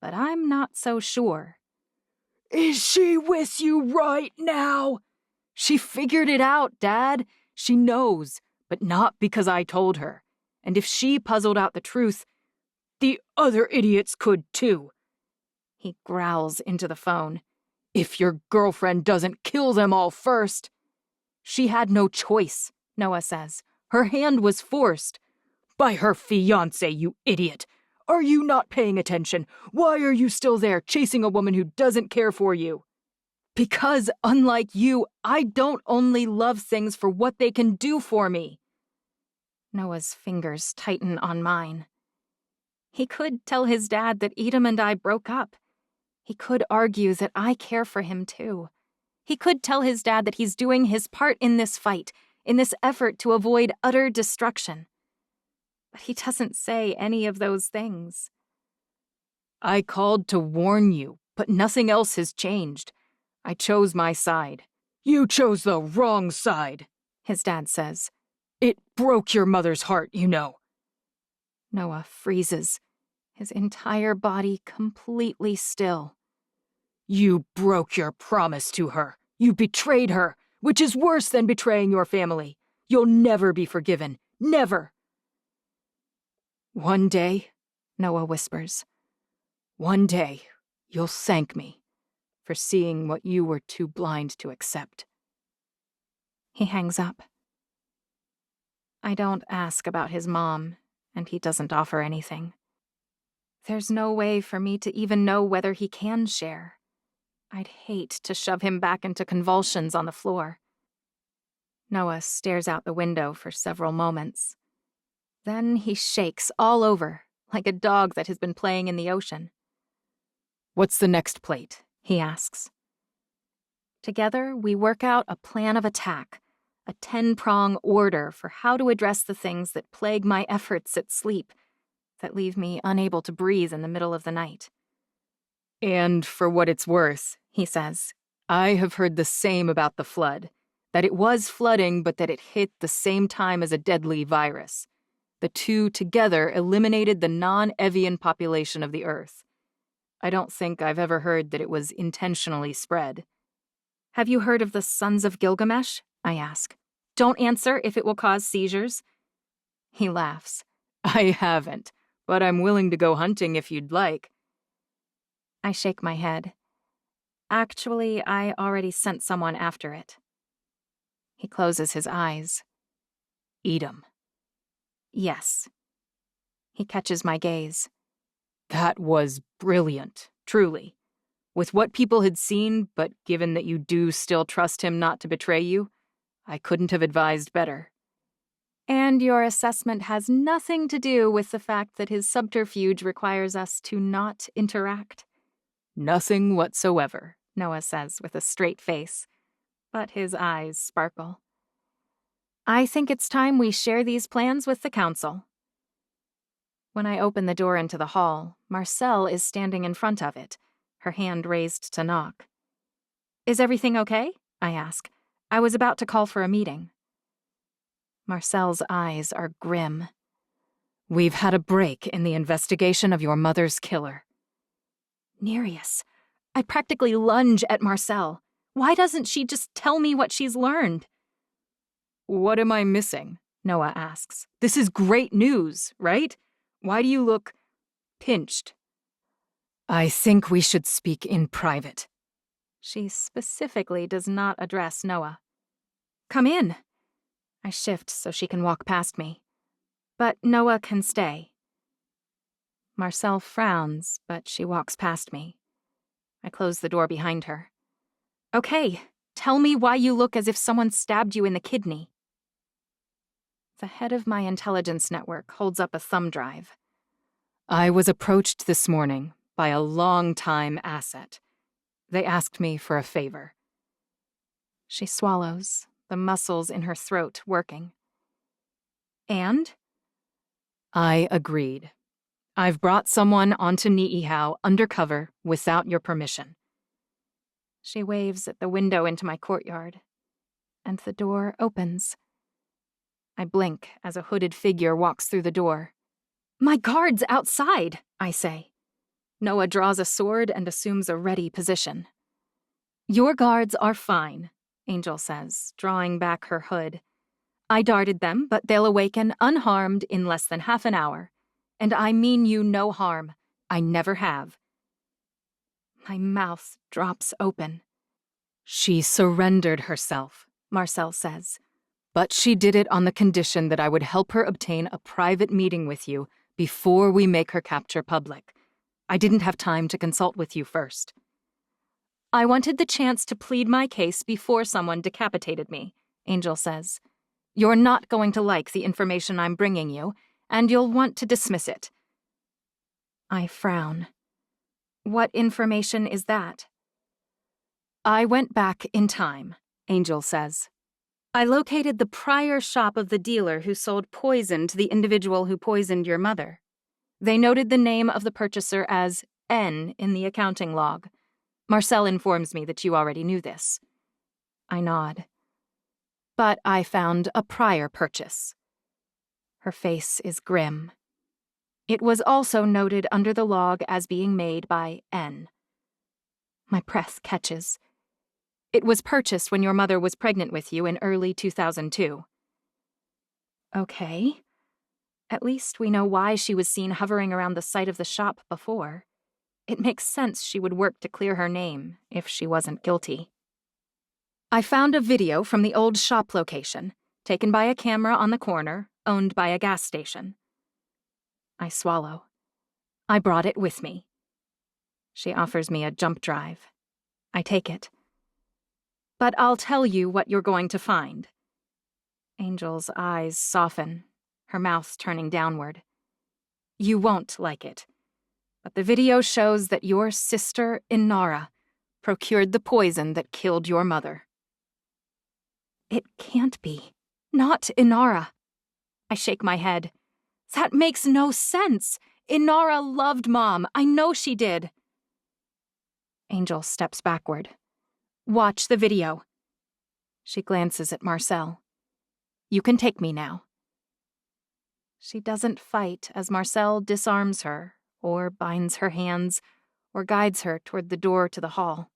but I'm not so sure. Is she with you right now? She figured it out, Dad. She knows, but not because I told her. And if she puzzled out the truth, the other idiots could too. He growls into the phone. If your girlfriend doesn't kill them all first. She had no choice, Noah says. Her hand was forced. By her fiancé, you idiot. Are you not paying attention? Why are you still there, chasing a woman who doesn't care for you? Because, unlike you, I don't only love things for what they can do for me. Noah's fingers tighten on mine. He could tell his dad that Edom and I broke up. He could argue that I care for him too. He could tell his dad that he's doing his part in this fight, in this effort to avoid utter destruction. But he doesn't say any of those things. I called to warn you, but nothing else has changed. I chose my side. You chose the wrong side, his dad says. It broke your mother's heart, you know. Noah freezes, his entire body completely still. You broke your promise to her. You betrayed her, which is worse than betraying your family. You'll never be forgiven. Never. One day, Noah whispers, one day you'll thank me for seeing what you were too blind to accept. He hangs up. I don't ask about his mom, and he doesn't offer anything. There's no way for me to even know whether he can share. I'd hate to shove him back into convulsions on the floor. Noah stares out the window for several moments. Then he shakes all over, like a dog that has been playing in the ocean. What's the next plate? He asks. Together, we work out a plan of attack, a 10-prong order for how to address the things that plague my efforts at sleep, that leave me unable to breathe in the middle of the night. And for what it's worth, he says, I have heard the same about the flood, that it was flooding but that it hit the same time as a deadly virus. The two together eliminated the non-Evian population of the Earth. I don't think I've ever heard that it was intentionally spread. Have you heard of the Sons of Gilgamesh? I ask. Don't answer if it will cause seizures. He laughs. I haven't, but I'm willing to go hunting if you'd like. I shake my head. Actually, I already sent someone after it. He closes his eyes. Edom. Yes. He catches my gaze. That was brilliant, truly. With what people had seen, but given that you do still trust him not to betray you, I couldn't have advised better. And your assessment has nothing to do with the fact that his subterfuge requires us to not interact. Nothing whatsoever, Noah says with a straight face, but his eyes sparkle. I think it's time we share these plans with the council. When I open the door into the hall, Marcel is standing in front of it, her hand raised to knock. Is everything okay? I ask. I was about to call for a meeting. Marcel's eyes are grim. We've had a break in the investigation of your mother's killer. Nereus, I practically lunge at Marcel. Why doesn't she just tell me what she's learned? What am I missing? Noah asks. This is great news, right? Why do you look pinched? I think we should speak in private. She specifically does not address Noah. Come in. I shift so she can walk past me. But Noah can stay. Marcel frowns, but she walks past me. I close the door behind her. Okay, tell me why you look as if someone stabbed you in the kidney. The head of my intelligence network holds up a thumb drive. I was approached this morning by a long-time asset. They asked me for a favor. She swallows, the muscles in her throat working. And? I agreed. I've brought someone onto Ni'ihau undercover without your permission. She waves at the window into my courtyard, and the door opens. I blink as a hooded figure walks through the door. My guard's outside, I say. Noah draws a sword and assumes a ready position. Your guards are fine, Angel says, drawing back her hood. I darted them, but they'll awaken unharmed in less than half an hour. And I mean you no harm. I never have. My mouth drops open. She surrendered herself, Marcel says. But she did it on the condition that I would help her obtain a private meeting with you before we make her capture public. I didn't have time to consult with you first. I wanted the chance to plead my case before someone decapitated me, Angel says. You're not going to like the information I'm bringing you, and you'll want to dismiss it. I frown. What information is that? I went back in time, Angel says. I located the prior shop of the dealer who sold poison to the individual who poisoned your mother. They noted the name of the purchaser as N in the accounting log. Marcel informs me that you already knew this. I nod. But I found a prior purchase. Her face is grim. It was also noted under the log as being made by N. My breath catches. It was purchased when your mother was pregnant with you in early 2002. Okay. At least we know why she was seen hovering around the site of the shop before. It makes sense she would work to clear her name if she wasn't guilty. I found a video from the old shop location, taken by a camera on the corner, owned by a gas station. I swallow. I brought it with me. She offers me a jump drive. I take it. But I'll tell you what you're going to find. Angel's eyes soften, her mouth turning downward. You won't like it. But the video shows that your sister, Inara, procured the poison that killed your mother. It can't be. Not Inara. I shake my head. That makes no sense. Inara loved Mom. I know she did. Angel steps backward. Watch the video. She glances at Marcel. You can take me now. She doesn't fight as Marcel disarms her, or binds her hands, or guides her toward the door to the hall.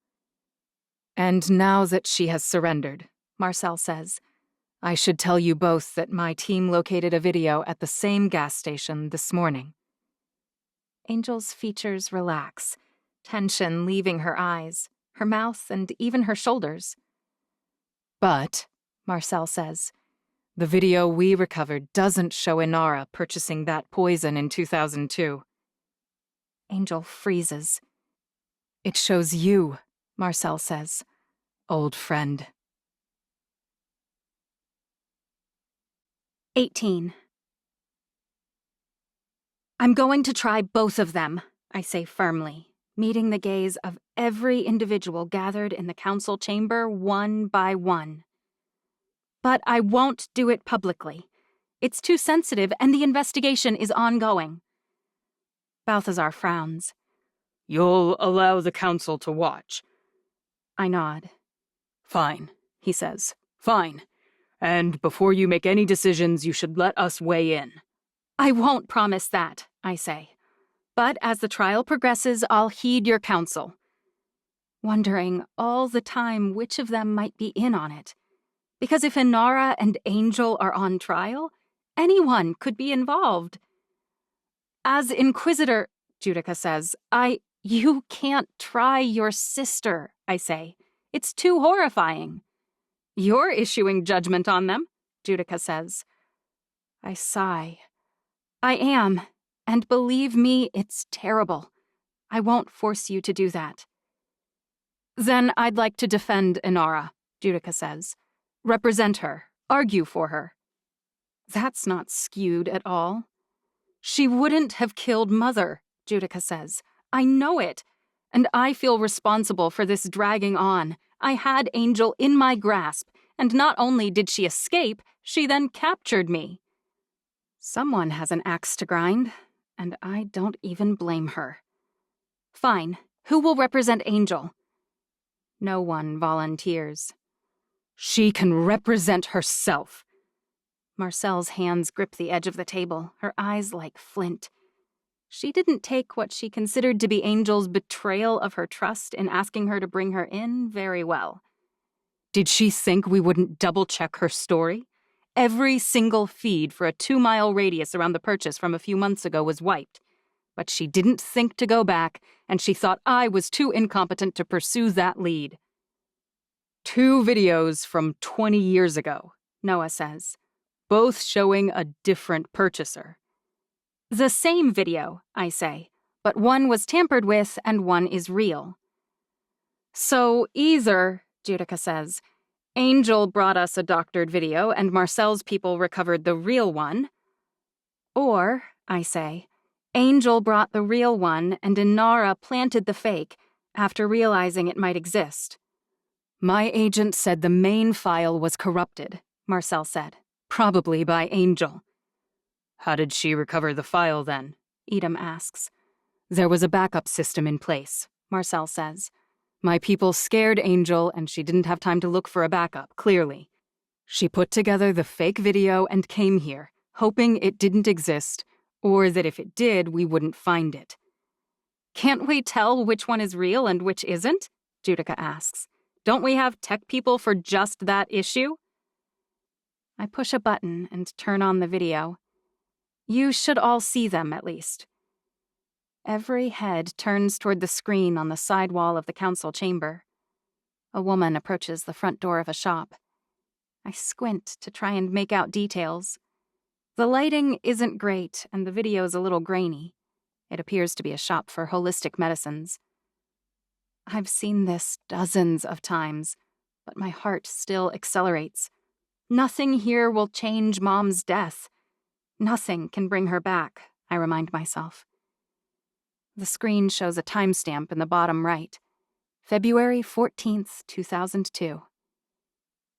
And now that she has surrendered, Marcel says, I should tell you both that my team located a video at the same gas station this morning. Angel's features relax, tension leaving her eyes, her mouth, and even her shoulders. But, Marcel says, The video we recovered doesn't show Inara purchasing that poison in 2002. Angel freezes. It shows you, Marcel says. Old friend. 18. I'm going to try both of them, I say firmly, meeting the gaze of every individual gathered in the council chamber one by one. But I won't do it publicly. It's too sensitive, and the investigation is ongoing. Balthazar frowns. You'll allow the council to watch? I nod. Fine, he says. Fine. And before you make any decisions, you should let us weigh in. I won't promise that, I say. But as the trial progresses, I'll heed your counsel. Wondering all the time which of them might be in on it. Because if Inara and Angel are on trial, anyone could be involved. As Inquisitor, Judica says, you can't try your sister, I say. It's too horrifying. You're issuing judgment on them, Judica says. I sigh. I am, and believe me, it's terrible. I won't force you to do that. Then I'd like to defend Inara, Judica says. Represent her, argue for her. That's not skewed at all. She wouldn't have killed Mother, Judica says. I know it, and I feel responsible for this dragging on. I had Angel in my grasp, and not only did she escape, she then captured me. Someone has an axe to grind, and I don't even blame her. Fine, who will represent Angel? No one volunteers. She can represent herself. Marcel's hands grip the edge of the table, her eyes like flint. She didn't take what she considered to be Angel's betrayal of her trust in asking her to bring her in very well. Did she think we wouldn't double-check her story? Every single feed for a 2-mile radius around the purchase from a few months ago was wiped. But she didn't think to go back, and she thought I was too incompetent to pursue that lead. 2 videos from 20 years ago, Noah says, both showing a different purchaser. The same video, I say, but one was tampered with and one is real. So either, Judica says, Angel brought us a doctored video and Marcel's people recovered the real one. Or, I say, Angel brought the real one and Inara planted the fake after realizing it might exist. My agent said the main file was corrupted, Marcel said, probably by Angel. How did she recover the file then? Edom asks. There was a backup system in place, Marcel says. My people scared Angel and she didn't have time to look for a backup, clearly. She put together the fake video and came here, hoping it didn't exist, or that if it did, we wouldn't find it. Can't we tell which one is real and which isn't? Judica asks. Don't we have tech people for just that issue? I push a button and turn on the video. You should all see them, at least. Every head turns toward the screen on the side wall of the council chamber. A woman approaches the front door of a shop. I squint to try and make out details. The lighting isn't great, and the video's a little grainy. It appears to be a shop for holistic medicines. I've seen this dozens of times, but my heart still accelerates. Nothing here will change Mom's death. Nothing can bring her back, I remind myself. The screen shows a timestamp in the bottom right. February 14th, 2002.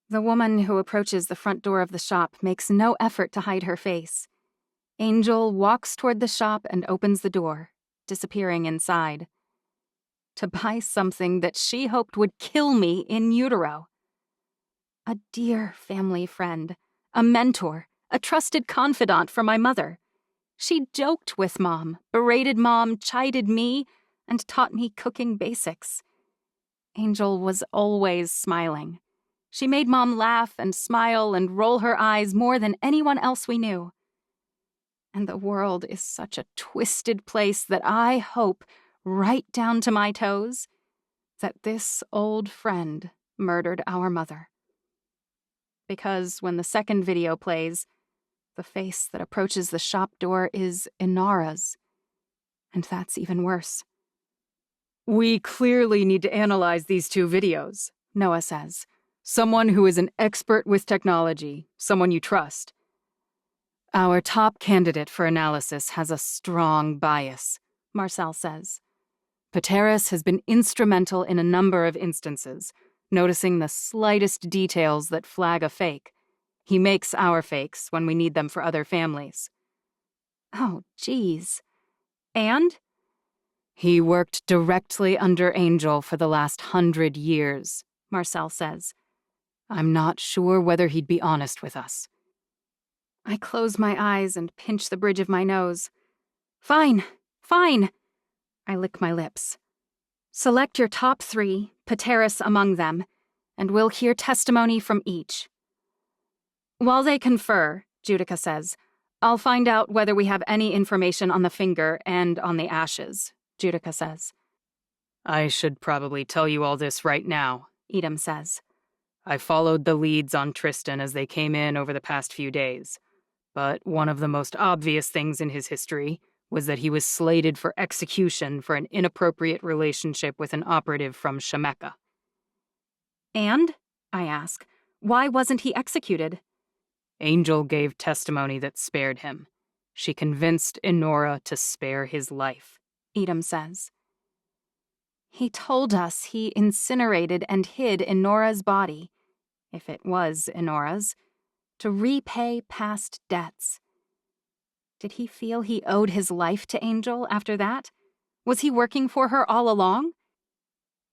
The woman who approaches the front door of the shop makes no effort to hide her face. Angel walks toward the shop and opens the door, disappearing inside. To buy something that she hoped would kill me in utero. A dear family friend, a mentor, a trusted confidant for my mother. She joked with Mom, berated Mom, chided me, and taught me cooking basics. Angel was always smiling. She made Mom laugh and smile and roll her eyes more than anyone else we knew. And the world is such a twisted place that I hope, right down to my toes, that this old friend murdered our mother. because when the second video plays, the face that approaches the shop door is Inara's. And that's even worse. We clearly need to analyze these 2 videos, Noah says. Someone who is an expert with technology, someone you trust. Our top candidate for analysis has a strong bias, Marcel says. Pateris has been instrumental in a number of instances, noticing the slightest details that flag a fake. He makes our fakes when we need them for other families. Oh, geez. And? He worked directly under Angel for the last 100 years, Marcel says. I'm not sure whether he'd be honest with us. I close my eyes and pinch the bridge of my nose. Fine. I lick my lips. Select your top 3, Pateris among them, and we'll hear testimony from each. While they confer, Judica says, I'll find out whether we have any information on the finger and on the ashes, Judica says. I should probably tell you all this right now, Edom says. I followed the leads on Tristan as they came in over the past few days. But one of the most obvious things in his history was that he was slated for execution for an inappropriate relationship with an operative from Shemeka. And, I ask, why wasn't he executed? Angel gave testimony that spared him. She convinced Inara to spare his life, Edom says. He told us he incinerated and hid Inora's body, if it was Inora's, to repay past debts. Did he feel he owed his life to Angel after that? Was he working for her all along?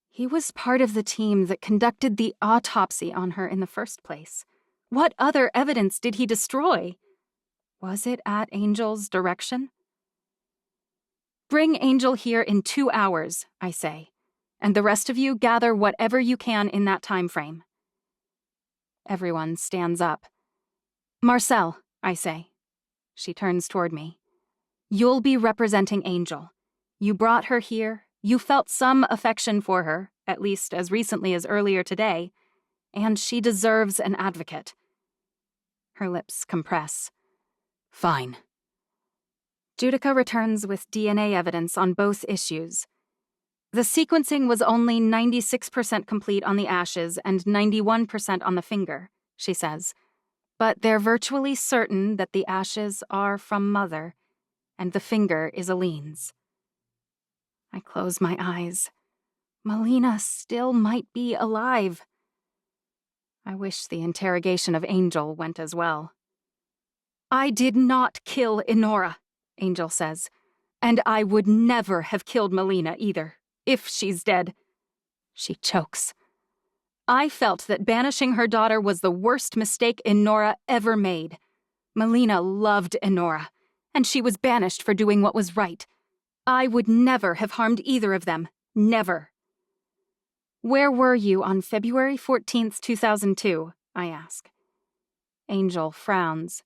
He was part of the team that conducted the autopsy on her in the first place. What other evidence did he destroy? Was it at Angel's direction? Bring Angel here in 2 hours, I say, and the rest of you gather whatever you can in that time frame. Everyone stands up. Marcel, I say. She turns toward me. You'll be representing Angel. You brought her here. You felt some affection for her, at least as recently as earlier today, and she deserves an advocate. Her lips compress. Fine. Judica returns with DNA evidence on both issues. The sequencing was only 96% complete on the ashes and 91% on the finger, she says. But they're virtually certain that the ashes are from Mother, and the finger is Aline's. I close my eyes. Melina still might be alive. I wish the interrogation of Angel went as well. I did not kill Inara, Angel says, and I would never have killed Melina either, if she's dead. She chokes. I felt that banishing her daughter was the worst mistake Inara ever made. Melina loved Inara, and she was banished for doing what was right. I would never have harmed either of them. Never. Where were you on February 14th, 2002? I ask. Angel frowns.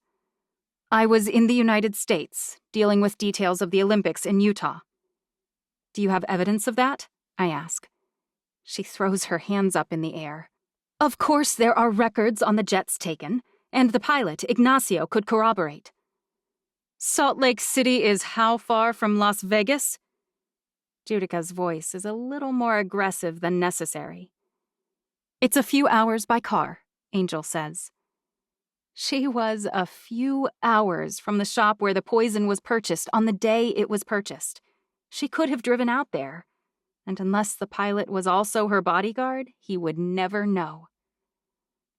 I was in the United States, dealing with details of the Olympics in Utah. Do you have evidence of that? I ask. She throws her hands up in the air. Of course there are records on the jets taken, and the pilot, Ignacio, could corroborate. Salt Lake City is how far from Las Vegas? Judica's voice is a little more aggressive than necessary. It's a few hours by car, Angel says. She was a few hours from the shop where the poison was purchased on the day it was purchased. She could have driven out there, and unless the pilot was also her bodyguard, he would never know.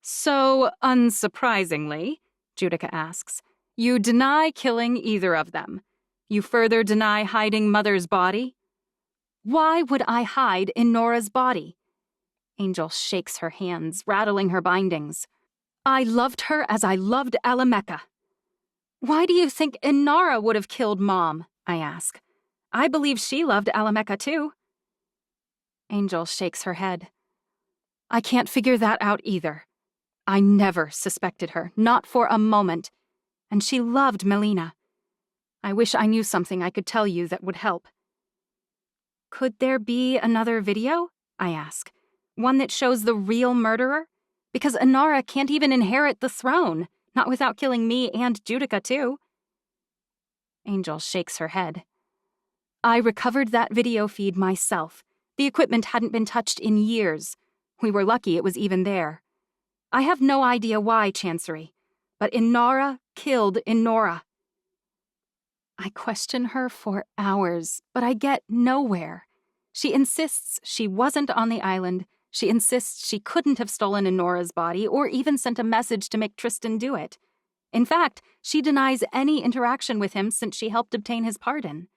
So, unsurprisingly, Judica asks, you deny killing either of them. You further deny hiding Mother's body? Why would I hide Inora's body? Angel shakes her hands, rattling her bindings. I loved her as I loved Alameka. Why do you think Inara would have killed Mom? I ask. I believe she loved Alameka too. Angel shakes her head. I can't figure that out either. I never suspected her, not for a moment. And she loved Melina. I wish I knew something I could tell you that would help. Could there be another video? I ask. One that shows the real murderer? Because Inara can't even inherit the throne, not without killing me and Judica too. Angel shakes her head. I recovered that video feed myself. The equipment hadn't been touched in years. We were lucky it was even there. I have no idea why, Chancery, but Inara killed Inara. I question her for hours, but I get nowhere. She insists she wasn't on the island. She insists she couldn't have stolen Inora's body or even sent a message to make Tristan do it. In fact, she denies any interaction with him since she helped obtain his pardon.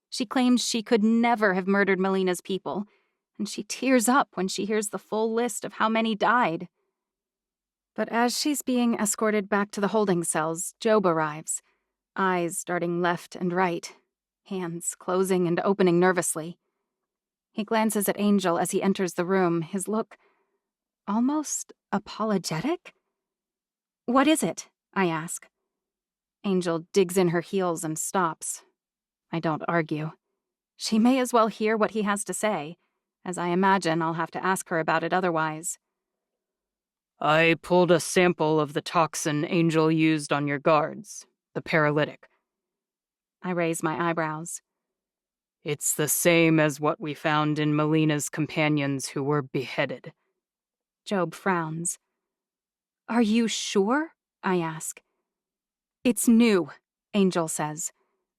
She claims she could never have murdered Melina's people, and she tears up when she hears the full list of how many died. But as she's being escorted back to the holding cells, Job arrives, eyes darting left and right, hands closing and opening nervously. He glances at Angel as he enters the room, his look almost apologetic. What is it? I ask. Angel digs in her heels and stops. I don't argue. She may as well hear what he has to say, as I imagine I'll have to ask her about it otherwise. I pulled a sample of the toxin Angel used on your guards, the paralytic. I raise my eyebrows. It's the same as what we found in Melina's companions who were beheaded. Job frowns. Are you sure? I ask. It's new, Angel says.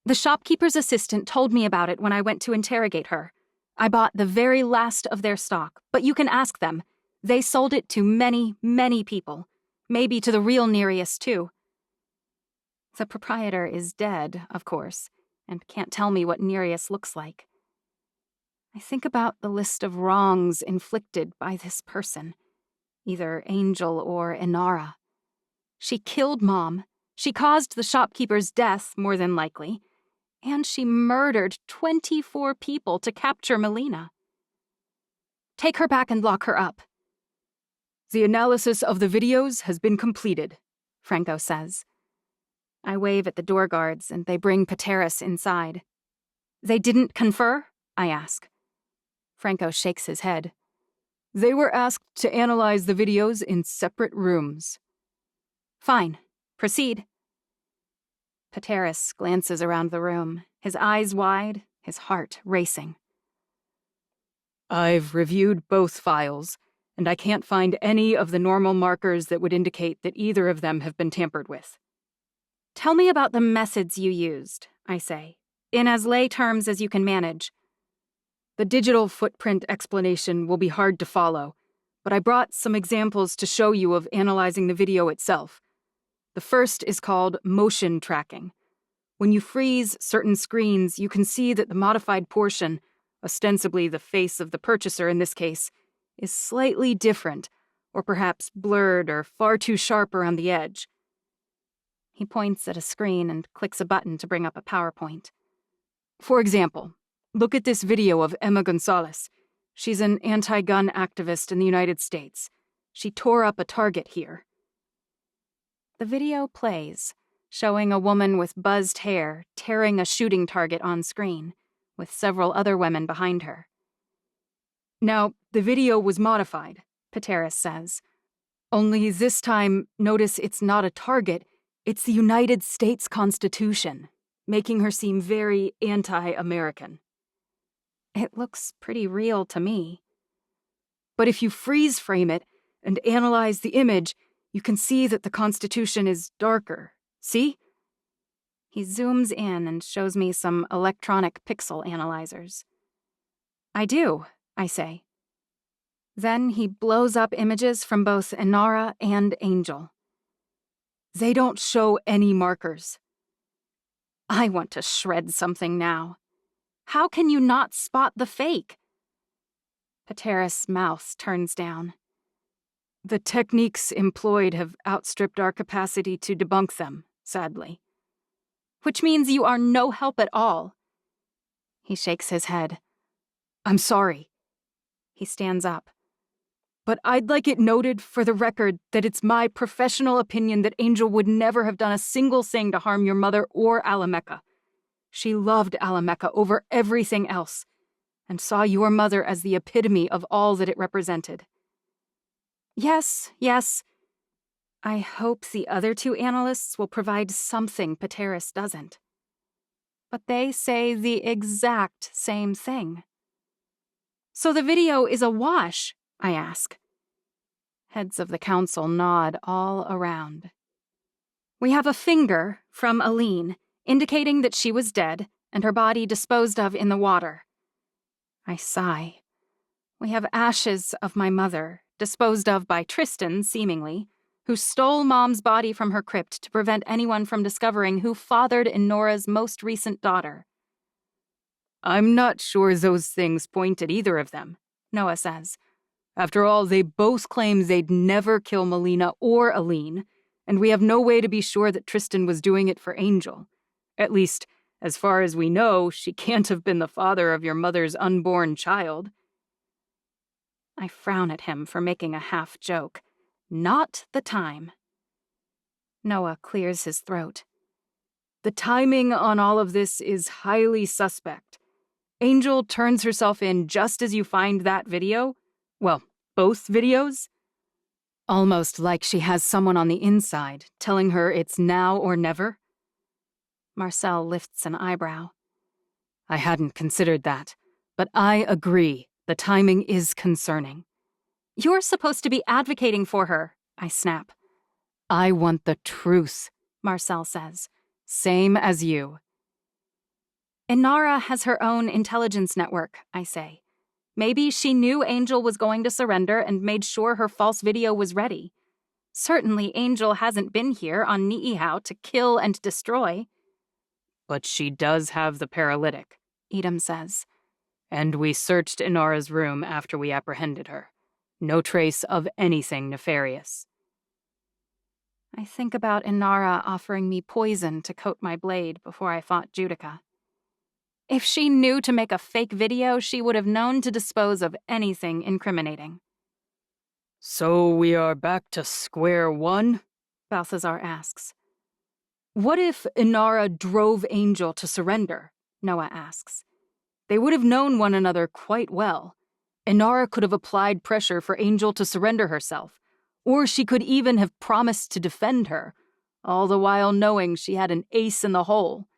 The shopkeeper's assistant told me about it when I went to interrogate her. I bought the very last of their stock, but you can ask them. They sold it to many, many people. Maybe to the real Nereus, too. The proprietor is dead, of course, and can't tell me what Nereus looks like. I think about the list of wrongs inflicted by this person, either Angel or Inara. She killed Mom, she caused the shopkeeper's death, more than likely, and she murdered 24 people to capture Melina. Take her back and lock her up. The analysis of the videos has been completed, Franco says. I wave at the door guards, and they bring Pateras inside. They didn't confer? I ask. Franco shakes his head. They were asked to analyze the videos in separate rooms. Fine. Proceed. Pateras glances around the room, his eyes wide, his heart racing. I've reviewed both files, and I can't find any of the normal markers that would indicate that either of them have been tampered with. Tell me about the methods you used, I say, in as lay terms as you can manage. The digital footprint explanation will be hard to follow, but I brought some examples to show you of analyzing the video itself. The first is called motion tracking. When you freeze certain screens, you can see that the modified portion, ostensibly the face of the purchaser in this case, is slightly different, or perhaps blurred or far too sharp around the edge. He points at a screen and clicks a button to bring up a PowerPoint. For example, look at this video of Emma Gonzalez. She's an anti-gun activist in the United States. She tore up a target here. The video plays, showing a woman with buzzed hair tearing a shooting target on screen, with several other women behind her. Now, the video was modified, Pateras says. Only this time, notice it's not a target, it's the United States Constitution, making her seem very anti-American. It looks pretty real to me. But if you freeze frame it and analyze the image, you can see that the Constitution is darker. See? He zooms in and shows me some electronic pixel analyzers. I do, I say. Then he blows up images from both Inara and Angel. They don't show any markers. I want to shred something now. How can you not spot the fake? Pateras' mouth turns down. The techniques employed have outstripped our capacity to debunk them, sadly. Which means you are no help at all. He shakes his head. I'm sorry. He stands up. But I'd like it noted for the record that it's my professional opinion that Angel would never have done a single thing to harm your mother or Alameka. She loved Alameka over everything else, and saw your mother as the epitome of all that it represented. Yes, yes. I hope the other two analysts will provide something Pateris doesn't. But they say the exact same thing. So the video is a wash, I ask. Heads of the council nod all around. We have a finger from Aline, indicating that she was dead and her body disposed of in the water. I sigh. We have ashes of my mother, disposed of by Tristan, seemingly, who stole Mom's body from her crypt to prevent anyone from discovering who fathered Inora's most recent daughter. I'm not sure those things point at either of them, Noah says. After all, they both claim they'd never kill Melina or Aline, and we have no way to be sure that Tristan was doing it for Angel. At least, as far as we know, she can't have been the father of your mother's unborn child. I frown at him for making a half joke. Not the time. Noah clears his throat. The timing on all of this is highly suspect. Angel turns herself in just as you find that video. Well, both videos. Almost like she has someone on the inside telling her it's now or never. Marcel lifts an eyebrow. I hadn't considered that, but I agree. The timing is concerning. You're supposed to be advocating for her, I snap. I want the truth, Marcel says. Same as you. Inara has her own intelligence network, I say. Maybe she knew Angel was going to surrender and made sure her false video was ready. Certainly Angel hasn't been here on Ni'ihau to kill and destroy. But she does have the paralytic, Edom says. And we searched Inara's room after we apprehended her. No trace of anything nefarious. I think about Inara offering me poison to coat my blade before I fought Judica. If she knew to make a fake video, she would have known to dispose of anything incriminating. So we are back to square one? Balthazar asks. What if Inara drove Angel to surrender? Noah asks. They would have known one another quite well. Inara could have applied pressure for Angel to surrender herself, or she could even have promised to defend her, all the while knowing she had an ace in the hole,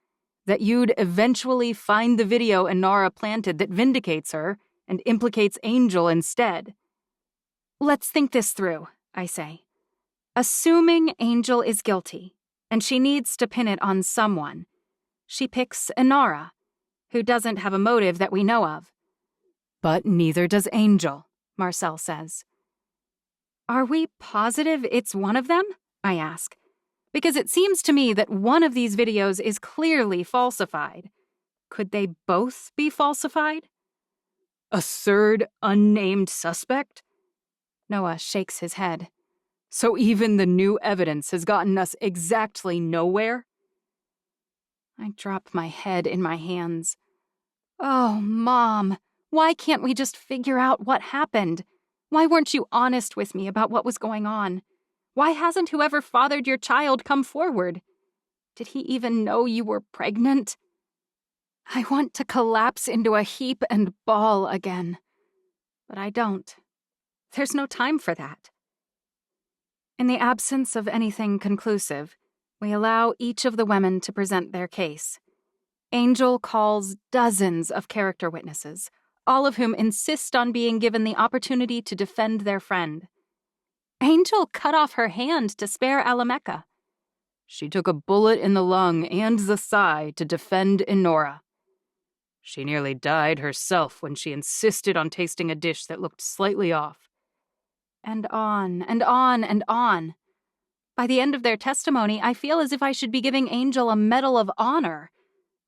that you'd eventually find the video Inara planted that vindicates her and implicates Angel instead. Let's think this through, I say. Assuming Angel is guilty, and she needs to pin it on someone, she picks Inara, who doesn't have a motive that we know of. But neither does Angel, Marcel says. Are we positive it's one of them? I ask. Because it seems to me that one of these videos is clearly falsified. Could they both be falsified? A third unnamed suspect? Noah shakes his head. So even the new evidence has gotten us exactly nowhere? I drop my head in my hands. Oh, Mom, why can't we just figure out what happened? Why weren't you honest with me about what was going on? Why hasn't whoever fathered your child come forward? Did he even know you were pregnant? I want to collapse into a heap and bawl again. But I don't. There's no time for that. In the absence of anything conclusive, we allow each of the women to present their case. Angel calls dozens of character witnesses, all of whom insist on being given the opportunity to defend their friend. Angel cut off her hand to spare Alameka. She took a bullet in the lung and the thigh to defend Inara. She nearly died herself when she insisted on tasting a dish that looked slightly off. And on, and on, and on. By the end of their testimony, I feel as if I should be giving Angel a Medal of Honor,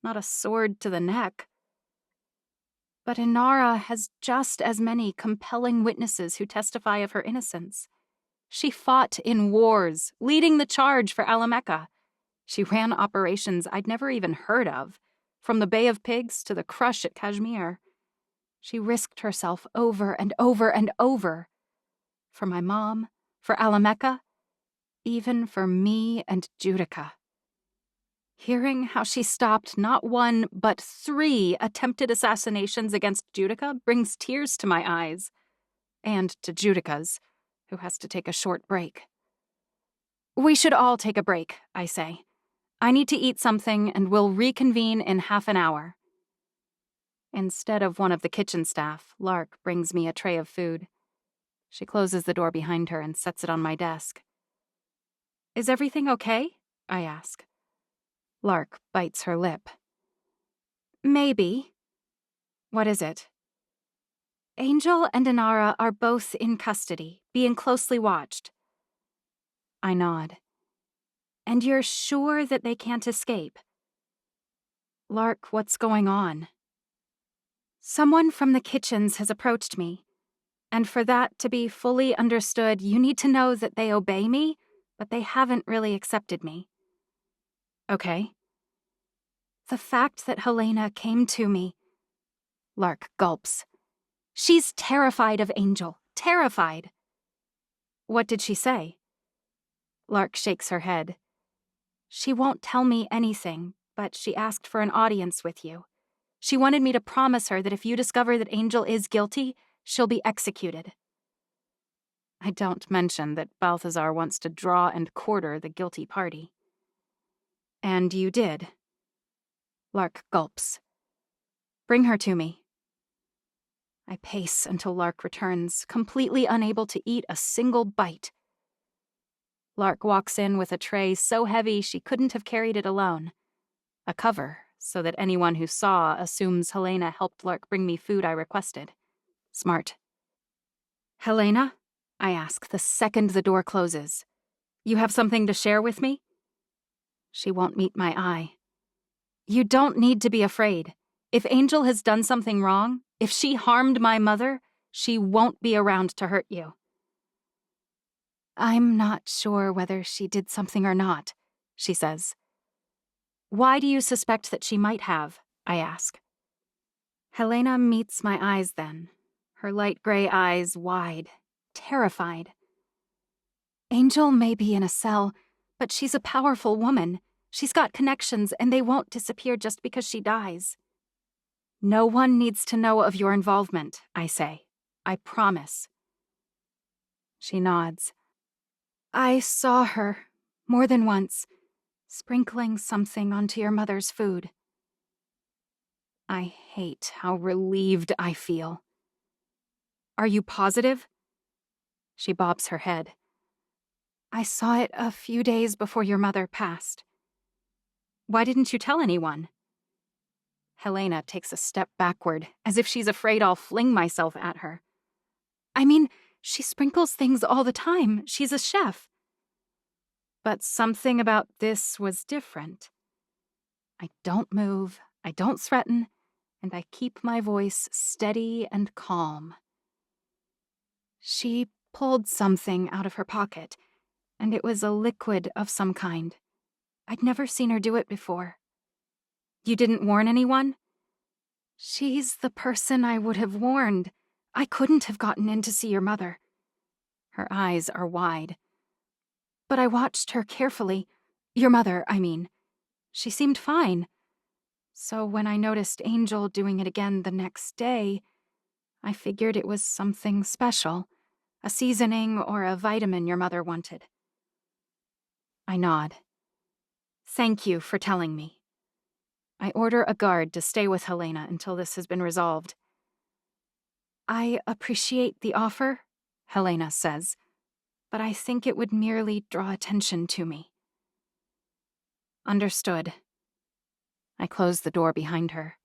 not a sword to the neck. But Inara has just as many compelling witnesses who testify of her innocence. She fought in wars, leading the charge for Alameka. She ran operations I'd never even heard of, from the Bay of Pigs to the crush at Kashmir. She risked herself over and over and over. For my mom, for Alameka, even for me and Judica. Hearing how she stopped not one, but 3 attempted assassinations against Judica brings tears to my eyes, and to Judica's, who has to take a short break. We should all take a break, I say. I need to eat something and we'll reconvene in half an hour. Instead of one of the kitchen staff, Lark brings me a tray of food. She closes the door behind her and sets it on my desk. Is everything okay? I ask. Lark bites her lip. Maybe. What is it? Angel and Inara are both in custody, being closely watched. I nod. And you're sure that they can't escape? Lark, what's going on? Someone from the kitchens has approached me, and for that to be fully understood, you need to know that they obey me, but they haven't really accepted me. Okay. The fact that Helena came to me... Lark gulps. She's terrified of Angel. Terrified. What did she say? Lark shakes her head. She won't tell me anything, but she asked for an audience with you. She wanted me to promise her that if you discover that Angel is guilty, she'll be executed. I don't mention that Balthazar wants to draw and quarter the guilty party. And you did. Lark gulps. Bring her to me. I pace until Lark returns, completely unable to eat a single bite. Lark walks in with a tray so heavy she couldn't have carried it alone. A cover, so that anyone who saw assumes Helena helped Lark bring me food I requested. Smart. Helena? I ask the second the door closes. You have something to share with me? She won't meet my eye. You don't need to be afraid. If Angel has done something wrong, if she harmed my mother, she won't be around to hurt you. I'm not sure whether she did something or not, she says. Why do you suspect that she might have? I ask. Helena meets my eyes then, her light gray eyes wide, terrified. Angel may be in a cell, but she's a powerful woman. She's got connections, and they won't disappear just because she dies. No one needs to know of your involvement, I say. I promise. She nods. I saw her, more than once, sprinkling something onto your mother's food. I hate how relieved I feel. Are you positive? She bobs her head. I saw it a few days before your mother passed. Why didn't you tell anyone? Helena takes a step backward, as if she's afraid I'll fling myself at her. I mean, she sprinkles things all the time. She's a chef. But something about this was different. I don't move, I don't threaten, and I keep my voice steady and calm. She pulled something out of her pocket, and it was a liquid of some kind. I'd never seen her do it before. You didn't warn anyone? She's the person I would have warned. I couldn't have gotten in to see your mother. Her eyes are wide. But I watched her carefully. Your mother, I mean. She seemed fine. So when I noticed Angel doing it again the next day, I figured it was something special, a seasoning or a vitamin your mother wanted. I nod. Thank you for telling me. I order a guard to stay with Helena until this has been resolved. I appreciate the offer, Helena says, but I think it would merely draw attention to me. Understood. I close the door behind her.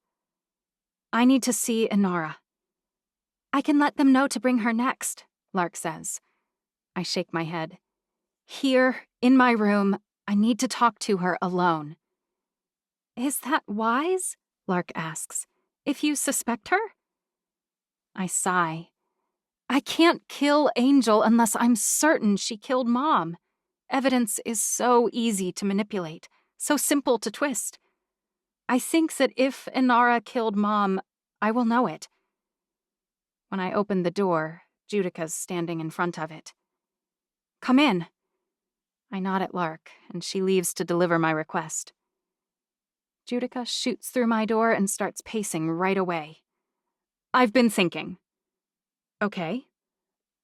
I need to see Inara. I can let them know to bring her next, Lark says. I shake my head. Here, in my room, I need to talk to her alone. Is that wise? Lark asks. If you suspect her? I sigh. I can't kill Angel unless I'm certain she killed Mom. Evidence is so easy to manipulate, so simple to twist. I think that if Inara killed Mom, I will know it. When I open the door, Judica's standing in front of it. Come in. I nod at Lark, and she leaves to deliver my request. Judica shoots through my door and starts pacing right away. I've been thinking. Okay.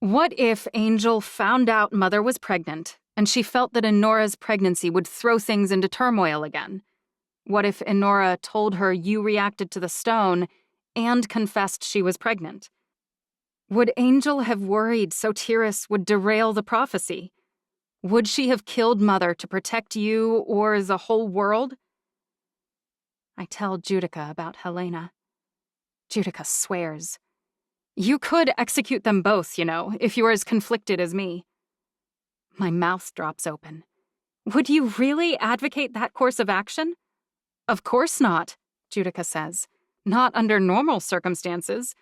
What if Angel found out Mother was pregnant, and she felt that Enora's pregnancy would throw things into turmoil again? What if Inara told her you reacted to the stone and confessed she was pregnant? Would Angel have worried Sotiris would derail the prophecy? Would she have killed Mother to protect you or the whole world? I tell Judica about Helena. Judica swears. You could execute them both, if you're as conflicted as me. My mouth drops open. Would you really advocate that course of action? Of course not, Judica says. Not under normal circumstances.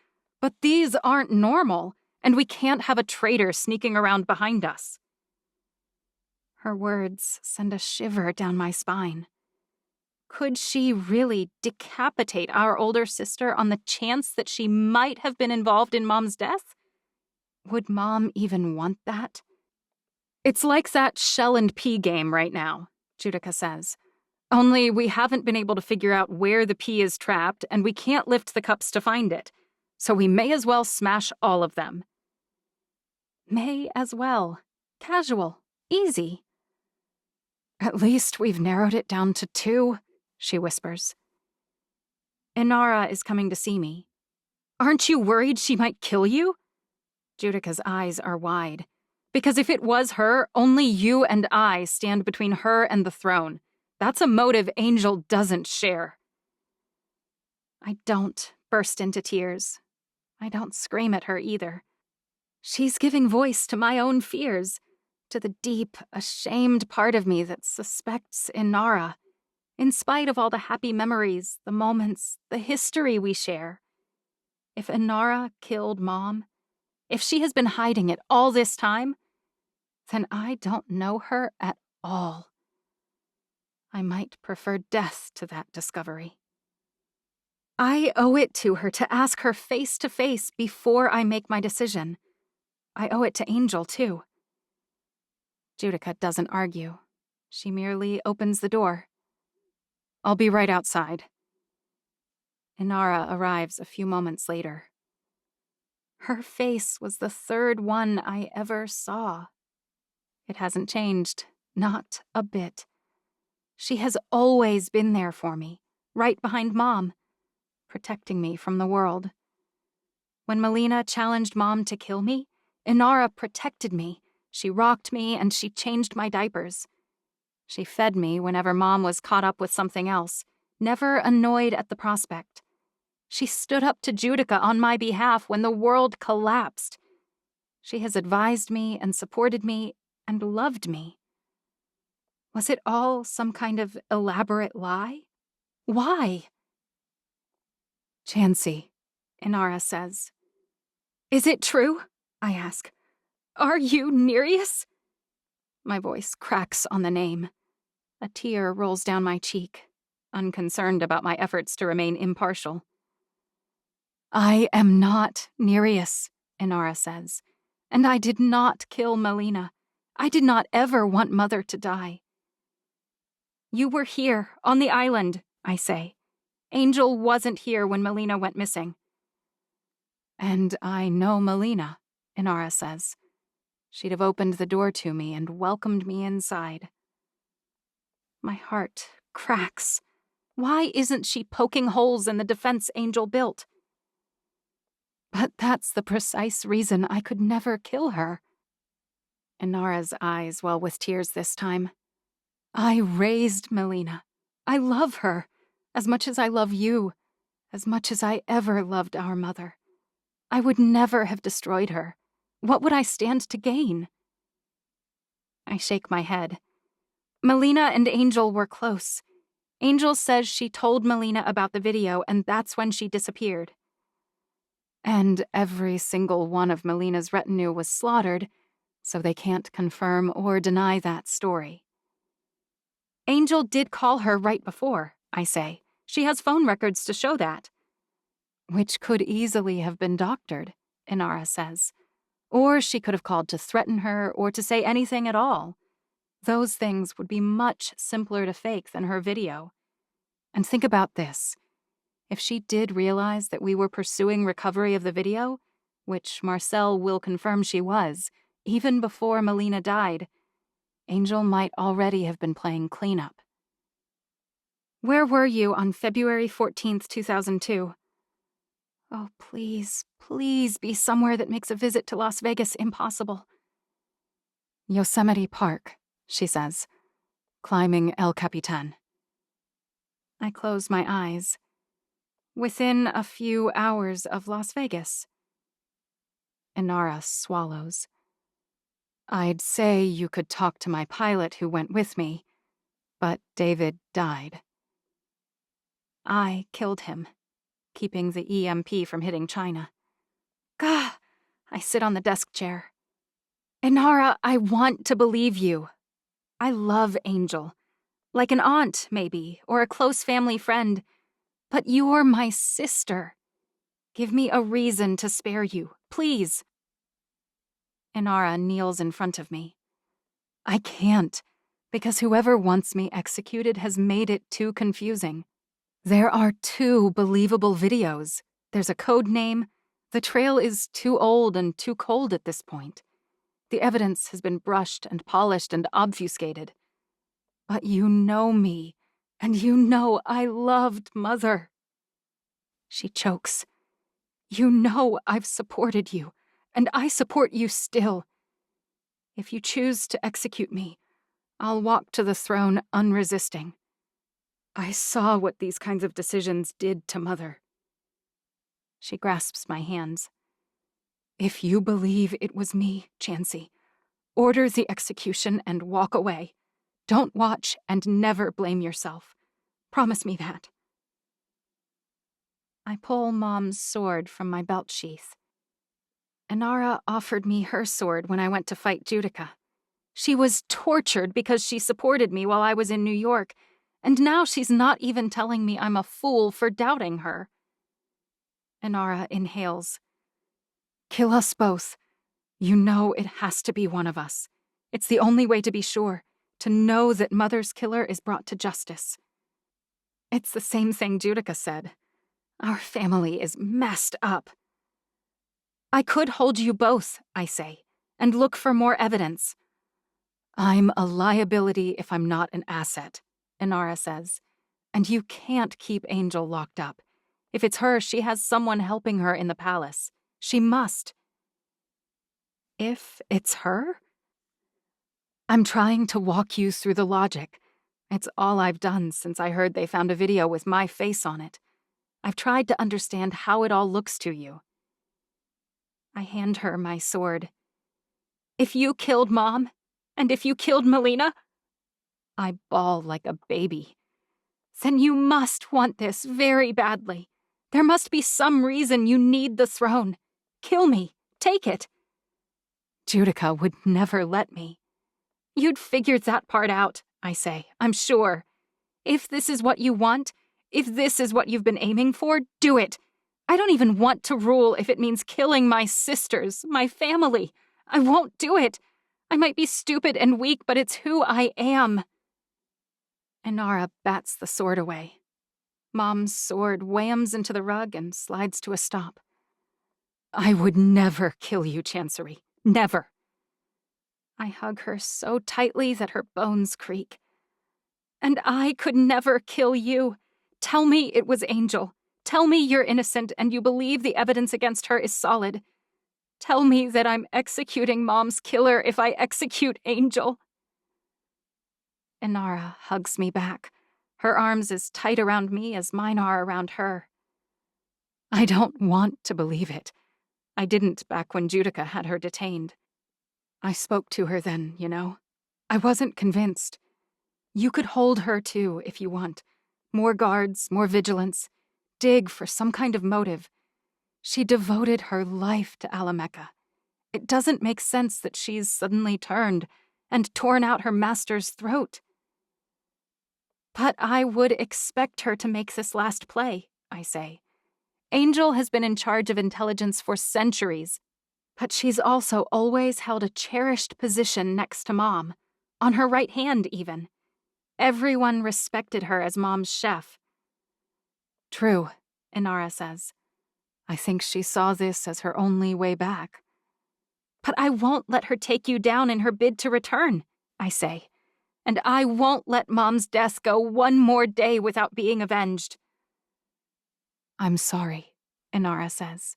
But these aren't normal, and we can't have a traitor sneaking around behind us. Her words send a shiver down my spine. Could she really decapitate our older sister on the chance that she might have been involved in Mom's death? Would Mom even want that? It's like that shell and pea game right now, Judica says. Only we haven't been able to figure out where the pea is trapped, and we can't lift the cups to find it. So we may as well smash all of them. May as well. Casual. Easy. At least we've narrowed it down to 2, she whispers. Inara is coming to see me. Aren't you worried she might kill you? Judica's eyes are wide. Because if it was her, only you and I stand between her and the throne. That's a motive Angel doesn't share. I don't burst into tears. I don't scream at her either. She's giving voice to my own fears, to the deep, ashamed part of me that suspects Inara, in spite of all the happy memories, the moments, the history we share. If Inara killed Mom, if she has been hiding it all this time, then I don't know her at all. I might prefer death to that discovery. I owe it to her to ask her face to face before I make my decision. I owe it to Angel, too. Judica doesn't argue. She merely opens the door. I'll be right outside. Inara arrives a few moments later. Her face was the 3rd one I ever saw. It hasn't changed, not a bit. She has always been there for me, right behind Mom, protecting me from the world. When Melina challenged Mom to kill me, Inara protected me. She rocked me and she changed my diapers. She fed me whenever Mom was caught up with something else, never annoyed at the prospect. She stood up to Judica on my behalf when the world collapsed. She has advised me and supported me and loved me. Was it all some kind of elaborate lie? Why? Chancy, Inara says. Is it true? I ask. Are you Nereus? My voice cracks on the name. A tear rolls down my cheek, unconcerned about my efforts to remain impartial. I am not Nereus, Inara says, and I did not kill Melina. I did not ever want Mother to die. You were here, on the island, I say. Angel wasn't here when Melina went missing. And I know Melina, Inara says. She'd have opened the door to me and welcomed me inside. My heart cracks. Why isn't she poking holes in the defense Angel built? But that's the precise reason I could never kill her. Inara's eyes well with tears this time. I raised Melina. I love her, as much as I love you, as much as I ever loved our mother. I would never have destroyed her. What would I stand to gain? I shake my head. Melina and Angel were close. Angel says she told Melina about the video, and that's when she disappeared. And every single one of Melina's retinue was slaughtered, so they can't confirm or deny that story. Angel did call her right before, I say. She has phone records to show that. Which could easily have been doctored, Inara says. Or she could have called to threaten her or to say anything at all. Those things would be much simpler to fake than her video. And think about this. If she did realize that we were pursuing recovery of the video, which Marcel will confirm she was, even before Melina died, Angel might already have been playing cleanup. Where were you on February 14th, 2002? Oh, please, please be somewhere that makes a visit to Las Vegas impossible. Yosemite Park, she says, climbing El Capitan. I close my eyes. Within a few hours of Las Vegas. Inara swallows. I'd say you could talk to my pilot who went with me, but David died. I killed him, keeping the EMP from hitting China. Gah! I sit on the desk chair. Inara, I want to believe you. I love Angel. Like an aunt, maybe, or a close family friend. But you're my sister. Give me a reason to spare you, please. Inara kneels in front of me. I can't, because whoever wants me executed has made it too confusing. There are 2 believable videos. There's a code name. The trail is too old and too cold at this point. The evidence has been brushed and polished and obfuscated. But you know me, and you know I loved Mother. She chokes. You know I've supported you, and I support you still. If you choose to execute me, I'll walk to the throne unresisting. I saw what these kinds of decisions did to Mother. She grasps my hands. If you believe it was me, Chancy, order the execution and walk away. Don't watch and never blame yourself. Promise me that. I pull Mom's sword from my belt sheath. Inara offered me her sword when I went to fight Judica. She was tortured because she supported me while I was in New York, and now she's not even telling me I'm a fool for doubting her. Inara inhales. Kill us both. You know it has to be one of us. It's the only way to be sure, to know that Mother's killer is brought to justice. It's the same thing Judica said. Our family is messed up. I could hold you both, I say, and look for more evidence. I'm a liability if I'm not an asset, Inara says, and you can't keep Angel locked up. If it's her, she has someone helping her in the palace. She must. If it's her? I'm trying to walk you through the logic. It's all I've done since I heard they found a video with my face on it. I've tried to understand how it all looks to you. I hand her my sword. If you killed Mom, and if you killed Melina, I bawl like a baby. Then you must want this very badly. There must be some reason you need the throne. Kill me. Take it. Judica would never let me. You'd figured that part out, I say, I'm sure. If this is what you want, if this is what you've been aiming for, do it. I don't even want to rule if it means killing my sisters, my family. I won't do it. I might be stupid and weak, but it's who I am. Inara bats the sword away. Mom's sword whams into the rug and slides to a stop. I would never kill you, Chancery. Never. I hug her so tightly that her bones creak. And I could never kill you. Tell me it was Angel. Tell me you're innocent and you believe the evidence against her is solid. Tell me that I'm executing Mom's killer if I execute Angel. Inara hugs me back, her arms as tight around me as mine are around her. I don't want to believe it. I didn't back when Judica had her detained. I spoke to her then, you know. I wasn't convinced. You could hold her too, if you want. More guards, more vigilance. Dig for some kind of motive. She devoted her life to Alameka. It doesn't make sense that she's suddenly turned and torn out her master's throat. But I would expect her to make this last play, I say. Angel has been in charge of intelligence for centuries, but she's also always held a cherished position next to Mom, on her right hand even. Everyone respected her as Mom's chef. True, Inara says. I think she saw this as her only way back. But I won't let her take you down in her bid to return, I say. And I won't let Mom's death go one more day without being avenged. I'm sorry, Inara says.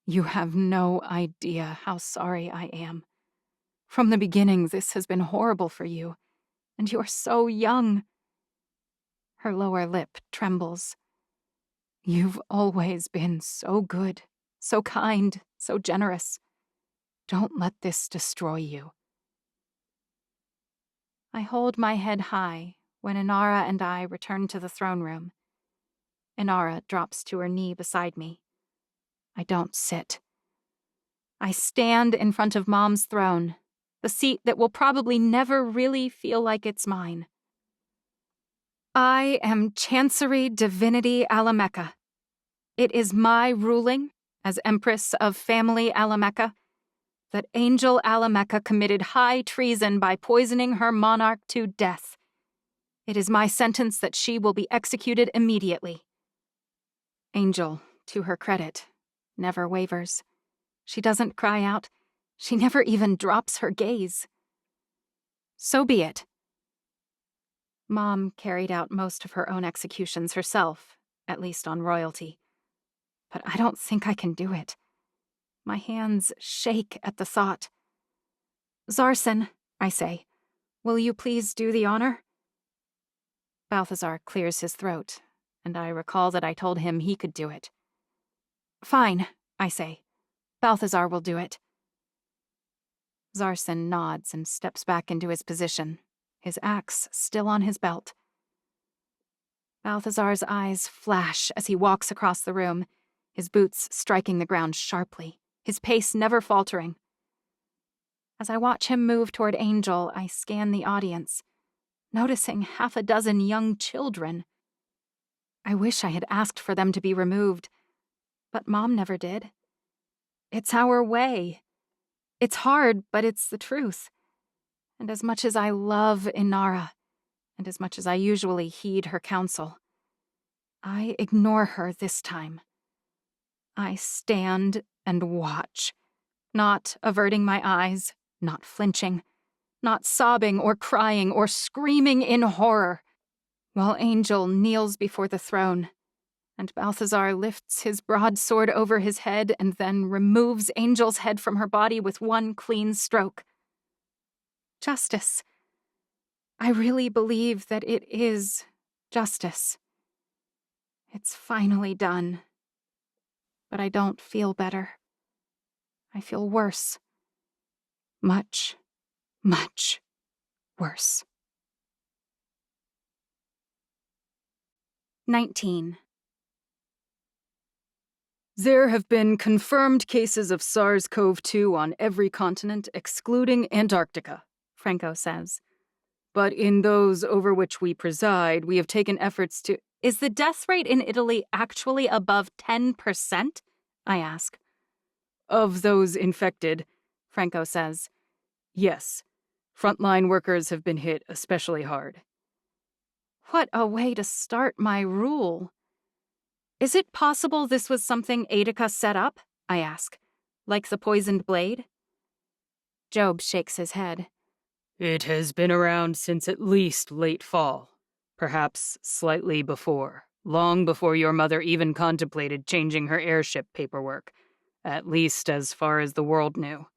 You have no idea how sorry I am. From the beginning, this has been horrible for you, and you're so young. Her lower lip trembles. You've always been so good, so kind, so generous. Don't let this destroy you. I hold my head high when Inara and I return to the throne room. Inara drops to her knee beside me. I don't sit. I stand in front of Mom's throne, the seat that will probably never really feel like it's mine. I am Chancery Divinity Alameka. It is my ruling, as Empress of Family Alameka, that Angel Alameka committed high treason by poisoning her monarch to death. It is my sentence that she will be executed immediately. Angel, to her credit, never wavers. She doesn't cry out. She never even drops her gaze. So be it. Mom carried out most of her own executions herself, at least on royalty. But I don't think I can do it. My hands shake at the thought. Zarson, I say, will you please do the honor? Balthazar clears his throat, and I recall that I told him he could do it. Fine, I say. Balthazar will do it. Zarson nods and steps back into his position, his axe still on his belt. Balthazar's eyes flash as he walks across the room, his boots striking the ground sharply, his pace never faltering. As I watch him move toward Angel, I scan the audience, noticing 6 young children. I wish I had asked for them to be removed, but Mom never did. It's our way. It's hard, but it's the truth. And as much as I love Inara, and as much as I usually heed her counsel, I ignore her this time. I stand and watch, not averting my eyes, not flinching, not sobbing or crying or screaming in horror, while Angel kneels before the throne, and Balthazar lifts his broadsword over his head and then removes Angel's head from her body with one clean stroke. Justice. I really believe that it is justice. It's finally done. But I don't feel better. I feel worse. Much, much worse. 19. There have been confirmed cases of SARS-CoV-2 on every continent, excluding Antarctica, Franco says. But in those over which we preside, we have taken efforts to... Is the death rate in Italy actually above 10%? I ask. Of those infected, Franco says. Yes. Frontline workers have been hit especially hard. What a way to start my rule. Is it possible this was something Aedica set up? I ask. Like the poisoned blade? Job shakes his head. It has been around since at least late fall. Perhaps slightly before. Long before your mother even contemplated changing her airship paperwork. At least as far as the world knew.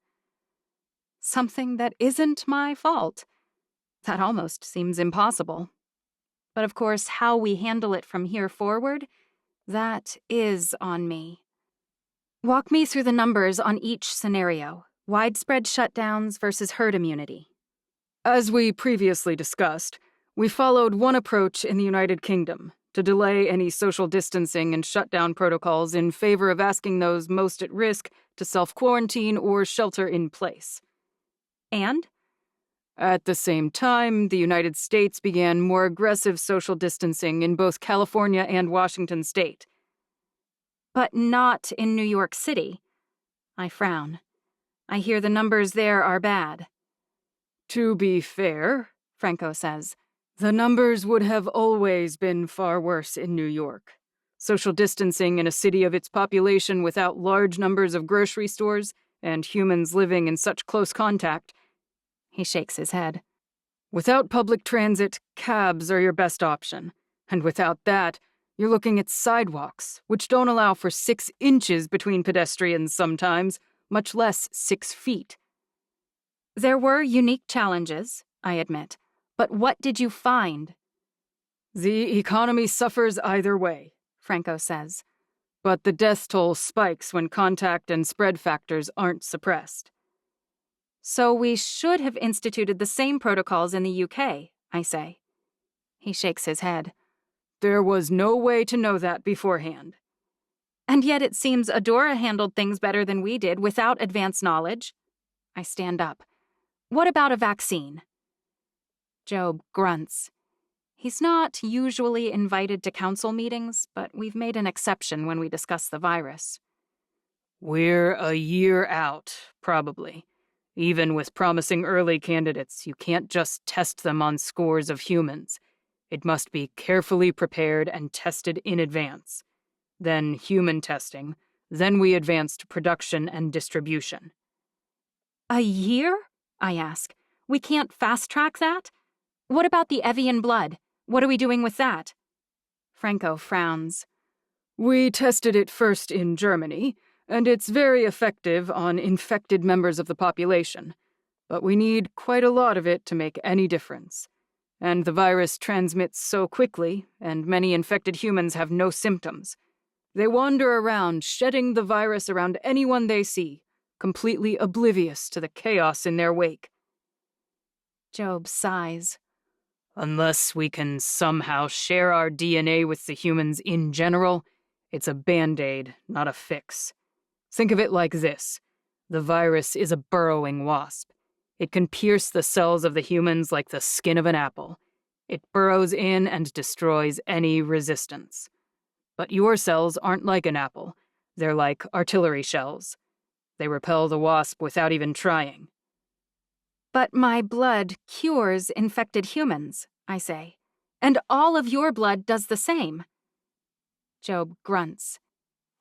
Something that isn't my fault. That almost seems impossible. But of course, how we handle it from here forward, that is on me. Walk me through the numbers on each scenario. Widespread shutdowns versus herd immunity. As we previously discussed, we followed one approach in the United Kingdom, to delay any social distancing and shutdown protocols in favor of asking those most at risk to self-quarantine or shelter in place. And? At the same time, the United States began more aggressive social distancing in both California and Washington state. But not in New York City. I frown. I hear the numbers there are bad. To be fair, Franco says, the numbers would have always been far worse in New York. Social distancing in a city of its population without large numbers of grocery stores and humans living in such close contact. He shakes his head. Without public transit, cabs are your best option. And without that, you're looking at sidewalks, which don't allow for 6 inches between pedestrians sometimes, much less 6 feet. There were unique challenges, I admit. But what did you find? The economy suffers either way, Franco says. But the death toll spikes when contact and spread factors aren't suppressed. So we should have instituted the same protocols in the UK, I say. He shakes his head. There was no way to know that beforehand. And yet it seems Adora handled things better than we did without advanced knowledge. I stand up. What about a vaccine? Job grunts. He's not usually invited to council meetings, but we've made an exception when we discuss the virus. We're a year out, probably. Even with promising early candidates, you can't just test them on scores of humans. It must be carefully prepared and tested in advance. Then human testing. Then we advance to production and distribution. A year? I ask. We can't fast-track that? What about the Evian blood? What are we doing with that? Franco frowns. We tested it first in Germany, and it's very effective on infected members of the population. But we need quite a lot of it to make any difference. And the virus transmits so quickly, and many infected humans have no symptoms. They wander around, shedding the virus around anyone they see, completely oblivious to the chaos in their wake. Job sighs. Unless we can somehow share our DNA with the humans in general, it's a band-aid, not a fix. Think of it like this. The virus is a burrowing wasp. It can pierce the cells of the humans like the skin of an apple. It burrows in and destroys any resistance. But your cells aren't like an apple. They're like artillery shells. They repel the wasp without even trying. But my blood cures infected humans, I say. And all of your blood does the same. Job grunts.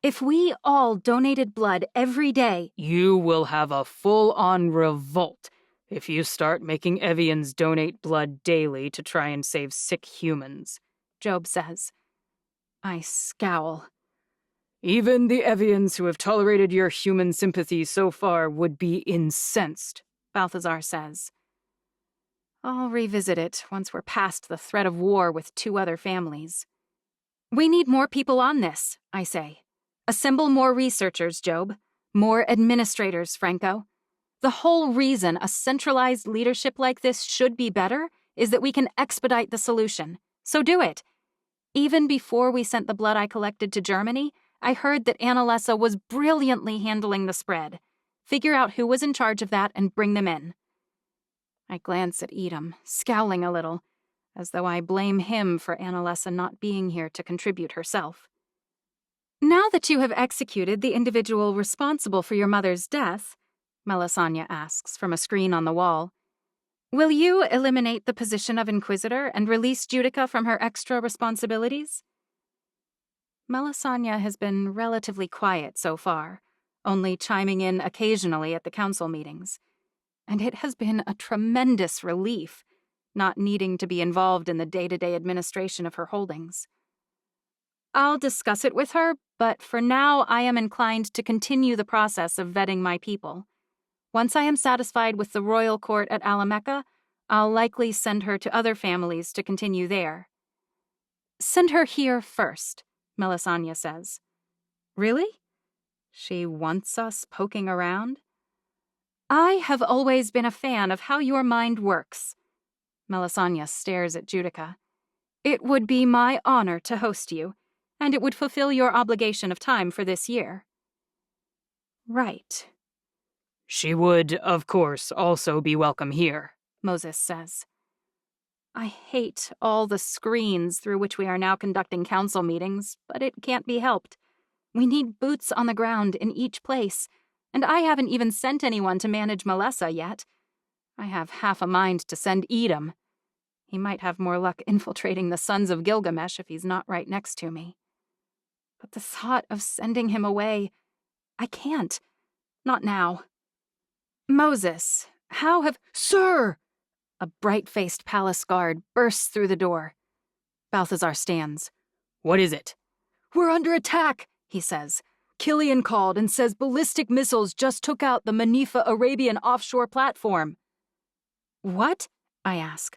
If we all donated blood every day... You will have a full-on revolt if you start making Evians donate blood daily to try and save sick humans, Job says. I scowl. Even the Evians who have tolerated your human sympathy so far would be incensed, Balthazar says. I'll revisit it once we're past the threat of war with 2 other families. We need more people on this, I say. Assemble more researchers, Job. More administrators, Franco. The whole reason a centralized leadership like this should be better is that we can expedite the solution. So do it. Even before we sent the blood I collected to Germany, I heard that Annalisa was brilliantly handling the spread. Figure out who was in charge of that and bring them in. I glance at Edom, scowling a little, as though I blame him for Annalisa not being here to contribute herself. Now that you have executed the individual responsible for your mother's death, Melisania asks from a screen on the wall, will you eliminate the position of Inquisitor and release Judica from her extra responsibilities? Melisania has been relatively quiet so far, only chiming in occasionally at the council meetings. And it has been a tremendous relief, not needing to be involved in the day-to-day administration of her holdings. I'll discuss it with her, but for now I am inclined to continue the process of vetting my people. Once I am satisfied with the royal court at Alameka, I'll likely send her to other families to continue there. Send her here first, Melisania says. Really? She wants us poking around? I have always been a fan of how your mind works. Melisania stares at Judica. It would be my honor to host you, and it would fulfill your obligation of time for this year. Right. She would, of course, also be welcome here, Moses says. I hate all the screens through which we are now conducting council meetings, but it can't be helped. We need boots on the ground in each place, and I haven't even sent anyone to manage Melessa yet. I have half a mind to send Edom. He might have more luck infiltrating the sons of Gilgamesh if he's not right next to me. But the thought of sending him away, I can't. Not now. Moses, how have— Sir! A bright-faced palace guard bursts through the door. Balthazar stands. What is it? We're under attack, he says. Killian called and says ballistic missiles just took out the Manifa Arabian offshore platform. What? I ask.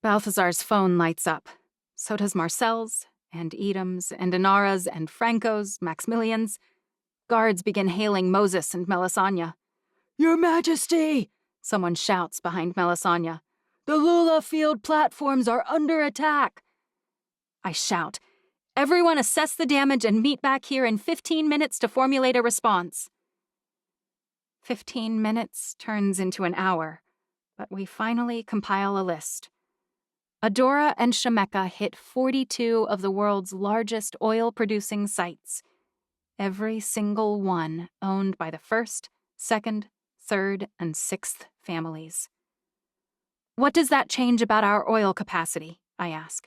Balthazar's phone lights up. So does Marcel's, and Edom's, and Inara's, and Franco's, Maximilian's. Guards begin hailing Moses and Melisania. Your Majesty! Someone shouts behind Melisania. The Lula Field platforms are under attack. I shout, everyone assess the damage and meet back here in 15 minutes to formulate a response. 15 minutes turns into an hour, but we finally compile a list. Adora and Shemeka hit 42 of the world's largest oil-producing sites, every single one owned by the first, second, third, and sixth families. What does that change about our oil capacity? I ask.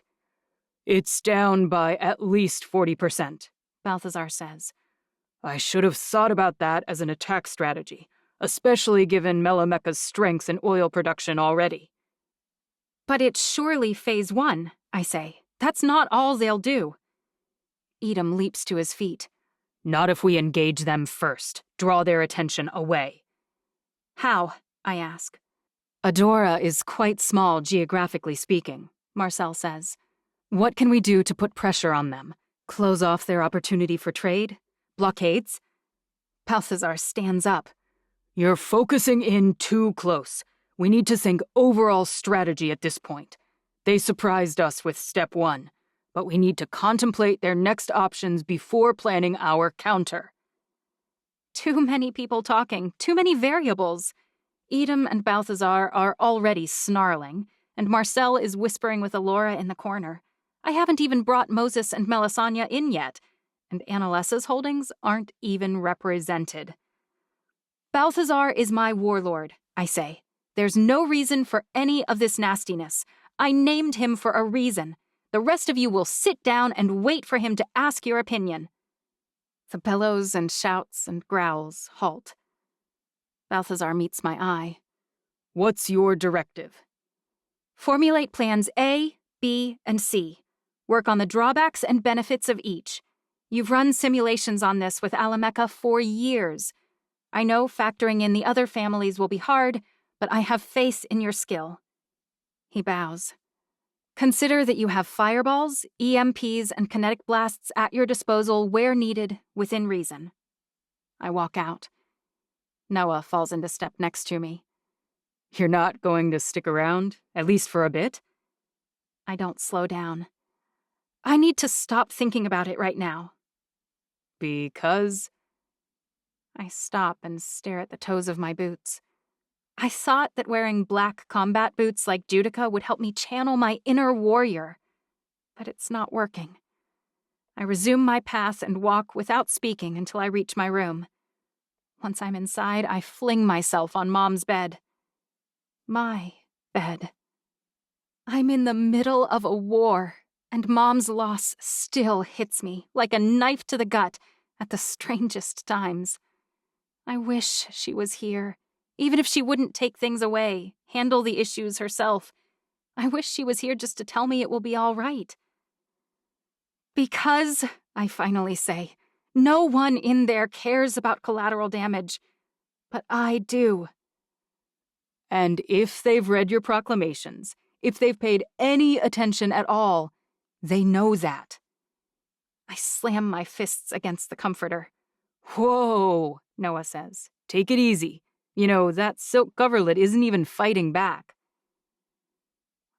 It's down by at least 40%, Balthazar says. I should have thought about that as an attack strategy, especially given Melameka's strengths in oil production already. But it's surely phase 1, I say. That's not all they'll do. Edom leaps to his feet. Not if we engage them first, draw their attention away. How? I ask. Adora is quite small geographically speaking, Marcel says. What can we do to put pressure on them? Close off their opportunity for trade? Blockades? Balthazar stands up. You're focusing in too close. We need to think overall strategy at this point. They surprised us with step 1, but we need to contemplate their next options before planning our counter. Too many people talking, too many variables. Edom and Balthazar are already snarling, and Marcel is whispering with Alora in the corner. I haven't even brought Moses and Melisania in yet, and Annalesa's holdings aren't even represented. Balthazar is my warlord, I say. There's no reason for any of this nastiness. I named him for a reason. The rest of you will sit down and wait for him to ask your opinion. The bellows and shouts and growls halt. Balthazar meets my eye. What's your directive? Formulate plans A, B, and C. Work on the drawbacks and benefits of each. You've run simulations on this with Alameka for years. I know factoring in the other families will be hard, but I have faith in your skill. He bows. Consider that you have fireballs, EMPs, and kinetic blasts at your disposal where needed, within reason. I walk out. Noah falls into step next to me. You're not going to stick around, at least for a bit? I don't slow down. I need to stop thinking about it right now. Because? I stop and stare at the toes of my boots. I thought that wearing black combat boots like Judica would help me channel my inner warrior, but it's not working. I resume my path and walk without speaking until I reach my room. Once I'm inside, I fling myself on Mom's bed. My bed. I'm in the middle of a war, and Mom's loss still hits me like a knife to the gut at the strangest times. I wish she was here. Even if she wouldn't take things away, handle the issues herself. I wish she was here just to tell me it will be all right. Because, I finally say, no one in there cares about collateral damage. But I do. And if they've read your proclamations, if they've paid any attention at all, they know that. I slam my fists against the comforter. Whoa, Noah says. Take it easy. You know, that silk coverlet isn't even fighting back.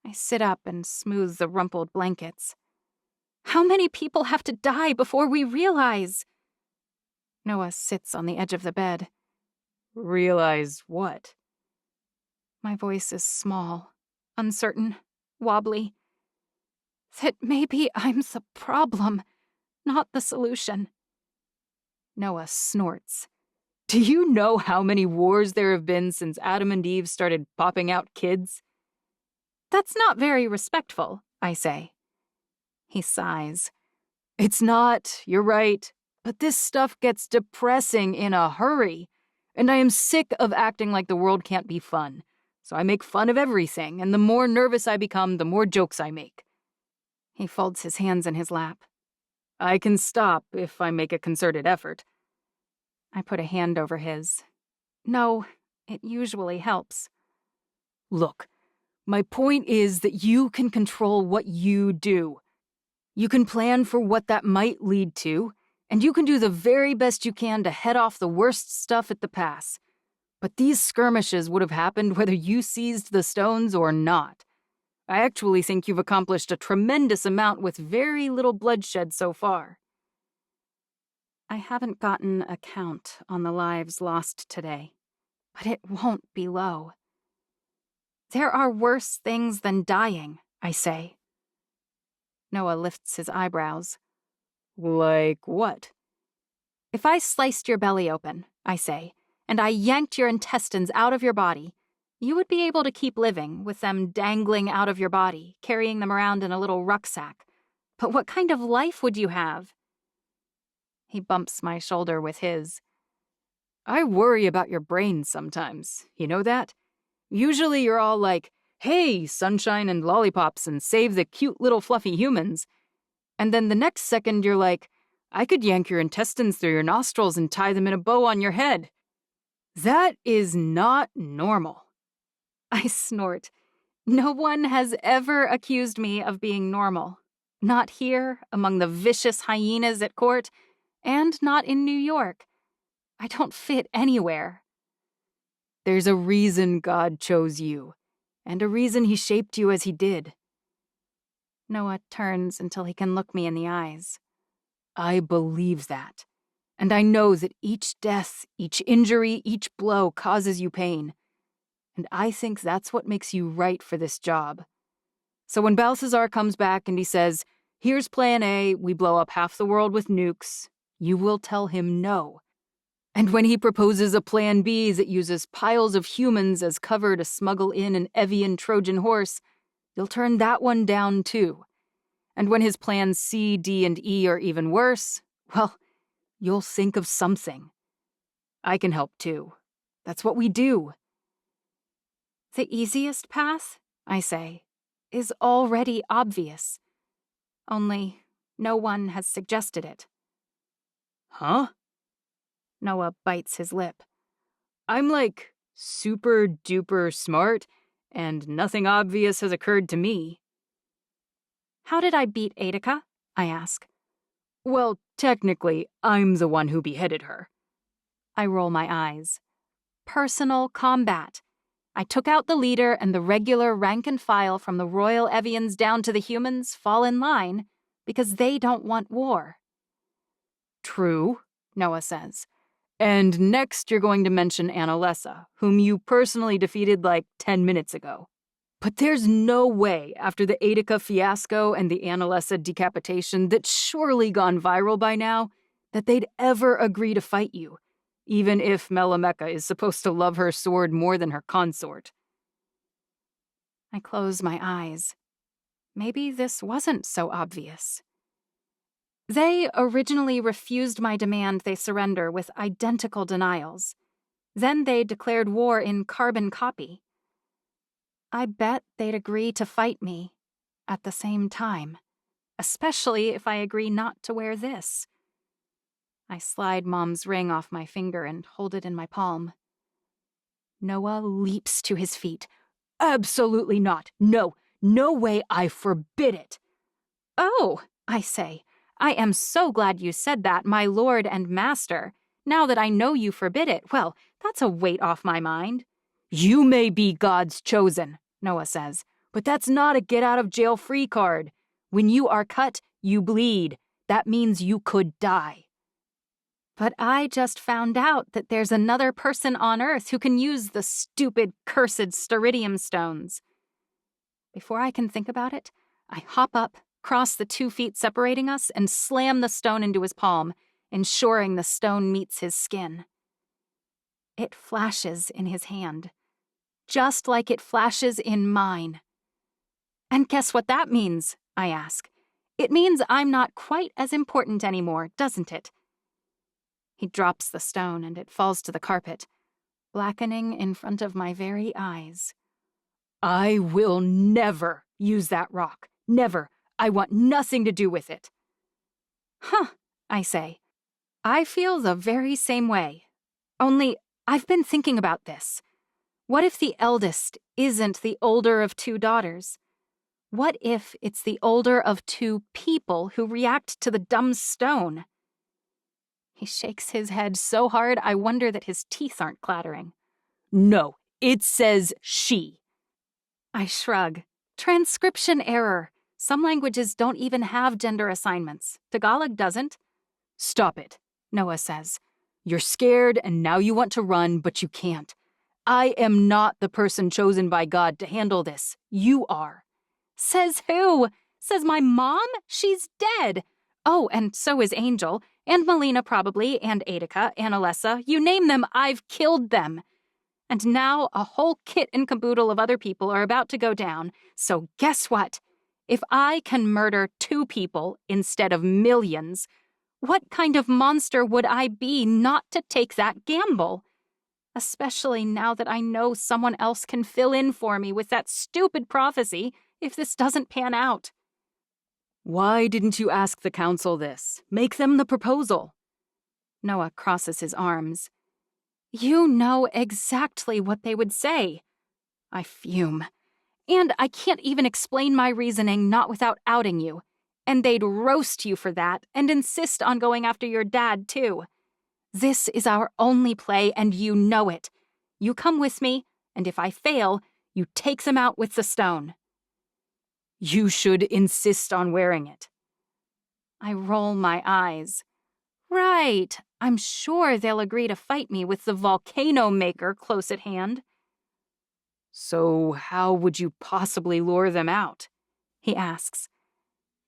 I sit up and smooth the rumpled blankets. How many people have to die before we realize? Noah sits on the edge of the bed. Realize what? My voice is small, uncertain, wobbly. That maybe I'm the problem, not the solution. Noah snorts. Do you know how many wars there have been since Adam and Eve started popping out kids? That's not very respectful, I say. He sighs. It's not, you're right, but this stuff gets depressing in a hurry, and I am sick of acting like the world can't be fun. So I make fun of everything, and the more nervous I become, the more jokes I make. He folds his hands in his lap. I can stop if I make a concerted effort. I put a hand over his. No, it usually helps. Look, my point is that you can control what you do. You can plan for what that might lead to, and you can do the very best you can to head off the worst stuff at the pass. But these skirmishes would have happened whether you seized the stones or not. I actually think you've accomplished a tremendous amount with very little bloodshed so far. I haven't gotten a count on the lives lost today, but it won't be low. There are worse things than dying, I say. Noah lifts his eyebrows. Like what? If I sliced your belly open, I say, and I yanked your intestines out of your body, you would be able to keep living with them dangling out of your body, carrying them around in a little rucksack. But what kind of life would you have? He bumps my shoulder with his. I worry about your brain sometimes, you know that? Usually you're all like, hey, sunshine and lollipops and save the cute little fluffy humans. And then the next second you're like, I could yank your intestines through your nostrils and tie them in a bow on your head. That is not normal. I snort. No one has ever accused me of being normal. Not here, among the vicious hyenas at court, and not in New York. I don't fit anywhere. There's a reason God chose you, and a reason he shaped you as he did. Noah turns until he can look me in the eyes. I believe that, and I know that each death, each injury, each blow causes you pain. And I think that's what makes you right for this job. So when Balthazar comes back and he says, here's plan A, we blow up half the world with nukes, you will tell him no. And when he proposes a plan B that uses piles of humans as cover to smuggle in an Evian Trojan horse, you'll turn that one down too. And when his plans C, D, and E are even worse, well, you'll think of something. I can help too. That's what we do. The easiest path, I say, is already obvious. Only no one has suggested it. Huh? Noah bites his lip. I'm like super duper smart, and nothing obvious has occurred to me. How did I beat Aedica? I ask. Well, technically, I'm the one who beheaded her. I roll my eyes. Personal combat. I took out the leader, and the regular rank and file from the royal Evians down to the humans fall in line because they don't want war. True, Noah says. And next you're going to mention Annalisa, whom you personally defeated like 10 minutes ago. But there's no way, after the Aedica fiasco and the Annalisa decapitation that's surely gone viral by now, that they'd ever agree to fight you, even if Melameka is supposed to love her sword more than her consort. I close my eyes. Maybe this wasn't so obvious. They originally refused my demand they surrender with identical denials. Then they declared war in carbon copy. I bet they'd agree to fight me at the same time, especially if I agree not to wear this. I slide Mom's ring off my finger and hold it in my palm. Noah leaps to his feet. Absolutely not. No, no way, I forbid it. Oh, I say. I am so glad you said that, my lord and master. Now that I know you forbid it, well, that's a weight off my mind. You may be God's chosen, Noah says, but that's not a get-out-of-jail-free card. When you are cut, you bleed. That means you could die. But I just found out that there's another person on Earth who can use the stupid, cursed Steridium stones. Before I can think about it, I hop up, cross the 2 feet separating us, and slam the stone into his palm, ensuring the stone meets his skin. It flashes in his hand, just like it flashes in mine. And guess what that means? I ask. It means I'm not quite as important anymore, doesn't it? He drops the stone and it falls to the carpet, blackening in front of my very eyes. I will never use that rock. Never. I want nothing to do with it. Huh, I say. I feel the very same way. Only, I've been thinking about this. What if the eldest isn't the older of two daughters? What if it's the older of two people who react to the dumb stone? He shakes his head so hard I wonder that his teeth aren't clattering. No, it says she. I shrug. Transcription error. Some languages don't even have gender assignments. Tagalog doesn't. Stop it, Noah says. You're scared and now you want to run, but you can't. I am not the person chosen by God to handle this. You are. Says who? Says my mom? She's dead. Oh, and so is Angel, and Melina probably, and Adika, and Alessa. You name them, I've killed them. And now a whole kit and caboodle of other people are about to go down. So guess what? If I can murder 2 people instead of millions, what kind of monster would I be not to take that gamble? Especially now that I know someone else can fill in for me with that stupid prophecy if this doesn't pan out. Why didn't you ask the council this? Make them the proposal. Noah crosses his arms. You know exactly what they would say. I fume. And I can't even explain my reasoning not without outing you. And they'd roast you for that and insist on going after your dad, too. This is our only play, and you know it. You come with me, and if I fail, you take them out with the stone. You should insist on wearing it. I roll my eyes. Right, I'm sure they'll agree to fight me with the Volcano maker close at hand. So how would you possibly lure them out? He asks.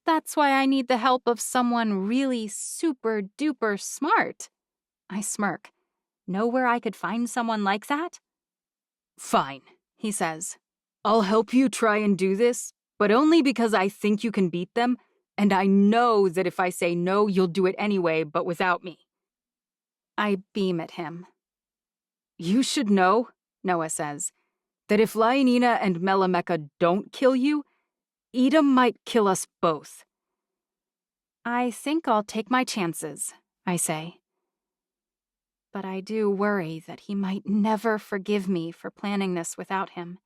That's why I need the help of someone really super-duper smart. I smirk. Know where I could find someone like that? Fine, he says. I'll help you try and do this, but only because I think you can beat them, and I know that if I say no, you'll do it anyway, but without me. I beam at him. You should know, Noah says, that if Lionina and Melameka don't kill you, Edom might kill us both. I think I'll take my chances, I say. But I do worry that he might never forgive me for planning this without him.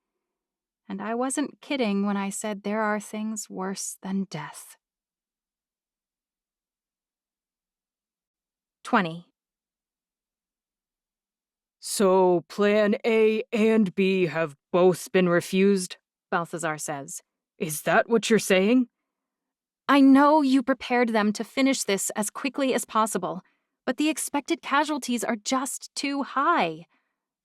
And I wasn't kidding when I said there are things worse than death. 20. So plan A and B have both been refused, Balthazar says. Is that what you're saying? I know you prepared them to finish this as quickly as possible, but the expected casualties are just too high.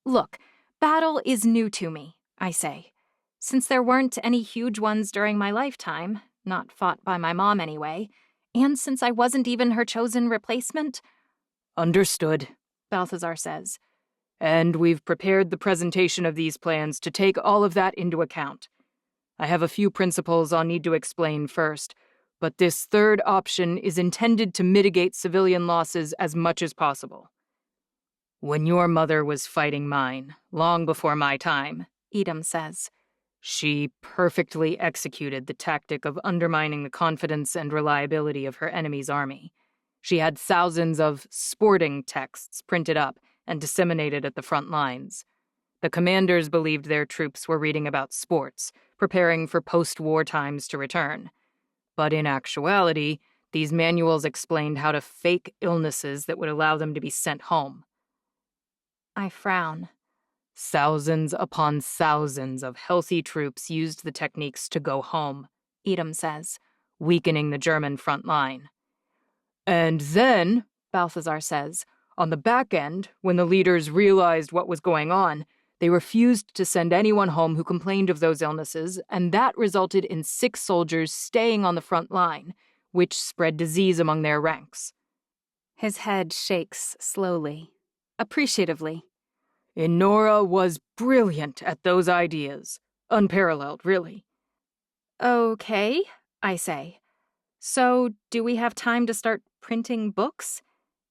Look, battle is new to me, I say. Since there weren't any huge ones during my lifetime, not fought by my mom anyway, and since I wasn't even her chosen replacement. Understood, Balthazar says. And we've prepared the presentation of these plans to take all of that into account. I have a few principles I'll need to explain first, but this third option is intended to mitigate civilian losses as much as possible. When your mother was fighting mine, long before my time, Edom says, she perfectly executed the tactic of undermining the confidence and reliability of her enemy's army. She had thousands of sporting texts printed up and disseminated at the front lines. The commanders believed their troops were reading about sports, preparing for post-war times to return. But in actuality, these manuals explained how to fake illnesses that would allow them to be sent home. I frown. Thousands upon thousands of healthy troops used the techniques to go home, Edom says, weakening the German front line. And then, Balthazar says, on the back end, when the leaders realized what was going on, they refused to send anyone home who complained of those illnesses, and that resulted in sick soldiers staying on the front line, which spread disease among their ranks. His head shakes slowly, appreciatively. Inara was brilliant at those ideas. Unparalleled, really. Okay, I say. So, do we have time to start printing books?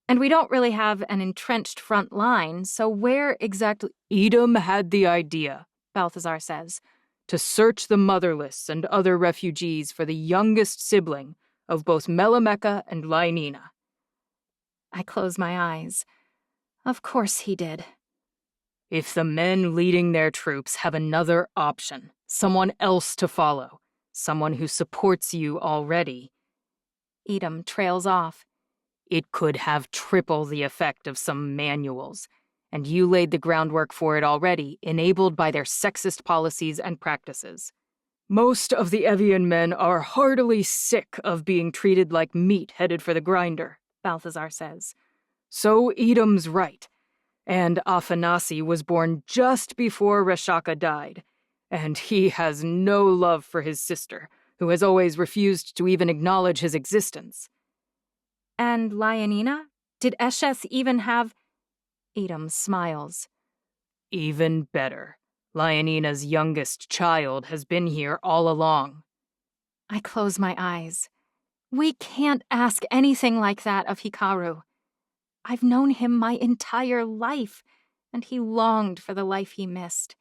And we don't really have an entrenched front line, so where exactly— Edom had the idea, Balthazar says, to search the motherless and other refugees for the youngest sibling of both Melameka and Laenina. I close my eyes. Of course he did. If the men leading their troops have another option, someone else to follow, someone who supports you already— Edom trails off. It could have triple the effect of some manuals, and you laid the groundwork for it already, enabled by their sexist policies and practices. Most of the Evian men are heartily sick of being treated like meat headed for the grinder, Balthazar says. So Edom's right, and Afanasi was born just before Rashaka died, and he has no love for his sister, who has always refused to even acknowledge his existence. And Laenina? Did Eshes even have— Edom smiles. Even better. Laenina's youngest child has been here all along. I close my eyes. We can't ask anything like that of Hikaru. I've known him my entire life, and he longed for the life he missed.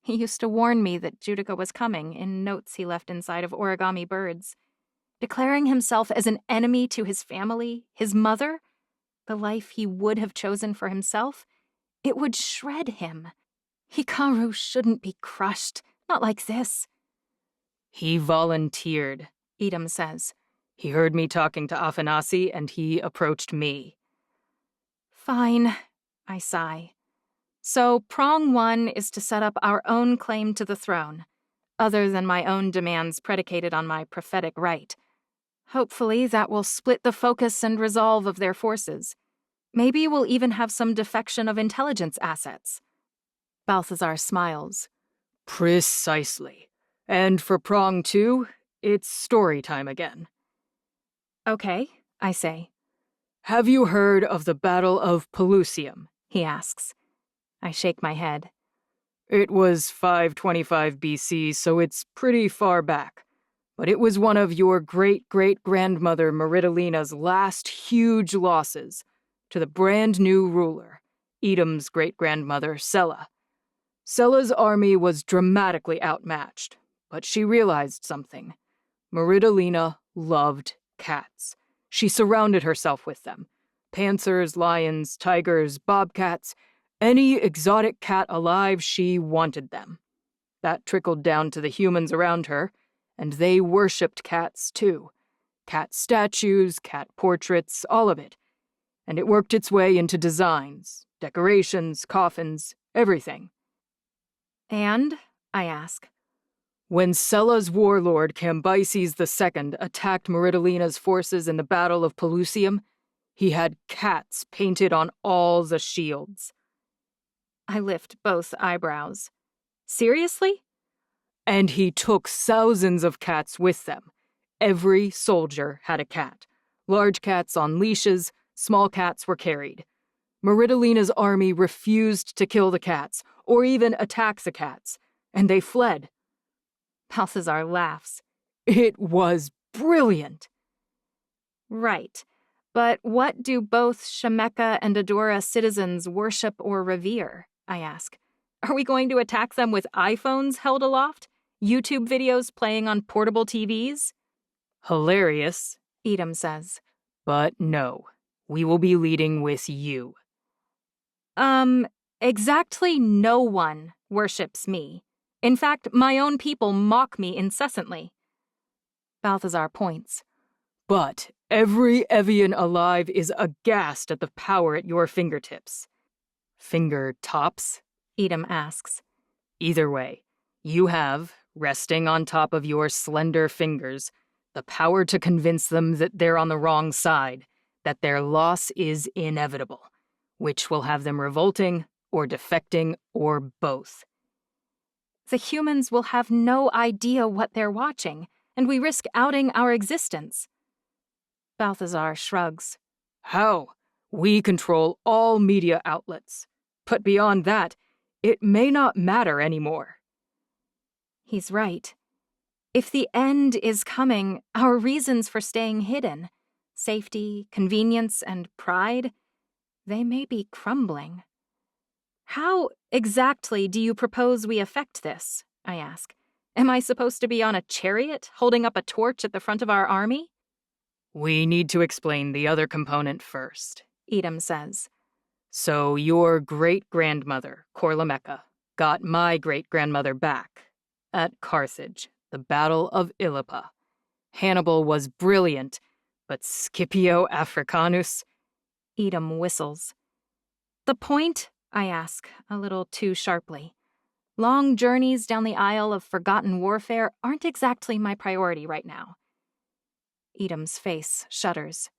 He used to warn me that Judica was coming in notes he left inside of origami birds. Declaring himself as an enemy to his family, his mother, the life he would have chosen for himself, it would shred him. Hikaru shouldn't be crushed, not like this. He volunteered, Edom says. He heard me talking to Afanasi, and he approached me. Fine, I sigh. So prong one is to set up our own claim to the throne, other than my own demands predicated on my prophetic right. Hopefully that will split the focus and resolve of their forces. Maybe we'll even have some defection of intelligence assets. Balthazar smiles. Precisely. And for prong two, it's story time again. Okay, I say. Have you heard of the Battle of Pelusium? He asks. I shake my head. It was 525 BC, so it's pretty far back. But it was one of your great-great-grandmother Meridolina's last huge losses to the brand-new ruler, Edom's great-grandmother, Sela. Sela's army was dramatically outmatched, but she realized something. Meridolina loved cats. She surrounded herself with them. Panthers, lions, tigers, bobcats, any exotic cat alive, she wanted them. That trickled down to the humans around her, and they worshipped cats too. Cat statues, cat portraits, all of it. And it worked its way into designs, decorations, coffins, everything. And? I ask. When Sela's warlord Cambyses II attacked Meridolina's forces in the Battle of Pelusium, he had cats painted on all the shields. I lift both eyebrows. Seriously? And he took thousands of cats with them. Every soldier had a cat. Large cats on leashes, small cats were carried. Meridolina's army refused to kill the cats, or even attack the cats, and they fled. Balthazar laughs. It was brilliant. Right. But what do both Shemeka and Adora citizens worship or revere? I ask. Are we going to attack them with iPhones held aloft? YouTube videos playing on portable TVs? Hilarious, Edom says. But no, we will be leading with you. Exactly no one worships me. In fact, my own people mock me incessantly. Balthazar points. But every Evian alive is aghast at the power at your fingertips. Finger tops? Edom asks. Either way, you have, resting on top of your slender fingers, the power to convince them that they're on the wrong side, that their loss is inevitable, which will have them revolting, or defecting, or both. The humans will have no idea what they're watching, and we risk outing our existence. Balthazar shrugs. How? We control all media outlets. But beyond that, it may not matter anymore. He's right. If the end is coming, our reasons for staying hidden, safety, convenience, and pride, they may be crumbling. How exactly do you propose we effect this? I ask. Am I supposed to be on a chariot, holding up a torch at the front of our army? We need to explain the other component first, Edom says. So your great-grandmother, Corlamecca, got my great-grandmother back at Carthage, the Battle of Illippa. Hannibal was brilliant, but Scipio Africanus? Edom whistles. The point? I ask, a little too sharply. Long journeys down the aisle of forgotten warfare aren't exactly my priority right now. Edom's face shudders.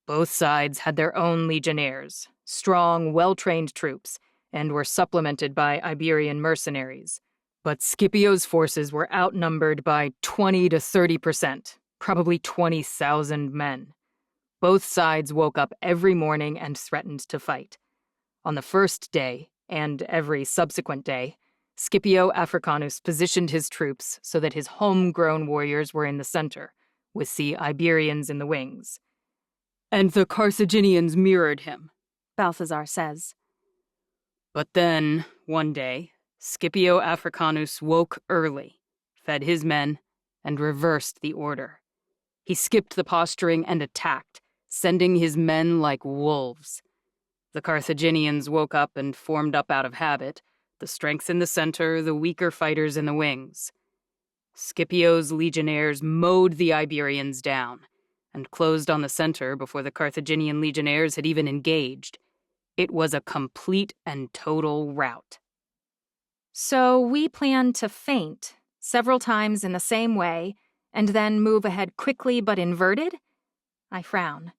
Both sides had their own legionnaires, strong, well-trained troops, and were supplemented by Iberian mercenaries. But Scipio's forces were outnumbered by 20 to 30%, probably 20,000 men. Both sides woke up every morning and threatened to fight. On the first day, and every subsequent day, Scipio Africanus positioned his troops so that his homegrown warriors were in the center, with the Iberians in the wings. And the Carthaginians mirrored him, Balthazar says. But then, one day, Scipio Africanus woke early, fed his men, and reversed the order. He skipped the posturing and attacked, sending his men like wolves. The Carthaginians woke up and formed up out of habit, the strength in the center, the weaker fighters in the wings. Scipio's legionnaires mowed the Iberians down, and closed on the center before the Carthaginian legionnaires had even engaged. It was a complete and total rout. So we plan to feint several times in the same way, and then move ahead quickly but inverted? I frown.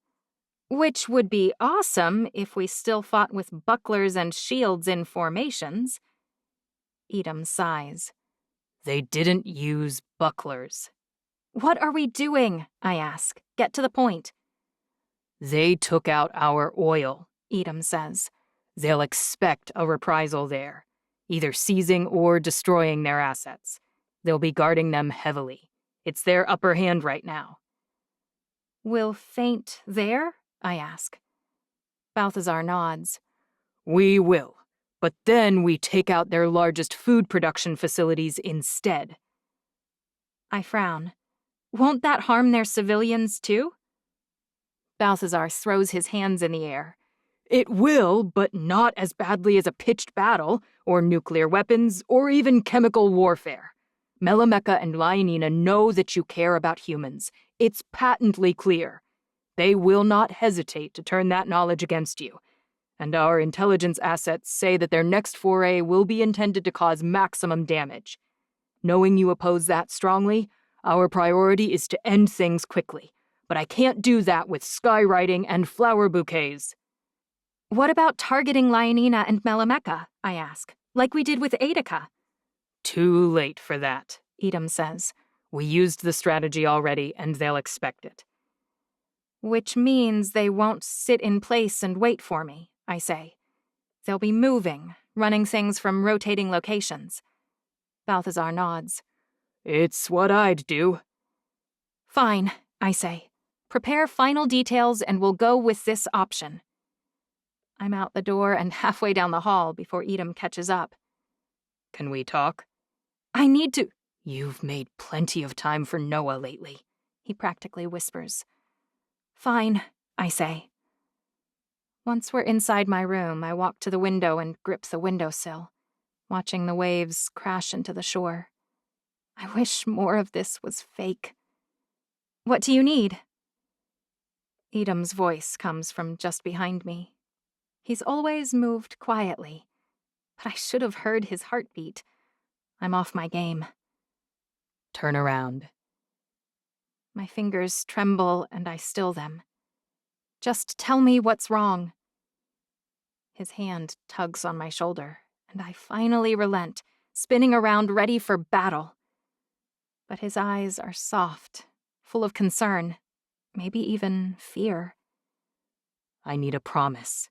Which would be awesome if we still fought with bucklers and shields in formations. Edom sighs. They didn't use bucklers. What are we doing? I ask. Get to the point. They took out our oil, Edom says. They'll expect a reprisal there, either seizing or destroying their assets. They'll be guarding them heavily. It's their upper hand right now. We'll feint there? I ask. Balthazar nods. We will, but then we take out their largest food production facilities instead. I frown. Won't that harm their civilians too? Balthazar throws his hands in the air. It will, but not as badly as a pitched battle, or nuclear weapons, or even chemical warfare. Melamecca and Lionina know that you care about humans. It's patently clear. They will not hesitate to turn that knowledge against you. And our intelligence assets say that their next foray will be intended to cause maximum damage. Knowing you oppose that strongly, our priority is to end things quickly. But I can't do that with skywriting and flower bouquets. What about targeting Lionina and Melamecca? I ask, like we did with Aedica. Too late for that, Edom says. We used the strategy already, and they'll expect it. Which means they won't sit in place and wait for me, I say. They'll be moving, running things from rotating locations. Balthazar nods. It's what I'd do. Fine, I say. Prepare final details and we'll go with this option. I'm out the door and halfway down the hall before Edom catches up. Can we talk? I need to. You've made plenty of time for Noah lately, he practically whispers. Fine, I say. Once we're inside my room, I walk to the window and grip the windowsill, watching the waves crash into the shore. I wish more of this was fake. What do you need? Edom's voice comes from just behind me. He's always moved quietly, but I should have heard his heartbeat. I'm off my game. Turn around. My fingers tremble and I still them. Just tell me what's wrong. His hand tugs on my shoulder, and I finally relent, spinning around ready for battle. But his eyes are soft, full of concern, maybe even fear. I need a promise.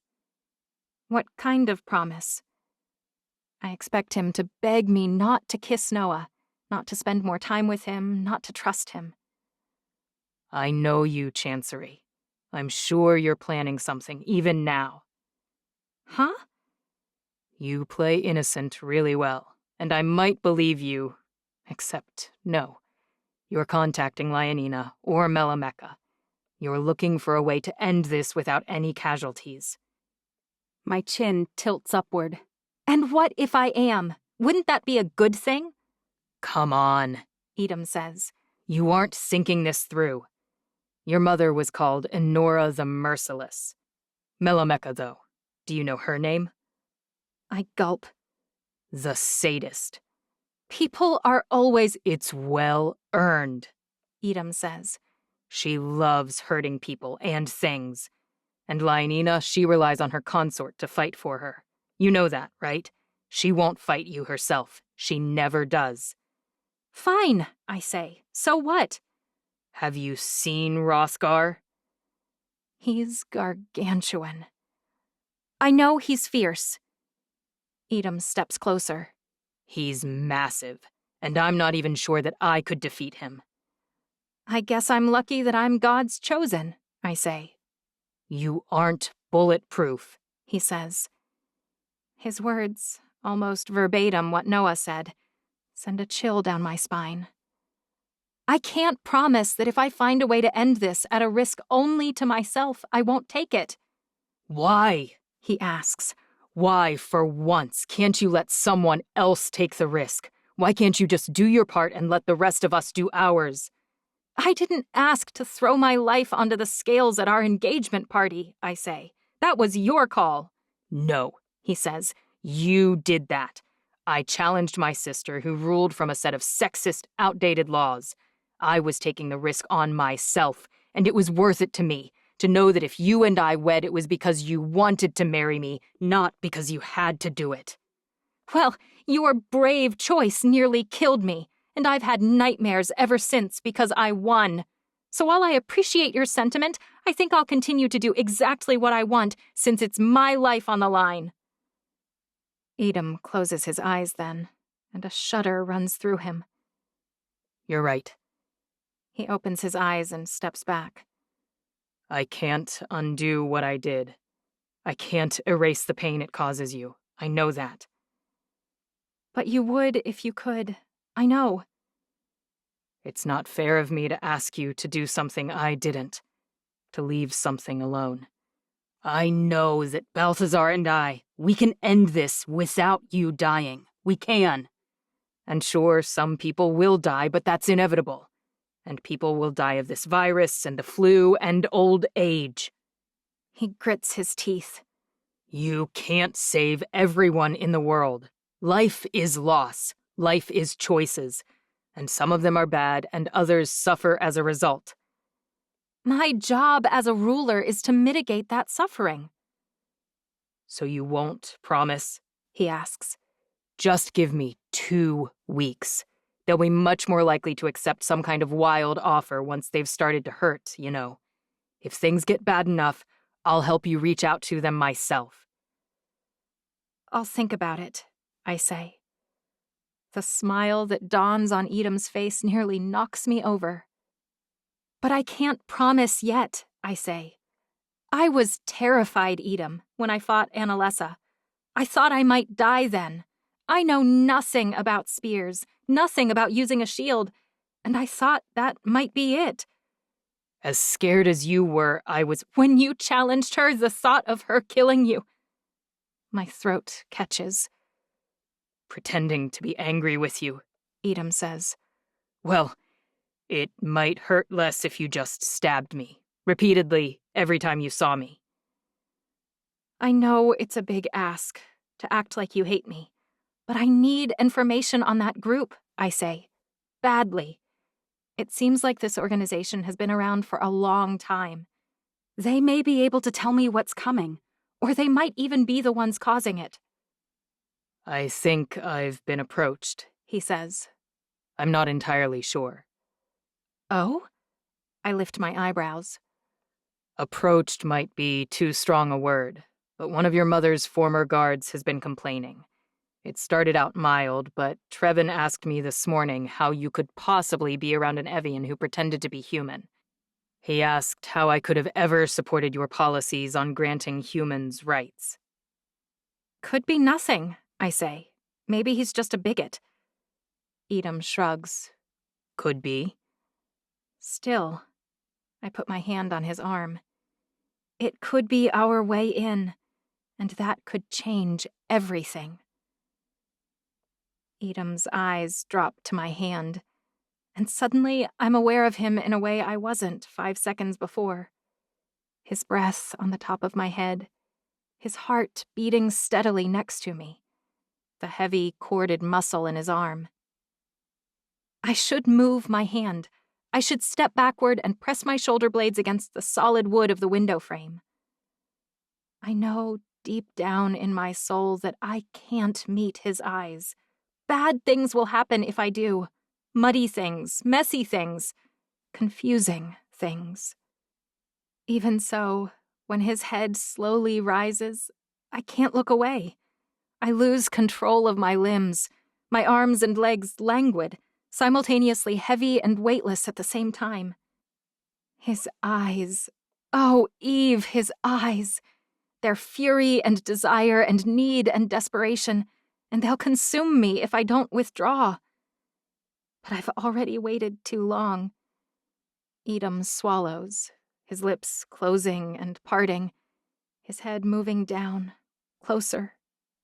What kind of promise? I expect him to beg me not to kiss Noah, not to spend more time with him, not to trust him. I know you, Chancery. I'm sure you're planning something, even now. Huh? You play innocent really well, and I might believe you, except no. You're contacting Lionina or Melameka. You're looking for a way to end this without any casualties. My chin tilts upward. And what if I am? Wouldn't that be a good thing? Come on, Edom says. You aren't thinking this through. Your mother was called Inara the Merciless. Melameka, though. Do you know her name? I gulp. The Sadist. People are always... It's well earned, Edom says. She loves hurting people and things. And Lionina, she relies on her consort to fight for her. You know that, right? She won't fight you herself. She never does. Fine, I say. So what? Have you seen Rosgar? He's gargantuan. I know he's fierce. Edom steps closer. He's massive, and I'm not even sure that I could defeat him. I guess I'm lucky that I'm God's chosen, I say. You aren't bulletproof, he says. His words, almost verbatim what Noah said, send a chill down my spine. I can't promise that if I find a way to end this at a risk only to myself, I won't take it. Why? He asks. Why, for once, can't you let someone else take the risk? Why can't you just do your part and let the rest of us do ours? I didn't ask to throw my life onto the scales at our engagement party, I say. That was your call. No, he says. You did that. I challenged my sister, who ruled from a set of sexist, outdated laws. I was taking the risk on myself, and it was worth it to me to know that if you and I wed, it was because you wanted to marry me, not because you had to do it. Well, your brave choice nearly killed me, and I've had nightmares ever since because I won. So while I appreciate your sentiment, I think I'll continue to do exactly what I want, since it's my life on the line. Edom closes his eyes then, and a shudder runs through him. You're right. He opens his eyes and steps back. I can't undo what I did. I can't erase the pain it causes you. I know that. But you would if you could. I know. It's not fair of me to ask you to do something I didn't. To leave something alone. I know that Balthazar and we can end this without you dying. We can. And sure, some people will die, but that's inevitable. And people will die of this virus and the flu and old age. He grits his teeth. You can't save everyone in the world. Life is loss. Life is choices. And some of them are bad and others suffer as a result. My job as a ruler is to mitigate that suffering. So you won't promise? He asks. Just give me 2 weeks. They'll be much more likely to accept some kind of wild offer once they've started to hurt, you know. If things get bad enough, I'll help you reach out to them myself. I'll think about it, I say. The smile that dawns on Edom's face nearly knocks me over. But I can't promise yet, I say. I was terrified, Edom, when I fought Annalessa. I thought I might die then. I know nothing about spears, nothing about using a shield, and I thought that might be it. As scared as you were, I was... When you challenged her, the thought of her killing you. My throat catches. Pretending to be angry with you, Edom says. Well, it might hurt less if you just stabbed me, repeatedly, every time you saw me. I know it's a big ask, to act like you hate me. But I need information on that group, I say. Badly. It seems like this organization has been around for a long time. They may be able to tell me what's coming, or they might even be the ones causing it. I think I've been approached, he says. I'm not entirely sure. Oh? I lift my eyebrows. Approached might be too strong a word, but one of your mother's former guards has been complaining. It started out mild, but Trevin asked me this morning how you could possibly be around an Evian who pretended to be human. He asked how I could have ever supported your policies on granting humans rights. Could be nothing, I say. Maybe he's just a bigot. Edom shrugs. Could be. Still, I put my hand on his arm. It could be our way in, and that could change everything. Edom's eyes drop to my hand, and suddenly I'm aware of him in a way I wasn't 5 seconds before. His breath on the top of my head, his heart beating steadily next to me, the heavy, corded muscle in his arm. I should move my hand. I should step backward and press my shoulder blades against the solid wood of the window frame. I know deep down in my soul that I can't meet his eyes. Bad things will happen if I do. Muddy things, messy things, confusing things. Even so, when his head slowly rises, I can't look away. I lose control of my limbs, my arms and legs languid, simultaneously heavy and weightless at the same time. His eyes. Oh, Eve, his eyes. Their fury and desire and need and desperation, and they'll consume me if I don't withdraw. But I've already waited too long. Edom swallows, his lips closing and parting, his head moving down, closer,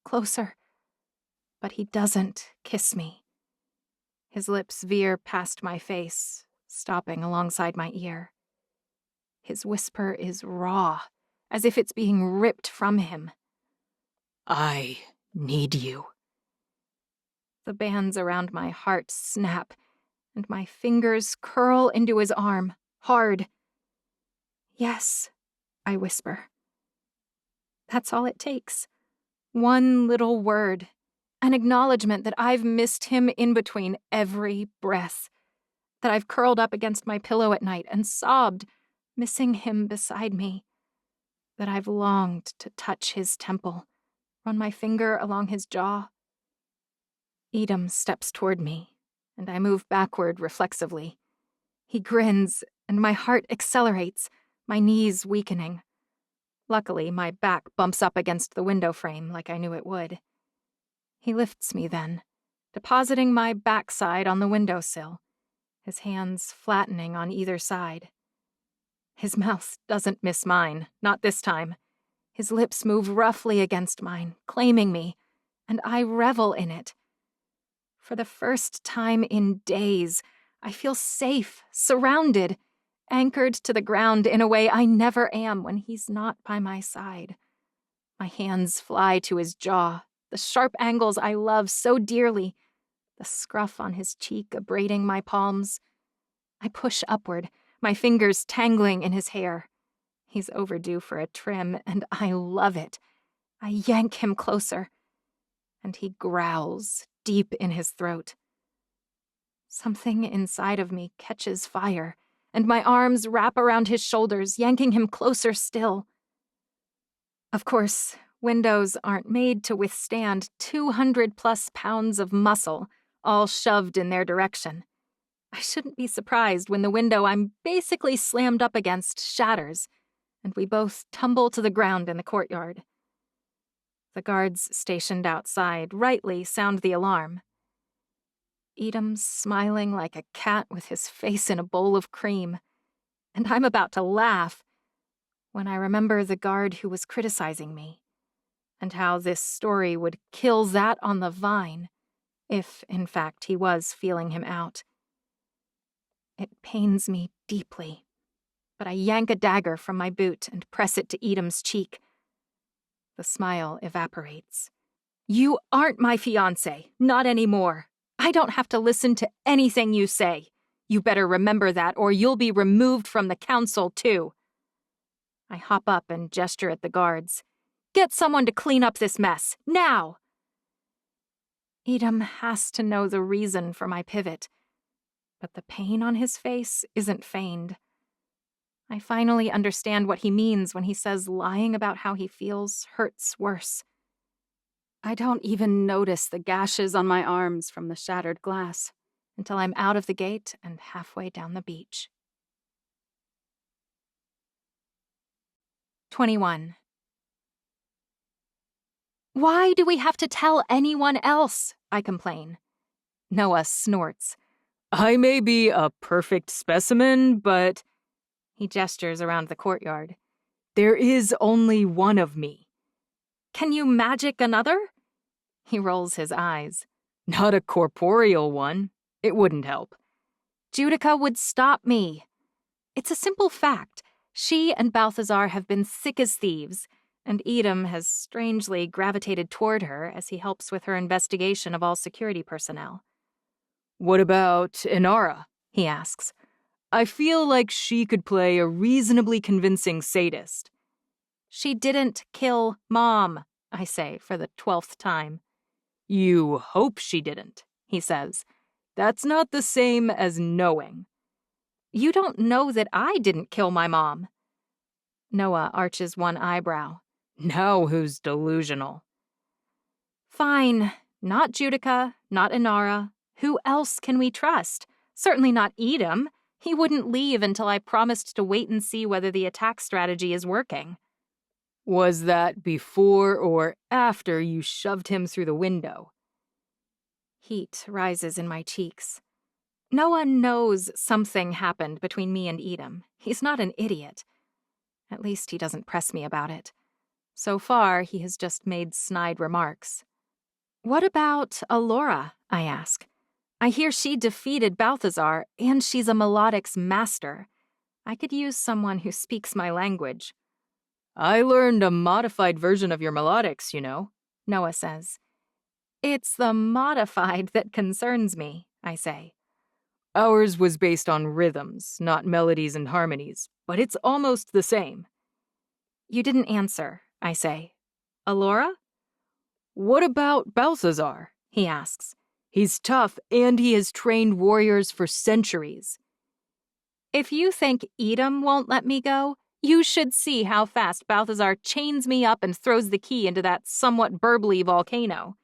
closer. But he doesn't kiss me. His lips veer past my face, stopping alongside my ear. His whisper is raw, as if it's being ripped from him. I need you. The bands around my heart snap, and my fingers curl into his arm, hard. Yes, I whisper. That's all it takes. One little word, an acknowledgement that I've missed him in between every breath, that I've curled up against my pillow at night and sobbed, missing him beside me, that I've longed to touch his temple, run my finger along his jaw. Edom steps toward me, and I move backward reflexively. He grins, and my heart accelerates, my knees weakening. Luckily, my back bumps up against the window frame like I knew it would. He lifts me then, depositing my backside on the windowsill, his hands flattening on either side. His mouth doesn't miss mine, not this time. His lips move roughly against mine, claiming me, and I revel in it. For the first time in days, I feel safe, surrounded, anchored to the ground in a way I never am when he's not by my side. My hands fly to his jaw, the sharp angles I love so dearly, the scruff on his cheek abrading my palms. I push upward, my fingers tangling in his hair. He's overdue for a trim, and I love it. I yank him closer, and he growls deep in his throat. Something inside of me catches fire, and my arms wrap around his shoulders, yanking him closer still. Of course, windows aren't made to withstand 200+ pounds of muscle, all shoved in their direction. I shouldn't be surprised when the window I'm basically slammed up against shatters, and we both tumble to the ground in the courtyard. The guards stationed outside rightly sound the alarm. Edom's smiling like a cat with his face in a bowl of cream, and I'm about to laugh when I remember the guard who was criticizing me, and how this story would kill that on the vine, if, in fact, he was feeling him out. It pains me deeply, but I yank a dagger from my boot and press it to Edom's cheek. The smile evaporates. You aren't my fiancé, not anymore. I don't have to listen to anything you say. You better remember that, or you'll be removed from the council, too. I hop up and gesture at the guards. Get someone to clean up this mess, now! Edom has to know the reason for my pivot, but the pain on his face isn't feigned. I finally understand what he means when he says lying about how he feels hurts worse. I don't even notice the gashes on my arms from the shattered glass until I'm out of the gate and halfway down the beach. 21. Why do we have to tell anyone else? I complain. Noah snorts. I may be a perfect specimen, but... He gestures around the courtyard. There is only one of me. Can you magic another? He rolls his eyes. Not a corporeal one. It wouldn't help. Judica would stop me. It's a simple fact. She and Balthazar have been thick as thieves, and Edom has strangely gravitated toward her as he helps with her investigation of all security personnel. What about Inara? He asks. I feel like she could play a reasonably convincing sadist. She didn't kill Mom, I say for the 12th time. You hope she didn't, he says. That's not the same as knowing. You don't know that I didn't kill my mom. Noah arches one eyebrow. Now who's delusional? Fine. Not Judica, not Inara. Who else can we trust? Certainly not Edom. He wouldn't leave until I promised to wait and see whether the attack strategy is working. Was that before or after you shoved him through the window? Heat rises in my cheeks. Noah knows something happened between me and Edom. He's not an idiot. At least he doesn't press me about it. So far, he has just made snide remarks. What about Alora? I ask. I hear she defeated Balthazar, and she's a melodics master. I could use someone who speaks my language. I learned a modified version of your melodics, you know, Noah says. It's the modified that concerns me, I say. Ours was based on rhythms, not melodies and harmonies, but it's almost the same. You didn't answer, I say. Alora? What about Balthazar? He asks. He's tough, and he has trained warriors for centuries. If you think Edom won't let me go, you should see how fast Balthazar chains me up and throws the key into that somewhat burbly volcano.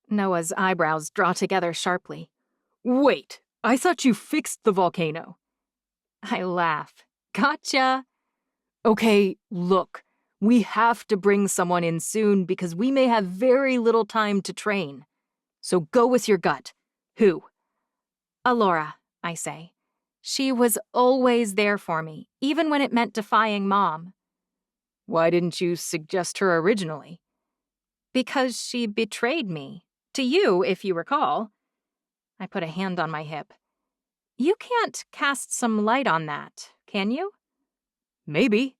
Noah's eyebrows draw together sharply. Wait, I thought you fixed the volcano. I laugh. Gotcha. Okay, look, we have to bring someone in soon because we may have very little time to train. So go with your gut. Who? Alora, I say. She was always there for me, even when it meant defying Mom. Why didn't you suggest her originally? Because she betrayed me. To you, if you recall. I put a hand on my hip. You can't cast some light on that, can you? Maybe.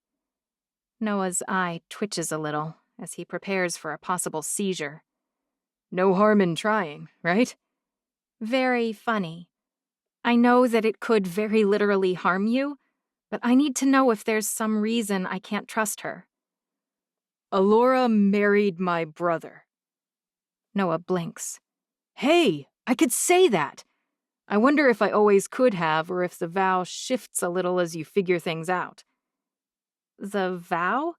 Noah's eye twitches a little as he prepares for a possible seizure. No harm in trying, right? Very funny. I know that it could very literally harm you, but I need to know if there's some reason I can't trust her. Alora married my brother. Noah blinks. Hey, I could say that. I wonder if I always could have, or if the vow shifts a little as you figure things out. The vow?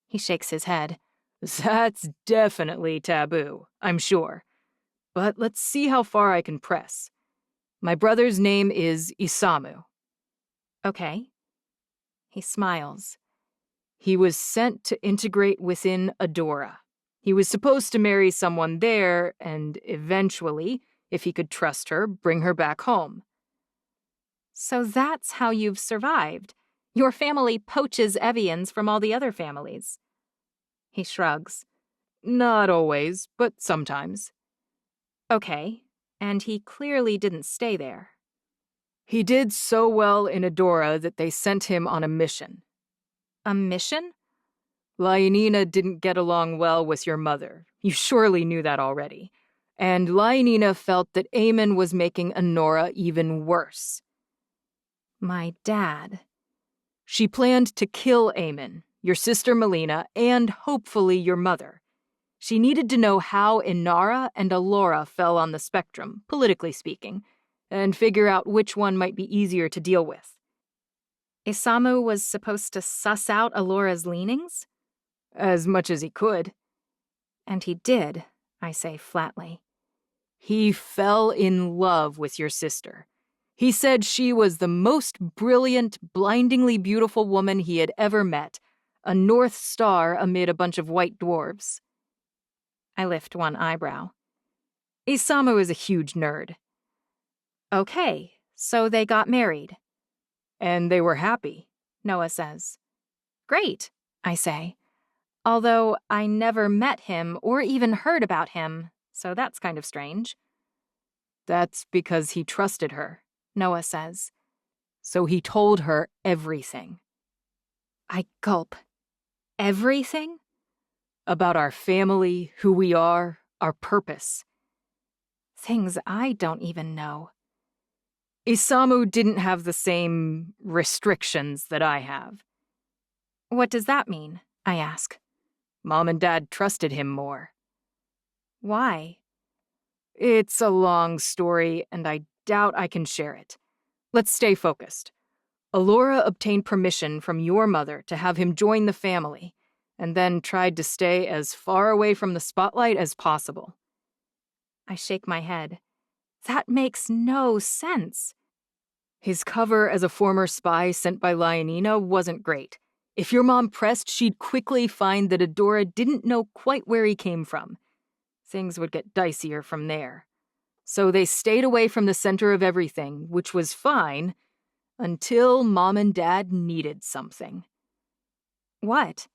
He shakes his head. That's definitely taboo, I'm sure. But let's see how far I can press. My brother's name is Isamu. Okay. He smiles. He was sent to integrate within Adora. He was supposed to marry someone there and eventually, if he could trust her, bring her back home. So that's how you've survived. Your family poaches Evians from all the other families. He shrugs. Not always, but sometimes. Okay, and he clearly didn't stay there. He did so well in Adora that they sent him on a mission. A mission? Lionina didn't get along well with your mother. You surely knew that already. And Lionina felt that Aemon was making Inara even worse. My dad. She planned to kill Aemon, your sister Melina, and hopefully your mother. She needed to know how Inara and Alora fell on the spectrum, politically speaking, and figure out which one might be easier to deal with. Isamu was supposed to suss out Alora's leanings? As much as he could. And he did, I say flatly. He fell in love with your sister. He said she was the most brilliant, blindingly beautiful woman he had ever met, a North Star amid a bunch of white dwarves. I lift one eyebrow. Isamu is a huge nerd. Okay, so they got married. And they were happy, Noah says. Great, I say. Although I never met him or even heard about him, so that's kind of strange. That's because he trusted her, Noah says. So he told her everything. I gulp. Everything? About our family, who we are, our purpose. Things I don't even know. Isamu didn't have the same restrictions that I have. What does that mean? I ask. Mom and Dad trusted him more. Why? It's a long story, and I doubt I can share it. Let's stay focused. Alora obtained permission from your mother to have him join the family, and then tried to stay as far away from the spotlight as possible. I shake my head. That makes no sense. His cover as a former spy sent by Lionina wasn't great. If your mom pressed, she'd quickly find that Adora didn't know quite where he came from. Things would get dicier from there. So they stayed away from the center of everything, which was fine, until Mom and Dad needed something. What?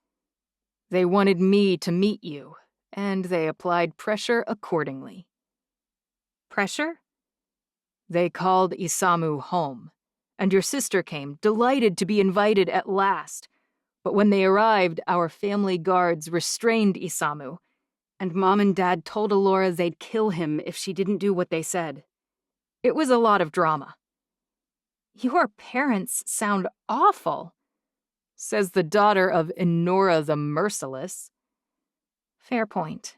They wanted me to meet you, and they applied pressure accordingly. Pressure? They called Isamu home, and your sister came, delighted to be invited at last. But when they arrived, our family guards restrained Isamu, and Mom and Dad told Alora they'd kill him if she didn't do what they said. It was a lot of drama. Your parents sound awful, says the daughter of Inara the Merciless. Fair point.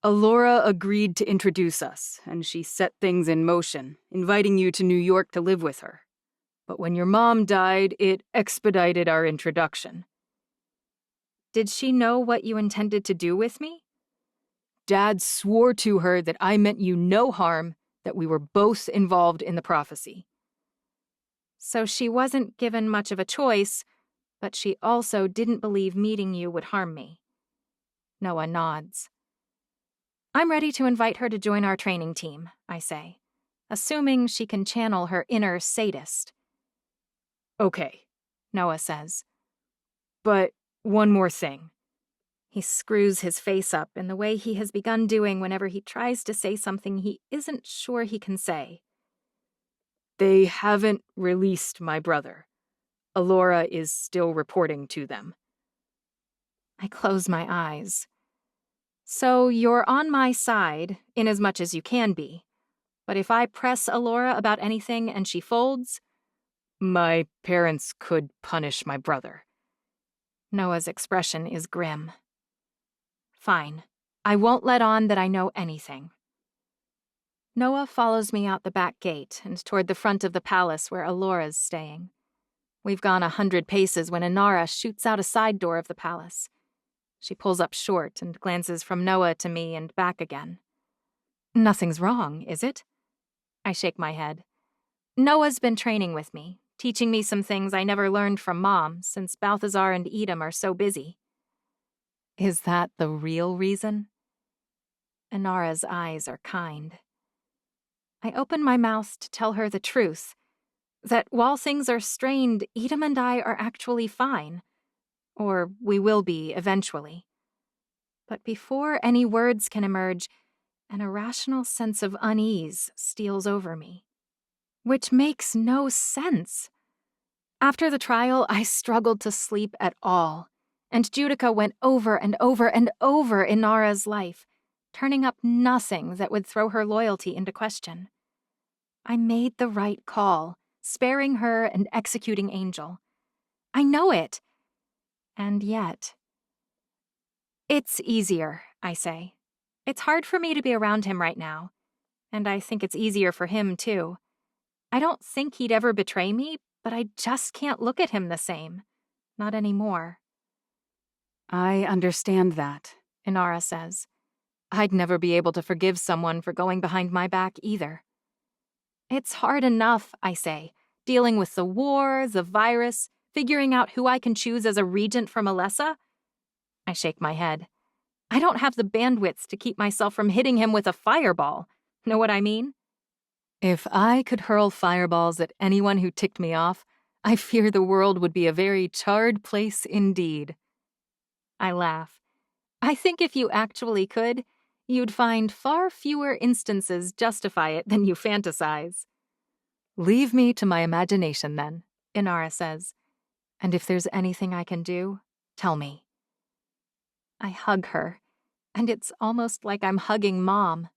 Alora agreed to introduce us, and she set things in motion, inviting you to New York to live with her. But when your mom died, it expedited our introduction. Did she know what you intended to do with me? Dad swore to her that I meant you no harm, that we were both involved in the prophecy. So she wasn't given much of a choice, but she also didn't believe meeting you would harm me. Noah nods. I'm ready to invite her to join our training team, I say, assuming she can channel her inner sadist. Okay, Noah says. But one more thing. He screws his face up in the way he has begun doing whenever he tries to say something he isn't sure he can say. They haven't released my brother. Alora is still reporting to them. I close my eyes. So you're on my side, inasmuch as you can be. But if I press Alora about anything and she folds... My parents could punish my brother. Noah's expression is grim. Fine. I won't let on that I know anything. Noah follows me out the back gate and toward the front of the palace where Alora's staying. We've gone 100 paces when Inara shoots out a side door of the palace. She pulls up short and glances from Noah to me and back again. Nothing's wrong, is it? I shake my head. Noah's been training with me, teaching me some things I never learned from Mom since Balthazar and Edom are so busy. Is that the real reason? Inara's eyes are kind. I open my mouth to tell her the truth, that while things are strained, Edom and I are actually fine. Or we will be eventually. But before any words can emerge, an irrational sense of unease steals over me. Which makes no sense. After the trial, I struggled to sleep at all, and Judica went over and over and over Inara's life, turning up nothing that would throw her loyalty into question. I made the right call, sparing her and executing Angel. I know it. And yet... It's easier, I say. It's hard for me to be around him right now, and I think it's easier for him, too. I don't think he'd ever betray me, but I just can't look at him the same. Not anymore. I understand that. Inara says. I'd never be able to forgive someone for going behind my back either. It's hard enough, I say, dealing with the war, the virus, figuring out who I can choose as a regent for Melessa. I shake my head. I don't have the bandwidth to keep myself from hitting him with a fireball. Know what I mean? If I could hurl fireballs at anyone who ticked me off, I fear the world would be a very charred place indeed. I laugh. I think if you actually could, you'd find far fewer instances justify it than you fantasize. Leave me to my imagination, then, Inara says. And if there's anything I can do, tell me. I hug her, and it's almost like I'm hugging Mom.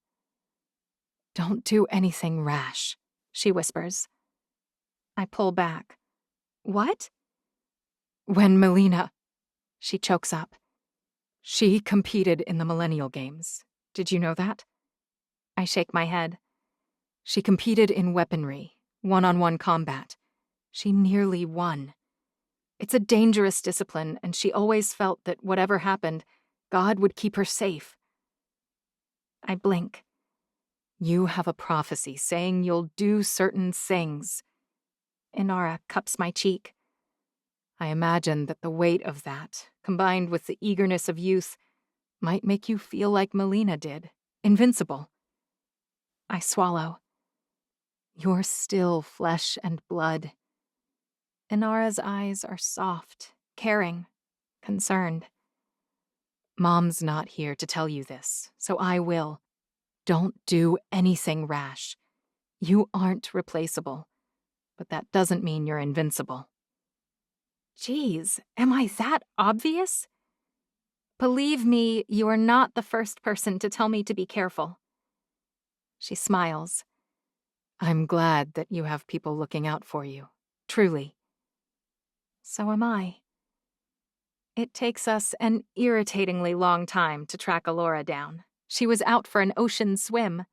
Don't do anything rash, she whispers. I pull back. What? When Melina... She chokes up. She competed in the Millennial Games. Did you know that? I shake my head. She competed in weaponry, one-on-one combat. She nearly won. It's a dangerous discipline, and she always felt that whatever happened, God would keep her safe. I blink. You have a prophecy saying you'll do certain things. Inara cups my cheek. I imagine that the weight of that, combined with the eagerness of youth, might make you feel like Melina did, invincible. I swallow. You're still flesh and blood. Inara's eyes are soft, caring, concerned. Mom's not here to tell you this, so I will. Don't do anything rash. You aren't replaceable, but that doesn't mean you're invincible. Geez, am I that obvious? Believe me, you are not the first person to tell me to be careful. She smiles. I'm glad that you have people looking out for you, truly. So am I. It takes us an irritatingly long time to track Alora down. She was out for an ocean swim.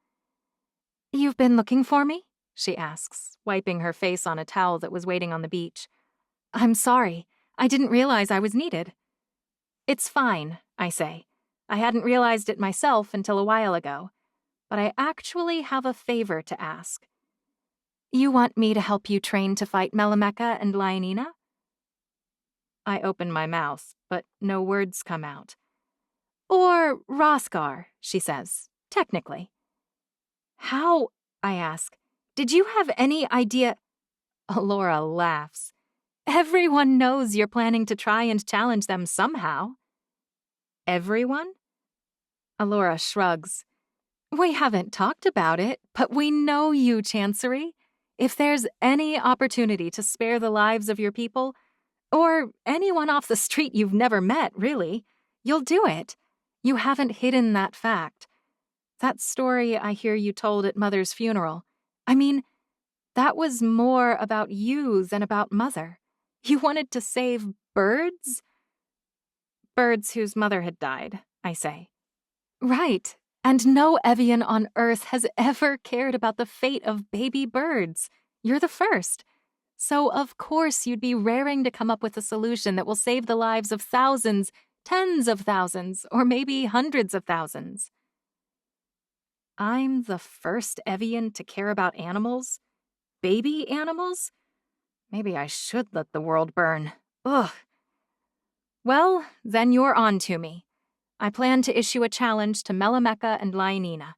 You've been looking for me? She asks, wiping her face on a towel that was waiting on the beach. I'm sorry. I didn't realize I was needed. It's fine, I say. I hadn't realized it myself until a while ago, but I actually have a favor to ask. You want me to help you train to fight Melameka and Lionina? I open my mouth, but no words come out. Or Roskar, she says, technically. How, I ask, did you have any idea? Alora laughs. Everyone knows you're planning to try and challenge them somehow. Everyone? Alora shrugs. We haven't talked about it, but we know you, Chancery. If there's any opportunity to spare the lives of your people, or anyone off the street you've never met, really, you'll do it. You haven't hidden that fact. That story I hear you told at Mother's funeral. I mean, that was more about you than about Mother. You wanted to save birds? Birds whose mother had died, I say. Right, and no Evian on Earth has ever cared about the fate of baby birds. You're the first. So of course you'd be raring to come up with a solution that will save the lives of thousands, tens of thousands, or maybe hundreds of thousands. I'm the first Evian to care about animals? Baby animals? Maybe I should let the world burn. Ugh. Well, then you're on to me. I plan to issue a challenge to Melameka and Lionina.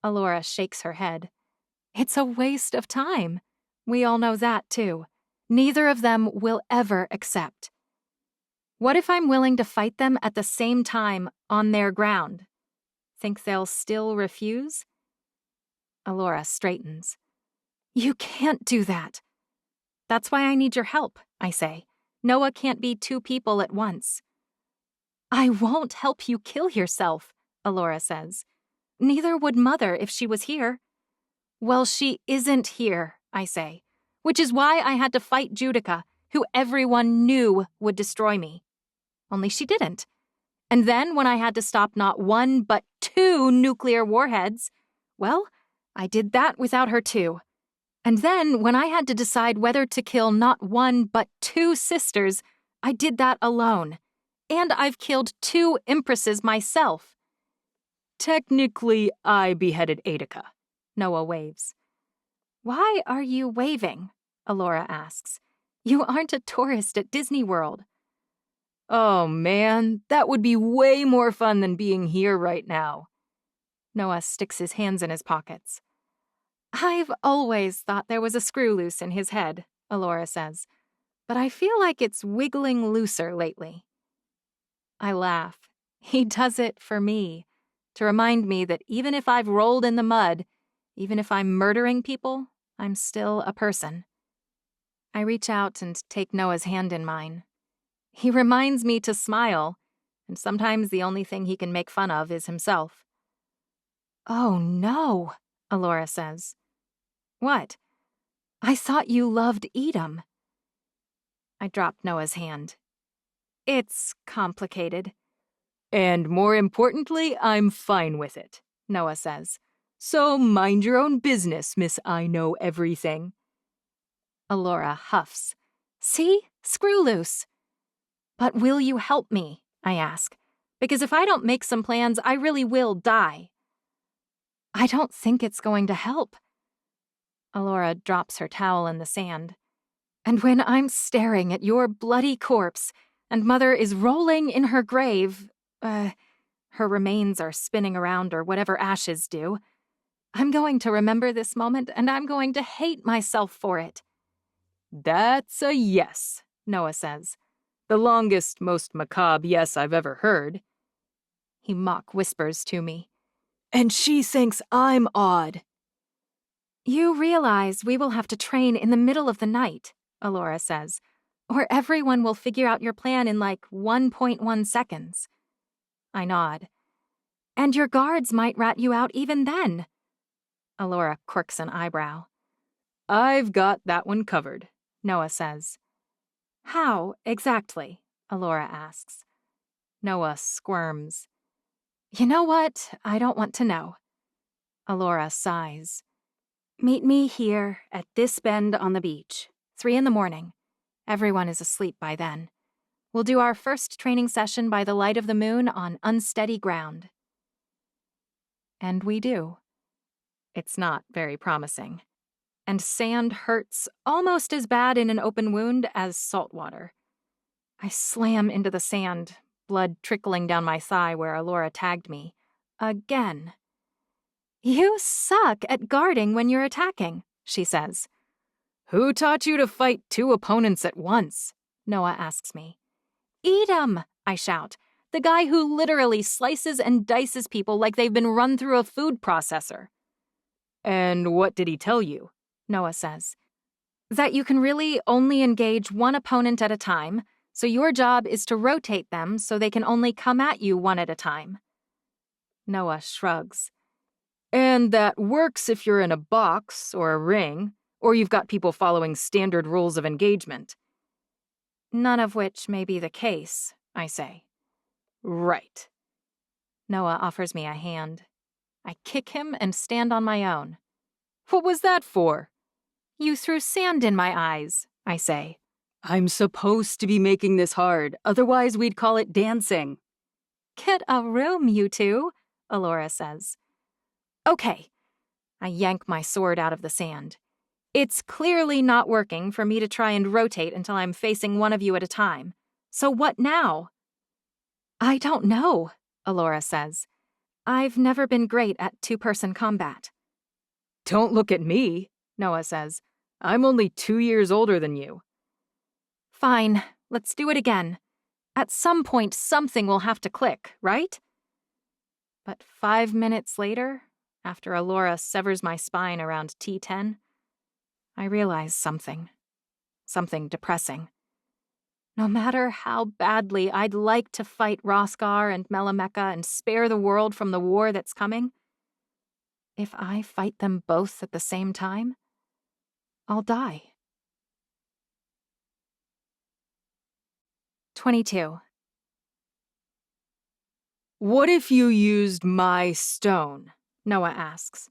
Alora shakes her head. It's a waste of time. We all know that, too. Neither of them will ever accept. What if I'm willing to fight them at the same time on their ground? Think they'll still refuse? Alora straightens. You can't do that. That's why I need your help, I say. Noah can't be two people at once. I won't help you kill yourself, Alora says. Neither would Mother if she was here. Well, she isn't here, I say, which is why I had to fight Judica, who everyone knew would destroy me. Only she didn't. And then when I had to stop not one but two nuclear warheads, well, I did that without her too. And then when I had to decide whether to kill not one but two sisters, I did that alone. And I've killed 2 empresses myself. Technically, I beheaded Aedica. Noah waves. Why are you waving? Alora asks. You aren't a tourist at Disney World. Oh man, that would be way more fun than being here right now. Noah sticks his hands in his pockets. I've always thought there was a screw loose in his head, Alora says, but I feel like it's wiggling looser lately. I laugh. He does it for me, to remind me that even if I've rolled in the mud, even if I'm murdering people, I'm still a person. I reach out and take Noah's hand in mine. He reminds me to smile, and sometimes the only thing he can make fun of is himself. Oh no, Alora says. What? I thought you loved Edom. I drop Noah's hand. It's complicated. And more importantly, I'm fine with it, Noah says. So mind your own business, Miss I Know Everything. Alora huffs. See? Screw loose. But will you help me? I ask. Because if I don't make some plans, I really will die. I don't think it's going to help. Alora drops her towel in the sand. And when I'm staring at your bloody corpse, and Mother is rolling in her grave, her remains are spinning around or whatever ashes do, I'm going to remember this moment and I'm going to hate myself for it. That's a yes, Noah says. The longest, most macabre yes I've ever heard. He mock whispers to me. And she thinks I'm odd. You realize we will have to train in the middle of the night, Alora says, or everyone will figure out your plan in like 1.1 seconds. I nod. And your guards might rat you out even then. Alora quirks an eyebrow. I've got that one covered, Noah says. How exactly? Alora asks. Noah squirms. You know what? I don't want to know. Alora sighs. Meet me here at this bend on the beach, 3 a.m. Everyone is asleep by then. We'll do our first training session by the light of the moon on unsteady ground. And we do. It's not very promising. And sand hurts almost as bad in an open wound as salt water. I slam into the sand, blood trickling down my thigh where Alora tagged me. Again. You suck at guarding when you're attacking, she says. Who taught you to fight 2 opponents at once? Noah asks me. Edom, I shout. The guy who literally slices and dices people like they've been run through a food processor. And what did he tell you? Noah says. That you can really only engage one opponent at a time, so your job is to rotate them so they can only come at you one at a time. Noah shrugs. And that works if you're in a box or a ring, or you've got people following standard rules of engagement. None of which may be the case, I say. Right. Noah offers me a hand. I kick him and stand on my own. What was that for? You threw sand in my eyes, I say. I'm supposed to be making this hard, otherwise we'd call it dancing. Get a room, you two, Alora says. Okay. I yank my sword out of the sand. It's clearly not working for me to try and rotate until I'm facing one of you at a time. So what now? I don't know, Alora says. I've never been great at 2-person combat. Don't look at me, Noah says. I'm only 2 years older than you. Fine, let's do it again. At some point, something will have to click, right? But 5 minutes later, after Alora severs my spine around T10, I realize something. Something depressing. No matter how badly I'd like to fight Roskar and Melameka and spare the world from the war that's coming, if I fight them both at the same time, I'll die. 22. What if you used my stone? Noah asks.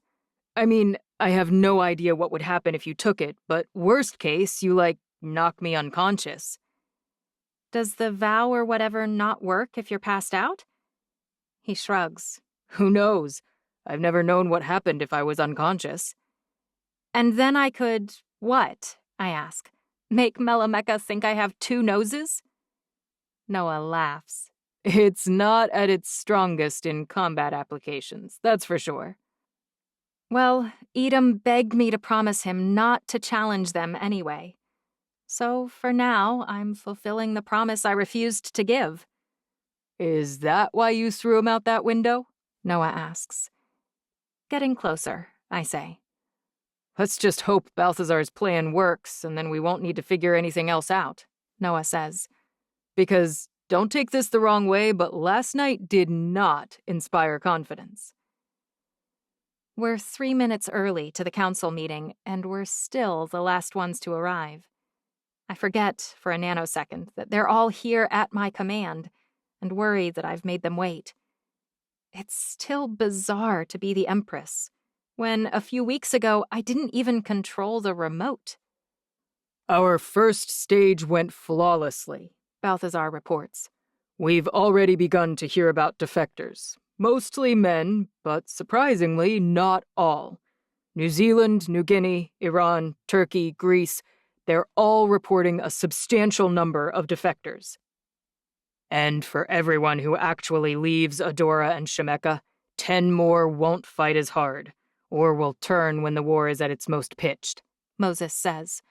I mean, I have no idea what would happen if you took it, but worst case, you, knock me unconscious. Does the vow or whatever not work if you're passed out? He shrugs. Who knows? I've never known what happened if I was unconscious. And then I could, what? I ask. Make Melameka think I have 2 noses? Noah laughs. It's not at its strongest in combat applications, that's for sure. Well, Edom begged me to promise him not to challenge them anyway. So, for now, I'm fulfilling the promise I refused to give. Is that why you threw him out that window? Noah asks. Getting closer, I say. Let's just hope Balthazar's plan works, and then we won't need to figure anything else out, Noah says. Because, don't take this the wrong way, but last night did not inspire confidence. We're 3 minutes early to the council meeting, and we're still the last ones to arrive. I forget for a nanosecond that they're all here at my command, and worry that I've made them wait. It's still bizarre to be the Empress, when a few weeks ago I didn't even control the remote. Our first stage went flawlessly, Balthazar reports. We've already begun to hear about defectors. Mostly men, but surprisingly not all. New Zealand, New Guinea, Iran, Turkey, Greece, they're all reporting a substantial number of defectors. And for everyone who actually leaves Adora and Shemeka, 10 more won't fight as hard, or will turn when the war is at its most pitched, Moses says.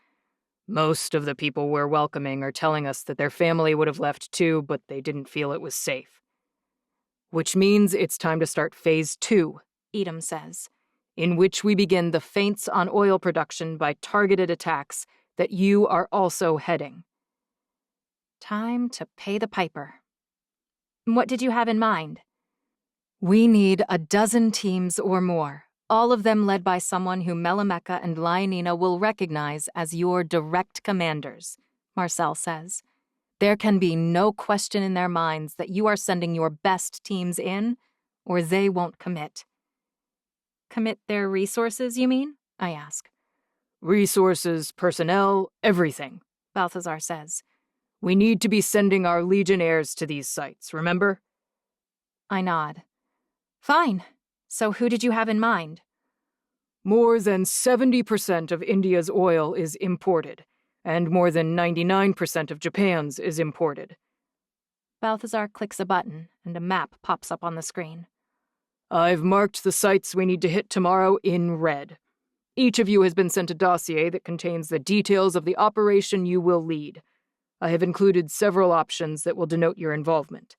Most of the people we're welcoming are telling us that their family would have left too, but they didn't feel it was safe. Which means it's time to start Phase 2, Edom says, in which we begin the feints on oil production by targeted attacks that you are also heading. Time to pay the piper. What did you have in mind? We need 12 teams or more, all of them led by someone who Melameka and Lionina will recognize as your direct commanders, Marcel says. There can be no question in their minds that you are sending your best teams in, or they won't commit. Commit their resources, you mean? I ask. Resources, personnel, everything, Balthazar says. We need to be sending our legionnaires to these sites, remember? I nod. Fine. So who did you have in mind? More than 70% of India's oil is imported, and more than 99% of Japan's is imported. Balthazar clicks a button, and a map pops up on the screen. I've marked the sites we need to hit tomorrow in red. Each of you has been sent a dossier that contains the details of the operation you will lead. I have included several options that will denote your involvement.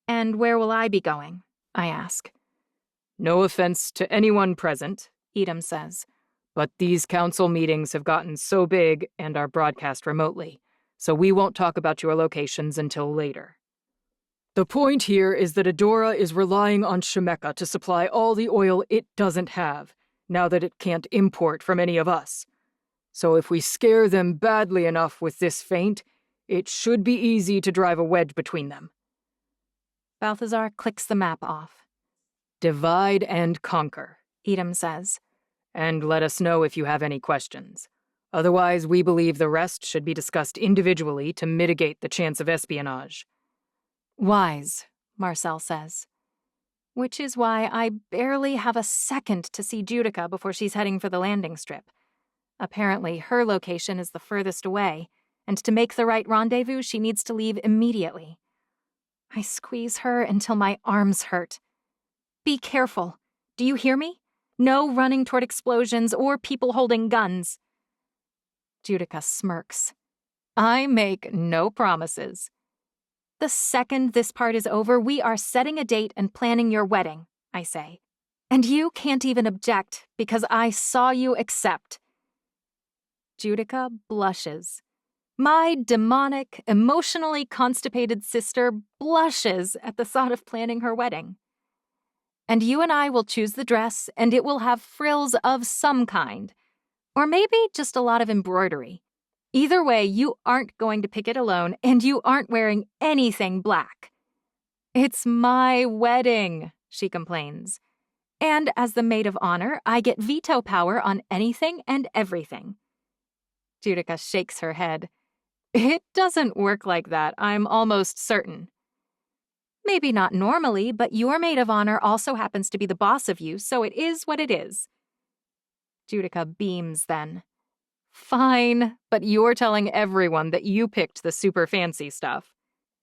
And where will I be going? I ask. No offense to anyone present, Edom says, but these council meetings have gotten so big and are broadcast remotely, so we won't talk about your locations until later. The point here is that Adora is relying on Shemeka to supply all the oil it doesn't have, now that it can't import from any of us. So if we scare them badly enough with this feint, it should be easy to drive a wedge between them. Balthazar clicks the map off. Divide and conquer, Edom says. And let us know if you have any questions. Otherwise, we believe the rest should be discussed individually to mitigate the chance of espionage. Wise, Marcel says. Which is why I barely have a second to see Judica before she's heading for the landing strip. Apparently, her location is the furthest away, and to make the right rendezvous, she needs to leave immediately. I squeeze her until my arms hurt. Be careful. Do you hear me? No running toward explosions or people holding guns. Judica smirks. I make no promises. The second this part is over, we are setting a date and planning your wedding, I say. And you can't even object because I saw you accept. Judica blushes. My demonic, emotionally constipated sister blushes at the thought of planning her wedding. And you and I will choose the dress, and it will have frills of some kind. Or maybe just a lot of embroidery. Either way, you aren't going to pick it alone, and you aren't wearing anything black. It's my wedding, she complains. And as the maid of honor, I get veto power on anything and everything. Judica shakes her head. It doesn't work like that, I'm almost certain. Maybe not normally, but your maid of honor also happens to be the boss of you, so it is what it is. Judica beams then. Fine, but you're telling everyone that you picked the super fancy stuff.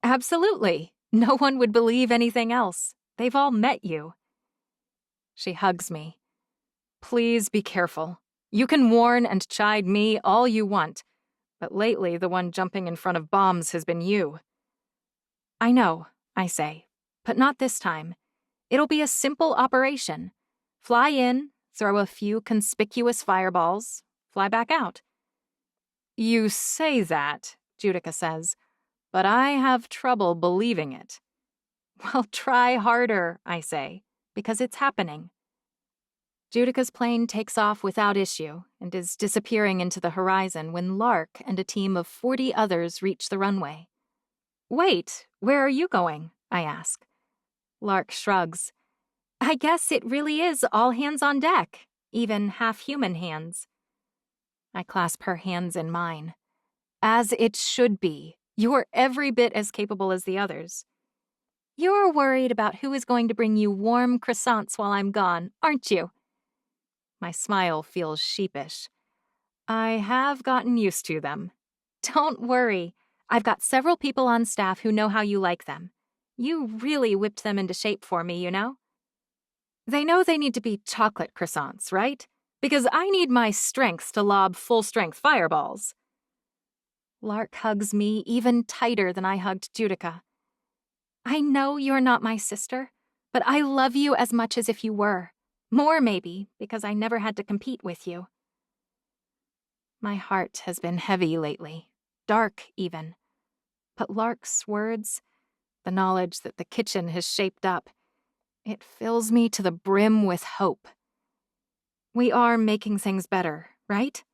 Absolutely. No one would believe anything else. They've all met you. She hugs me. Please be careful. You can warn and chide me all you want, but lately the one jumping in front of bombs has been you. I know, I say, but not this time. It'll be a simple operation. Fly in, throw a few conspicuous fireballs, fly back out. You say that, Judica says, but I have trouble believing it. Well, try harder, I say, because it's happening. Judica's plane takes off without issue and is disappearing into the horizon when Lark and a team of 40 others reach the runway. Wait, where are you going? I ask. Lark shrugs. I guess it really is all hands on deck, even half-human hands. I clasp her hands in mine. As it should be. You're every bit as capable as the others. You're worried about who is going to bring you warm croissants while I'm gone, aren't you? My smile feels sheepish. I have gotten used to them. Don't worry. I've got several people on staff who know how you like them. You really whipped them into shape for me, you know? They know they need to be chocolate croissants, right? Because I need my strength to lob full-strength fireballs. Lark hugs me even tighter than I hugged Judica. I know you're not my sister, but I love you as much as if you were. More, maybe, because I never had to compete with you. My heart has been heavy lately, dark even. But Lark's words, the knowledge that the kitchen has shaped up, it fills me to the brim with hope. We are making things better, right?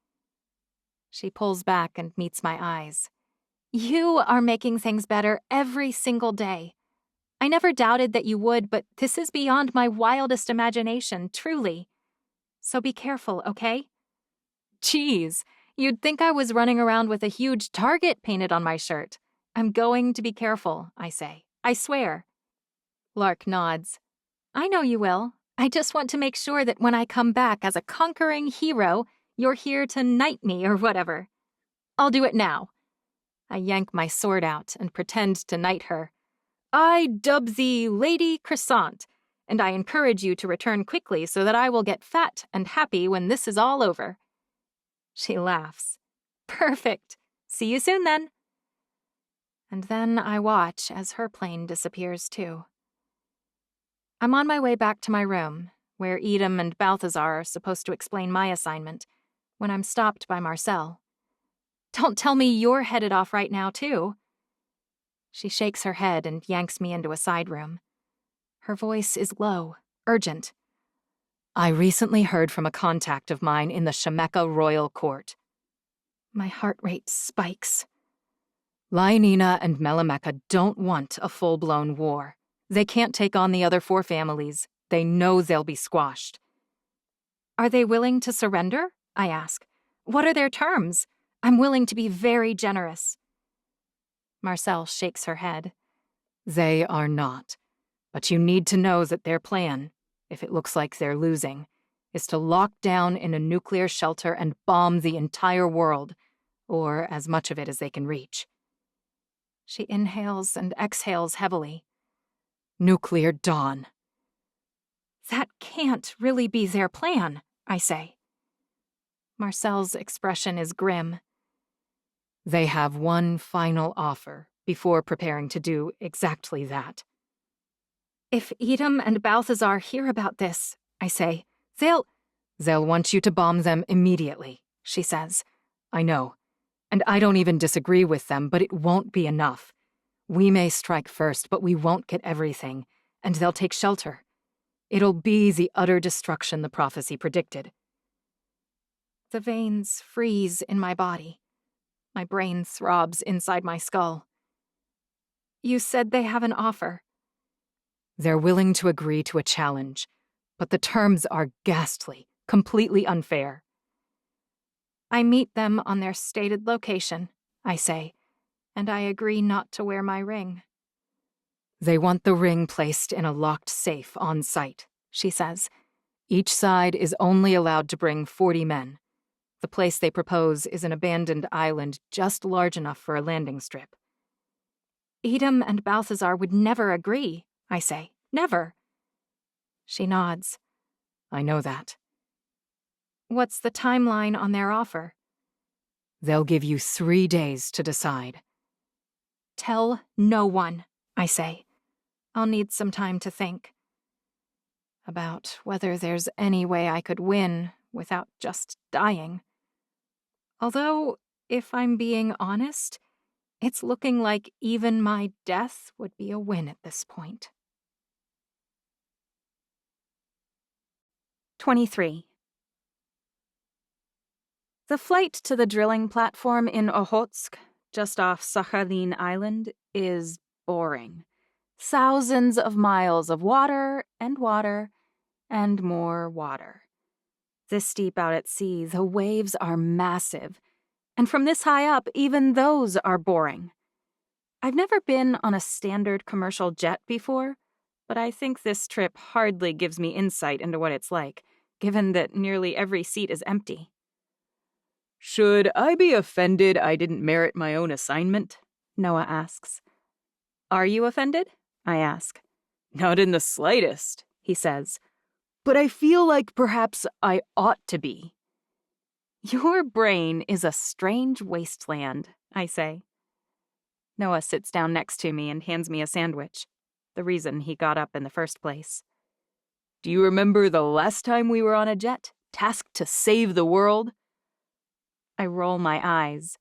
She pulls back and meets my eyes. You are making things better every single day. I never doubted that you would, but this is beyond my wildest imagination, truly. So be careful, okay? Geez, you'd think I was running around with a huge target painted on my shirt. I'm going to be careful, I say. I swear. Lark nods. I know you will. I just want to make sure that when I come back as a conquering hero, you're here to knight me or whatever. I'll do it now. I yank my sword out and pretend to knight her. I dub thee Lady Croissant, and I encourage you to return quickly so that I will get fat and happy when this is all over. She laughs. Perfect. See you soon then. And then I watch as her plane disappears too. I'm on my way back to my room, where Edom and Balthazar are supposed to explain my assignment, when I'm stopped by Marcel. Don't tell me you're headed off right now, too. She shakes her head and yanks me into a side room. Her voice is low, urgent. I recently heard from a contact of mine in the Shemekka royal court. My heart rate spikes. Lionina and Melamekka don't want a full-blown war. They can't take on the other 4 families. They know they'll be squashed. Are they willing to surrender? I ask. What are their terms? I'm willing to be very generous. Marcel shakes her head. They are not. But you need to know that their plan, if it looks like they're losing, is to lock down in a nuclear shelter and bomb the entire world, or as much of it as they can reach. She inhales and exhales heavily. Nuclear dawn. That can't really be their plan, I say. Marcel's expression is grim. They have one final offer before preparing to do exactly that. If Edom and Balthazar hear about this, I say, they'll want you to bomb them immediately, she says. I know, and I don't even disagree with them, but it won't be enough. We may strike first, but we won't get everything, and they'll take shelter. It'll be the utter destruction the prophecy predicted. The veins freeze in my body. My brain throbs inside my skull. You said they have an offer. They're willing to agree to a challenge, but the terms are ghastly, completely unfair. I meet them on their stated location, I say, and I agree not to wear my ring. They want the ring placed in a locked safe on site, she says. Each side is only allowed to bring 40 men. The place they propose is an abandoned island just large enough for a landing strip. Edom and Balthazar would never agree, I say. Never. She nods. I know that. What's the timeline on their offer? They'll give you 3 days to decide. Tell no one, I say. I'll need some time to think. About whether there's any way I could win without just dying. Although, if I'm being honest, it's looking like even my death would be a win at this point. 23. The flight to the drilling platform in Okhotsk, just off Sakhalin Island, is boring. Thousands of miles of water and water and more water. This steep out at sea, the waves are massive, and from this high up, even those are boring. I've never been on a standard commercial jet before, but I think this trip hardly gives me insight into what it's like, given that nearly every seat is empty. Should I be offended I didn't merit my own assignment? Noah asks. Are you offended? I ask. Not in the slightest, he says. But I feel like perhaps I ought to be. Your brain is a strange wasteland, I say. Noah sits down next to me and hands me a sandwich, the reason he got up in the first place. Do you remember the last time we were on a jet, tasked to save the world? I roll my eyes.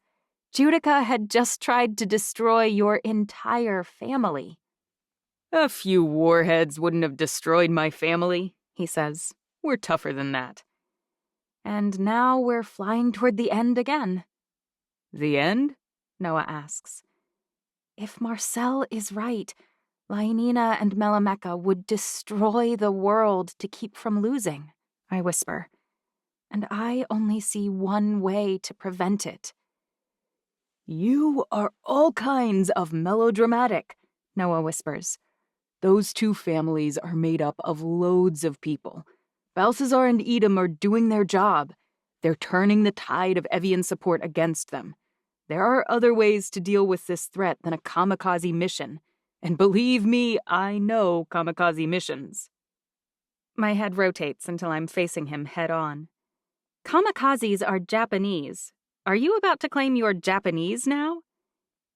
Judica had just tried to destroy your entire family. A few warheads wouldn't have destroyed my family, he says. We're tougher than that. And now we're flying toward the end again. The end? Noah asks. If Marcel is right, Lainina and Melameka would destroy the world to keep from losing, I whisper. And I only see one way to prevent it. You are all kinds of melodramatic, Noah whispers. Those two families are made up of loads of people. Balthazar and Edom are doing their job. They're turning the tide of Evian support against them. There are other ways to deal with this threat than a kamikaze mission. And believe me, I know kamikaze missions. My head rotates until I'm facing him head on. Kamikazes are Japanese. Are you about to claim you're Japanese now?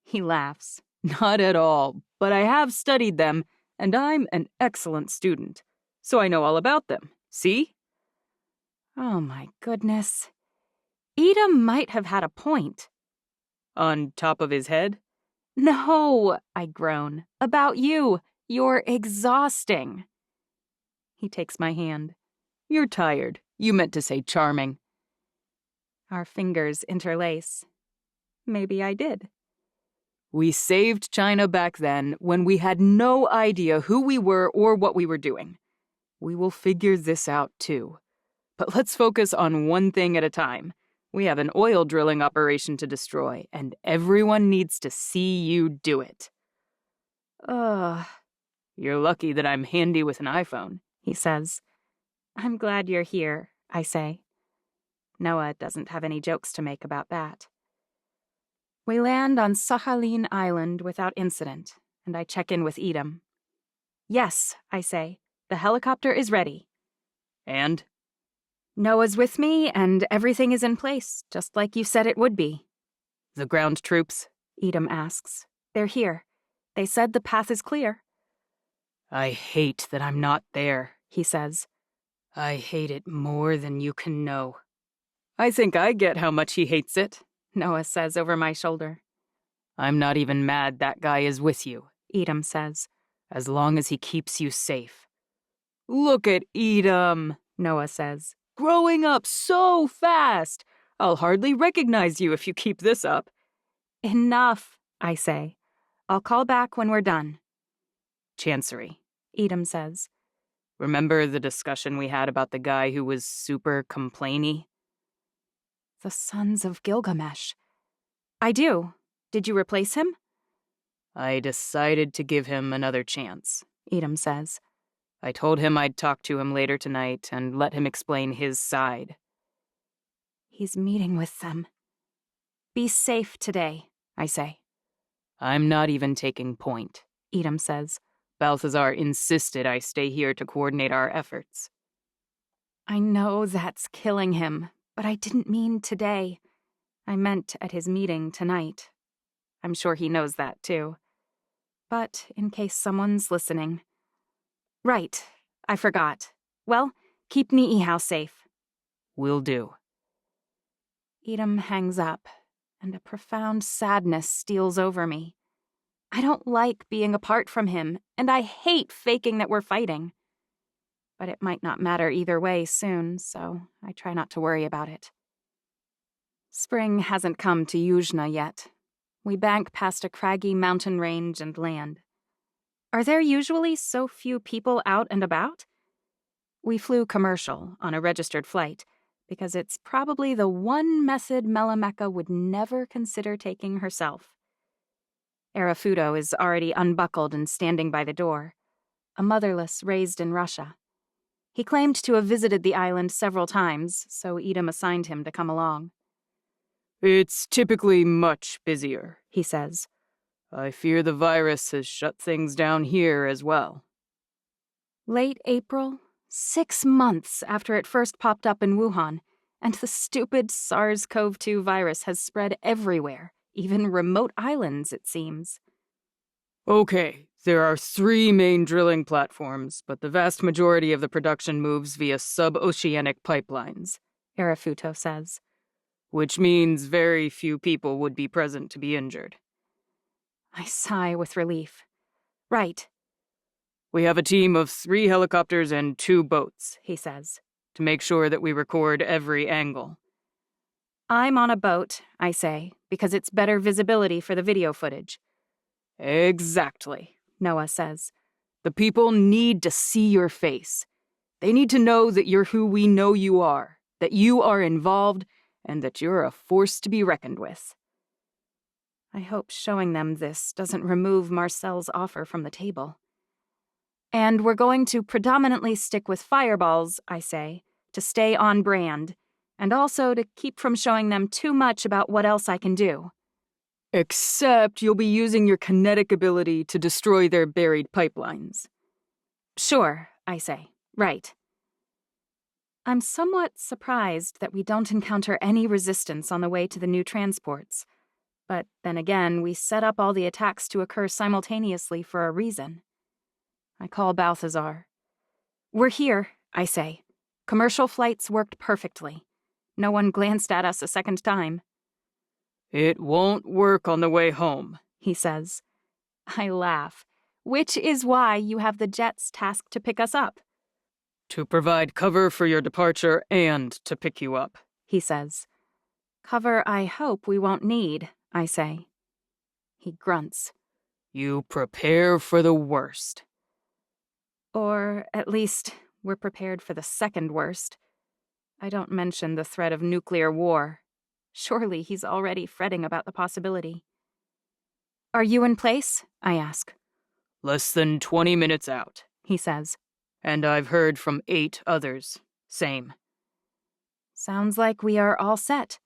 He laughs. Not at all, but I have studied them, and I'm an excellent student. So I know all about them. See? Oh my goodness. Edom might have had a point. On top of his head? No, I groan. About you. You're exhausting. He takes my hand. You're tired. You meant to say charming. Our fingers interlace. Maybe I did. We saved China back then when we had no idea who we were or what we were doing. We will figure this out too. But let's focus on one thing at a time. We have an oil drilling operation to destroy, and everyone needs to see you do it. You're lucky that I'm handy with an iPhone, he says. I'm glad you're here, I say. Noah doesn't have any jokes to make about that. We land on Sakhalin Island without incident, and I check in with Edom. Yes, I say. The helicopter is ready. And? Noah's with me, and everything is in place, just like you said it would be. The ground troops? Edom asks. They're here. They said the path is clear. I hate that I'm not there, he says. I hate it more than you can know. I think I get how much he hates it, Noah says over my shoulder. I'm not even mad that guy is with you, Edom says. As long as he keeps you safe. Look at Edom, Noah says. Growing up so fast. I'll hardly recognize you if you keep this up. Enough, I say. I'll call back when we're done. Chancery, Edom says. Remember the discussion we had about the guy who was super complainy? The sons of Gilgamesh. I do. Did you replace him? I decided to give him another chance, Edom says. I told him I'd talk to him later tonight and let him explain his side. He's meeting with them. Be safe today, I say. I'm not even taking point, Edom says. Balthazar insisted I stay here to coordinate our efforts. I know that's killing him, but I didn't mean today. I meant at his meeting tonight. I'm sure he knows that, too. But in case someone's listening. Right, I forgot. Well, keep Ni'ihau safe. Will do. Edom hangs up, and a profound sadness steals over me. I don't like being apart from him, and I hate faking that we're fighting. But it might not matter either way soon, so I try not to worry about it. Spring hasn't come to Yuzhna yet. We bank past a craggy mountain range and land. Are there usually so few people out and about? We flew commercial on a registered flight, because it's probably the one method Melameka would never consider taking herself. Arafuto is already unbuckled and standing by the door, a motherless raised in Russia. He claimed to have visited the island several times, so Edom assigned him to come along. It's typically much busier, he says. I fear the virus has shut things down here as well. Late April, 6 months after it first popped up in Wuhan, and the stupid SARS-CoV-2 virus has spread everywhere, even remote islands, it seems. Okay, there are 3 main drilling platforms, but the vast majority of the production moves via sub-oceanic pipelines, Arafuto says. Which means very few people would be present to be injured. I sigh with relief. Right. We have a team of 3 helicopters and 2 boats, he says, to make sure that we record every angle. I'm on a boat, I say, because it's better visibility for the video footage. Exactly, Noah says. The people need to see your face. They need to know that you're who we know you are, that you are involved, and that you're a force to be reckoned with. I hope showing them this doesn't remove Marcel's offer from the table. And we're going to predominantly stick with fireballs, I say, to stay on brand, and also to keep from showing them too much about what else I can do. Except you'll be using your kinetic ability to destroy their buried pipelines. Sure, I say. Right. I'm somewhat surprised that we don't encounter any resistance on the way to the new transports. But then again, we set up all the attacks to occur simultaneously for a reason. I call Balthazar. We're here, I say. Commercial flights worked perfectly. No one glanced at us a second time. It won't work on the way home, he says. I laugh. Which is why you have the jets tasked to pick us up. To provide cover for your departure and to pick you up, he says. Cover I hope we won't need, I say. He grunts. You prepare for the worst. Or, at least, we're prepared for the second worst. I don't mention the threat of nuclear war. Surely he's already fretting about the possibility. Are you in place? I ask. Less than 20 minutes out, he says. And I've heard from 8 others. Same. Sounds like we are all set.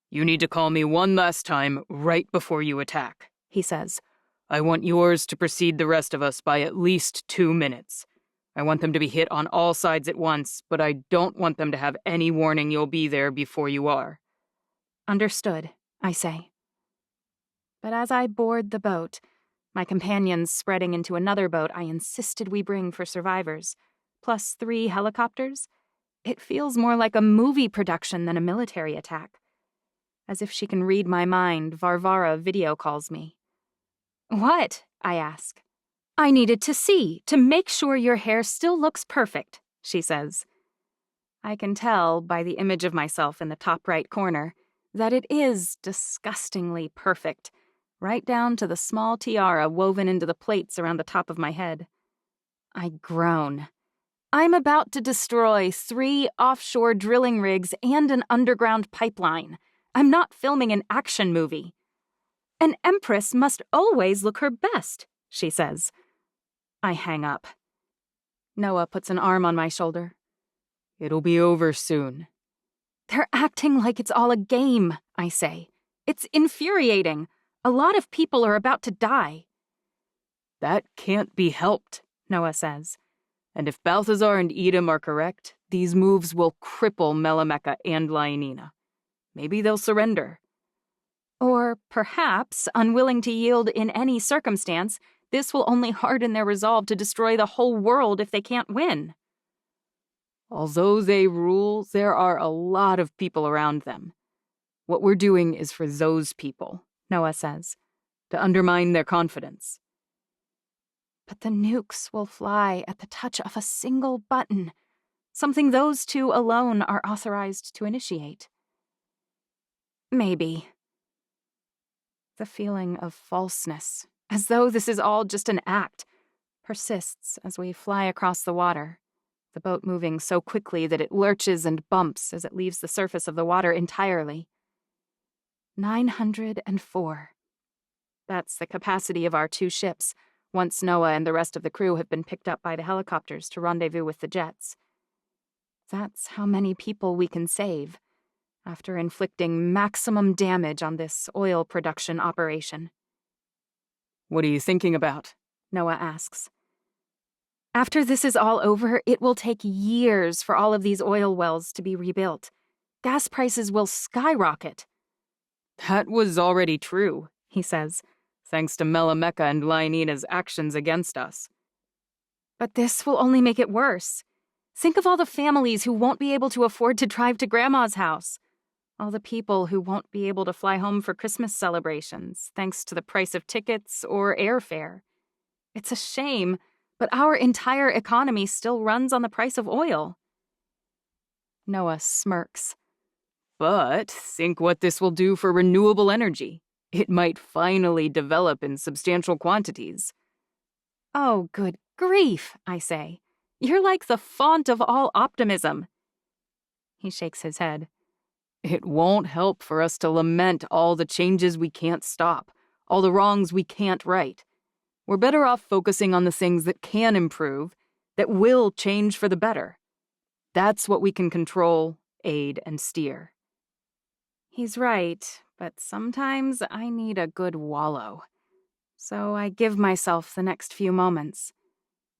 You need to call me one last time right before you attack, he says. I want yours to precede the rest of us by at least 2 minutes. I want them to be hit on all sides at once, but I don't want them to have any warning you'll be there before you are. Understood, I say. But as I board the boat, my companions spreading into another boat I insisted we bring for survivors, plus 3 helicopters, it feels more like a movie production than a military attack. As if she can read my mind, Varvara video calls me. What? I ask. I needed to see, to make sure your hair still looks perfect, she says. I can tell by the image of myself in the top right corner that it is disgustingly perfect, right down to the small tiara woven into the plates around the top of my head. I groan. I'm about to destroy 3 offshore drilling rigs and an underground pipeline. I'm not filming an action movie. An empress must always look her best, she says. I hang up. Noah puts an arm on my shoulder. It'll be over soon. They're acting like it's all a game, I say. It's infuriating. A lot of people are about to die. That can't be helped, Noah says. And if Balthazar and Edom are correct, these moves will cripple Melameka and Lionina. Maybe they'll surrender. Or perhaps, unwilling to yield in any circumstance, this will only harden their resolve to destroy the whole world if they can't win. Although they rule, there are a lot of people around them. What we're doing is for those people, Noah says, to undermine their confidence. But the nukes will fly at the touch of a single button, something those two alone are authorized to initiate. Maybe. The feeling of falseness, as though this is all just an act, persists as we fly across the water, the boat moving so quickly that it lurches and bumps as it leaves the surface of the water entirely. 904. That's the capacity of our 2 ships, once Noah and the rest of the crew have been picked up by the helicopters to rendezvous with the jets. That's how many people we can save, after inflicting maximum damage on this oil production operation. What are you thinking about? Noah asks. After this is all over, it will take years for all of these oil wells to be rebuilt. Gas prices will skyrocket. That was already true, he says, thanks to Melameka and Lionina's actions against us. But this will only make it worse. Think of all the families who won't be able to afford to drive to Grandma's house. All the people who won't be able to fly home for Christmas celebrations, thanks to the price of tickets or airfare. It's a shame, but our entire economy still runs on the price of oil. Noah smirks. But think what this will do for renewable energy. It might finally develop in substantial quantities. Oh, good grief, I say. You're like the font of all optimism. He shakes his head. It won't help for us to lament all the changes we can't stop, all the wrongs we can't right. We're better off focusing on the things that can improve, that will change for the better. That's what we can control, aid, and steer. He's right, but sometimes I need a good wallow. So I give myself the next few moments,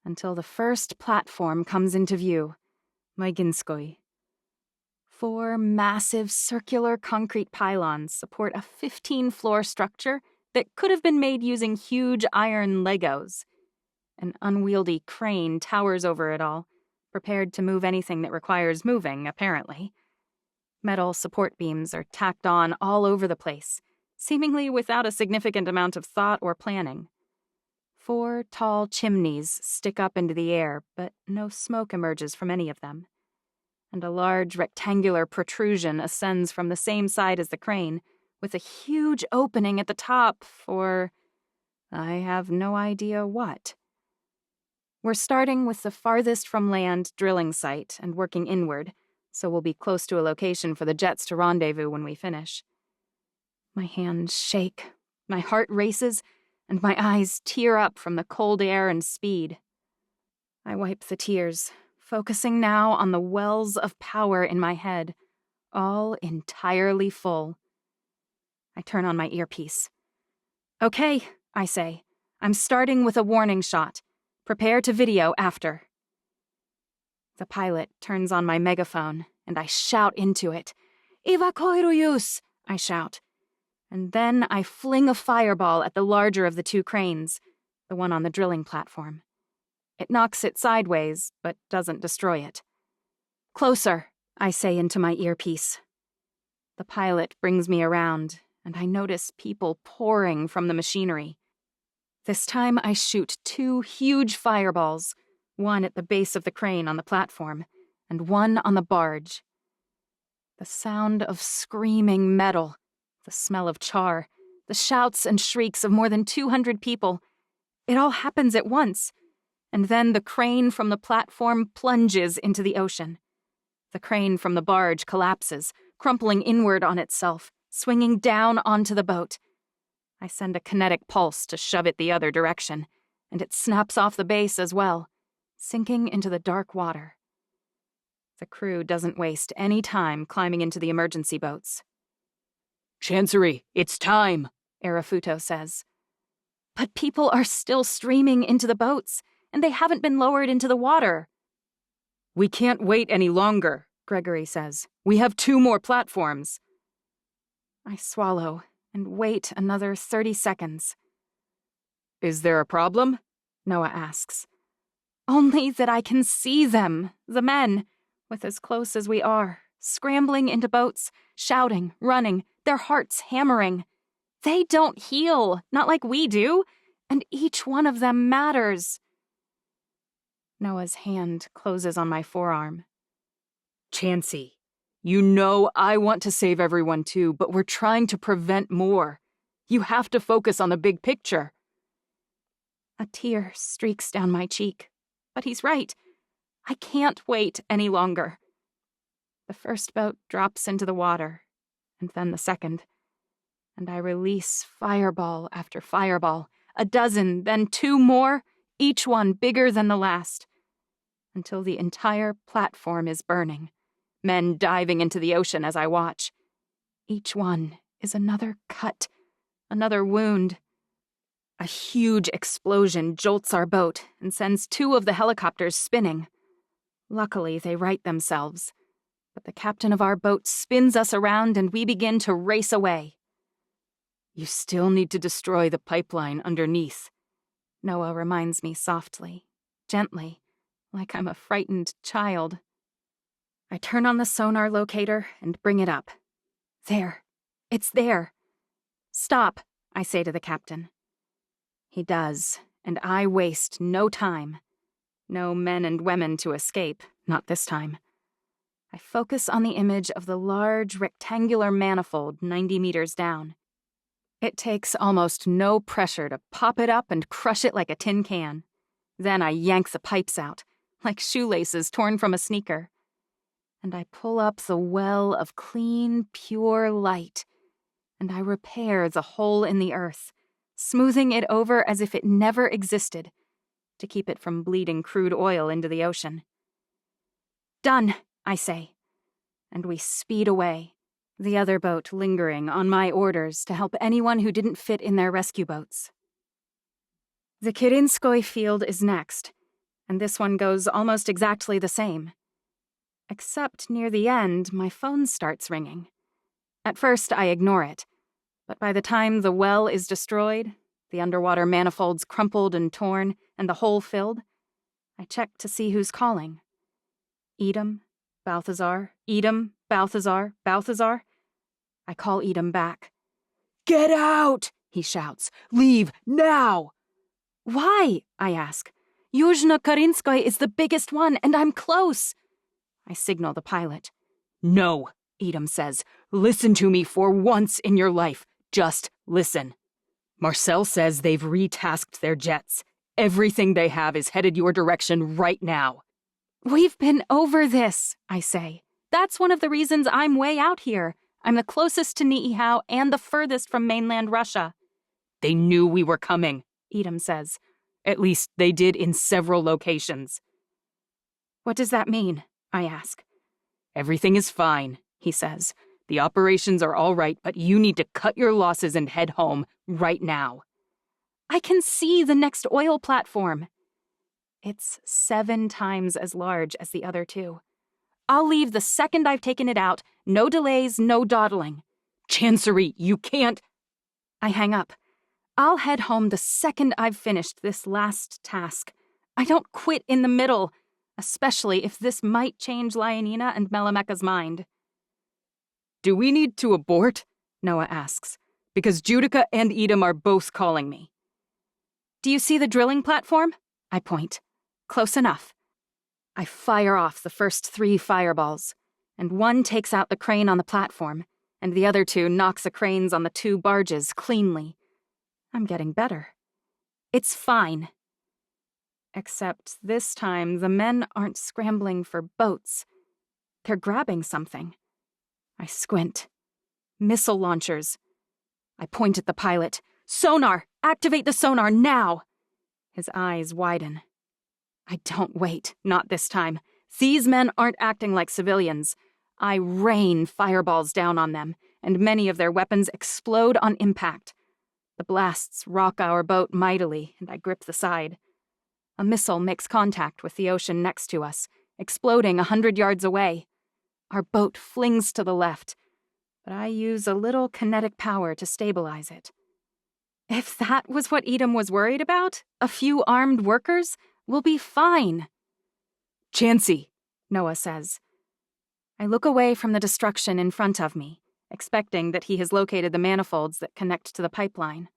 until the first platform comes into view, Maiginskoi. 4 massive circular concrete pylons support a 15-floor structure that could have been made using huge iron Legos. An unwieldy crane towers over it all, prepared to move anything that requires moving, apparently. Metal support beams are tacked on all over the place, seemingly without a significant amount of thought or planning. 4 tall chimneys stick up into the air, but no smoke emerges from any of them. And a large rectangular protrusion ascends from the same side as the crane, with a huge opening at the top for... I have no idea what. We're starting with the farthest from land drilling site and working inward, so we'll be close to a location for the jets to rendezvous when we finish. My hands shake, my heart races, and my eyes tear up from the cold air and speed. I wipe the tears, focusing now on the wells of power in my head, all entirely full. I turn on my earpiece. Okay, I say. I'm starting with a warning shot. Prepare to video after. The pilot turns on my megaphone, and I shout into it. Evacuiruyus, I shout. And then I fling a fireball at the larger of the 2 cranes, the one on the drilling platform. It knocks it sideways, but doesn't destroy it. Closer, I say into my earpiece. The pilot brings me around, and I notice people pouring from the machinery. This time I shoot 2 huge fireballs, one at the base of the crane on the platform, and one on the barge. The sound of screaming metal, the smell of char, the shouts and shrieks of more than 200 people. It all happens at once. And then the crane from the platform plunges into the ocean. The crane from the barge collapses, crumpling inward on itself, swinging down onto the boat. I send a kinetic pulse to shove it the other direction, and it snaps off the base as well, sinking into the dark water. The crew doesn't waste any time climbing into the emergency boats. Chancery, it's time, Arafuto says. But people are still streaming into the boats, and they haven't been lowered into the water. We can't wait any longer, Gregory says. We have 2 more platforms. I swallow and wait another 30 seconds. Is there a problem? Noah asks. Only that I can see them, the men, with as close as we are, scrambling into boats, shouting, running, their hearts hammering. They don't heal, not like we do, and each one of them matters. Noah's hand closes on my forearm. Chancey, you know I want to save everyone too, but we're trying to prevent more. You have to focus on the big picture. A tear streaks down my cheek, but he's right. I can't wait any longer. The first boat drops into the water, and then the second. And I release fireball after fireball, a dozen, then 2 more, each one bigger than the last, until the entire platform is burning, men diving into the ocean as I watch. Each one is another cut, another wound. A huge explosion jolts our boat and sends 2 of the helicopters spinning. Luckily, they right themselves, but the captain of our boat spins us around and we begin to race away. You still need to destroy the pipeline underneath, Noah reminds me softly, gently, like I'm a frightened child. I turn on the sonar locator and bring it up. There. It's there. Stop, I say to the captain. He does, and I waste no time. No men and women to escape, not this time. I focus on the image of the large rectangular manifold 90 meters down. It takes almost no pressure to pop it up and crush it like a tin can. Then I yank the pipes out, like shoelaces torn from a sneaker. And I pull up the well of clean, pure light. And I repair the hole in the earth, smoothing it over as if it never existed, to keep it from bleeding crude oil into the ocean. Done, I say. And we speed away, the other boat lingering on my orders to help anyone who didn't fit in their rescue boats. The Kirinskoy field is next, and this one goes almost exactly the same. Except near the end, my phone starts ringing. At first, I ignore it, but by the time the well is destroyed, the underwater manifolds crumpled and torn, and the hole filled, I check to see who's calling. Edom, Balthazar, Edom, Balthazar, Balthazar. I call Edom back. Get out, he shouts. Leave, now! Why? I ask. Yuzhno Karinskoy is the biggest one, and I'm close. I signal the pilot. No, Edom says. Listen to me for once in your life. Just listen. Marcel says they've retasked their jets. Everything they have is headed your direction right now. We've been over this, I say. That's one of the reasons I'm way out here. I'm the closest to Niihau and the furthest from mainland Russia. They knew we were coming, Edom says. At least they did in several locations. What does that mean? I ask. Everything is fine, he says. The operations are all right, but you need to cut your losses and head home right now. I can see the next oil platform. It's 7 times as large as the other 2. I'll leave the second I've taken it out. No delays, no dawdling. Chancery, you can't. I hang up. I'll head home the second I've finished this last task. I don't quit in the middle, especially if this might change Lionina and Melameka's mind. Do we need to abort? Noah asks. Because Judica and Edom are both calling me. Do you see the drilling platform? I point. Close enough. I fire off the first 3 fireballs, and one takes out the crane on the platform, and the other 2 knocks the cranes on the 2 barges cleanly. I'm getting better. It's fine. Except this time, the men aren't scrambling for boats. They're grabbing something. I squint. Missile launchers. I point at the pilot. Sonar! Activate the sonar now! His eyes widen. I don't wait, not this time. These men aren't acting like civilians. I rain fireballs down on them, and many of their weapons explode on impact. The blasts rock our boat mightily, and I grip the side. A missile makes contact with the ocean next to us, exploding 100 yards away. Our boat flings to the left, but I use a little kinetic power to stabilize it. If that was what Edom was worried about, a few armed workers, we'll be fine. Chancy, Noah says. I look away from the destruction in front of me, expecting that he has located the manifolds that connect to the pipeline.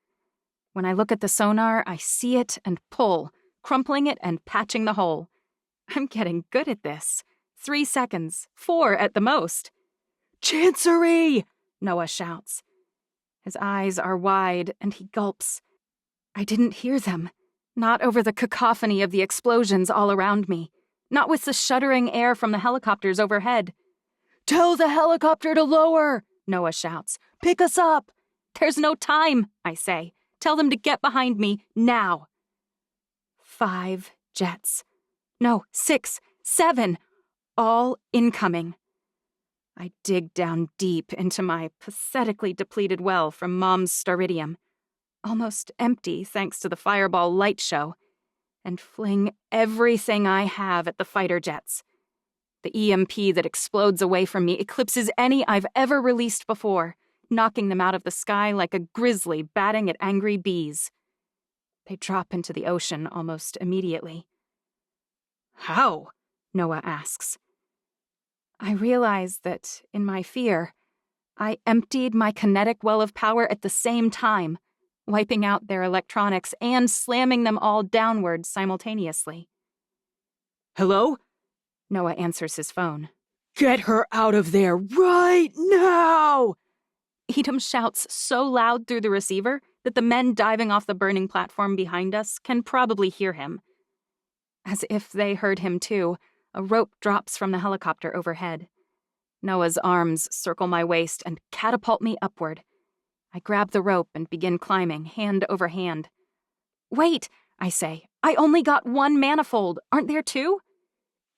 When I look at the sonar, I see it and pull, crumpling it and patching the hole. I'm getting good at this. 3 seconds, 4 at the most. Chancery! Noah shouts. His eyes are wide, and he gulps. I didn't hear them. Not over the cacophony of the explosions all around me. Not with the shuddering air from the helicopters overhead. Tell the helicopter to lower, Noah shouts. Pick us up! There's no time, I say. Tell them to get behind me, now. 5 jets. No, 6, 7. All incoming. I dig down deep into my pathetically depleted well from Mom's staridium, almost empty thanks to the fireball light show, and fling everything I have at the fighter jets. The EMP that explodes away from me eclipses any I've ever released before, knocking them out of the sky like a grizzly batting at angry bees. They drop into the ocean almost immediately. How? Noah asks. I realize that, in my fear, I emptied my kinetic well of power at the same time, wiping out their electronics and slamming them all downward simultaneously. Hello? Noah answers his phone. Get her out of there right now! Edom shouts so loud through the receiver that the men diving off the burning platform behind us can probably hear him. As if they heard him too, a rope drops from the helicopter overhead. Noah's arms circle my waist and catapult me upward. I grab the rope and begin climbing, hand over hand. Wait, I say. I only got 1 manifold. Aren't there 2?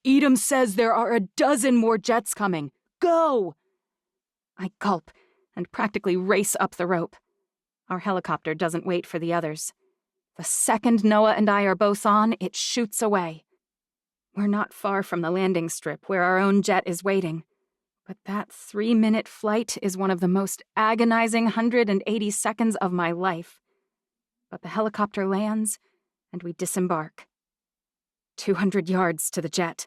Edom says there are a dozen more jets coming. Go! I gulp and practically race up the rope. Our helicopter doesn't wait for the others. The second Noah and I are both on, it shoots away. We're not far from the landing strip where our own jet is waiting. But that 3-minute flight is one of the most agonizing 180 seconds of my life. But the helicopter lands, and we disembark. 200 yards to the jet.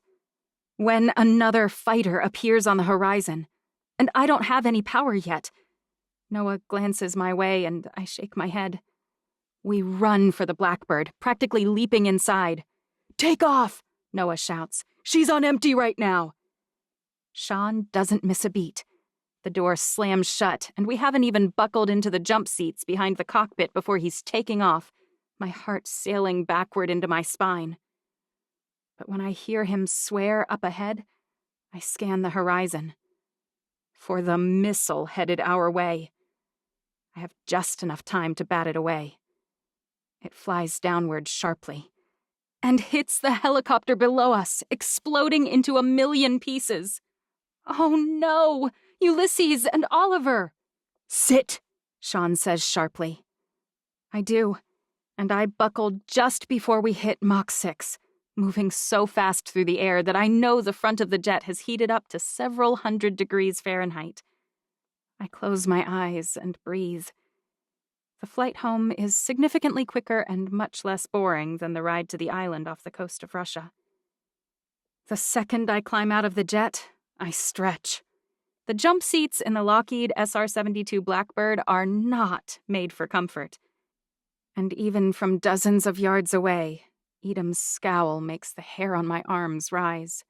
When another fighter appears on the horizon, and I don't have any power yet. Noah glances my way, and I shake my head. We run for the Blackbird, practically leaping inside. Take off! Noah shouts. She's on empty right now. Sean doesn't miss a beat. The door slams shut, and we haven't even buckled into the jump seats behind the cockpit before he's taking off, my heart sailing backward into my spine. But when I hear him swear up ahead, I scan the horizon. For the missile headed our way. I have just enough time to bat it away. It flies downward sharply, and hits the helicopter below us, exploding into 1,000,000 pieces. Oh no! Ulysses and Oliver! Sit, Sean says sharply. I do, and I buckled just before we hit Mach 6, moving so fast through the air that I know the front of the jet has heated up to several hundred degrees Fahrenheit. I close my eyes and breathe. The flight home is significantly quicker and much less boring than the ride to the island off the coast of Russia. The second I climb out of the jet, I stretch. The jump seats in the Lockheed SR-72 Blackbird are not made for comfort. And even from dozens of yards away, Edom's scowl makes the hair on my arms rise.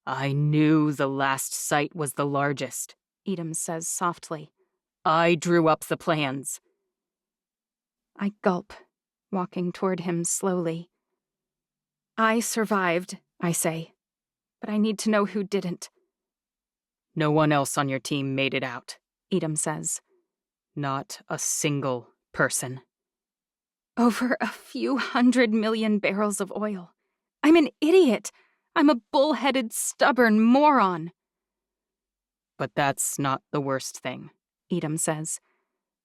I knew the last site was the largest, Edom says softly. I drew up the plans. I gulp, walking toward him slowly. I survived, I say, but I need to know who didn't. No one else on your team made it out, Edom says. Not a single person. Over a few 100 million barrels of oil. I'm an idiot. I'm a bullheaded, stubborn moron. But that's not the worst thing, Edom says.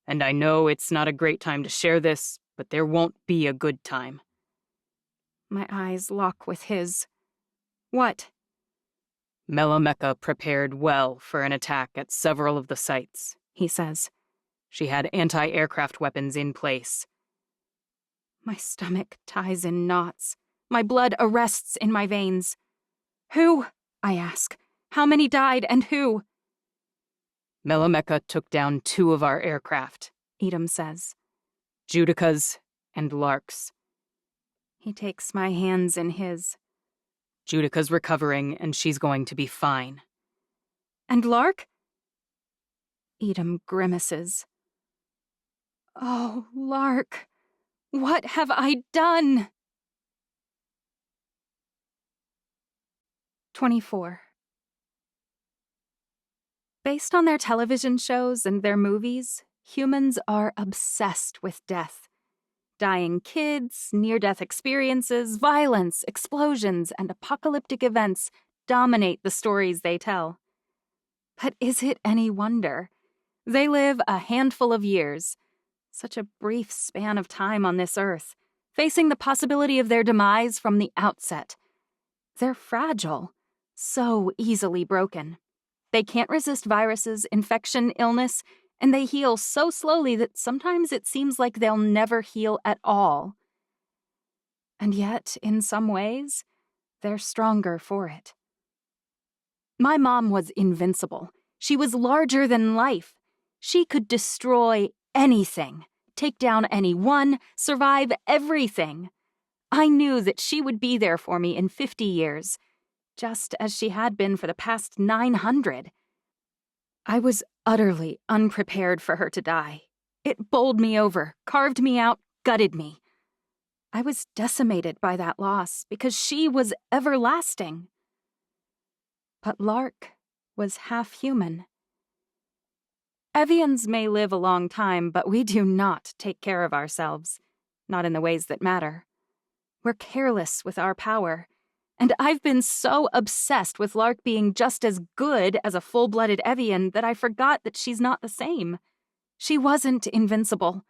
And I know it's not a great time to share this, but there won't be a good time. My eyes lock with his. What? Melameka prepared well for an attack at several of the sites, he says. She had anti-aircraft weapons in place. My stomach ties in knots. My blood arrests in my veins. Who? I ask. How many died and who? Melameka took down 2 of our aircraft, Edom says. Judica's and Lark's. He takes my hands in his. Judica's recovering, and she's going to be fine. And Lark? Edom grimaces. Oh, Lark, what have I done? 24. Based on their television shows and their movies, humans are obsessed with death. Dying kids, near-death experiences, violence, explosions, and apocalyptic events dominate the stories they tell. But is it any wonder? They live a handful of years, such a brief span of time on this earth, facing the possibility of their demise from the outset. They're fragile, so easily broken. They can't resist viruses, infection, illness, and they heal so slowly that sometimes it seems like they'll never heal at all. And yet, in some ways, they're stronger for it. My mom was invincible. She was larger than life. She could destroy anything, take down anyone, survive everything. I knew that she would be there for me in 50 years, just as she had been for the past 900. I was utterly unprepared for her to die. It bowled me over, carved me out, gutted me. I was decimated by that loss because she was everlasting. But Lark was half human. Evians may live a long time, but we do not take care of ourselves, not in the ways that matter. We're careless with our power, and I've been so obsessed with Lark being just as good as a full-blooded Evian that I forgot that she's not the same. She wasn't invincible.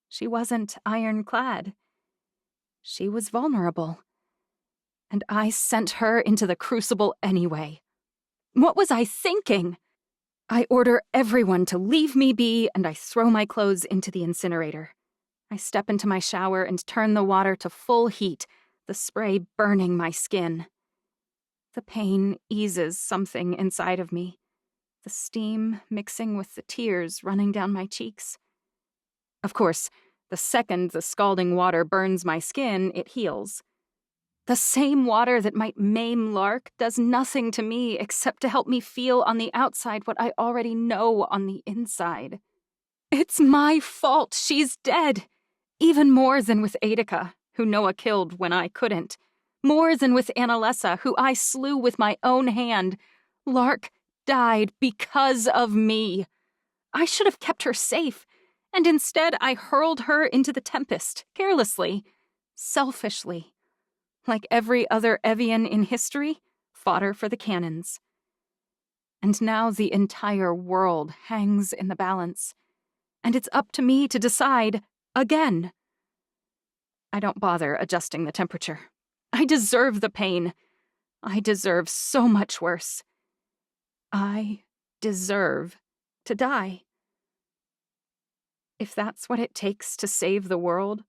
She wasn't ironclad. She was vulnerable. And I sent her into the crucible anyway. What was I thinking? I order everyone to leave me be, and I throw my clothes into the incinerator. I step into my shower and turn the water to full heat, the spray burning my skin. The pain eases something inside of me, the steam mixing with the tears running down my cheeks. Of course, the second the scalding water burns my skin, it heals. The same water that might maim Lark does nothing to me except to help me feel on the outside what I already know on the inside. It's my fault she's dead. Even more than with Aedica, who Noah killed when I couldn't. More than with Annalessa, who I slew with my own hand. Lark died because of me. I should have kept her safe, and instead I hurled her into the tempest, carelessly, selfishly. Like every other Evian in history, fodder for the cannons. And now the entire world hangs in the balance, and it's up to me to decide again. I don't bother adjusting the temperature. I deserve the pain. I deserve so much worse. I deserve to die. If that's what it takes to save the world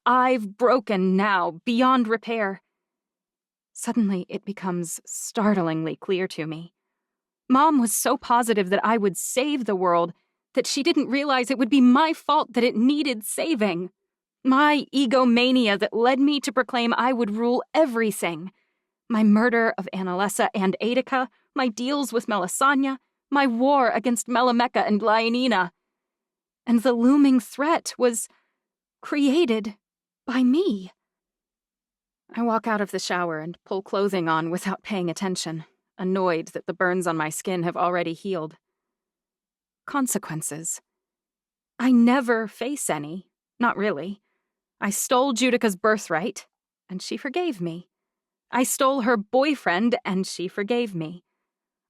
I've broken now, beyond repair. Suddenly, it becomes startlingly clear to me. Mom was so positive that I would save the world that she didn't realize it would be my fault that it needed saving. My egomania that led me to proclaim I would rule everything. My murder of Annalessa and Aedica, my deals with Melisania, my war against Melameka and Lionina. And the looming threat was created by me. I walk out of the shower and pull clothing on without paying attention, annoyed that the burns on my skin have already healed. Consequences. I never face any. Not really. I stole Judica's birthright, and she forgave me. I stole her boyfriend, and she forgave me.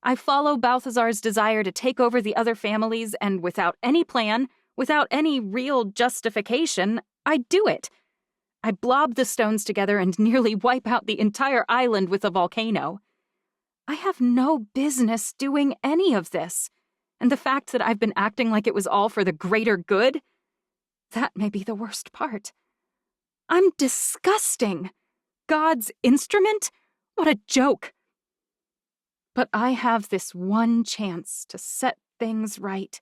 I follow Balthazar's desire to take over the other families, and without any plan, without any real justification, I do it. I blob the stones together and nearly wipe out the entire island with a volcano. I have no business doing any of this, and the fact that I've been acting like it was all for the greater good, that may be the worst part. I'm disgusting. God's instrument? What a joke. But I have this one chance to set things right.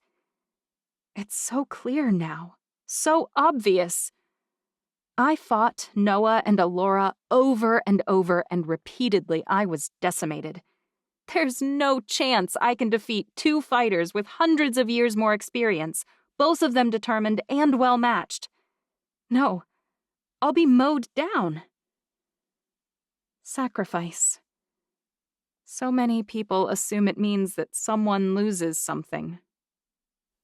It's so clear now, so obvious. I fought Noah and Alora over and over, and repeatedly I was decimated. There's no chance I can defeat two fighters with hundreds of years more experience, both of them determined and well-matched. No, I'll be mowed down. Sacrifice. So many people assume it means that someone loses something.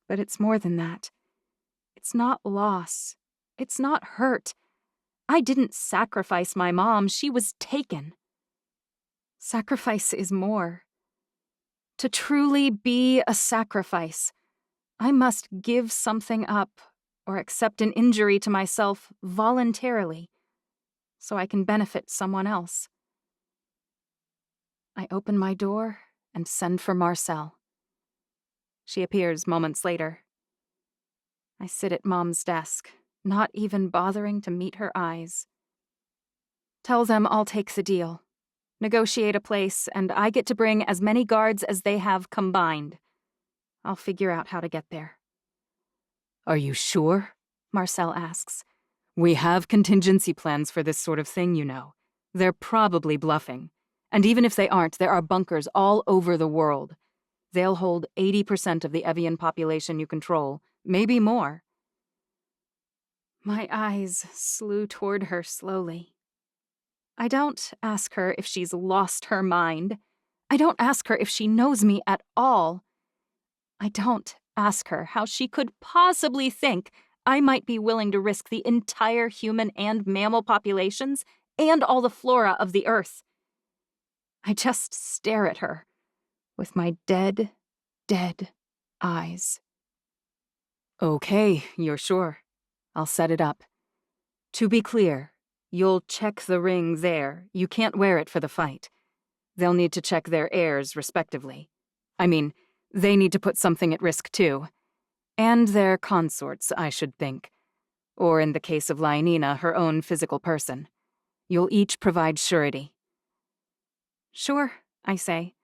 But it's more than that. It's not loss. It's not hurt. I didn't sacrifice my mom. She was taken. Sacrifice is more. To truly be a sacrifice, I must give something up or accept an injury to myself voluntarily so I can benefit someone else. I open my door and send for Marcel. She appears moments later. I sit at Mom's desk, not even bothering to meet her eyes. Tell them I'll take the deal. Negotiate a place, and I get to bring as many guards as they have combined. I'll figure out how to get there. Are you sure? Marcel asks. We have contingency plans for this sort of thing, you know. They're probably bluffing. And even if they aren't, there are bunkers all over the world. They'll hold 80% of the Evian population you control, maybe more. My eyes slew toward her slowly. I don't ask her if she's lost her mind. I don't ask her if she knows me at all. I don't ask her how she could possibly think I might be willing to risk the entire human and mammal populations and all the flora of the earth. I just stare at her with my dead eyes. Okay, you're sure. I'll set it up. To be clear, you'll check the ring there. You can't wear it for the fight. They'll need to check their heirs, respectively. I mean, they need to put something at risk, too. And their consorts, I should think. Or in the case of Lionina, her own physical person. You'll each provide surety. Sure, I say.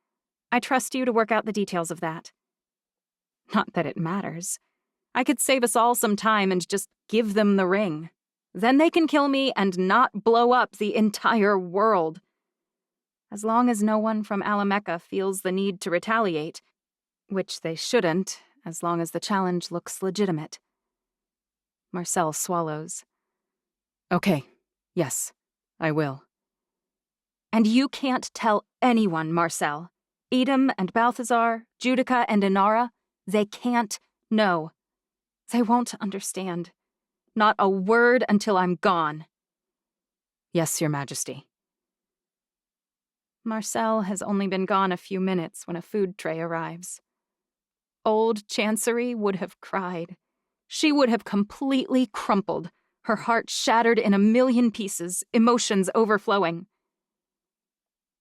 I trust you to work out the details of that. Not that it matters. I could save us all some time and just give them the ring. Then they can kill me and not blow up the entire world. As long as no one from Alameka feels the need to retaliate, which they shouldn't, as long as the challenge looks legitimate. Marcel swallows. Okay, yes, I will. And you can't tell anyone, Marcel. Edom and Balthazar, Judica and Inara, they can't know. They won't understand. Not a word until I'm gone. Yes, Your Majesty. Marcel has only been gone a few minutes when a food tray arrives. Old Chancery would have cried. She would have completely crumpled, her heart shattered in a million pieces, emotions overflowing.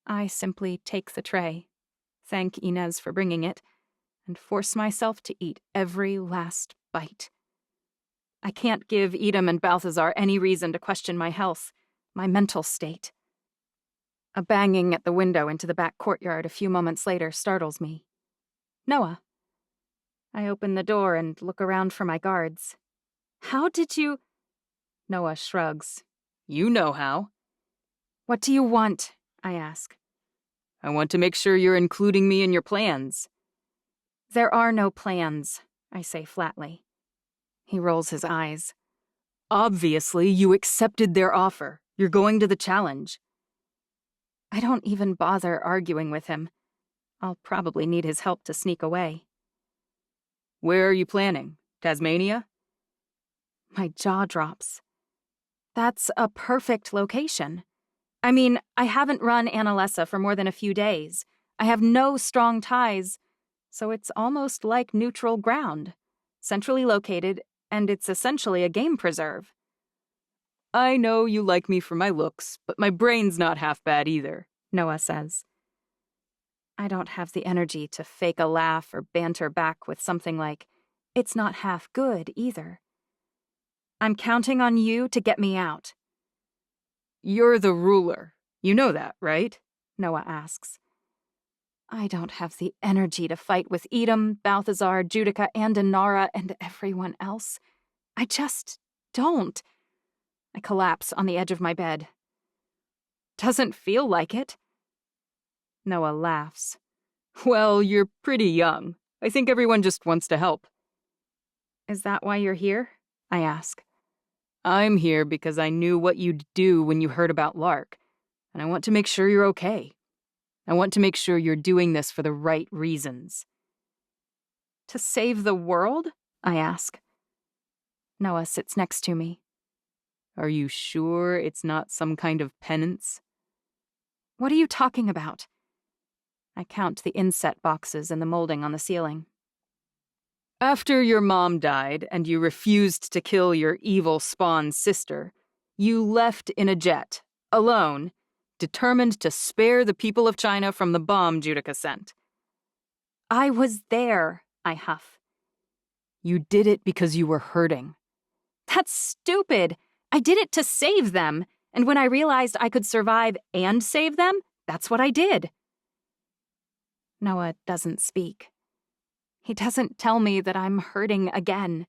I simply take the tray, thank Inez for bringing it, and force myself to eat every last bite. I can't give Edom and Balthazar any reason to question my health, my mental state. A banging at the window into the back courtyard a few moments later startles me. Noah. I open the door and look around for my guards. How did you... Noah shrugs. You know how. What do you want? I ask. I want to make sure you're including me in your plans. There are no plans, I say flatly. He rolls his eyes. Obviously, you accepted their offer. You're going to the challenge. I don't even bother arguing with him. I'll probably need his help to sneak away. Where are you planning? Tasmania? My jaw drops. That's a perfect location. I mean, I haven't run Annalessa for more than a few days. I have no strong ties, so it's almost like neutral ground. Centrally located, and it's essentially a game preserve. I know you like me for my looks, but my brain's not half bad either, Noah says. I don't have the energy to fake a laugh or banter back with something like, "It's not half good either." I'm counting on you to get me out. You're the ruler. You know that, right? Noah asks. I don't have the energy to fight with Edom, Balthazar, Judica, and Inara, and everyone else. I just don't. I collapse on the edge of my bed. Doesn't feel like it. Noah laughs. Well, you're pretty young. I think everyone just wants to help. Is that why you're here? I ask. I'm here because I knew what you'd do when you heard about Lark, and I want to make sure you're okay. I want to make sure you're doing this for the right reasons. To save the world? I ask. Noah sits next to me. Are you sure it's not some kind of penance? What are you talking about? I count the inset boxes in the molding on the ceiling. After your mom died and you refused to kill your evil spawn sister, you left in a jet, alone, determined to spare the people of China from the bomb Judica sent. I was there, I huff. You did it because you were hurting. That's stupid. I did it to save them, and when I realized I could survive and save them, that's what I did. Noah doesn't speak. He doesn't tell me that I'm hurting again.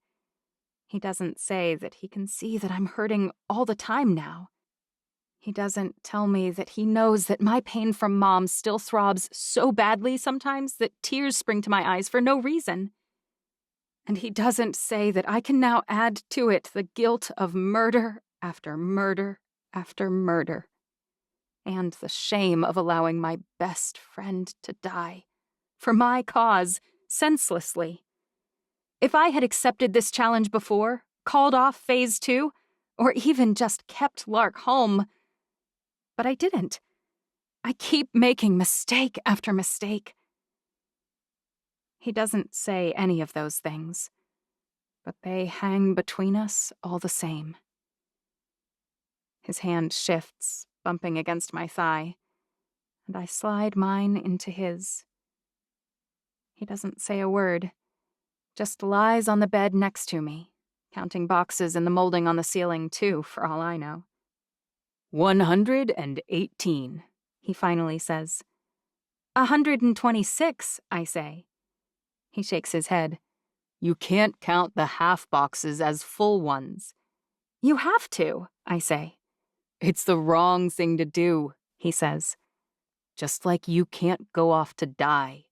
He doesn't say that he can see that I'm hurting all the time now. He doesn't tell me that he knows that my pain from Mom still throbs so badly sometimes that tears spring to my eyes for no reason. And he doesn't say that I can now add to it the guilt of murder after murder after murder, and the shame of allowing my best friend to die, for my cause, senselessly. If I had accepted this challenge before, called off Phase 2, or even just kept Lark home, but I didn't. I keep making mistake after mistake. He doesn't say any of those things, but they hang between us all the same. His hand shifts, bumping against my thigh, and I slide mine into his. He doesn't say a word, just lies on the bed next to me, counting boxes in the molding on the ceiling too, for all I know. 118, he finally says. 126, I say. He shakes his head. You can't count the half boxes as full ones. You have to, I say. It's the wrong thing to do, he says. Just like you can't go off to die.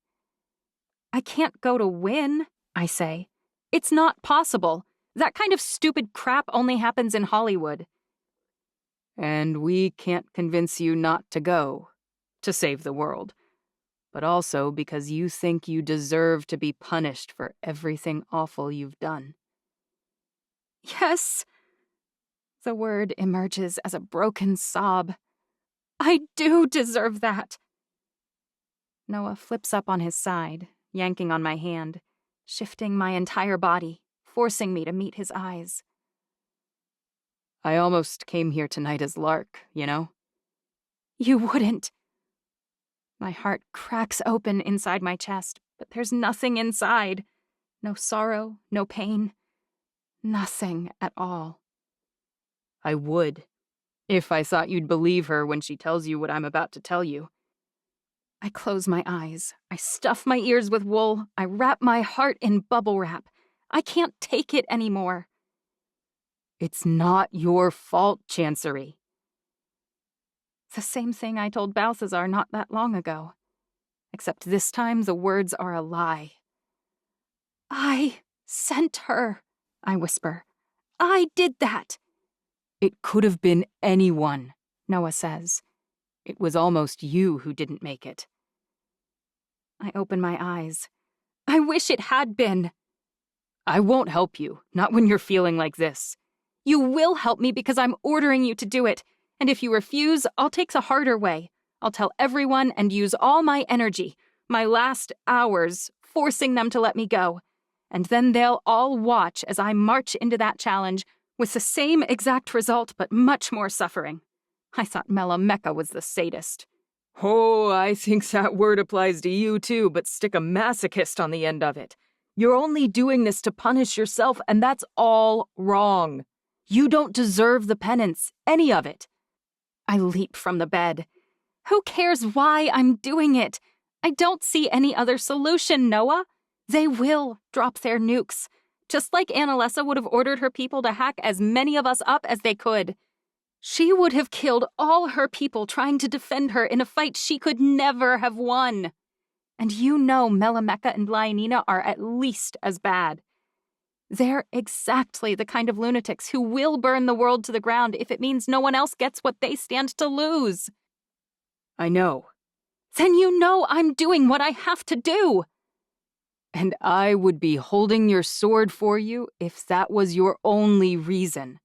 I can't go to win, I say. It's not possible. That kind of stupid crap only happens in Hollywood. And we can't convince you not to go, to save the world, but also because you think you deserve to be punished for everything awful you've done. Yes. The word emerges as a broken sob. I do deserve that. Noah flips up on his side, yanking on my hand, shifting my entire body, forcing me to meet his eyes. I almost came here tonight as Lark, you know? You wouldn't. My heart cracks open inside my chest, but there's nothing inside. No sorrow, no pain. Nothing at all. I would, if I thought you'd believe her when she tells you what I'm about to tell you. I close my eyes. I stuff my ears with wool. I wrap my heart in bubble wrap. I can't take it anymore. It's not your fault, Chancery. The same thing I told Balthazar not that long ago. Except this time the words are a lie. I sent her, I whisper. I did that. It could have been anyone, Noah says. It was almost you who didn't make it. I open my eyes. I wish it had been. I won't help you, not when you're feeling like this. You will help me because I'm ordering you to do it. And if you refuse, I'll take the harder way. I'll tell everyone and use all my energy, my last hours, forcing them to let me go. And then they'll all watch as I march into that challenge with the same exact result but much more suffering. I thought Melameka was the sadist. Oh, I think that word applies to you too, but stick a masochist on the end of it. You're only doing this to punish yourself, and that's all wrong. You don't deserve the penance, any of it. I leap from the bed. Who cares why I'm doing it? I don't see any other solution, Noah. They will drop their nukes, just like Annalisa would have ordered her people to hack as many of us up as they could. She would have killed all her people trying to defend her in a fight she could never have won. And you know Melameka and Lionina are at least as bad. They're exactly the kind of lunatics who will burn the world to the ground if it means no one else gets what they stand to lose. I know. Then you know I'm doing what I have to do. And I would be holding your sword for you if that was your only reason,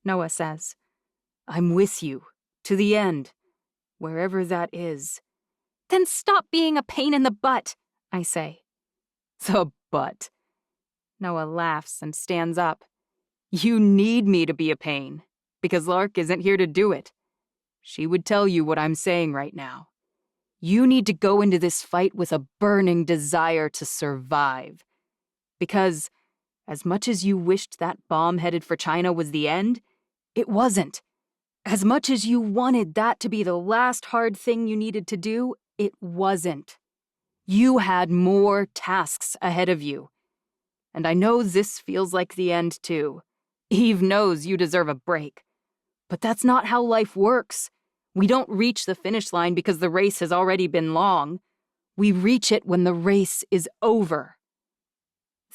Noah says. I'm with you, to the end, wherever that is. Then stop being a pain in the butt, I say. The butt. Noah laughs and stands up. You need me to be a pain, because Lark isn't here to do it. She would tell you what I'm saying right now. You need to go into this fight with a burning desire to survive. Because, as much as you wished that bomb headed for China was the end, it wasn't. As much as you wanted that to be the last hard thing you needed to do, it wasn't. You had more tasks ahead of you. And I know this feels like the end, too. Eve knows you deserve a break. But that's not how life works. We don't reach the finish line because the race has already been long. We reach it when the race is over.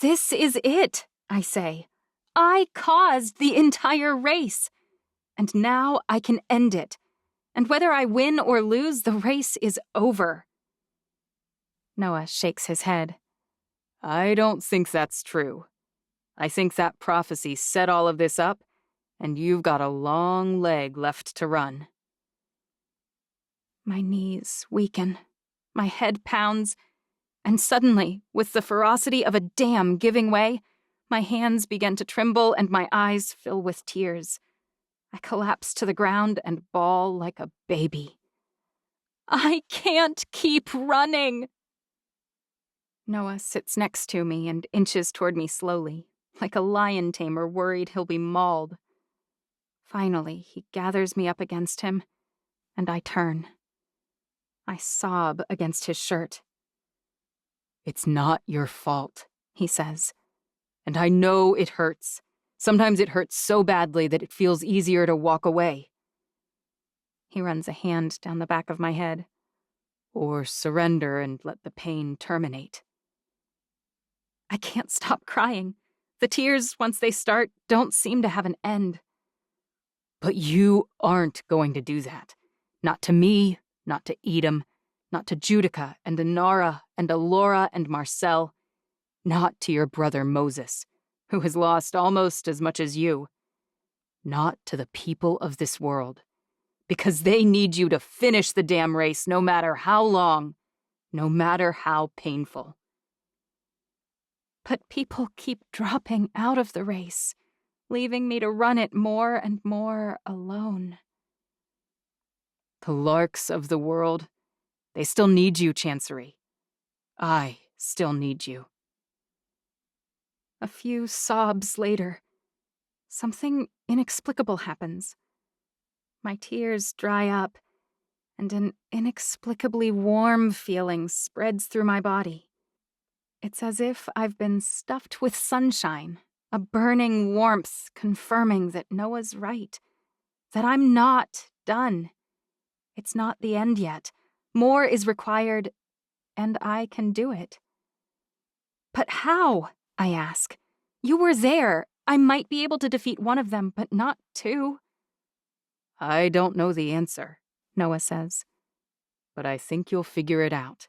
This is it, I say. I caused the entire race. And now I can end it. And whether I win or lose, the race is over. Noah shakes his head. I don't think that's true. I think that prophecy set all of this up, and you've got a long leg left to run. My knees weaken, my head pounds, and suddenly, with the ferocity of a dam giving way, my hands begin to tremble and my eyes fill with tears. I collapse to the ground and bawl like a baby. I can't keep running! Noah sits next to me and inches toward me slowly, like a lion tamer worried he'll be mauled. Finally, he gathers me up against him, and I turn. I sob against his shirt. It's not your fault, he says. And I know it hurts. Sometimes it hurts so badly that it feels easier to walk away. He runs a hand down the back of my head. Or surrender and let the pain terminate. I can't stop crying. The tears, once they start, don't seem to have an end. But you aren't going to do that. Not to me, not to Edom, not to Judica and Inara and Alora and Marcel. Not to your brother Moses, who has lost almost as much as you. Not to the people of this world. Because they need you to finish the damn race no matter how long, no matter how painful. But people keep dropping out of the race, leaving me to run it more and more alone. The Larks of the world, they still need you, Chancery. I still need you. A few sobs later, something inexplicable happens. My tears dry up, and an inexplicably warm feeling spreads through my body. It's as if I've been stuffed with sunshine, a burning warmth confirming that Noah's right, that I'm not done. It's not the end yet. More is required, and I can do it. But how? I ask. You were there. I might be able to defeat one of them, but not two. I don't know the answer, Noah says. But I think you'll figure it out.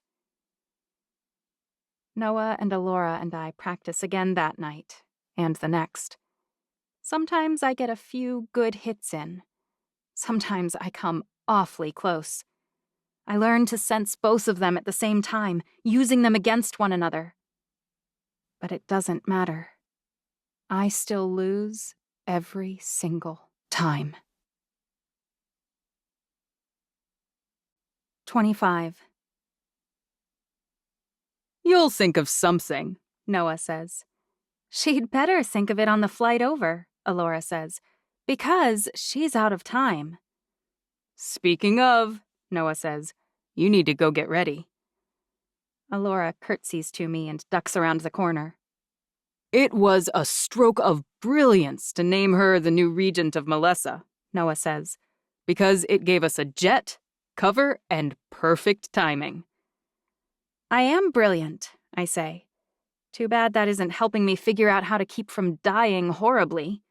Noah and Alora and I practice again that night, and the next. Sometimes I get a few good hits in. Sometimes I come awfully close. I learn to sense both of them at the same time, using them against one another. But it doesn't matter. I still lose every single time. 25. You'll think of something, Noah says. She'd better think of it on the flight over, Alora says, because she's out of time. Speaking of, Noah says, you need to go get ready. Alora curtsies to me and ducks around the corner. It was a stroke of brilliance to name her the new regent of Melessa, Noah says, because it gave us a jet, cover, and perfect timing. I am brilliant, I say. Too bad that isn't helping me figure out how to keep from dying horribly.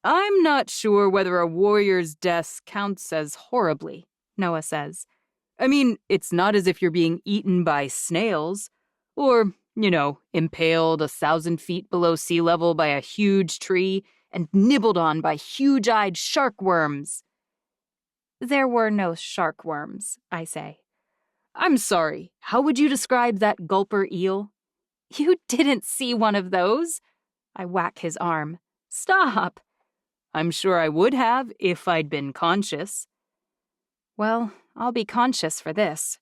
I'm not sure whether a warrior's death counts as horribly, Noah says. I mean, it's not as if you're being eaten by snails, or, impaled 1,000 feet below sea level by a huge tree and nibbled on by huge-eyed shark worms. There were no shark worms, I say. I'm sorry, how would you describe that gulper eel? You didn't see one of those. I whack his arm. Stop. I'm sure I would have if I'd been conscious. Well, I'll be conscious for this.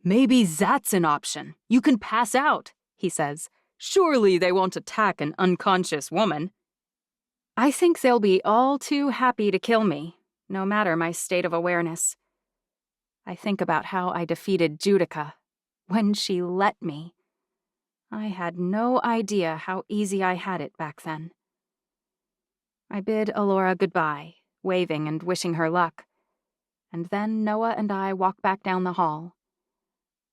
Maybe that's an option. You can pass out, he says. Surely they won't attack an unconscious woman. I think they'll be all too happy to kill me, no matter my state of awareness. I think about how I defeated Judica, when she let me. I had no idea how easy I had it back then. I bid Alora goodbye, waving and wishing her luck. And then Noah and I walk back down the hall.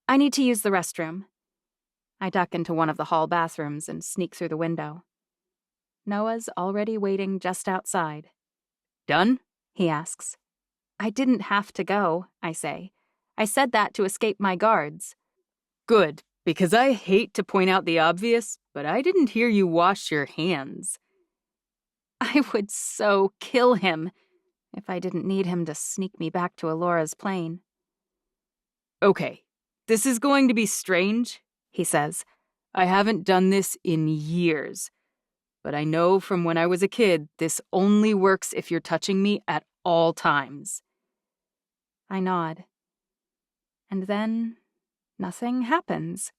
I need to use the restroom. I duck into one of the hall bathrooms and sneak through the window. Noah's already waiting just outside. Done? He asks. I didn't have to go, I say. I said that to escape my guards. Good, because I hate to point out the obvious, but I didn't hear you wash your hands. I would so kill him if I didn't need him to sneak me back to Alora's plane. Okay, this is going to be strange, he says. I haven't done this in years. But I know from when I was a kid, this only works if you're touching me at all times. I nod. And then nothing happens.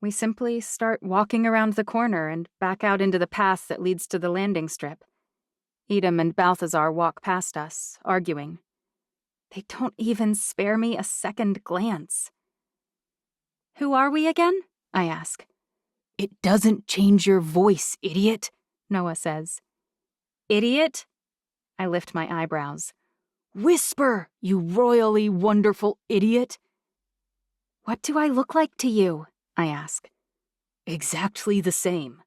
We simply start walking around the corner and back out into the path that leads to the landing strip. Edom and Balthazar walk past us, arguing. They don't even spare me a second glance. Who are we again? I ask. It doesn't change your voice, idiot, Noah says. Idiot? I lift my eyebrows. Whisper, you royally wonderful idiot. What do I look like to you? I ask. Exactly the same.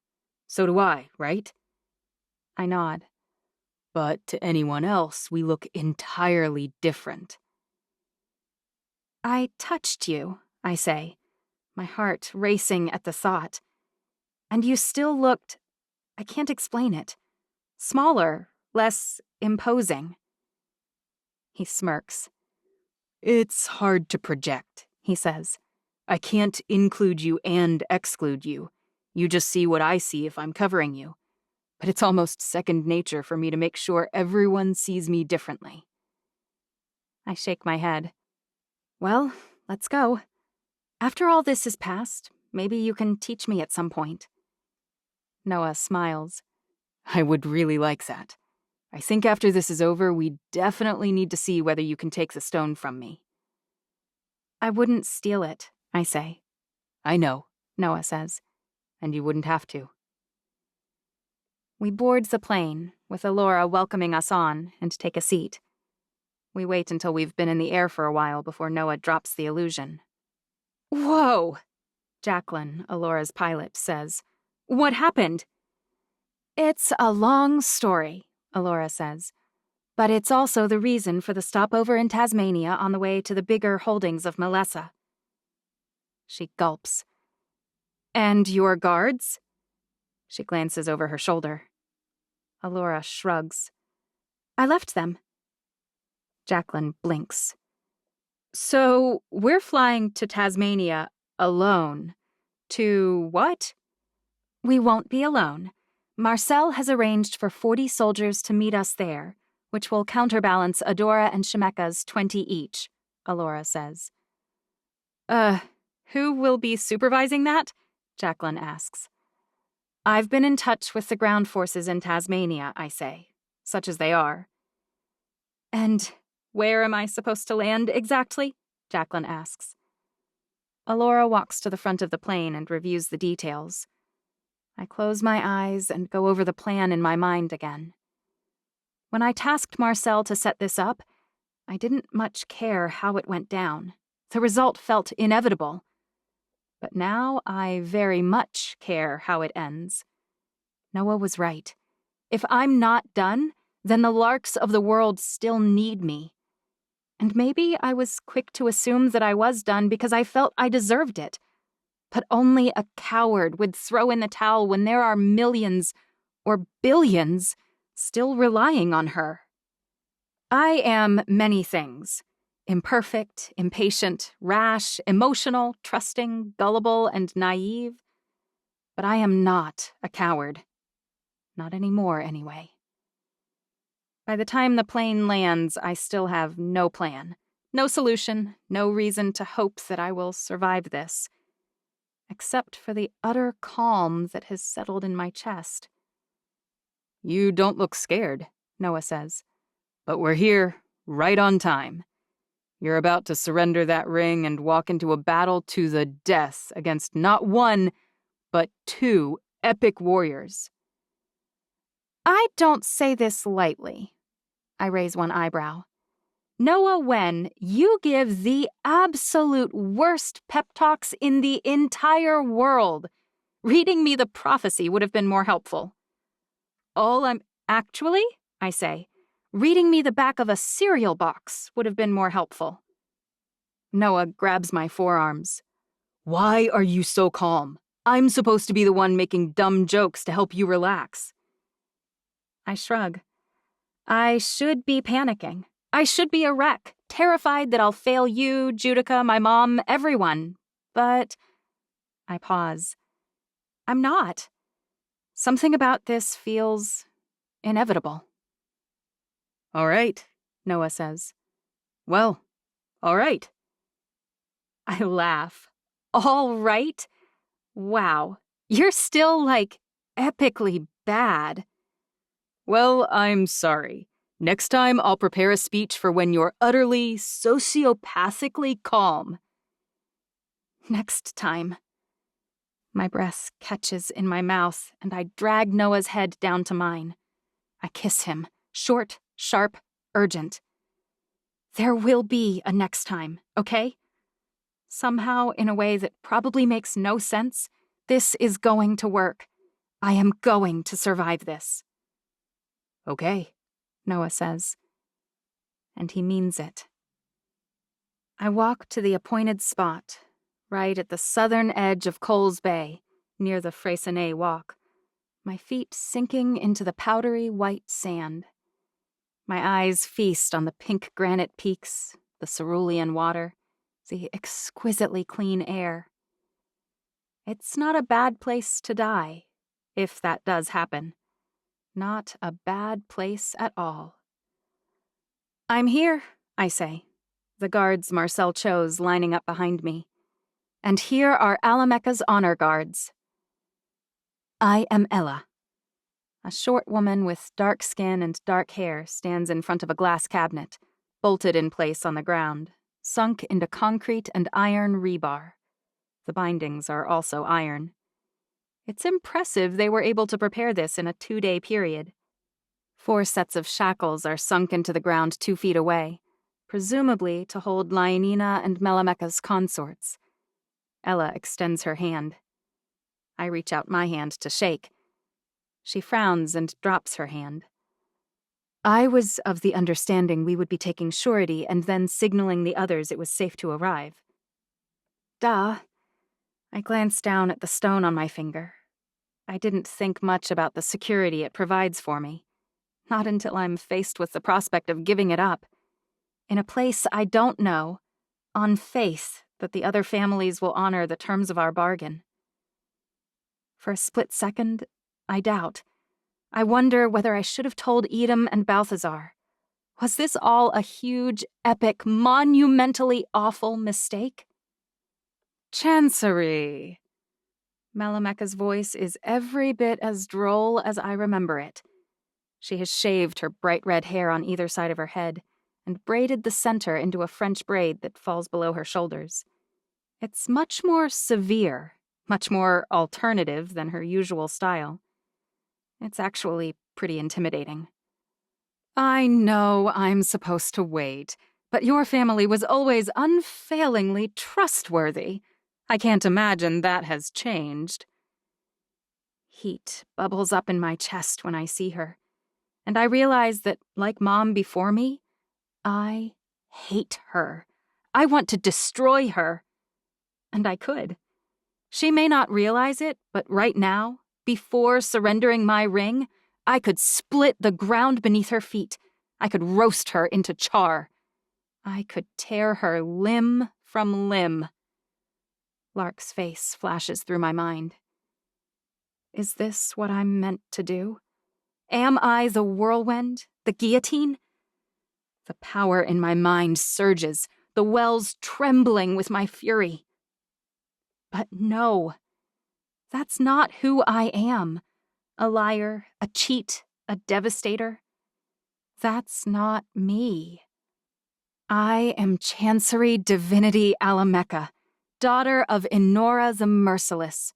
So do I, right? I nod. But to anyone else, we look entirely different. I touched you, I say, my heart racing at the thought. And you still looked, I can't explain it, smaller, less imposing. He smirks. It's hard to project, he says. I can't include you and exclude you. You just see what I see if I'm covering you. But it's almost second nature for me to make sure everyone sees me differently. I shake my head. Well, let's go. After all this is past, maybe you can teach me at some point. Noah smiles. I would really like that. I think after this is over, we definitely need to see whether you can take the stone from me. I wouldn't steal it, I say. I know, Noah says. And you wouldn't have to. We board the plane, with Alora welcoming us on, and take a seat. We wait until we've been in the air for a while before Noah drops the illusion. Whoa! Jacqueline, Alora's pilot, says. What happened? It's a long story, Alora says. But it's also the reason for the stopover in Tasmania on the way to the bigger holdings of Melessa. She gulps. And your guards? She glances over her shoulder. Alora shrugs. I left them. Jacqueline blinks. So, we're flying to Tasmania alone. To what? We won't be alone. Marcel has arranged for 40 soldiers to meet us there, which will counterbalance Adora and Shemeka's 20 each, Alora says. Who will be supervising that? Jacqueline asks. I've been in touch with the ground forces in Tasmania, I say, such as they are. And where am I supposed to land exactly? Jacqueline asks. Alora walks to the front of the plane and reviews the details. I close my eyes and go over the plan in my mind again. When I tasked Marcel to set this up, I didn't much care how it went down. The result felt inevitable. But now I very much care how it ends. Noah was right. If I'm not done, then the Larks of the world still need me. And maybe I was quick to assume that I was done because I felt I deserved it. But only a coward would throw in the towel when there are millions, or billions, still relying on her. I am many things. Imperfect, impatient, rash, emotional, trusting, gullible, and naive. But I am not a coward. Not anymore, anyway. By the time the plane lands, I still have no plan, no solution, no reason to hope that I will survive this, except for the utter calm that has settled in my chest. You don't look scared, Noah says. But we're here, right on time. You're about to surrender that ring and walk into a battle to the death against not one, but 2 epic warriors. I don't say this lightly. I raise one eyebrow. Noah Wen, you give the absolute worst pep talks in the entire world. Reading me the prophecy would have been more helpful. Actually, I say, reading me the back of a cereal box would have been more helpful. Noah grabs my forearms. Why are you so calm? I'm supposed to be the one making dumb jokes to help you relax. I shrug. I should be panicking. I should be a wreck, terrified that I'll fail you, Judica, my mom, everyone. But I pause. I'm not. Something about this feels inevitable. All right, Noah says. Well, all right. I laugh. All right? Wow, you're still, epically bad. Well, I'm sorry. Next time I'll prepare a speech for when you're utterly, sociopathically calm. Next time. My breath catches in my mouth, and I drag Noah's head down to mine. I kiss him, short, sharp, urgent. There will be a next time, okay? Somehow, in a way that probably makes no sense, this is going to work. I am going to survive this. Okay, Noah says. And he means it. I walk to the appointed spot, right at the southern edge of Coles Bay, near the Freycinet Walk, my feet sinking into the powdery white sand. My eyes feast on the pink granite peaks, the cerulean water, the exquisitely clean air. It's not a bad place to die, if that does happen. Not a bad place at all. I'm here, I say, the guards Marcel chose lining up behind me. And here are Alameka's honor guards. I am Ella. A short woman with dark skin and dark hair stands in front of a glass cabinet, bolted in place on the ground, sunk into concrete and iron rebar. The bindings are also iron. It's impressive they were able to prepare this in a 2-day period. 4 sets of shackles are sunk into the ground 2 feet away, presumably to hold Lionina and Melameka's consorts. Ella extends her hand. I reach out my hand to shake. She frowns and drops her hand. I was of the understanding we would be taking surety and then signaling the others it was safe to arrive. Duh. I glance down at the stone on my finger. I didn't think much about the security it provides for me. Not until I'm faced with the prospect of giving it up. In a place I don't know, on faith that the other families will honor the terms of our bargain. For a split second, I doubt. I wonder whether I should have told Edom and Balthazar. Was this all a huge, epic, monumentally awful mistake? Chancery. Melameka's voice is every bit as droll as I remember it. She has shaved her bright red hair on either side of her head and braided the center into a French braid that falls below her shoulders. It's much more severe, much more alternative than her usual style. It's actually pretty intimidating. I know I'm supposed to wait, but your family was always unfailingly trustworthy. I can't imagine that has changed. Heat bubbles up in my chest when I see her, and I realize that, like Mom before me, I hate her. I want to destroy her. And I could. She may not realize it, but right now, before surrendering my ring, I could split the ground beneath her feet. I could roast her into char. I could tear her limb from limb. Lark's face flashes through my mind. Is this what I'm meant to do? Am I the whirlwind, the guillotine? The power in my mind surges, the wells trembling with my fury. But no, that's not who I am. A liar, a cheat, a devastator. That's not me. I am Chancery Divinity Alameka, daughter of Inara the Merciless.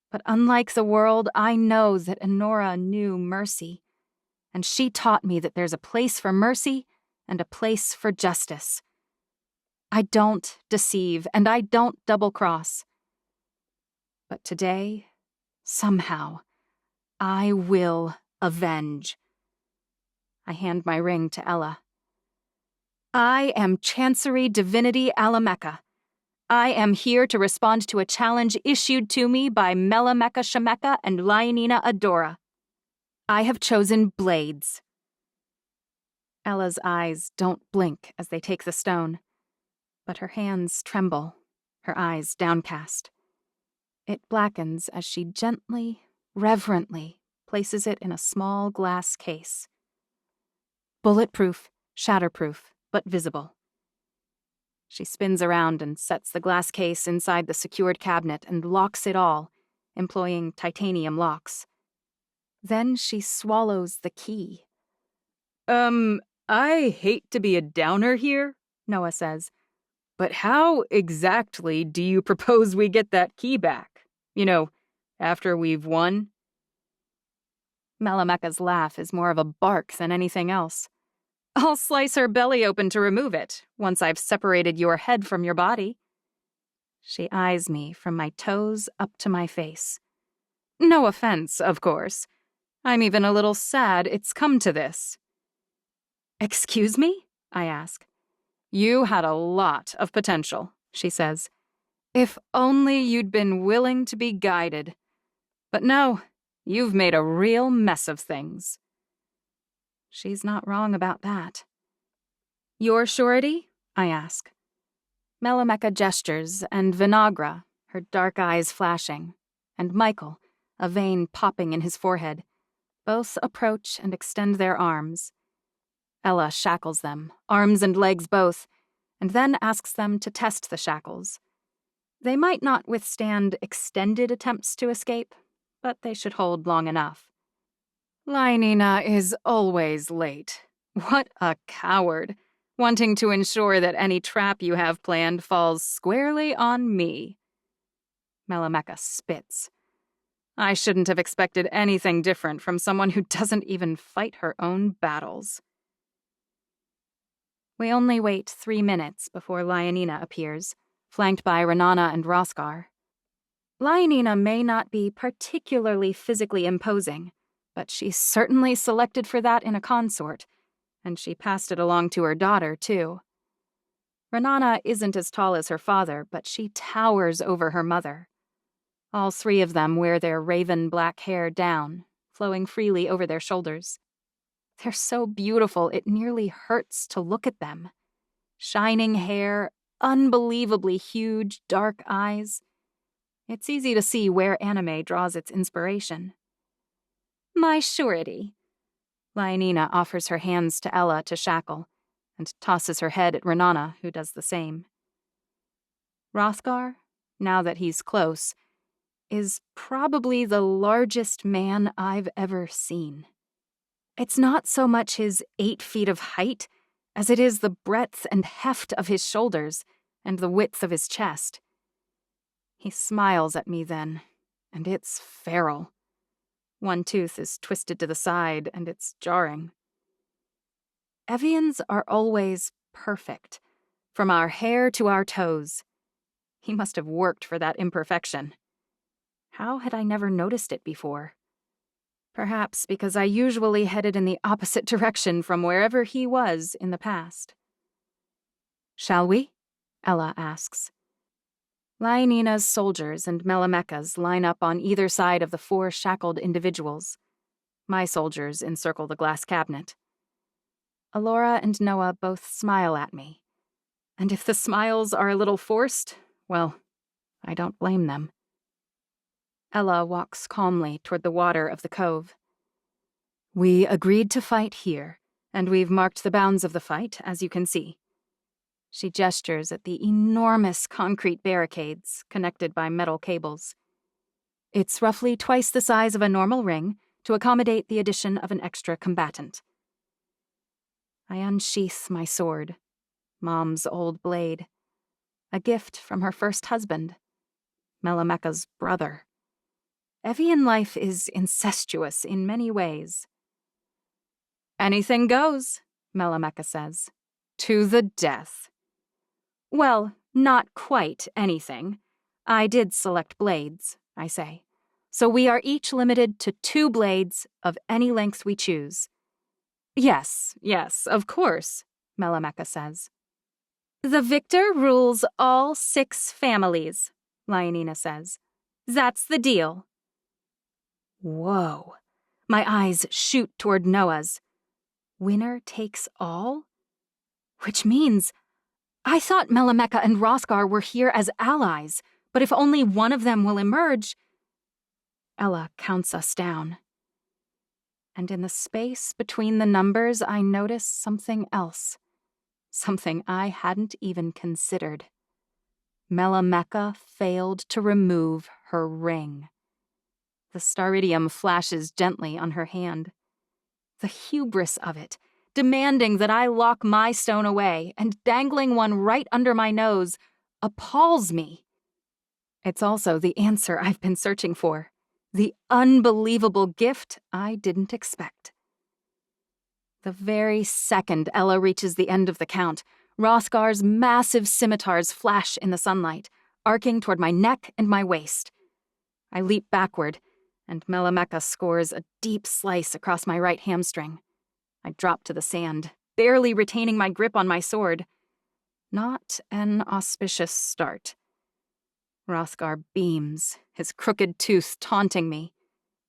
But unlike the world, I know that Inara knew mercy, and she taught me that there's a place for mercy and a place for justice. I don't deceive, and I don't double-cross. But today, somehow, I will avenge. I hand my ring to Ella. I am Chancery Divinity Alameka. I am here to respond to a challenge issued to me by Melameka Shemeka and Lionina Adora. I have chosen blades. Ella's eyes don't blink as they take the stone, but her hands tremble, her eyes downcast. It blackens as she gently, reverently places it in a small glass case. Bulletproof, shatterproof, but visible. She spins around and sets the glass case inside the secured cabinet and locks it all, employing titanium locks. Then she swallows the key. I hate to be a downer here, Noah says, but how exactly do you propose we get that key back? You know, after we've won? Melameka's laugh is more of a bark than anything else. I'll slice her belly open to remove it, once I've separated your head from your body. She eyes me from my toes up to my face. No offense, of course. I'm even a little sad it's come to this. Excuse me? I ask. You had a lot of potential, she says. If only you'd been willing to be guided. But no, you've made a real mess of things. She's not wrong about that. Your surety? I ask. Melameka gestures, and Vinagra, her dark eyes flashing, and Michael, a vein popping in his forehead, both approach and extend their arms. Ella shackles them, arms and legs both, and then asks them to test the shackles. They might not withstand extended attempts to escape, but they should hold long enough. Lionina is always late. What a coward, wanting to ensure that any trap you have planned falls squarely on me. Melameka spits. I shouldn't have expected anything different from someone who doesn't even fight her own battles. We only wait 3 minutes before Lionina appears, flanked by Renana and Roskar. Lionina may not be particularly physically imposing, but she's certainly selected for that in a consort, and she passed it along to her daughter, too. Renana isn't as tall as her father, but she towers over her mother. All 3 of them wear their raven black hair down, flowing freely over their shoulders. They're so beautiful it nearly hurts to look at them. Shining hair, unbelievably huge, dark eyes. It's easy to see where anime draws its inspiration. My surety. Lionina offers her hands to Ella to shackle, and tosses her head at Renana, who does the same. Hrothgar, now that he's close, is probably the largest man I've ever seen. It's not so much his 8 feet of height as it is the breadth and heft of his shoulders and the width of his chest. He smiles at me then, and it's feral. One tooth is twisted to the side, and it's jarring. Evians are always perfect, from our hair to our toes. He must have worked for that imperfection. How had I never noticed it before? Perhaps because I usually headed in the opposite direction from wherever he was in the past. Shall we? Ella asks. Lionina's soldiers and Melameka's line up on either side of the 4 shackled individuals. My soldiers encircle the glass cabinet. Alora and Noah both smile at me. And if the smiles are a little forced, well, I don't blame them. Ella walks calmly toward the water of the cove. We agreed to fight here, and we've marked the bounds of the fight, as you can see. She gestures at the enormous concrete barricades connected by metal cables. It's roughly twice the size of a normal ring to accommodate the addition of an extra combatant. I unsheath my sword, Mom's old blade, a gift from her first husband, Melameka's brother. Evian life is incestuous in many ways. Anything goes, Melameka says. To the death. Well, not quite anything. I did select blades, I say. So we are each limited to 2 blades of any length we choose. Yes, of course, Melameka says. The victor rules all 6 families, Lionina says. That's the deal. Whoa. My eyes shoot toward Noah's. Winner takes all? Which means, I thought Melameka and Hrothgar were here as allies, but if only one of them will emerge... Ella counts us down. And in the space between the numbers, I notice something else. Something I hadn't even considered. Melameka failed to remove her ring. The staridium flashes gently on her hand. The hubris of it, demanding that I lock my stone away and dangling one right under my nose, appalls me. It's also the answer I've been searching for, the unbelievable gift I didn't expect. The very second Ella reaches the end of the count, Hrothgar's massive scimitars flash in the sunlight, arcing toward my neck and my waist. I leap backward, and Melameka scores a deep slice across my right hamstring. I drop to the sand, barely retaining my grip on my sword. Not an auspicious start. Hrothgar beams, his crooked tooth taunting me.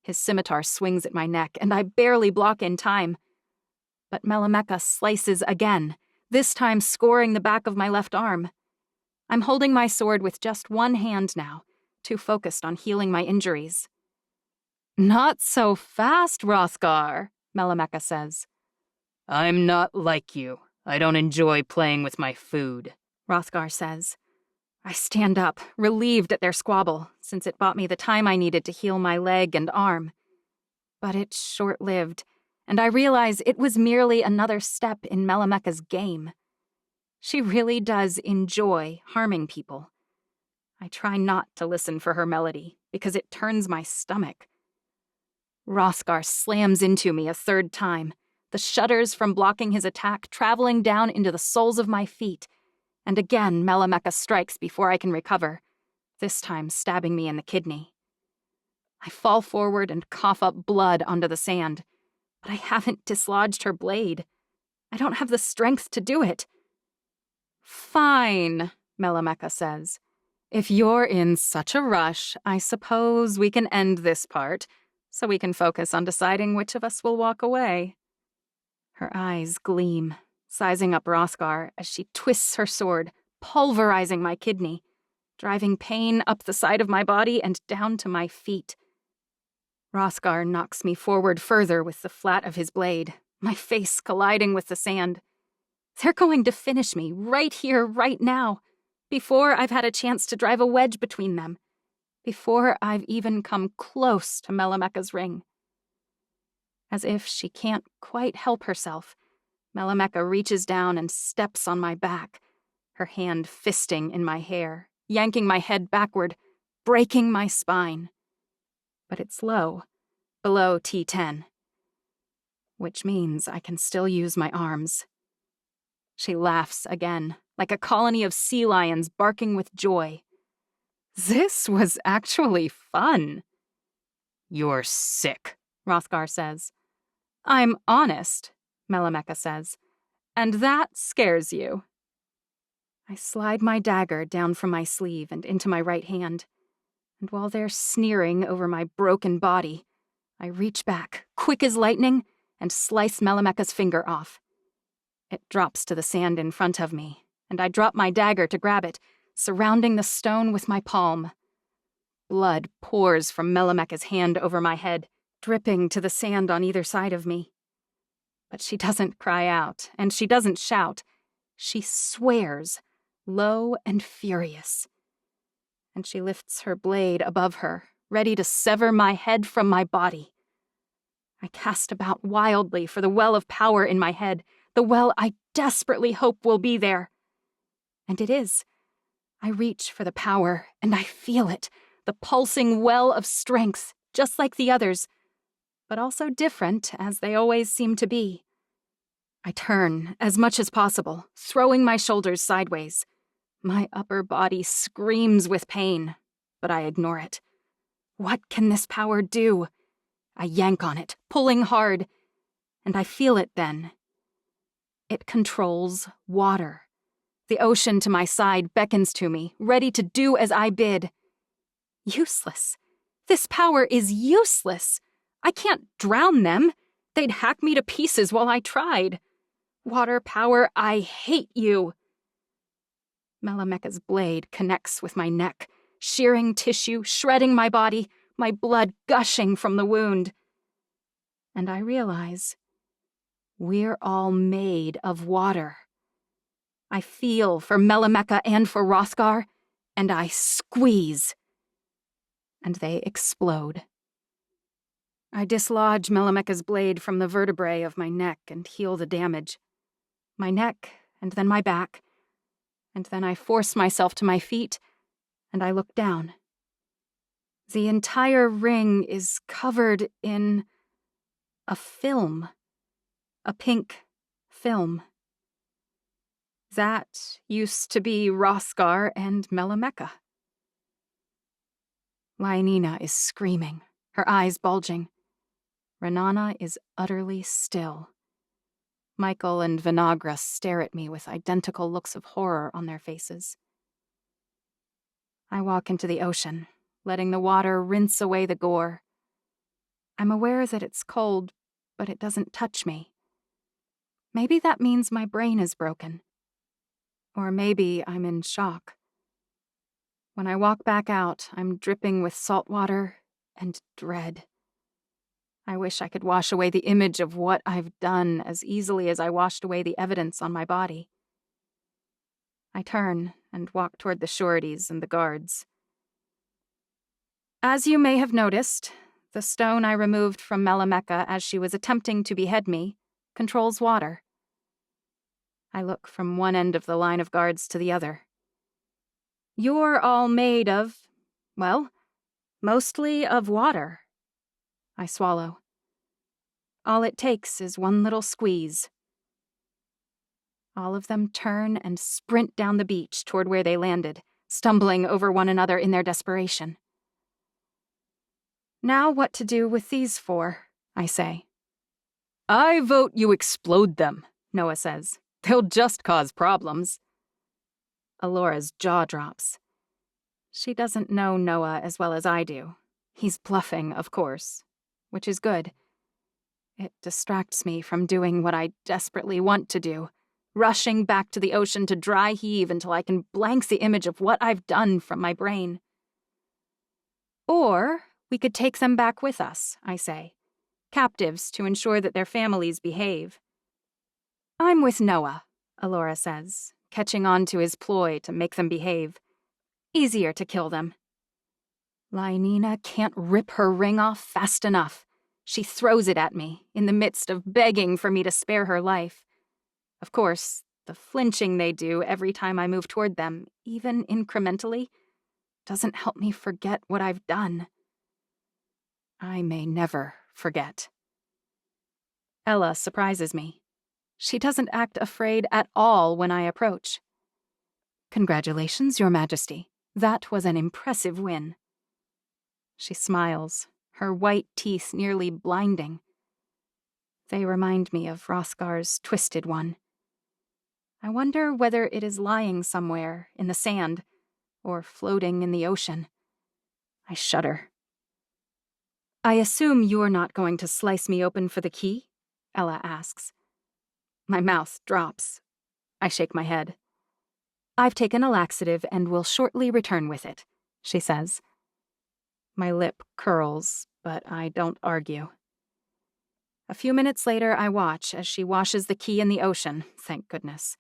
His scimitar swings at my neck, and I barely block in time. But Melameka slices again, this time scoring the back of my left arm. I'm holding my sword with just one hand now, too focused on healing my injuries. Not so fast, Hrothgar, Melameka says. I'm not like you. I don't enjoy playing with my food, Hrothgar says. I stand up, relieved at their squabble, since it bought me the time I needed to heal my leg and arm. But it's short-lived, and I realize it was merely another step in Melameka's game. She really does enjoy harming people. I try not to listen for her melody, because it turns my stomach. Hrothgar slams into me a 3rd time, the shudders from blocking his attack traveling down into the soles of my feet, and again Melameka strikes before I can recover, this time stabbing me in the kidney. I fall forward and cough up blood onto the sand, but I haven't dislodged her blade. I don't have the strength to do it. Fine, Melameka says, If you're in such a rush, I suppose we can end this part, so we can focus on deciding which of us will walk away. Her eyes gleam, sizing up Roskar as she twists her sword, pulverizing my kidney, driving pain up the side of my body and down to my feet. Roskar knocks me forward further with the flat of his blade, my face colliding with the sand. They're going to finish me right here, right now, before I've had a chance to drive a wedge between them, before I've even come close to Melameka's ring. As if she can't quite help herself, Melameka reaches down and steps on my back, her hand fisting in my hair, yanking my head backward, breaking my spine. But it's low, below T10, which means I can still use my arms. She laughs again, like a colony of sea lions barking with joy. This was actually fun. You're sick, Roskar says. I'm honest, Melameka says, and that scares you. I slide my dagger down from my sleeve and into my right hand, and while they're sneering over my broken body, I reach back, quick as lightning, and slice Melameka's finger off. It drops to the sand in front of me, and I drop my dagger to grab it, surrounding the stone with my palm. Blood pours from Melameka's hand over my head, dripping to the sand on either side of me. But she doesn't cry out, and she doesn't shout. She swears, low and furious. And she lifts her blade above her, ready to sever my head from my body. I cast about wildly for the well of power in my head, the well I desperately hope will be there. And it is. I reach for the power, and I feel it, the pulsing well of strength, just like the others, but also different, as they always seem to be. I turn as much as possible, throwing my shoulders sideways. My upper body screams with pain, but I ignore it. What can this power do? I yank on it, pulling hard, and I feel it then. It controls water. The ocean to my side beckons to me, ready to do as I bid. Useless. This power is useless. I can't drown them. They'd hack me to pieces while I tried. Water power, I hate you. Melameka's blade connects with my neck, shearing tissue, shredding my body, my blood gushing from the wound. And I realize we're all made of water. I feel for Melameka and for Roskar, and I squeeze. And they explode. I dislodge Melameka's blade from the vertebrae of my neck and heal the damage. My neck, and then my back, and then I force myself to my feet, and I look down. The entire ring is covered in a film. A pink film. That used to be Roskar and Melameka. Lionina is screaming, her eyes bulging. Renana is utterly still. Michael and Vinagra stare at me with identical looks of horror on their faces. I walk into the ocean, letting the water rinse away the gore. I'm aware that it's cold, but it doesn't touch me. Maybe that means my brain is broken. Or maybe I'm in shock. When I walk back out, I'm dripping with salt water and dread. I wish I could wash away the image of what I've done as easily as I washed away the evidence on my body. I turn and walk toward the sureties and the guards. As you may have noticed, the stone I removed from Melameka as she was attempting to behead me controls water. I look from one end of the line of guards to the other. You're all made of, well, mostly of water. I swallow. All it takes is one little squeeze. All of them turn and sprint down the beach toward where they landed, stumbling over one another in their desperation. Now what to do with these four, I say. I vote you explode them, Noah says. They'll just cause problems. Alora's jaw drops. She doesn't know Noah as well as I do. He's bluffing, of course, which is good. It distracts me from doing what I desperately want to do, rushing back to the ocean to dry heave until I can blank the image of what I've done from my brain. Or we could take them back with us, I say, captives to ensure that their families behave. I'm with Noah, Alora says, catching on to his ploy to make them behave. Easier to kill them. Lynina can't rip her ring off fast enough. She throws it at me, in the midst of begging for me to spare her life. Of course, the flinching they do every time I move toward them, even incrementally, doesn't help me forget what I've done. I may never forget. Ella surprises me. She doesn't act afraid at all when I approach. Congratulations, Your Majesty. That was an impressive win. She smiles, her white teeth nearly blinding. They remind me of Hrothgar's twisted one. I wonder whether it is lying somewhere in the sand or floating in the ocean. I shudder. I assume you're not going to slice me open for the key? Ella asks. My mouth drops. I shake my head. I've taken a laxative and will shortly return with it, she says. My lip curls, but I don't argue. A few minutes later, I watch as she washes the key in the ocean, thank goodness.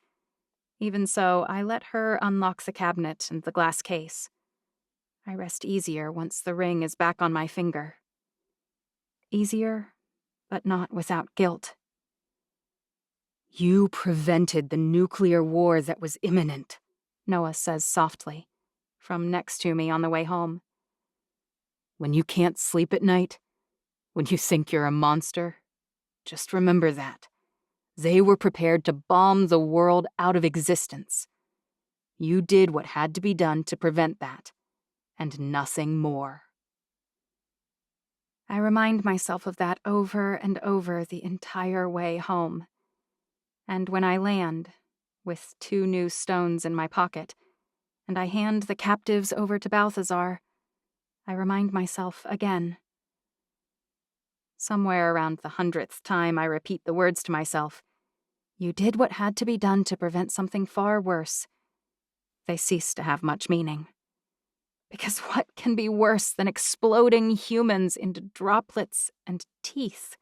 Even so, I let her unlock the cabinet and the glass case. I rest easier once the ring is back on my finger. Easier, but not without guilt. You prevented the nuclear war that was imminent, Noah says softly, from next to me on the way home. When you can't sleep at night, when you think you're a monster, just remember that. They were prepared to bomb the world out of existence. You did what had to be done to prevent that, and nothing more. I remind myself of that over and over the entire way home. And when I land, with 2 new stones in my pocket, and I hand the captives over to Balthazar, I remind myself again. Somewhere around the 100th time I repeat the words to myself. You did what had to be done to prevent something far worse. They cease to have much meaning. Because what can be worse than exploding humans into droplets and teeth?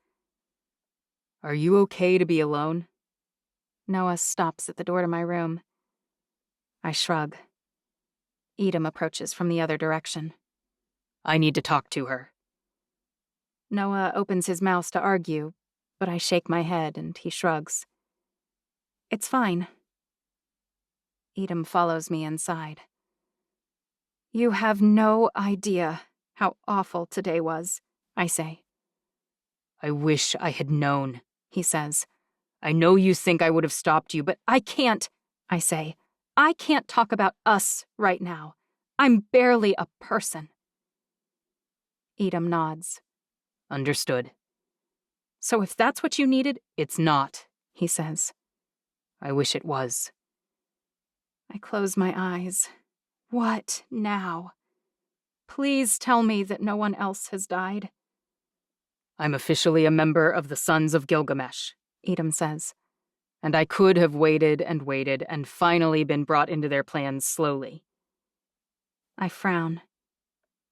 Are you okay to be alone? Noah stops at the door to my room. I shrug. Edom approaches from the other direction. I need to talk to her. Noah opens his mouth to argue, but I shake my head and he shrugs. It's fine. Edom follows me inside. You have no idea how awful today was, I say. I wish I had known, he says. I know you think I would have stopped you, but I can't, I say. I can't talk about us right now. I'm barely a person. Edom nods. Understood. So if that's what you needed, it's not, he says. I wish it was. I close my eyes. What now? Please tell me that no one else has died. I'm officially a member of the Sons of Gilgamesh, Edom says. And I could have waited and finally been brought into their plans slowly. I frown.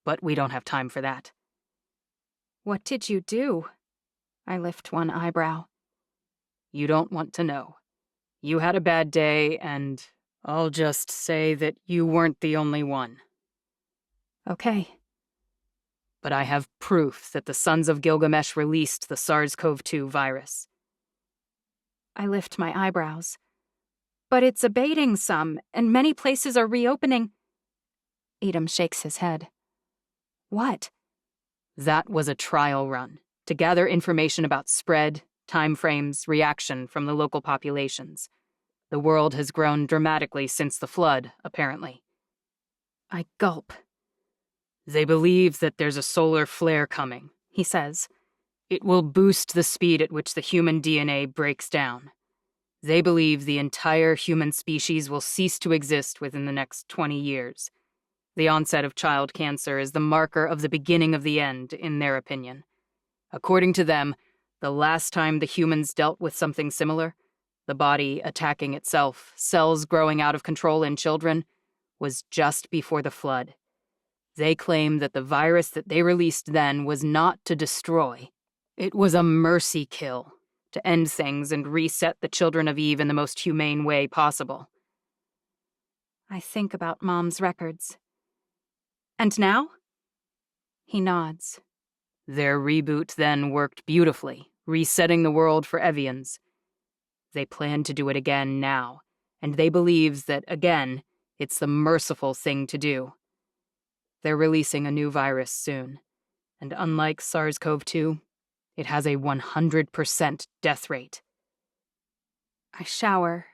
But we don't have time for that. What did you do? I lift one eyebrow. You don't want to know. You had a bad day, and I'll just say that you weren't the only one. Okay. But I have proof that the Sons of Gilgamesh released the SARS-CoV-2 virus. I lift my eyebrows. But it's abating some, and many places are reopening. Edom shakes his head. What? That was a trial run, to gather information about spread, timeframes, reaction from the local populations. The world has grown dramatically since the flood, apparently. I gulp. They believe that there's a solar flare coming, he says. It will boost the speed at which the human DNA breaks down. They believe the entire human species will cease to exist within the next 20 years. The onset of child cancer is the marker of the beginning of the end, in their opinion. According to them, the last time the humans dealt with something similar, the body attacking itself, cells growing out of control in children, was just before the flood. They claim that the virus that they released then was not to destroy. It was a mercy kill, to end things and reset the children of Eve in the most humane way possible. I think about Mom's records. And now? He nods. Their reboot then worked beautifully, resetting the world for Evians. They plan to do it again now, and they believe that, again, it's the merciful thing to do. They're releasing a new virus soon, and unlike SARS-CoV-2, it has a 100% death rate. I shower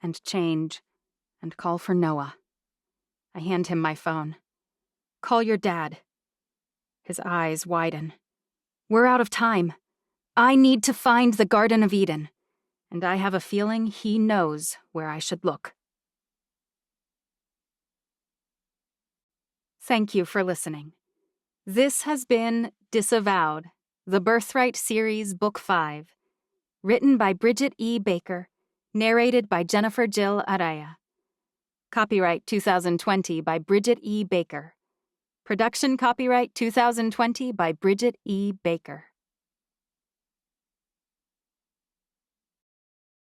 and change and call for Noah. I hand him my phone. Call your dad. His eyes widen. We're out of time. I need to find the Garden of Eden, and I have a feeling he knows where I should look. Thank you for listening. This has been Disavowed, the Birthright Series Book 5, written by Bridget E. Baker, narrated by Jennifer Jill Araya. Copyright 2020 by Bridget E. Baker. Production copyright 2020 by Bridget E. Baker.